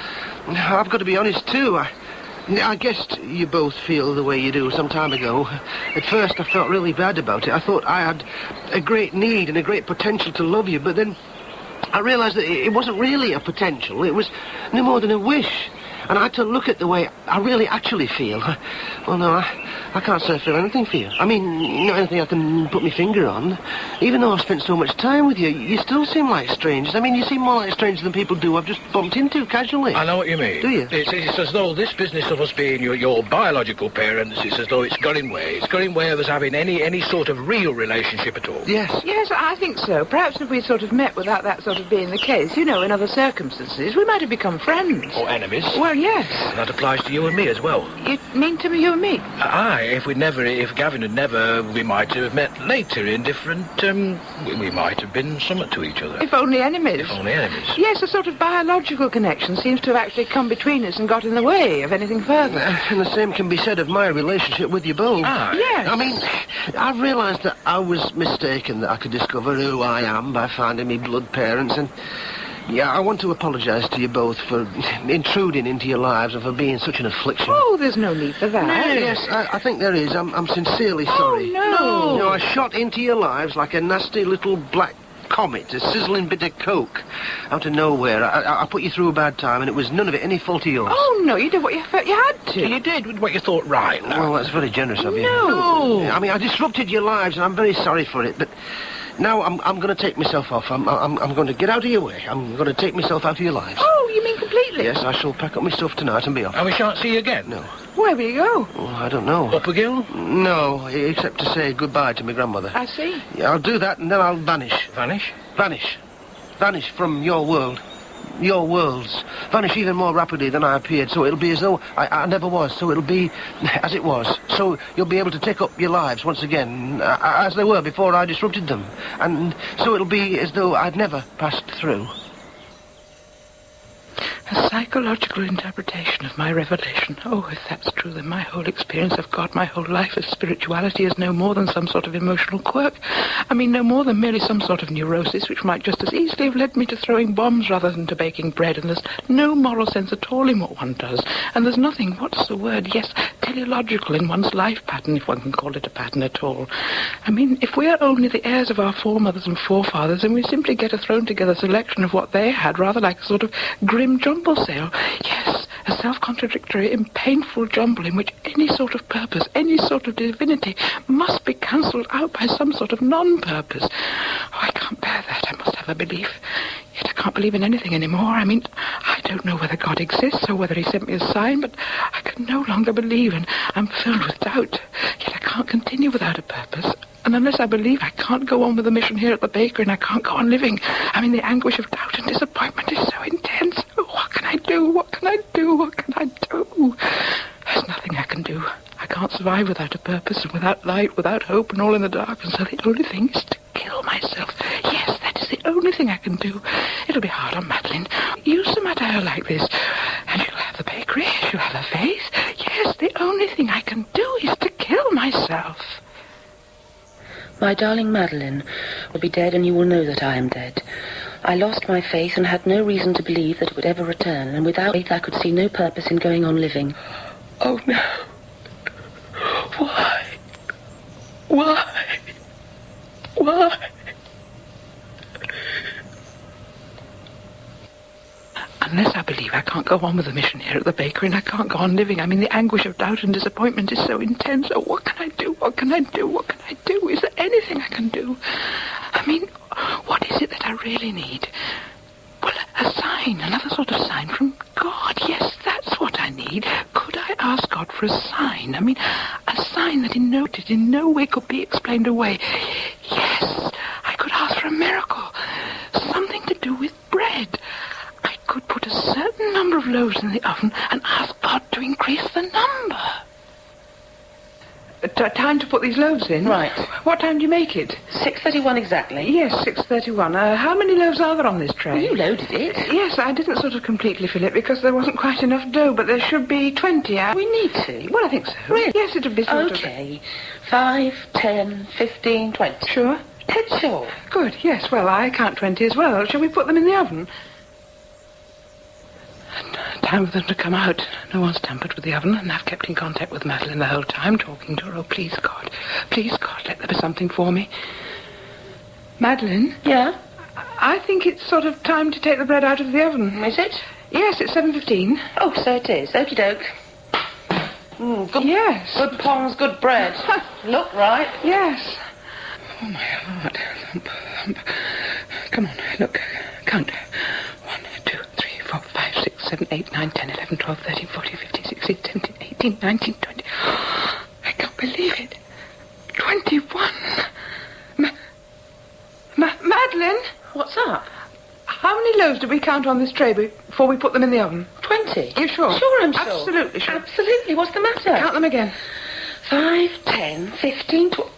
I've got to be honest, too. I guess you both feel the way you do some time ago. At first, I felt really bad about it. I thought I had a great need and a great potential to love you, but then I realised that it wasn't really a potential. It was no more than a wish. And I had to look at the way I really actually feel. Well, no, I can't say I feel anything for you. I mean, not anything I can put my finger on. Even though I've spent so much time with you, you still seem like strangers. I mean, you seem more like strangers than people do I've just bumped into casually. I know what you mean. Do you? It's as though this business of us being your biological parents, it's as though it's got in way. It's got in way of us having any sort of real relationship at all. Yes. Yes, I think so. Perhaps if we sort of met without that sort of being the case, in other circumstances, we might have become friends. Or enemies. Well, yes. And that applies to you and me as well. You mean to me, you and me? Aye, if Gavin had never, we might have met later in different, we might have been somewhat to each other. If only enemies. If only enemies. Yes, a sort of biological connection seems to have actually come between us and got in the way of anything further. And the same can be said of my relationship with you both. Yes. I mean, I've realised that I was mistaken that I could discover who I am by finding me blood parents, and yeah, I want to apologise to you both for intruding into your lives and for being such an affliction. Oh, there's no need for that. Yes, I think there is. I'm sincerely sorry. Oh, no. I shot into your lives like a nasty little black comet, a sizzling bit of coke out of nowhere. I put you through a bad time, and it was none of it any fault of yours. Oh, no, you did what you felt you had to. You did what you thought right. Well, that's very generous of you. No. I mean, I disrupted your lives, and I'm very sorry for it, but now I'm going to take myself off. I'm going to get out of your way. I'm going to take myself out of your lives. Oh, you mean completely? Yes, I shall pack up my stuff tonight and be off. And we shan't see you again? No. Where will you go? Well, I don't know. Up again? No, except to say goodbye to my grandmother. I see. Yeah, I'll do that, and then I'll vanish. Vanish? Vanish. Vanish from your world. Your worlds. Vanish even more rapidly than I appeared, so it'll be as though I never was, so it'll be as it was. So you'll be able to take up your lives once again, as they were before I disrupted them. And so it'll be as though I'd never passed through. A psychological interpretation of my revelation. Oh, if that's true, then my whole experience of God, my whole life of spirituality is no more than some sort of emotional quirk. I mean, no more than merely some sort of neurosis, which might just as easily have led me to throwing bombs rather than to baking bread. And there's no moral sense at all in what one does. And there's nothing, what's the word? Yes, teleological in one's life pattern, if one can call it a pattern at all. I mean, if we are only the heirs of our foremothers and forefathers, then we simply get a thrown-together selection of what they had, rather like a sort of grim jumble sale. Yes, a self-contradictory and painful jumble in which any sort of purpose, any sort of divinity must be cancelled out by some sort of non-purpose. Oh, I can't bear that. I must have a belief. Yet I can't believe in anything anymore. I mean, I don't know whether God exists or whether he sent me a sign, but I can no longer believe, and I'm filled with doubt. Yet I can't continue without a purpose. And unless I believe, I can't go on with the mission here at the bakery, and I can't go on living. I mean, the anguish of doubt and disappointment is so intense. Oh, what can I do? What can I do? What can I do? There's nothing I can do. I can't survive without a purpose, and without light, without hope, and all in the dark. And so the only thing is to kill myself. Yes, that is the only thing I can do. It'll be hard on Madeline. Use some attire like this, and she'll have the bakery, she'll have her face. Yes, the only thing I can do is to kill myself. My darling Madeline will be dead, and you will know that I am dead. I lost my faith and had no reason to believe that it would ever return, and without faith I could see no purpose in going on living. Oh, no. Why? Why? go on with the mission here at the bakery, and I can't go on living. I mean, the anguish of doubt and disappointment is so intense. Oh, what can I do? What can I do? What can I do? Is there anything I can do? I mean, what is it that I really need? Well, a sign, another sort of sign from God. Yes, that's what I need. Could I ask God for a sign? I mean, a sign that in no way could be explained away. Yes, I could ask for a miracle. Something to do with bread. I could put a certain number of loaves in the oven and ask God to increase the number. Time to put these loaves in? Right. What time do you make it? 6:31 exactly. Yes, 6:31. How many loaves are there on this tray? Well, you loaded it. Yes, I didn't sort of completely fill it because there wasn't quite enough dough, but there should be 20. We need to. Well, I think so. Really? Yes, it'll be sort of... Okay. 5, 10, 15, 20. Sure? Dead sure. Good, yes. Well, I count 20 as well. Shall we put them in the oven? Time for them to come out. No one's tampered with the oven, and I've kept in contact with Madeline the whole time, talking to her. Oh, please, God, let there be something for me. Madeline? Yeah? I think it's sort of time to take the bread out of the oven. Is it? Yes, it's 7:15. Oh, so it is. Okie doke. Good. Yes. Good pongs, good bread. Look right. Yes. Oh, my heart. Thump, thump. Come on, look. Count. 1, 2, 3, 4, 5, 6, 7, 8, 9, 10, 11, 12, 13, 14, 15, 16, 17, 18, 19, 20. I can't believe it. 21. Madeline? What's up? How many loaves did we count on this tray before we put them in the oven? 20. You sure? Sure, I'm sure. Absolutely sure. Absolutely. What's the matter? Count them again. 5, 10, 15, 12.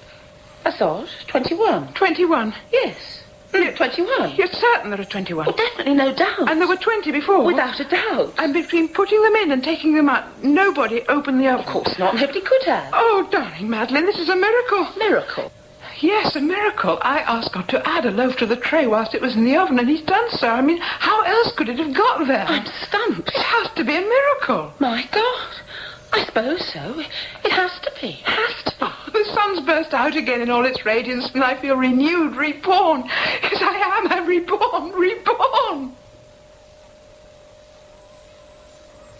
That's odd. 21. 21? Yes. 21. You're certain there are 21? Oh, definitely, no doubt. And there were 20 before? Without a doubt. And between putting them in and taking them out, nobody opened the oven? Of course not. Nobody could have. Oh, darling Madeline, this is a miracle. Miracle? Yes, a miracle. I asked God to add a loaf to the tray whilst it was in the oven, and he's done so. I mean, how else could it have got there? I'm stumped. It has to be a miracle. My God. I suppose so. It has to be. Has to be. Oh, the sun's burst out again in all its radiance, and I feel renewed, reborn. Yes, I am. I'm reborn.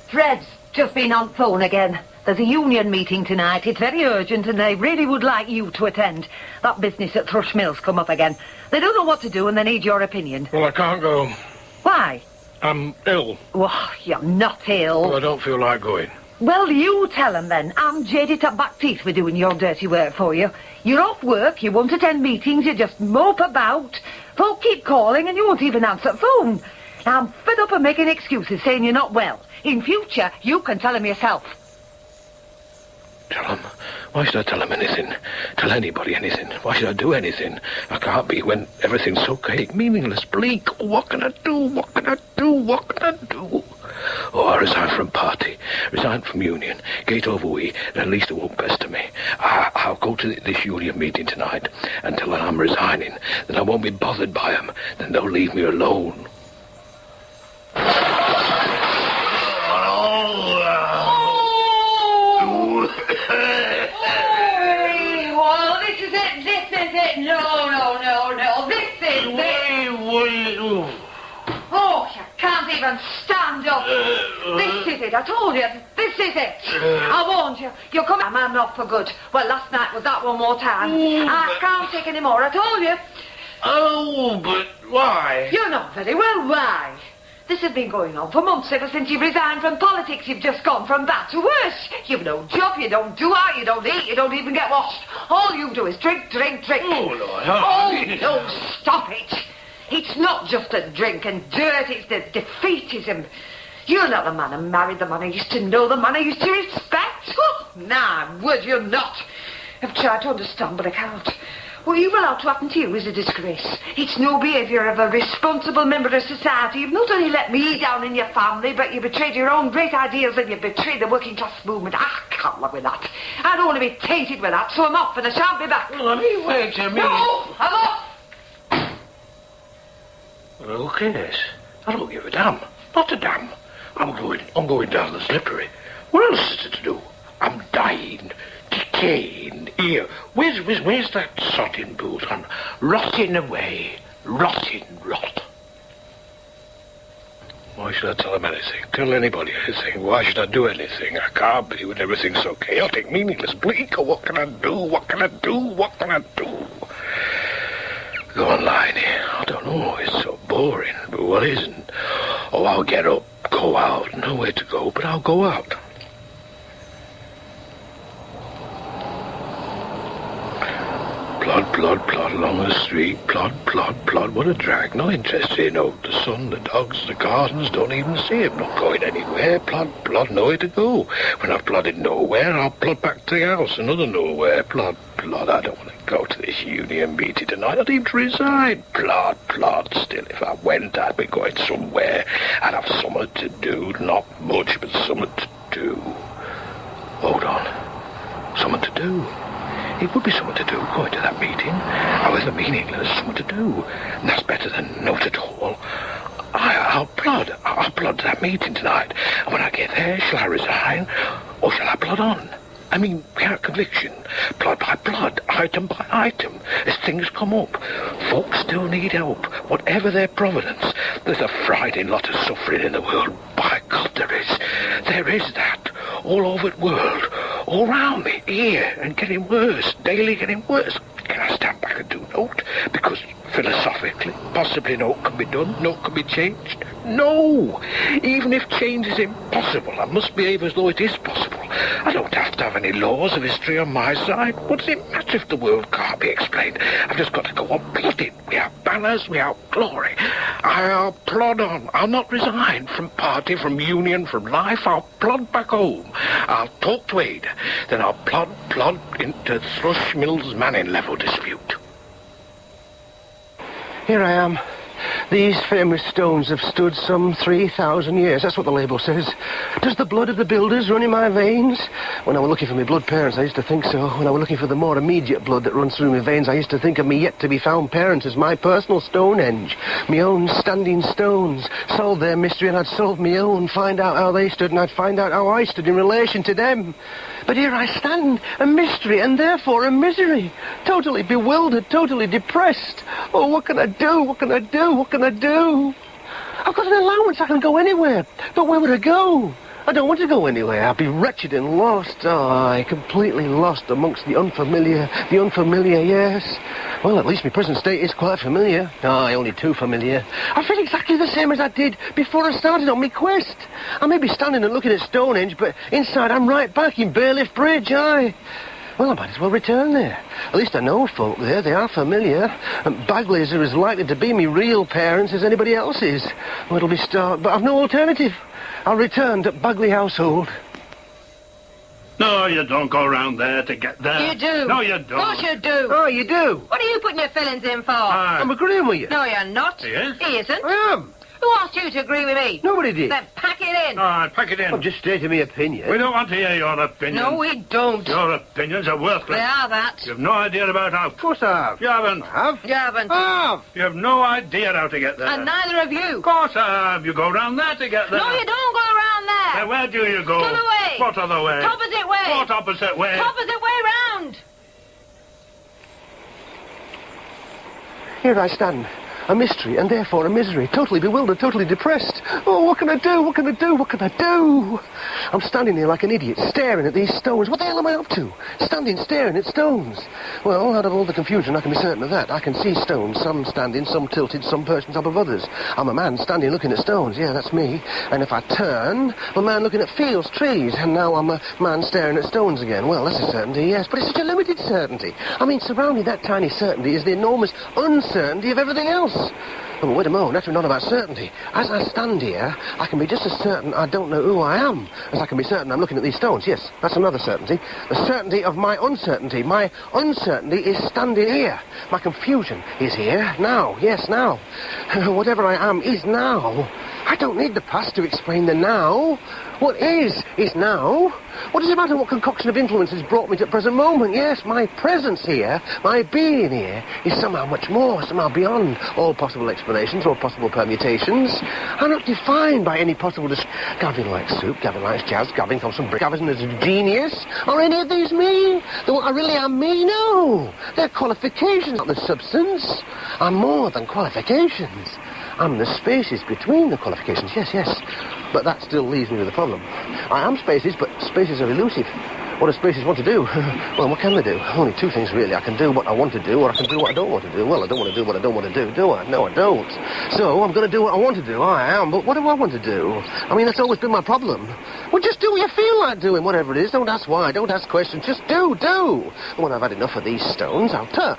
Fred's just been on phone again. There's a union meeting tonight. It's very urgent, and they really would like you to attend. That business at Thrush Mill's come up again. They don't know what to do, and they need your opinion. Well, I can't go. Why? I'm ill. Oh, you're not ill. Well, I don't feel like going. Well, you tell them then. I'm jaded to back teeth for doing your dirty work for you. You're off work, you won't attend meetings, you just mope about. Folk keep calling and you won't even answer the phone. Now, I'm fed up of making excuses, saying you're not well. In future, you can tell them yourself. Tell them? Why should I tell them anything? Tell anybody anything? Why should I do anything? I can't be when everything's so chaotic, meaningless, bleak. Oh, what can I do? What can I do? What can I do? Oh, I resign from party, resign from union, gate over we, and at least it won't pester me. I'll go to this union meeting tonight and tell them I'm resigning. Then I won't be bothered by them. Then they'll leave me alone. Well, this is it. No. This is it. Oh, you can't even stand up. This is it. I told you. This is it. I warned you. You're coming. I'm not for good. Well, last night was that one more time. I can't take any more. I told you. Oh, but why? You know very well why. This has been going on for months, ever since you've resigned from politics. You've just gone from bad to worse. You've no job, you don't do out, you don't eat, you don't even get washed. All you do is drink. Oh, Lord. Oh, no, stop it. It's not just the drink and dirt, it's the defeatism. You're not the man I married, the man I used to know, the man I used to respect. Oh, nah, would you not? I've tried to understand, but I can't. What you've allowed to happen to you is a disgrace. It's no behaviour of a responsible member of society. You've not only let me down in your family, but you betrayed your own great ideals and you betrayed the working class movement. I can't live with that. I don't want to be tainted with that, so I'm off and I shan't be back. Well, wait a minute. No, I'm off. Well, who cares? I don't give a damn. Not a damn. I'm going down the slippery. What else is it to do? I'm dying, decaying here. Where's that sotting boot? I'm rotting away. Rot. Why should I tell him anything? Tell anybody anything? Why should I do anything? I can't be when everything's so chaotic, meaningless, bleak. Oh, what can I do? What can I do? What can I do? Go on lying here. I don't know. It's so boring. But what isn't? Oh, I'll get up, go out. Nowhere to go, but I'll go out. Plod, plod, plod along the street. Plod, plod, plod. What a drag. Not interested in the sun, the dogs, the gardens. Don't even see him. Not going anywhere. Plod, plod. Nowhere to go. When I've plodded nowhere, I'll plod back to the house. Another nowhere. Plod, plod. I don't want to go to this union meeting tonight. I'd even to resign. Plod, plod. Still, if I went, I'd be going somewhere. I'd have something to do. Not much, but something to do. Hold on. Something to do. It would be something to do, going to that meeting. However meaningless, something to do. And that's better than not at all. I'll plod. I'll plod to that meeting tonight. And when I get there, shall I resign? Or shall I plod on? I mean, without conviction. Plod by plod, item by item, as things come up. Folks still need help, whatever their providence. There's a frightening lot of suffering in the world. By God, there is. There is that. All over the world. All round me, here, and getting worse, daily getting worse. Can I stand back and do naught? Because philosophically, possibly naught can be done, naught can be changed? No! Even if change is impossible, I must behave as though it is possible. I don't have to have any laws of history on my side. What does it matter if the world can't be explained? I've just got to go on plodding. We have banners, we have glory. I'll plod on. I'll not resign from party, from union, from life. I'll plod back home. I'll talk to Ada. Then I'll plod into Thrush Mill's Manning level dispute. Here I am. These famous stones have stood some 3,000 years. That's what the label says. Does the blood of the builders run in my veins? When I was looking for my blood parents, I used to think so. When I was looking for the more immediate blood that runs through my veins, I used to think of me yet-to-be-found parents as my personal Stonehenge. My own standing stones. Solve their mystery and I'd solve my own. Find out how they stood and I'd find out how I stood in relation to them. But here I stand, a mystery and therefore a misery. Totally bewildered, totally depressed. Oh, what can I do? What can I do? What can I do? I've got an allowance, I can go anywhere. But where would I go? I don't want to go anywhere. I'll be wretched and lost. Oh, completely lost amongst the unfamiliar. The unfamiliar, yes. Well, at least my present state is quite familiar. Oh, only too familiar. I feel exactly the same as I did before I started on my quest. I may be standing and looking at Stonehenge, but inside I'm right back in Bailiff Bridge, aye. Well, I might as well return there. At least I know folk there. They are familiar. And Bagleys are as likely to be me real parents as anybody else is. Well, it'll be stark, but I've no alternative. I'll return to Bagley household. No, you don't go round there to get there. You do. No, you don't. Of course you do. Oh, you do? What are you putting your fillings in for? I'm agreeing with you. No, you're not. He is? He isn't. I am. Who asked you to agree with me? Nobody did. Then pack it in. All right, pack it in. I'm just stating my opinion. We don't want to hear your opinion. No, we don't. Your opinions are worthless. They are that. You have no idea about how. Of course I have. You haven't. I have? You haven't. I have. You have no idea how to get there. And neither of you. Of course I have. You go round there to get there. No, you don't go around there. Then where do you go? The other way. What other way? Opposite way. What opposite way? Opposite way round. Here I stand. A mystery, and therefore a misery. Totally bewildered, totally depressed. Oh, what can I do? What can I do? What can I do? I'm standing here like an idiot, staring at these stones. What the hell am I up to? Standing, staring at stones. Well, out of all the confusion, I can be certain of that. I can see stones, some standing, some tilted, some perched on top of others. I'm a man standing looking at stones. Yeah, that's me. And if I turn, I'm a man looking at fields, trees. And now I'm a man staring at stones again. Well, that's a certainty, yes. But it's such a limited certainty. I mean, surrounding that tiny certainty is the enormous uncertainty of everything else. Oh, wait a moment, that's not about certainty. As I stand here, I can be just as certain I don't know who I am as I can be certain I'm looking at these stones. Yes, that's another certainty. The certainty of my uncertainty. My uncertainty is standing here. My confusion is here, now. Yes, now. Whatever I am is now. I don't need the past to explain the now. What is now. What does it matter what concoction of influence has brought me to the present moment? Yes, my presence here, my being here, is somehow much more, somehow beyond all possible explanations or possible permutations. I'm not defined by any possible... Gavin likes soup, Gavin likes jazz, Gavin comes from... Gavin is a genius. Are any of these me? What I really am me? No. They're qualifications, not the substance. I'm more than qualifications. I'm the spaces between the qualifications, yes. But that still leaves me with a problem. I am spaces, but spaces are elusive. What do spaces want to do? Well, what can they do? Only two things, really. I can do what I want to do, or I can do what I don't want to do. Well, I don't want to do what I don't want to do I? No, I don't. So I'm going to do what I want to do. I am, but what do I want to do? I mean, that's always been my problem. Well, just do what you feel like doing, whatever it is. Don't ask why, don't ask questions. Just do. And when I've had enough of these stones, I'll turn.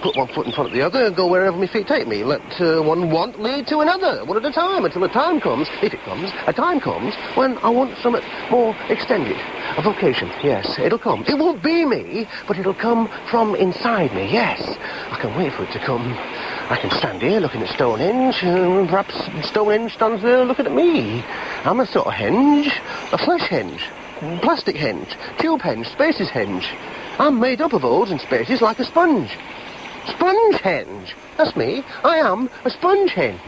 Put one foot in front of the other and go wherever my feet take me. Let one want lead to another, one at a time, until a time comes, if it comes, a time comes when I want something more extended. A vocation, yes, it'll come. It won't be me, but it'll come from inside me, yes. I can wait for it to come. I can stand here looking at Stonehenge, and perhaps Stonehenge stands there looking at me. I'm a sort of henge, a flesh henge, plastic henge, tube henge, spaces henge. I'm made up of holes and spaces like a sponge. Sponge henge. That's me. I am a sponge henge.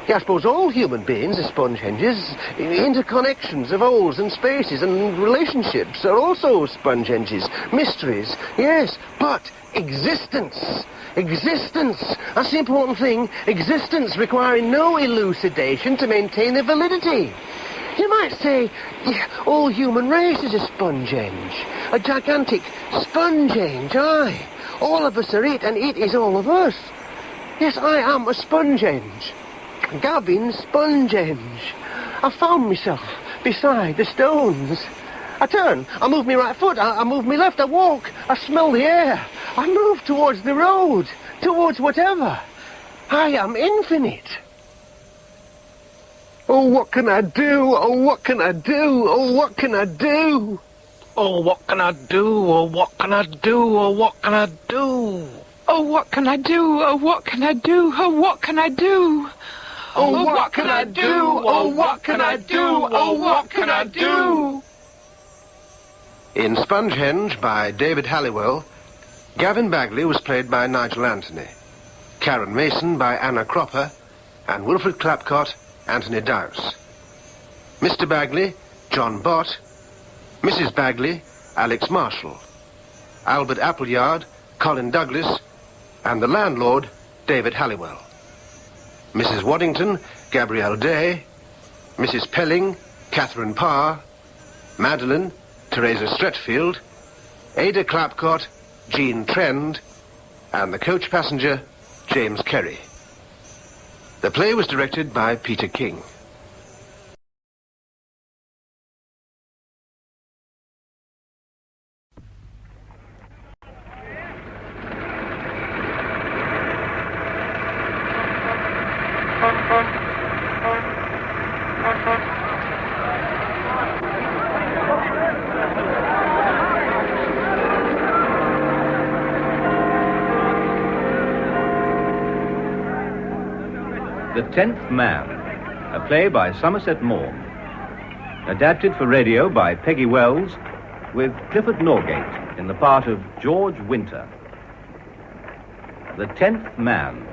Yeah, I suppose all human beings are sponge henges. Interconnections of holes and spaces and relationships are also sponge henges. Mysteries, yes, but existence. Existence. That's the important thing. Existence requiring no elucidation to maintain their validity. You might say, all human race is a sponge henge. A gigantic sponge henge, aye. All of us are it, and it is all of us. Yes, I am a sponge henge. Gavin Spongehenge. I found myself beside the stones. I turn, I move my right foot, I move my left, I walk, I smell the air. I move towards the road, towards whatever. I am infinite. Oh, what can I do? Oh, what can I do? Oh, what can I do? Oh, what can I do? Oh, what can I do? Oh, what can I do? Oh, what can I do? Oh, what can I do? Oh, what can I do? Oh, what can I do? Oh, what can I do? Oh, what can I do? In Spongehenge by David Halliwell, Gavin Bagley was played by Nigel Anthony, Karen Mason by Anna Cropper, and Wilfred Clapcott, Anthony Dowse. Mr. Bagley, John Bott, Mrs. Bagley, Alex Marshall, Albert Appleyard, Colin Douglas, and the landlord, David Halliwell. Mrs. Waddington, Gabrielle Day, Mrs. Pelling, Catherine Parr, Madeline, Teresa Stretfield, Ada Clapcott, Jean Trend, and the coach passenger, James Kerry. The play was directed by Peter King. The Tenth Man, a play by Somerset Maugham. Adapted for radio by Peggy Wells, with Clifford Norgate in the part of George Winter. The Tenth Man.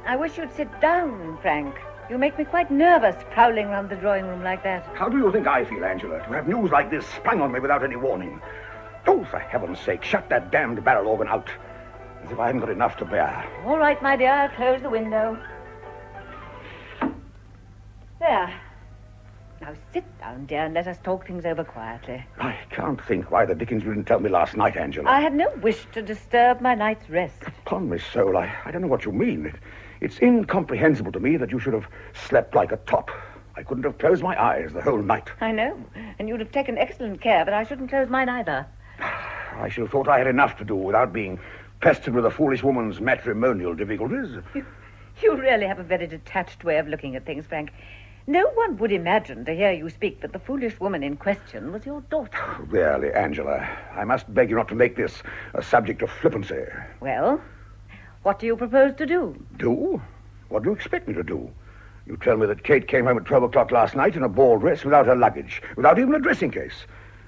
I wish you'd sit down, Frank. You make me quite nervous prowling round the drawing room like that. How do you think I feel, Angela, to have news like this sprung on me without any warning? Oh, for heaven's sake, shut that damned barrel organ out. As if I hadn't got enough to bear. All right, my dear, I'll close the window. There. Now sit down, dear, and let us talk things over quietly. I can't think why the dickens you didn't tell me last night, Angela. I had no wish to disturb my night's rest. Upon my soul, I don't know what you mean. It's incomprehensible to me that you should have slept like a top. I couldn't have closed my eyes the whole night. I know, and you'd have taken excellent care, but I shouldn't close mine either. I should have thought I had enough to do without being pestered with a foolish woman's matrimonial difficulties. You really have a very detached way of looking at things, Frank. No one would imagine, to hear you speak, that the foolish woman in question was your daughter. Really, Angela, I must beg you not to make this a subject of flippancy. Well, what do you propose to do? Do? What do you expect me to do? You tell me that Kate came home at 12 o'clock last night in a ball dress without her luggage, without even a dressing case,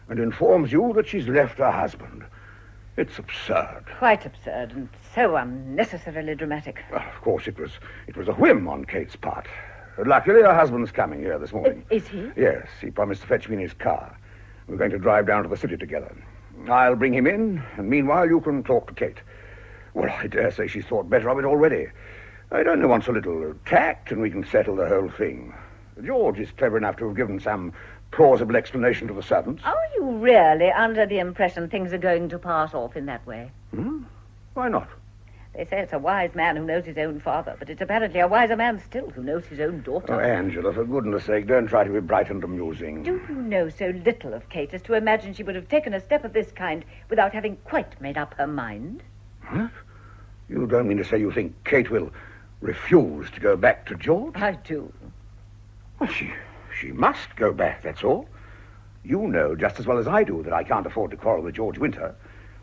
and informs you that she's left her husband. It's absurd. Quite absurd and so unnecessarily dramatic. Well, of course, it was a whim on Kate's part. Luckily, her husband's coming here this morning. Is he? Yes, he promised to fetch me in his car. We're going to drive down to the city together. I'll bring him in, and meanwhile you can talk to Kate. Well, I dare say she's thought better of it already. It only wants a little tact, and we can settle the whole thing. George is clever enough to have given some plausible explanation to the servants. Are you really under the impression things are going to pass off in that way? Why not? They say it's a wise man who knows his own father, but it's apparently a wiser man still who knows his own daughter. Oh, Angela, for goodness sake, don't try to be bright and amusing. Do you know so little of Kate as to imagine she would have taken a step of this kind without having quite made up her mind? Huh? You don't mean to say you think Kate will refuse to go back to George? I do. Well, she must go back, that's all. You know just as well as I do that I can't afford to quarrel with George Winter.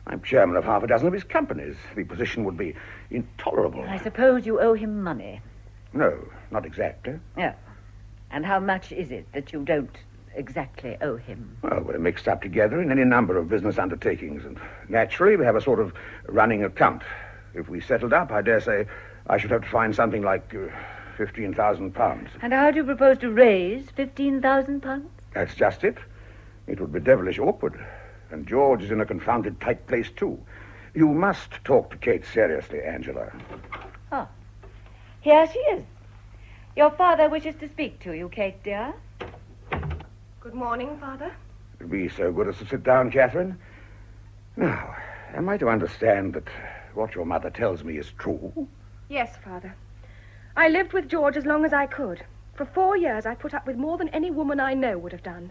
I'm chairman of half a dozen of his companies. The position would be intolerable. I suppose you owe him money. No, not exactly. Yeah. And how much is it that you don't exactly owe him? Well, we're mixed up together in any number of business undertakings, and naturally we have a sort of running account. If we settled up, I dare say I should have to find something like £15,000. And how do you propose to raise £15,000? That's just it. It would be devilish awkward. And George is in a confounded tight place, too. You must talk to Kate seriously, Angela. Oh, here she is. Your father wishes to speak to you, Kate, dear. Good morning, Father. Be so good as to sit down, Catherine. Now, am I to understand that what your mother tells me is true? Yes, Father. I lived with George as long as I could. For 4 years, I put up with more than any woman I know would have done.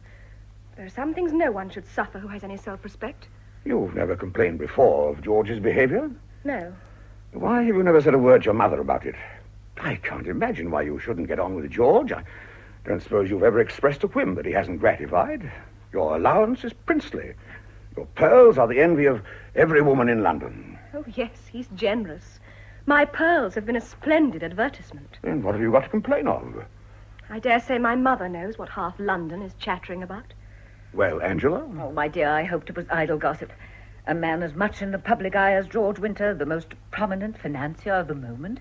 There are some things no one should suffer who has any self-respect. You've never complained before of George's behavior? No. Why have you never said a word to your mother about it? I can't imagine why you shouldn't get on with George. I don't suppose you've ever expressed a whim that he hasn't gratified. Your allowance is princely. Your pearls are the envy of every woman in London. Oh, yes, he's generous. My pearls have been a splendid advertisement. Then what have you got to complain of? I dare say my mother knows what half London is chattering about. Well, Angela? Oh, my dear, I hoped it was idle gossip. A man as much in the public eye as George Winter, the most prominent financier of the moment,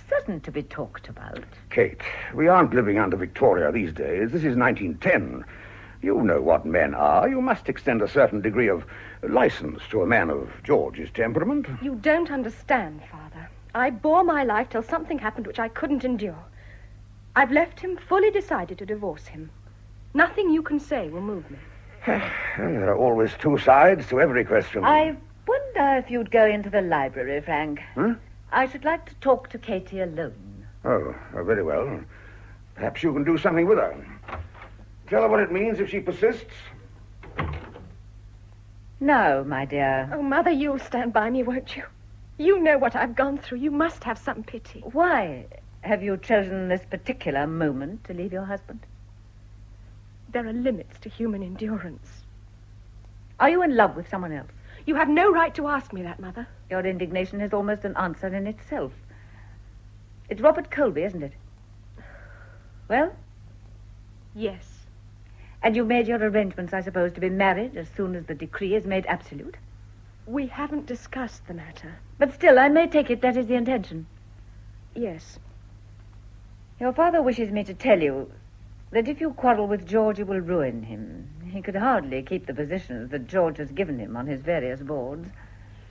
certain to be talked about. Kate, we aren't living under Victoria these days. This is 1910. You know what men are. You must extend a certain degree of license to a man of George's temperament. You don't understand, Father. I bore my life till something happened which I couldn't endure. I've left him fully decided to divorce him. Nothing you can say will move me. There are always two sides to every question. I wonder if you'd go into the library, Frank. I should like to talk to Katie alone. Oh, very well. Perhaps you can do something with her. Tell her what it means if she persists. No, my dear. Oh, Mother, you'll stand by me, won't you? You know what I've gone through. You must have some pity. Why have you chosen this particular moment to leave your husband? There are limits to human endurance. Are you in love with someone else? You have no right to ask me that, Mother. Your indignation is almost an answer in itself. It's Robert Colby, isn't it? Well? Yes. And you made your arrangements, I suppose, to be married as soon as the decree is made absolute? We haven't discussed the matter. But still, I may take it that is the intention. Yes. Your father wishes me to tell you that if you quarrel with George, you will ruin him. He could hardly keep the positions that George has given him on his various boards.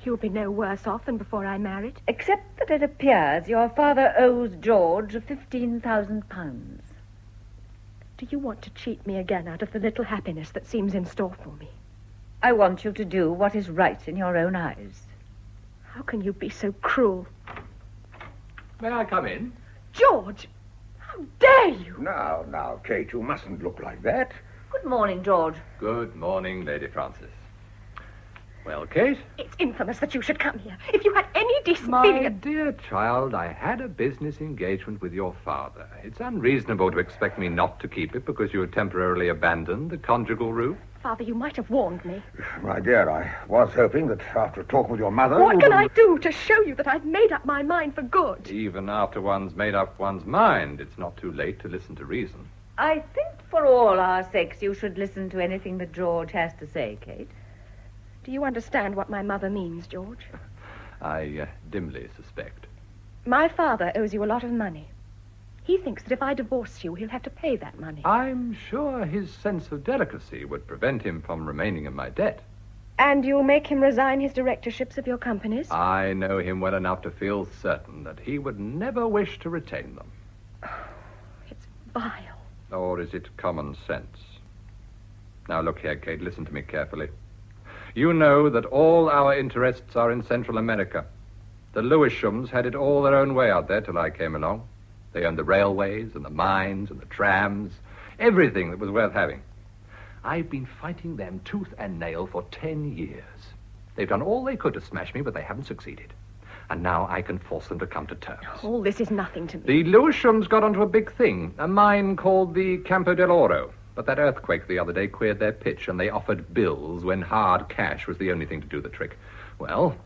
You'll be no worse off than before I married. Except that it appears your father owes George £15,000. Do you want to cheat me again out of the little happiness that seems in store for me? I want you to do what is right in your own eyes. How can you be so cruel? May I come in? George! How dare you? Now, Kate, you mustn't look like that. Good morning, George. Good morning, Lady Frances. Well, Kate? It's infamous that you should come here. If you had any decent My feeling... dear child, I had a business engagement with your father. It's unreasonable to expect me not to keep it because you had temporarily abandoned the conjugal roof. Father, you might have warned me. My dear, I was hoping that after a talk with your mother... What can I do to show you that I've made up my mind for good? Even after one's made up one's mind, it's not too late to listen to reason. I think for all our sakes you should listen to anything that George has to say, Kate. Do you understand what my mother means, George? I dimly suspect. My father owes you a lot of money. He thinks that if I divorce you, he'll have to pay that money. I'm sure his sense of delicacy would prevent him from remaining in my debt. And you'll make him resign his directorships of your companies? I know him well enough to feel certain that he would never wish to retain them. It's vile. Or is it common sense? Now, look here, Kate, listen to me carefully. You know that all our interests are in Central America. The Lewishams had it all their own way out there till I came along. They owned the railways and the mines and the trams, everything that was worth having. I've been fighting them tooth and nail for 10 years. They've done all they could to smash me, but they haven't succeeded. And now I can force them to come to terms. All this is nothing to me. The Lewishams got onto a big thing, a mine called the Campo del Oro. But that earthquake the other day queered their pitch, and they offered bills when hard cash was the only thing to do the trick. Well,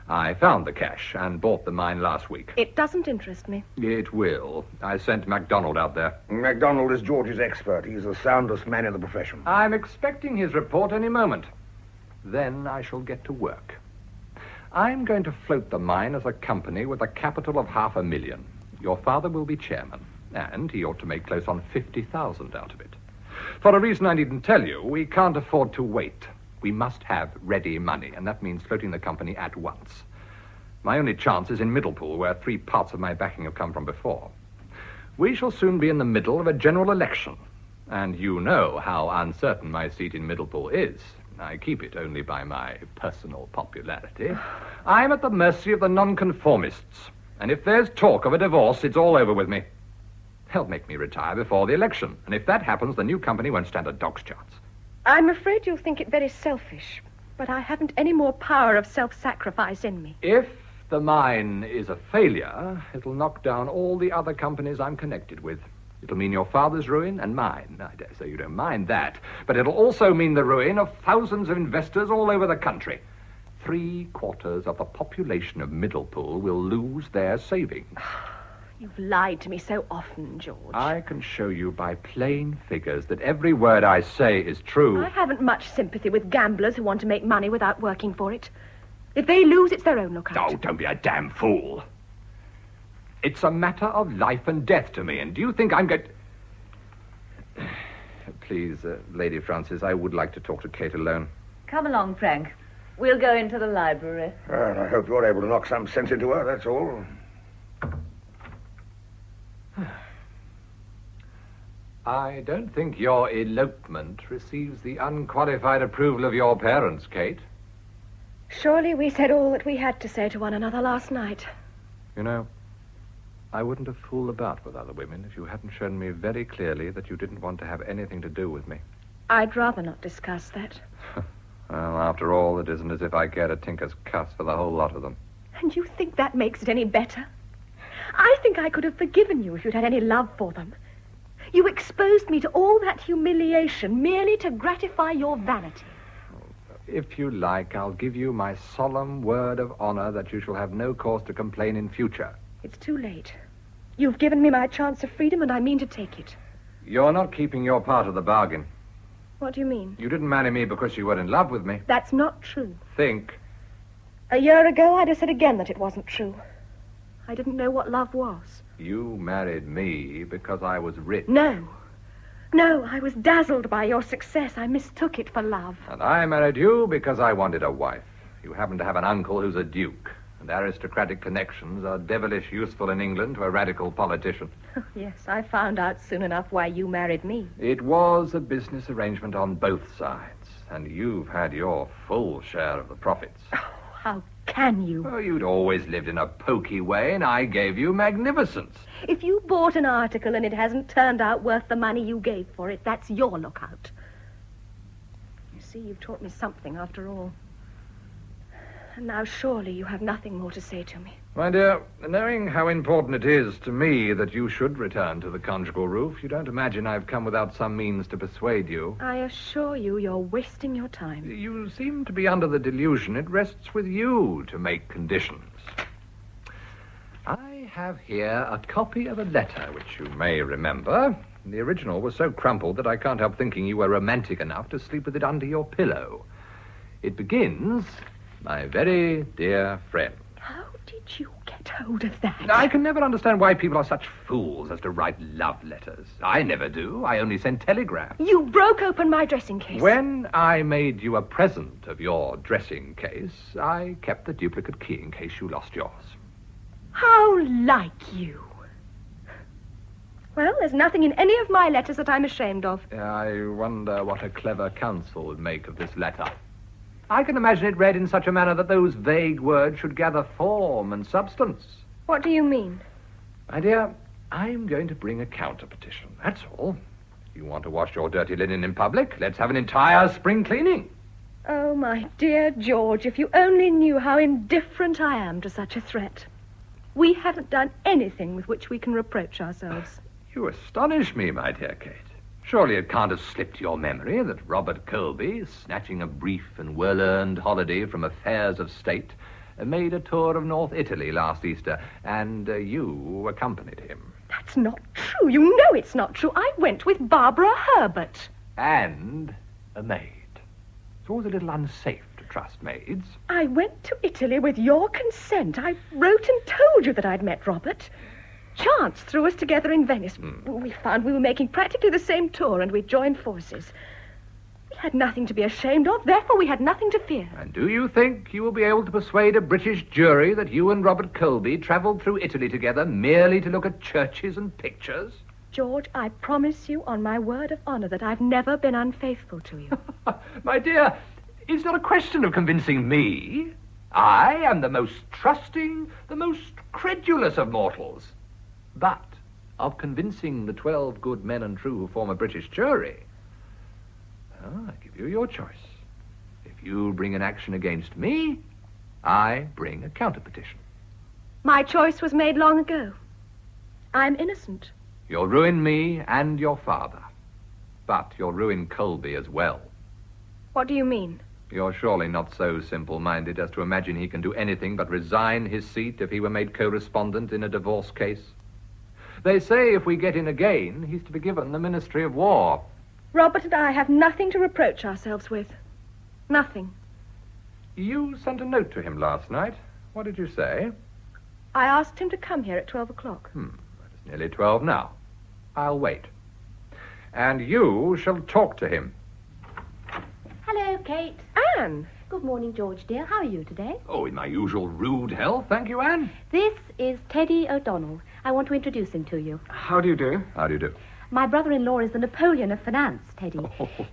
I found the cash and bought the mine last week. It doesn't interest me. It will. I sent MacDonald out there. MacDonald is George's expert. He's the soundest man in the profession. I'm expecting his report any moment. Then I shall get to work. I'm going to float the mine as a company with a capital of $500,000. Your father will be chairman, and he ought to make close on 50,000 out of it. For a reason I needn't tell you, we can't afford to wait. We must have ready money, and that means floating the company at once. My only chance is in Middlepool, where 3 parts of my backing have come from before. We shall soon be in the middle of a general election, and you know how uncertain my seat in Middlepool is. I keep it only by my personal popularity. I'm at the mercy of the nonconformists, and if there's talk of a divorce, it's all over with me. They'll make me retire before the election, and if that happens, the new company won't stand a dog's chance. I'm afraid you'll think it very selfish, but I haven't any more power of self-sacrifice in me. If the mine is a failure, it'll knock down all the other companies I'm connected with. It'll mean your father's ruin and mine. I dare say you don't mind that. But it'll also mean the ruin of thousands of investors all over the country. 3/4 of the population of Middlepool will lose their savings. You've lied to me so often, George. I can show you by plain figures that every word I say is true. I haven't much sympathy with gamblers who want to make money without working for it. If they lose, it's their own lookout. Oh, don't be a damn fool. It's a matter of life and death to me, and do you think I'm going... Please, Lady Frances, I would like to talk to Kate alone. Come along, Frank. We'll go into the library. Well, I hope you're able to knock some sense into her, that's all. I don't think your elopement receives the unqualified approval of your parents, Kate. Surely we said all that we had to say to one another last night. You know, I wouldn't have fooled about with other women if you hadn't shown me very clearly that you didn't want to have anything to do with me. I'd rather not discuss that. Well, after all, it isn't as if I cared a tinker's cuss for the whole lot of them. And you think that makes it any better? I think I could have forgiven you if you'd had any love for them. You exposed me to all that humiliation merely to gratify your vanity. If you like, I'll give you my solemn word of honor that you shall have no cause to complain in future. It's too late. You've given me my chance of freedom, and I mean to take it. You're not keeping your part of the bargain. What do you mean? You didn't marry me because you were in love with me. That's not true. Think. A year ago, I'd have said again that it wasn't true. I didn't know what love was. You married me because I was rich. No, I was dazzled by your success. I mistook it for love. And I married you because I wanted a wife. You happen to have an uncle who's a duke, and aristocratic connections are devilish useful in England to a radical politician. Yes, I found out soon enough why you married me. It was a business arrangement on both sides, and you've had your full share of the profits. Oh, how can you? Oh, you'd always lived in a poky way, and I gave you magnificence. If you bought an article and it hasn't turned out worth the money you gave for it, that's your lookout. You see, you've taught me something after all. And now surely you have nothing more to say to me. My dear, knowing how important it is to me that you should return to the conjugal roof, you don't imagine I've come without some means to persuade you. I assure you, you're wasting your time. You seem to be under the delusion it rests with you to make conditions. I have here a copy of a letter which you may remember. The original was so crumpled that I can't help thinking you were romantic enough to sleep with it under your pillow. It begins, my very dear friend. How did you get hold of that? I can never understand why people are such fools as to write love letters. I never do. I only send telegrams. You broke open my dressing case. When I made you a present of your dressing case, I kept the duplicate key in case you lost yours. How like you. Well, there's nothing in any of my letters that I'm ashamed of. I wonder what a clever counsel would make of this letter. I can imagine it read in such a manner that those vague words should gather form and substance. What do you mean? My dear, I'm going to bring a counter petition, that's all. You want to wash your dirty linen in public? Let's have an entire spring cleaning. Oh, my dear George, if you only knew how indifferent I am to such a threat. We haven't done anything with which we can reproach ourselves. You astonish me, my dear Kate. Surely it can't have slipped your memory that Robert Colby, snatching a brief and well-earned holiday from affairs of state, made a tour of North Italy last Easter, and you accompanied him. That's not true. You know it's not true. I went with Barbara Herbert. And a maid. It's always a little unsafe to trust maids. I went to Italy with your consent. I wrote and told you that I'd met Robert. Chance threw us together in Venice. We found we were making practically the same tour, and we joined forces. We had nothing to be ashamed of, therefore we had nothing to fear. And do you think you will be able to persuade a British jury that you and Robert Colby travelled through Italy together merely to look at churches and pictures? George, I promise you on my word of honour that I've never been unfaithful to you. My dear, it's not a question of convincing me. I am the most trusting, the most credulous of mortals. But of convincing the 12 good men and true who form a British jury, well, I give you your choice. If you bring an action against me, I bring a counter-petition. My choice was made long ago. I'm innocent. You'll ruin me and your father. But you'll ruin Colby as well. What do you mean? You're surely not so simple-minded as to imagine he can do anything but resign his seat if he were made co-respondent in a divorce case. They say if we get in again, he's to be given the Ministry of War. Robert and I have nothing to reproach ourselves with. Nothing. You sent a note to him last night. What did you say? I asked him to come here at 12 o'clock. It's nearly 12 now. I'll wait. And you shall talk to him. Hello, Kate. Anne. Good morning, George, dear. How are you today? Oh, in my usual rude health, thank you, Anne. This is Teddy O'Donnell. I want to introduce him to you. How do you do? How do you do? My brother-in-law is the Napoleon of finance, Teddy.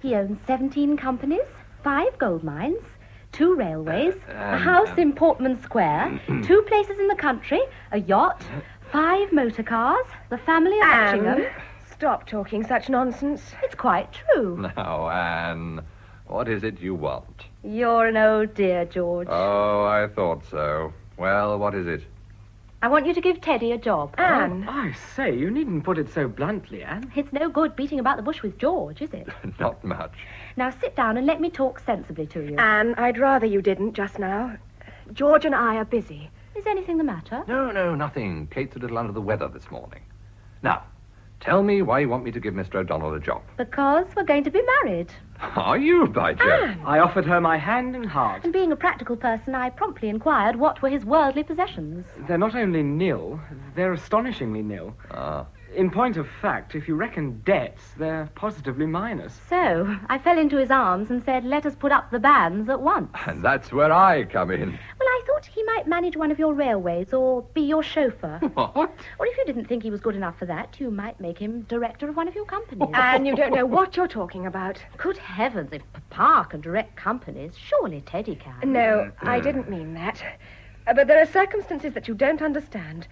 He owns 17 companies, 5 gold mines, 2 railways, a house in Portman Square, 2 places in the country, a yacht, 5 motor cars, the family of Atchison. Stop talking such nonsense. It's quite true. Now, Anne, what is it you want? You're an old dear, George. Oh, I thought so. Well, what is it? I want you to give Teddy a job. Anne. Oh, I say, you needn't put it so bluntly, Anne. It's no good beating about the bush with George, is it? Not much. Now sit down and let me talk sensibly to you. Anne, I'd rather you didn't just now. George and I are busy. Is anything the matter? No, nothing. Kate's a little under the weather this morning. Now, tell me why you want me to give Mr. O'Donnell a job. Because we're going to be married. Are you, by Jove? I offered her my hand and heart. And being a practical person, I promptly inquired what were his worldly possessions. They're not only nil, they're astonishingly nil. In point of fact, if you reckon debts, they're positively minus. So, I fell into his arms and said, let us put up the banns at once. And that's where I come in. Well, I thought he might manage one of your railways or be your chauffeur. What? Or if you didn't think he was good enough for that, you might make him director of one of your companies. Anne, you don't know what you're talking about. Good heavens, if Papa can direct companies, surely Teddy can. No, I didn't mean that. But there are circumstances that you don't understand.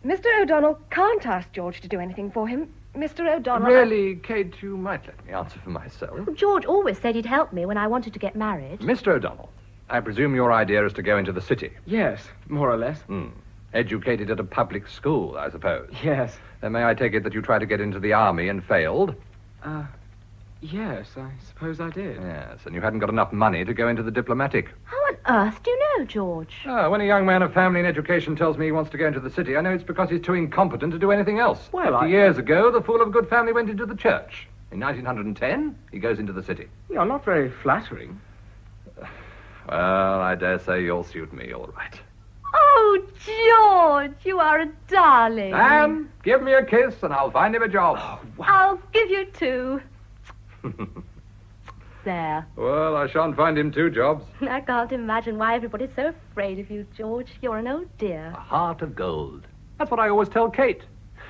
Mr. O'Donnell can't ask George to do anything for him. Mr. O'Donnell... Really, Kate, you might let me answer for myself. George always said he'd help me when I wanted to get married. Mr. O'Donnell, I presume your idea is to go into the city. Yes, more or less. Educated at a public school, I suppose. Yes. Then may I take it that you tried to get into the army and failed? Yes, I suppose I did. Yes, and you hadn't got enough money to go into the diplomatic. How on earth do you know, George? When a young man of family and education tells me he wants to go into the city, I know it's because he's too incompetent to do anything else. Well, 50 years ago, the fool of good family went into the church. In 1910, he goes into the city. You're not very flattering. Well, I dare say you'll suit me all right. Oh, George, you are a darling. Anne, give me a kiss and I'll find him a job. I'll give you 2. There. Well, I shan't find him 2 jobs. I can't imagine why everybody's so afraid of you, George. You're an old dear. A heart of gold. That's what I always tell Kate.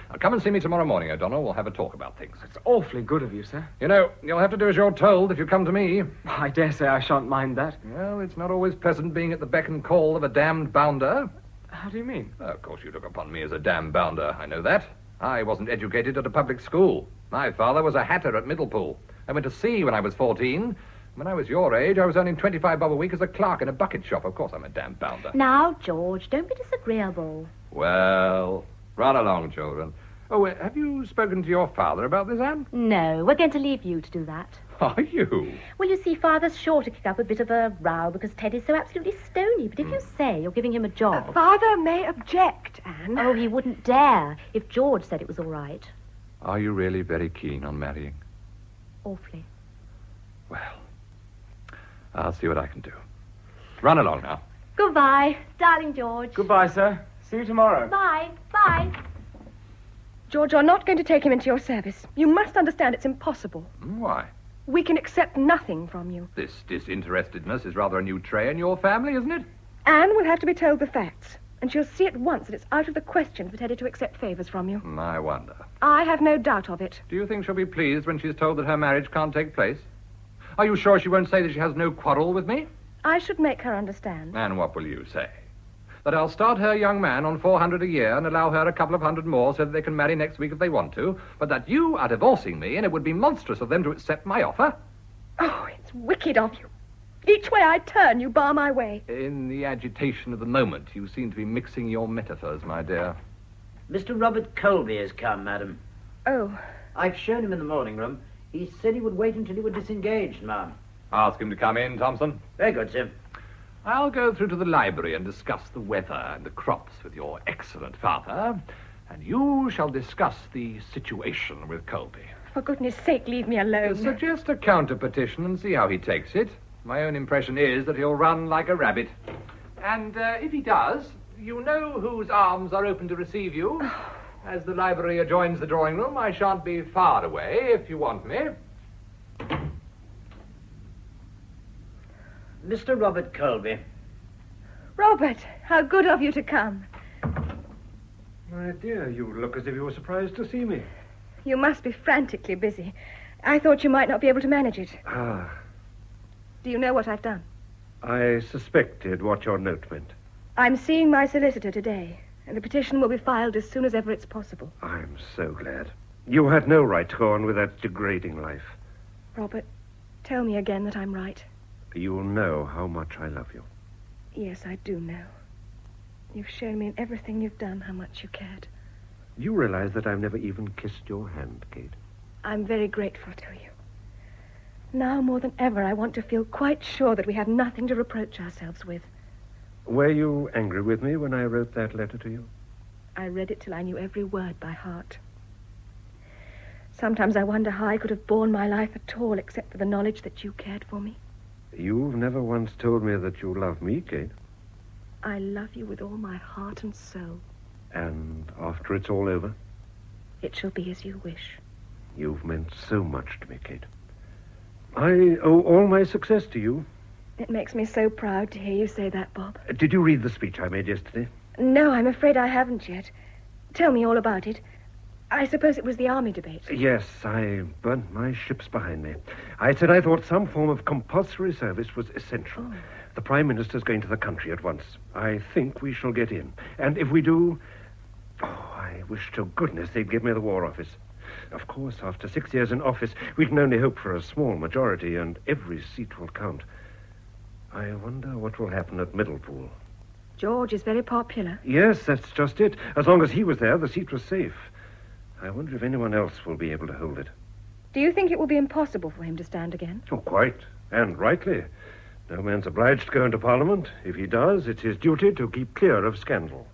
Now, come and see me tomorrow morning, O'Donnell. We'll have a talk about things. It's awfully good of you, sir. You know, you'll have to do as you're told if you come to me. I dare say I shan't mind that. Well, it's not always pleasant being at the beck and call of a damned bounder. How do you mean? Of course you look upon me as a damn bounder. I know that. I wasn't educated at a public school. My father was a hatter at Middlepool. I went to sea when I was 14. When I was your age, I was earning 25 bob a week as a clerk in a bucket shop. Of course I'm a damn bounder. Now, George, don't be disagreeable. Well, run along, children. Oh, have you spoken to your father about this, Anne? No, we're going to leave you to do that. Are you? Well, you see, Father's sure to kick up a bit of a row because Teddy's so absolutely stony. But if you say you're giving him a job... Father may object, Anne. Oh, he wouldn't dare if George said it was all right. Are you really very keen on marrying? Awfully. Well, I'll see what I can do. Run along now. Goodbye, darling George. Goodbye, sir. See you tomorrow. Bye. Bye. George, you're not going to take him into your service. You must understand it's impossible. Why? We can accept nothing from you. This disinterestedness is rather a new trait in your family, isn't it? Anne will have to be told the facts, and she'll see at once that it's out of the question for Teddy to accept favours from you. I wonder. I have no doubt of it. Do you think she'll be pleased when she's told that her marriage can't take place? Are you sure she won't say that she has no quarrel with me? I should make her understand. And what will you say? That I'll start her young man on 400 a year and allow her a couple of hundred more so that they can marry next week if they want to, but that you are divorcing me and it would be monstrous of them to accept my offer? Oh, it's wicked of you. Each way I turn, you bar my way. In the agitation of the moment, you seem to be mixing your metaphors, my dear. Mr. Robert Colby has come, madam. Oh. I've shown him in the morning room. He said he would wait until you were disengaged, ma'am. Ask him to come in, Thompson. Very good, sir. I'll go through to the library and discuss the weather and the crops with your excellent father, and you shall discuss the situation with Colby. For goodness sake, leave me alone. Suggest a counter-petition and see how he takes it. My own impression is that he'll run like a rabbit. And if he does, you know whose arms are open to receive you. As the library adjoins the drawing room, I shan't be far away if you want me. Mr. Robert Colby. Robert, how good of you to come. My dear, you look as if you were surprised to see me. You must be frantically busy. I thought you might not be able to manage it. Ah, Do you know what I've done? I suspected what your note meant. I'm seeing my solicitor today, and the petition will be filed as soon as ever it's possible. I'm so glad. You had no right to go on with that degrading life. Robert, tell me again that I'm right. You'll know how much I love you. Yes, I do know. You've shown me in everything you've done how much you cared. You realize that I've never even kissed your hand, Kate. I'm very grateful to you. Now more than ever, I want to feel quite sure that we have nothing to reproach ourselves with. Were you angry with me when I wrote that letter to you? I read it till I knew every word by heart. Sometimes I wonder how I could have borne my life at all except for the knowledge that you cared for me. You've never once told me that you love me, Kate. I love you with all my heart and soul. And after it's all over? It shall be as you wish. You've meant so much to me, Kate. I owe all my success to you. It makes me so proud to hear you say that, Bob. Did you read the speech I made yesterday? No, I'm afraid I haven't yet. Tell me all about it. I suppose it was the army debate. Yes, I burnt my ships behind me. I said I thought some form of compulsory service was essential. Oh. The Prime Minister's going to the country at once. I think we shall get in. And if we do... Oh, I wish to goodness they'd give me the War Office. Of course, after 6 years in office, we can only hope for a small majority, and every seat will count. I wonder what will happen at Middlepool. George is very popular. Yes, that's just it. As long as he was there, the seat was safe. I wonder if anyone else will be able to hold it. Do you think it will be impossible for him to stand again? Oh, quite. And rightly. No man's obliged to go into Parliament. If he does, it's his duty to keep clear of scandal.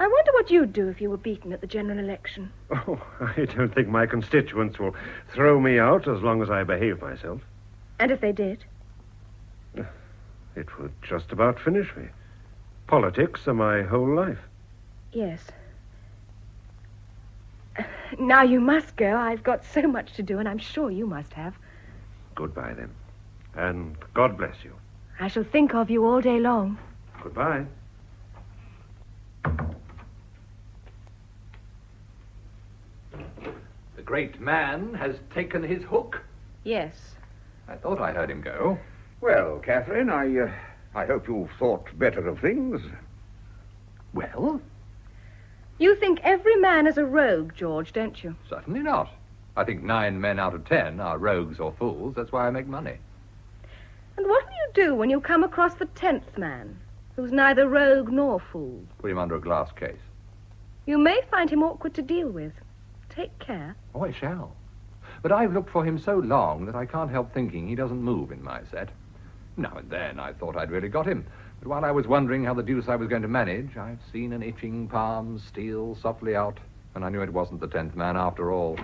I wonder what you'd do if you were beaten at the general election. Oh, I don't think my constituents will throw me out as long as I behave myself. And if they did? It would just about finish me. Politics are my whole life. Yes. Now you must go. I've got so much to do, and I'm sure you must have. Goodbye, then. And God bless you. I shall think of you all day long. Goodbye. The great man has taken his hook. Yes. I thought I heard him go. Well, Catherine, I hope you've thought better of things. Well? You think every man is a rogue, George, don't you? Certainly not. I think 9 men out of 10 are rogues or fools. That's why I make money. And what will you do when you come across the 10th man, who's neither rogue nor fool? Put him under a glass case. You may find him awkward to deal with. Take care. Oh, I shall. But I've looked for him so long that I can't help thinking he doesn't move in my set. Now and then I thought I'd really got him. But while I was wondering how the deuce I was going to manage, I've seen an itching palm steal softly out, and I knew it wasn't the 10th man after all.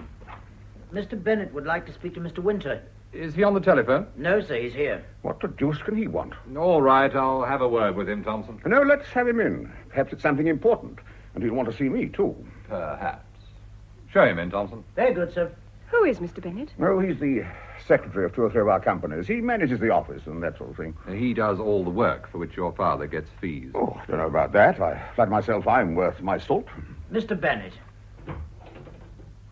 Mr. Bennett would like to speak to Mr. Winter. Is he on the telephone? No, sir, he's here. What the deuce can he want? All right, I'll have a word with him, Thompson. No, let's have him in. Perhaps it's something important, and he'll want to see me, too. Perhaps. Show him in, Thompson. Very good, sir. Who is Mr. Bennett? Oh, he's the secretary of 2 or 3 of our companies. He manages the office and that sort of thing. He does all the work for which your father gets fees. Oh, I don't know about that. I flatter myself I'm worth my salt. Mr. Bennett.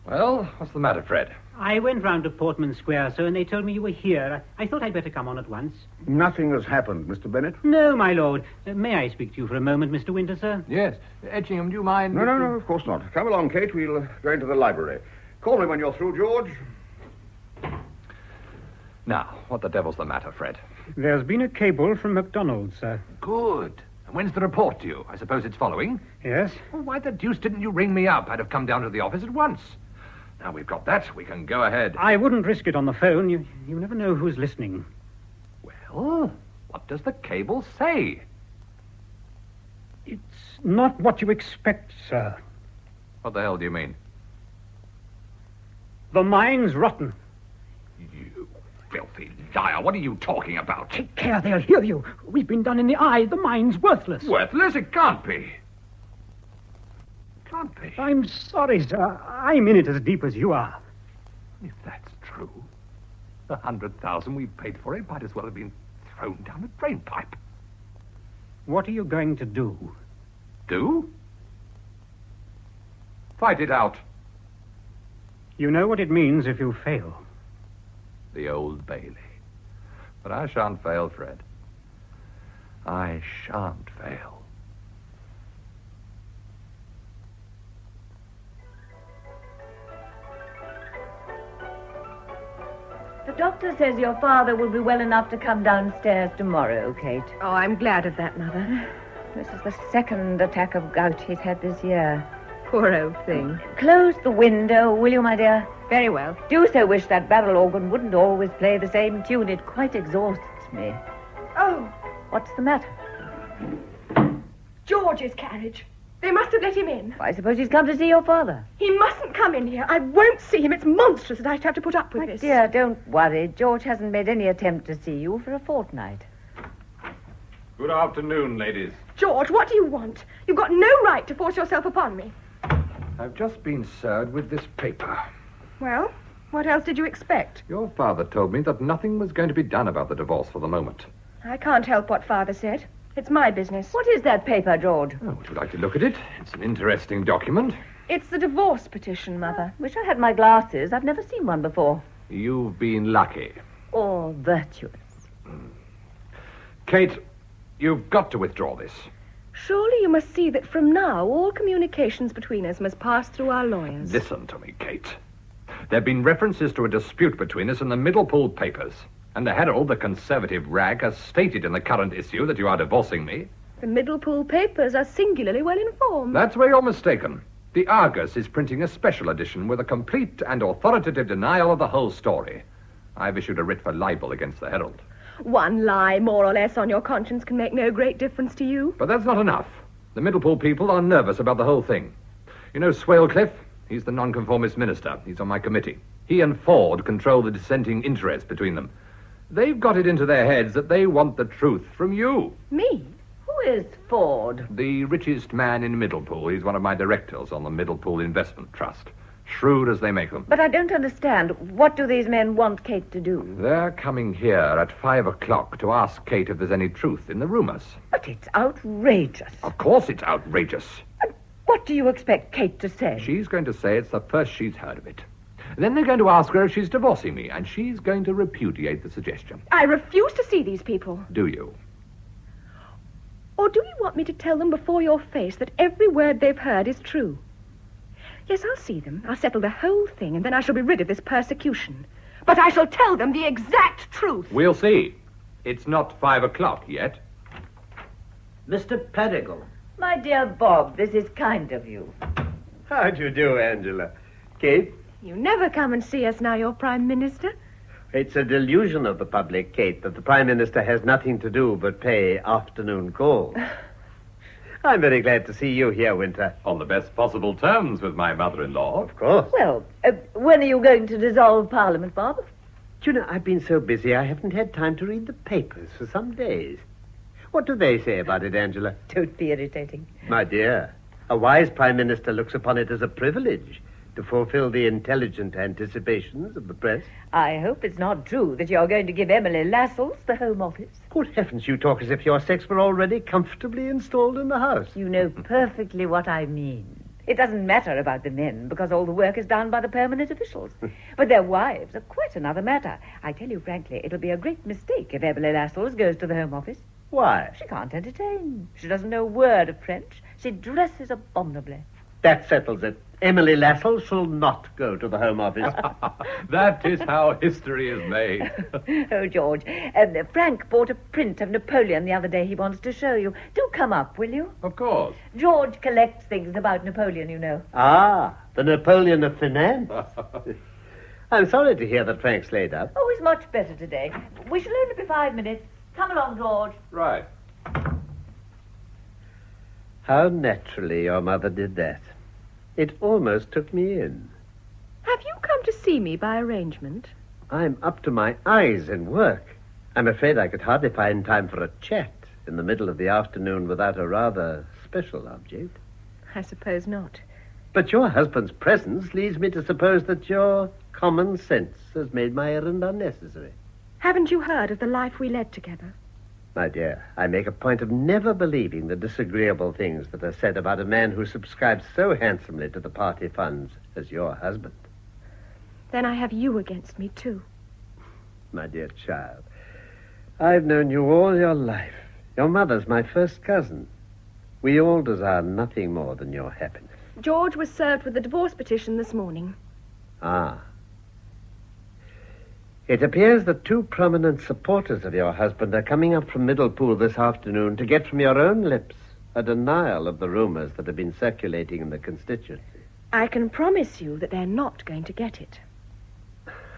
Well, what's the matter, Fred? I went round to Portman Square, sir, and they told me you were here. I thought I'd better come on at once. Nothing has happened, Mr. Bennett. No, my lord. May I speak to you for a moment, Mr. Winter, sir? Yes. Etchingham, do you mind? No, of course not. Come along, Kate. We'll go into the library. Call me when you're through, George. Now, what the devil's the matter, Fred? There's been a cable from McDonald's, sir. Good. And when's the report due? I suppose it's following? Yes. Well, why the deuce didn't you ring me up? I'd have come down to the office at once. Now we've got that, we can go ahead. I wouldn't risk it on the phone. You never know who's listening. Well, what does the cable say? It's not what you expect, sir. What the hell do you mean? The mine's rotten. You filthy liar. What are you talking about? Take care, they'll hear you. We've been done in the eye. The mine's worthless. Worthless? It can't be. Can't be. I'm sorry, sir. I'm in it as deep as you are. If that's true, the 100,000 we paid for it might as well have been thrown down a drain pipe. What are you going to do? Do? Fight it out. You know what it means if you fail. The Old Bailey. But I shan't fail, Fred. I shan't fail. The doctor says your father will be well enough to come downstairs tomorrow, Kate. Oh, I'm glad of that, Mother. This is the second attack of gout he's had this year. Poor old thing. Close the window, will you, my dear? Very well. Do so wish that barrel organ wouldn't always play the same tune. It quite exhausts me. Oh, What's the matter? George's carriage. They must have let him in. I suppose he's come to see your father. He mustn't come in here. I won't see him. It's monstrous that I should have to put up with this. Dear, don't worry. George hasn't made any attempt to see you for a fortnight. Good afternoon, ladies. George, what do you want? You've got no right to force yourself upon me. I've just been served with this paper. Well, what else did you expect? Your father told me that nothing was going to be done about the divorce for the moment. I can't help what Father said. It's my business. What is that paper, George? Oh, would you like to look at it? It's an interesting document. It's the divorce petition, Mother. Wish I had my glasses. I've never seen one before. You've been lucky. Or virtuous. Kate, you've got to withdraw this. Surely you must see that from now, all communications between us must pass through our lawyers. Listen to me, Kate. There have been references to a dispute between us in the Middlepool papers. And the Herald, the conservative rag, has stated in the current issue that you are divorcing me. The Middlepool papers are singularly well informed. That's where you're mistaken. The Argus is printing a special edition with a complete and authoritative denial of the whole story. I've issued a writ for libel against the Herald. One lie, more or less, on your conscience can make no great difference to you. But that's not enough. The Middlepool people are nervous about the whole thing. You know Swalecliffe? He's the nonconformist minister. He's on my committee. He and Ford control the dissenting interest between them. They've got it into their heads that they want the truth from you. Me? Who is Ford? The richest man in Middlepool. He's one of my directors on the Middlepool Investment Trust. Shrewd as they make them. But I don't understand. What do these men want Kate to do? They're coming here at 5 o'clock to ask Kate if there's any truth in the rumors. But it's outrageous. Of course it's outrageous. What do you expect Kate to say? She's going to say it's the first she's heard of it. Then they're going to ask her if she's divorcing me, and she's going to repudiate the suggestion. I refuse to see these people. Do you? Or do you want me to tell them before your face that every word they've heard is true? Yes, I'll see them. I'll settle the whole thing, and then I shall be rid of this persecution. But I shall tell them the exact truth. We'll see. It's not 5 o'clock yet. Mr. Pettigle. My dear Bob, this is kind of you. How do you do, Angela? Kate? You never come and see us now you're Prime Minister. It's a delusion of the public, Kate, that the Prime Minister has nothing to do but pay afternoon calls. I'm very glad to see you here, Winter. On the best possible terms with my mother-in-law. Of course. Well, when are you going to dissolve Parliament, Bob? Do you know, I've been so busy I haven't had time to read the papers for some days. What do they say about it, Angela? Don't be irritating. My dear, a wise Prime Minister looks upon it as a privilege to fulfill the intelligent anticipations of the press. I hope it's not true that you're going to give Emily Lascelles the Home Office. Good heavens, you talk as if your sex were already comfortably installed in the house. You know perfectly what I mean. It doesn't matter about the men, because all the work is done by the permanent officials. But their wives are quite another matter. I tell you frankly, it'll be a great mistake if Emily Lascelles goes to the Home Office. Why? She can't entertain. She doesn't know a word of French. She dresses abominably. That settles it. Emily Lascelles shall not go to the Home Office. That is how history is made. Oh, George, Frank bought a print of Napoleon the other day he wants to show you. Do come up, will you? Of course. George collects things about Napoleon, you know. Ah, the Napoleon of finance. I'm sorry to hear that Frank's laid up. Oh, he's much better today. We shall only be 5 minutes. Come along, George. Right. How naturally your mother did that. It almost took me in. Have you come to see me by arrangement? I'm up to my eyes in work. I'm afraid I could hardly find time for a chat in the middle of the afternoon without a rather special object. I suppose not. But your husband's presence leads me to suppose that your common sense has made my errand unnecessary. Haven't you heard of the life we led together? My dear, I make a point of never believing the disagreeable things that are said about a man who subscribes so handsomely to the party funds as your husband. Then I have you against me, too. My dear child, I've known you all your life. Your mother's my first cousin. We all desire nothing more than your happiness. George was served with the divorce petition this morning. Ah. It appears that two prominent supporters of your husband are coming up from Middlepool this afternoon to get from your own lips a denial of the rumors that have been circulating in the constituency. I can promise you that they're not going to get it.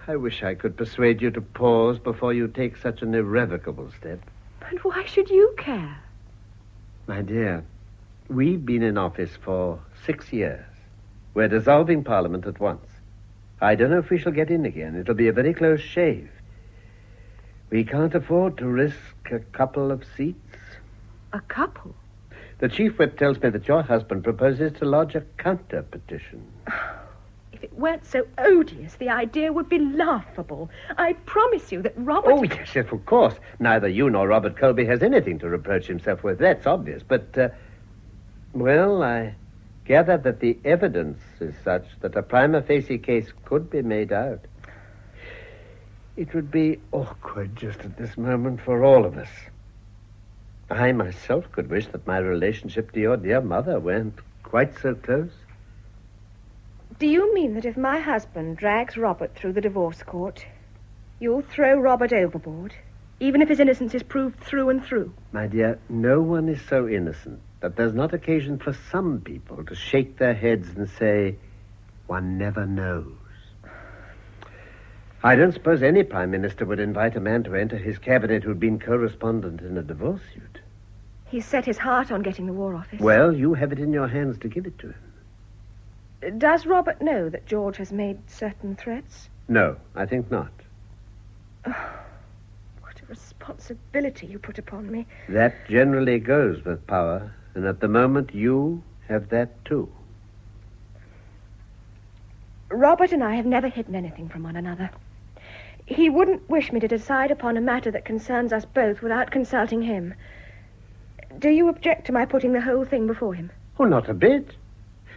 I wish I could persuade you to pause before you take such an irrevocable step. But why should you care? My dear, we've been in office for 6 years. We're dissolving Parliament at once. I don't know if we shall get in again. It'll be a very close shave. We can't afford to risk a couple of seats. A couple? The chief whip tells me that your husband proposes to lodge a counter-petition. If it weren't so odious, the idea would be laughable. I promise you that Robert... Oh, yes, of course. Neither you nor Robert Colby has anything to reproach himself with. That's obvious. But, well, I gather that the evidence is such that a prima facie case could be made out. It would be awkward just at this moment for all of us. I myself could wish that my relationship to your dear mother weren't quite so close. Do you mean that if my husband drags Robert through the divorce court, you'll throw Robert overboard, even if his innocence is proved through and through? My dear, no one is so innocent that there's not occasion for some people to shake their heads and say, one never knows. I don't suppose any Prime Minister would invite a man to enter his cabinet who'd been co-respondent in a divorce suit. He's set his heart on getting the War Office. Well, you have it in your hands to give it to him. Does Robert know that George has made certain threats? No, I think not. responsibility you put upon me. That generally goes with power, and at the moment you have that too. Robert and I have never hidden anything from one another. He wouldn't wish me to decide upon a matter that concerns us both without consulting him. Do you object to my putting the whole thing before him? Oh, not a bit.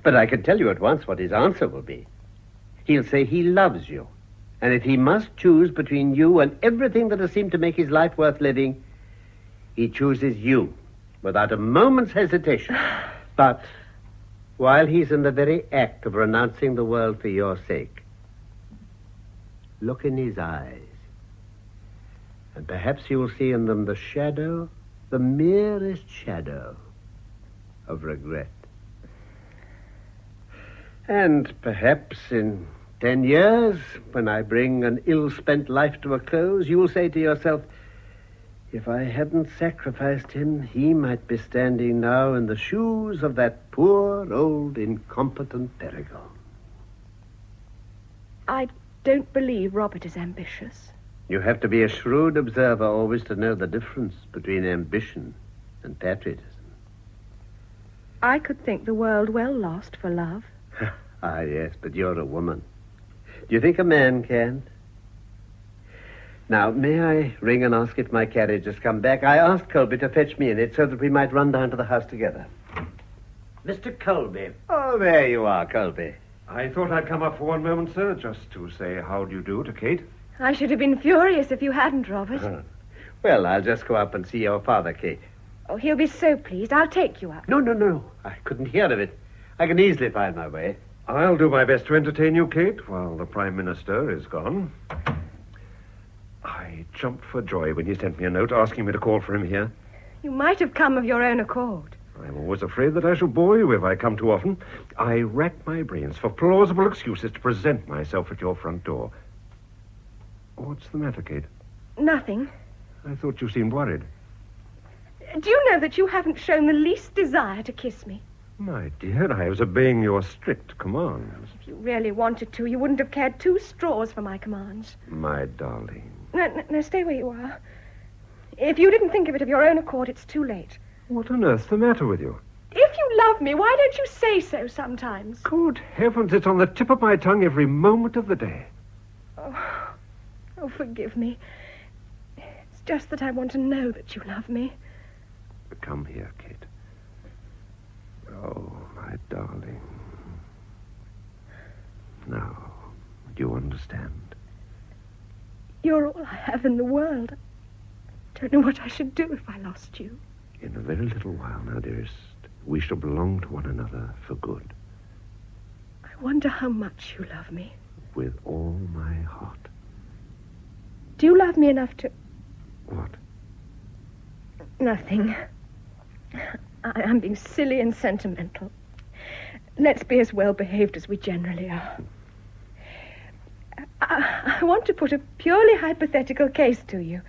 But I can tell you at once what his answer will be. He'll say he loves you. And if he must choose between you and everything that has seemed to make his life worth living, he chooses you without a moment's hesitation. But while he's in the very act of renouncing the world for your sake, look in his eyes. And perhaps you'll see in them the shadow, the merest shadow of regret. And perhaps in 10 years, when I bring an ill-spent life to a close, you will say to yourself, if I hadn't sacrificed him, he might be standing now in the shoes of that poor, old, incompetent Peregrine. I don't believe Robert is ambitious. You have to be a shrewd observer always to know the difference between ambition and patriotism. I could think the world well lost for love. Ah, yes, but you're a woman. Do you think a man can? Now, may I ring and ask if my carriage has come back? I asked Colby to fetch me in it so that we might run down to the house together. Mr. Colby. Oh, there you are, Colby. I thought I'd come up for one moment, sir, just to say how do you do to Kate. I should have been furious if you hadn't, Robert. Well, I'll just go up and see your father, Kate. Oh, he'll be so pleased. I'll take you up. No. I couldn't hear of it. I can easily find my way. I'll do my best to entertain you, Kate, while the Prime Minister is gone. I jumped for joy when he sent me a note asking me to call for him here. You might have come of your own accord. I'm always afraid that I shall bore you if I come too often. I rack my brains for plausible excuses to present myself at your front door. What's the matter, Kate? Nothing. I thought you seemed worried. Do you know that you haven't shown the least desire to kiss me? My dear, I was obeying your strict commands. If you really wanted to, you wouldn't have cared 2 straws for my commands. My darling. No, stay where you are. If you didn't think of it of your own accord, it's too late. What on earth's the matter with you? If you love me, why don't you say so sometimes? Good heavens, it's on the tip of my tongue every moment of the day. Oh, forgive me. It's just that I want to know that you love me. Come here, Kate. Oh, my darling. Now, do you understand? You're all I have in the world. I don't know what I should do if I lost you. In a very little while now, dearest, we shall belong to one another for good. I wonder how much you love me. With all my heart. Do you love me enough to... What? Nothing. I'm being silly and sentimental. Let's be as well behaved as we generally are. I want to put a purely hypothetical case to you.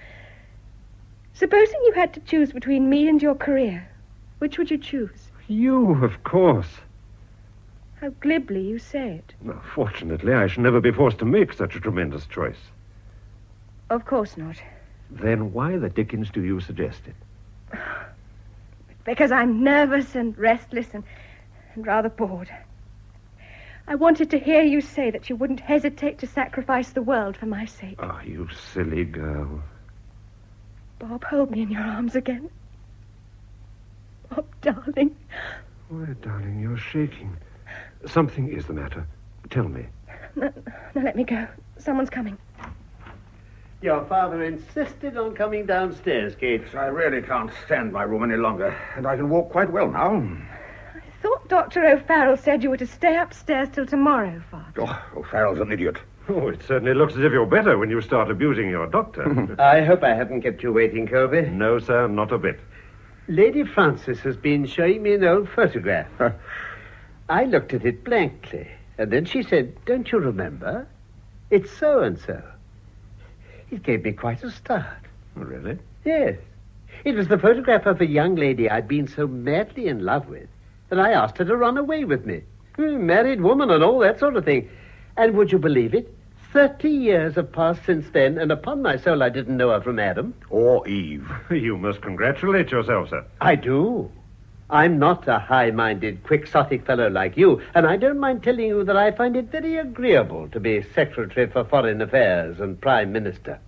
Supposing you had to choose between me and your career, which would you choose? You, of course. How glibly you say it. Well, fortunately, I shall never be forced to make such a tremendous choice. Of course not. Then why the dickens do you suggest it? Because I'm nervous and restless and rather bored. I wanted to hear you say that you wouldn't hesitate to sacrifice the world for my sake. Oh, you silly girl. Bob, hold me in your arms again. Bob, darling. Why, darling, you're shaking. Something is the matter. Tell me. No, let me go. Someone's coming. Your father insisted on coming downstairs, Kate. I really can't stand my room any longer, and I can walk quite well now. I thought Dr. O'Farrell said you were to stay upstairs till tomorrow, Father. Oh, O'Farrell's an idiot. Oh, it certainly looks as if you're better when you start abusing your doctor. I hope I haven't kept you waiting, Colby. No, sir, not a bit. Lady Frances has been showing me an old photograph. I looked at it blankly, and then she said, "Don't you remember? It's so-and-so." It gave me quite a start. Really? Yes. It was the photograph of a young lady I'd been so madly in love with that I asked her to run away with me. Married woman and all that sort of thing. And would you believe it? 30 years have passed since then, and upon my soul I didn't know her from Adam. Or Eve. You must congratulate yourself, sir. I do. I'm not a high-minded, quixotic fellow like you, and I don't mind telling you that I find it very agreeable to be Secretary for Foreign Affairs and Prime Minister.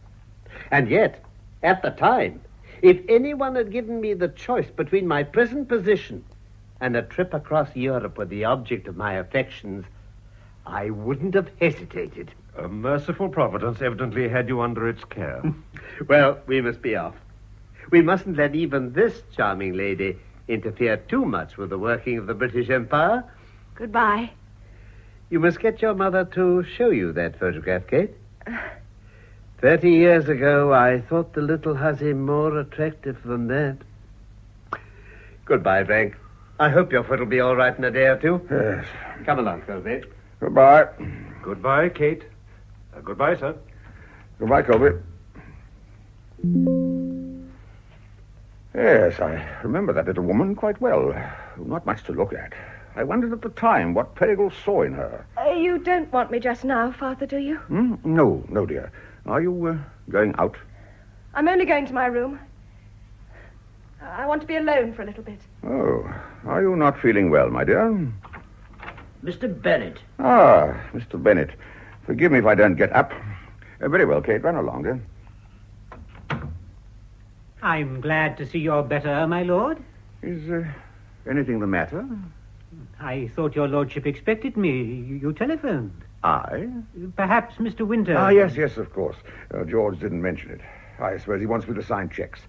And yet, at the time, if anyone had given me the choice between my present position and a trip across Europe with the object of my affections, I wouldn't have hesitated. A merciful providence evidently had you under its care. Well, we must be off. We mustn't let even this charming lady interfere too much with the working of the British Empire. Goodbye. You must get your mother to show you that photograph, Kate. 30 years ago, I thought the little hussy more attractive than that. Goodbye, Frank. I hope your foot will be all right in a day or two. Yes. Come along, Colby. Goodbye. Goodbye, Kate. Goodbye, sir. Goodbye, Colby. Yes, I remember that little woman quite well. Not much to look at. I wondered at the time what Perigal saw in her. You don't want me just now, Father, do you? No, dear. Are you going out? I'm only going to my room. I want to be alone for a little bit. Oh, are you not feeling well, my dear? Mr. Bennett. Ah, Mr. Bennett. Forgive me if I don't get up. Very well, Kate. Run along, dear. I'm glad to see you're better, my lord. Is anything the matter? I thought your lordship expected me. You telephoned. I? Perhaps Mr. Winter... Ah, yes, of course. George didn't mention it. I suppose he wants me to sign checks.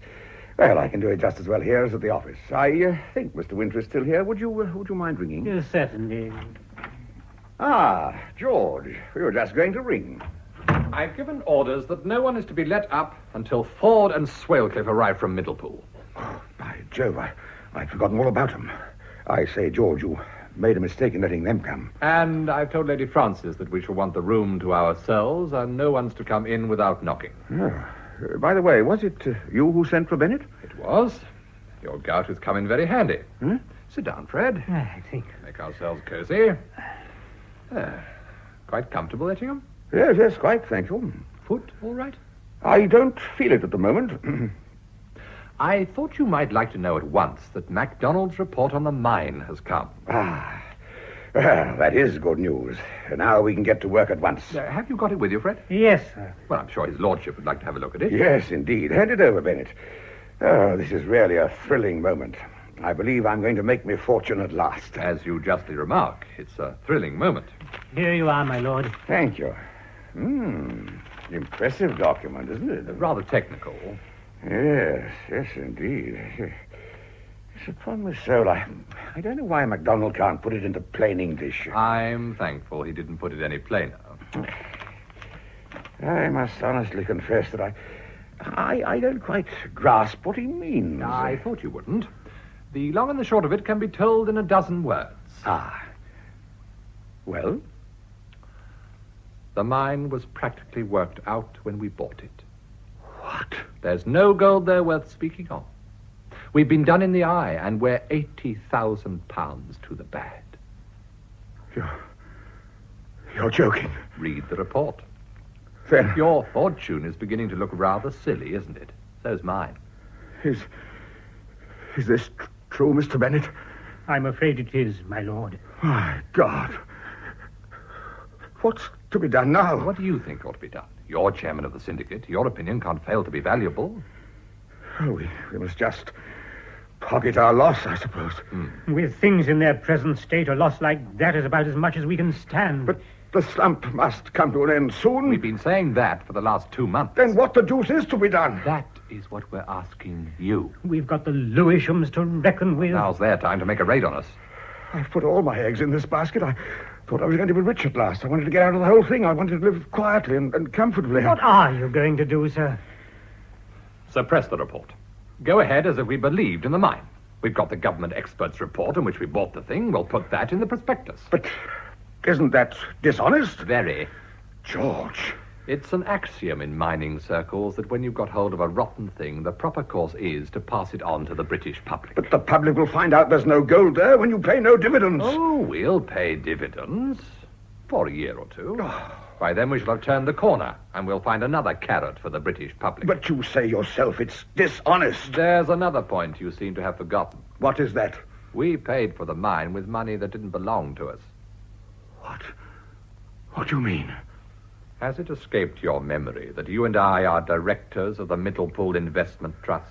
Well, I can do it just as well here as at the office. I think Mr. Winter is still here. Would you mind ringing? Yes, certainly. Ah, George. We were just going to ring. I've given orders that no one is to be let up until Ford and Swalecliffe arrive from Middlepool. Oh, by Jove, I'd forgotten all about them. I say, George, you made a mistake in letting them come. And I've told Lady Frances that we shall want the room to ourselves and no one's to come in without knocking. Oh. By the way, was it you who sent for Bennett? It was. Your gout has come in very handy. Huh? Sit down, Fred. I think... Make ourselves cozy. Quite comfortable, Ettingham? Yes, quite, thank you. Foot all right? I don't feel it at the moment. I thought you might like to know at once that MacDonald's report on the mine has come. Ah, well, that is good news. Now we can get to work at once. Have you got it with you, Fred? Yes, sir. Well, I'm sure his lordship would like to have a look at it. Yes, indeed. Hand it over, Bennett. Oh, this is really a thrilling moment. I believe I'm going to make me fortune at last. As you justly remark, it's a thrilling moment. Here you are, my lord. Thank you. Impressive document, isn't it? Rather technical. Yes, indeed. Yes, upon my soul, I don't know why MacDonald can't put it into plain English. I'm thankful he didn't put it any plainer. I must honestly confess that I don't quite grasp what he means. I thought you wouldn't. The long and the short of it can be told in a dozen words. Ah. Well? The mine was practically worked out when we bought it. What? There's no gold there worth speaking of. We've been done in the eye, and we're £80,000 to the bad. You're joking. Read the report. Then... Your fortune is beginning to look rather silly, isn't it? So's mine. Is this true, Mr. Bennett? I'm afraid it is, my lord. My God. What's to be done now? What do you think ought to be done? You're chairman of the syndicate. Your opinion can't fail to be valuable. Oh, we must just pocket our loss, I suppose. With things in their present state, a loss like that is about as much as we can stand. But the slump must come to an end soon. We've been saying that for the last 2 months. Then what the deuce is to be done? That is what we're asking you. We've got the Lewishams to reckon with. Now's their time to make a raid on us. I've put all my eggs in this basket. I thought I was going to be rich at last. I wanted to get out of the whole thing. I wanted to live quietly and comfortably. What are you going to do, sir? Suppress the report. Go ahead as if we believed in the mine. We've got the government expert's report in which we bought the thing. We'll put that in the prospectus. But isn't that dishonest? Very. George. It's an axiom in mining circles that when you've got hold of a rotten thing, the proper course is to pass it on to the British public. But the public will find out there's no gold there when you pay no dividends. Oh, we'll pay dividends for a year or two. Oh, By then we shall have turned the corner, and we'll find another carrot for the British public. But you say yourself it's dishonest. There's another point you seem to have forgotten. What is that? We paid for the mine with money that didn't belong to us. What do you mean? Has it escaped your memory that you and I are directors of the Middlepool Investment Trust?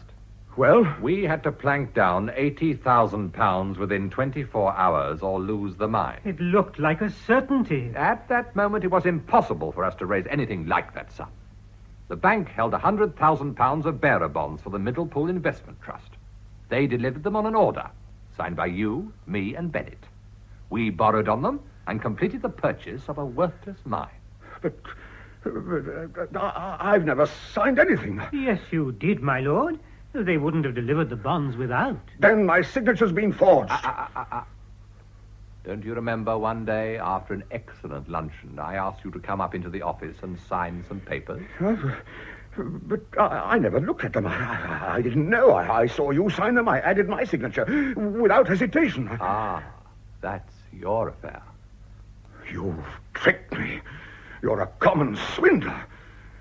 Well? We had to plank down £80,000 within 24 hours or lose the mine. It looked like a certainty. At that moment, it was impossible for us to raise anything like that sum. The bank held £100,000 of bearer bonds for the Middlepool Investment Trust. They delivered them on an order, signed by you, me, and Bennett. We borrowed on them and completed the purchase of a worthless mine. But I've never signed anything. Yes, you did, my lord. They wouldn't have delivered the bonds without. Then my signature's been forged. Don't you remember one day, after an excellent luncheon, I asked you to come up into the office and sign some papers? But I never looked at them. I didn't know. I saw you sign them. I added my signature without hesitation. That's your affair. You've tricked me. You're a common swindler.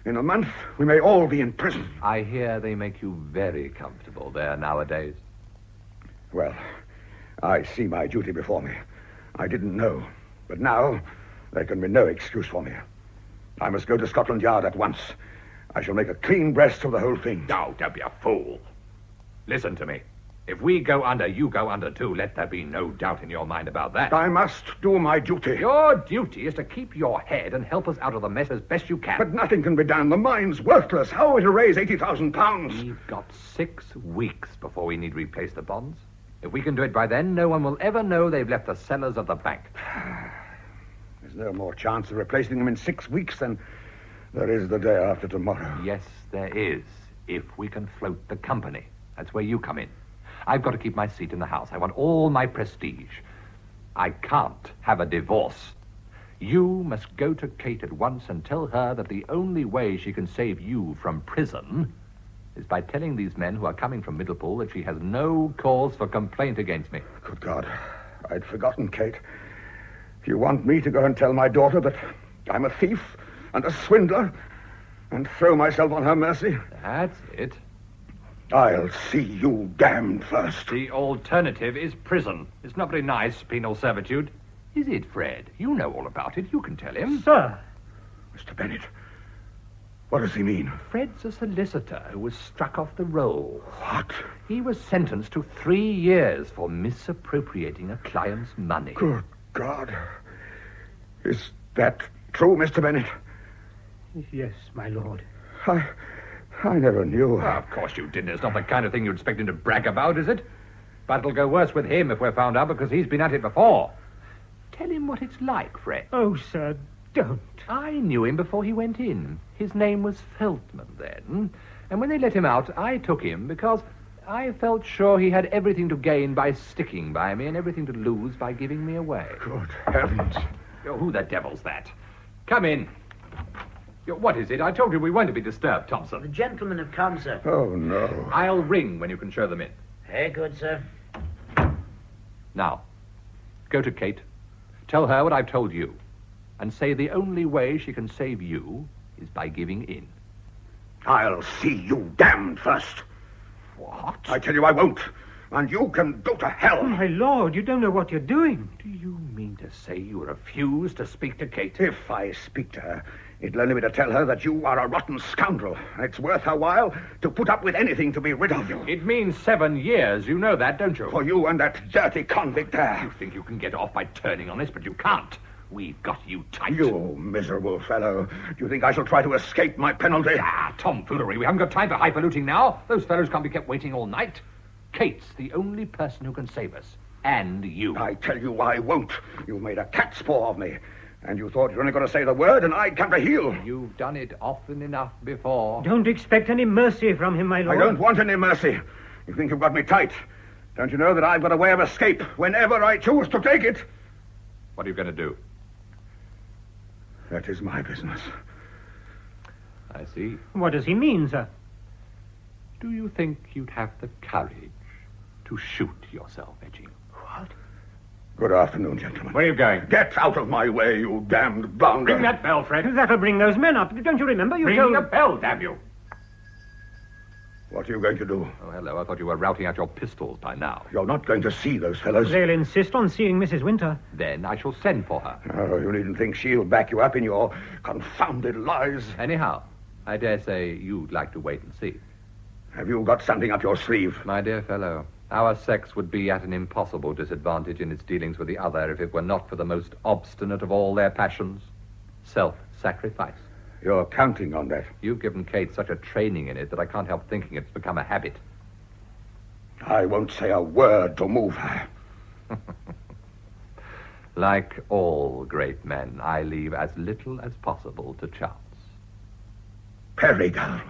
In a month, we may all be in prison. I hear they make you very comfortable there nowadays. Well, I see my duty before me. I didn't know. But now, there can be no excuse for me. I must go to Scotland Yard at once. I shall make a clean breast of the whole thing. No, don't be a fool. Listen to me. If we go under, you go under too. Let there be no doubt in your mind about that. I must do my duty. Your duty is to keep your head and help us out of the mess as best you can. But nothing can be done. The mine's worthless. How are we to raise £80,000? We've got 6 weeks before we need replace the bonds. If we can do it by then, no one will ever know they've left the cellars of the bank. There's no more chance of replacing them in 6 weeks than there is the day after tomorrow. Yes, there is, if we can float the company. That's where you come in. I've got to keep my seat in the House. I want all my prestige. I can't have a divorce. You must go to Kate at once and tell her that the only way she can save you from prison is by telling these men who are coming from Middlepool that she has no cause for complaint against me. Good God. I'd forgotten, Kate. You want me to go and tell my daughter that I'm a thief and a swindler and throw myself on her mercy? That's it. I'll see you damned first. The alternative is prison. It's not very nice, penal servitude. Is it, Fred? You know all about it. You can tell him. Sir. Mr. Bennett, what does he mean? Fred's a solicitor who was struck off the roll. What? He was sentenced to 3 years for misappropriating a client's money. Good God. Is that true, Mr. Bennett? Yes, my lord. I never knew. Well, of course you didn't. It's not the kind of thing you'd expect him to brag about, is it? But it'll go worse with him if we're found out because he's been at it before. Tell him what it's like, Fred. Oh, sir, don't. I knew him before he went in. His name was Feltman then. And when they let him out, I took him because I felt sure he had everything to gain by sticking by me and everything to lose by giving me away. Good heavens. Oh, who the devil's that? Come in. What is it? I told you we weren't to be disturbed, Thompson. The gentlemen have come, sir. Oh, no. I'll ring when you can show them in. Very good, sir. Now, go to Kate. Tell her what I've told you. And say the only way she can save you is by giving in. I'll see you damned first. What? I tell you I won't. And you can go to hell. Oh, my lord, you don't know what you're doing. Do you mean to say you refuse to speak to Kate? If I speak to her, it'll only be to tell her that you are a rotten scoundrel. And it's worth her while to put up with anything to be rid of you. It means 7 years. You know that, don't you? For you and that dirty convict there. You think you can get off by turning on us, but you can't. We've got you tight. You miserable fellow. Do you think I shall try to escape my penalty? Tomfoolery. We haven't got time for highfalutin now. Those fellows can't be kept waiting all night. Kate's the only person who can save us. And you. I tell you I won't. You've made a cat's paw of me. And you thought you were only going to say the word and I'd come to heel. You've done it often enough before. Don't expect any mercy from him, my lord. I don't want any mercy. You think you've got me tight. Don't you know that I've got a way of escape whenever I choose to take it? What are you going to do? That is my business. I see. What does he mean, sir? Do you think you'd have the courage to shoot yourself, Edging? What? Good afternoon, gentlemen. Where are you going? Get out of my way, you damned bounder. Ring that bell, Fred. That'll bring those men up. Don't you remember? You Ring told... the bell, damn you. What are you going to do? Oh, hello. I thought you were routing out your pistols by now. You're not going to see those fellows. They'll insist on seeing Mrs. Winter. Then I shall send for her. Oh, you needn't think she'll back you up in your confounded lies. Anyhow, I dare say you'd like to wait and see. Have you got something up your sleeve? My dear fellow, our sex would be at an impossible disadvantage in its dealings with the other if it were not for the most obstinate of all their passions, self-sacrifice. You're counting on that. You've given Kate such a training in it that I can't help thinking it's become a habit. I won't say a word to move her. Like all great men, I leave as little as possible to chance. Perigal.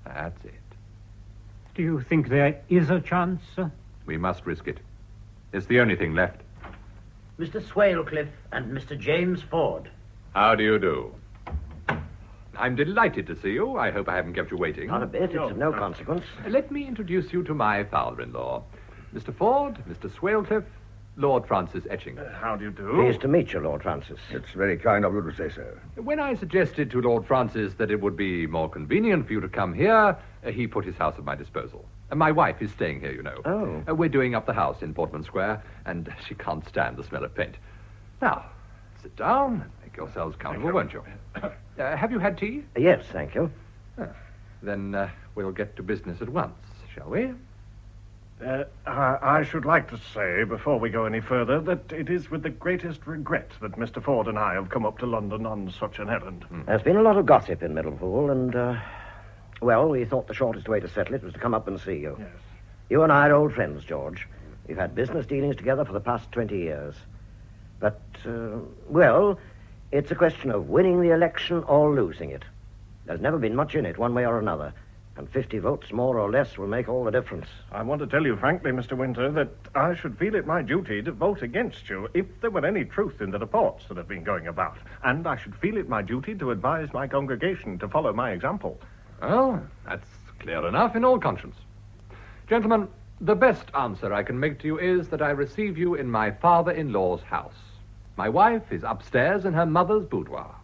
That's it. Do you think there is a chance, sir? We must risk it. It's the only thing left. Mr. Swalcliffe and Mr. James Ford. How do you do? I'm delighted to see you. I hope I haven't kept you waiting. Not a bit. It's of no consequence. Let me introduce you to my father-in-law. Mr. Ford, Mr. Swalcliffe, Lord Francis Etching. How do you do? Pleased to meet you, Lord Francis. It's very kind of you to say so. When I suggested to Lord Francis that it would be more convenient for you to come here, he put his house at my disposal. My wife is staying here, you know. Oh. We're doing up the house in Portman Square, and she can't stand the smell of paint. Now, sit down and make yourselves comfortable, won't you? Have you had tea? Yes, thank you. Then we'll get to business at once, shall we? I should like to say, before we go any further, that it is with the greatest regret that Mr. Ford and I have come up to London on such an errand. There's been a lot of gossip in Middlepool, and, well, we thought the shortest way to settle it was to come up and see you. Yes. You and I are old friends, George. We've had business dealings together for the past 20 years. But, well, it's a question of winning the election or losing it. There's never been much in it, one way or another. And 50 votes, more or less, will make all the difference. I want to tell you frankly, Mr. Winter, that I should feel it my duty to vote against you if there were any truth in the reports that have been going about. And I should feel it my duty to advise my congregation to follow my example. Well, that's clear enough in all conscience. Gentlemen, the best answer I can make to you is that I receive you in my father-in-law's house. My wife is upstairs in her mother's boudoir.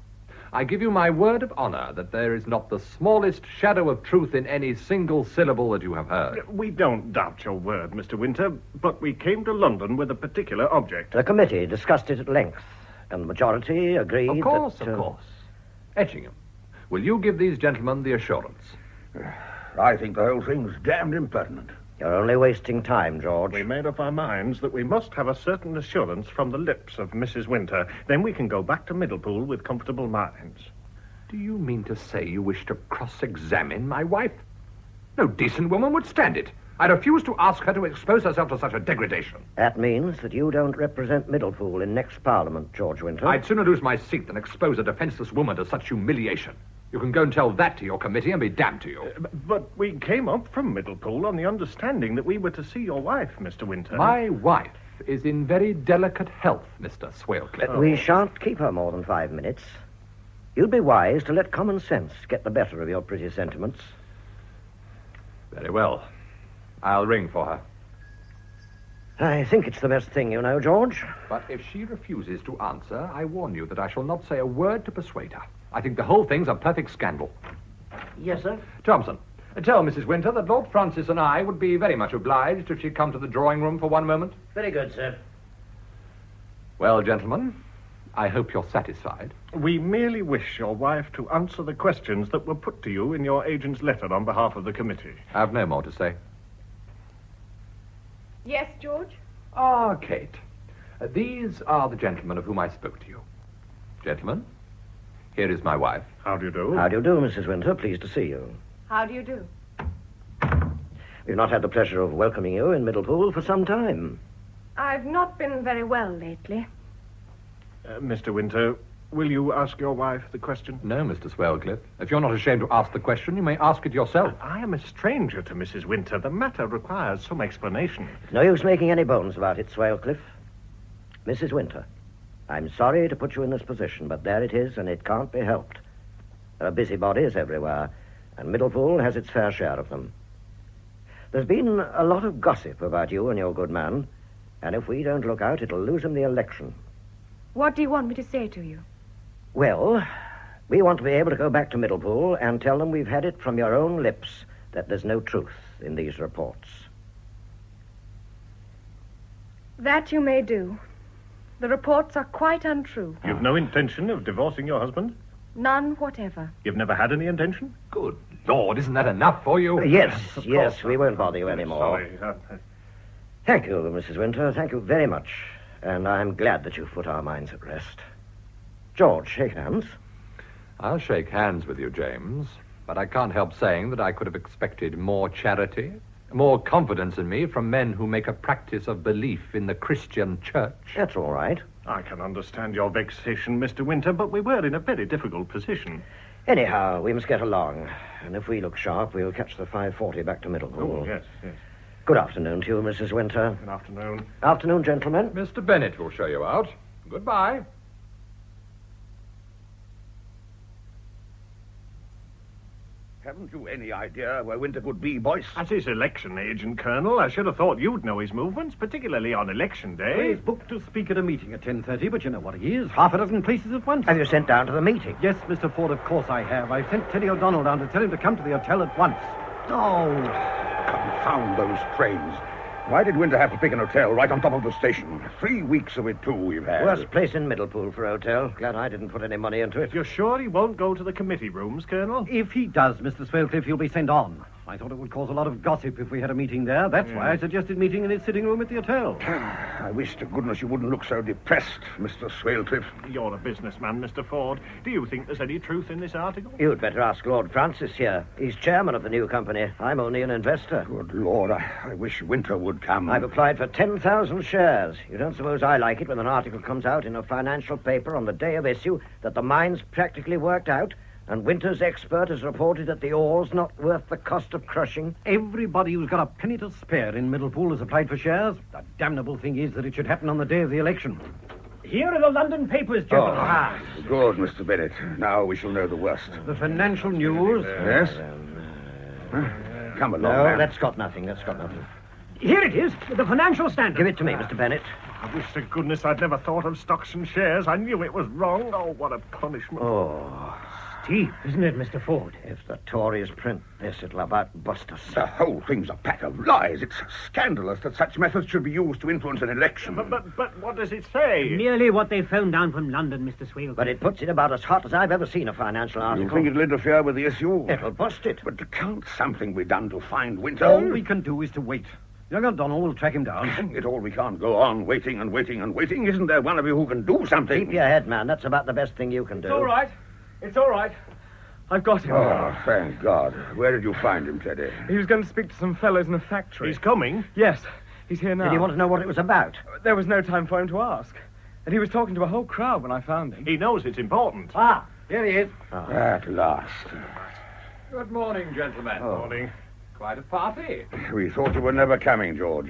I give you my word of honor that there is not the smallest shadow of truth in any single syllable that you have heard. We don't doubt your word, Mr. Winter, but we came to London with a particular object. The committee discussed it at length, and the majority agreed Of course, that... of course. Etchingham, will you give these gentlemen the assurance? I think the whole thing's damned impertinent. You're only wasting time, George. We made up our minds that we must have a certain assurance from the lips of Mrs. Winter. Then we can go back to Middlepool with comfortable minds. Do you mean to say you wish to cross-examine my wife? No decent woman would stand it. I refuse to ask her to expose herself to such a degradation. That means that you don't represent Middlepool in next Parliament, George Winter. I'd sooner lose my seat than expose a defenseless woman to such humiliation. You can go and tell that to your committee and be damned to you. But we came up from Middlepool on the understanding that we were to see your wife, Mr. Winter. My wife is in very delicate health, Mr. Swalcliffe. We shan't keep her more than 5 minutes. You'd be wise to let common sense get the better of your pretty sentiments. Very well. I'll ring for her. I think it's the best thing, you know, George. But if she refuses to answer, I warn you that I shall not say a word to persuade her. I think the whole thing's a perfect scandal. Yes, sir? Thompson, tell Mrs. Winter that Lord Francis and I would be very much obliged if she'd come to the drawing room for one moment. Very good, sir. Well, gentlemen, I hope you're satisfied. We merely wish your wife to answer the questions that were put to you in your agent's letter on behalf of the committee. I've no more to say. Yes, George? Ah, Kate. These are the gentlemen of whom I spoke to you. Gentlemen, here is my wife. How do you do? How do you do, Mrs. Winter? Pleased to see you. How do you do? We've not had the pleasure of welcoming you in Middlepool for some time. I've not been very well lately. Mr. Winter, will you ask your wife the question? No, Mr. Swalcliffe. If you're not ashamed to ask the question, you may ask it yourself. I am a stranger to Mrs. Winter. The matter requires some explanation. No use making any bones about it, Swalcliffe. Mrs. Winter, I'm sorry to put you in this position, but there it is, and it can't be helped. There are busybodies everywhere, and Middlepool has its fair share of them. There's been a lot of gossip about you and your good man, And if we don't look out, it'll lose him the election. What do you want me to say to you? Well, we want to be able to go back to Middlepool and tell them we've had it from your own lips that there's no truth in these reports. That you may do. The reports are quite untrue. You've no intention of divorcing your husband? None whatever. You've never had any intention? Good Lord, isn't that enough for you? Yes, we won't bother you anymore. Sorry. Thank you, Mrs. Winter. Thank you very much. And I'm glad that you've put our minds at rest. George, shake hands. I'll shake hands with you, James, but I can't help saying that I could have expected more charity, more confidence in me from men who make a practice of belief in the Christian church. That's all right. I can understand your vexation, Mr. Winter, but we were in a very difficult position. Anyhow, we must get along. And if we look sharp, we'll catch the 5:40 back to Middlepool. Oh, yes. Good afternoon to you, Mrs. Winter. Good afternoon. Afternoon, gentlemen. Mr. Bennett will show you out. Goodbye. Haven't you any idea where Winter could be, Boyce? As his election agent, Colonel, I should have thought you'd know his movements, particularly on election day. Well, he's booked to speak at a meeting at 10:30, but you know what he is. Half a dozen places at once. Have you sent down to the meeting? Yes, Mr. Ford, of course I have. I've sent Teddy O'Donnell down to tell him to come to the hotel at once. Oh, confound those trains. Why did Winter have to pick an hotel right on top of the station? 3 weeks of it, too, we've had. Worst place in Middlepool for a hotel. Glad I didn't put any money into it. You're sure he won't go to the committee rooms, Colonel? If he does, Mr. Swalcliffe, he'll be sent on. I thought it would cause a lot of gossip if we had a meeting there. That's why I suggested meeting in his sitting room at the hotel. I wish to goodness you wouldn't look so depressed, Mr. Swalcliffe. You're a businessman, Mr. Ford. Do you think there's any truth in this article? You'd better ask Lord Francis here. He's chairman of the new company. I'm only an investor. Good Lord, I wish Winter would come. I've applied for 10,000 shares. You don't suppose I like it when an article comes out in a financial paper on the day of issue that the mine's practically worked out? And Winter's expert has reported that the ore's not worth the cost of crushing. Everybody who's got a penny to spare in Middlepool has applied for shares. The damnable thing is that it should happen on the day of the election. Here are the London papers, gentlemen. Good, Mr. Bennett. Now we shall know the worst. The financial news. Yes? Come along, No, man. that's got nothing. Here it is, the Financial Standard. Give it to me, Mr. Bennett. I wish to goodness I'd never thought of stocks and shares. I knew it was wrong. Oh, what a punishment. Oh. Steep, isn't it, Mr. Ford? If the Tories print this, it'll about bust us. The whole thing's a pack of lies. It's scandalous that such methods should be used to influence an election. But what does it say? Merely what they found down from London, Mr. Swalcliffe. But it puts it about as hot as I've ever seen a financial article. You think it'll interfere with the issue? It'll bust it. But can't something be done to find Winter? All we can do is to wait. Young O'Donnell will track him down. Hang it all, we can't go on waiting and waiting and waiting. Isn't there one of you who can do something? Keep your head, man. That's about the best thing you can do. It's all right. It's all right. I've got him. Oh, thank God. Where did you find him, Teddy? He was going to speak to some fellows in a factory. He's coming? Yes, he's here now. Did he want to know what it was about? There was no time for him to ask. And he was talking to a whole crowd when I found him. He knows it's important. Ah, here he is. At last. Good morning, gentlemen. Morning. Quite a party. We thought you were never coming, George.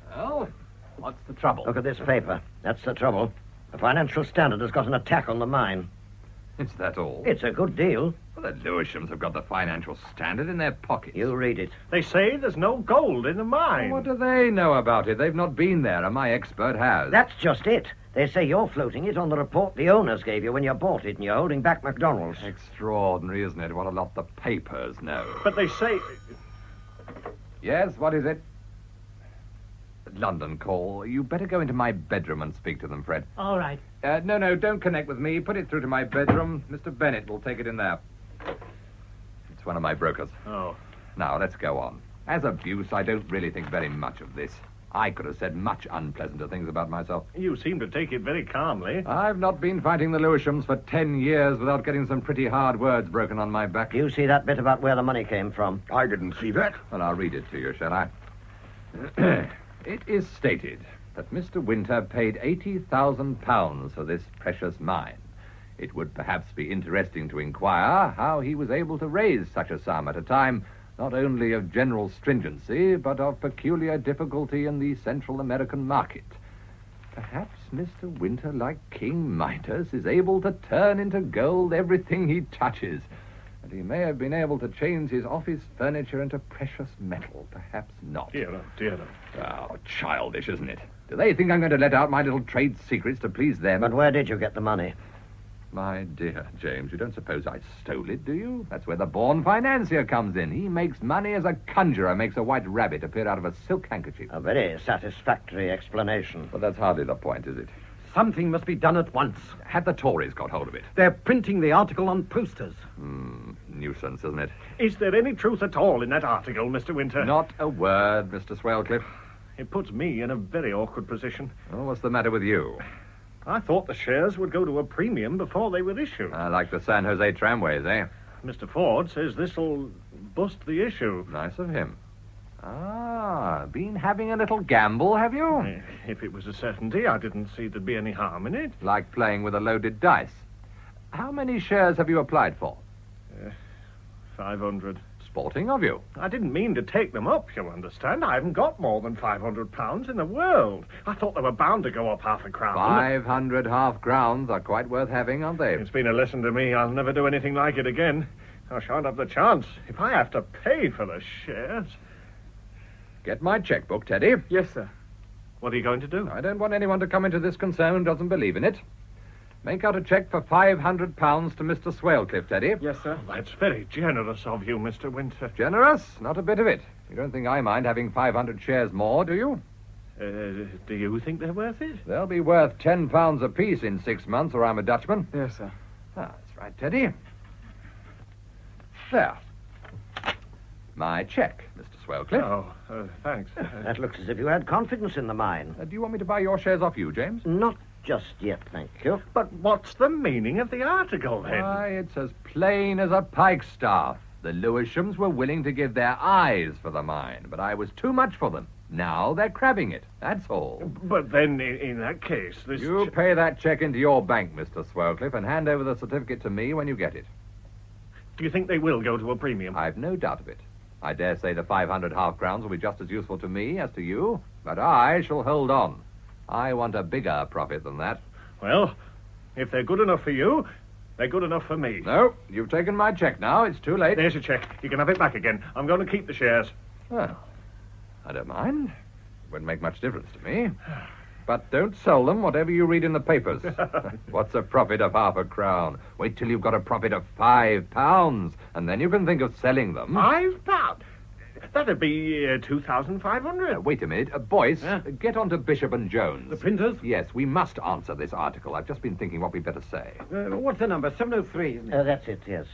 Well, what's the trouble? Look at this paper. That's the trouble. The Financial Standard has got an attack on the mine. Is that all? It's a good deal. Well, the Lewishams have got the Financial Standard in their pockets. You read it. They say there's no gold in the mine. What do they know about it? They've not been there, and my expert has. That's just it. They say you're floating it on the report the owners gave you when you bought it, and you're holding back McDonald's. Extraordinary, isn't it? What a lot the papers know. But they say... Yes, what is it? London call. You better go into my bedroom and speak to them, Fred. All right. No, don't connect with me. Put it through to my bedroom. Mr. Bennett will take it in there. It's one of my brokers. Oh. Now, let's go on. As abuse, I don't really think very much of this. I could have said much unpleasanter things about myself. You seem to take it very calmly. I've not been fighting the Lewishams for 10 years without getting some pretty hard words broken on my back. You see that bit about where the money came from? I didn't see that. Well, I'll read it to you, shall I? It is stated that Mr. Winter paid £80,000 for this precious mine. It would perhaps be interesting to inquire how he was able to raise such a sum at a time not only of general stringency, but of peculiar difficulty in the Central American market. Perhaps Mr. Winter, like King Midas, is able to turn into gold everything he touches. And he may have been able to change his office furniture into precious metal. Perhaps not. Dear, dear. Oh, childish, isn't it? Do they think I'm going to let out my little trade secrets to please them? But where did you get the money? My dear James, you don't suppose I stole it, do you? That's where the born financier comes in. He makes money as a conjurer makes a white rabbit appear out of a silk handkerchief. A very satisfactory explanation. But that's hardly the point, is it? Something must be done at once. Had the Tories got hold of it? They're printing the article on posters. Nuisance, isn't it? Is there any truth at all in that article, Mr. Winter? Not a word, Mr. Swellcliffe. It puts me in a very awkward position. Oh, what's the matter with you? I thought the shares would go to a premium before they were issued. Like the San Jose tramways, eh? Mr. Ford says this'll bust the issue. Nice of him. Been having a little gamble, have you? If it was a certainty, I didn't see there'd be any harm in it. Like playing with a loaded dice. How many shares have you applied for? 500. Sporting of you. I didn't mean to take them up, you understand. I haven't got more than £500 in the world. I thought they were bound to go up half a crown. 500 half-crowns are quite worth having, aren't they? It's been a lesson to me. I'll never do anything like it again. I shan't have the chance. If I have to pay for the shares... Get my checkbook, Teddy. Yes, sir. What are you going to do? I don't want anyone to come into this concern who doesn't believe in it. Make out a cheque for £500 to Mr. Swellcliffe, Teddy. Yes, sir. That's very generous of you, Mr. Winter. Generous? Not a bit of it. You don't think I mind having 500 shares more, do you? Do you think they're worth it? They'll be worth £10 apiece in 6 months, or I'm a Dutchman. Yes, sir. That's right, Teddy. There. My cheque, Mr. Swellcliffe. Oh, thanks. That looks as if you had confidence in the mine. Do you want me to buy your shares off you, James? Not just yet, thank you. But what's the meaning of the article, then? Why, it's as plain as a pikestaff. The Lewishams were willing to give their eyes for the mine, but I was too much for them. Now they're crabbing it, that's all. But then, in that case, this... You pay that cheque into your bank, Mr. Swellcliffe, and hand over the certificate to me when you get it. Do you think they will go to a premium? I've no doubt of it. I dare say the 500 half-crowns will be just as useful to me as to you, but I shall hold on. I want a bigger profit than that. Well, if they're good enough for you, they're good enough for me. No, you've taken my cheque now. It's too late. There's your cheque. You can have it back again. I'm going to keep the shares. Well, I don't mind. It wouldn't make much difference to me. But don't sell them, whatever you read in the papers. What's a profit of half a crown? Wait till you've got a profit of £5, and then you can think of selling them. £5? That'd be 2,500. Wait a minute. Boyce, get on to Bishop and Jones. The printers? Yes, we must answer this article. I've just been thinking what we'd better say. What's the number? 703, isn't it? That's it, yes.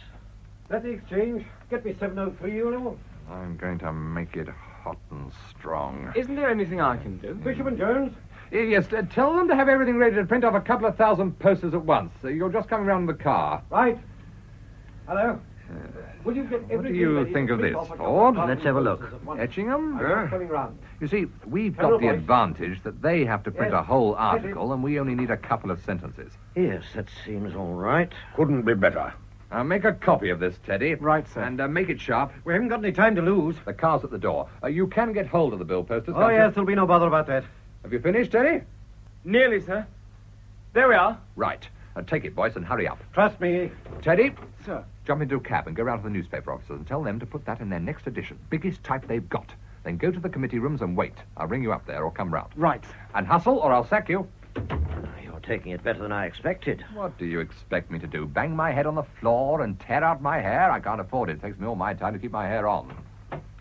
That's the exchange. Get me 703, you know. I'm going to make it hot and strong. Isn't there anything I can do? Bishop and Jones? Yes, tell them to have everything ready to print off a couple of thousand posters at once. You're just coming round in the car. Right. Hello? Will you get everything What do you ready think to of print this, off a Ford? couple of Let's have a look. posters at once? Etchingham? I'm coming round. You see, we've Hello, got the boys. advantage that they have to print Yes. a whole Yes, article, and we only need a couple of sentences. Yes, that seems all right. Couldn't be better. Make a copy of this, Teddy. Right, sir. And make it sharp. We haven't got any time to lose. The car's at the door. You can get hold of the bill posters. Oh, can't you? yes, there'll be no bother about that. Have you finished, Teddy? Nearly, sir. There we are. Right. Take it, boys, and hurry up. Trust me. Teddy, Sir. jump into a cab and go round to the newspaper offices and tell them to put that in their next edition. Biggest type they've got. Then go to the committee rooms and wait. I'll ring you up there or come round. Right. And hustle or I'll sack you. You're taking it better than I expected. What do you expect me to do? Bang my head on the floor and tear out my hair? I can't afford it. It takes me all my time to keep my hair on.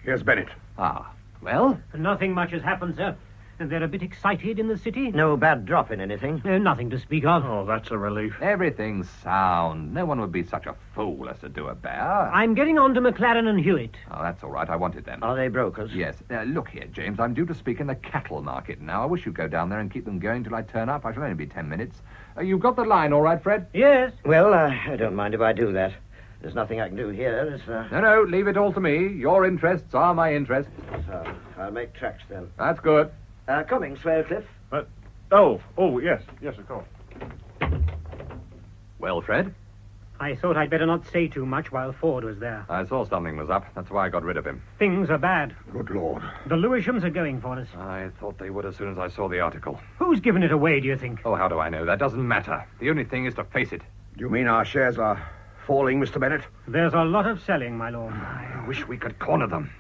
Here's Bennett. Well? Nothing much has happened, sir. They're a bit excited in the city. No bad drop in anything? Nothing to speak of. Oh, that's a relief. Everything's sound. No one would be such a fool as to do a bear. I'm getting on to McLaren and Hewitt. Oh, that's all right. I wanted them. Are they brokers? Yes. Look here, James. I'm due to speak in the cattle market now. I wish you'd go down there and keep them going till I turn up. I shall only be 10 minutes. You've got the line all right, Fred? Yes. Well, I don't mind if I do that. There's nothing I can do here. No, leave it all to me. Your interests are my interests. So, I'll make tracks then. That's good. Coming, Swellcliffe. Yes, of course. Well, Fred? I thought I'd better not say too much while Ford was there. I saw something was up. That's why I got rid of him. Things are bad. Good Lord. The Lewishams are going for us. I thought they would as soon as I saw the article. Who's given it away, do you think? Oh, how do I know? That doesn't matter. The only thing is to face it. Do you mean our shares are falling, Mr. Bennett? There's a lot of selling, my lord. I wish we could corner them.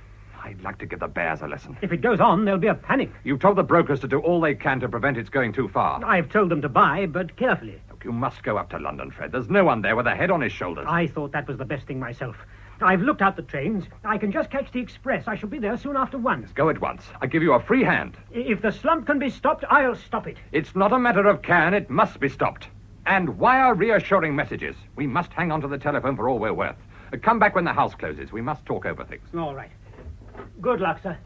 I'd like to give the bears a lesson. If it goes on, there'll be a panic. You've told the brokers to do all they can to prevent its going too far. I've told them to buy, but carefully. Look, you must go up to London, Fred. There's no one there with a head on his shoulders. I thought that was the best thing myself. I've looked out the trains. I can just catch the express. I shall be there soon after 1. Go at once. I give you a free hand. If the slump can be stopped, I'll stop it. It's not a matter of can, it must be stopped. And wire reassuring messages. We must hang on to the telephone for all we're worth. Come back when the house closes. We must talk over things. All right. Good luck, sir.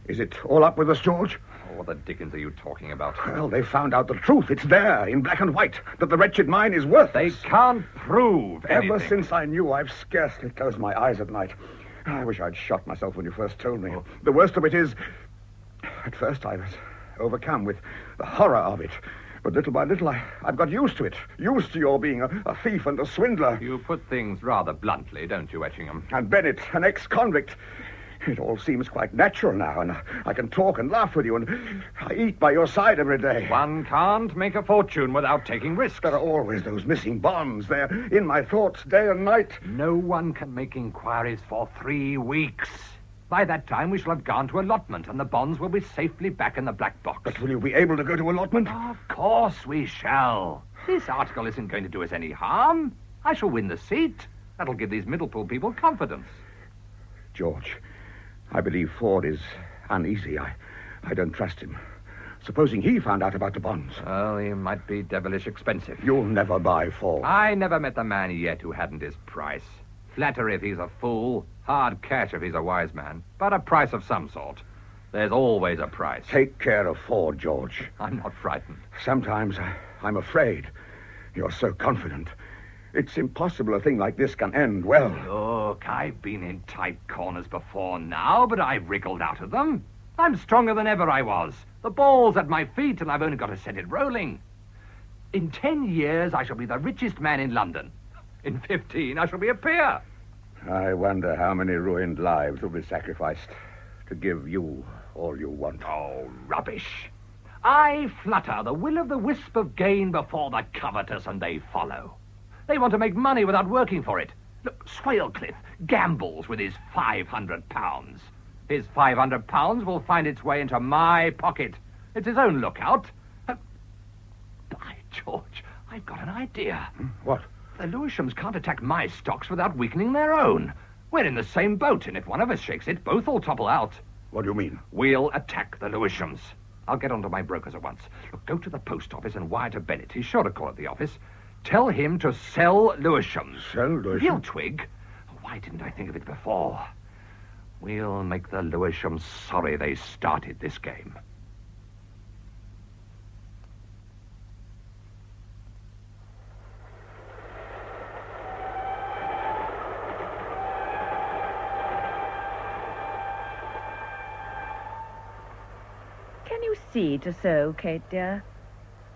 Is it all up with us, George? Oh, what the dickens are you talking about? Well, they found out the truth. It's there, in black and white, that the wretched mine is worthless. They can't prove anything. Ever since I knew, I've scarcely closed my eyes at night. I wish I'd shot myself when you first told me. The worst of it is, at first I was overcome with the horror of it. But little by little, I've got used to it. Used to your being a thief and a swindler. You put things rather bluntly, don't you, Etchingham? And Bennett, an ex-convict. It all seems quite natural now, and I can talk and laugh with you, and I eat by your side every day. One can't make a fortune without taking risks. There are always those missing bonds. They're in my thoughts day and night. No one can make inquiries for 3 weeks. By that time, we shall have gone to allotment, and the bonds will be safely back in the black box. But will you be able to go to allotment? Of course we shall. This article isn't going to do us any harm. I shall win the seat. That'll give these Middlepool people confidence. George, I believe Ford is uneasy. I don't trust him. Supposing he found out about the bonds. Well, he might be devilish expensive. You'll never buy Ford. I never met the man yet who hadn't his price. Flattery if he's a fool, hard cash if he's a wise man, but a price of some sort. There's always a price. Take care of Ford, George. I'm not frightened. Sometimes I'm afraid. You're so confident. It's impossible a thing like this can end well. Look, I've been in tight corners before now, but I've wriggled out of them. I'm stronger than ever I was. The ball's at my feet, and I've only got to set it rolling. In 10 years, I shall be the richest man in London. In 15, I shall be a peer. I wonder how many ruined lives will be sacrificed to give you all you want. Oh, rubbish. I flutter the will-o'-the-wisp of gain before the covetous, and they follow. They want to make money without working for it. Look, Swalcliffe gambles with his £500. His £500 will find its way into my pocket. It's his own lookout. By George, I've got an idea. What? The Lewishams can't attack my stocks without weakening their own. We're in the same boat, and if one of us shakes it, both will topple out. What do you mean? We'll attack the Lewishams. I'll get onto my brokers at once. Look, go to the post office and wire to Bennett. He's sure to call at the office. Tell him to sell Lewishams. Sell Lewishams? He'll twig. Why didn't I think of it before? We'll make the Lewishams sorry they started this game. Can you see to sew, Kate, dear?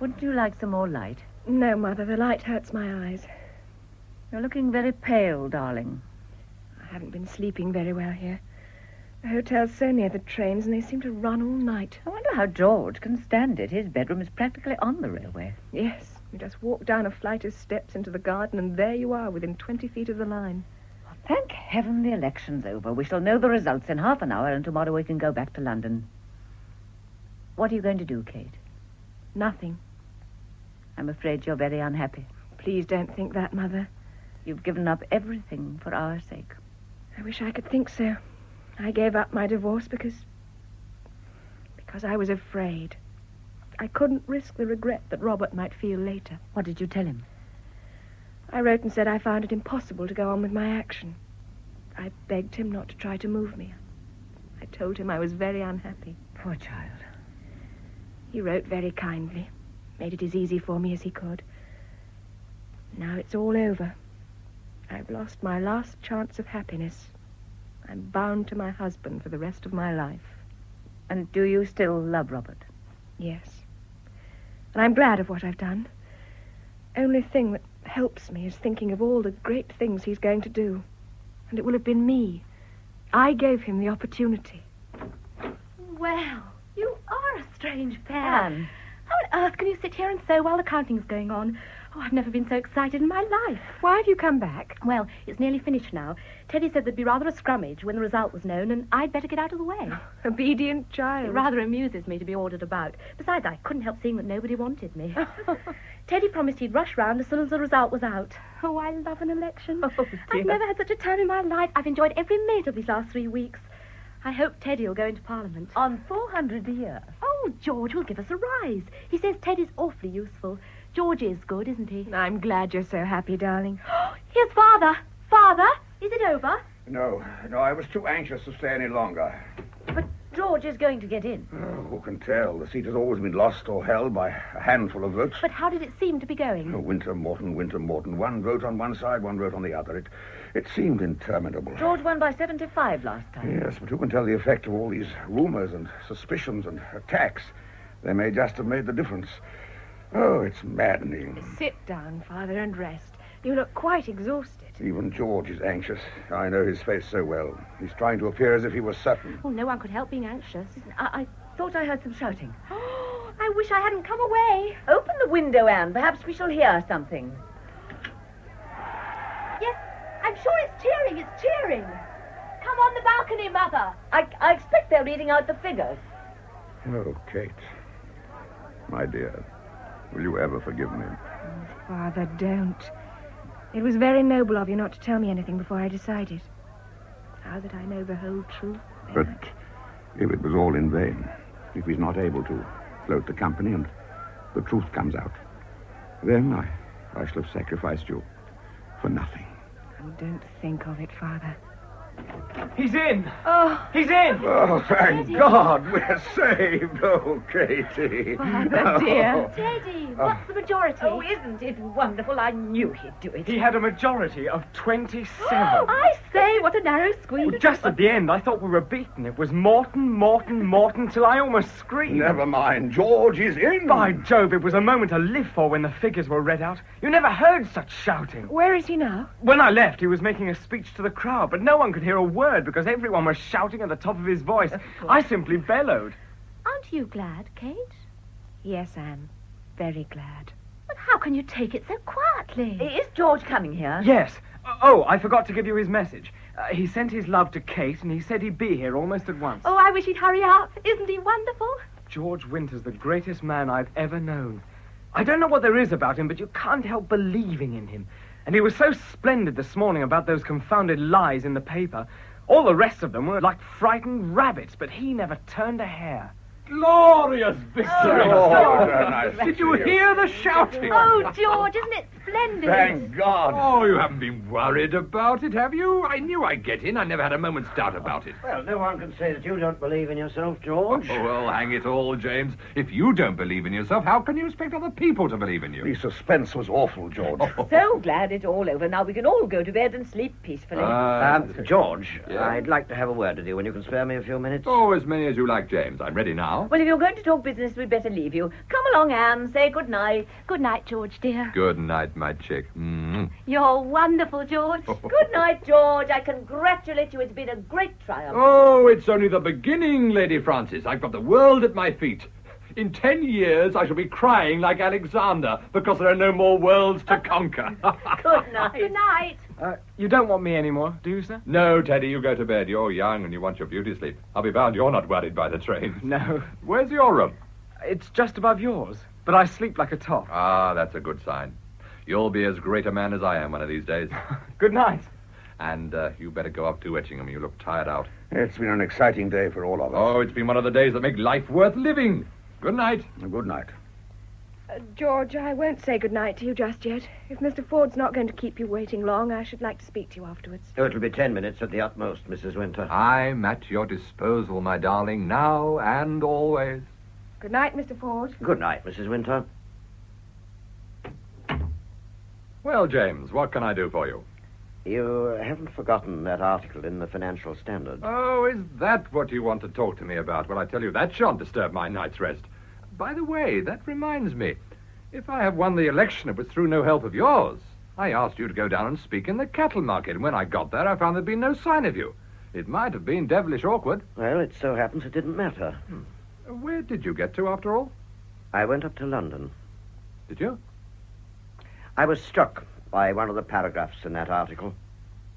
Wouldn't you like some more light? No, Mother, the light hurts my eyes. You're looking very pale, darling. I haven't been sleeping very well here. The hotel's so near the trains, and they seem to run all night. I wonder how George can stand it. His bedroom is practically on the railway. Yes, you just walk down a flight of steps into the garden, and there you are, within 20 feet of the line. Well, thank heaven the election's over. We shall know the results in half an hour, and tomorrow we can go back to London. What are you going to do, Kate? Nothing. I'm afraid you're very unhappy. Please don't think that, Mother. You've given up everything for our sake. I wish I could think so. I gave up my divorce because I was afraid. I couldn't risk the regret that Robert might feel later. What did you tell him? I wrote and said I found it impossible to go on with my action. I begged him not to try to move me. I told him I was very unhappy. Poor child. He wrote very kindly, made it as easy for me as he could. Now it's all over. I've lost my last chance of happiness. I'm bound to my husband for the rest of my life. And do you still love Robert? Yes. And I'm glad of what I've done. Only thing that helps me is thinking of all the great things he's going to do. And it will have been me. I gave him the opportunity. Well, you are a strange pair. Anne. How on earth can you sit here and sew while the counting's going on? Oh, I've never been so excited in my life. Why have you come back? Well, it's nearly finished now. Teddy said there'd be rather a scrummage when the result was known, and I'd better get out of the way. Obedient child. It rather amuses me to be ordered about. Besides, I couldn't help seeing that nobody wanted me. Teddy promised he'd rush round as soon as the result was out. Oh, I love an election. Oh, dear. I've never had such a time in my life. I've enjoyed every minute of these last 3 weeks. I hope Teddy will go into Parliament. On 400 a year. Oh, George will give us a rise. He says Teddy's awfully useful. George is good, isn't he? I'm glad you're so happy, darling. Here's Father. Father, is it over? No, I was too anxious to stay any longer. But George is going to get in. Oh, who can tell? The seat has always been lost or held by a handful of votes. But how did it seem to be going? Oh, Winter, Morton. One vote on one side, one vote on the other. It seemed interminable. George won by 75 last time. Yes, but who can tell the effect of all these rumours and suspicions and attacks? They may just have made the difference. Oh, it's maddening. Sit down, Father, and rest. You look quite exhausted. Even George is anxious. I know his face so well. He's trying to appear as if he was certain. Oh, no one could help being anxious. I thought I heard some shouting. Oh, I wish I hadn't come away. Open the window, Anne. Perhaps we shall hear something. Yes, I'm sure it's cheering. It's cheering. Come on the balcony, Mother. I expect they're reading out the figures. Oh, Kate. My dear, will you ever forgive me? Oh, Father, don't. It was very noble of you not to tell me anything before I decided. Now that I know the whole truth... But if it was all in vain, if he's not able to float the company and the truth comes out, then I shall have sacrificed you for nothing. Oh, don't think of it, Father. He's in! Oh! He's in! Oh, thank God, we're saved. Oh, Katie. Father, dear. Teddy, what's the majority? Oh, isn't it wonderful? I knew he'd do it. He had a majority of 27. I say, what a narrow squeeze. Well, just at the end, I thought we were beaten. It was Morton, till I almost screamed. Never mind, George is in. By Jove, it was a moment to live for when the figures were read out. You never heard such shouting. Where is he now? When I left, he was making a speech to the crowd, but no one could hear a word because everyone was shouting at the top of his voice. I simply bellowed. Aren't you glad, Kate? Yes, Anne. Very glad. But how can you take it so quietly? Is George coming here? Yes. Oh, I forgot to give you his message. He sent his love to Kate, and he said he'd be here almost at once. Oh, I wish he'd hurry up. Isn't he wonderful? George Winter's the greatest man I've ever known. I don't know what there is about him, but you can't help believing in him. And he was so splendid this morning about those confounded lies in the paper. All the rest of them were like frightened rabbits, but he never turned a hair. Glorious victory! Nice Did you hear the shouting? Oh, George, isn't it splendid? Thank God. Oh, you haven't been worried about it, have you? I knew I'd get in. I never had a moment's doubt about it. Well, no one can say that you don't believe in yourself, George. Oh, well, hang it all, James. If you don't believe in yourself, how can you expect other people to believe in you? The suspense was awful, George. So glad it's all over. Now we can all go to bed and sleep peacefully. George, Yeah? I'd like to have a word with you when you can spare me a few minutes. Oh, as many as you like, James. I'm ready now. Well, if you're going to talk business, we'd better leave you. Come along, Anne. Say good night. Good night, George, dear. Good night, my chick. You're wonderful, George. Good night, George. I congratulate you. It's been a great triumph. Oh, it's only the beginning, Lady Frances. I've got the world at my feet. In 10 years, I shall be crying like Alexander because there are no more worlds to conquer. Good night. Good night. You don't want me anymore, do you, sir? No, Teddy, you go to bed. You're young and you want your beauty sleep. I'll be bound you're not worried by the train. No. Where's your room? It's just above yours, but I sleep like a top. Ah, that's a good sign. You'll be as great a man as I am one of these days. Good night. And you better go up to Etchingham. You look tired out. It's been an exciting day for all of us. Oh, it's been one of the days that make life worth living. Good night. Good night. George, I won't say good night to you just yet. If Mr. Ford's not going to keep you waiting long, I should like to speak to you afterwards. Oh, it'll be 10 minutes at the utmost, Mrs. Winter. I'm at your disposal, my darling, now and always. Good night, Mr. Ford. Good night, Mrs. Winter. Well, James, what can I do for you? You haven't forgotten that article in the Financial Standard. Oh, is that what you want to talk to me about? Well, I tell you, that shan't disturb my night's rest. By the way, that reminds me. If I have won the election, it was through no help of yours. I asked you to go down and speak in the cattle market, and when I got there, I found there'd been no sign of you. It might have been devilish awkward. Well, it so happens it didn't matter. Where did you get to, after all? I went up to London. Did you? I was struck by one of the paragraphs in that article.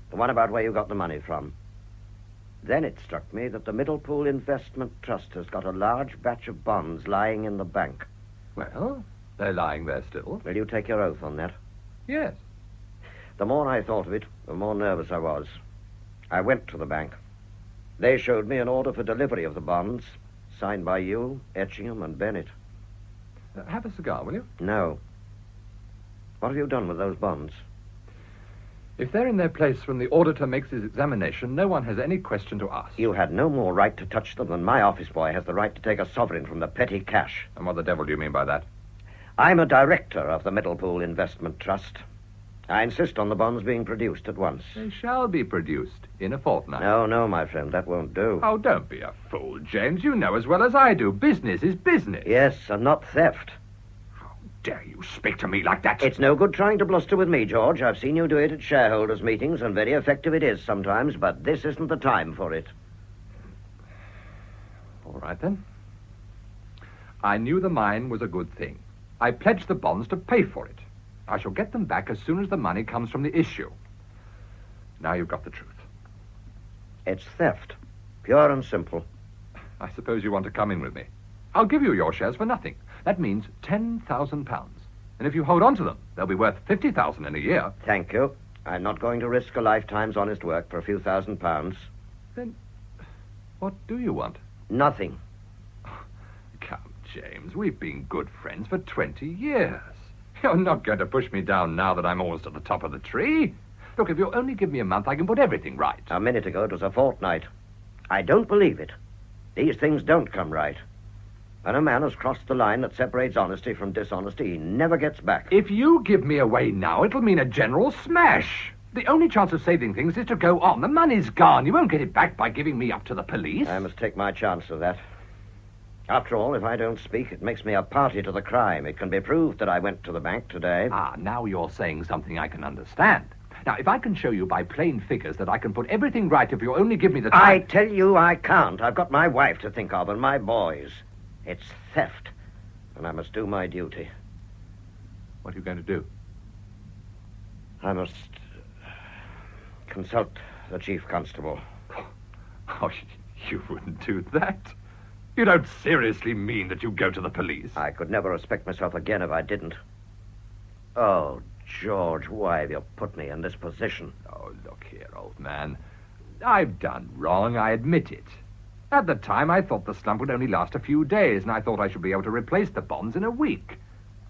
The one about where you got the money from. Then it struck me that the Middlepool Investment Trust has got a large batch of bonds lying in the bank. Well, they're lying there still. Will you take your oath on that? Yes. The more I thought of it, the more nervous I was. I went to the bank. They showed me an order for delivery of the bonds, signed by you, Etchingham, and Bennett. Have a cigar, will you? No. What have you done with those bonds? If they're in their place when the auditor makes his examination, no one has any question to ask. You had no more right to touch them than my office boy has the right to take a sovereign from the petty cash. And what the devil do you mean by that? I'm a director of the Middlepool Investment Trust. I insist on the bonds being produced at once. They shall be produced in a fortnight. No, my friend, that won't do. Oh, don't be a fool, James. You know as well as I do. Business is business. Yes, and not theft. How dare you speak to me like that? It's no good trying to bluster with me, George. I've seen you do it at shareholders' meetings, and very effective it is sometimes, but this isn't the time for it. All right, then. I knew the mine was a good thing. I pledged the bonds to pay for it. I shall get them back as soon as the money comes from the issue. Now you've got the truth. It's theft. Pure and simple. I suppose you want to come in with me. I'll give you your shares for nothing. That means £10,000. And if you hold on to them, they'll be worth £50,000 in a year. Thank you. I'm not going to risk a lifetime's honest work for a few £1,000s. Then what do you want? Nothing. Come, James, we've been good friends for 20 years. You're not going to push me down now that I'm almost at the top of the tree. Look, if you'll only give me a month, I can put everything right. A minute ago, it was a fortnight. I don't believe it. These things don't come right. When a man has crossed the line that separates honesty from dishonesty, he never gets back. If you give me away now, it'll mean a general smash. The only chance of saving things is to go on. The money's gone. You won't get it back by giving me up to the police. I must take my chance of that. After all, if I don't speak, it makes me a party to the crime. It can be proved that I went to the bank today. Ah, now you're saying something I can understand. Now, if I can show you by plain figures that I can put everything right if you only give me the time... I tell you I can't. I've got my wife to think of and my boys. It's theft, and I must do my duty. What are you going to do? I must consult the chief constable. Oh, you wouldn't do that. You don't seriously mean that you go to the police? I could never respect myself again if I didn't. Oh, George, why have you put me in this position? Oh, look here, old man. I've done wrong, I admit it. At the time, I thought the slump would only last a few days, and I thought I should be able to replace the bonds in a week.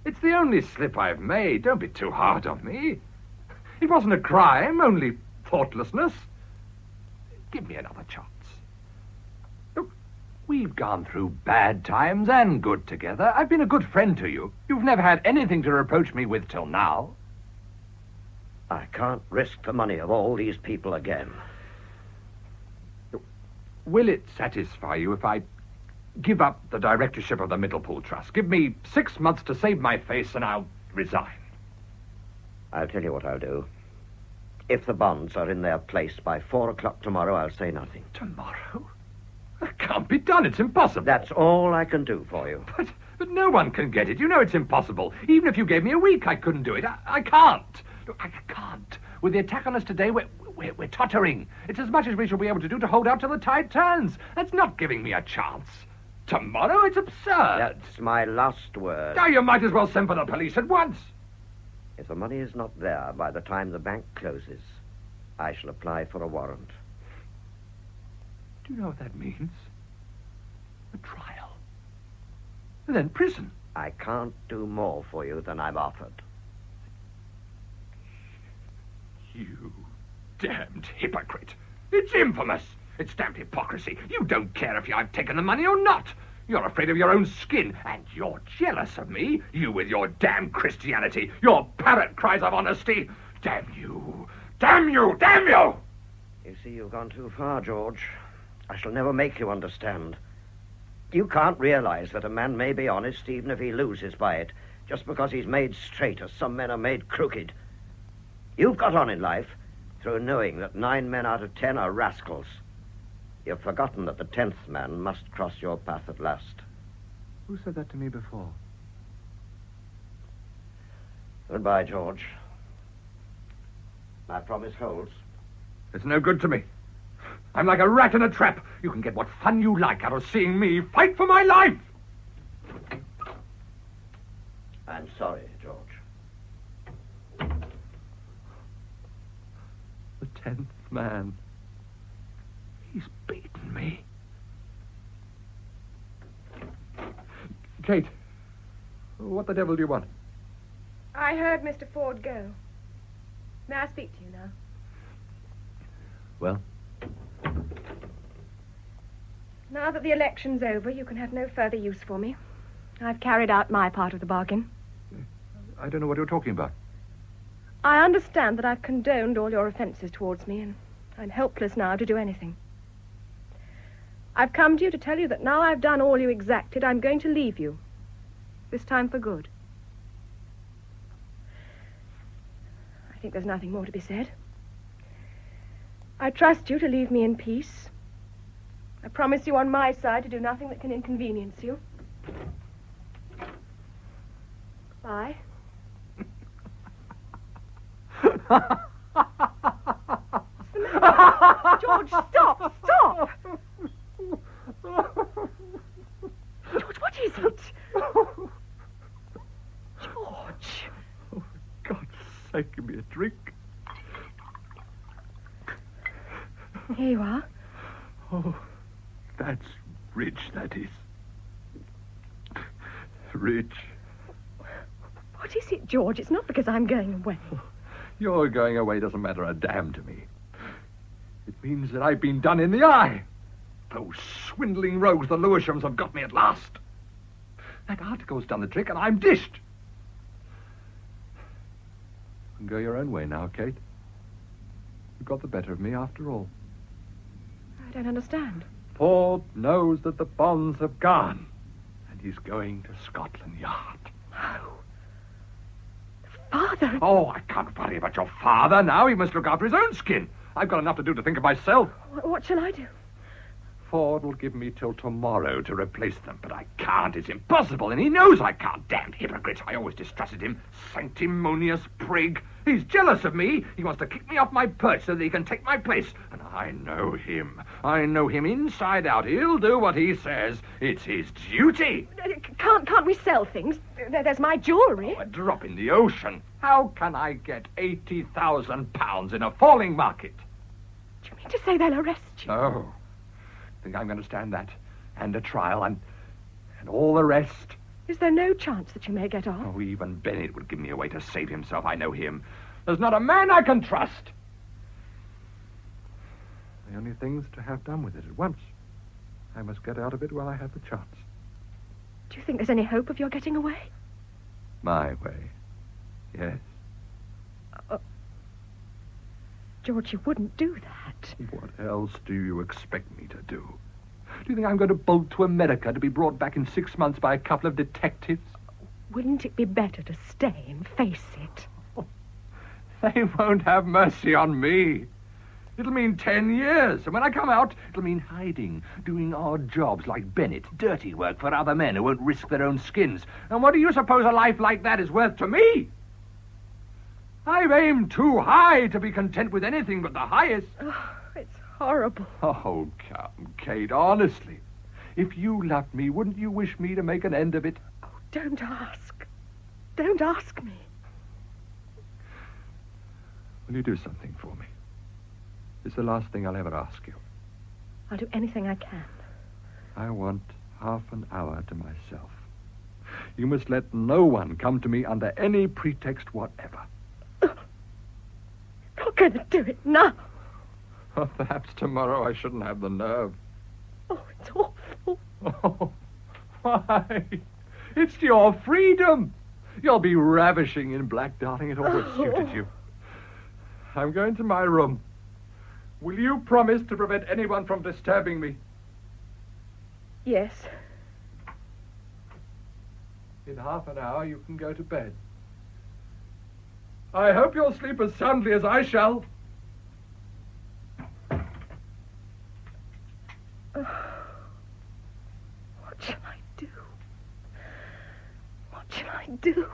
It's the only slip I've made. Don't be too hard on me. It wasn't a crime, only thoughtlessness. Give me another chance. Look, we've gone through bad times and good together. I've been a good friend to you. You've never had anything to reproach me with till now. I can't risk the money of all these people again. Will it satisfy you if I give up the directorship of the Middlepool Trust? Give me 6 months to save my face and I'll resign. I'll tell you what I'll do. If the bonds are in their place by 4 o'clock tomorrow, I'll say nothing. Tomorrow? That can't be done. It's impossible. That's all I can do for you. But no one can get it. You know it's impossible. Even if you gave me a week, I couldn't do it. I can't. Look, I can't. With the attack on us today, we're tottering. It's as much as we shall be able to do to hold out till the tide turns. That's not giving me a chance. Tomorrow? It's absurd. That's my last word. Now you might as well send for the police at once. If the money is not there by the time the bank closes, I shall apply for a warrant. Do you know what that means? A trial. And then prison. I can't do more for you than I've offered. You damned hypocrite. It's infamous. It's damned hypocrisy. You don't care if I've taken the money or not. You're afraid of your own skin, and you're jealous of me. You with your damn Christianity, your parrot cries of honesty. Damn you! Damn you! Damn you! You see, you've gone too far, George. I shall never make you understand. You can't realize that a man may be honest even if he loses by it, just because he's made straight as some men are made crooked. You've got on in life through knowing that 9 men out of 10 are rascals. You've forgotten that the 10th man must cross your path at last. Who said that to me before? Goodbye, George. My promise holds. It's no good to me. I'm like a rat in a trap. You can get what fun you like out of seeing me fight for my life. I'm sorry, George. The 10th man. He's beaten me. Kate, what the devil do you want? I heard Mr. Ford go. May I speak to you now? Well? Now that the election's over, you can have no further use for me. I've carried out my part of the bargain. I don't know what you're talking about. I understand that I've condoned all your offences towards me, and I'm helpless now to do anything. I've come to you to tell you that now I've done all you exacted, I'm going to leave you. This time for good. I think there's nothing more to be said. I trust you to leave me in peace. I promise you on my side to do nothing that can inconvenience you. Bye. George, stop! Stop! George, what is it? George! Oh, for God's sake, give me a drink. Here you are. Oh, that's rich, that is. Rich. What is it, George? It's not because I'm going away. Your going away doesn't matter a damn to me. It means that I've been done in the eye. Those swindling rogues, the Lewishams, have got me at last. That article's done the trick, and I'm dished. You can go your own way now, Kate. You got the better of me after all. I don't understand. Ford knows that the bonds have gone, and he's going to Scotland Yard. Oh. Father! Oh, I can't worry about your father now. He must look after his own skin. I've got enough to do to think of myself. What shall I do? Ford will give me till tomorrow to replace them, but I can't. It's impossible, and he knows I can't. Damned hypocrite. I always distrusted him. Sanctimonious prig. He's jealous of me. He wants to kick me off my perch so that he can take my place. And I know him. I know him inside out. He'll do what he says. It's his duty. Can't we sell things? There's my jewellery. Oh, a drop in the ocean. How can I get £80,000 in a falling market? Do you mean to say they'll arrest you? No. Think I'm going to stand that, and a trial, and all the rest. Is there no chance that you may get off? Oh, even Bennett would give me a way to save himself. I know him. There's not a man I can trust. The only thing's to have done with it at once. I must get out of it while I have the chance. Do you think there's any hope of your getting away? My way, yes. George, you wouldn't do that. What else do you expect me to do? Do you think I'm going to bolt to America to be brought back in 6 months by a couple of detectives? Wouldn't it be better to stay and face it? They won't have mercy on me. It'll mean 10 years, and when I come out, it'll mean hiding, doing odd jobs like Bennett, dirty work for other men who won't risk their own skins. And what do you suppose a life like that is worth to me? I've aimed too high to be content with anything but the highest. Oh, it's horrible. Oh, come, Kate, honestly. If you loved me, wouldn't you wish me to make an end of it? Oh, don't ask. Don't ask me. Will you do something for me? It's the last thing I'll ever ask you. I'll do anything I can. I want half an hour to myself. You must let no one come to me under any pretext whatever. Not going to do it now. Well, perhaps tomorrow I shouldn't have the nerve. Oh, it's awful. Oh, why? It's your freedom. You'll be ravishing in black, darling. It always suited you. I'm going to my room. Will you promise to prevent anyone from disturbing me? Yes. In half an hour, you can go to bed. I hope you'll sleep as soundly as I shall. What shall I do? What shall I do?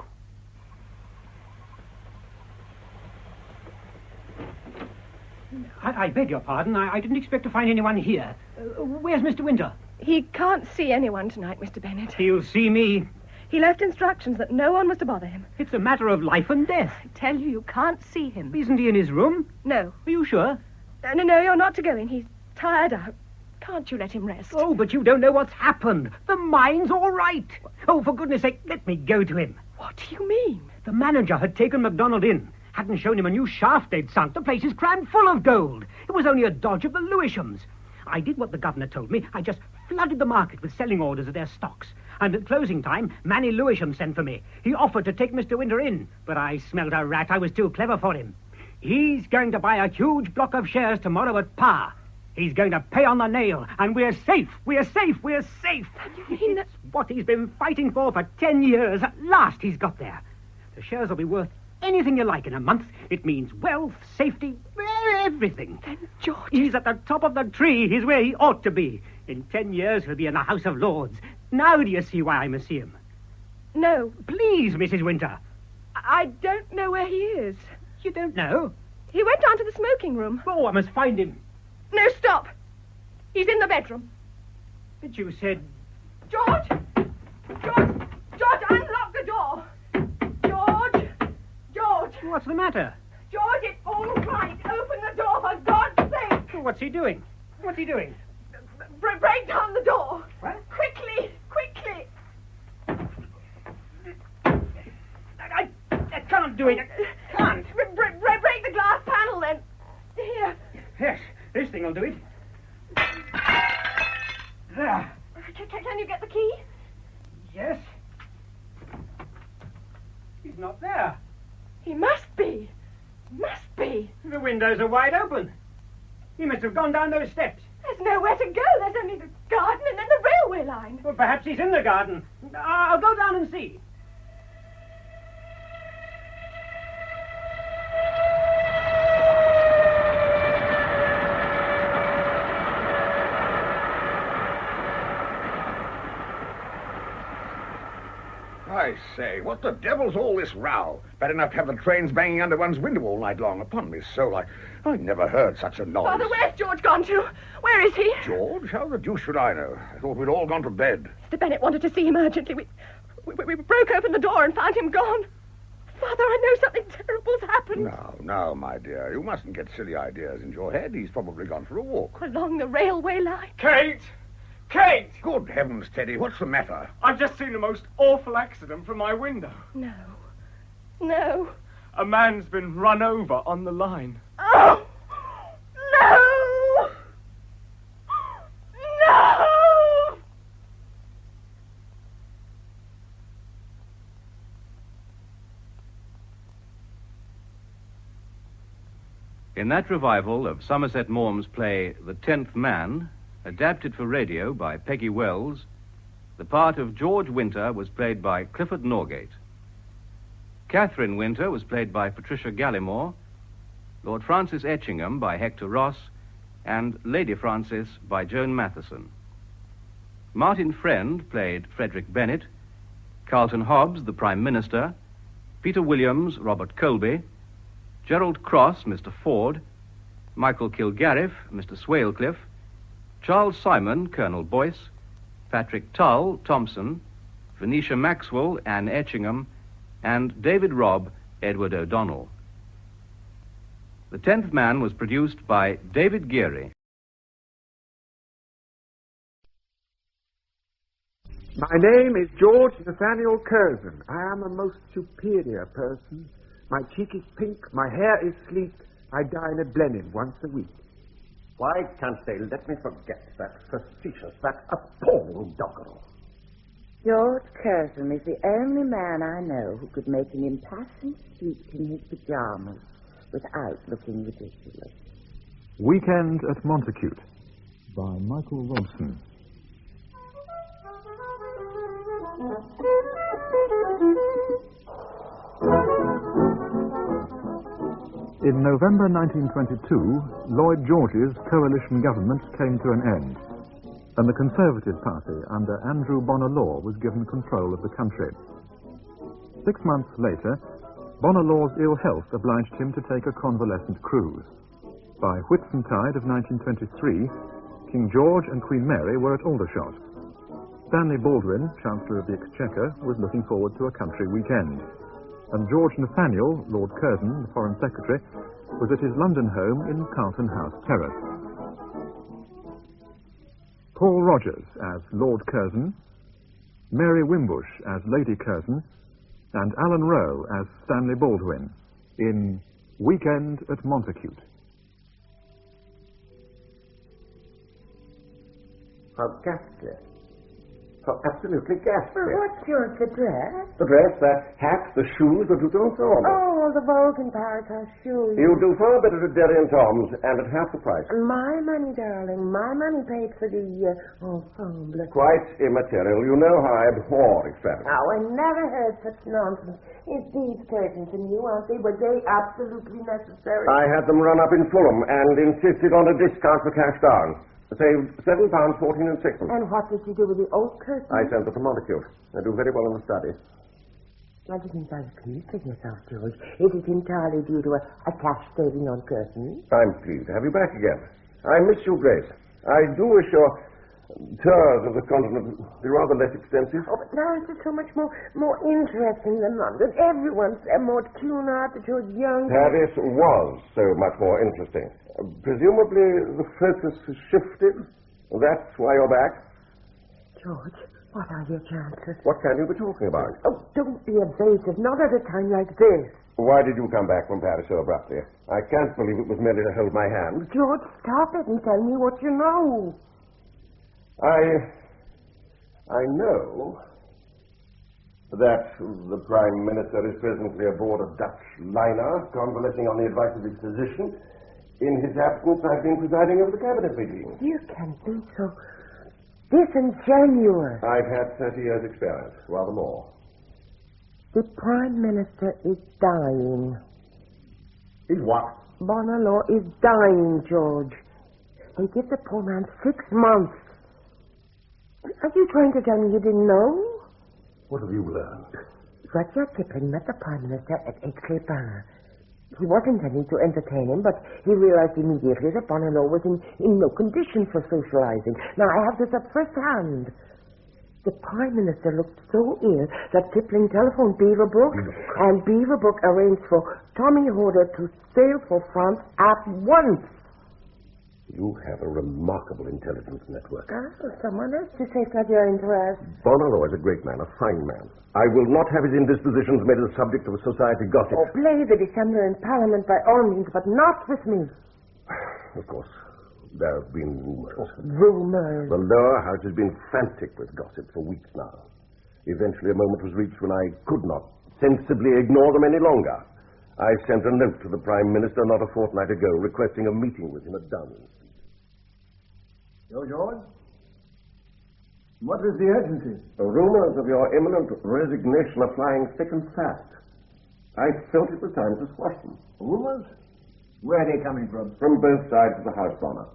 I beg your pardon. I didn't expect to find anyone here. Where's Mr. Winter? He can't see anyone tonight, Mr. Bennett. He'll see me. He left instructions that no one was to bother him. It's a matter of life and death. I tell you, you can't see him. Isn't he in his room? No. Are you sure? No, you're not to go in. He's tired out. Can't you let him rest? Oh, but you don't know what's happened. The mine's all right. Oh, for goodness sake, let me go to him. What do you mean? The manager had taken MacDonald in. Hadn't shown him a new shaft they'd sunk. The place is crammed full of gold. It was only a dodge of the Lewishams. I did what the governor told me. I just flooded the market with selling orders of their stocks. And at closing time, Manny Lewisham sent for me. He offered to take Mr. Winter in, but I smelled a rat. I was too clever for him. He's going to buy a huge block of shares tomorrow at par. He's going to pay on the nail, and we're safe. We're safe. We're safe. You mean that's what he's been fighting for 10 years. At last he's got there. The shares will be worth anything you like in a month. It means wealth, safety, everything. Then, George... He's at the top of the tree. He's where he ought to be. In 10 years, he'll be in the House of Lords. Now do you see why I must see him? No. Please, Mrs. Winter. I don't know where he is. You don't know? He went down to the smoking room. Oh, I must find him. No, stop. He's in the bedroom. But you said... George! George, unlock the door! George! What's the matter? George, it's all right. Open the door, for God's sake! What's he doing? What's he doing? Break down the door! What? Quickly! I can't do it. I can't. Break the glass panel, then. Here. Yes, this thing will do it. There. Can you get the key? Yes. He's not there. He must be. The windows are wide open. He must have gone down those steps. There's nowhere to go. There's only the garden and then the railway line. Well, perhaps he's in the garden. I'll go down and see. I say, what the devil's all this row? Bad enough to have the trains banging under one's window all night long. Upon me soul, I never heard such a noise. Father, where's George gone to? Where is he? George? How the deuce should I know? I thought we'd all gone to bed. Mr. Bennett wanted to see him urgently. We broke open the door and found him gone. Father, I know something terrible's happened. No, my dear. You mustn't get silly ideas into your head. He's probably gone for a walk. Along the railway line. Kate! Good heavens, Teddy, what's the matter? I've just seen the most awful accident from my window. No. A man's been run over on the line. Oh! No! In that revival of Somerset Maugham's play The 10th Man, adapted for radio by Peggy Wells, the part of George Winter was played by Clifford Norgate. Catherine Winter was played by Patricia Gallimore, Lord Francis Etchingham by Hector Ross, and Lady Francis by Joan Matheson. Martin Friend played Frederick Bennett, Carlton Hobbs, the Prime Minister, Peter Williams, Robert Colby, Gerald Cross, Mr. Ford, Michael Kilgarriff, Mr. Swalecliffe, Charles Simon, Colonel Boyce, Patrick Tull, Thompson, Venetia Maxwell, Anne Etchingham, and David Robb, Edward O'Donnell. The 10th Man was produced by David Geary. My name is George Nathaniel Curzon. I am a most superior person. My cheek is pink, my hair is sleek. I dine at Blenheim once a week. Why can't they let me forget that facetious, that appalling doggerel? George Curzon is the only man I know who could make an impassioned speech in his pajamas without looking ridiculous. Weekend at Montacute by Michael Robson. In November 1922, Lloyd George's coalition government came to an end, and the Conservative Party under Andrew Bonar Law was given control of the country. 6 months later, Bonar Law's ill health obliged him to take a convalescent cruise. By Whitsuntide of 1923, King George and Queen Mary were at Aldershot. Stanley Baldwin, Chancellor of the Exchequer, was looking forward to a country weekend. And George Nathaniel, Lord Curzon, the Foreign Secretary, was at his London home in Carlton House Terrace. Paul Rogers as Lord Curzon, Mary Wimbush as Lady Curzon, and Alan Rowe as Stanley Baldwin in Weekend at Montacute. How ghastly. How absolutely ghastly. What's your address? The dress, the hat, the shoes, the doodle, and so on. Oh, the Vogue and Paris shoes. You do far better at Derry and Tom's, and at half the price. My money, darling. My money paid for the ensemble. Quite immaterial. You know how I abhor extravagance. Oh, I never heard such nonsense. It's these curtains from you, aren't they? Were they absolutely necessary? I had them run up in Fulham and insisted on a discount for cash down. Saved £7, 14 and 6. And what did you do with the old curtains? I sent them to Montacute. They do very well in the study. I didn't very pleased with yourself, George. Is it entirely due to a cash saving on curtains? I'm pleased to have you back again. I miss you, Grace. I do wish your tours of the continent be rather less extensive. Oh, but now it's so much more interesting than London. Everyone's more tuned out that you're young. Paris was so much more interesting. Presumably the focus has shifted. That's why you're back. George, what are your chances? What can you be talking about? Oh, don't be evasive. Not at a time like this. Why did you come back from Paris so abruptly? I can't believe it was merely to hold my hand. George, stop it and tell me what you know. I know that the Prime Minister is presently aboard a Dutch liner, convalescing on the advice of his physician. In his absence, I've been presiding over the cabinet meeting. You can be so disingenuous. I've had 30 years' experience, rather more. The Prime Minister is dying. He's what? Bonalaw is dying, George. They give the poor man 6 months. Are you trying to tell me you didn't know? What have you learned? Rudyard Kipling met the Prime Minister at Aix-les-Bains. He was intending to entertain him, but he realized immediately that Bonalaw was in no condition for socializing. Now, I have this at first hand. The Prime Minister looked so ill that Kipling telephoned Beaverbrook, and Beaverbrook arranged for Tommy Horder to sail for France at once. You have a remarkable intelligence network. Oh, someone else to safeguard your interest. Bonalaw is a great man, a fine man. I will not have his indispositions made the subject of society gossip. Oh, play the dissembler in Parliament by all means, but not with me. Of course, there have been rumors. Rumors? The lower house has been frantic with gossip for weeks now. Eventually, a moment was reached when I could not sensibly ignore them any longer. I sent a note to the Prime Minister not a fortnight ago requesting a meeting with him at Downing Street. So, George? What is the urgency? The rumors of your imminent resignation are flying thick and fast. I felt it was time to squash them. Rumors? Where are they coming from? From both sides of the House, Bonner.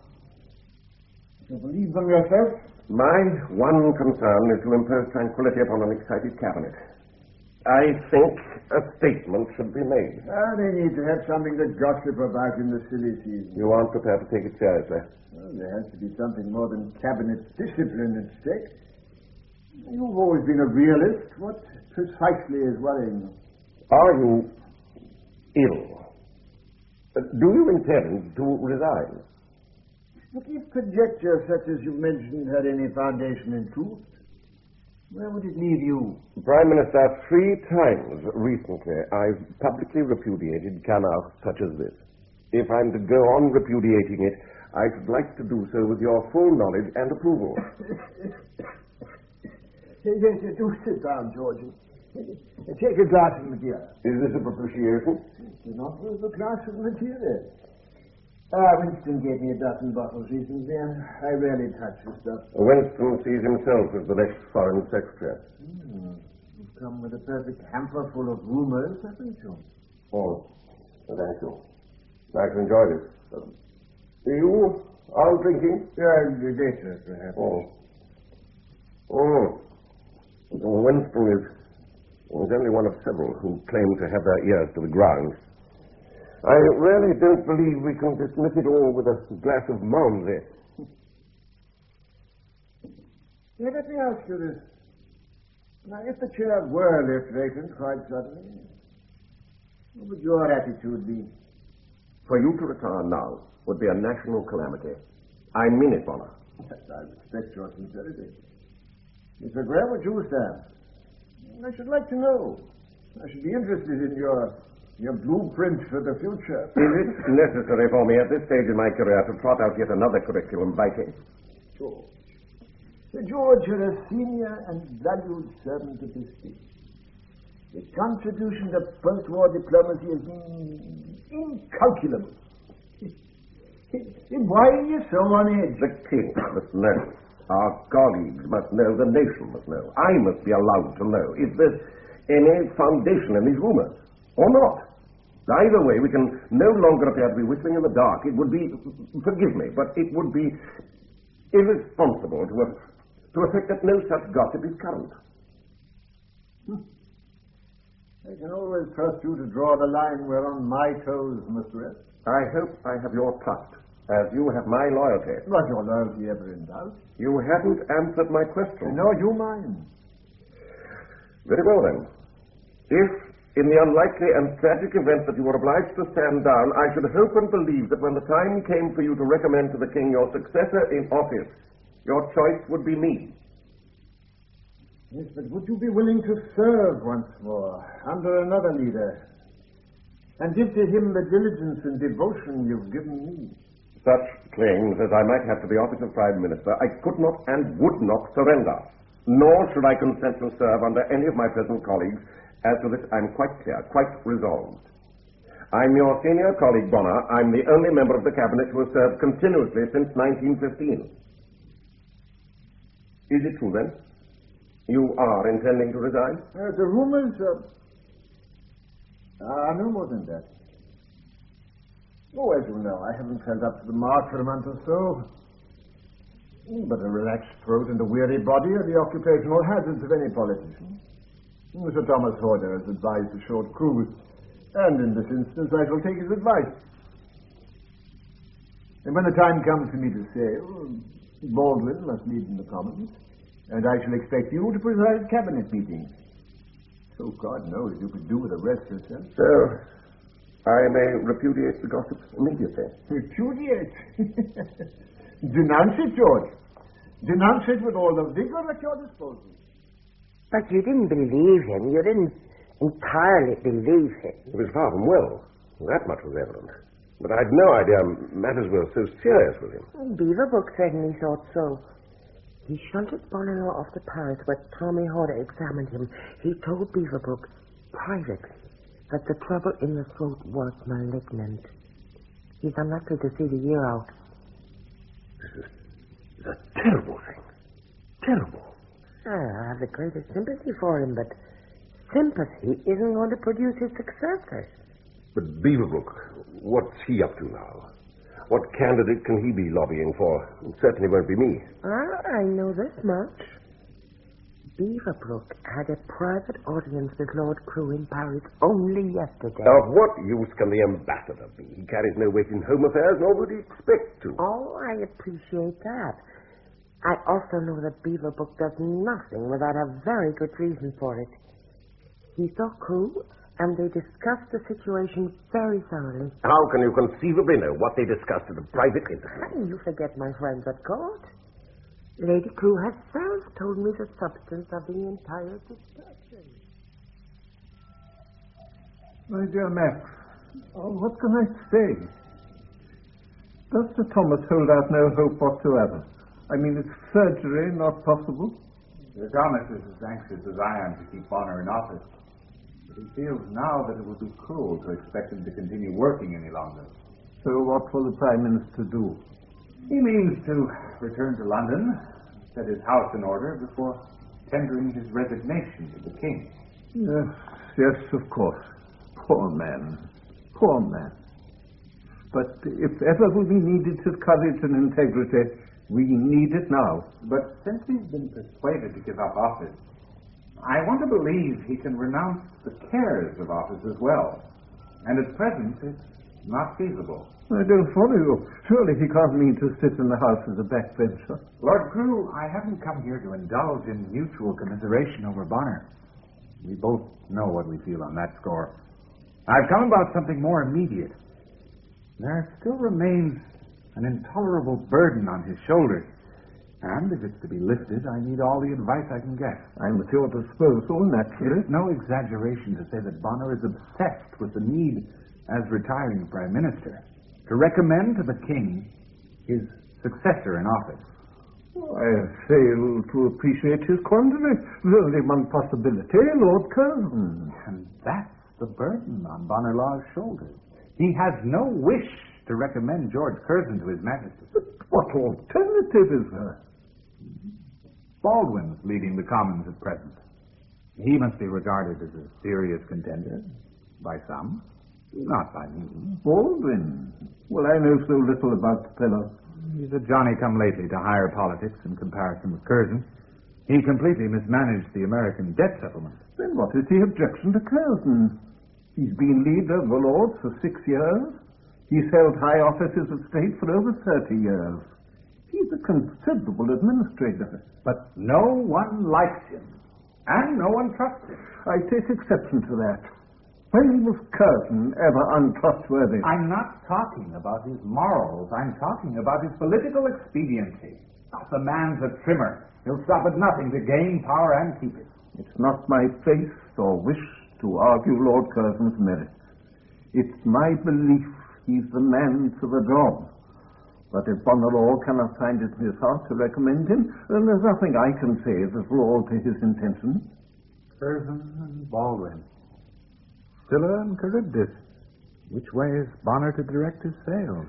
You believe them yourself? My one concern is to impose tranquility upon an excited cabinet. I think a statement should be made. They need to have something to gossip about in the silly season. You aren't prepared to take it seriously. Well, there has to be something more than cabinet discipline at stake. You've always been a realist. What precisely is worrying you? Are you ill? Do you intend to resign? But if conjecture such as you mentioned had any foundation in truth, where would it leave you? Prime Minister, 3 times recently I've publicly repudiated canard such as this. If I'm to go on repudiating it, I should like to do so with your full knowledge and approval. Yes, do sit down, George. Take a glass of Madeira. Is this a propitiation? It's not with a glass of Madeira. Winston gave me a dozen bottles recently, and I rarely touch the stuff. Winston sees himself as the next foreign secretary. You've come with a perfect hamper full of rumors, haven't you? Oh, thank you. I can enjoy this. You are drinking? Later, perhaps. Winston is only one of several who claim to have their ears to the ground. I really don't believe we can dismiss it all with a glass of Malmsey. Yeah, let me ask you this. Now, if the chair were left vacant quite suddenly, what would your attitude be? For you to retire now would be a national calamity. I mean it, Bonner. Yes, I respect your sincerity. Mr. Graham, would you stand? I should like to know. I should be interested in your blueprint for the future. Is it necessary for me at this stage in my career to trot out yet another curriculum by case? George. Sir George, you're a senior and valued servant of the state. The contribution to post-war diplomacy has been incalculable. Why are you so on edge? The king must know. Our colleagues must know. The nation must know. I must be allowed to know. Is there any foundation in these rumors? Or not? Either way, we can no longer appear to be whistling in the dark. It would be, forgive me, but it would be irresponsible to affect that no such gossip is current. I can always trust you to draw the line where on my toes must rest. I hope I have your trust, as you have my loyalty. Was your loyalty ever in doubt? You haven't answered my question. Nor you mine. Very well, then. If, in the unlikely and tragic event that you were obliged to stand down, I should hope and believe that when the time came for you to recommend to the king your successor in office, your choice would be me. Yes, but would you be willing to serve once more under another leader and give to him the diligence and devotion you've given me? Such claims as I might have to the office of Prime Minister, I could not and would not surrender. Nor should I consent to serve under any of my present colleagues. As to this, I'm quite clear, quite resolved. I'm your senior colleague, Bonner. I'm the only member of the cabinet who has served continuously since 1915. Is it true, then? You are intending to resign? The rumors are no more than that. Oh, as you know, I haven't held up to the mark for a month or so. But a relaxed throat and a weary body are the occupational hazards of any politician. Sir Thomas Horder has advised a short cruise, and in this instance I shall take his advice. And when the time comes for me to sail, Baldwin must lead in the Commons, and I shall expect you to preside cabinet meetings. So God knows you could do with a rest yourself. So, I may repudiate the gossip immediately. Repudiate? Denounce it, George. Denounce it with all the vigor at your disposal. But you didn't believe him. You didn't entirely believe him. It was far from well. That much was evident. But I'd no idea matters were so serious with him. Beaverbrook certainly thought so. He shunted Bonner off to Paris, where Tommy Horder examined him. He told Beaverbrook privately that the trouble in the throat was malignant. He's unlikely to see the year out. This is a terrible thing. Terrible. I have the greatest sympathy for him, but sympathy isn't going to produce his successors. But Beaverbrook, what's he up to now? What candidate can he be lobbying for? It certainly won't be me. I know this much. Beaverbrook had a private audience with Lord Crewe in Paris only yesterday. Of what use can the ambassador be? He carries no weight in home affairs, nor would he expect to. Oh, I appreciate that. I also know that Beaverbrook does nothing without a very good reason for it. He saw Crewe, and they discussed the situation very thoroughly. How can you conceivably know what they discussed at a private interview? You forget my friends at court. Lady Crewe herself told me the substance of the entire discussion. My dear Max, what can I say? Does Sir Thomas hold out no hope whatsoever? I mean, is surgery not possible? Sir Thomas is as anxious as I am to keep Bonner in office. But he feels now that it would be cruel to expect him to continue working any longer. So what will the Prime Minister do? He means to return to London, set his house in order before tendering his resignation to the King. Yes, of course. Poor man. Poor man. But if ever we needed his courage and integrity, we need it now. But since he's been persuaded to give up office, I want to believe he can renounce the cares of office as well. And at present, Not feasible. I don't follow you. Surely he can't mean to sit in the house as a backbencher. Lord Crewe, I haven't come here to indulge in mutual commiseration over Bonner. We both know what we feel on that score. I've come about something more immediate. There still remains an intolerable burden on his shoulders. And if it's to be lifted, I need all the advice I can get. I'm at your disposal, naturally. It's no exaggeration to say that Bonner is obsessed with the need, as retiring Prime Minister, to recommend to the King his successor in office. I fail to appreciate his quandary. There's only one possibility, Lord Curzon. And that's the burden on Bonner Law's shoulders. He has no wish to recommend George Curzon to His Majesty. But what alternative is there? Baldwin's leading the Commons at present. He must be regarded as a serious contender by some, not by me. Baldwin? Well, I know so little about the fellow. He's a Johnny-come-lately to higher politics in comparison with Curzon. He completely mismanaged the American debt settlement. Then what is the objection to Curzon? He's been leader of the Lords for 6 years. He's held high offices of state for over 30 years. He's a considerable administrator. But no one likes him, and no one trusts him. I take exception to that. When was Curzon ever untrustworthy? I'm not talking about his morals. I'm talking about his political expediency. The man's a trimmer. He'll stop at nothing to gain power and keep it. It's not my place or wish to argue Lord Curzon's merits. It's my belief he's the man for the job. But if Bonner Law cannot find it in his heart to recommend him, then there's nothing I can say that will alter his intention. Curzon and Baldwin. Scylla and Charybdis. Which way is Bonner to direct his sails?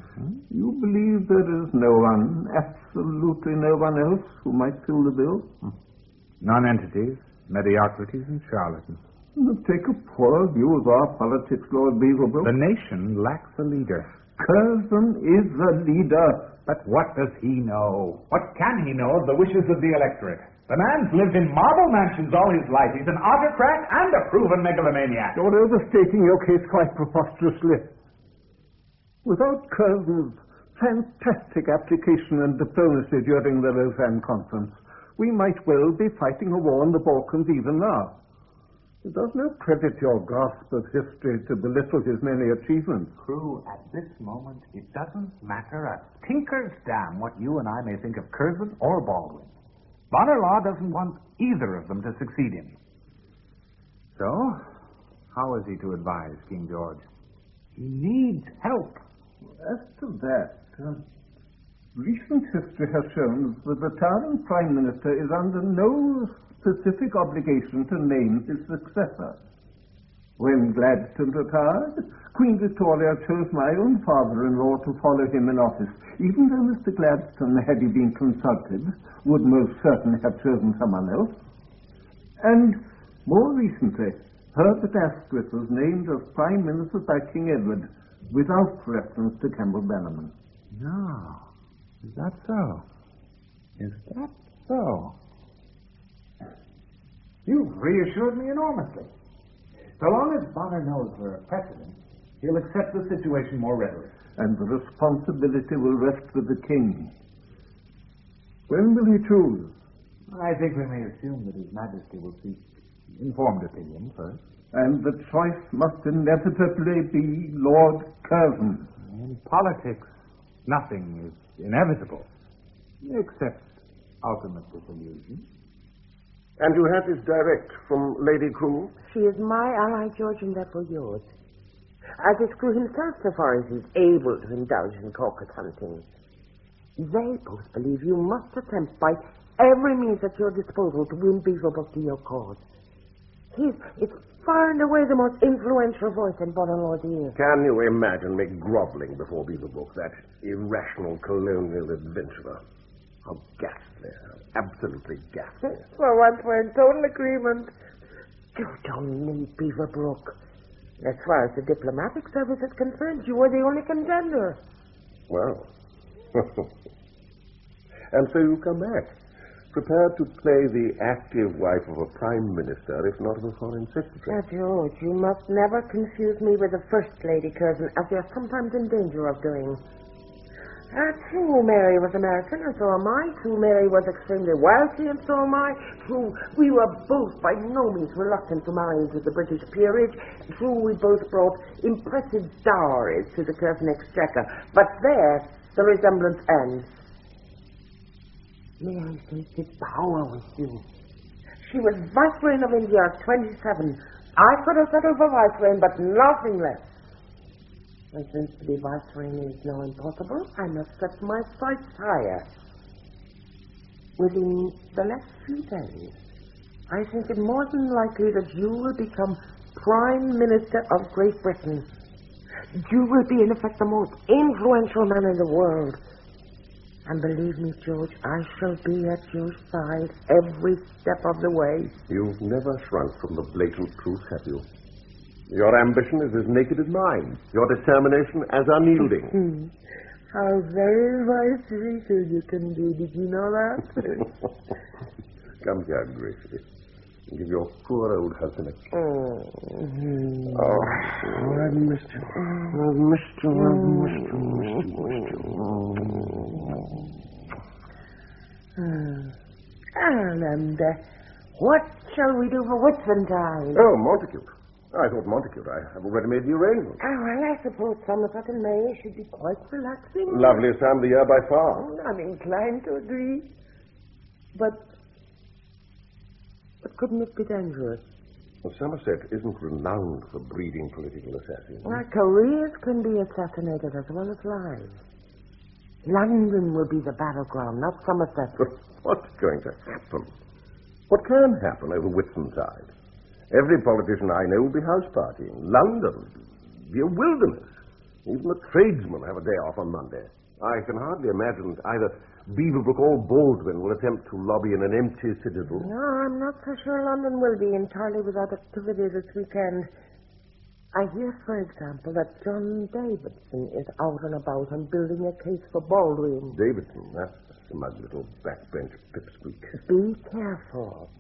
You believe there is no one, absolutely no one else, who might fill the bill? Non-entities, mediocrities, and charlatans. Take a poor view of our politics, Lord Beaverbrook. The nation lacks a leader. Curzon is a leader. But what does he know? What can he know of the wishes of the electorate? The man's lived in marble mansions all his life. He's an autocrat and a proven megalomaniac. You're overstating your case quite preposterously. Without Curzon's fantastic application and diplomacy during the Lausanne Conference, we might well be fighting a war in the Balkans even now. It does no credit your grasp of history to belittle his many achievements. Crewe, at this moment, it doesn't matter a tinker's damn what you and I may think of Curzon or Baldwin. Bonner Law doesn't want either of them to succeed him. So, how is he to advise King George? He needs help. As to that, recent history has shown that the retiring Prime Minister is under no specific obligation to name his successor. When Gladstone retired, Queen Victoria chose my own father-in-law to follow him in office, even though Mr. Gladstone, had he been consulted, would most certainly have chosen someone else. And more recently, Herbert Asquith was named as Prime Minister by King Edward, without reference to Campbell Bannerman. No. Is that so? Is that so? You've reassured me enormously. So long as Bonner knows there are precedents, he'll accept the situation more readily. And the responsibility will rest with the king. When will he choose? I think we may assume that His Majesty will seek informed opinion first. And the choice must inevitably be Lord Curzon. In politics, nothing is inevitable, except ultimate disillusion. And you have this direct from Lady Crewe? She is my ally, George, and therefore yours. As is Crewe himself, so far as he's able to indulge in corporate hunting. They both believe you must attempt by every means at your disposal to win Beaverbrook to your cause. It's far and away the most influential voice in Bonner Law's ear. Can you imagine me groveling before Beaverbrook, that irrational colonial adventurer? How ghastly, absolutely ghastly. For once we're in total agreement. You don't need Beaverbrook. As far as the diplomatic service is concerned, you are the only contender. Well, and so you come back prepared to play the active wife of a prime minister, if not of a foreign secretary. George, you must never confuse me with the First Lady Curzon, as you're sometimes in danger of doing. True, Mary was American, and so am I. True, Mary was extremely wealthy, and so am I. True, we were both by no means reluctant to marry into the British peerage. True, we both brought impressive dowries to the Curzon exchequer. But there, the resemblance ends. Mary tasted power with you. She was Viceroy of India at 27. I could have settled for Viceroy, but nothing less. And since to be Viceroy is now impossible, I must set my sights higher. Within the next few days, I think it more than likely that you will become Prime Minister of Great Britain. You will be, in effect, the most influential man in the world. And believe me, George, I shall be at your side every step of the way. You've never shrunk from the blatant truth, have you? Your ambition is as naked as mine. Your determination as unyielding. How very vice-regal you can be. Did you know that? Come here, Gracie. Give your poor old husband a kiss. I've missed you. I've missed you. And what shall we do for Whitsuntide? Oh, Montacute. I thought Montacute. I have already made the arrangements. Well, I suppose Somerset in May should be quite relaxing. Loveliest time of the year by far. I'm inclined to agree. But couldn't it be dangerous? Well, Somerset isn't renowned for breeding political assassins. Careers can be assassinated as well as lives. London will be the battleground, not Somerset. But what's going to happen? What can happen over Whitsuntide? Every politician I know will be house partying. London will be a wilderness. Even the tradesmen have a day off on Monday. I can hardly imagine that either Beaverbrook or Baldwin will attempt to lobby in an empty citadel. No, I'm not so sure London will be entirely without activity this weekend. I hear, for example, that John Davidson is out and about and building a case for Baldwin. Davidson? That's a smug little backbench pipsqueak. Be careful.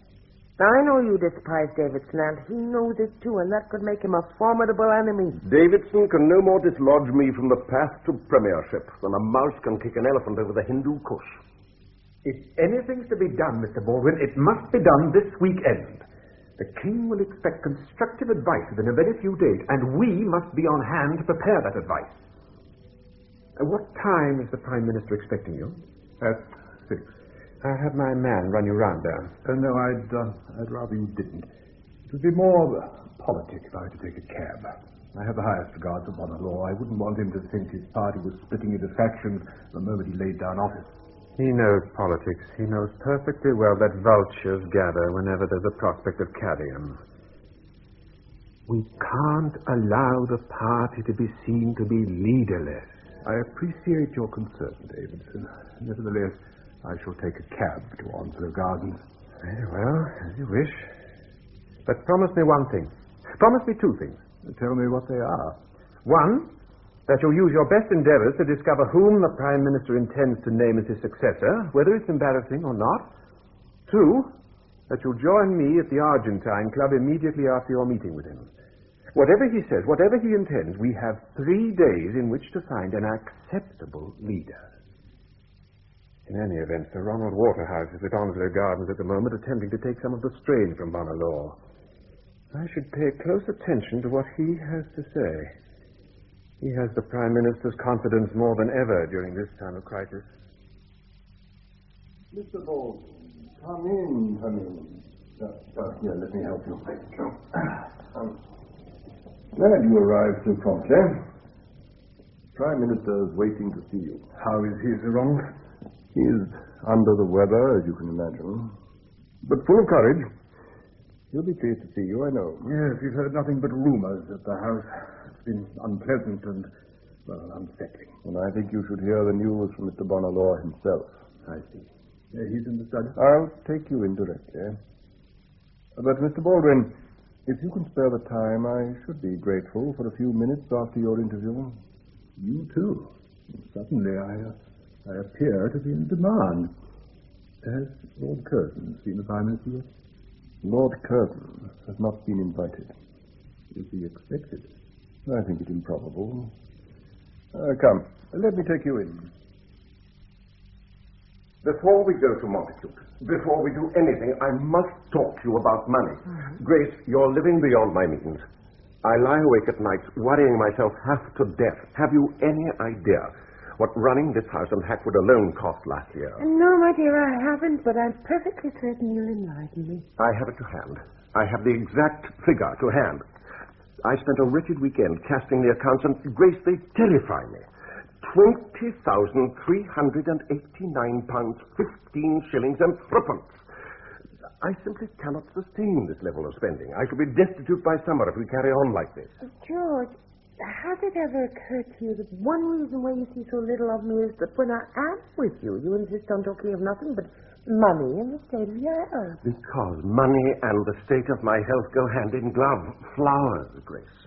I know you despise Davidson, and he knows it too, and that could make him a formidable enemy. Davidson can no more dislodge me from the path to premiership than a mouse can kick an elephant over the Hindu Kush. If anything's to be done, Mr. Baldwin, it must be done this weekend. The King will expect constructive advice within a very few days, and we must be on hand to prepare that advice. What time is the Prime Minister expecting you? At 6. I'll have my man run you round there. No, I'd rather you didn't. It would be more politic if I were to take a cab. I have the highest regard for Bonner-Law. I wouldn't want him to think his party was splitting into factions the moment he laid down office. He knows politics. He knows perfectly well that vultures gather whenever there's a prospect of carrion. We can't allow the party to be seen to be leaderless. I appreciate your concern, Davidson. Nevertheless, I shall take a cab to Onslow Gardens. Very well, as you wish. But promise me one thing. Promise me two things. Tell me what they are. One, that you'll use your best endeavors to discover whom the Prime Minister intends to name as his successor, whether it's embarrassing or not. Two, that you'll join me at the Argentine Club immediately after your meeting with him. Whatever he says, whatever he intends, we have 3 days in which to find an acceptable leader. In any event, Sir Ronald Waterhouse is at Onslow Gardens at the moment, attempting to take some of the strain from Bonner-Law. I should pay close attention to what he has to say. He has the Prime Minister's confidence more than ever during this time of crisis. Mr. Baldwin, come in. Here, let me help you. Glad you arrived so promptly. Prime Minister is waiting to see you. How is he, Sir Ronald? He is under the weather, as you can imagine, but full of courage. He'll be pleased to see you, I know. Yes, we've heard nothing but rumors at the house. It's been unpleasant and, unsettling. And I think you should hear the news from Mr. Bonner-Law himself. I see. He's in the study? I'll take you in directly. But, Mr. Baldwin, if you can spare the time, I should be grateful for a few minutes after your interview. You too? Suddenly, I appear to be in demand. Has Lord Curzon seen the Prime Minister yet? Lord Curzon has not been invited. Is he expected? I think it improbable. Come, let me take you in. Before we go to Montacute, before we do anything, I must talk to you about money. Grace, you're living beyond my means. I lie awake at night worrying myself half to death. Have you any idea what running this house in Hackwood alone cost last year? No, my dear, I haven't, but I'm perfectly certain you'll enlighten me. I have it to hand. I have the exact figure to hand. I spent a wretched weekend casting the accounts, and Grace, they terrify me. £20,389, 15 shillings and threepence. I simply cannot sustain this level of spending. I shall be destitute by summer if we carry on like this. George, has it ever occurred to you that one reason why you see so little of me is that when I am with you, you insist on talking of nothing but money and the state of your health? Because money and the state of my health go hand in glove. Flowers, Grace.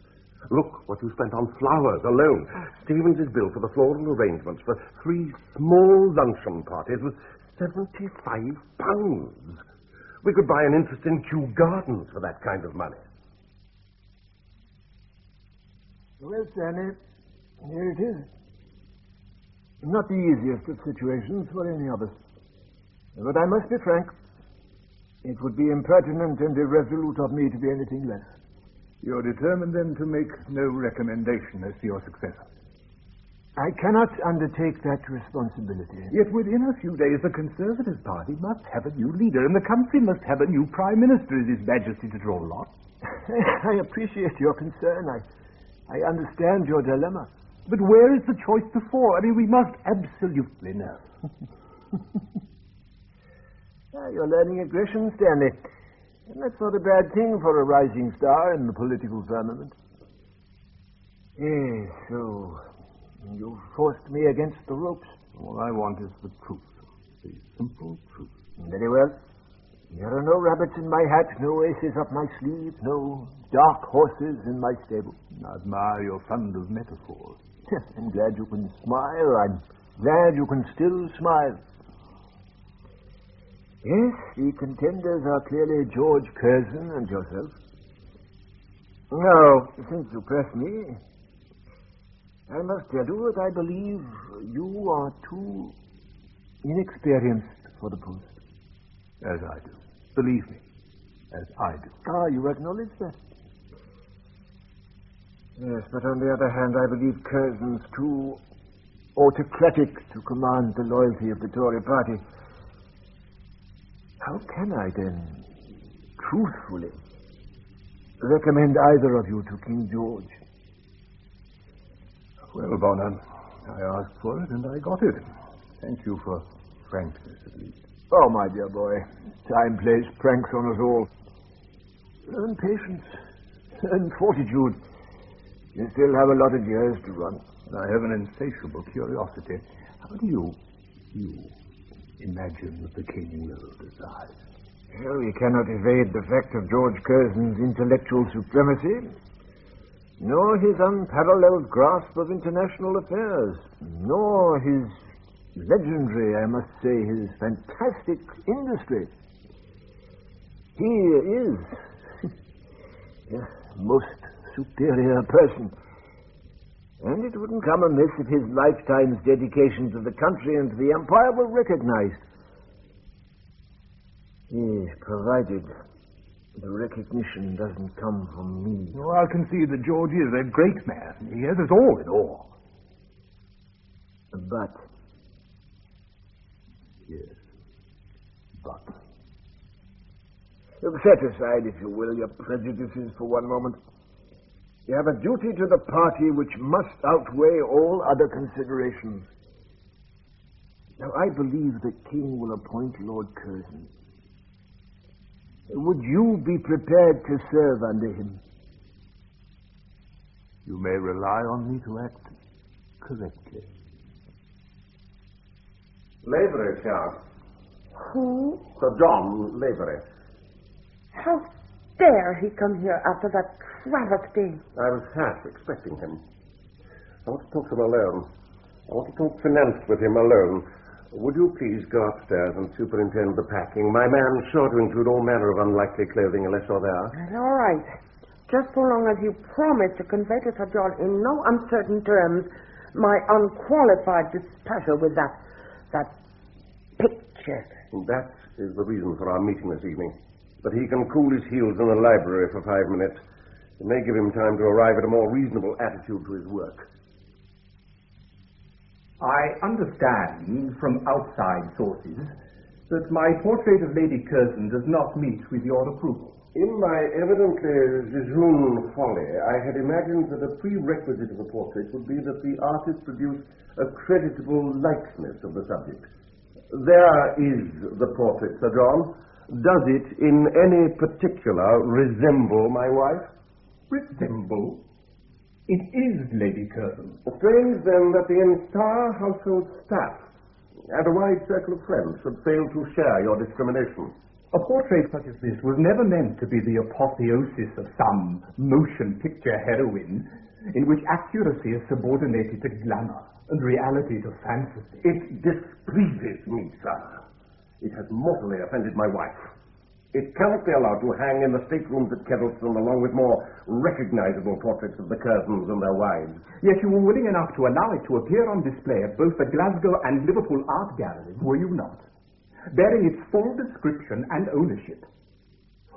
Look what you spent on flowers alone. Stevens' bill for the floral arrangements for 3 small luncheon parties was £75. We could buy an interest in Kew Gardens for that kind of money. Well, Stanley, here it is. Not the easiest of situations for any of us. But I must be frank. It would be impertinent and irresolute of me to be anything less. You're determined, then, to make no recommendation as to your successor? I cannot undertake that responsibility. Yet within a few days the Conservative Party must have a new leader, and the country must have a new Prime Minister. Is His Majesty to draw lots? I appreciate your concern. I understand your dilemma. But where is the choice to fall? I mean, we must absolutely know. You're learning aggression, Stanley. And that's not a bad thing for a rising star in the political firmament. Yes, so you forced me against the ropes. All I want is the truth. The simple truth. Very well. There are no rabbits in my hat, no aces up my sleeve, no dark horses in my stable. I admire your fund of metaphors. I'm glad you can smile. I'm glad you can still smile. Yes, the contenders are clearly George Curzon and yourself. Now, since you press me, I must tell you that I believe you are too inexperienced for the post. As I do. Believe me, as I do. Ah, you acknowledge that? Yes, but on the other hand, I believe Curzon's too autocratic to command the loyalty of the Tory party. How can I, then, truthfully, recommend either of you to King George? Well, Bonner, I asked for it and I got it. Thank you for frankness, at least. Oh, my dear boy, time plays pranks on us all. Learn patience and fortitude. You still have a lot of years to run. I have an insatiable curiosity. How do you imagine that the king will decide? Well, we cannot evade the fact of George Curzon's intellectual supremacy, nor his unparalleled grasp of international affairs, nor his legendary, I must say, his fantastic industry. He is a most superior person. And it wouldn't come amiss if his lifetime's dedication to the country and to the empire were recognized. Yes, provided the recognition doesn't come from me. Oh, I'll concede that George is a great man. He has us all in awe. But... Yes, but... Set aside, if you will, your prejudices for one moment. You have a duty to the party which must outweigh all other considerations. Now, I believe the king will appoint Lord Curzon. Would you be prepared to serve under him? You may rely on me to act correctly. Lavery, sir. Who? Sir John Lavery. How dare he come here after that travesty? I was half expecting him. I want to talk to him alone. I want to talk finance with him alone. Would you please go upstairs and superintend the packing? My man's sure to include all manner of unlikely clothing unless you're there. All right. Just so long as you promise to convey to Sir John in no uncertain terms my unqualified displeasure with that picture. That is the reason for our meeting this evening. But he can cool his heels in the library for 5 minutes. It may give him time to arrive at a more reasonable attitude to his work. I understand from outside sources that my portrait of Lady Curzon does not meet with your approval. In my evidently jejune folly, I had imagined that a prerequisite of a portrait would be that the artist produce a creditable likeness of the subject. There is the portrait, Sir John. Does it in any particular resemble my wife? Resemble? It is Lady Curzon. Strange, then, that the entire household staff and a wide circle of friends should fail to share your discrimination. A portrait such as this was never meant to be the apotheosis of some motion picture heroine in which accuracy is subordinated to glamour and reality to fantasy. It displeases me, sir. It has mortally offended my wife. It cannot be allowed to hang in the staterooms at Chesterton along with more recognizable portraits of the Curzons and their wives. Yet you were willing enough to allow it to appear on display at both the Glasgow and Liverpool art galleries, were you not? Bearing its full description and ownership.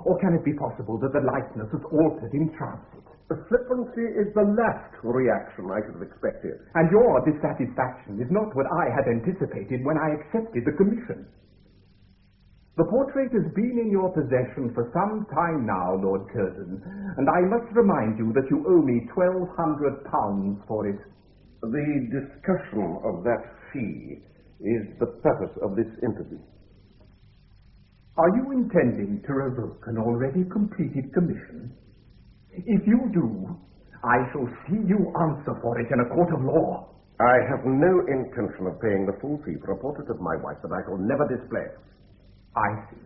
Or can it be possible that the likeness was altered in transit? The flippancy is the last reaction I should have expected. And your dissatisfaction is not what I had anticipated when I accepted the commission. The portrait has been in your possession for some time now, Lord Curzon, and I must remind you that you owe me £1,200 for it. The discussion of that fee is the purpose of this interview. Are you intending to revoke an already completed commission? If you do, I shall see you answer for it in a court of law. I have no intention of paying the full fee for a portrait of my wife that I shall never display. I see.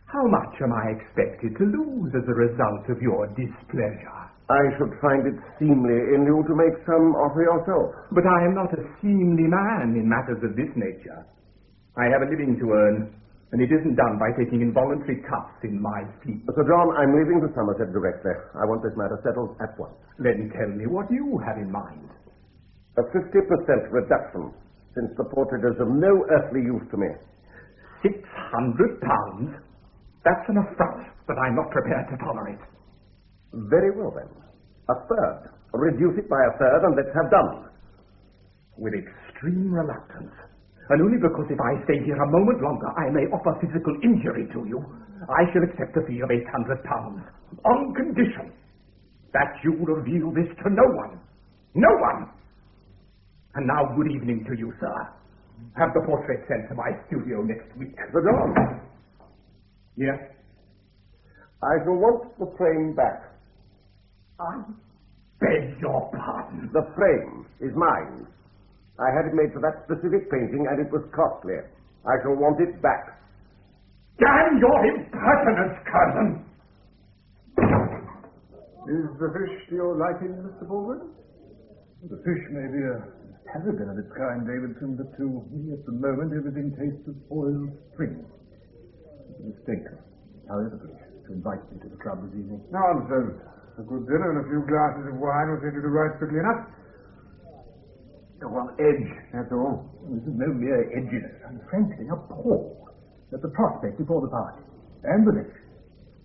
How much am I expected to lose as a result of your displeasure? I should find it seemly in you to make some offer yourself. But I am not a seemly man in matters of this nature. I have a living to earn, and it isn't done by taking involuntary cuts in my feet. Sir John, I'm leaving for Somerset directly. I want this matter settled at once. Then tell me what you have in mind. A 50% reduction, since the portrait is of no earthly use to me. £600? That's an affront that I'm not prepared to tolerate. Very well, then. A third. Reduce it by a third, and let's have done. With extreme reluctance. And only because if I stay here a moment longer, I may offer physical injury to you, I shall accept a fee of £800, on condition that you reveal this to no one. No one! And now, good evening to you, sir. Have the portrait sent to my studio next week. Sir John. Yes? I shall want the frame back. I beg your pardon. The frame is mine. I had it made for that specific painting, and it was costly. I shall want it back. Damn your impertinence, Curzon! Is the fish to your liking, Mr. Baldwin? The fish may be a paragon of its kind, Davidson, but to me at the moment everything tastes of oiled spring. It's a mistake, however, to invite me to the club this evening. Nonsense. A good dinner and a few glasses of wine will send you to rights quickly enough. You're on edge, that's all. This is no mere edginess. I'm frankly appalled at the prospect before the party and the lecture.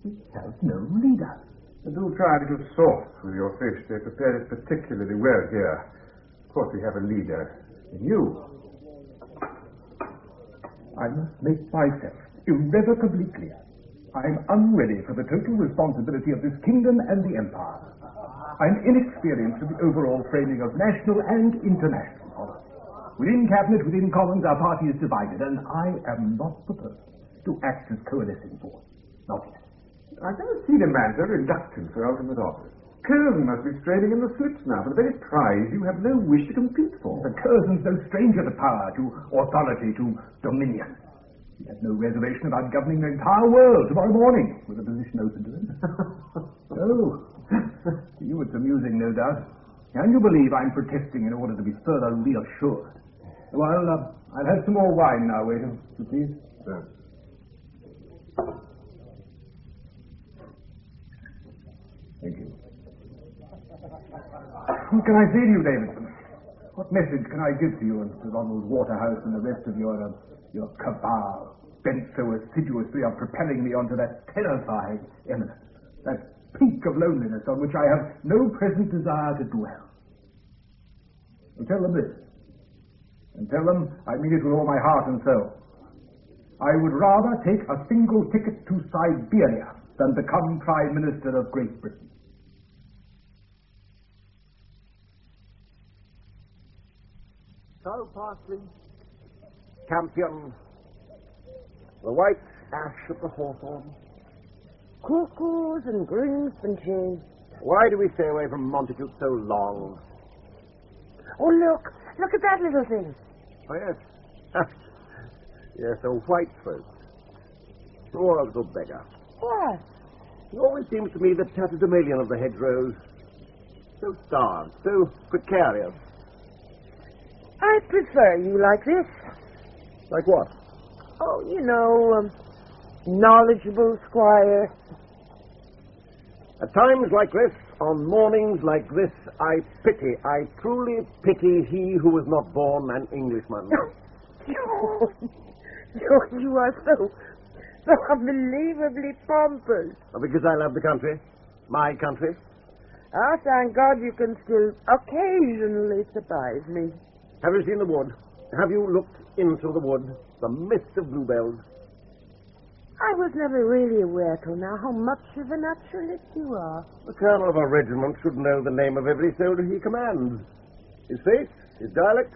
It has no leader. Do try a little sauce with your fish. They prepare it particularly well here. Of course, we have a leader in you. I must make myself irrevocably clear. I am unready for the total responsibility of this kingdom and the empire. I am inexperienced in the overall framing of national and international policy. Within cabinet, within Commons, our party is divided, and I am not the person to act as coalescing force. Not yet. I cannot see the man so reluctant for ultimate office. Curzon must be straining in the slips now for the very prize you have no wish to compete for. The Curzon's no stranger to power, to authority, to dominion. He has no reservation about governing the entire world tomorrow morning, with a position open to him. Oh, to you it's amusing, no doubt. And you believe I'm protesting in order to be further reassured. Well, I'll have some more wine now, waiter, if you please. Sir. Thank you. What can I say to you, Davidson? What message can I give to you and to Ronald Waterhouse and the rest of your cabal, bent so assiduously on propelling me onto that terrifying eminence, that peak of loneliness on which I have no present desire to dwell? And tell them this, and tell them I mean it with all my heart and soul. I would rather take a single ticket to Siberia than become Prime Minister of Great Britain. So, Parsley, Campion, the white ash of the hawthorn. Cuckoos and greenspanches. Why do we stay away from Montacute so long? Oh, look. Look at that little thing. Oh, yes. Yes, a white folk. Poor little beggar. What? He always seems to me the tatterdemalion of the hedgerows. So starved, so precarious. I prefer you like this. Like what? Oh, you know, knowledgeable squire. At times like this, on mornings like this, I truly pity he who was not born an Englishman. You are so unbelievably pompous. Because I love the country. My country. Ah, thank God you can still occasionally surprise me. Have you seen the wood? Have you looked into the wood? The mist of bluebells. I was never really aware till now how much of a naturalist you are. The colonel of a regiment should know the name of every soldier he commands. His face, his dialect,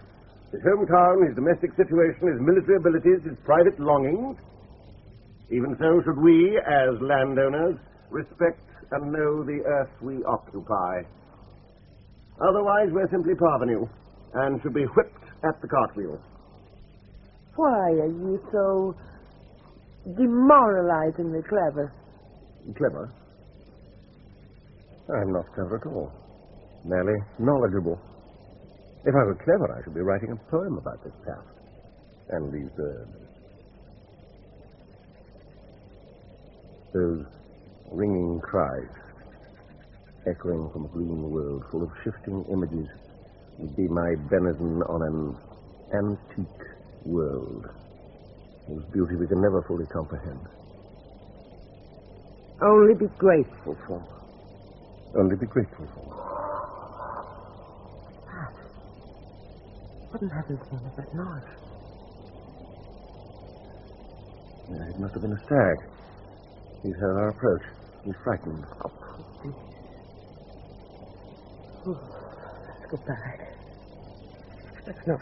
his hometown, his domestic situation, his military abilities, his private longings. Even so should we, as landowners, respect and know the earth we occupy. Otherwise, we're simply parvenu, and should be whipped at the cartwheel. Why are you so demoralizingly clever? Clever? I'm not clever at all. Merely knowledgeable. If I were clever, I should be writing a poem about this past and these birds. Those ringing cries, echoing from a green world full of shifting images, would be my benison on an antique world whose beauty we can never fully comprehend. Only be grateful for. Only be grateful for. What in heaven's name is that noise? Yeah, it must have been a stag. He's heard our approach. He's frightened. Oh, please. Let's go back. Let's not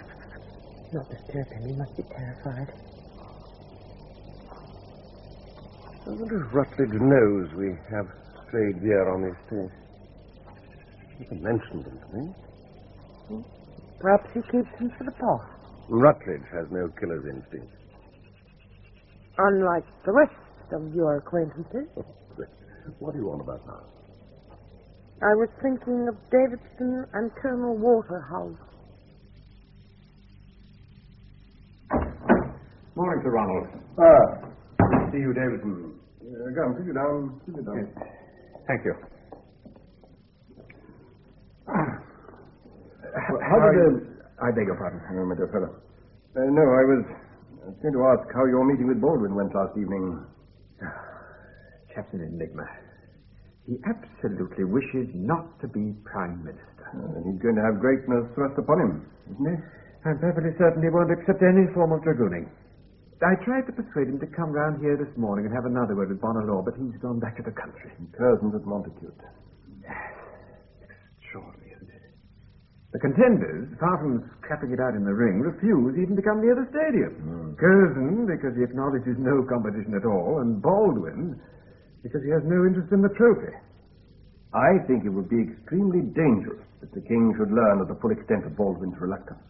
disturb him. He must be terrified. I wonder if Rutledge knows we have strayed deer on the estate. He never mentioned them to me. Perhaps he keeps them for the pot. Rutledge has no killer's instinct. Unlike the rest of your acquaintances. What do you want about now? I was thinking of Davidson and Colonel Waterhouse. Morning, Sir Ronald. See you, Davidson. Come, sit you down. Sit you down. Yes. Thank you. How did I beg your pardon, my dear fellow. No, I was going to ask how your meeting with Baldwin went last evening. Chap's an enigma. He absolutely wishes not to be Prime Minister. He's going to have greatness thrust upon him, isn't he? I'm perfectly certain he won't accept any form of dragooning. I tried to persuade him to come round here this morning and have another word with Bonalaw, but he's gone back to the country. Curzon's at Montacute. Extraordinary, isn't it? The contenders, far from scrapping it out in the ring, refuse even to come near the stadium. Curzon, because he acknowledges no competition at all, and Baldwin, because he has no interest in the trophy. I think it would be extremely dangerous if the king should learn of the full extent of Baldwin's reluctance.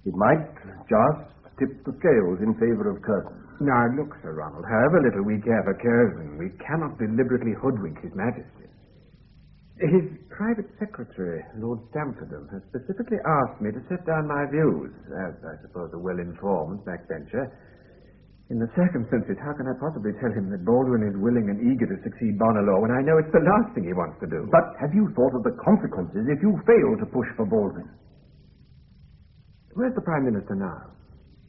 It might just tip the scales in favor of Curzon. Now, look, Sir Ronald, however little we care for Curzon, we cannot deliberately hoodwink His Majesty. His private secretary, Lord Stamfordham, has specifically asked me to set down my views, as I suppose a well-informed backbencher. In the circumstances, how can I possibly tell him that Baldwin is willing and eager to succeed Bonelaw when I know it's the last thing he wants to do? But have you thought of the consequences if you fail to push for Baldwin? Where's the Prime Minister now?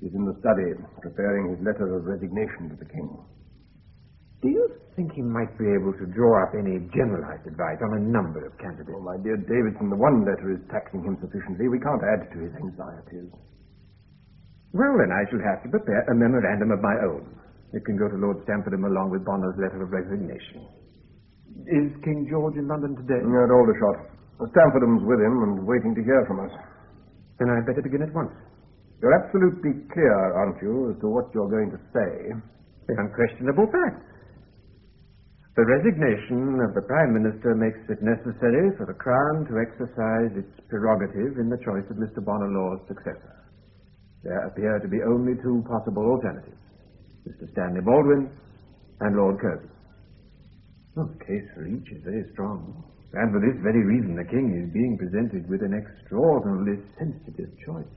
He's in the study, preparing his letter of resignation to the King. Do you think he might be able to draw up any generalized advice on a number of candidates? Oh, my dear Davidson, the one letter is taxing him sufficiently. We can't add to his anxieties. Well, then I shall have to prepare a memorandum of my own. It can go to Lord Stamfordham along with Bonnel's letter of resignation. Is King George in London today? At Aldershot. Stamfordham's with him and waiting to hear from us. Then I'd better begin at once. You're absolutely clear, aren't you, as to what you're going to say? The unquestionable facts. The resignation of the Prime Minister makes it necessary for the Crown to exercise its prerogative in the choice of Mr. Bonelaw's successor. There appear to be only two possible alternatives, Mr. Stanley Baldwin and Lord Curzon. Well, the case for each is very strong, and for this very reason the King is being presented with an extraordinarily sensitive choice,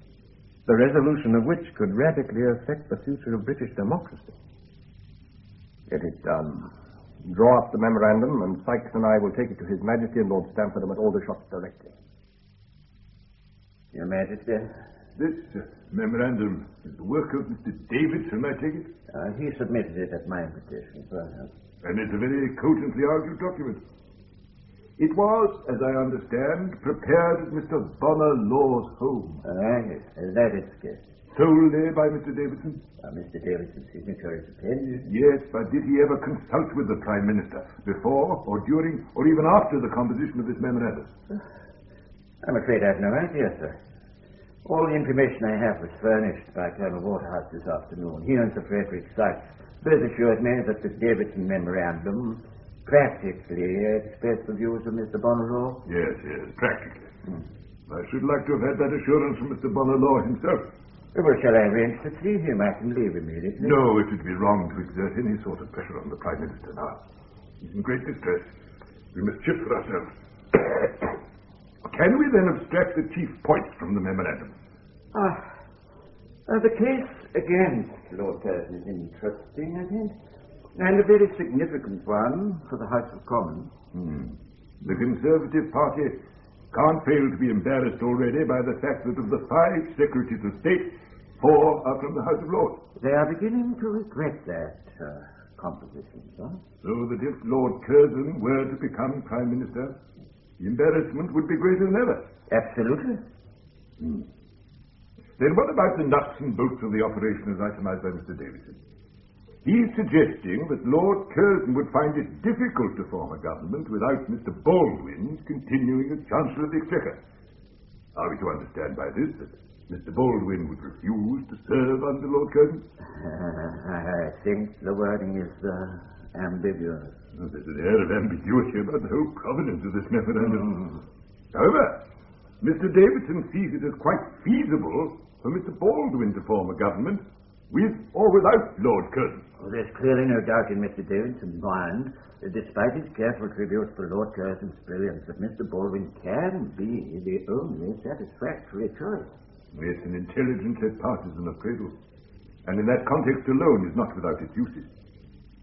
the resolution of which could radically affect the future of British democracy. Get it done. Draw up the memorandum, and Sykes and I will take it to His Majesty and Lord Stamfordham at Aldershot directly. Your Majesty? This memorandum is the work of Mr. Davidson, I take it? He submitted it at my invitation, perhaps. And it's a very cogently argued document. It was, as I understand, prepared at Mr. Bonelaw's home. Yes, that is good. Solely by Mr. Davidson? Mr. Davidson's signature is appended. Yes, but did he ever consult with the Prime Minister before, or during, or even after the composition of this memorandum? I'm afraid I have no idea, sir. All the information I have was furnished by Colonel Waterhouse this afternoon. He and Sir Frederick Sykes both assured me that the Davidson memorandum practically expressed the views of Mr. Bonelaw. Yes, practically. I should like to have had that assurance from Mr. Bonelaw himself. Well, shall I arrange to see him? I can leave immediately. No, it would be wrong to exert any sort of pressure on the Prime Minister now. He's in great distress. We must shift for ourselves. Can we then abstract the chief points from the memorandum? The case against Lord Curzon is interesting, I think, and a very significant one for the House of Commons. The Conservative Party can't fail to be embarrassed already by the fact that of the 5 Secretaries of State, 4 are from the House of Lords. They are beginning to regret that composition, sir. So that if Lord Curzon were to become Prime Minister, the embarrassment would be greater than ever. Absolutely. Then what about the nuts and bolts of the operation as itemized by Mr. Davidson? He's suggesting that Lord Curzon would find it difficult to form a government without Mr. Baldwin continuing as Chancellor of the Exchequer. Are we to understand by this that Mr. Baldwin would refuse to serve under Lord Curzon? I think the wording is ambiguous. There's an air of ambiguity about the whole provenance of this memorandum. However, Mr. Davidson sees it as quite feasible for Mr. Baldwin to form a government with or without Lord Curzon. Well, there's clearly no doubt in Mr. Davidson's mind that despite his careful tribute for Lord Curzon's brilliance, that Mr. Baldwin can be the only satisfactory choice. It's an intelligent yet partisan appraisal, and in that context alone is not without its uses.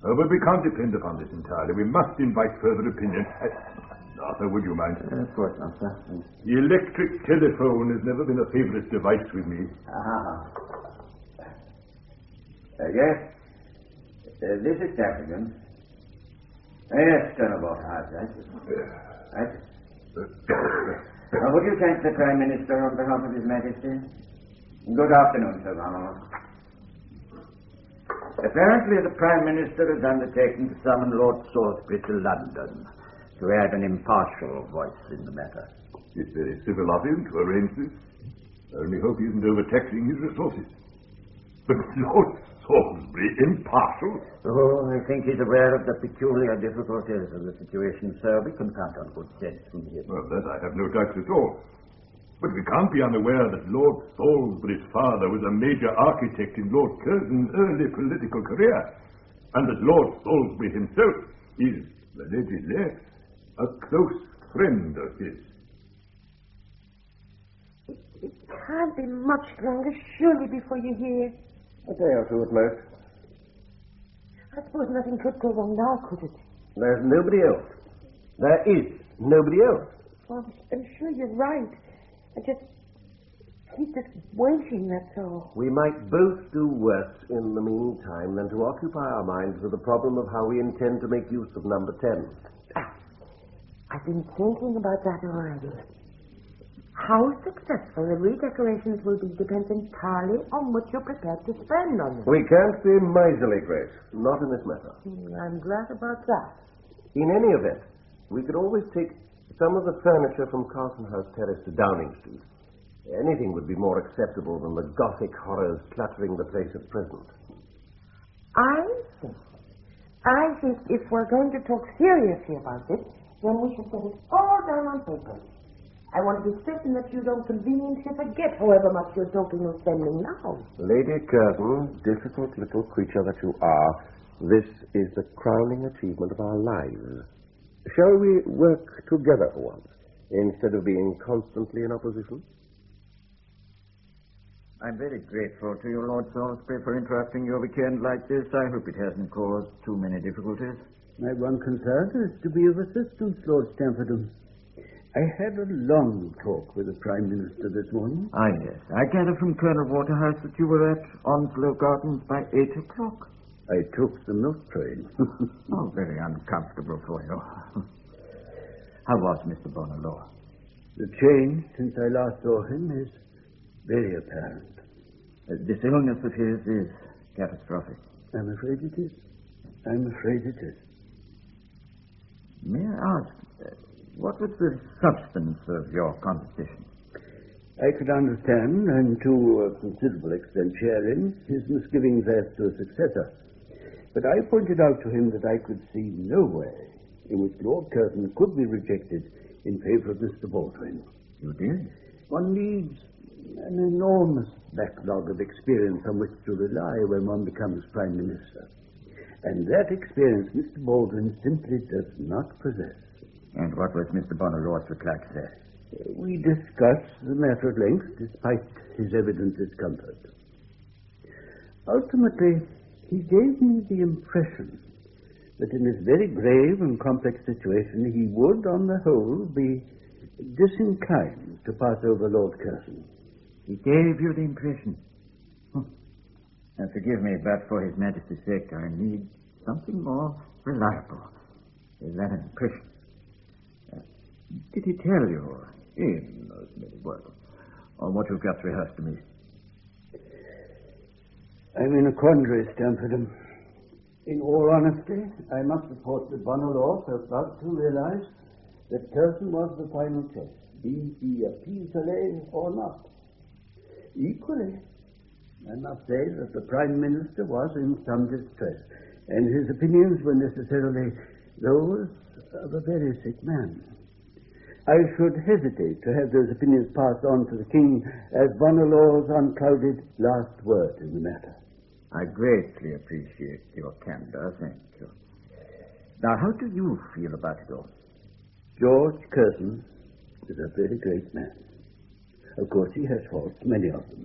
But we can't depend upon this entirely. We must invite further opinion. Arthur, would you mind? Of course not, sir. The electric telephone has never been a favorite device with me. Yes? This is Chesterton. Yes, Colonel Waterhouse, right? Would you thank the Prime Minister on behalf of His Majesty? Good afternoon, Sir Ronald. Apparently the Prime Minister has undertaken to summon Lord Salisbury to London to add an impartial voice in the matter. It's very civil of him to arrange this. I only hope he isn't overtaxing his resources. But Lord Salisbury, impartial? Oh, I think he's aware of the peculiar difficulties of the situation, sir. We can count on good sense from him. Well, that I have no doubts at all. But we can't be unaware that Lord Salisbury's father was a major architect in Lord Curzon's early political career, and that Lord Salisbury himself is, allegedly, a close friend of his. It can't be much longer, surely, before you're here. A day or two at most. I suppose nothing could go wrong now, could it? There's nobody else. There is nobody else. Well, I'm sure you're right. I just keep us waiting, that's all. We might both do worse in the meantime than to occupy our minds with the problem of how we intend to make use of number 10. I've been thinking about that already. How successful the redecorations will be depends entirely on what you're prepared to spend on them. We can't be miserly, Grace. Not in this matter. I'm glad about that. In any event, we could always take some of the furniture from Carlton House Terrace to Downing Street. Anything would be more acceptable than the Gothic horrors cluttering the place at present. I think if we're going to talk seriously about this, then we should get it all down on paper. I want to be certain that you don't conveniently forget however much you're talking of spending now. Lady Curzon, difficult little creature that you are, this is the crowning achievement of our lives. Shall we work together for once, instead of being constantly in opposition? I'm very grateful to you, Lord Salisbury, for interrupting your weekend like this. I hope it hasn't caused too many difficulties. My one concern is to be of assistance, Lord Stamford. I had a long talk with the Prime Minister this morning. Ah, yes. I gather from Colonel Waterhouse that you were at Onslow Gardens by 8 o'clock. I took the milk train. Oh, very uncomfortable for you. How was Mr. Bonalaw? The change since I last saw him is very apparent. This illness of his is catastrophic. I'm afraid it is. I'm afraid it is. May I ask, what was the substance of your conversation? I could understand, and to a considerable extent share in, his misgivings as to a successor. But I pointed out to him that I could see no way in which Lord Curzon could be rejected in favor of Mr. Baldwin. You did? One needs an enormous backlog of experience on which to rely when one becomes Prime Minister. And that experience Mr. Baldwin simply does not possess. And what was Mr. Bonalaw's reply to that? We discussed the matter at length, despite his evident discomfort. Ultimately, he gave me the impression that in this very grave and complex situation, he would, on the whole, be disinclined to pass over Lord Curzon. He gave you the impression? Now, forgive me, but for His Majesty's sake, I need something more reliable. Is that an impression? Did he tell you, in those many words, on what you've just rehearsed to me? I'm in a quandary, Stamford. In all honesty, I must report that Bonalaw felt proud to realize that Curzon was the final choice, be he a pis-aller or not. Equally, I must say that the Prime Minister was in some distress, and his opinions were necessarily those of a very sick man. I should hesitate to have those opinions passed on to the King as Bonalaw's unclouded last word in the matter. I greatly appreciate your candor, thank you. Now, how do you feel about it all? George Curzon is a very great man. Of course, he has faults, many of them.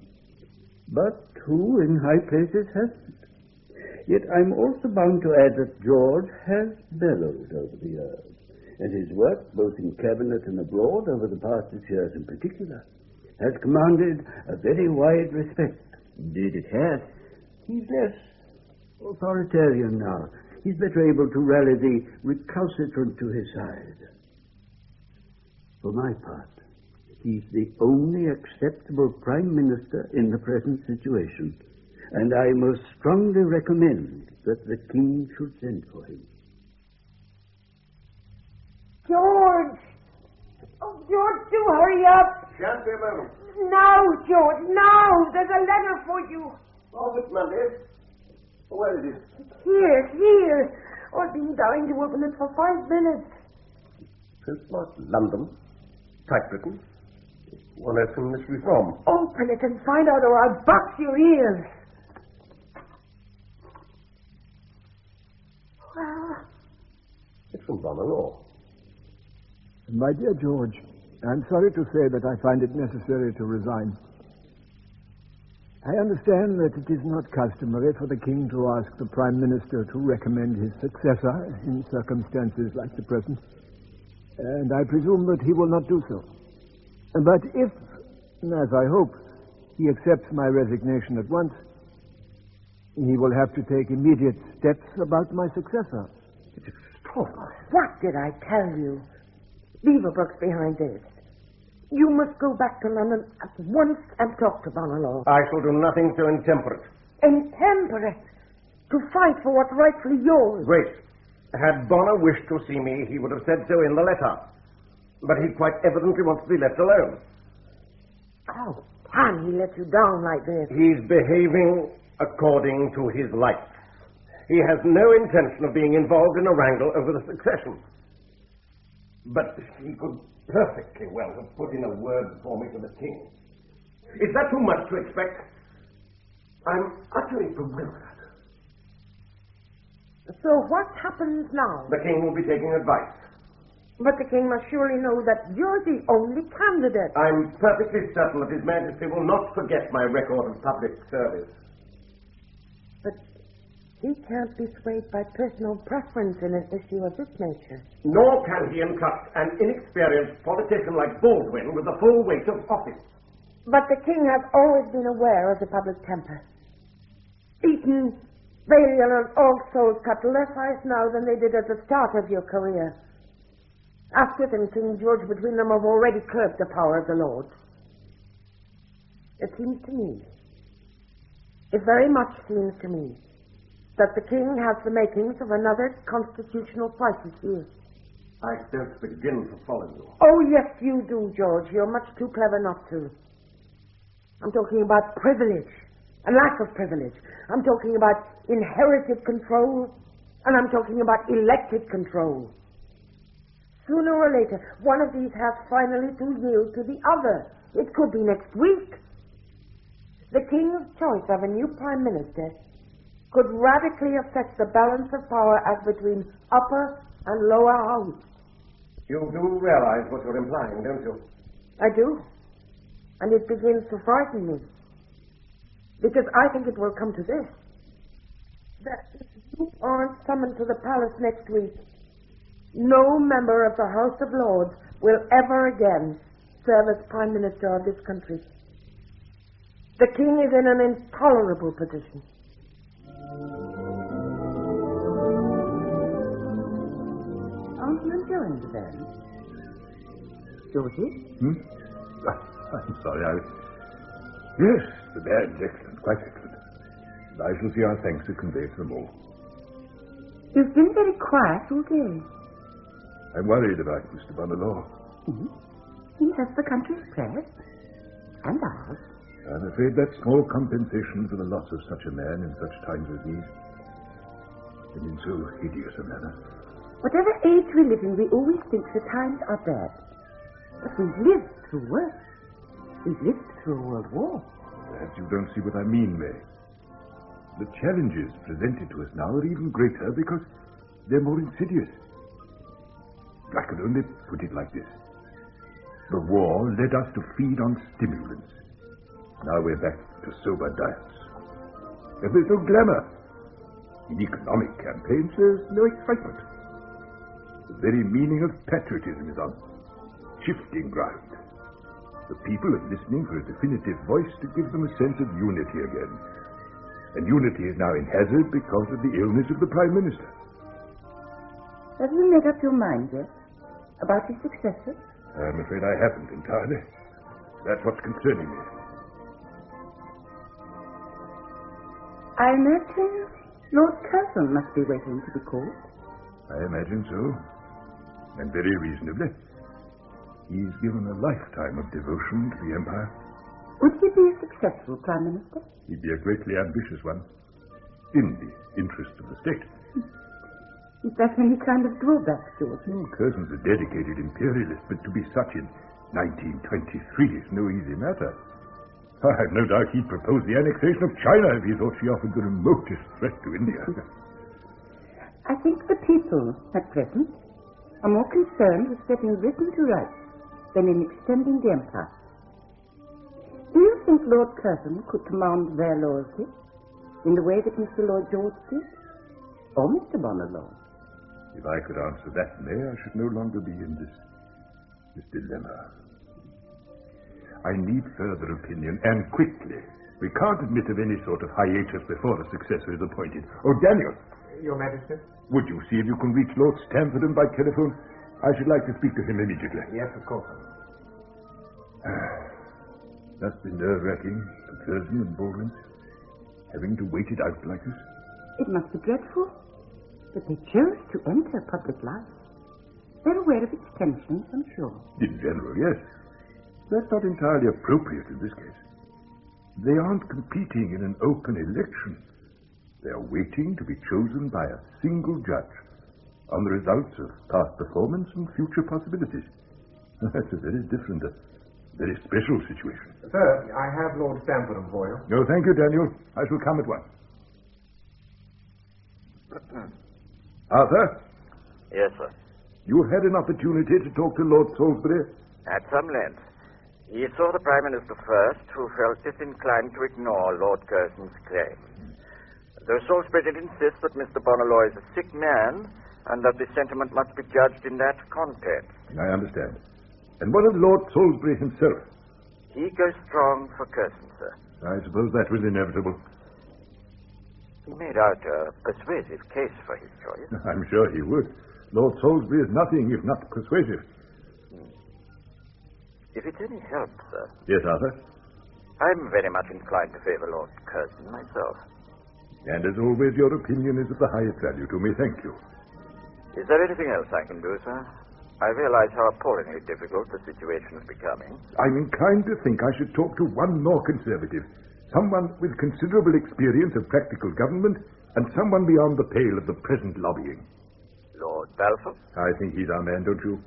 But who in high places hasn't? Yet I'm also bound to add that George has bellowed over the years, and his work, both in cabinet and abroad, over the past 6 years in particular, has commanded a very wide respect. Indeed it has. He's less authoritarian now. He's better able to rally the recalcitrant to his side. For my part, he's the only acceptable Prime Minister in the present situation, and I most strongly recommend that the King should send for him. George! Oh, George, do hurry up! Shan't be a moment. Now, George, now! There's a letter for you. Oh, Miss Monday. Where is it? Here. Oh, I've been dying to open it for 5 minutes. Postmark London. Typewritten. What else can this be from? Open it and find out or I'll box your ears. Well... It's from Bonalaw. My dear George, I'm sorry to say that I find it necessary to resign. I understand that it is not customary for the King to ask the Prime Minister to recommend his successor in circumstances like the present, and I presume that he will not do so. But if, as I hope, he accepts my resignation at once, he will have to take immediate steps about my successor. It's extraordinary. What did I tell you? Beaverbrook's behind this. You must go back to London at once and talk to Bonner. I shall do nothing so intemperate. Intemperate? To fight for what's rightfully yours? Grace, had Bonner wished to see me, he would have said so in the letter. But he quite evidently wants to be left alone. How can he let you down like this? He's behaving according to his lights. He has no intention of being involved in a wrangle over the succession. But he could perfectly well have put in a word for me to the King. Is that too much to expect? I'm utterly bewildered. So what happens now? The King will be taking advice. But the King must surely know that you're the only candidate. I'm perfectly certain that His Majesty will not forget my record of public service. But he can't be swayed by personal preference in an issue of this nature. Nor can he entrust an inexperienced politician like Baldwin with the full weight of office. But the King has always been aware of the public temper. Eton, Balliol, and All Souls cut less ice now than they did at the start of your career. Asquith and King George between them have already curbed the power of the Lords. It seems to me, it very much seems to me, that the King has the makings of another constitutional crisis here. I don't begin to follow you. Oh, yes, you do, George. You're much too clever not to. I'm talking about privilege and lack of privilege. I'm talking about inherited control, and I'm talking about elected control. Sooner or later, one of these has finally to yield to the other. It could be next week. The King's choice of a new Prime Minister could radically affect the balance of power as between upper and lower house. You do realize what you're implying, don't you? I do. And it begins to frighten me. Because I think it will come to this. That if you aren't summoned to the palace next week, no member of the House of Lords will ever again serve as Prime Minister of this country. The King is in an intolerable position. Aren't you enjoying the band? Georgie? I'm sorry, Yes, the band's excellent, quite excellent. I shall see our thanks are conveyed to them all. You've been very quiet all day. I'm worried about Mr. Bonner. Mm-hmm. He has the country's press. And ours. I'm afraid that's small compensation for the loss of such a man in such times as these. And in so hideous a manner. Whatever age we live in, we always think the times are bad. But we've lived through worse. We've lived through a world war. Perhaps you don't see what I mean, May. The challenges presented to us now are even greater because they're more insidious. I could only put it like this. The war led us to feed on stimulants. Now we're back to sober diets. And there's no glamour. In economic campaigns, there's no excitement. The very meaning of patriotism is on shifting ground. The people are listening for a definitive voice to give them a sense of unity again. And unity is now in hazard because of the illness of the Prime Minister. Have you made up your mind yet about his successor? I'm afraid I haven't entirely. That's what's concerning me. I imagine Lord Curzon must be waiting to be called. I imagine so. And very reasonably. He's given a lifetime of devotion to the Empire. Would he be a successful Prime Minister? He'd be a greatly ambitious one. In the interest of the state. Is that any kind of drawback, George? Curzon's a dedicated imperialist, but to be such in 1923 is no easy matter. I've no doubt he'd propose the annexation of China if he thought she offered the remotest threat to India. I think the people at present are more concerned with setting written to rights than in extending the empire. Do you think Lord Curzon could command their loyalty in the way that Mr. Lloyd George did? Or Mr. Bonner? If I could answer that, May, I should no longer be in this dilemma. I need further opinion, and quickly. We can't admit of any sort of hiatus before a successor is appointed. Oh, Daniel! Your Majesty? Would you see if you can reach Lord Stamford by telephone? I should like to speak to him immediately. Yes, of course. Must be nerve-wracking for Curzon and Baldwin, having to wait it out like this. It must be dreadful, but they chose to enter public life. They're aware of its tensions, I'm sure. In general, yes. That's not entirely appropriate in this case. They aren't competing in an open election. They are waiting to be chosen by a single judge on the results of past performance and future possibilities. That's a very different, very special situation. Sir, I have Lord Stamford for you. No, thank you, Daniel. I shall come at once. Arthur? Yes, sir. You had an opportunity to talk to Lord Salisbury? At some length. He saw the Prime Minister first, who felt disinclined to ignore Lord Curzon's claim. Though Salisbury did insist that Mr. Bonner is a sick man, and that the sentiment must be judged in that context. I understand. And what of Lord Salisbury himself? He goes strong for Curzon, sir. I suppose that was inevitable. He made out a persuasive case for his choice. I'm sure he would. Lord Salisbury is nothing if not persuasive. If it's any help, sir. Yes, Arthur? I'm very much inclined to favor Lord Curzon myself. And as always, your opinion is of the highest value to me. Thank you. Is there anything else I can do, sir? I realize how appallingly difficult the situation is becoming. I'm inclined to think I should talk to one more conservative. Someone with considerable experience of practical government and someone beyond the pale of the present lobbying. Lord Balfour? I think he's our man, don't you?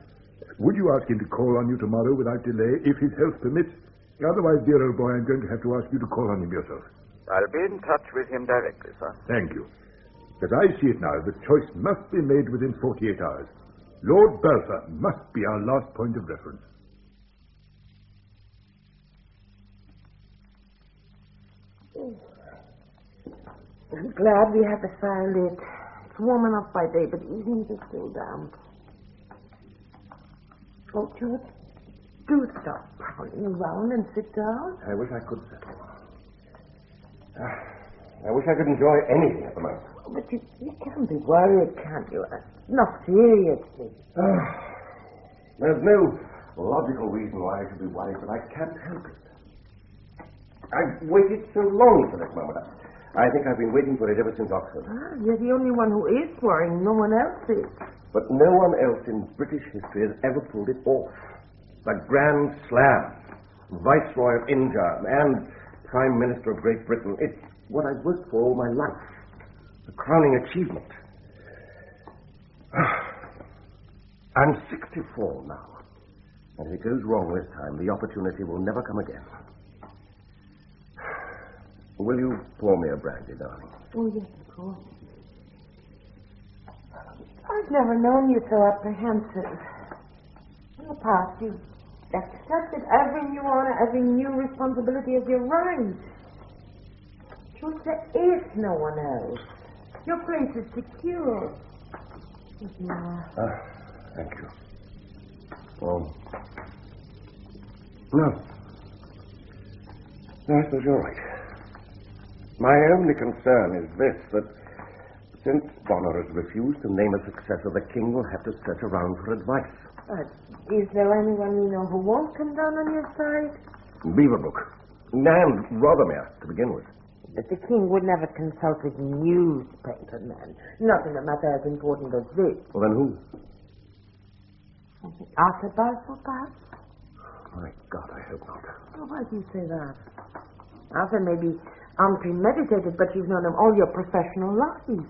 Would you ask him to call on you tomorrow without delay, if his health permits? Otherwise, dear old boy, I'm going to have to ask you to call on him yourself. I'll be in touch with him directly, sir. Thank you. As I see it now, the choice must be made within 48 hours. Lord Balfour must be our last point of reference. I'm glad we have the fire lit. It's warm enough by day, but evenings are still damp. Oh, George, do stop prowling around and sit down. I wish I could settle. I wish I could enjoy anything at the moment. But you can't be worried, can't you? Not seriously. There's no logical reason why I should be worried, but I can't help it. I've waited so long for this moment. I think I've been waiting for it ever since Oxford. You're the only one who is worrying. No one else is. But no one else in British history has ever pulled it off. The Grand Slam, Viceroy of India, and Prime Minister of Great Britain. It's what I've worked for all my life. The crowning achievement. I'm 64 now. And if it goes wrong this time, the opportunity will never come again. Will you pour me a brandy, darling? Oh, yes, of course. I've never known you so apprehensive. In the past, you've accepted every new honor, every new responsibility as your right. George, there is no one else. Your place is secure. Thank you. Oh. No. I suppose you're right. My only concern is this, that since Bonner has refused to name a successor, the king will have to search around for advice. Is there anyone you know who won't come down on your side? Beaverbrook. And Rothermere, to begin with. But the king would never consult with newspaper men. Not in a matter as important as this. Well, then who? Arthur Balfour, perhaps? My God, I hope not. Oh, why do you say that? Arthur may be unpremeditated, but you've known him all your professional lives.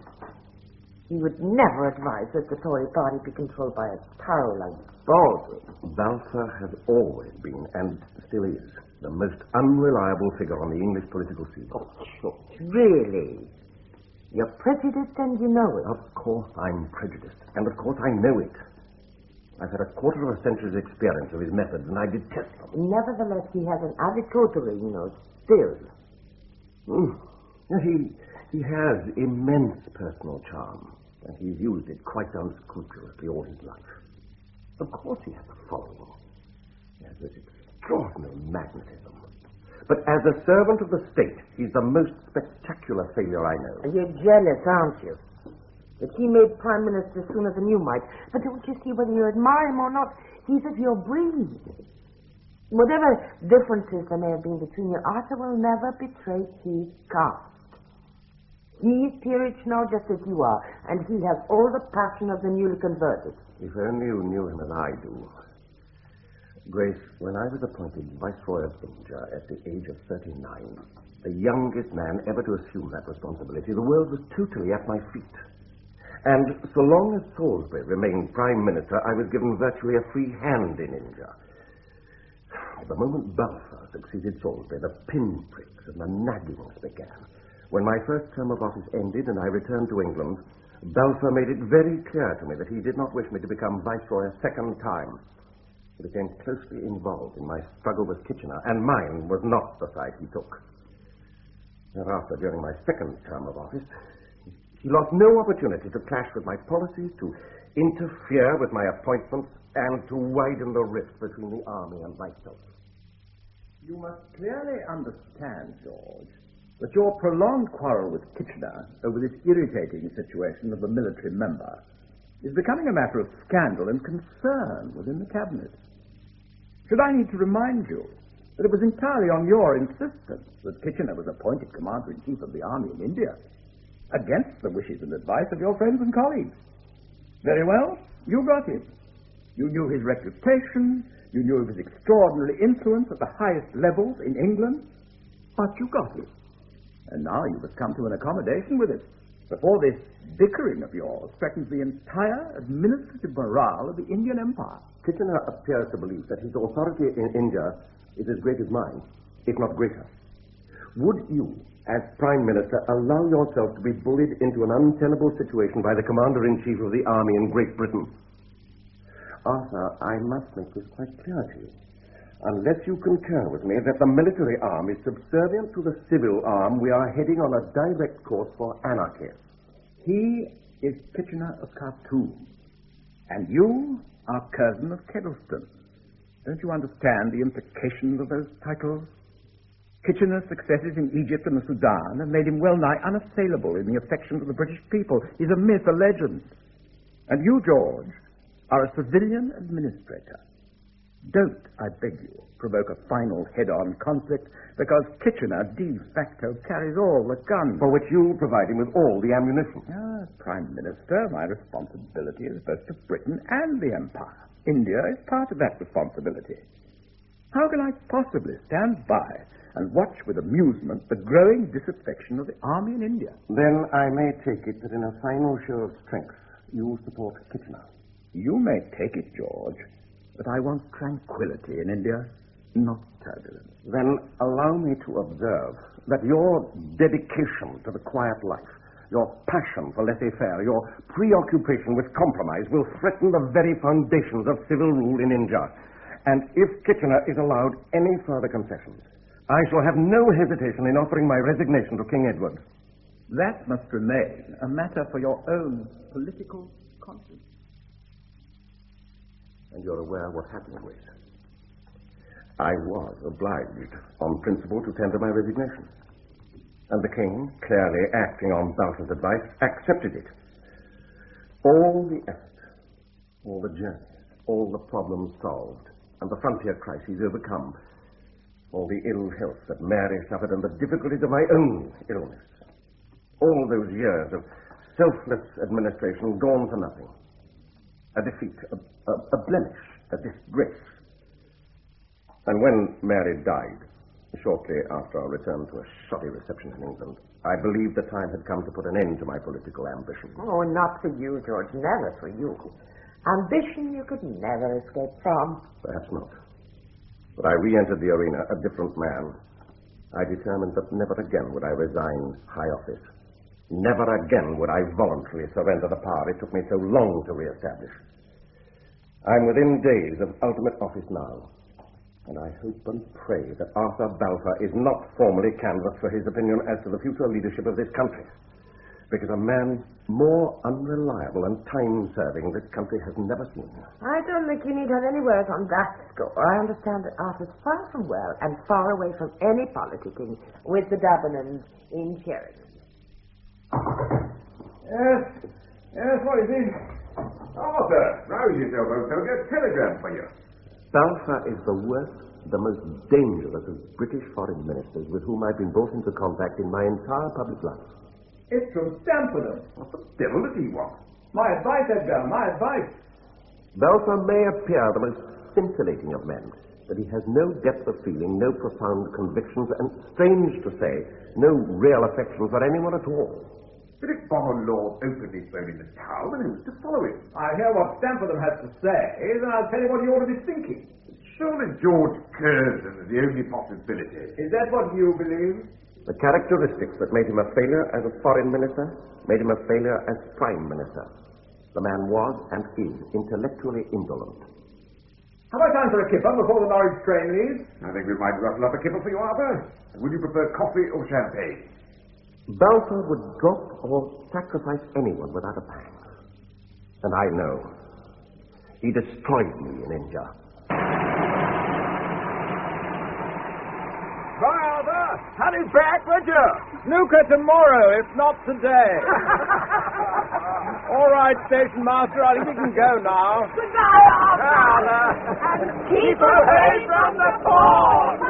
He would never advise that the Tory party be controlled by a tyrant like Baldwin. Balfour has always been, and still is, the most unreliable figure on the English political scene. Oh, sure. Really? You're prejudiced and you know it. Of course I'm prejudiced, and of course I know it. I've had a quarter of a century's experience of his methods, and I detest them. Nevertheless, he has an adequate note still. He has immense personal charm, and he's used it quite unscrupulously all his life. Of course he has a following. He has this extraordinary magnetism. But as a servant of the state, he's the most spectacular failure I know. You're jealous, aren't you? That he made Prime Minister sooner than you might. But don't you see, whether you admire him or not, he's of your breed. Whatever differences there may have been between you, Arthur will never betray his caste. He's peerage now just as you are, and he has all the passion of the newly converted. If only you knew him as I do. Grace, when I was appointed Viceroy of India at the age of 39, the youngest man ever to assume that responsibility, the world was totally at my feet. And so long as Salisbury remained Prime Minister, I was given virtually a free hand in India. The moment Balfour succeeded Salisbury, the pinpricks and the naggings began. When my first term of office ended and I returned to England, Balfour made it very clear to me that he did not wish me to become Viceroy a second time. He became closely involved in my struggle with Kitchener, and mine was not the side he took. Thereafter, during my second term of office, he lost no opportunity to clash with my policies, to interfere with my appointments, and to widen the rift between the army and myself. You must clearly understand, George, that your prolonged quarrel with Kitchener over this irritating situation of the military member is becoming a matter of scandal and concern within the cabinet. Should I need to remind you that it was entirely on your insistence that Kitchener was appointed Commander-in-Chief of the Army in India, against the wishes and advice of your friends and colleagues? Very well, you got him. You knew his reputation, you knew of his extraordinary influence at the highest levels in England, but you got him. And now you must come to an accommodation with it, before this bickering of yours threatens the entire administrative morale of the Indian Empire. Kitchener appears to believe that his authority in India is as great as mine, if not greater. Would you, as Prime Minister, allow yourself to be bullied into an untenable situation by the Commander-in-Chief of the Army in Great Britain? Arthur, I must make this quite clear to you. Unless you concur with me that the military arm is subservient to the civil arm, we are heading on a direct course for anarchy. He is Kitchener of Khartoum, and you are Curzon of Chesterton. Don't you understand the implications of those titles? Kitchener's successes in Egypt and the Sudan have made him well-nigh unassailable in the affections of the British people. He's a myth, a legend. And you, George, are a civilian administrator. Don't, I beg you, provoke a final head-on conflict, because Kitchener de facto carries all the guns. For which you provide him with all the ammunition. As Prime Minister, my responsibility is both to Britain and the Empire. India is part of that responsibility. How can I possibly stand by and watch with amusement the growing disaffection of the army in India? Then I may take it that in a final show of strength, you support Kitchener. You may take it, George, but I want tranquility in India, not turbulence. Then allow me to observe that your dedication to the quiet life, your passion for laissez-faire, your preoccupation with compromise will threaten the very foundations of civil rule in India. And if Kitchener is allowed any further concessions, I shall have no hesitation in offering my resignation to King Edward. That must remain a matter for your own political conscience. And you're aware what happened, Grace. I was obliged, on principle, to tender my resignation. And the King, clearly acting on Balfour's advice, accepted it. All the effort, all the journeys, all the problems solved, and the frontier crises overcome, all the ill health that Mary suffered and the difficulties of my own illness, all those years of selfless administration gone for nothing. A defeat, a blemish, a disgrace. And when Mary died, shortly after our return to a shoddy reception in England, I believed the time had come to put an end to my political ambition. Oh, not for you, George, never for you. Ambition you could never escape from. Perhaps not. But I re-entered the arena a different man. I determined that never again would I resign high office. Never again would I voluntarily surrender the power it took me so long to re-establish. I'm within days of ultimate office now, and I hope and pray that Arthur Balfour is not formally canvassed for his opinion as to the future leadership of this country, because a man more unreliable and time-serving this country has never seen. I don't think you need have any words on that score. I understand that Arthur's far from well and far away from any politicking with the Davenants in Sheridan. Yes, what is it? Arthur, rouse yourself, old fellow. Get a telegram for you. Balfour is the worst, the most dangerous of British foreign ministers with whom I've been brought into contact in my entire public life. It's from Stamford. What the devil does he want? My advice, Edgar, my advice. Balfour may appear the most scintillating of men, but he has no depth of feeling, no profound convictions, and, strange to say, no real affection for anyone at all. But if Bonner openly thrown in the towel, then who's to follow him? I hear what Stamford has to say, then I'll tell you what he ought to be thinking. Surely George Curzon is the only possibility. Is that what you believe? The characteristics that made him a failure as a foreign minister made him a failure as prime minister. The man was and is intellectually indolent. Have I time for a kipper before the Norwich train leaves? I think we might rustle up a kipper for you, Arthur. Would you prefer coffee or champagne? Balfour would drop or sacrifice anyone without a pang. And I know. He destroyed me in India. Bye, Arthur. Hurry back, would you? Snooker tomorrow, if not today. All right, station master, I think you can go now. Good night, Arthur. And keep away from the pond.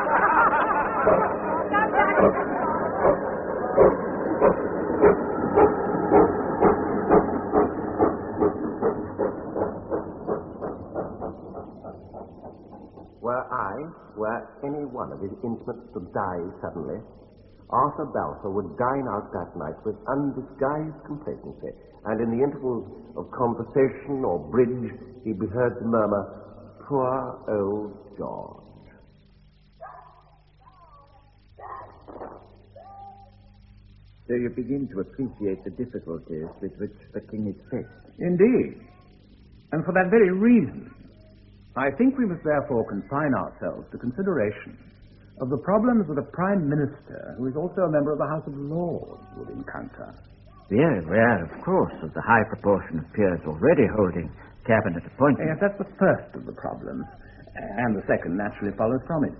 Were any one of his intimates to die suddenly, Arthur Balfour would dine out that night with undisguised complacency, and in the intervals of conversation or bridge, he'd be heard to murmur, "Poor old George." So you begin to appreciate the difficulties with which the king is faced. Indeed. And for that very reason, I think we must therefore confine ourselves to consideration of the problems that a Prime Minister, who is also a member of the House of Lords, would encounter. We are aware, of course, of the high proportion of peers already holding cabinet appointments. Yes, that's the first of the problems, and the second naturally follows from it.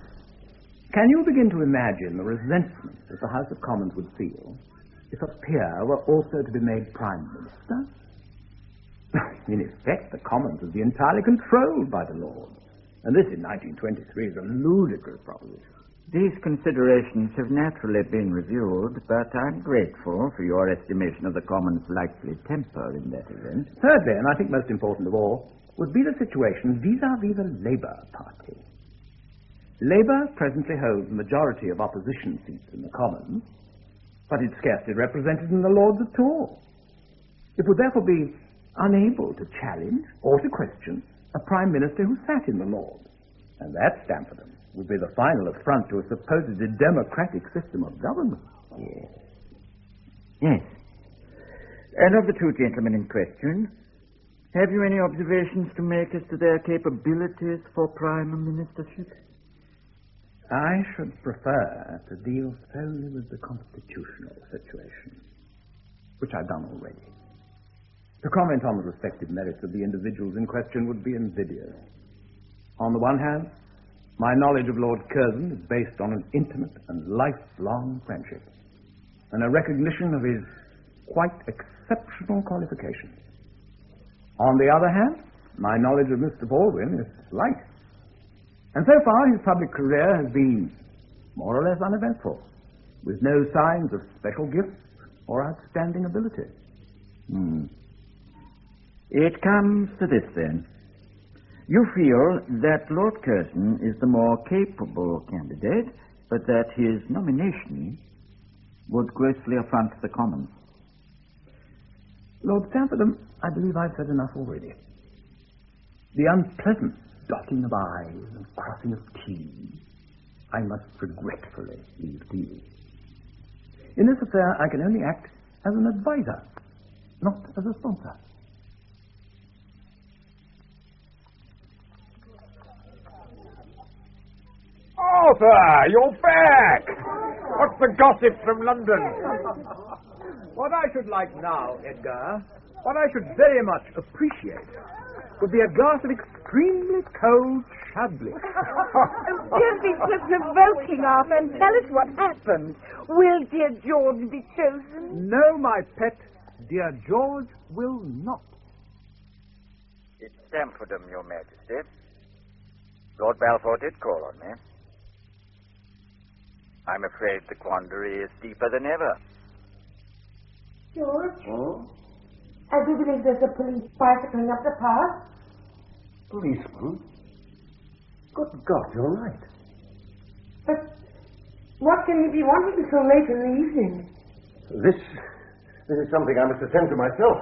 Can you begin to imagine the resentment that the House of Commons would feel if a peer were also to be made Prime Minister? In effect, the Commons would be entirely controlled by the Lords. And this in 1923 is a ludicrous proposition. These considerations have naturally been reviewed, but I'm grateful for your estimation of the Commons' likely temper in that event. Thirdly, and I think most important of all, would be the situation vis-à-vis the Labour Party. Labour presently holds the majority of opposition seats in the Commons, but it's scarcely represented in the Lords at all. It would therefore be unable to challenge or to question a Prime Minister who sat in the Lords. And that, Stamford, would be the final affront to a supposedly democratic system of government. Yes. And of the two gentlemen in question, have you any observations to make as to their capabilities for Prime Ministership? I should prefer to deal solely with the constitutional situation, which I've done already. To comment on the respective merits of the individuals in question would be invidious. On the one hand, my knowledge of Lord Curzon is based on an intimate and lifelong friendship, and a recognition of his quite exceptional qualifications. On the other hand, my knowledge of Mr. Baldwin is slight, and so far his public career has been more or less uneventful, with no signs of special gifts or outstanding ability. It comes to this, then. You feel that Lord Curzon is the more capable candidate, but that his nomination would grossly affront the Commons. Lord Stamford, I believe I've said enough already. The unpleasant dotting of I's and crossing of T's I must regretfully leave to you. In this affair, I can only act as an advisor, not as a sponsor. Arthur, you're back! What's the gossip from London? What I should like now, Edgar, what I should very much appreciate would be a glass of extremely cold chablis. Don't be so provoking, Arthur, and tell us what happened. Will dear George be chosen? No, my pet, dear George will not. It's Stamfordham, Your Majesty. Lord Balfour did call on me. I'm afraid the quandary is deeper than ever. George? I do believe there's a police bicycling up the path. Policeman? Good God, you're right. But what can he be wanting so late in the evening? This is something I must attend to myself.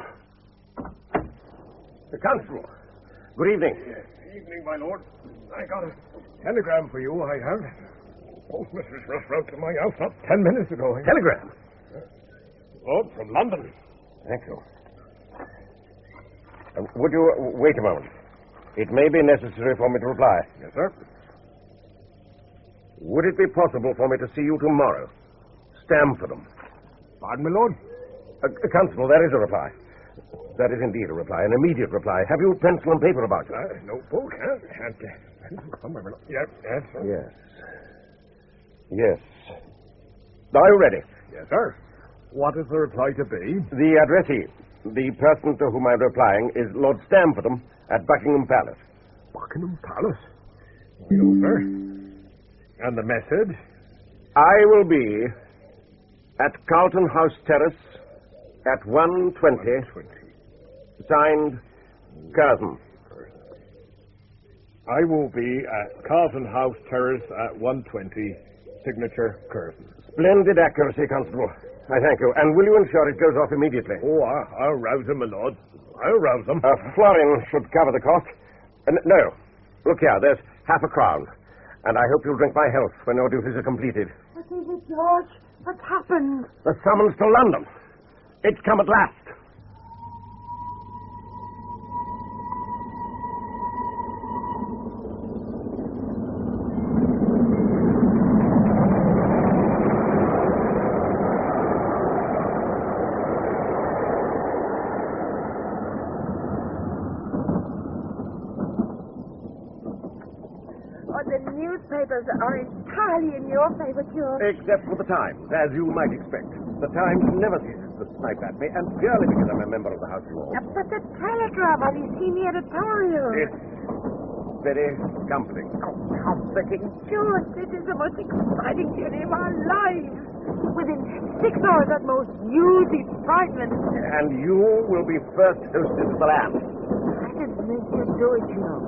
The Constable. Good evening. Yes, evening, my lord. I got a telegram for you, I have. Postmistress Russ wrote to my house not 10 minutes ago. Telegram? Oh, from London. Thank you. Would you wait a moment? It may be necessary for me to reply. Yes, sir. Would it be possible for me to see you tomorrow? Stamfordham. Pardon, my lord? Constable, there is a reply. That is indeed a reply, an immediate reply. Have you pencil and paper about you? Notebook, huh? Somewhere, my lord. Yes, yes, sir. Yes. Yes. Are you ready? Yes, sir. What is the reply to be? The addressee, the person to whom I'm replying, is Lord Stamfordham at Buckingham Palace. Buckingham Palace? No, sir. And the message? I will be at Carlton House Terrace at 1:20. Signed, Curzon. I will be at Carlton House Terrace at 1:20. Signature, Curzon. Splendid accuracy, Constable. I thank you. And will you ensure it goes off immediately? Oh, I'll rouse him, my lord. I'll rouse him. A florin should cover the cost. No. Look here, there's half a crown. And I hope you'll drink my health when your duties are completed. What is it, George? What's happened? The summons to London. It's come at last. Newspapers are entirely in your favor, George. Except for the Times, as you might expect. The Times never ceases to snipe at me, and purely because I'm a member of the House of Lords. But the telegram on the senior editorial. It's very comforting. Oh, comforting. George, this is the most exciting journey of our lives. Within 6 hours at most, you'll be Prime Minister. And you will be first hostess of the land. I didn't make you do it, you know.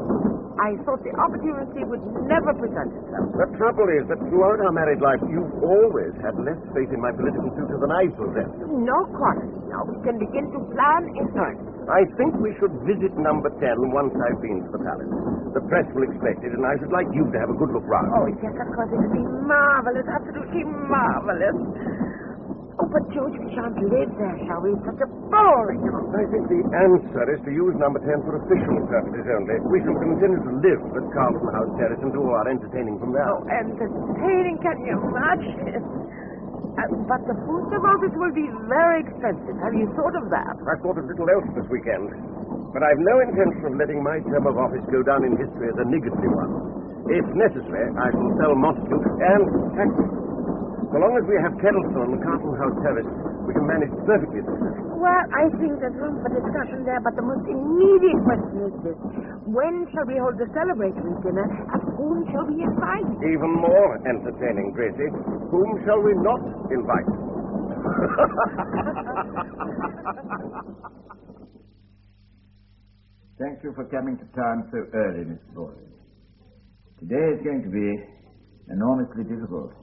I thought the opportunity would never present itself. The trouble is that throughout our married life, you've always had less faith in my political future than I possess. No quarrel. Now we can begin to plan in earnest. I think we should visit number 10 once I've been to the palace. The press will expect it, and I should like you to have a good look round. Oh, yes, of course. It'll be marvelous. Absolutely marvelous. Oh, but George, we shan't live there, shall we? It's such a boring house. I think the answer is to use number 10 for official purposes only. We shall continue to live at Carlton House Terrace and do our entertaining from there. Oh, entertaining, can you imagine? But the food of office will be very expensive. Have you thought of that? I've thought of little else this weekend. But I've no intention of letting my term of office go down in history as a niggardly one. If necessary, I shall sell Montacute and taxi. So long as we have Kettleston on the Carlton House Terrace, we can manage perfectly successfully. Well, I think there's room for discussion there, but the most immediate question is this. When shall we hold the celebratory dinner, and whom shall we invite? Even more entertaining, Gracie. Whom shall we not invite? Thank you for coming to town so early, Miss Boyd. Today is going to be enormously difficult.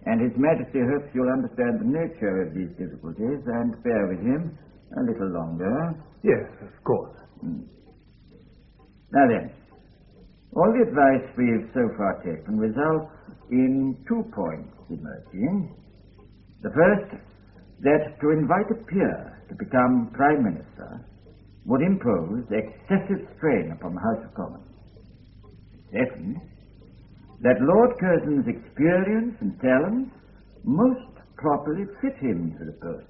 And His Majesty hopes you'll understand the nature of these difficulties and bear with him a little longer. Yes, of course. Now then, all the advice we've so far taken results in 2 points emerging. The first, that to invite a peer to become Prime Minister would impose excessive strain upon the House of Commons. Second, that Lord Curzon's experience and talents most properly fit him for the post.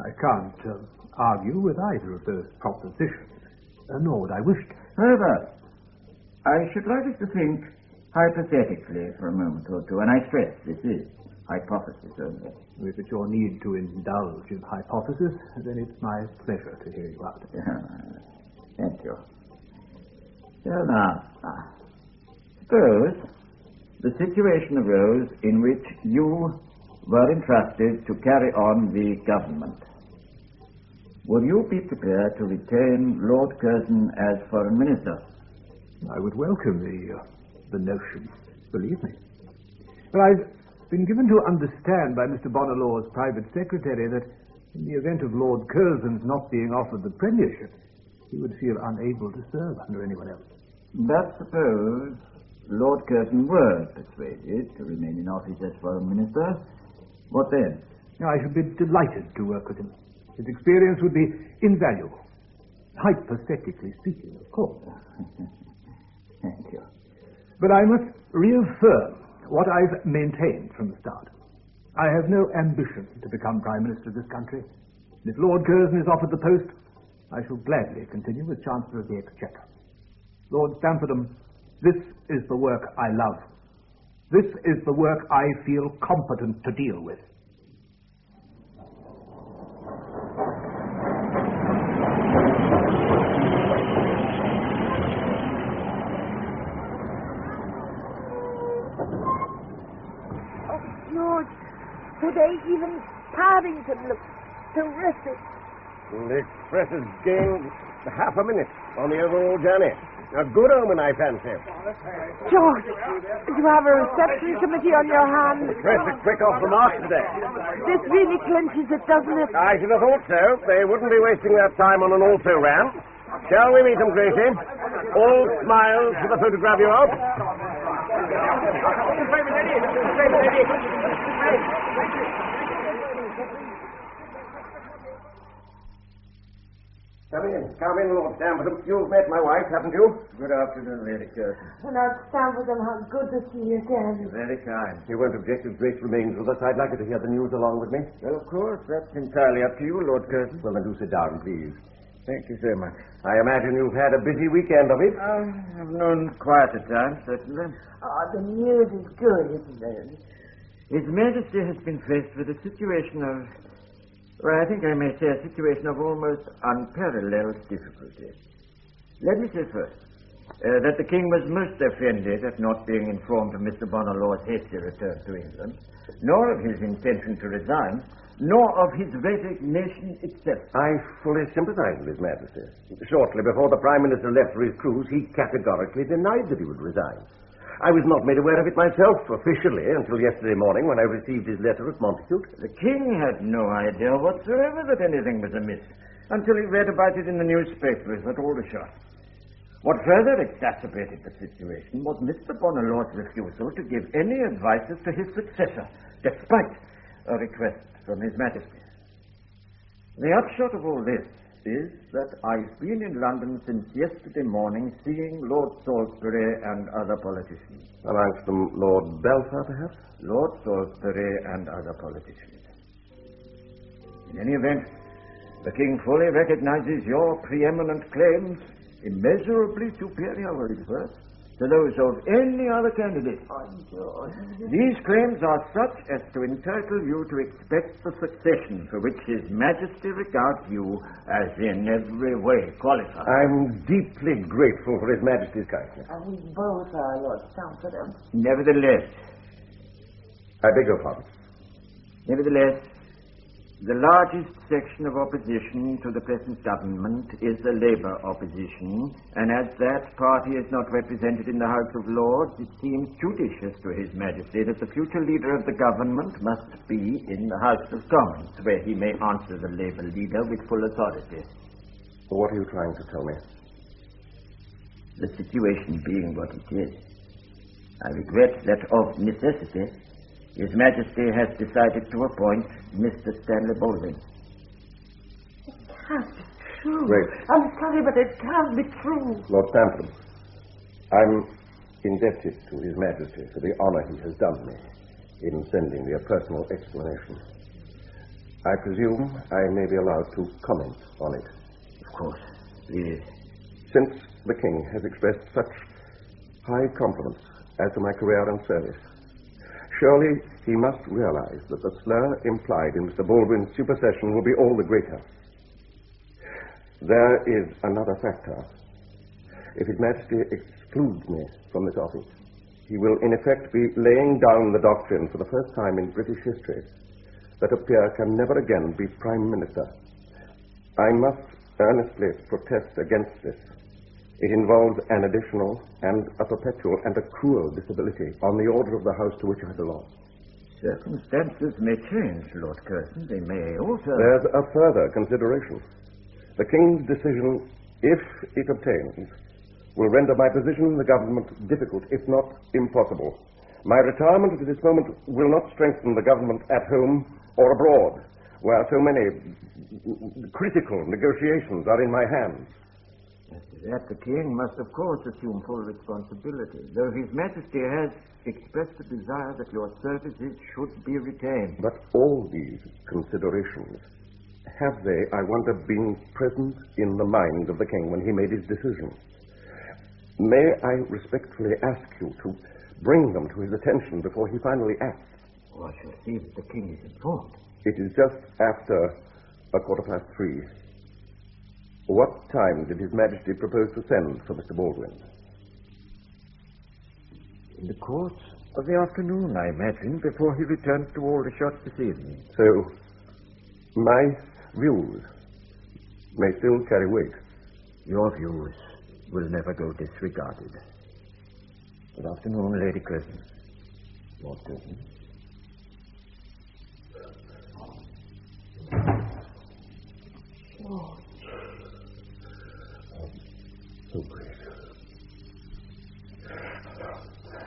I can't argue with either of those propositions, nor would I wish to. However, I should like us to think hypothetically for a moment or two, and I stress this is hypothesis only. If it's your need to indulge in hypothesis, then it's my pleasure to hear you out. Thank you. So now, suppose the situation arose in which you were entrusted to carry on the government. Would you be prepared to retain Lord Curzon as Foreign Minister? I would welcome the notion, believe me. But I've been given to understand by Mr. Bonalaw's private secretary that in the event of Lord Curzon's not being offered the premiership, he would feel unable to serve under anyone else. But suppose Lord Curzon were persuaded to remain in office as Foreign Minister, what then? I should be delighted to work with him. His experience would be invaluable. Hypothetically speaking, of course. Thank you. But I must reaffirm what I've maintained from the start. I have no ambition to become Prime Minister of this country. If Lord Curzon is offered the post, I shall gladly continue as Chancellor of the Exchequer. Lord Stamfordham, this is the work I love. This is the work I feel competent to deal with. Today, even Paddington looks terrific. The express has gained half a minute on the overall journey. A good omen, I fancy. George, you have a reception committee on your hands. The press is quick off the mark today. This really clinches it, doesn't it? I should have thought so. They wouldn't be wasting their time on an also-ran. Shall we meet them, Gracie? All smiles for the photograph you of. Come in, Lord Stamfordham. You've met my wife, haven't you? Good afternoon, Lady Curzon. Lord Stamfordham, how good to see you again. Very kind. You won't object if Grace remains with us. I'd like her to hear the news along with me. Well, of course, that's entirely up to you, Lord Curzon. Well, then do sit down, please. Thank you so much. I imagine you've had a busy weekend of it. I've known quieter times, certainly. The news is good, isn't it? His Majesty has been faced with a situation of, well, I think I may say a situation of almost unparalleled difficulty. Let me say first that the King was most offended at not being informed of Mr. Bonalaw's hasty return to England, nor of his intention to resign, nor of his resignation itself. I fully sympathize with His Majesty. Shortly before the Prime Minister left for his cruise, he categorically denied that he would resign. I was not made aware of it myself, officially, until yesterday morning when I received his letter at Montacute. The King had no idea whatsoever that anything was amiss, until he read about it in the newspapers at Aldershot. What further exacerbated the situation was Mr. Bonalaw's refusal to give any advice as to his successor, despite a request from His Majesty. The upshot of all this is that I've been in London since yesterday morning seeing Lord Salisbury and other politicians. Amongst them Lord Balfour, perhaps? Lord Salisbury and other politicians. In any event, the King fully recognizes your preeminent claims, immeasurably superior, will it be, to those of any other candidate. These claims are such as to entitle you to expect the succession for which His Majesty regards you as in every way qualified. I'm deeply grateful for His Majesty's kindness. And we both are, Lord Stamfordham. Nevertheless, I beg your pardon. Nevertheless, the largest section of opposition to the present government is the Labour opposition, and as that party is not represented in the House of Lords, it seems judicious to His Majesty that the future leader of the government must be in the House of Commons, where he may answer the Labour leader with full authority. What are you trying to tell me? The situation being what it is, I regret that of necessity His Majesty has decided to appoint Mr. Stanley Baldwin. It can't be true. Wait. I'm sorry, but it can't be true. Lord Stamford, I'm indebted to His Majesty for the honor he has done me in sending me a personal explanation. I presume I may be allowed to comment on it. Of course. Please. Since the King has expressed such high compliments as to my career and service, surely he must realize that the slur implied in Mr. Baldwin's supersession will be all the greater. There is another factor. If His Majesty excludes me from this office, he will in effect be laying down the doctrine for the first time in British history that a peer can never again be Prime Minister. I must earnestly protest against this. It involves an additional and a perpetual and a cruel disability on the order of the House to which I belong. Circumstances may change, Lord Curzon. They may alter. There's a further consideration. The King's decision, if it obtains, will render my position in the government difficult, if not impossible. My retirement at this moment will not strengthen the government at home or abroad, where so many critical negotiations are in my hands. That the King must, of course, assume full responsibility, though His Majesty has expressed a desire that your services should be retained. But all these considerations, have they, I wonder, been present in the mind of the King when he made his decision? May I respectfully ask you to bring them to his attention before he finally acts? Oh, I shall see that the King is informed. It is just after 3:15. What time did His Majesty propose to send for Mr. Baldwin? In the course of the afternoon, I imagine, before he returns to Aldershot this evening. So, my views may still carry weight. Your views will never go disregarded. Good afternoon, Lady Curzon. Lord Curzon. Oh. So great.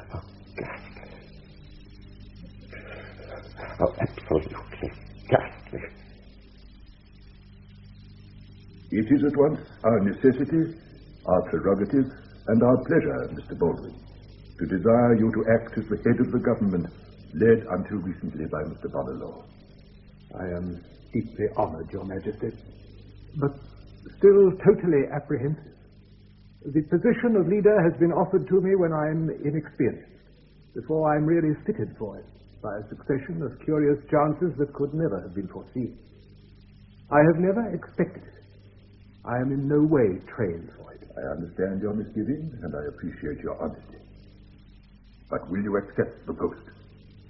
How ghastly. How absolutely ghastly. It is at once our necessity, our prerogative, and our pleasure, Mr. Baldwin, to desire you to act as the head of the government, led until recently by Mr. Bonner. I am deeply honored, Your Majesty, but still totally apprehensive. The position of leader has been offered to me when I am inexperienced, before I am really fitted for it, by a succession of curious chances that could never have been foreseen. I have never expected it. I am in no way trained for it. I understand your misgivings, and I appreciate your honesty. But will you accept the post?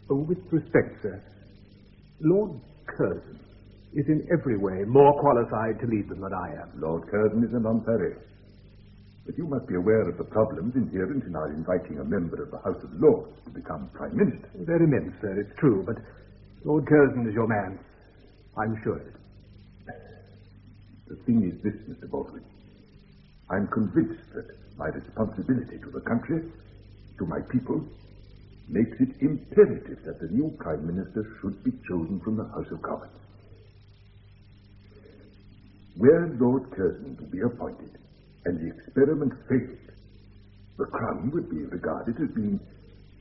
Oh, with respect, sir, Lord Curzon is in every way more qualified to lead them than I am. Lord Curzon is a non-parry. But you must be aware of the problems inherent in our inviting a member of the House of Lords to become Prime Minister. They're immense, sir, it's true, but Lord Curzon is your man. I'm sure of it. The thing is this, Mr. Baldwin. I'm convinced that my responsibility to the country, to my people, makes it imperative that the new Prime Minister should be chosen from the House of Commons. Were Lord Curzon to be appointed and the experiment failed, the Crown would be regarded as being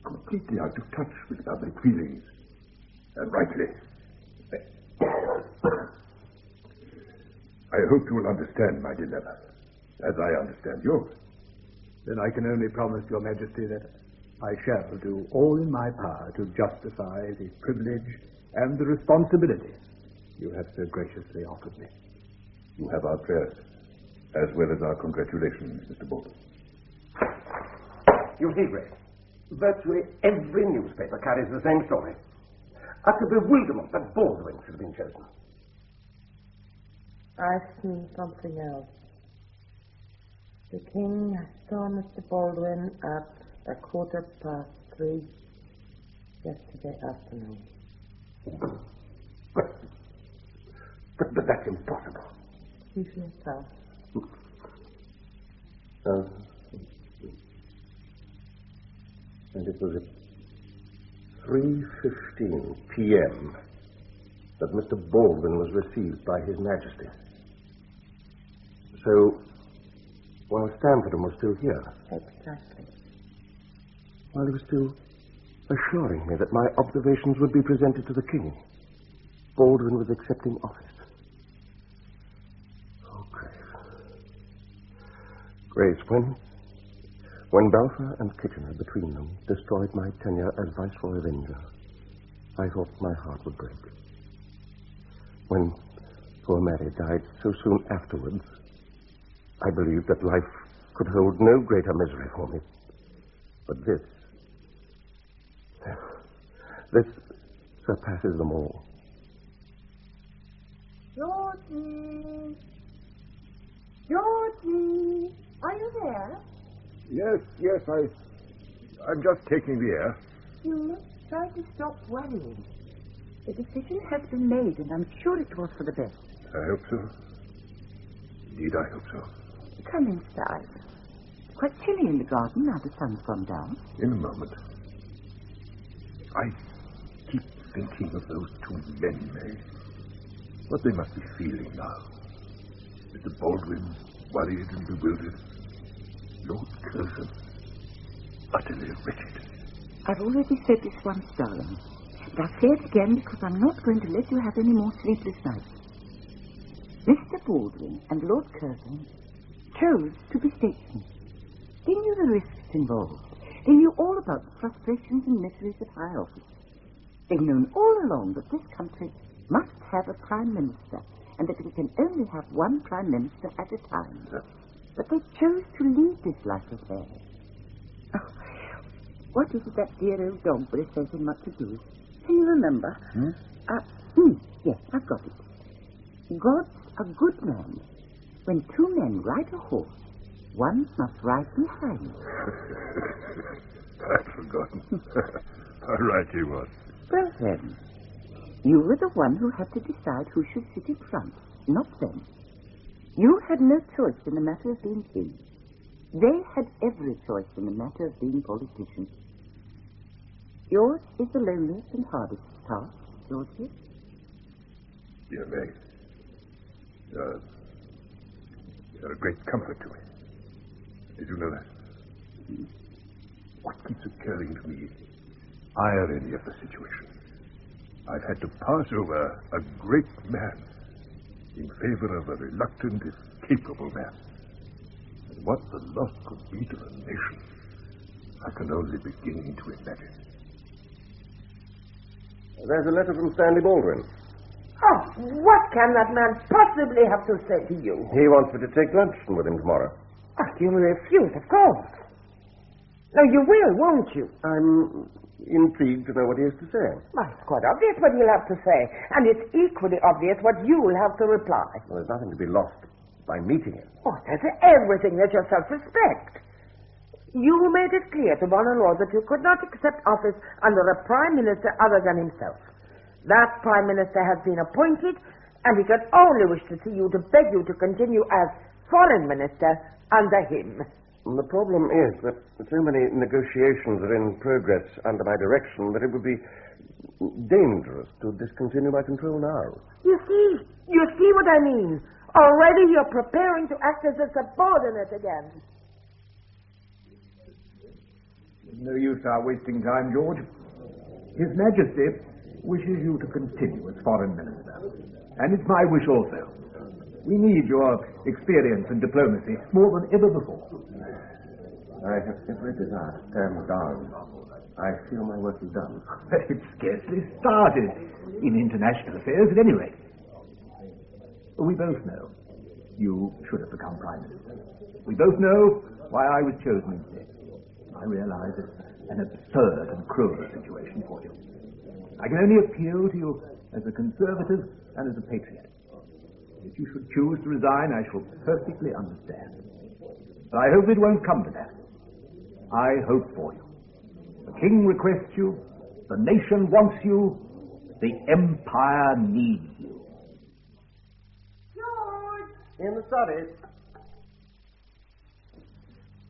completely out of touch with public feelings. And rightly. I hope you will understand my dilemma, as I understand yours. Then I can only promise Your Majesty that I shall do all in my power to justify the privilege and the responsibility you have so graciously offered me. You have our prayers, as well as our congratulations, Mr. Baldwin. You see, Ray, virtually every newspaper carries the same story. Utter bewilderment that Baldwin should have been chosen. I've seen something else. The King saw Mr. Baldwin at 3:15 yesterday afternoon. But that's impossible. See for yourself. And it was at 3:15 p.m. that Mr. Baldwin was received by His Majesty. So, while Stamford was still here. Exactly. while he was still assuring me that my observations would be presented to the king. Baldwin was accepting office. Oh, Grace, when Balfour and Kitchener between them destroyed my tenure as Viceroy of India, I thought my heart would break. When poor Mary died so soon afterwards, I believed that life could hold no greater misery for me. But this surpasses them all. Georgie! Georgie! Are you there? Yes, I'm just taking the air. You must try to stop worrying. The decision has been made, and I'm sure it was for the best. I hope so. Indeed, I hope so. Come inside. It's quite chilly in the garden now the sun's gone down. In a moment. I keep thinking of those two men, May. What they must be feeling now. Mr. Baldwin, worried and bewildered. Lord Curzon, utterly wretched. I've already said this once, darling. But I'll say it again because I'm not going to let you have any more sleepless nights. Mr. Baldwin and Lord Curzon chose to be statesmen. They knew the risks involved. They knew all about the frustrations and miseries of high office. They've known all along that this country must have a prime minister, and that we can only have one prime minister at a time. But they chose to lead this life affair. Oh, what is it that dear old dog was says in Much Ado? Can you remember? Yes, I've got it. God's a good man. When two men ride a horse, one must ride behind. I'd forgotten. How right he was. Well then, you were the one who had to decide who should sit in front, not them. You had no choice in the matter of being king. They had every choice in the matter of being politicians. Yours is the loneliest and hardest task, Georgie. Dear May, you're a great comfort to me. Did you know that? What keeps occurring to me is irony of the situation. I've had to pass over a great man in favor of a reluctant, if capable man. And what the loss could be to the nation, I can only begin to imagine. There's a letter from Stanley Baldwin. Oh, what can that man possibly have to say to you? He wants me to take luncheon with him tomorrow. Oh, you'll refuse, of course. No, you will, won't you? I'm intrigued to know what he has to say. Well, it's quite obvious what he'll have to say, and it's equally obvious what you will have to reply. Well, there's nothing to be lost by meeting him. Oh, there's everything that your self-respect. You made it clear to Bonner that you could not accept office under a prime minister other than himself. That prime minister has been appointed, and he can only wish to see you to beg you to continue as foreign minister under him. The problem is that so many negotiations are in progress under my direction that it would be dangerous to discontinue my control now. You see what I mean? Already you're preparing to act as a subordinate again. No use our wasting time, George. His Majesty wishes you to continue as foreign minister. And it's my wish also. We need your experience and diplomacy more than ever before. I have every desire to stand down. I feel my work is done. It's scarcely started in international affairs at any rate. We both know you should have become prime minister. We both know why I was chosen instead. I realize it's an absurd and cruel situation for you. I can only appeal to you as a conservative and as a patriot. If you should choose to resign, I shall perfectly understand. But I hope it won't come to that. I hope for you. The king requests you. The nation wants you. The empire needs you. George! In the study.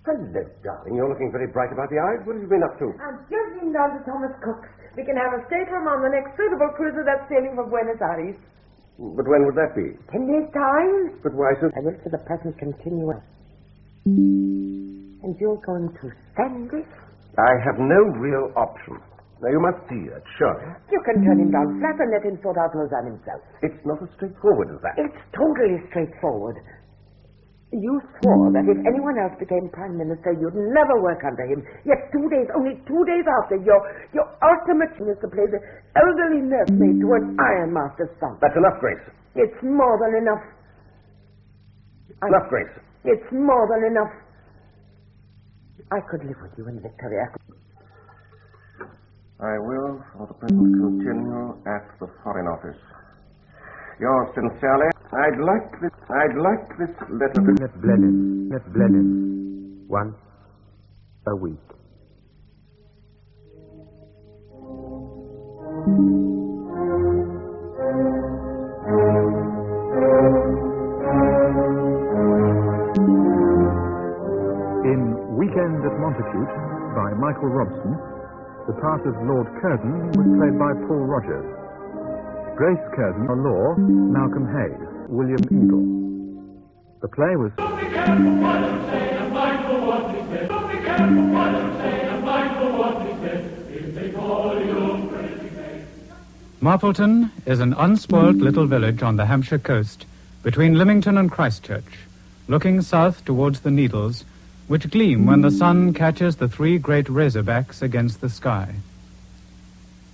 Hello, darling. You're looking very bright about the eyes. What have you been up to? I'm just been down to Thomas Cook's. We can have a stateroom on the next suitable cruiser that's sailing for Buenos Aires. But when would that be? 10 days' time. But why so... I will for the present continue. And you're going to send this? I have no real option. Now, you must see it, surely. You can turn him down flat and let him sort out Lausanne himself. It's not as straightforward as that. It's totally straightforward. You swore that if anyone else became Prime Minister, you'd never work under him. Yet only 2 days after, your ultimate mission is to play the elderly nursemaid to an ironmaster's son. That's enough, Grace. It's more than enough. Enough, Grace. It's more than enough. I could live with you in Victoria. I will, for the present, continue at the Foreign Office. Yours sincerely. I'd like this letter to... Let's blend him. Once a week. In Weekend at Montacute, by Michael Robson, the part of Lord Curzon was played by Paul Rogers. Grace Curzon, a law, Malcolm Hayes, William Eagle. The play was... Marpleton is an unspoilt little village on the Hampshire coast, between Lymington and Christchurch, looking south towards the Needles, which gleam when the sun catches the 3 great razorbacks against the sky.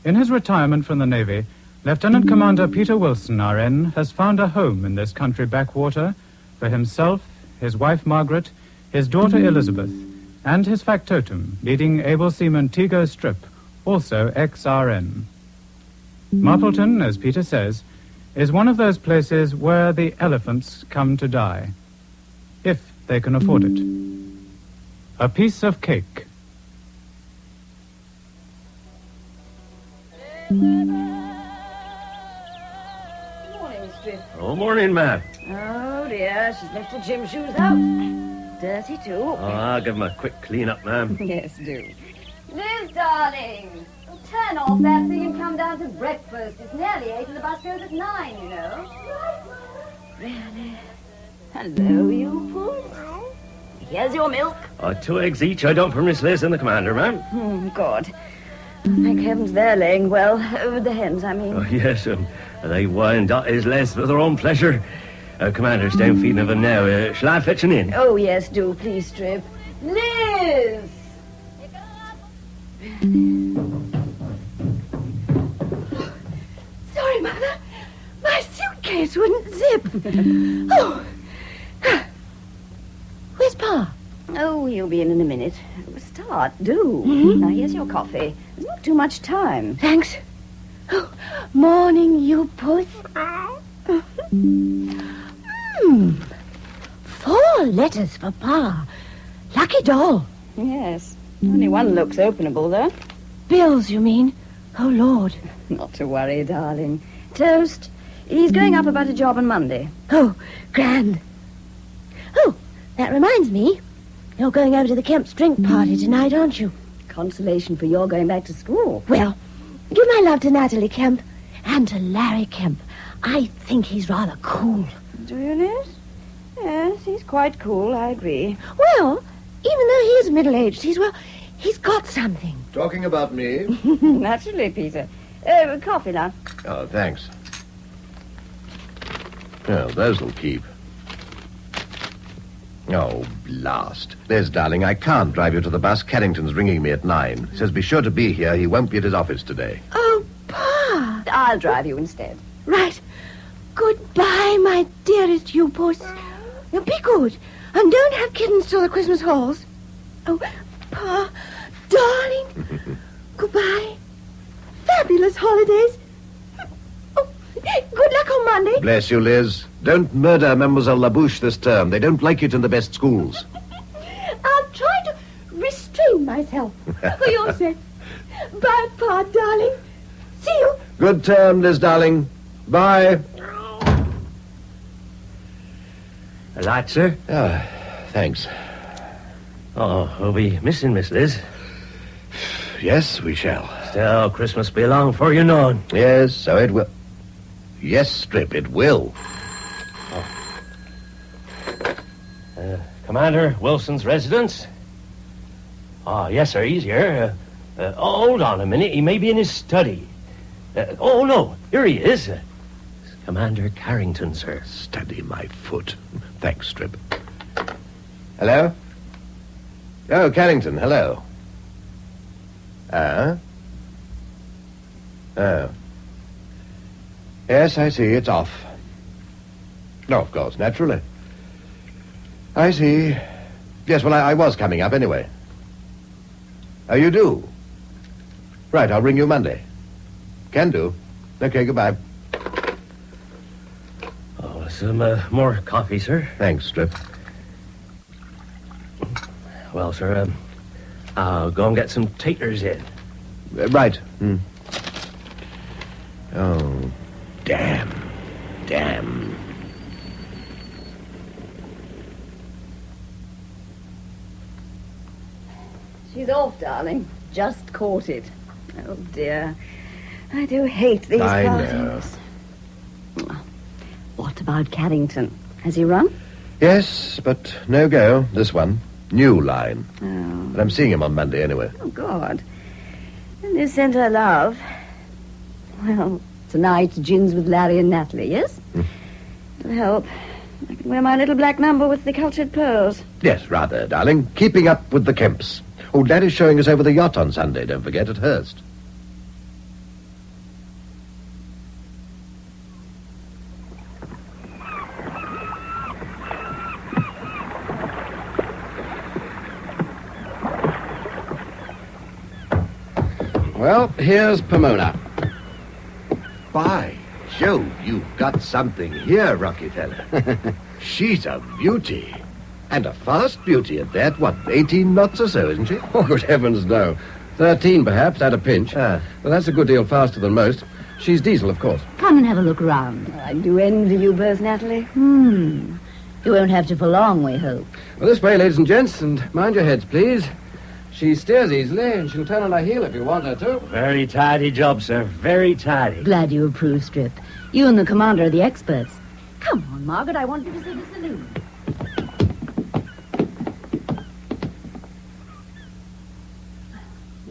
In his retirement from the Navy, Lieutenant Commander Peter Wilson, RN, has found a home in this country backwater for himself, his wife Margaret, his daughter Elizabeth, and his factotum, leading able seaman Tego Strip, also ex-RN. Marpleton, as Peter says, is one of those places where the elephants come to die, if they can afford it. A piece of cake. Oh, morning, ma'am. Oh, dear, she's left her gym shoes out. Dirty, too. Oh, I'll give them a quick clean-up, ma'am. Yes, do. Liz, darling, turn off that thing and come down to breakfast. It's nearly 8 and the bus goes at 9, you know. Really? Hello, you fools. Here's your milk. 2 eggs each I don't for Miss Liz and the commander, ma'am. Oh, God. Thank heavens they're laying well. The hens, I mean. Oh, yes, they wind up his less for their own pleasure. Commander's down feeding of them now. Shall I fetch him in? Oh, yes, do. Please, Strip. Liz! Sorry, Mother. My suitcase wouldn't zip. Oh. Where's Pa? Oh, he'll be in a minute. Start, do. Mm-hmm. Now, here's your coffee. There's not too much time. Thanks. Oh, morning, you puss. 4 letters for Pa. Lucky doll. Yes. Only one looks openable, though. Bills, you mean? Oh, Lord. Not to worry, darling. Toast. He's going up about a job on Monday. Oh, grand. Oh, that reminds me. You're going over to the Kemp's drink party tonight, aren't you? Consolation for your going back to school. Well, give my love to Natalie Kemp and to Larry Kemp. I think he's rather cool. Do you, Liz? Yes, he's quite cool, I agree. Well, even though he is middle-aged, he's got something. Talking about me? Naturally, Peter. Coffee now. Oh, thanks. Well, those'll keep. Oh, blast. Liz, darling, I can't drive you to the bus. Carrington's ringing me at 9. He says be sure to be here. He won't be at his office today. Oh, Pa! I'll drive you instead. Right. Goodbye, my dearest you puss. Now, be good. And don't have kittens till the Christmas halls. Oh, Pa, darling. Goodbye. Fabulous holidays. Oh, good luck on Monday. Bless you, Liz. Don't murder Mademoiselle Labouche this term. They don't like it in the best schools. I'll try to restrain myself for your sake. Bye, Pa, darling. See you. Good term, Liz, darling. Bye. A light, sir? Ah, thanks. Oh, we'll be missing Miss Liz. Yes, we shall. Still, Christmas be long for you known. Yes, so it will. Yes, Strip, it will. Commander Wilson's residence? Oh, yes, sir, he's here. Hold on a minute. He may be in his study. Oh, no, here he is. Commander Carrington, sir. Steady my foot. Thanks, Strip. Hello? Oh, Carrington, hello. Oh. Yes, I see, it's off. No, of course, naturally. I see. Yes, well, I was coming up anyway. Oh, you do? Right, I'll ring you Monday. Can do. Okay, goodbye. Oh, some more coffee, sir? Thanks, Strip. Well, sir, I'll go and get some taters in. Right. Oh, damn. She's off, darling. Just caught it. Oh, dear. I do hate these parties. Know. What about Carrington? Has he run? Yes, but no go, this one. New line. Oh. But I'm seeing him on Monday anyway. Oh, God. And you sent her love. Well, tonight, gins with Larry and Natalie, yes? It'll help. I can wear my little black number with the cultured pearls. Yes, rather, darling. Keeping up with the Kemps. Oh, Dad is showing us over the yacht on Sunday, don't forget, at Hurst. Well, here's Pomona. By Jove, you've got something here, Rocky fella. She's a beauty. And a fast beauty at that. What, 18 knots or so, isn't she? Oh, good heavens, no. 13, perhaps, at a pinch. Well, that's a good deal faster than most. She's diesel, of course. Come and have a look around. I do envy you both, Natalie. You won't have to for long, we hope. Well, this way, ladies and gents, and mind your heads, please. She steers easily, and she'll turn on her heel if you want her to. Very tidy job, sir. Very tidy. Glad you approve, Strip. You and the commander are the experts. Come on, Margaret, I want you to see the saloon.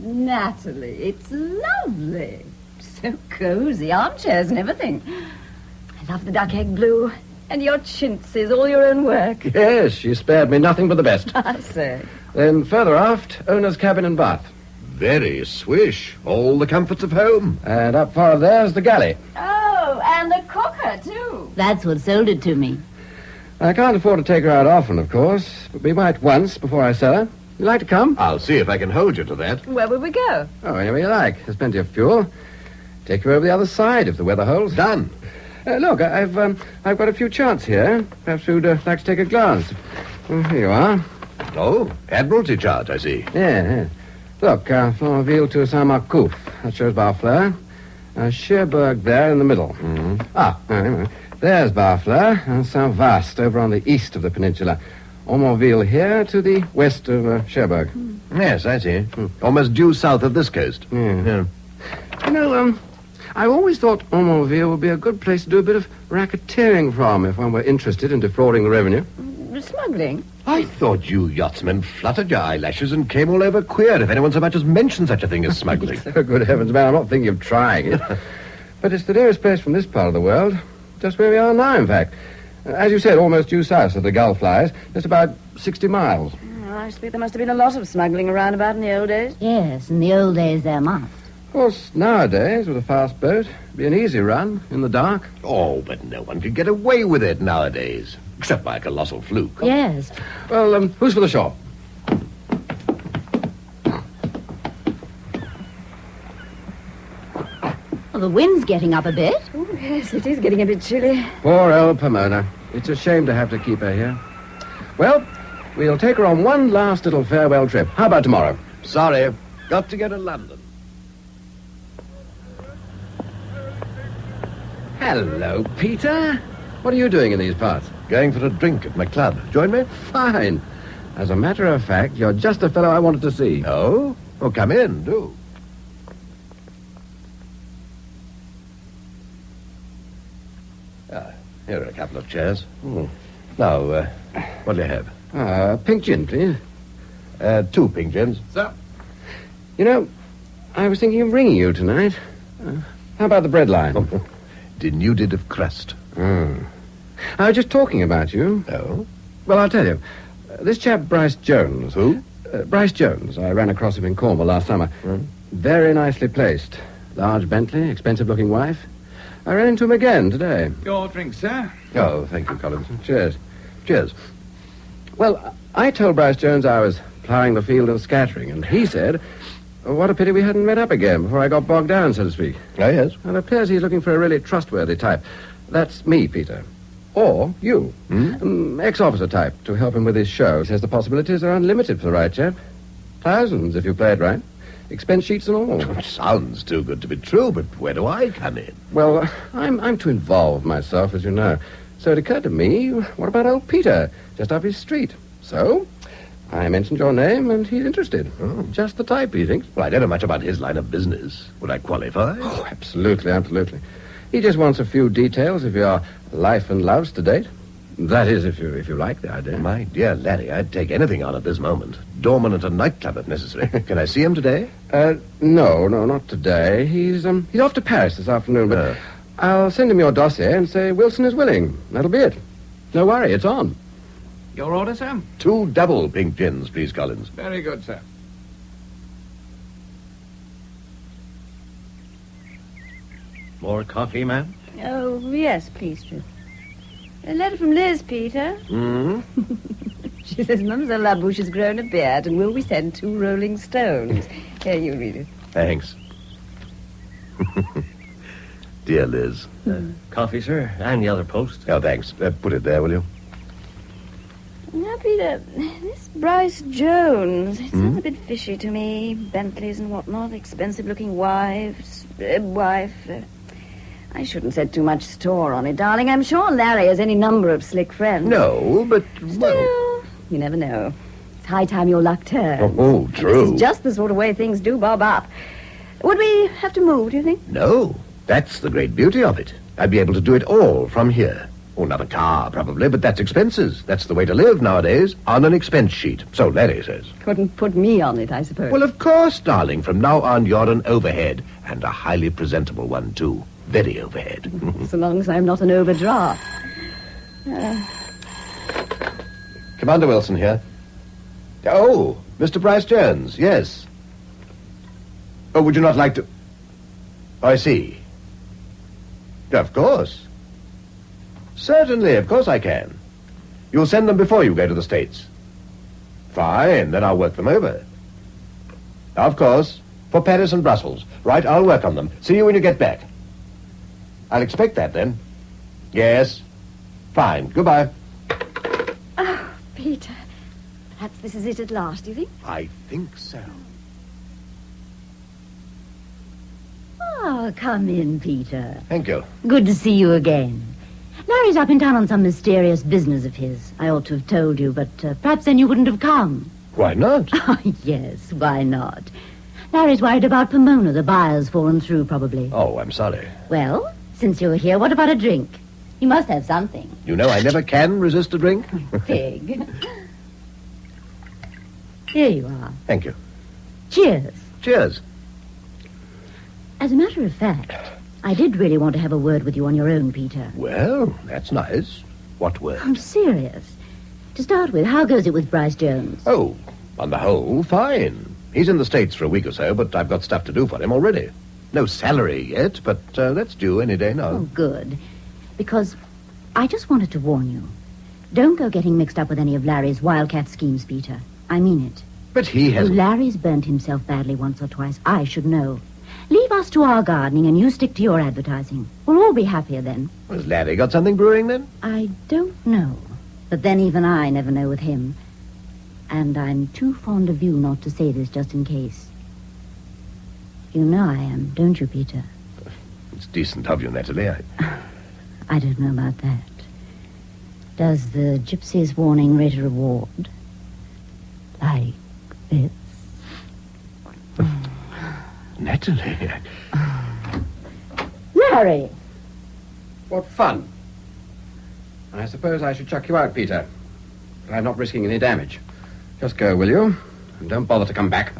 Natalie, it's lovely. So cozy, armchairs and everything. I love the duck egg blue. And your chintz is all your own work. Yes, she spared me nothing but the best. I say. Then further aft, owner's cabin and bath. Very swish. All the comforts of home. And up far there's the galley. Oh, and the cooker, too. That's what sold it to me. I can't afford to take her out often, of course, but we might once before I sell her. You like to come? I'll see if I can hold you to that. Where will we go? Oh, anywhere you like. There's plenty of fuel. Take you over the other side if the weather holds. Done. Look, I've got a few charts here. Perhaps you'd like to take a glance. Here you are. Oh, Admiralty chart, I see. Yeah. Look, Flamanville to Saint-Marcouf. That shows Barfleur. Cherbourg there in the middle. Anyway. There's Barfleur and Saint-Vaast over on the east of the peninsula. Aumonville here to the west of Cherbourg. Yes, I see. Almost due south of this coast. Yeah. You know, I always thought Aumonville would be a good place to do a bit of racketeering from if one were interested in defrauding the revenue. Smuggling? I thought you yachtsmen fluttered your eyelashes and came all over queer if anyone so much as mentioned such a thing as smuggling. Good heavens, man, I'm not thinking of trying it. But it's the nearest place from this part of the world. Just where we are now, in fact. As you said, almost due south of the Gulf lies. Just about 60 miles. Well, I expect there must have been a lot of smuggling around about in the old days. Yes, in the old days there must. Of course, nowadays, with a fast boat, it'd be an easy run in the dark. Oh, but no one can get away with it nowadays, except by a colossal fluke. Yes. Well, who's for the shore? Well, the wind's getting up a bit. Oh, yes, it is getting a bit chilly. Poor old Pomona. It's a shame to have to keep her here. Well, we'll take her on one last little farewell trip. How about tomorrow? Sorry, got to go to London. Hello, Peter. What are you doing in these parts? Going for a drink at my club. Join me? Fine. As a matter of fact, you're just the fellow I wanted to see. Oh? Well, come in, do. Here are a couple of chairs. Now, what do you have? Pink gin, please. 2 pink gems. Sir? You know, I was thinking of ringing you tonight. How about the bread line? Denuded of crust. Oh. I was just talking about you. Oh? Well, I'll tell you. This chap, Bryce Jones. Who? Bryce Jones. I ran across him in Cornwall last summer. Very nicely placed. Large Bentley, expensive-looking wife. I ran into him again today. Your drink, sir? Oh, thank you, Collins. Cheers. Cheers. Well, I told Bryce Jones I was ploughing the field and scattering, and he said, what a pity we hadn't met up again before I got bogged down, so to speak. Oh, yes. And it appears he's looking for a really trustworthy type. That's me, Peter. Or you. Ex-officer type, to help him with his show. He says the possibilities are unlimited for the right chap. Thousands, if you play it right. Expense sheets and all. It sounds too good to be true, but where do I come in? Well, I'm too involved myself, as you know. So it occurred to me, what about old Peter, just up his street? So I mentioned your name, and he's interested. Oh. Just the type, he thinks. Well, I don't know much about his line of business. Would I qualify? Oh, absolutely, absolutely. He just wants a few details of your life and loves to date. That is, if you like the idea. My dear Larry, I'd take anything on at this moment. Doorman at a nightclub, if necessary. Can I see him today? No, not today. He's off to Paris this afternoon, but I'll send him your dossier and say Wilson is willing. That'll be it. No worry, it's on. Your order, sir? 2 double pink gins, please, Collins. Very good, sir. More coffee, ma'am? Oh, yes, please, Drew. A letter from Liz, Peter. She says Mademoiselle Labouche has grown a beard and will we send 2 rolling stones. Here, you read it. Thanks. Dear Liz. Coffee, sir, and the other post. Oh, thanks. Put it there, will you? Now, Peter, this Bryce Jones, it sounds a bit fishy to me. Bentleys and whatnot, expensive-looking wife. I shouldn't set too much store on it, darling. I'm sure Larry has any number of slick friends. No, but, Still, you never know. It's high time your luck turned. Oh, true. This is just the sort of way things do bob up. Would we have to move, do you think? No, that's the great beauty of it. I'd be able to do it all from here. Oh, not a car, probably, but that's expenses. That's the way to live nowadays, on an expense sheet. So Larry says. Couldn't put me on it, I suppose. Well, of course, darling. From now on, you're an overhead, and a highly presentable one, too. Very overhead. So long as I'm not an overdraft. Commander Wilson here. Oh, Mr. Bryce Jones, yes. Oh, would you not like to... Oh, I see. Of course. Certainly, of course I can. You'll send them before you go to the States. Fine, then I'll work them over. Of course. For Paris and Brussels. Right, I'll work on them. See you when you get back. I'll expect that, then. Yes. Fine. Goodbye. Oh, Peter. Perhaps this is it at last, do you think? I think so. Oh, come in, Peter. Thank you. Good to see you again. Larry's up in town on some mysterious business of his. I ought to have told you, but perhaps then you wouldn't have come. Why not? Oh, yes, why not? Larry's worried about Pomona. The buyer's fallen through, probably. Oh, I'm sorry. Well, since you're here, what about a drink? You must have something. You know I never can resist a drink. Pig. Here you are. Thank you. Cheers. Cheers. As a matter of fact, I did really want to have a word with you on your own, Peter. Well, that's nice. What word? I'm serious. To start with, how goes it with Bryce Jones? Oh, on the whole, fine. He's in the States for a week or so, but I've got stuff to do for him already. No salary yet, but that's due any day now. Oh, good. Because I just wanted to warn you. Don't go getting mixed up with any of Larry's wildcat schemes, Peter. I mean it. But he has... If Larry's burnt himself badly once or twice, I should know. Leave us to our gardening and you stick to your advertising. We'll all be happier then. Has Larry got something brewing then? I don't know. But then even I never know with him. And I'm too fond of you not to say this just in case. You know I am, don't you, Peter? It's decent of you, Natalie. I don't know about that. Does the gypsy's warning rate a reward? Like this? Natalie. Larry! What fun. I suppose I should chuck you out, Peter. But I'm not risking any damage. Just go, will you? And don't bother to come back.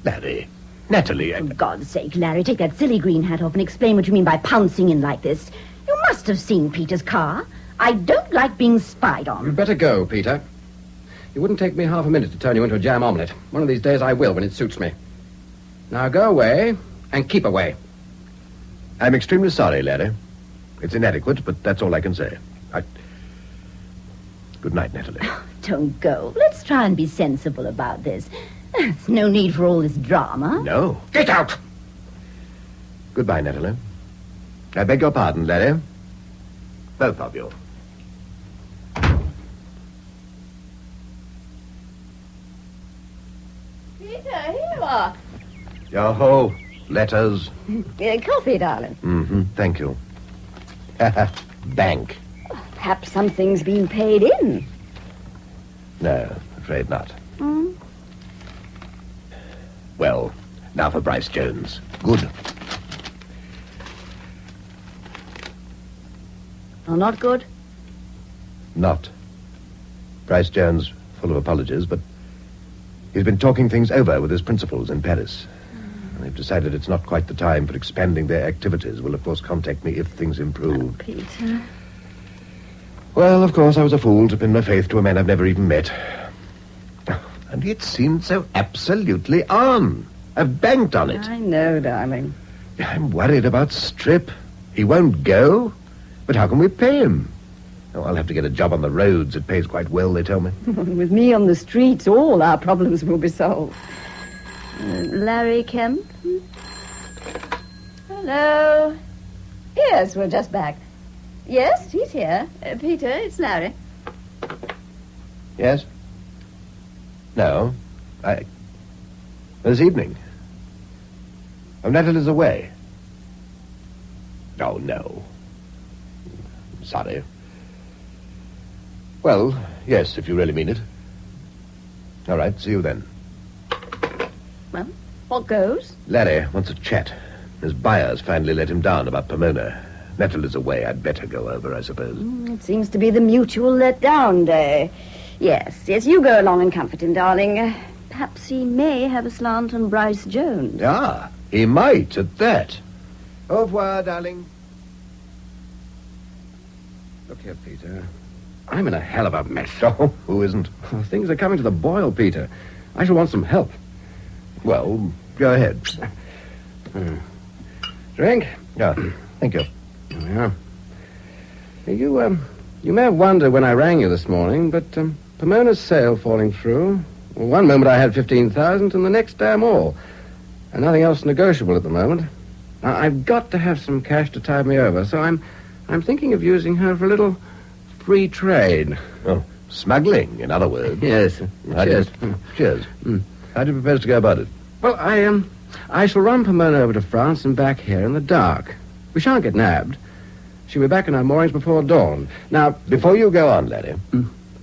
Larry. Natalie. For God's sake, Larry, take that silly green hat off and explain what you mean by pouncing in like this. You must have seen Peter's car. I don't like being spied on. You'd better go, Peter. It wouldn't take me half a minute to turn you into a jam omelette. One of these days I will, when it suits me. Now go away, and keep away. I'm extremely sorry, Larry. It's inadequate, but that's all I can say. Good night, Natalie. Don't go. Let's try and be sensible about this. There's no need for all this drama. No. Get out! Goodbye, Natalie. I beg your pardon, Larry. Both of you. Peter, here you are. Yo-ho. Letters. Coffee, darling. Mm-hmm. Thank you. Bank. Perhaps something's been paid in. No, afraid not. Hmm? Well, now for Bryce Jones. Good. Oh, not good? Not. Bryce Jones, full of apologies, but he's been talking things over with his principals in Paris. And they've decided it's not quite the time for expanding their activities. Will, of course, contact me if things improve. Oh, Peter. Well, of course, I was a fool to pin my faith to a man I've never even met. And it seemed so absolutely on. I've banked on it. I know, darling. I'm worried about Strip. He won't go. But how can we pay him? Oh, I'll have to get a job on the roads. It pays quite well, they tell me. With me on the streets, all our problems will be solved. Larry Kemp? Hello? Yes, we're just back. Yes, he's here. Peter, it's Larry. Yes? No. This evening. Oh, Natalie's away. Oh, no. Sorry. Well, yes, if you really mean it. All right, see you then. Well, what goes? Larry wants a chat. His buyers finally let him down about Pomona. Natalie's away. I'd better go over, I suppose. It seems to be the mutual let-down day. Yes, you go along and comfort him, darling. Perhaps he may have a slant on Bryce Jones. Ah, he might at that. Au revoir, darling. Look here, Peter. I'm in a hell of a mess. Oh, who isn't? Things are coming to the boil, Peter. I shall want some help. Well, go ahead. Drink? Yeah, thank you. Yeah. You may have wondered when I rang you this morning, but Pomona's sale falling through. Well, one moment I had 15,000, and the next damn all. And nothing else negotiable at the moment. Now, I've got to have some cash to tide me over, so I'm thinking of using her for a little free trade. Oh, smuggling, in other words. Yes. Cheers. Cheers. How do you propose to go about it? Well, I shall run Pomona over to France and back here in the dark. We shan't get nabbed. She'll be back in her moorings before dawn. Now, before you go on, Larry,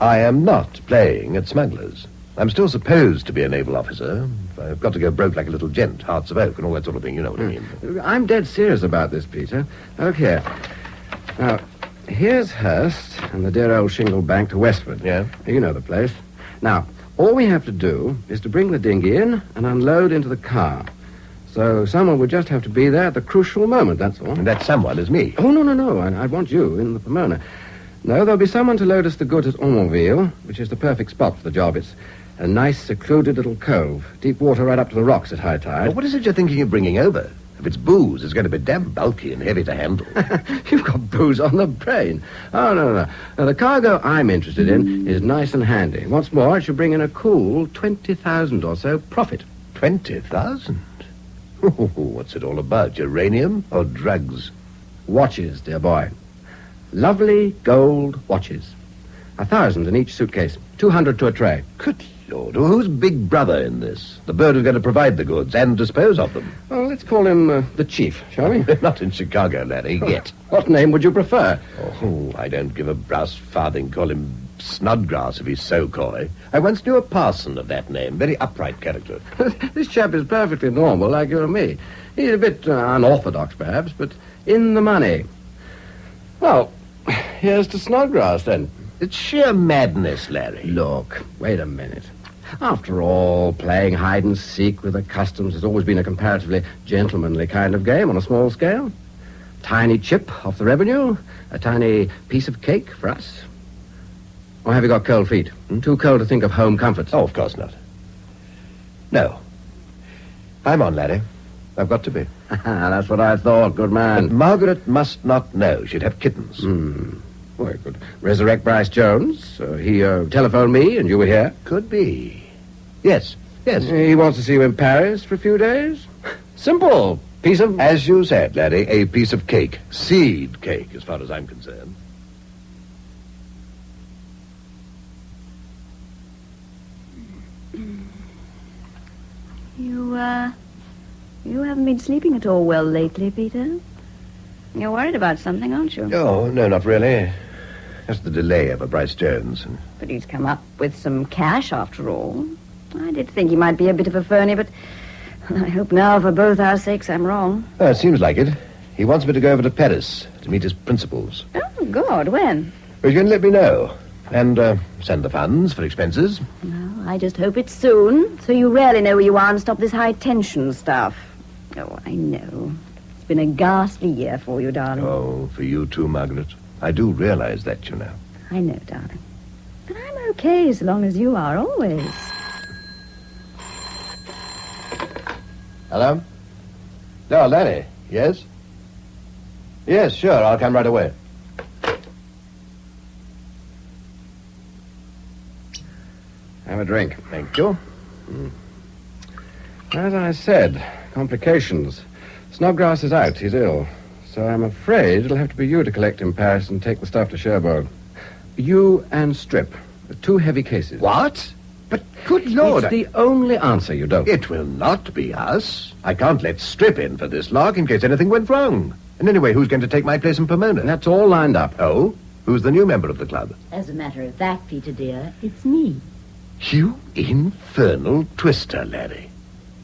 I am not playing at smugglers. I'm still supposed to be a naval officer. I've got to go broke like a little gent, hearts of oak, and all that sort of thing. You know what I mean. I'm dead serious about this, Peter. Look here. Now, here's Hurst and the dear old shingle bank to Westford. Yeah? You know the place. Now, all we have to do is to bring the dinghy in and unload into the car. So someone would just have to be there at the crucial moment, that's all. And that someone is me. Oh, no. I want you in the Pomona. No, there'll be someone to load us the goods at Ormonville, which is the perfect spot for the job. It's a nice, secluded little cove. Deep water right up to the rocks at high tide. Well, what is it you're thinking of bringing over? If it's booze, it's going to be damn bulky and heavy to handle. You've got booze on the brain. Oh, no. Now, the cargo I'm interested in is nice and handy. What's more, it should bring in a cool 20,000 or so profit. 20,000? What's it all about? Uranium or drugs? Watches, dear boy. Lovely gold watches. 1,000 in each suitcase. 200 to a tray. Good Lord. Well, who's big brother in this? The bird who's going to provide the goods and dispose of them. Well, let's call him the chief, shall we? Not in Chicago, Larry, yet. What name would you prefer? Oh, I don't give a brass farthing. Call him Snodgrass if he's so coy. I once knew a parson of that name. Very upright character. This chap is perfectly normal, like you and me. He's a bit unorthodox, perhaps, but in the money. Well, here's to Snodgrass, then. It's sheer madness, Larry. Look, wait a minute. After all, playing hide-and-seek with the customs has always been a comparatively gentlemanly kind of game on a small scale. Tiny chip off the revenue, a tiny piece of cake for us. Or have you got cold feet? Too cold to think of home comforts? Oh, of course not. No. I'm on, laddie. I've got to be. That's what I thought, good man. But Margaret must not know she'd have kittens. Well, you could resurrect Bryce Jones. He telephoned me and you were here. Could be. Yes. He wants to see you in Paris for a few days. Simple. Piece of... As you said, laddie, a piece of cake. Seed cake, as far as I'm concerned. You haven't been sleeping at all well lately, Peter. You're worried about something, aren't you? Oh, no, not really. Just the delay over Bryce Jones. But he's come up with some cash, after all. I did think he might be a bit of a phony, but I hope now, for both our sakes, I'm wrong. It seems like it. He wants me to go over to Paris to meet his principals. Oh, good. When? He's going to let me know. And send the funds for expenses. Well, I just hope it's soon, so you really know where you are and stop this high-tension stuff. Oh, I know. It's been a ghastly year for you, darling. Oh, for you too, Margaret. I do realize that, you know. I know, darling. But I'm okay as long as you are, always. Hello? Oh, Lanny. Yes? Yes, sure. I'll come right away. Have a drink. Thank you. As I said, complications. Snodgrass is out. He's ill. So I'm afraid it'll have to be you to collect in Paris and take the stuff to Cherbourg. You and Strip. Two heavy cases. What? But good Lord. It's the only answer you don't. It will not be us. I can't let Strip in for this lark in case anything went wrong. And anyway, who's going to take my place in Pomona? That's all lined up. Oh? Who's the new member of the club? As a matter of fact, Peter, dear, it's me. You infernal twister, Larry.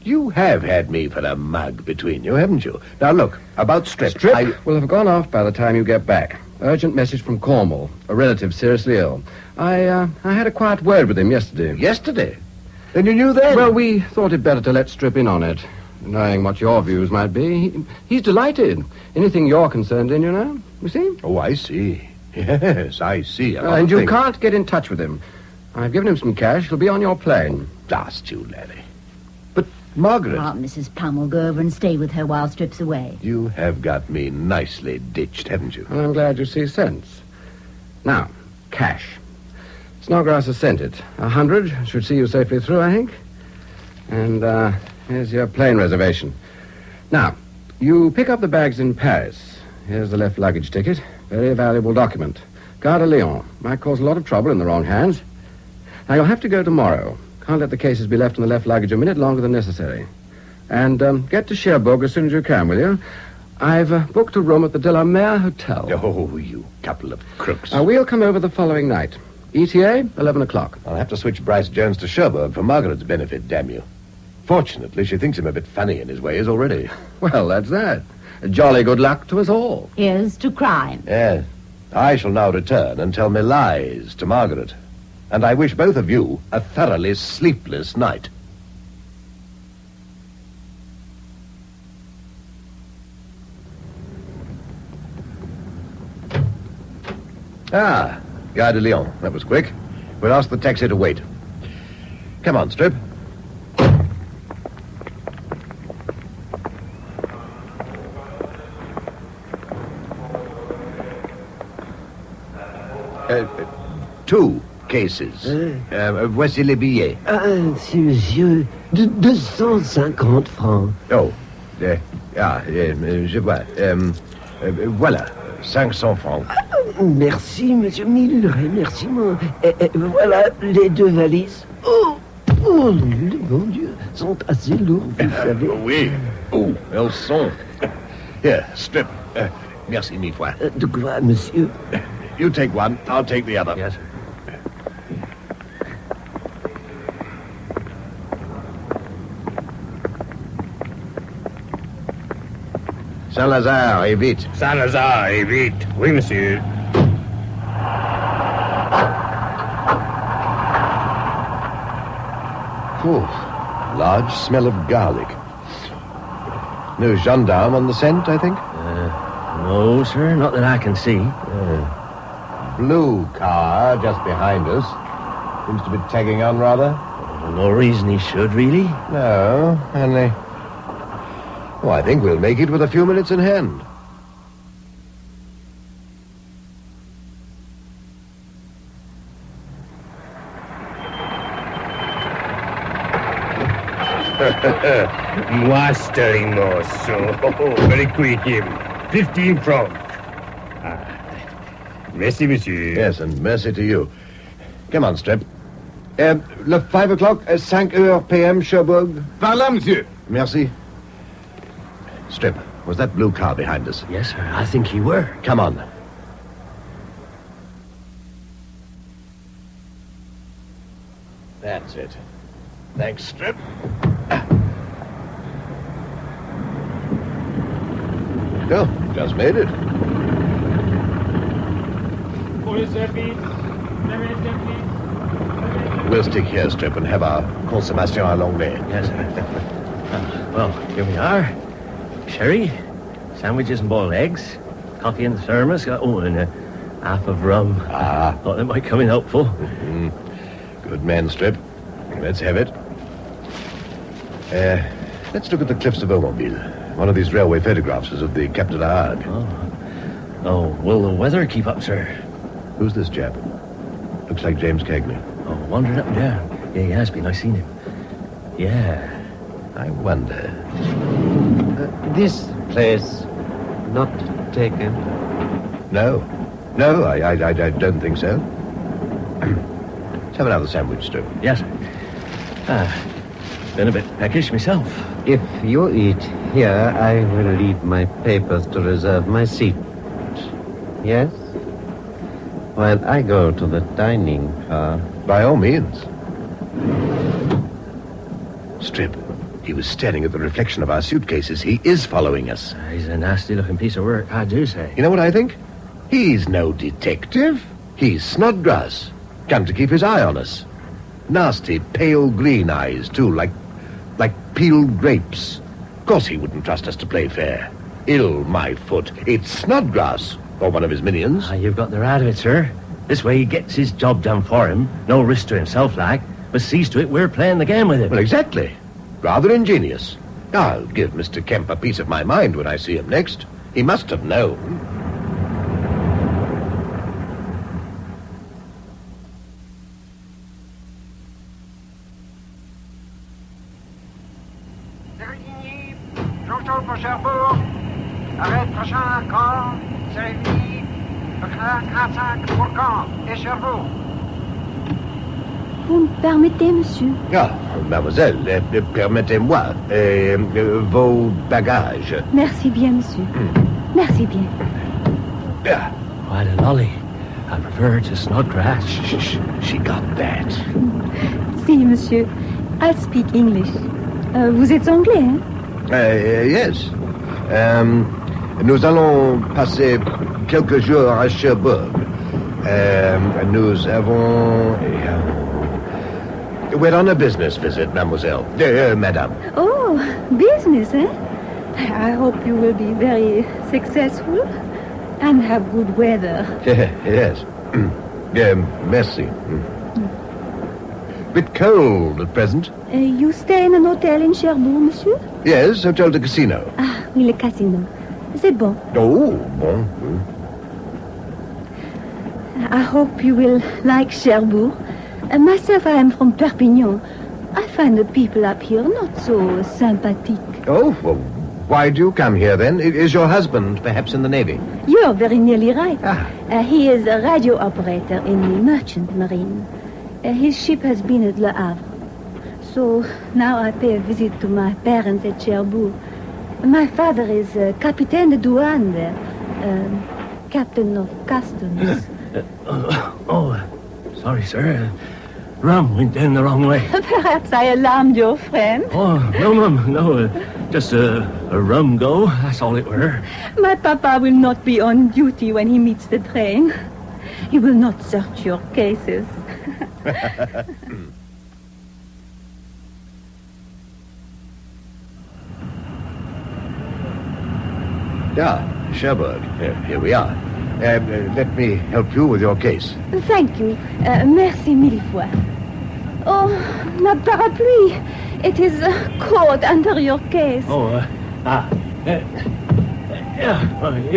You have had me for a mug between you, haven't you? Now, look, about Strip. Strip will have gone off by the time you get back. Urgent message from Cornwall. A relative seriously ill. I had a quiet word with him yesterday. Yesterday? Then you knew then? Well, we thought it better to let Strip in on it, knowing what your views might be. He's delighted. Anything you're concerned in, you know. You see? Oh, I see. Yes, I see. And you can't get in touch with him. I've given him some cash. He'll be on your plane. Blast you, Larry. But, Margaret... Oh, Mrs. Pum will go over and stay with her while Strip's away. You have got me nicely ditched, haven't you? Well, I'm glad you see sense. Now, cash. Snodgrass has sent it. 100 should see you safely through, I think. And, here's your plane reservation. Now, you pick up the bags in Paris. Here's the left luggage ticket. Very valuable document. Gare de Lyon. Might cause a lot of trouble in the wrong hands. Now, you'll have to go tomorrow. Can't let the cases be left in the left luggage a minute longer than necessary. And get to Cherbourg as soon as you can, will you? I've booked a room at the De La Mer Hotel. Oh, you couple of crooks. We'll come over the following night. ETA, 11 o'clock. I'll have to switch Bryce Jones to Cherbourg for Margaret's benefit, damn you. Fortunately, she thinks him a bit funny in his ways already. Well, that's that. Jolly good luck to us all. Here's to crime. Yes. I shall now return and tell me lies to Margaret. And I wish both of you a thoroughly sleepless night. Ah, Gare de Lyon. That was quick. We'll ask the taxi to wait. Come on, Strip. Two cases. Voici les billets. Si, monsieur. 250 francs. Oh. Je vois. Voilà. 500 francs. Merci, monsieur. Mille remerciements. Voilà les deux valises. Oh, mon Dieu, sont assez lourds, vous savez. Oui. Oh, elles sont. Here, Strip. Merci mille fois. De quoi, monsieur? You take one, I'll take the other. Yes. Saint-Lazare, et vite. Saint-Lazare, et vite. Oui, monsieur. Phew. Large smell of garlic. No gendarme on the scent, I think? No, sir, not that I can see. Blue car just behind us. Seems to be tagging on rather. No reason he should, really. No, only... Oh, I think we'll make it with a few minutes in hand. Mastering morceau. Oh, very quick him. 15 francs. Merci, monsieur. Yes, and mercy to you. Come on, Strip. Le 5 o'clock, 5 heures p.m., Cherbourg. Par là, monsieur. Merci. Strip, was that blue car behind us? Yes, sir. I think he were. Come on. That's it. Thanks, Strip. Oh, just made it. We'll stick here, Strip, and have our consommation à l'anglais. Yes, sir. Well, here we are. Sherry, sandwiches and boiled eggs, coffee and thermos. Oh, and a half of rum. Thought that might come in helpful. Mm-hmm. Good man, Strip. Let's have it. Let's look at the cliffs of Aumobile. One of these railway photographs is of the Cap de la Hague. Oh, will the weather keep up, sir? Who's this chap? Looks like James Cagney. Oh, wandering up and down. Yeah, he has been. I've seen him. Yeah. I wonder. This place not taken? No, I don't think so. Let's have another sandwich, Strip. Yes, sir. Been a bit peckish myself. If you eat here, I will leave my papers to reserve my seat. Yes? While I go to the dining car. By all means. Strip, he was staring at the reflection of our suitcases. He is following us. He's a nasty-looking piece of work, I do say. You know what I think? He's no detective. He's Snodgrass. Come to keep his eye on us. Nasty, pale green eyes, too, like peeled grapes. Of course he wouldn't trust us to play fair. Ill, my foot. It's Snodgrass, or one of his minions. You've got the right of it, sir. This way he gets his job done for him. No risk to himself, but sees to it we're playing the game with him. Well, exactly. Rather ingenious. I'll give Mr. Kemp a piece of my mind when I see him next. He must have known. Pour Cherbourg. Arrête prochain camp, Séville, 45 pour Caen et Cherbourg. Vous me permettez, monsieur? Ah, mademoiselle, permettez-moi vos bagages. Merci bien, monsieur. Merci bien. Quite a lolly. I prefer to Snodgrass. Shh, she got that. Si, monsieur. I speak English. Vous êtes anglais, hein? Yes. Nous allons passer quelques jours à Cherbourg. Nous avons... We're on a business visit, mademoiselle. Madame. Oh, business, eh? I hope you will be very successful and have good weather. Yes. Merci. Bit cold at present. You stay in an hotel in Cherbourg, monsieur? Yes, Hotel de Casino. Ah, oui, le casino. C'est bon. Oh, bon. I hope you will like Cherbourg. Myself, I am from Perpignan. I find the people up here not so sympathetic. Oh, well, why do you come here, then? Is your husband perhaps in the Navy? You're very nearly right. He is a radio operator in the merchant marine. His ship has been at Le Havre. So now I pay a visit to my parents at Cherbourg. My father is Capitaine de Douane there, Captain of Customs. Sorry, sir. Rum went down the wrong way. Perhaps I alarmed your friend. Oh, no, ma'am, no. Just a rum go, that's all it were. My papa will not be on duty when he meets the train. He will not search your cases. Yeah, Cherbourg. Here we are. Let me help you with your case. Thank you. Merci mille fois. Oh, my parapluie. It is caught under your case. Your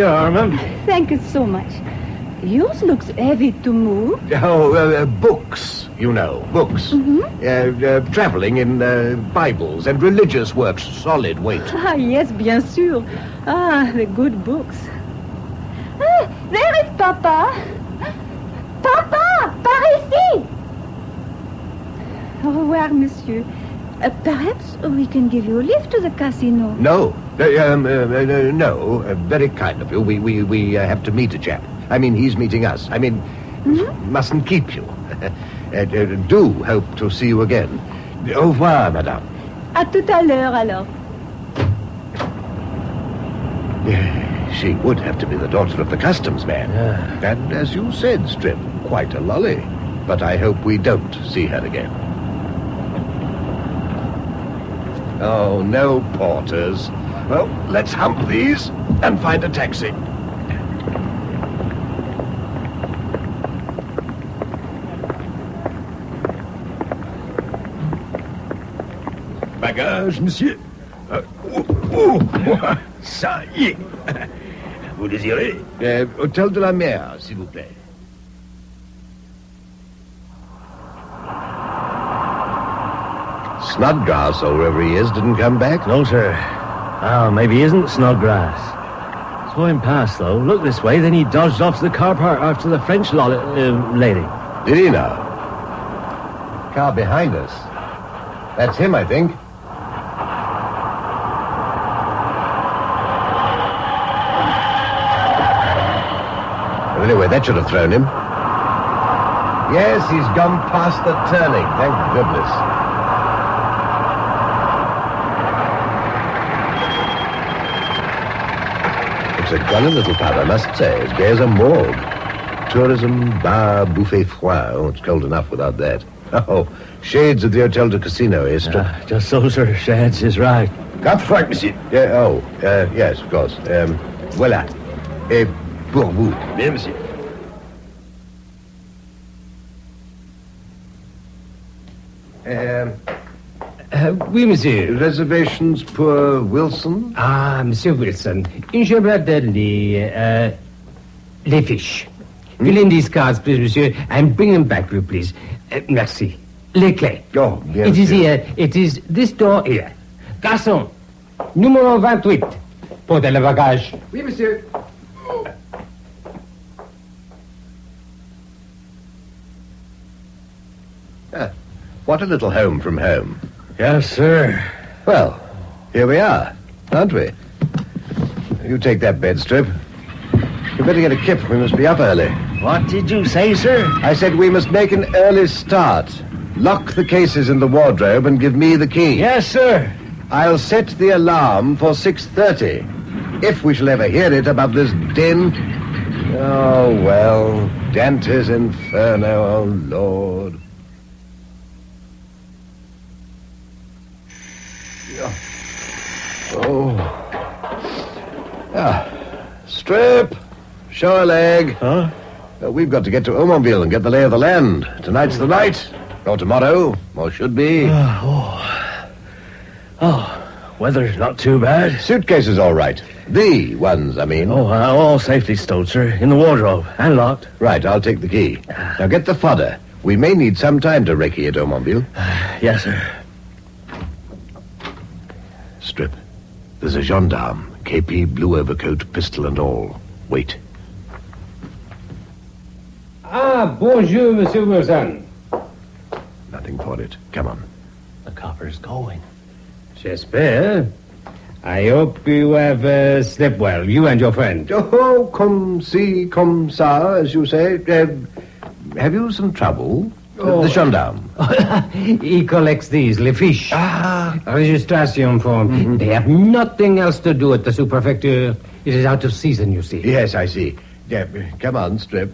arm. Thank you so much. Yours looks heavy to move. Books, you know, books. Mm-hmm. Traveling in Bibles and religious works, solid weight. Ah, yes, bien sûr. Ah, the good books. Ah, there is Papa. Papa, par ici. Au revoir, monsieur. Perhaps we can give you a lift to the casino. No. No. Very kind of you. We have to meet a chap. I mean, he's meeting us. I mean, mustn't keep you. Do hope to see you again. Au revoir, madame. À tout à l'heure, alors. She would have to be the daughter of the customs man. And as you said, Strip, quite a lolly. But I hope we don't see her again. Oh, no porters. Well, let's hump these and find a taxi. Bagage, monsieur. Ça y est. Vous désirez? Hôtel de la Mer, s'il vous plaît. Snodgrass, or wherever he is, didn't come back? No, sir. Oh, maybe he isn't Snodgrass. Saw him pass, though. Look this way, then he dodged off to the car park after the French lady. Did he now? Car behind us. That's him, I think. Well, anyway, that should have thrown him. Yes, he's gone past the turning, thank goodness. It's a gully little pub, I must say, as gay as a morgue. Tourism, bar, buffet froid. Oh, it's cold enough without that. Oh, shades of the Hotel de Casino, eh, Strip? Just so, sir. Shades is right. Carte franc, monsieur. Yes, of course. Voilà. Et pour vous. Bien, monsieur. Oui, monsieur. Reservations pour Wilson? Ah, Monsieur Wilson. Je vais donner les fiches. Fill in these cards, please, monsieur, and bring them back, will you, please. Merci. Les clés. Oh, bien It is sûr. here. It is this door here. Garçon, numéro 28. Portez le bagage. Oui, monsieur. What a little home from home. Yes, sir. Well, here we are, aren't we? You take that bed, Strip. You better get a kip. We must be up early. What did you say, sir? I said we must make an early start. Lock the cases in the wardrobe and give me the key. Yes, sir. I'll set the alarm for 6:30. If we shall ever hear it above this din. Oh, well, Dante's Inferno, oh, Lord. Oh. Strip. Show a leg. Huh? We've got to get to Omonville and get the lay of the land. Tonight's the night. Or tomorrow. Or should be. Weather's not too bad. Suitcases all right. The ones, I mean. All safely stowed, sir. In the wardrobe. And locked. Right, I'll take the key. Now get the fodder. We may need some time to recce at Omonville. Yes, sir. Strip. There's a gendarme. KP, blue overcoat, pistol and all. Wait. Ah, bonjour, Monsieur Wilson. Nothing for it. Come on. The copper's going. J'espère. I hope you have slept well, you and your friend. Oh, comme si, comme ça, as you say. Have you some trouble? The gendarme. He collects these, les fiches. Registration form. Mm-hmm. They have nothing else to do at the sous-prefecture. It is out of season, you see. Yes, I see. Yeah, come on, Strip.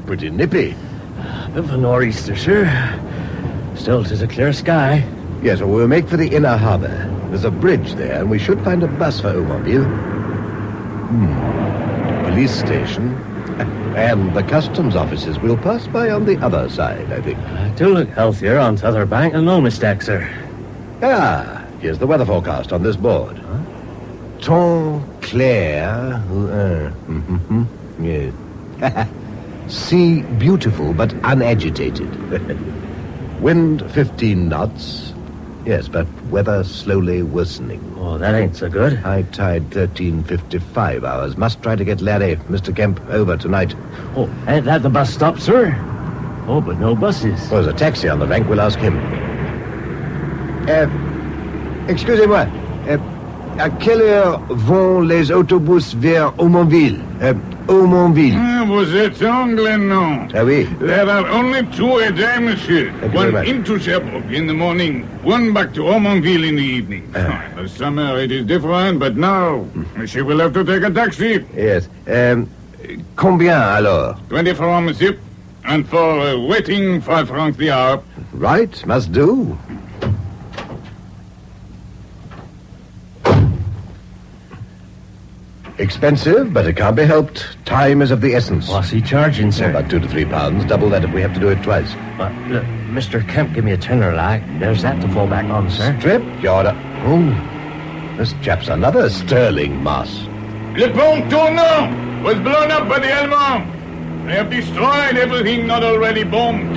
Pretty nippy. Bit of a nor'easter, sir. Still, 'tis a clear sky. Yes, well, we'll make for the inner harbor. There's a bridge there, and we should find a bus for Aumonville. Police station. And the customs offices will pass by on the other side, I think. Do look healthier on t'other bank, and no mistake, sir. Ah, here's the weather forecast on this board. Huh? Ton clair. Yes. Sea beautiful but unagitated. Wind 15 knots. Yes, but weather slowly worsening. Oh, that ain't so good. High tide 13:55 hours. Must try to get Larry, Mr. Kemp, over tonight. Oh, ain't that the bus stop, sir? Oh, but no buses. Well, there's a taxi on the rank. We'll ask him. Excusez-moi. À quelle heure vont les autobus vers Aumonville? Aumonville. Vous êtes anglais, non? Ah oui. There are only 2 a day, monsieur. Thank you very One much. into Sherbrooke in the morning, one back to Aumonville in the evening. The summer it is different, but now monsieur will have to take a taxi. Yes. Combien alors? 20 francs, monsieur. And for waiting, 5 francs the hour. Right, must do. Expensive, but it can't be helped. Time is of the essence. What's he charging, sir? About £2 to £3. Double that if we have to do it twice. But, look, Mr. Kemp, give me a tenner, like. There's that to fall back on, sir. Strip, you're... Oh, this chap's another sterling mass. Le pont tournant was blown up by the Allemands. They have destroyed everything not already bombed.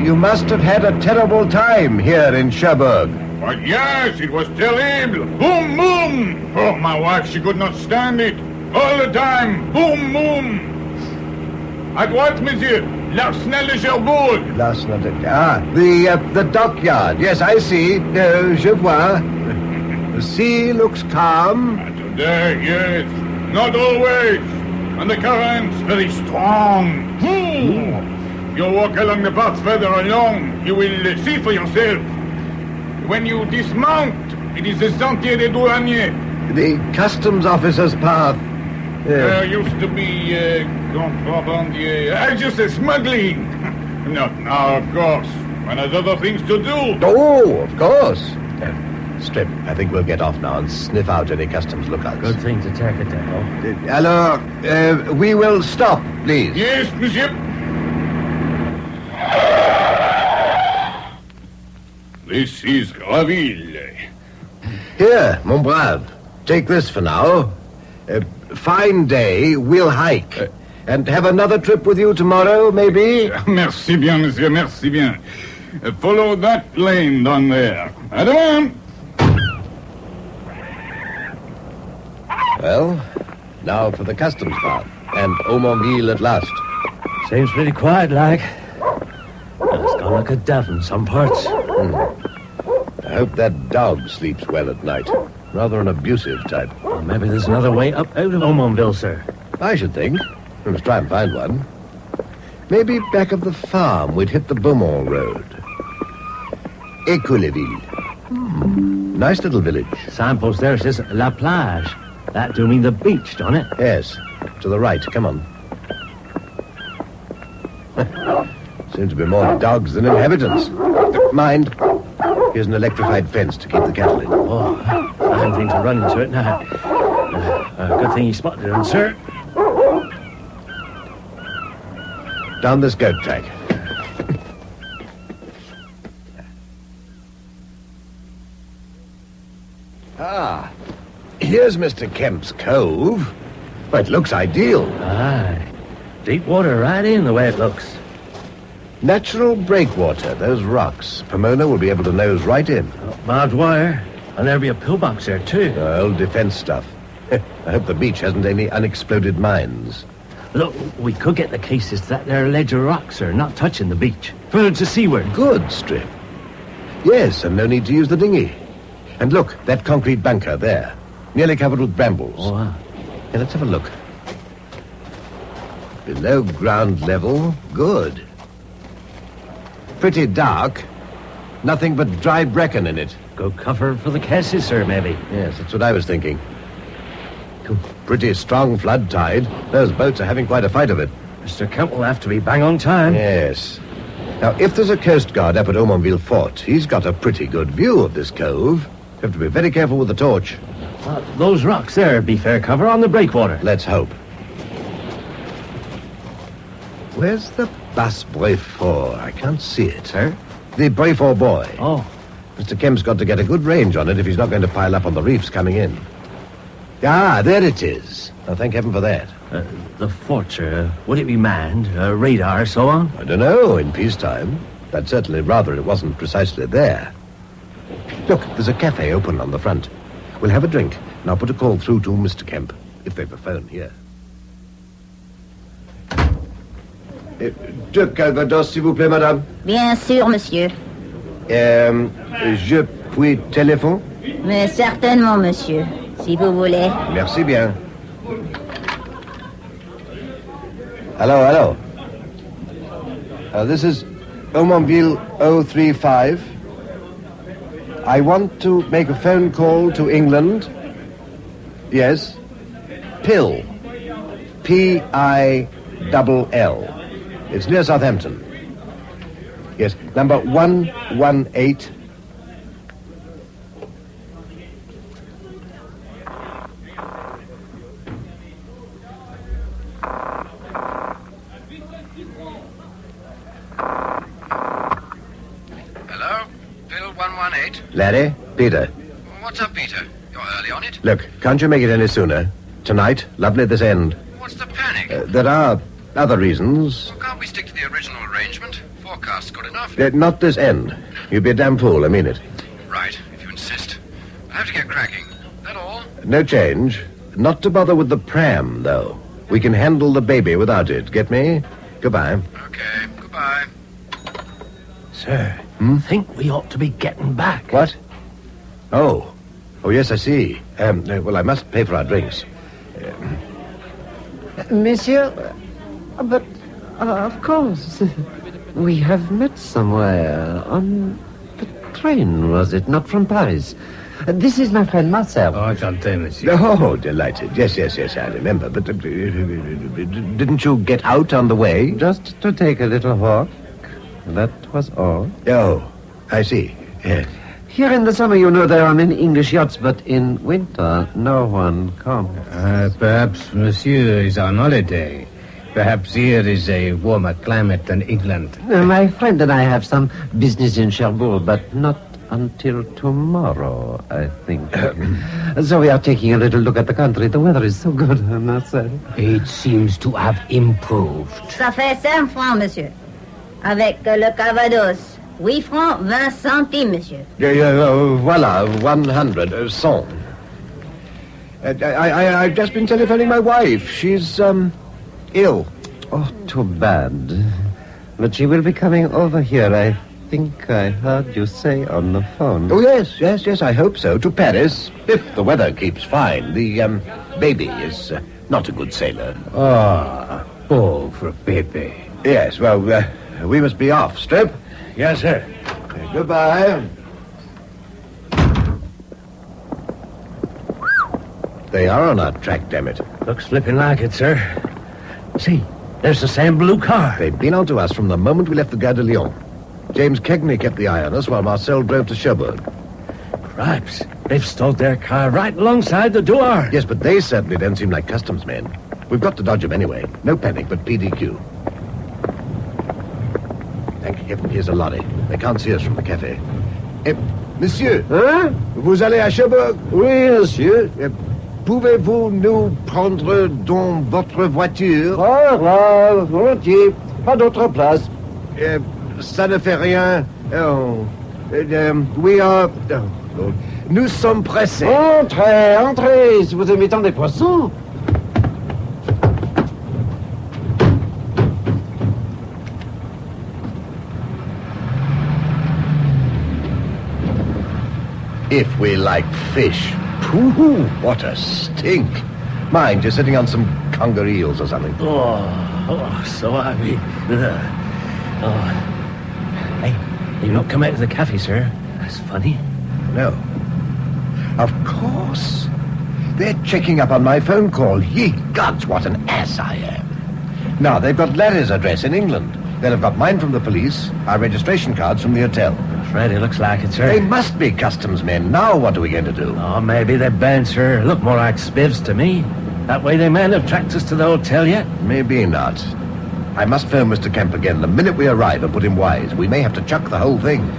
You must have had a terrible time here in Cherbourg. But yes, it was terrible. Boom, boom. Oh, my wife, she could not stand it. All the time. Boom, boom. At what, monsieur? L'Arsenal de Cherbourg. The dockyard. Yes, I see. Je vois. The sea looks calm. Today, yes. Not always. And the current's very strong. You walk along the path further along, you will see for yourself. When you dismount, it is the Sentier des Douaniers. The customs officer's path. There used to be just smuggling. Not now, of course. One has other things to do. Oh, of course. Strip, I think we'll get off now and sniff out any customs lookouts. Good thing to take it down. Alors, we will stop, please. Yes, monsieur. This is Graville. Here, mon brave. Take this for now. Fine day, we'll hike. And have another trip with you tomorrow, maybe? Merci bien, monsieur, merci bien. Follow that lane down there. À demain. Well, now for the customs path. And Aumonville at last. Seems pretty quiet, like. It's gone like a dove in some parts. I hope that dog sleeps well at night. Rather an abusive type. Well, maybe there's another way up out of Aumonville, sir. I should think. We must try and find one. Maybe back of the farm we'd hit the Beaumont Road. Écoleville. Nice little village. Signpost there says La Plage. That do mean the beach, don't it? Yes. To the right. Come on. Seems to be more dogs than inhabitants. Mind. Here's an electrified fence to keep the cattle in. Oh, I don't think to run into it now. Good thing you spotted him, sir. Down this goat track. Here's Mr. Kemp's cove. Well, it looks ideal. Aye. Deep water right in the way it looks. Natural breakwater, those rocks. Pomona will be able to nose right in. Barbed wire. And there'll be a pillbox there, too. Old defense stuff. I hope the beach hasn't any unexploded mines. Look, we could get the cases to that there ledge of rocks, sir, not touching the beach. Further to seaward. Good, Strip. Yes, and no need to use the dinghy. And look, that concrete bunker there. Nearly covered with brambles. Oh, wow. Yeah, let's have a look. Below ground level, good. Pretty dark. Nothing but dry bracken in it. Go cover for the cases, sir, maybe. Yes, that's what I was thinking. Pretty strong flood tide. Those boats are having quite a fight of it. Mr. Kemp will have to be bang on time. Yes. Now, if there's a coast guard up at Aumonville Fort, he's got a pretty good view of this cove. You have to be very careful with the torch. Those rocks there be fair cover on the breakwater. Let's hope. Where's the Basse Brefort? I can't see it. Sir? The Brefort buoy. Oh. Mr. Kemp's got to get a good range on it if he's not going to pile up on the reefs coming in. Ah, there it is. Now, thank heaven for that. The fort, sir, would it be manned? Radar, so on? I don't know, in peacetime. I'd certainly rather it wasn't precisely there. Look, there's a cafe open on the front. We'll have a drink, and I'll put a call through to Mr. Kemp, if they've a phone here. Deux calvados, s'il vous plaît, madame. Bien sûr, monsieur. Je puis téléphone? Mais certainement, monsieur, si vous voulez. Merci bien. Hello. This is Aumonville 035. I want to make a phone call to England. Yes. Pill. Pill. It's near Southampton. Yes, number 118. Hello? Bill 118? Larry, Peter. What's up, Peter? You're early on it? Look, can't you make it any sooner? Tonight, lovely this end. What's the panic? There are other reasons. Well, can't we stick to the original arrangement? Forecast's good enough. Not this end. You'd be a damn fool, I mean it. Right, if you insist. I have to get cracking. That all? No change. Not to bother with the pram, though. We can handle the baby without it. Get me? Goodbye. Okay, goodbye. Sir, think we ought to be getting back. What? Oh, yes, I see. Well, I must pay for our drinks. Monsieur, but of course, we have met somewhere on the train, was it? Not from Paris. This is my friend Marcel. Oh, enchanté, monsieur. Oh, delighted. Yes, I remember. But didn't you get out on the way? Just to take a little walk. That was all. Oh, I see. Yes. Here in the summer, you know, there are many English yachts, but in winter, no one comes. Perhaps monsieur is on holiday. Perhaps here is a warmer climate than England. My friend and I have some business in Cherbourg, but not until tomorrow, I think. So we are taking a little look at the country. The weather is so good, Marcel. It seems to have improved. Ça fait 5 francs, monsieur. Avec le Calvados. 8 francs, 20 centimes, monsieur. Voilà, 100, 100. I've just been telephoning my wife. She's, ill. Oh, too bad. But she will be coming over here, I think I heard you say on the phone. Oh, yes, I hope so. To Paris, if the weather keeps fine. The, baby is not a good sailor. Ah, pauvre bébé. Yes, well, we must be off. Strip? Yes, sir. Goodbye. They are on our track, damn it. Looks flipping like it, sir. See, there's the same blue car. They've been on to us from the moment we left the Gare de Lyon. James Kegney kept the eye on us while Marcel drove to Cherbourg. Cripes, they've stowed their car right alongside the door. Yes, but they certainly don't seem like customs men. We've got to dodge them anyway. No panic, but PDQ. Thank heaven, here's a lorry. They can't see us from the cafe. Monsieur, vous allez à Cherbourg? Oui, monsieur. Pouvez-vous nous prendre dans votre voiture? Oh, volontiers. Pas d'autre place. Ça ne fait rien. Nous sommes pressés. Entrez, si vous aimez tant des poissons. If we like fish. Pooh, what a stink. Mind, you're sitting on some conger eels or something. Oh, so I mean... Hey, you've not come out to the cafe, sir. That's funny. No. Of course. They're checking up on my phone call. Ye gods, what an ass I am. Now, they've got Larry's address in England. They'll have got mine from the police, our registration cards from the hotel. Fred, it looks like it, sir. They must be customs men. Now what are we going to do? Oh, maybe they're bound, sir. Look more like spivs to me. That way they mayn't have tracked us to the hotel yet. Maybe not. I must phone Mr. Kemp again the minute we arrive and put him wise. We may have to chuck the whole thing.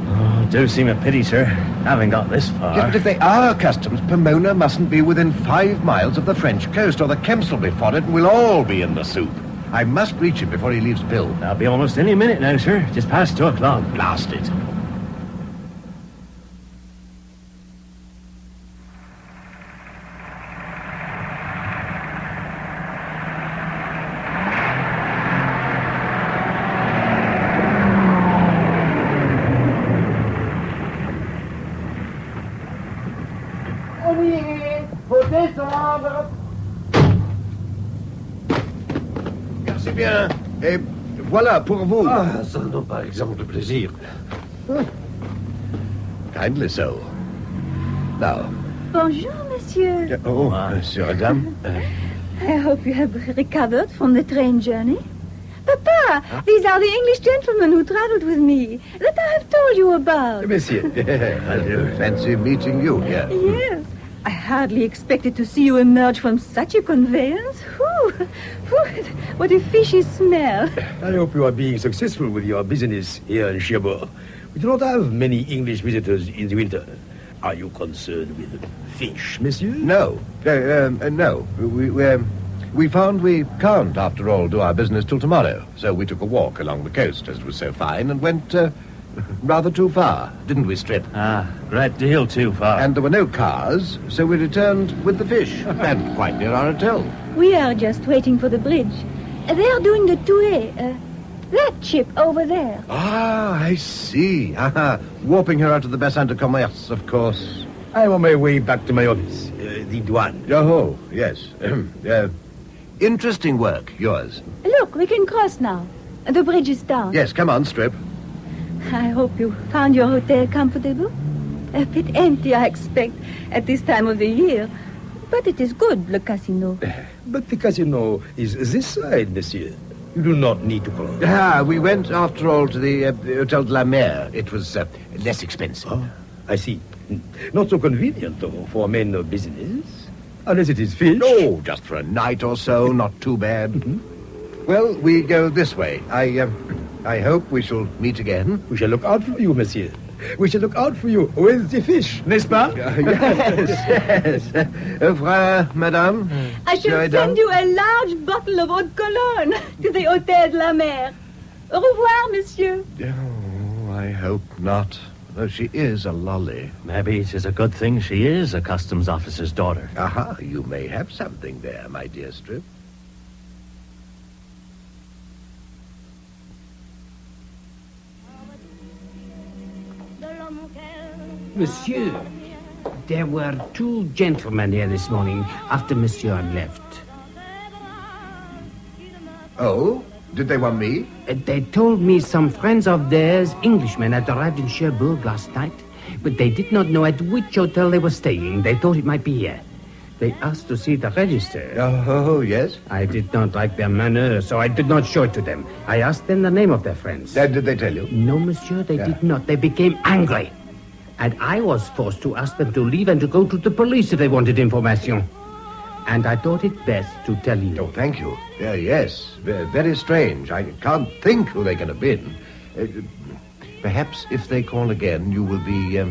Oh, do seem a pity, sir. Having got this far. Yes, but if they are customs, Pomona mustn't be within 5 miles of the French coast, or the Kemps will be for it and we'll all be in the soup. I must reach him before he leaves Bill. That'll be almost any minute now, sir. Just past 2 o'clock. Blast it. Merci bien. Et voilà pour vous. Ah, ça donne par exemple plaisir. Kindly so. Now. Bonjour, monsieur. Oh, monsieur, madame. I hope you have recovered from the train journey. Papa, these are the English gentlemen who traveled with me that I have told you about. Monsieur. Fancy meeting you here. Yes. I hardly expected to see you emerge from such a conveyance. Whew. What a fishy smell. I hope you are being successful with your business here in Cherbourg. We do not have many English visitors in the winter. Are you concerned with fish, monsieur? No. No. We found we can't, after all, do our business till tomorrow. So we took a walk along the coast, as it was so fine, and went rather too far, didn't we, Strip? Ah, great deal too far. And there were no cars, so we returned with the fish, and quite near our hotel. We are just waiting for the bridge. They are doing the Touet. That ship over there. Ah, I see. Warping her out of the Bassin de Commerce, of course. I am on my way back to my office, the douane. Oh, yes. Interesting work, yours. Look, we can cross now. The bridge is down. Yes, come on, Strip. I hope you found your hotel comfortable. A bit empty, I expect, at this time of the year. But it is good, le casino. But the casino is this side, monsieur. You do not need to cross. We went, after all, to the Hotel de la Mer. It was less expensive. Oh, I see. Not so convenient, though, for men of business. Unless it is fish. Oh, just for a night or so, not too bad. Mm-hmm. Well, we go this way. I hope we shall meet again. We shall look out for you, monsieur. We shall look out for you with the fish, n'est-ce pas? Yes. Au revoir, madame. I shall send you a large bottle of eau de cologne to the Hôtel de la Mer. Au revoir, monsieur. Oh, I hope not. Though she is a lolly. Maybe it is a good thing she is a customs officer's daughter. Aha, you may have something there, my dear Strip. Monsieur, there were 2 gentlemen here this morning after Monsieur had left. Oh? Did they want me? They told me some friends of theirs, Englishmen, had arrived in Cherbourg last night, but they did not know at which hotel they were staying. They thought it might be here. They asked to see the register. Oh, yes? I did not like their manner, so I did not show it to them. I asked them the name of their friends. Did they tell you? No, monsieur, they did not. They became angry. And I was forced to ask them to leave and to go to the police if they wanted information. And I thought it best to tell you. Oh, thank you. Yes, very strange. I can't think who they can have been. Perhaps if they call again, you will be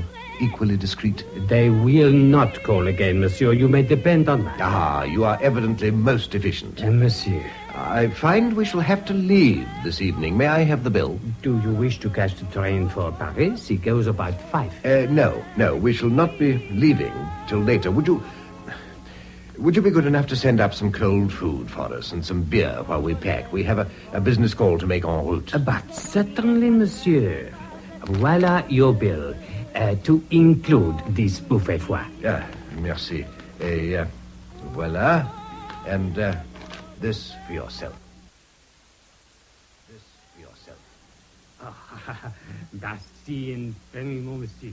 equally discreet. They will not call again, monsieur. You may depend on that. Ah, you are evidently most efficient. Monsieur. I find we shall have to leave this evening. May I have the bill? Do you wish to catch the train for Paris? It goes about 5. No. We shall not be leaving till later. Would you be good enough to send up some cold food for us and some beer while we pack? We have a business call to make en route. But certainly, monsieur. Voila your bill. To include this buffet foie. Merci. Voila. And this for yourself. This for yourself. Merci infiniment, monsieur.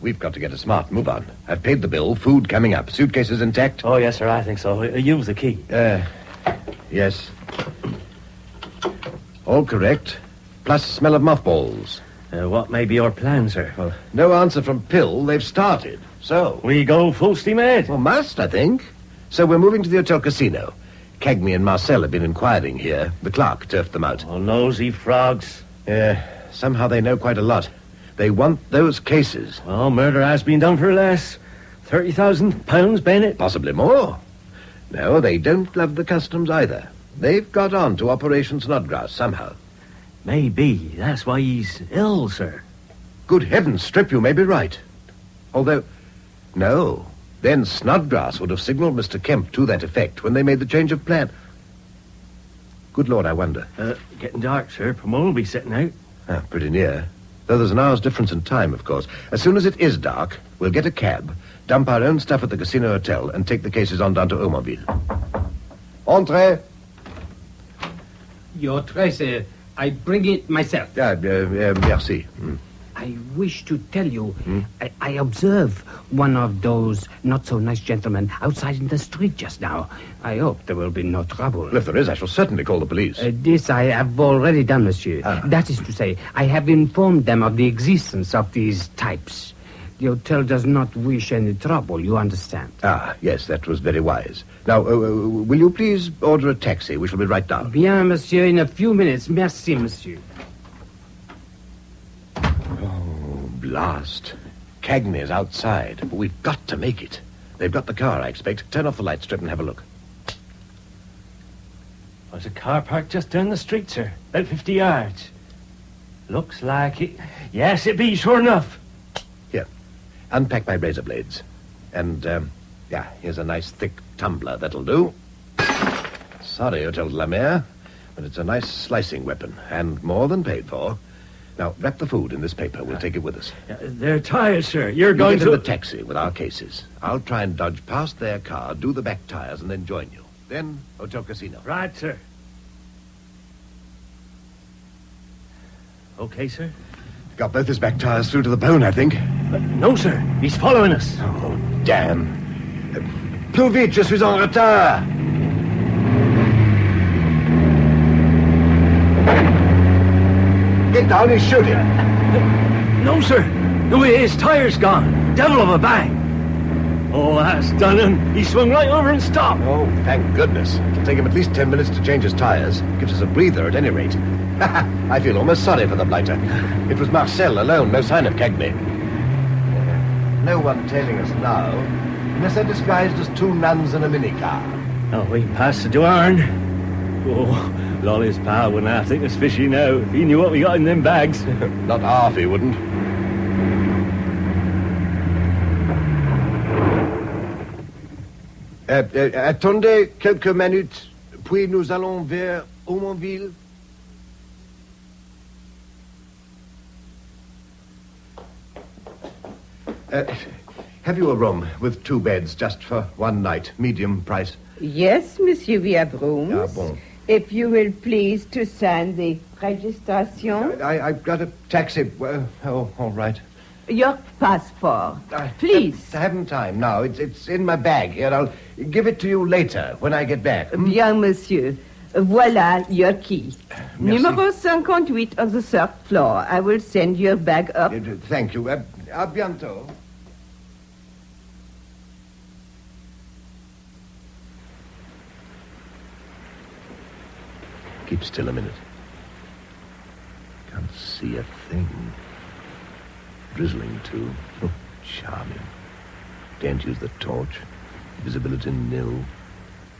We've got to get a smart move on. I've paid the bill. Food coming up. Suitcases intact? Oh, yes, sir, I think so. Use the key. Yes. All correct. Plus smell of mothballs. What may be your plan, sir? Well, no answer from Pill. They've started. So? We go full steam ahead. Well, must, I think. So we're moving to the Hotel Casino. Cagney and Marcel have been inquiring here. The clerk turfed them out. Oh, nosy frogs. Yeah, somehow they know quite a lot. They want those cases. Well, murder has been done for less. £30,000, Bennett? Possibly more. No, they don't love the customs either. They've got on to Operation Snodgrass somehow. Maybe. That's why he's ill, sir. Good heavens, Strip, you may be right. Although, no. Then Snodgrass would have signaled Mr. Kemp to that effect when they made the change of plan. Good Lord, I wonder. Getting dark, sir. Pomone will be setting out. Ah, pretty near. Though there's an hour's difference in time, of course. As soon as it is dark, we'll get a cab, dump our own stuff at the Casino Hotel, and take the cases on down to Aumonville. Entrez. Your tray, sir. I bring it myself. Merci. I wish to tell you, I observe one of those not-so-nice gentlemen outside in the street just now. I hope there will be no trouble. Well, if there is, I shall certainly call the police. This I have already done, monsieur. That is to say, I have informed them of the existence of these types. The hotel does not wish any trouble, you understand. Ah, yes, that was very wise. Now, will you please order a taxi? We shall be right down. Bien, monsieur, in a few minutes. Merci, monsieur. Oh, blast. Cagney is outside, but we've got to make it. They've got the car, I expect. Turn off the light strip and have a look. There's a car parked just down the street, sir. About 50 yards. Looks like it. Yes, it be, sure enough. Here, unpack my razor blades. And, here's a nice thick tumbler. That'll do. Sorry, Hotel de la Mer, but it's a nice slicing weapon, and more than paid for. Now, wrap the food in this paper. We'll take it with us. They're tires, sir. You're going get to... in the taxi with our cases. I'll try and dodge past their car, do the back tires, and then join you. Then, Hotel Casino. Right, sir. Okay, sir. Got both his back tires through to the bone, I think. No, sir. He's following us. Oh, damn. Plus vite, je suis en retard. Get down, he's shooting. No, sir. No, his tire's gone. Devil of a bang. Oh, that's done him. He swung right over and stopped. Oh, thank goodness. It'll take him at least 10 minutes to change his tires. Gives us a breather at any rate. I feel almost sorry for the blighter. It was Marcel alone, no sign of Cagney. No one tailing us now, unless they're disguised as two nuns in a minicar. Oh, we passed the Douarn. Oh, Lolly's pal wouldn't have to think us fishy now. If he knew what we got in them bags. Not half, he wouldn't. Attendez quelques minutes, puis nous allons vers Aumonville. Have you a room with 2 beds just for one night, medium price? Yes, monsieur, we have rooms. Ah, bon. If you will please to sign the registration. I've got a taxi. Oh, all right. Your passport, please. I haven't time now. It's in my bag here. I'll give it to you later when I get back. Bien, monsieur. Voilà your key. Merci. Numero 58 on the 3rd floor. I will send your bag up. Thank you. À bientôt. Keep still a minute. Can't see a thing. Drizzling, too. Oh, charming. Daren't use the torch. Visibility nil.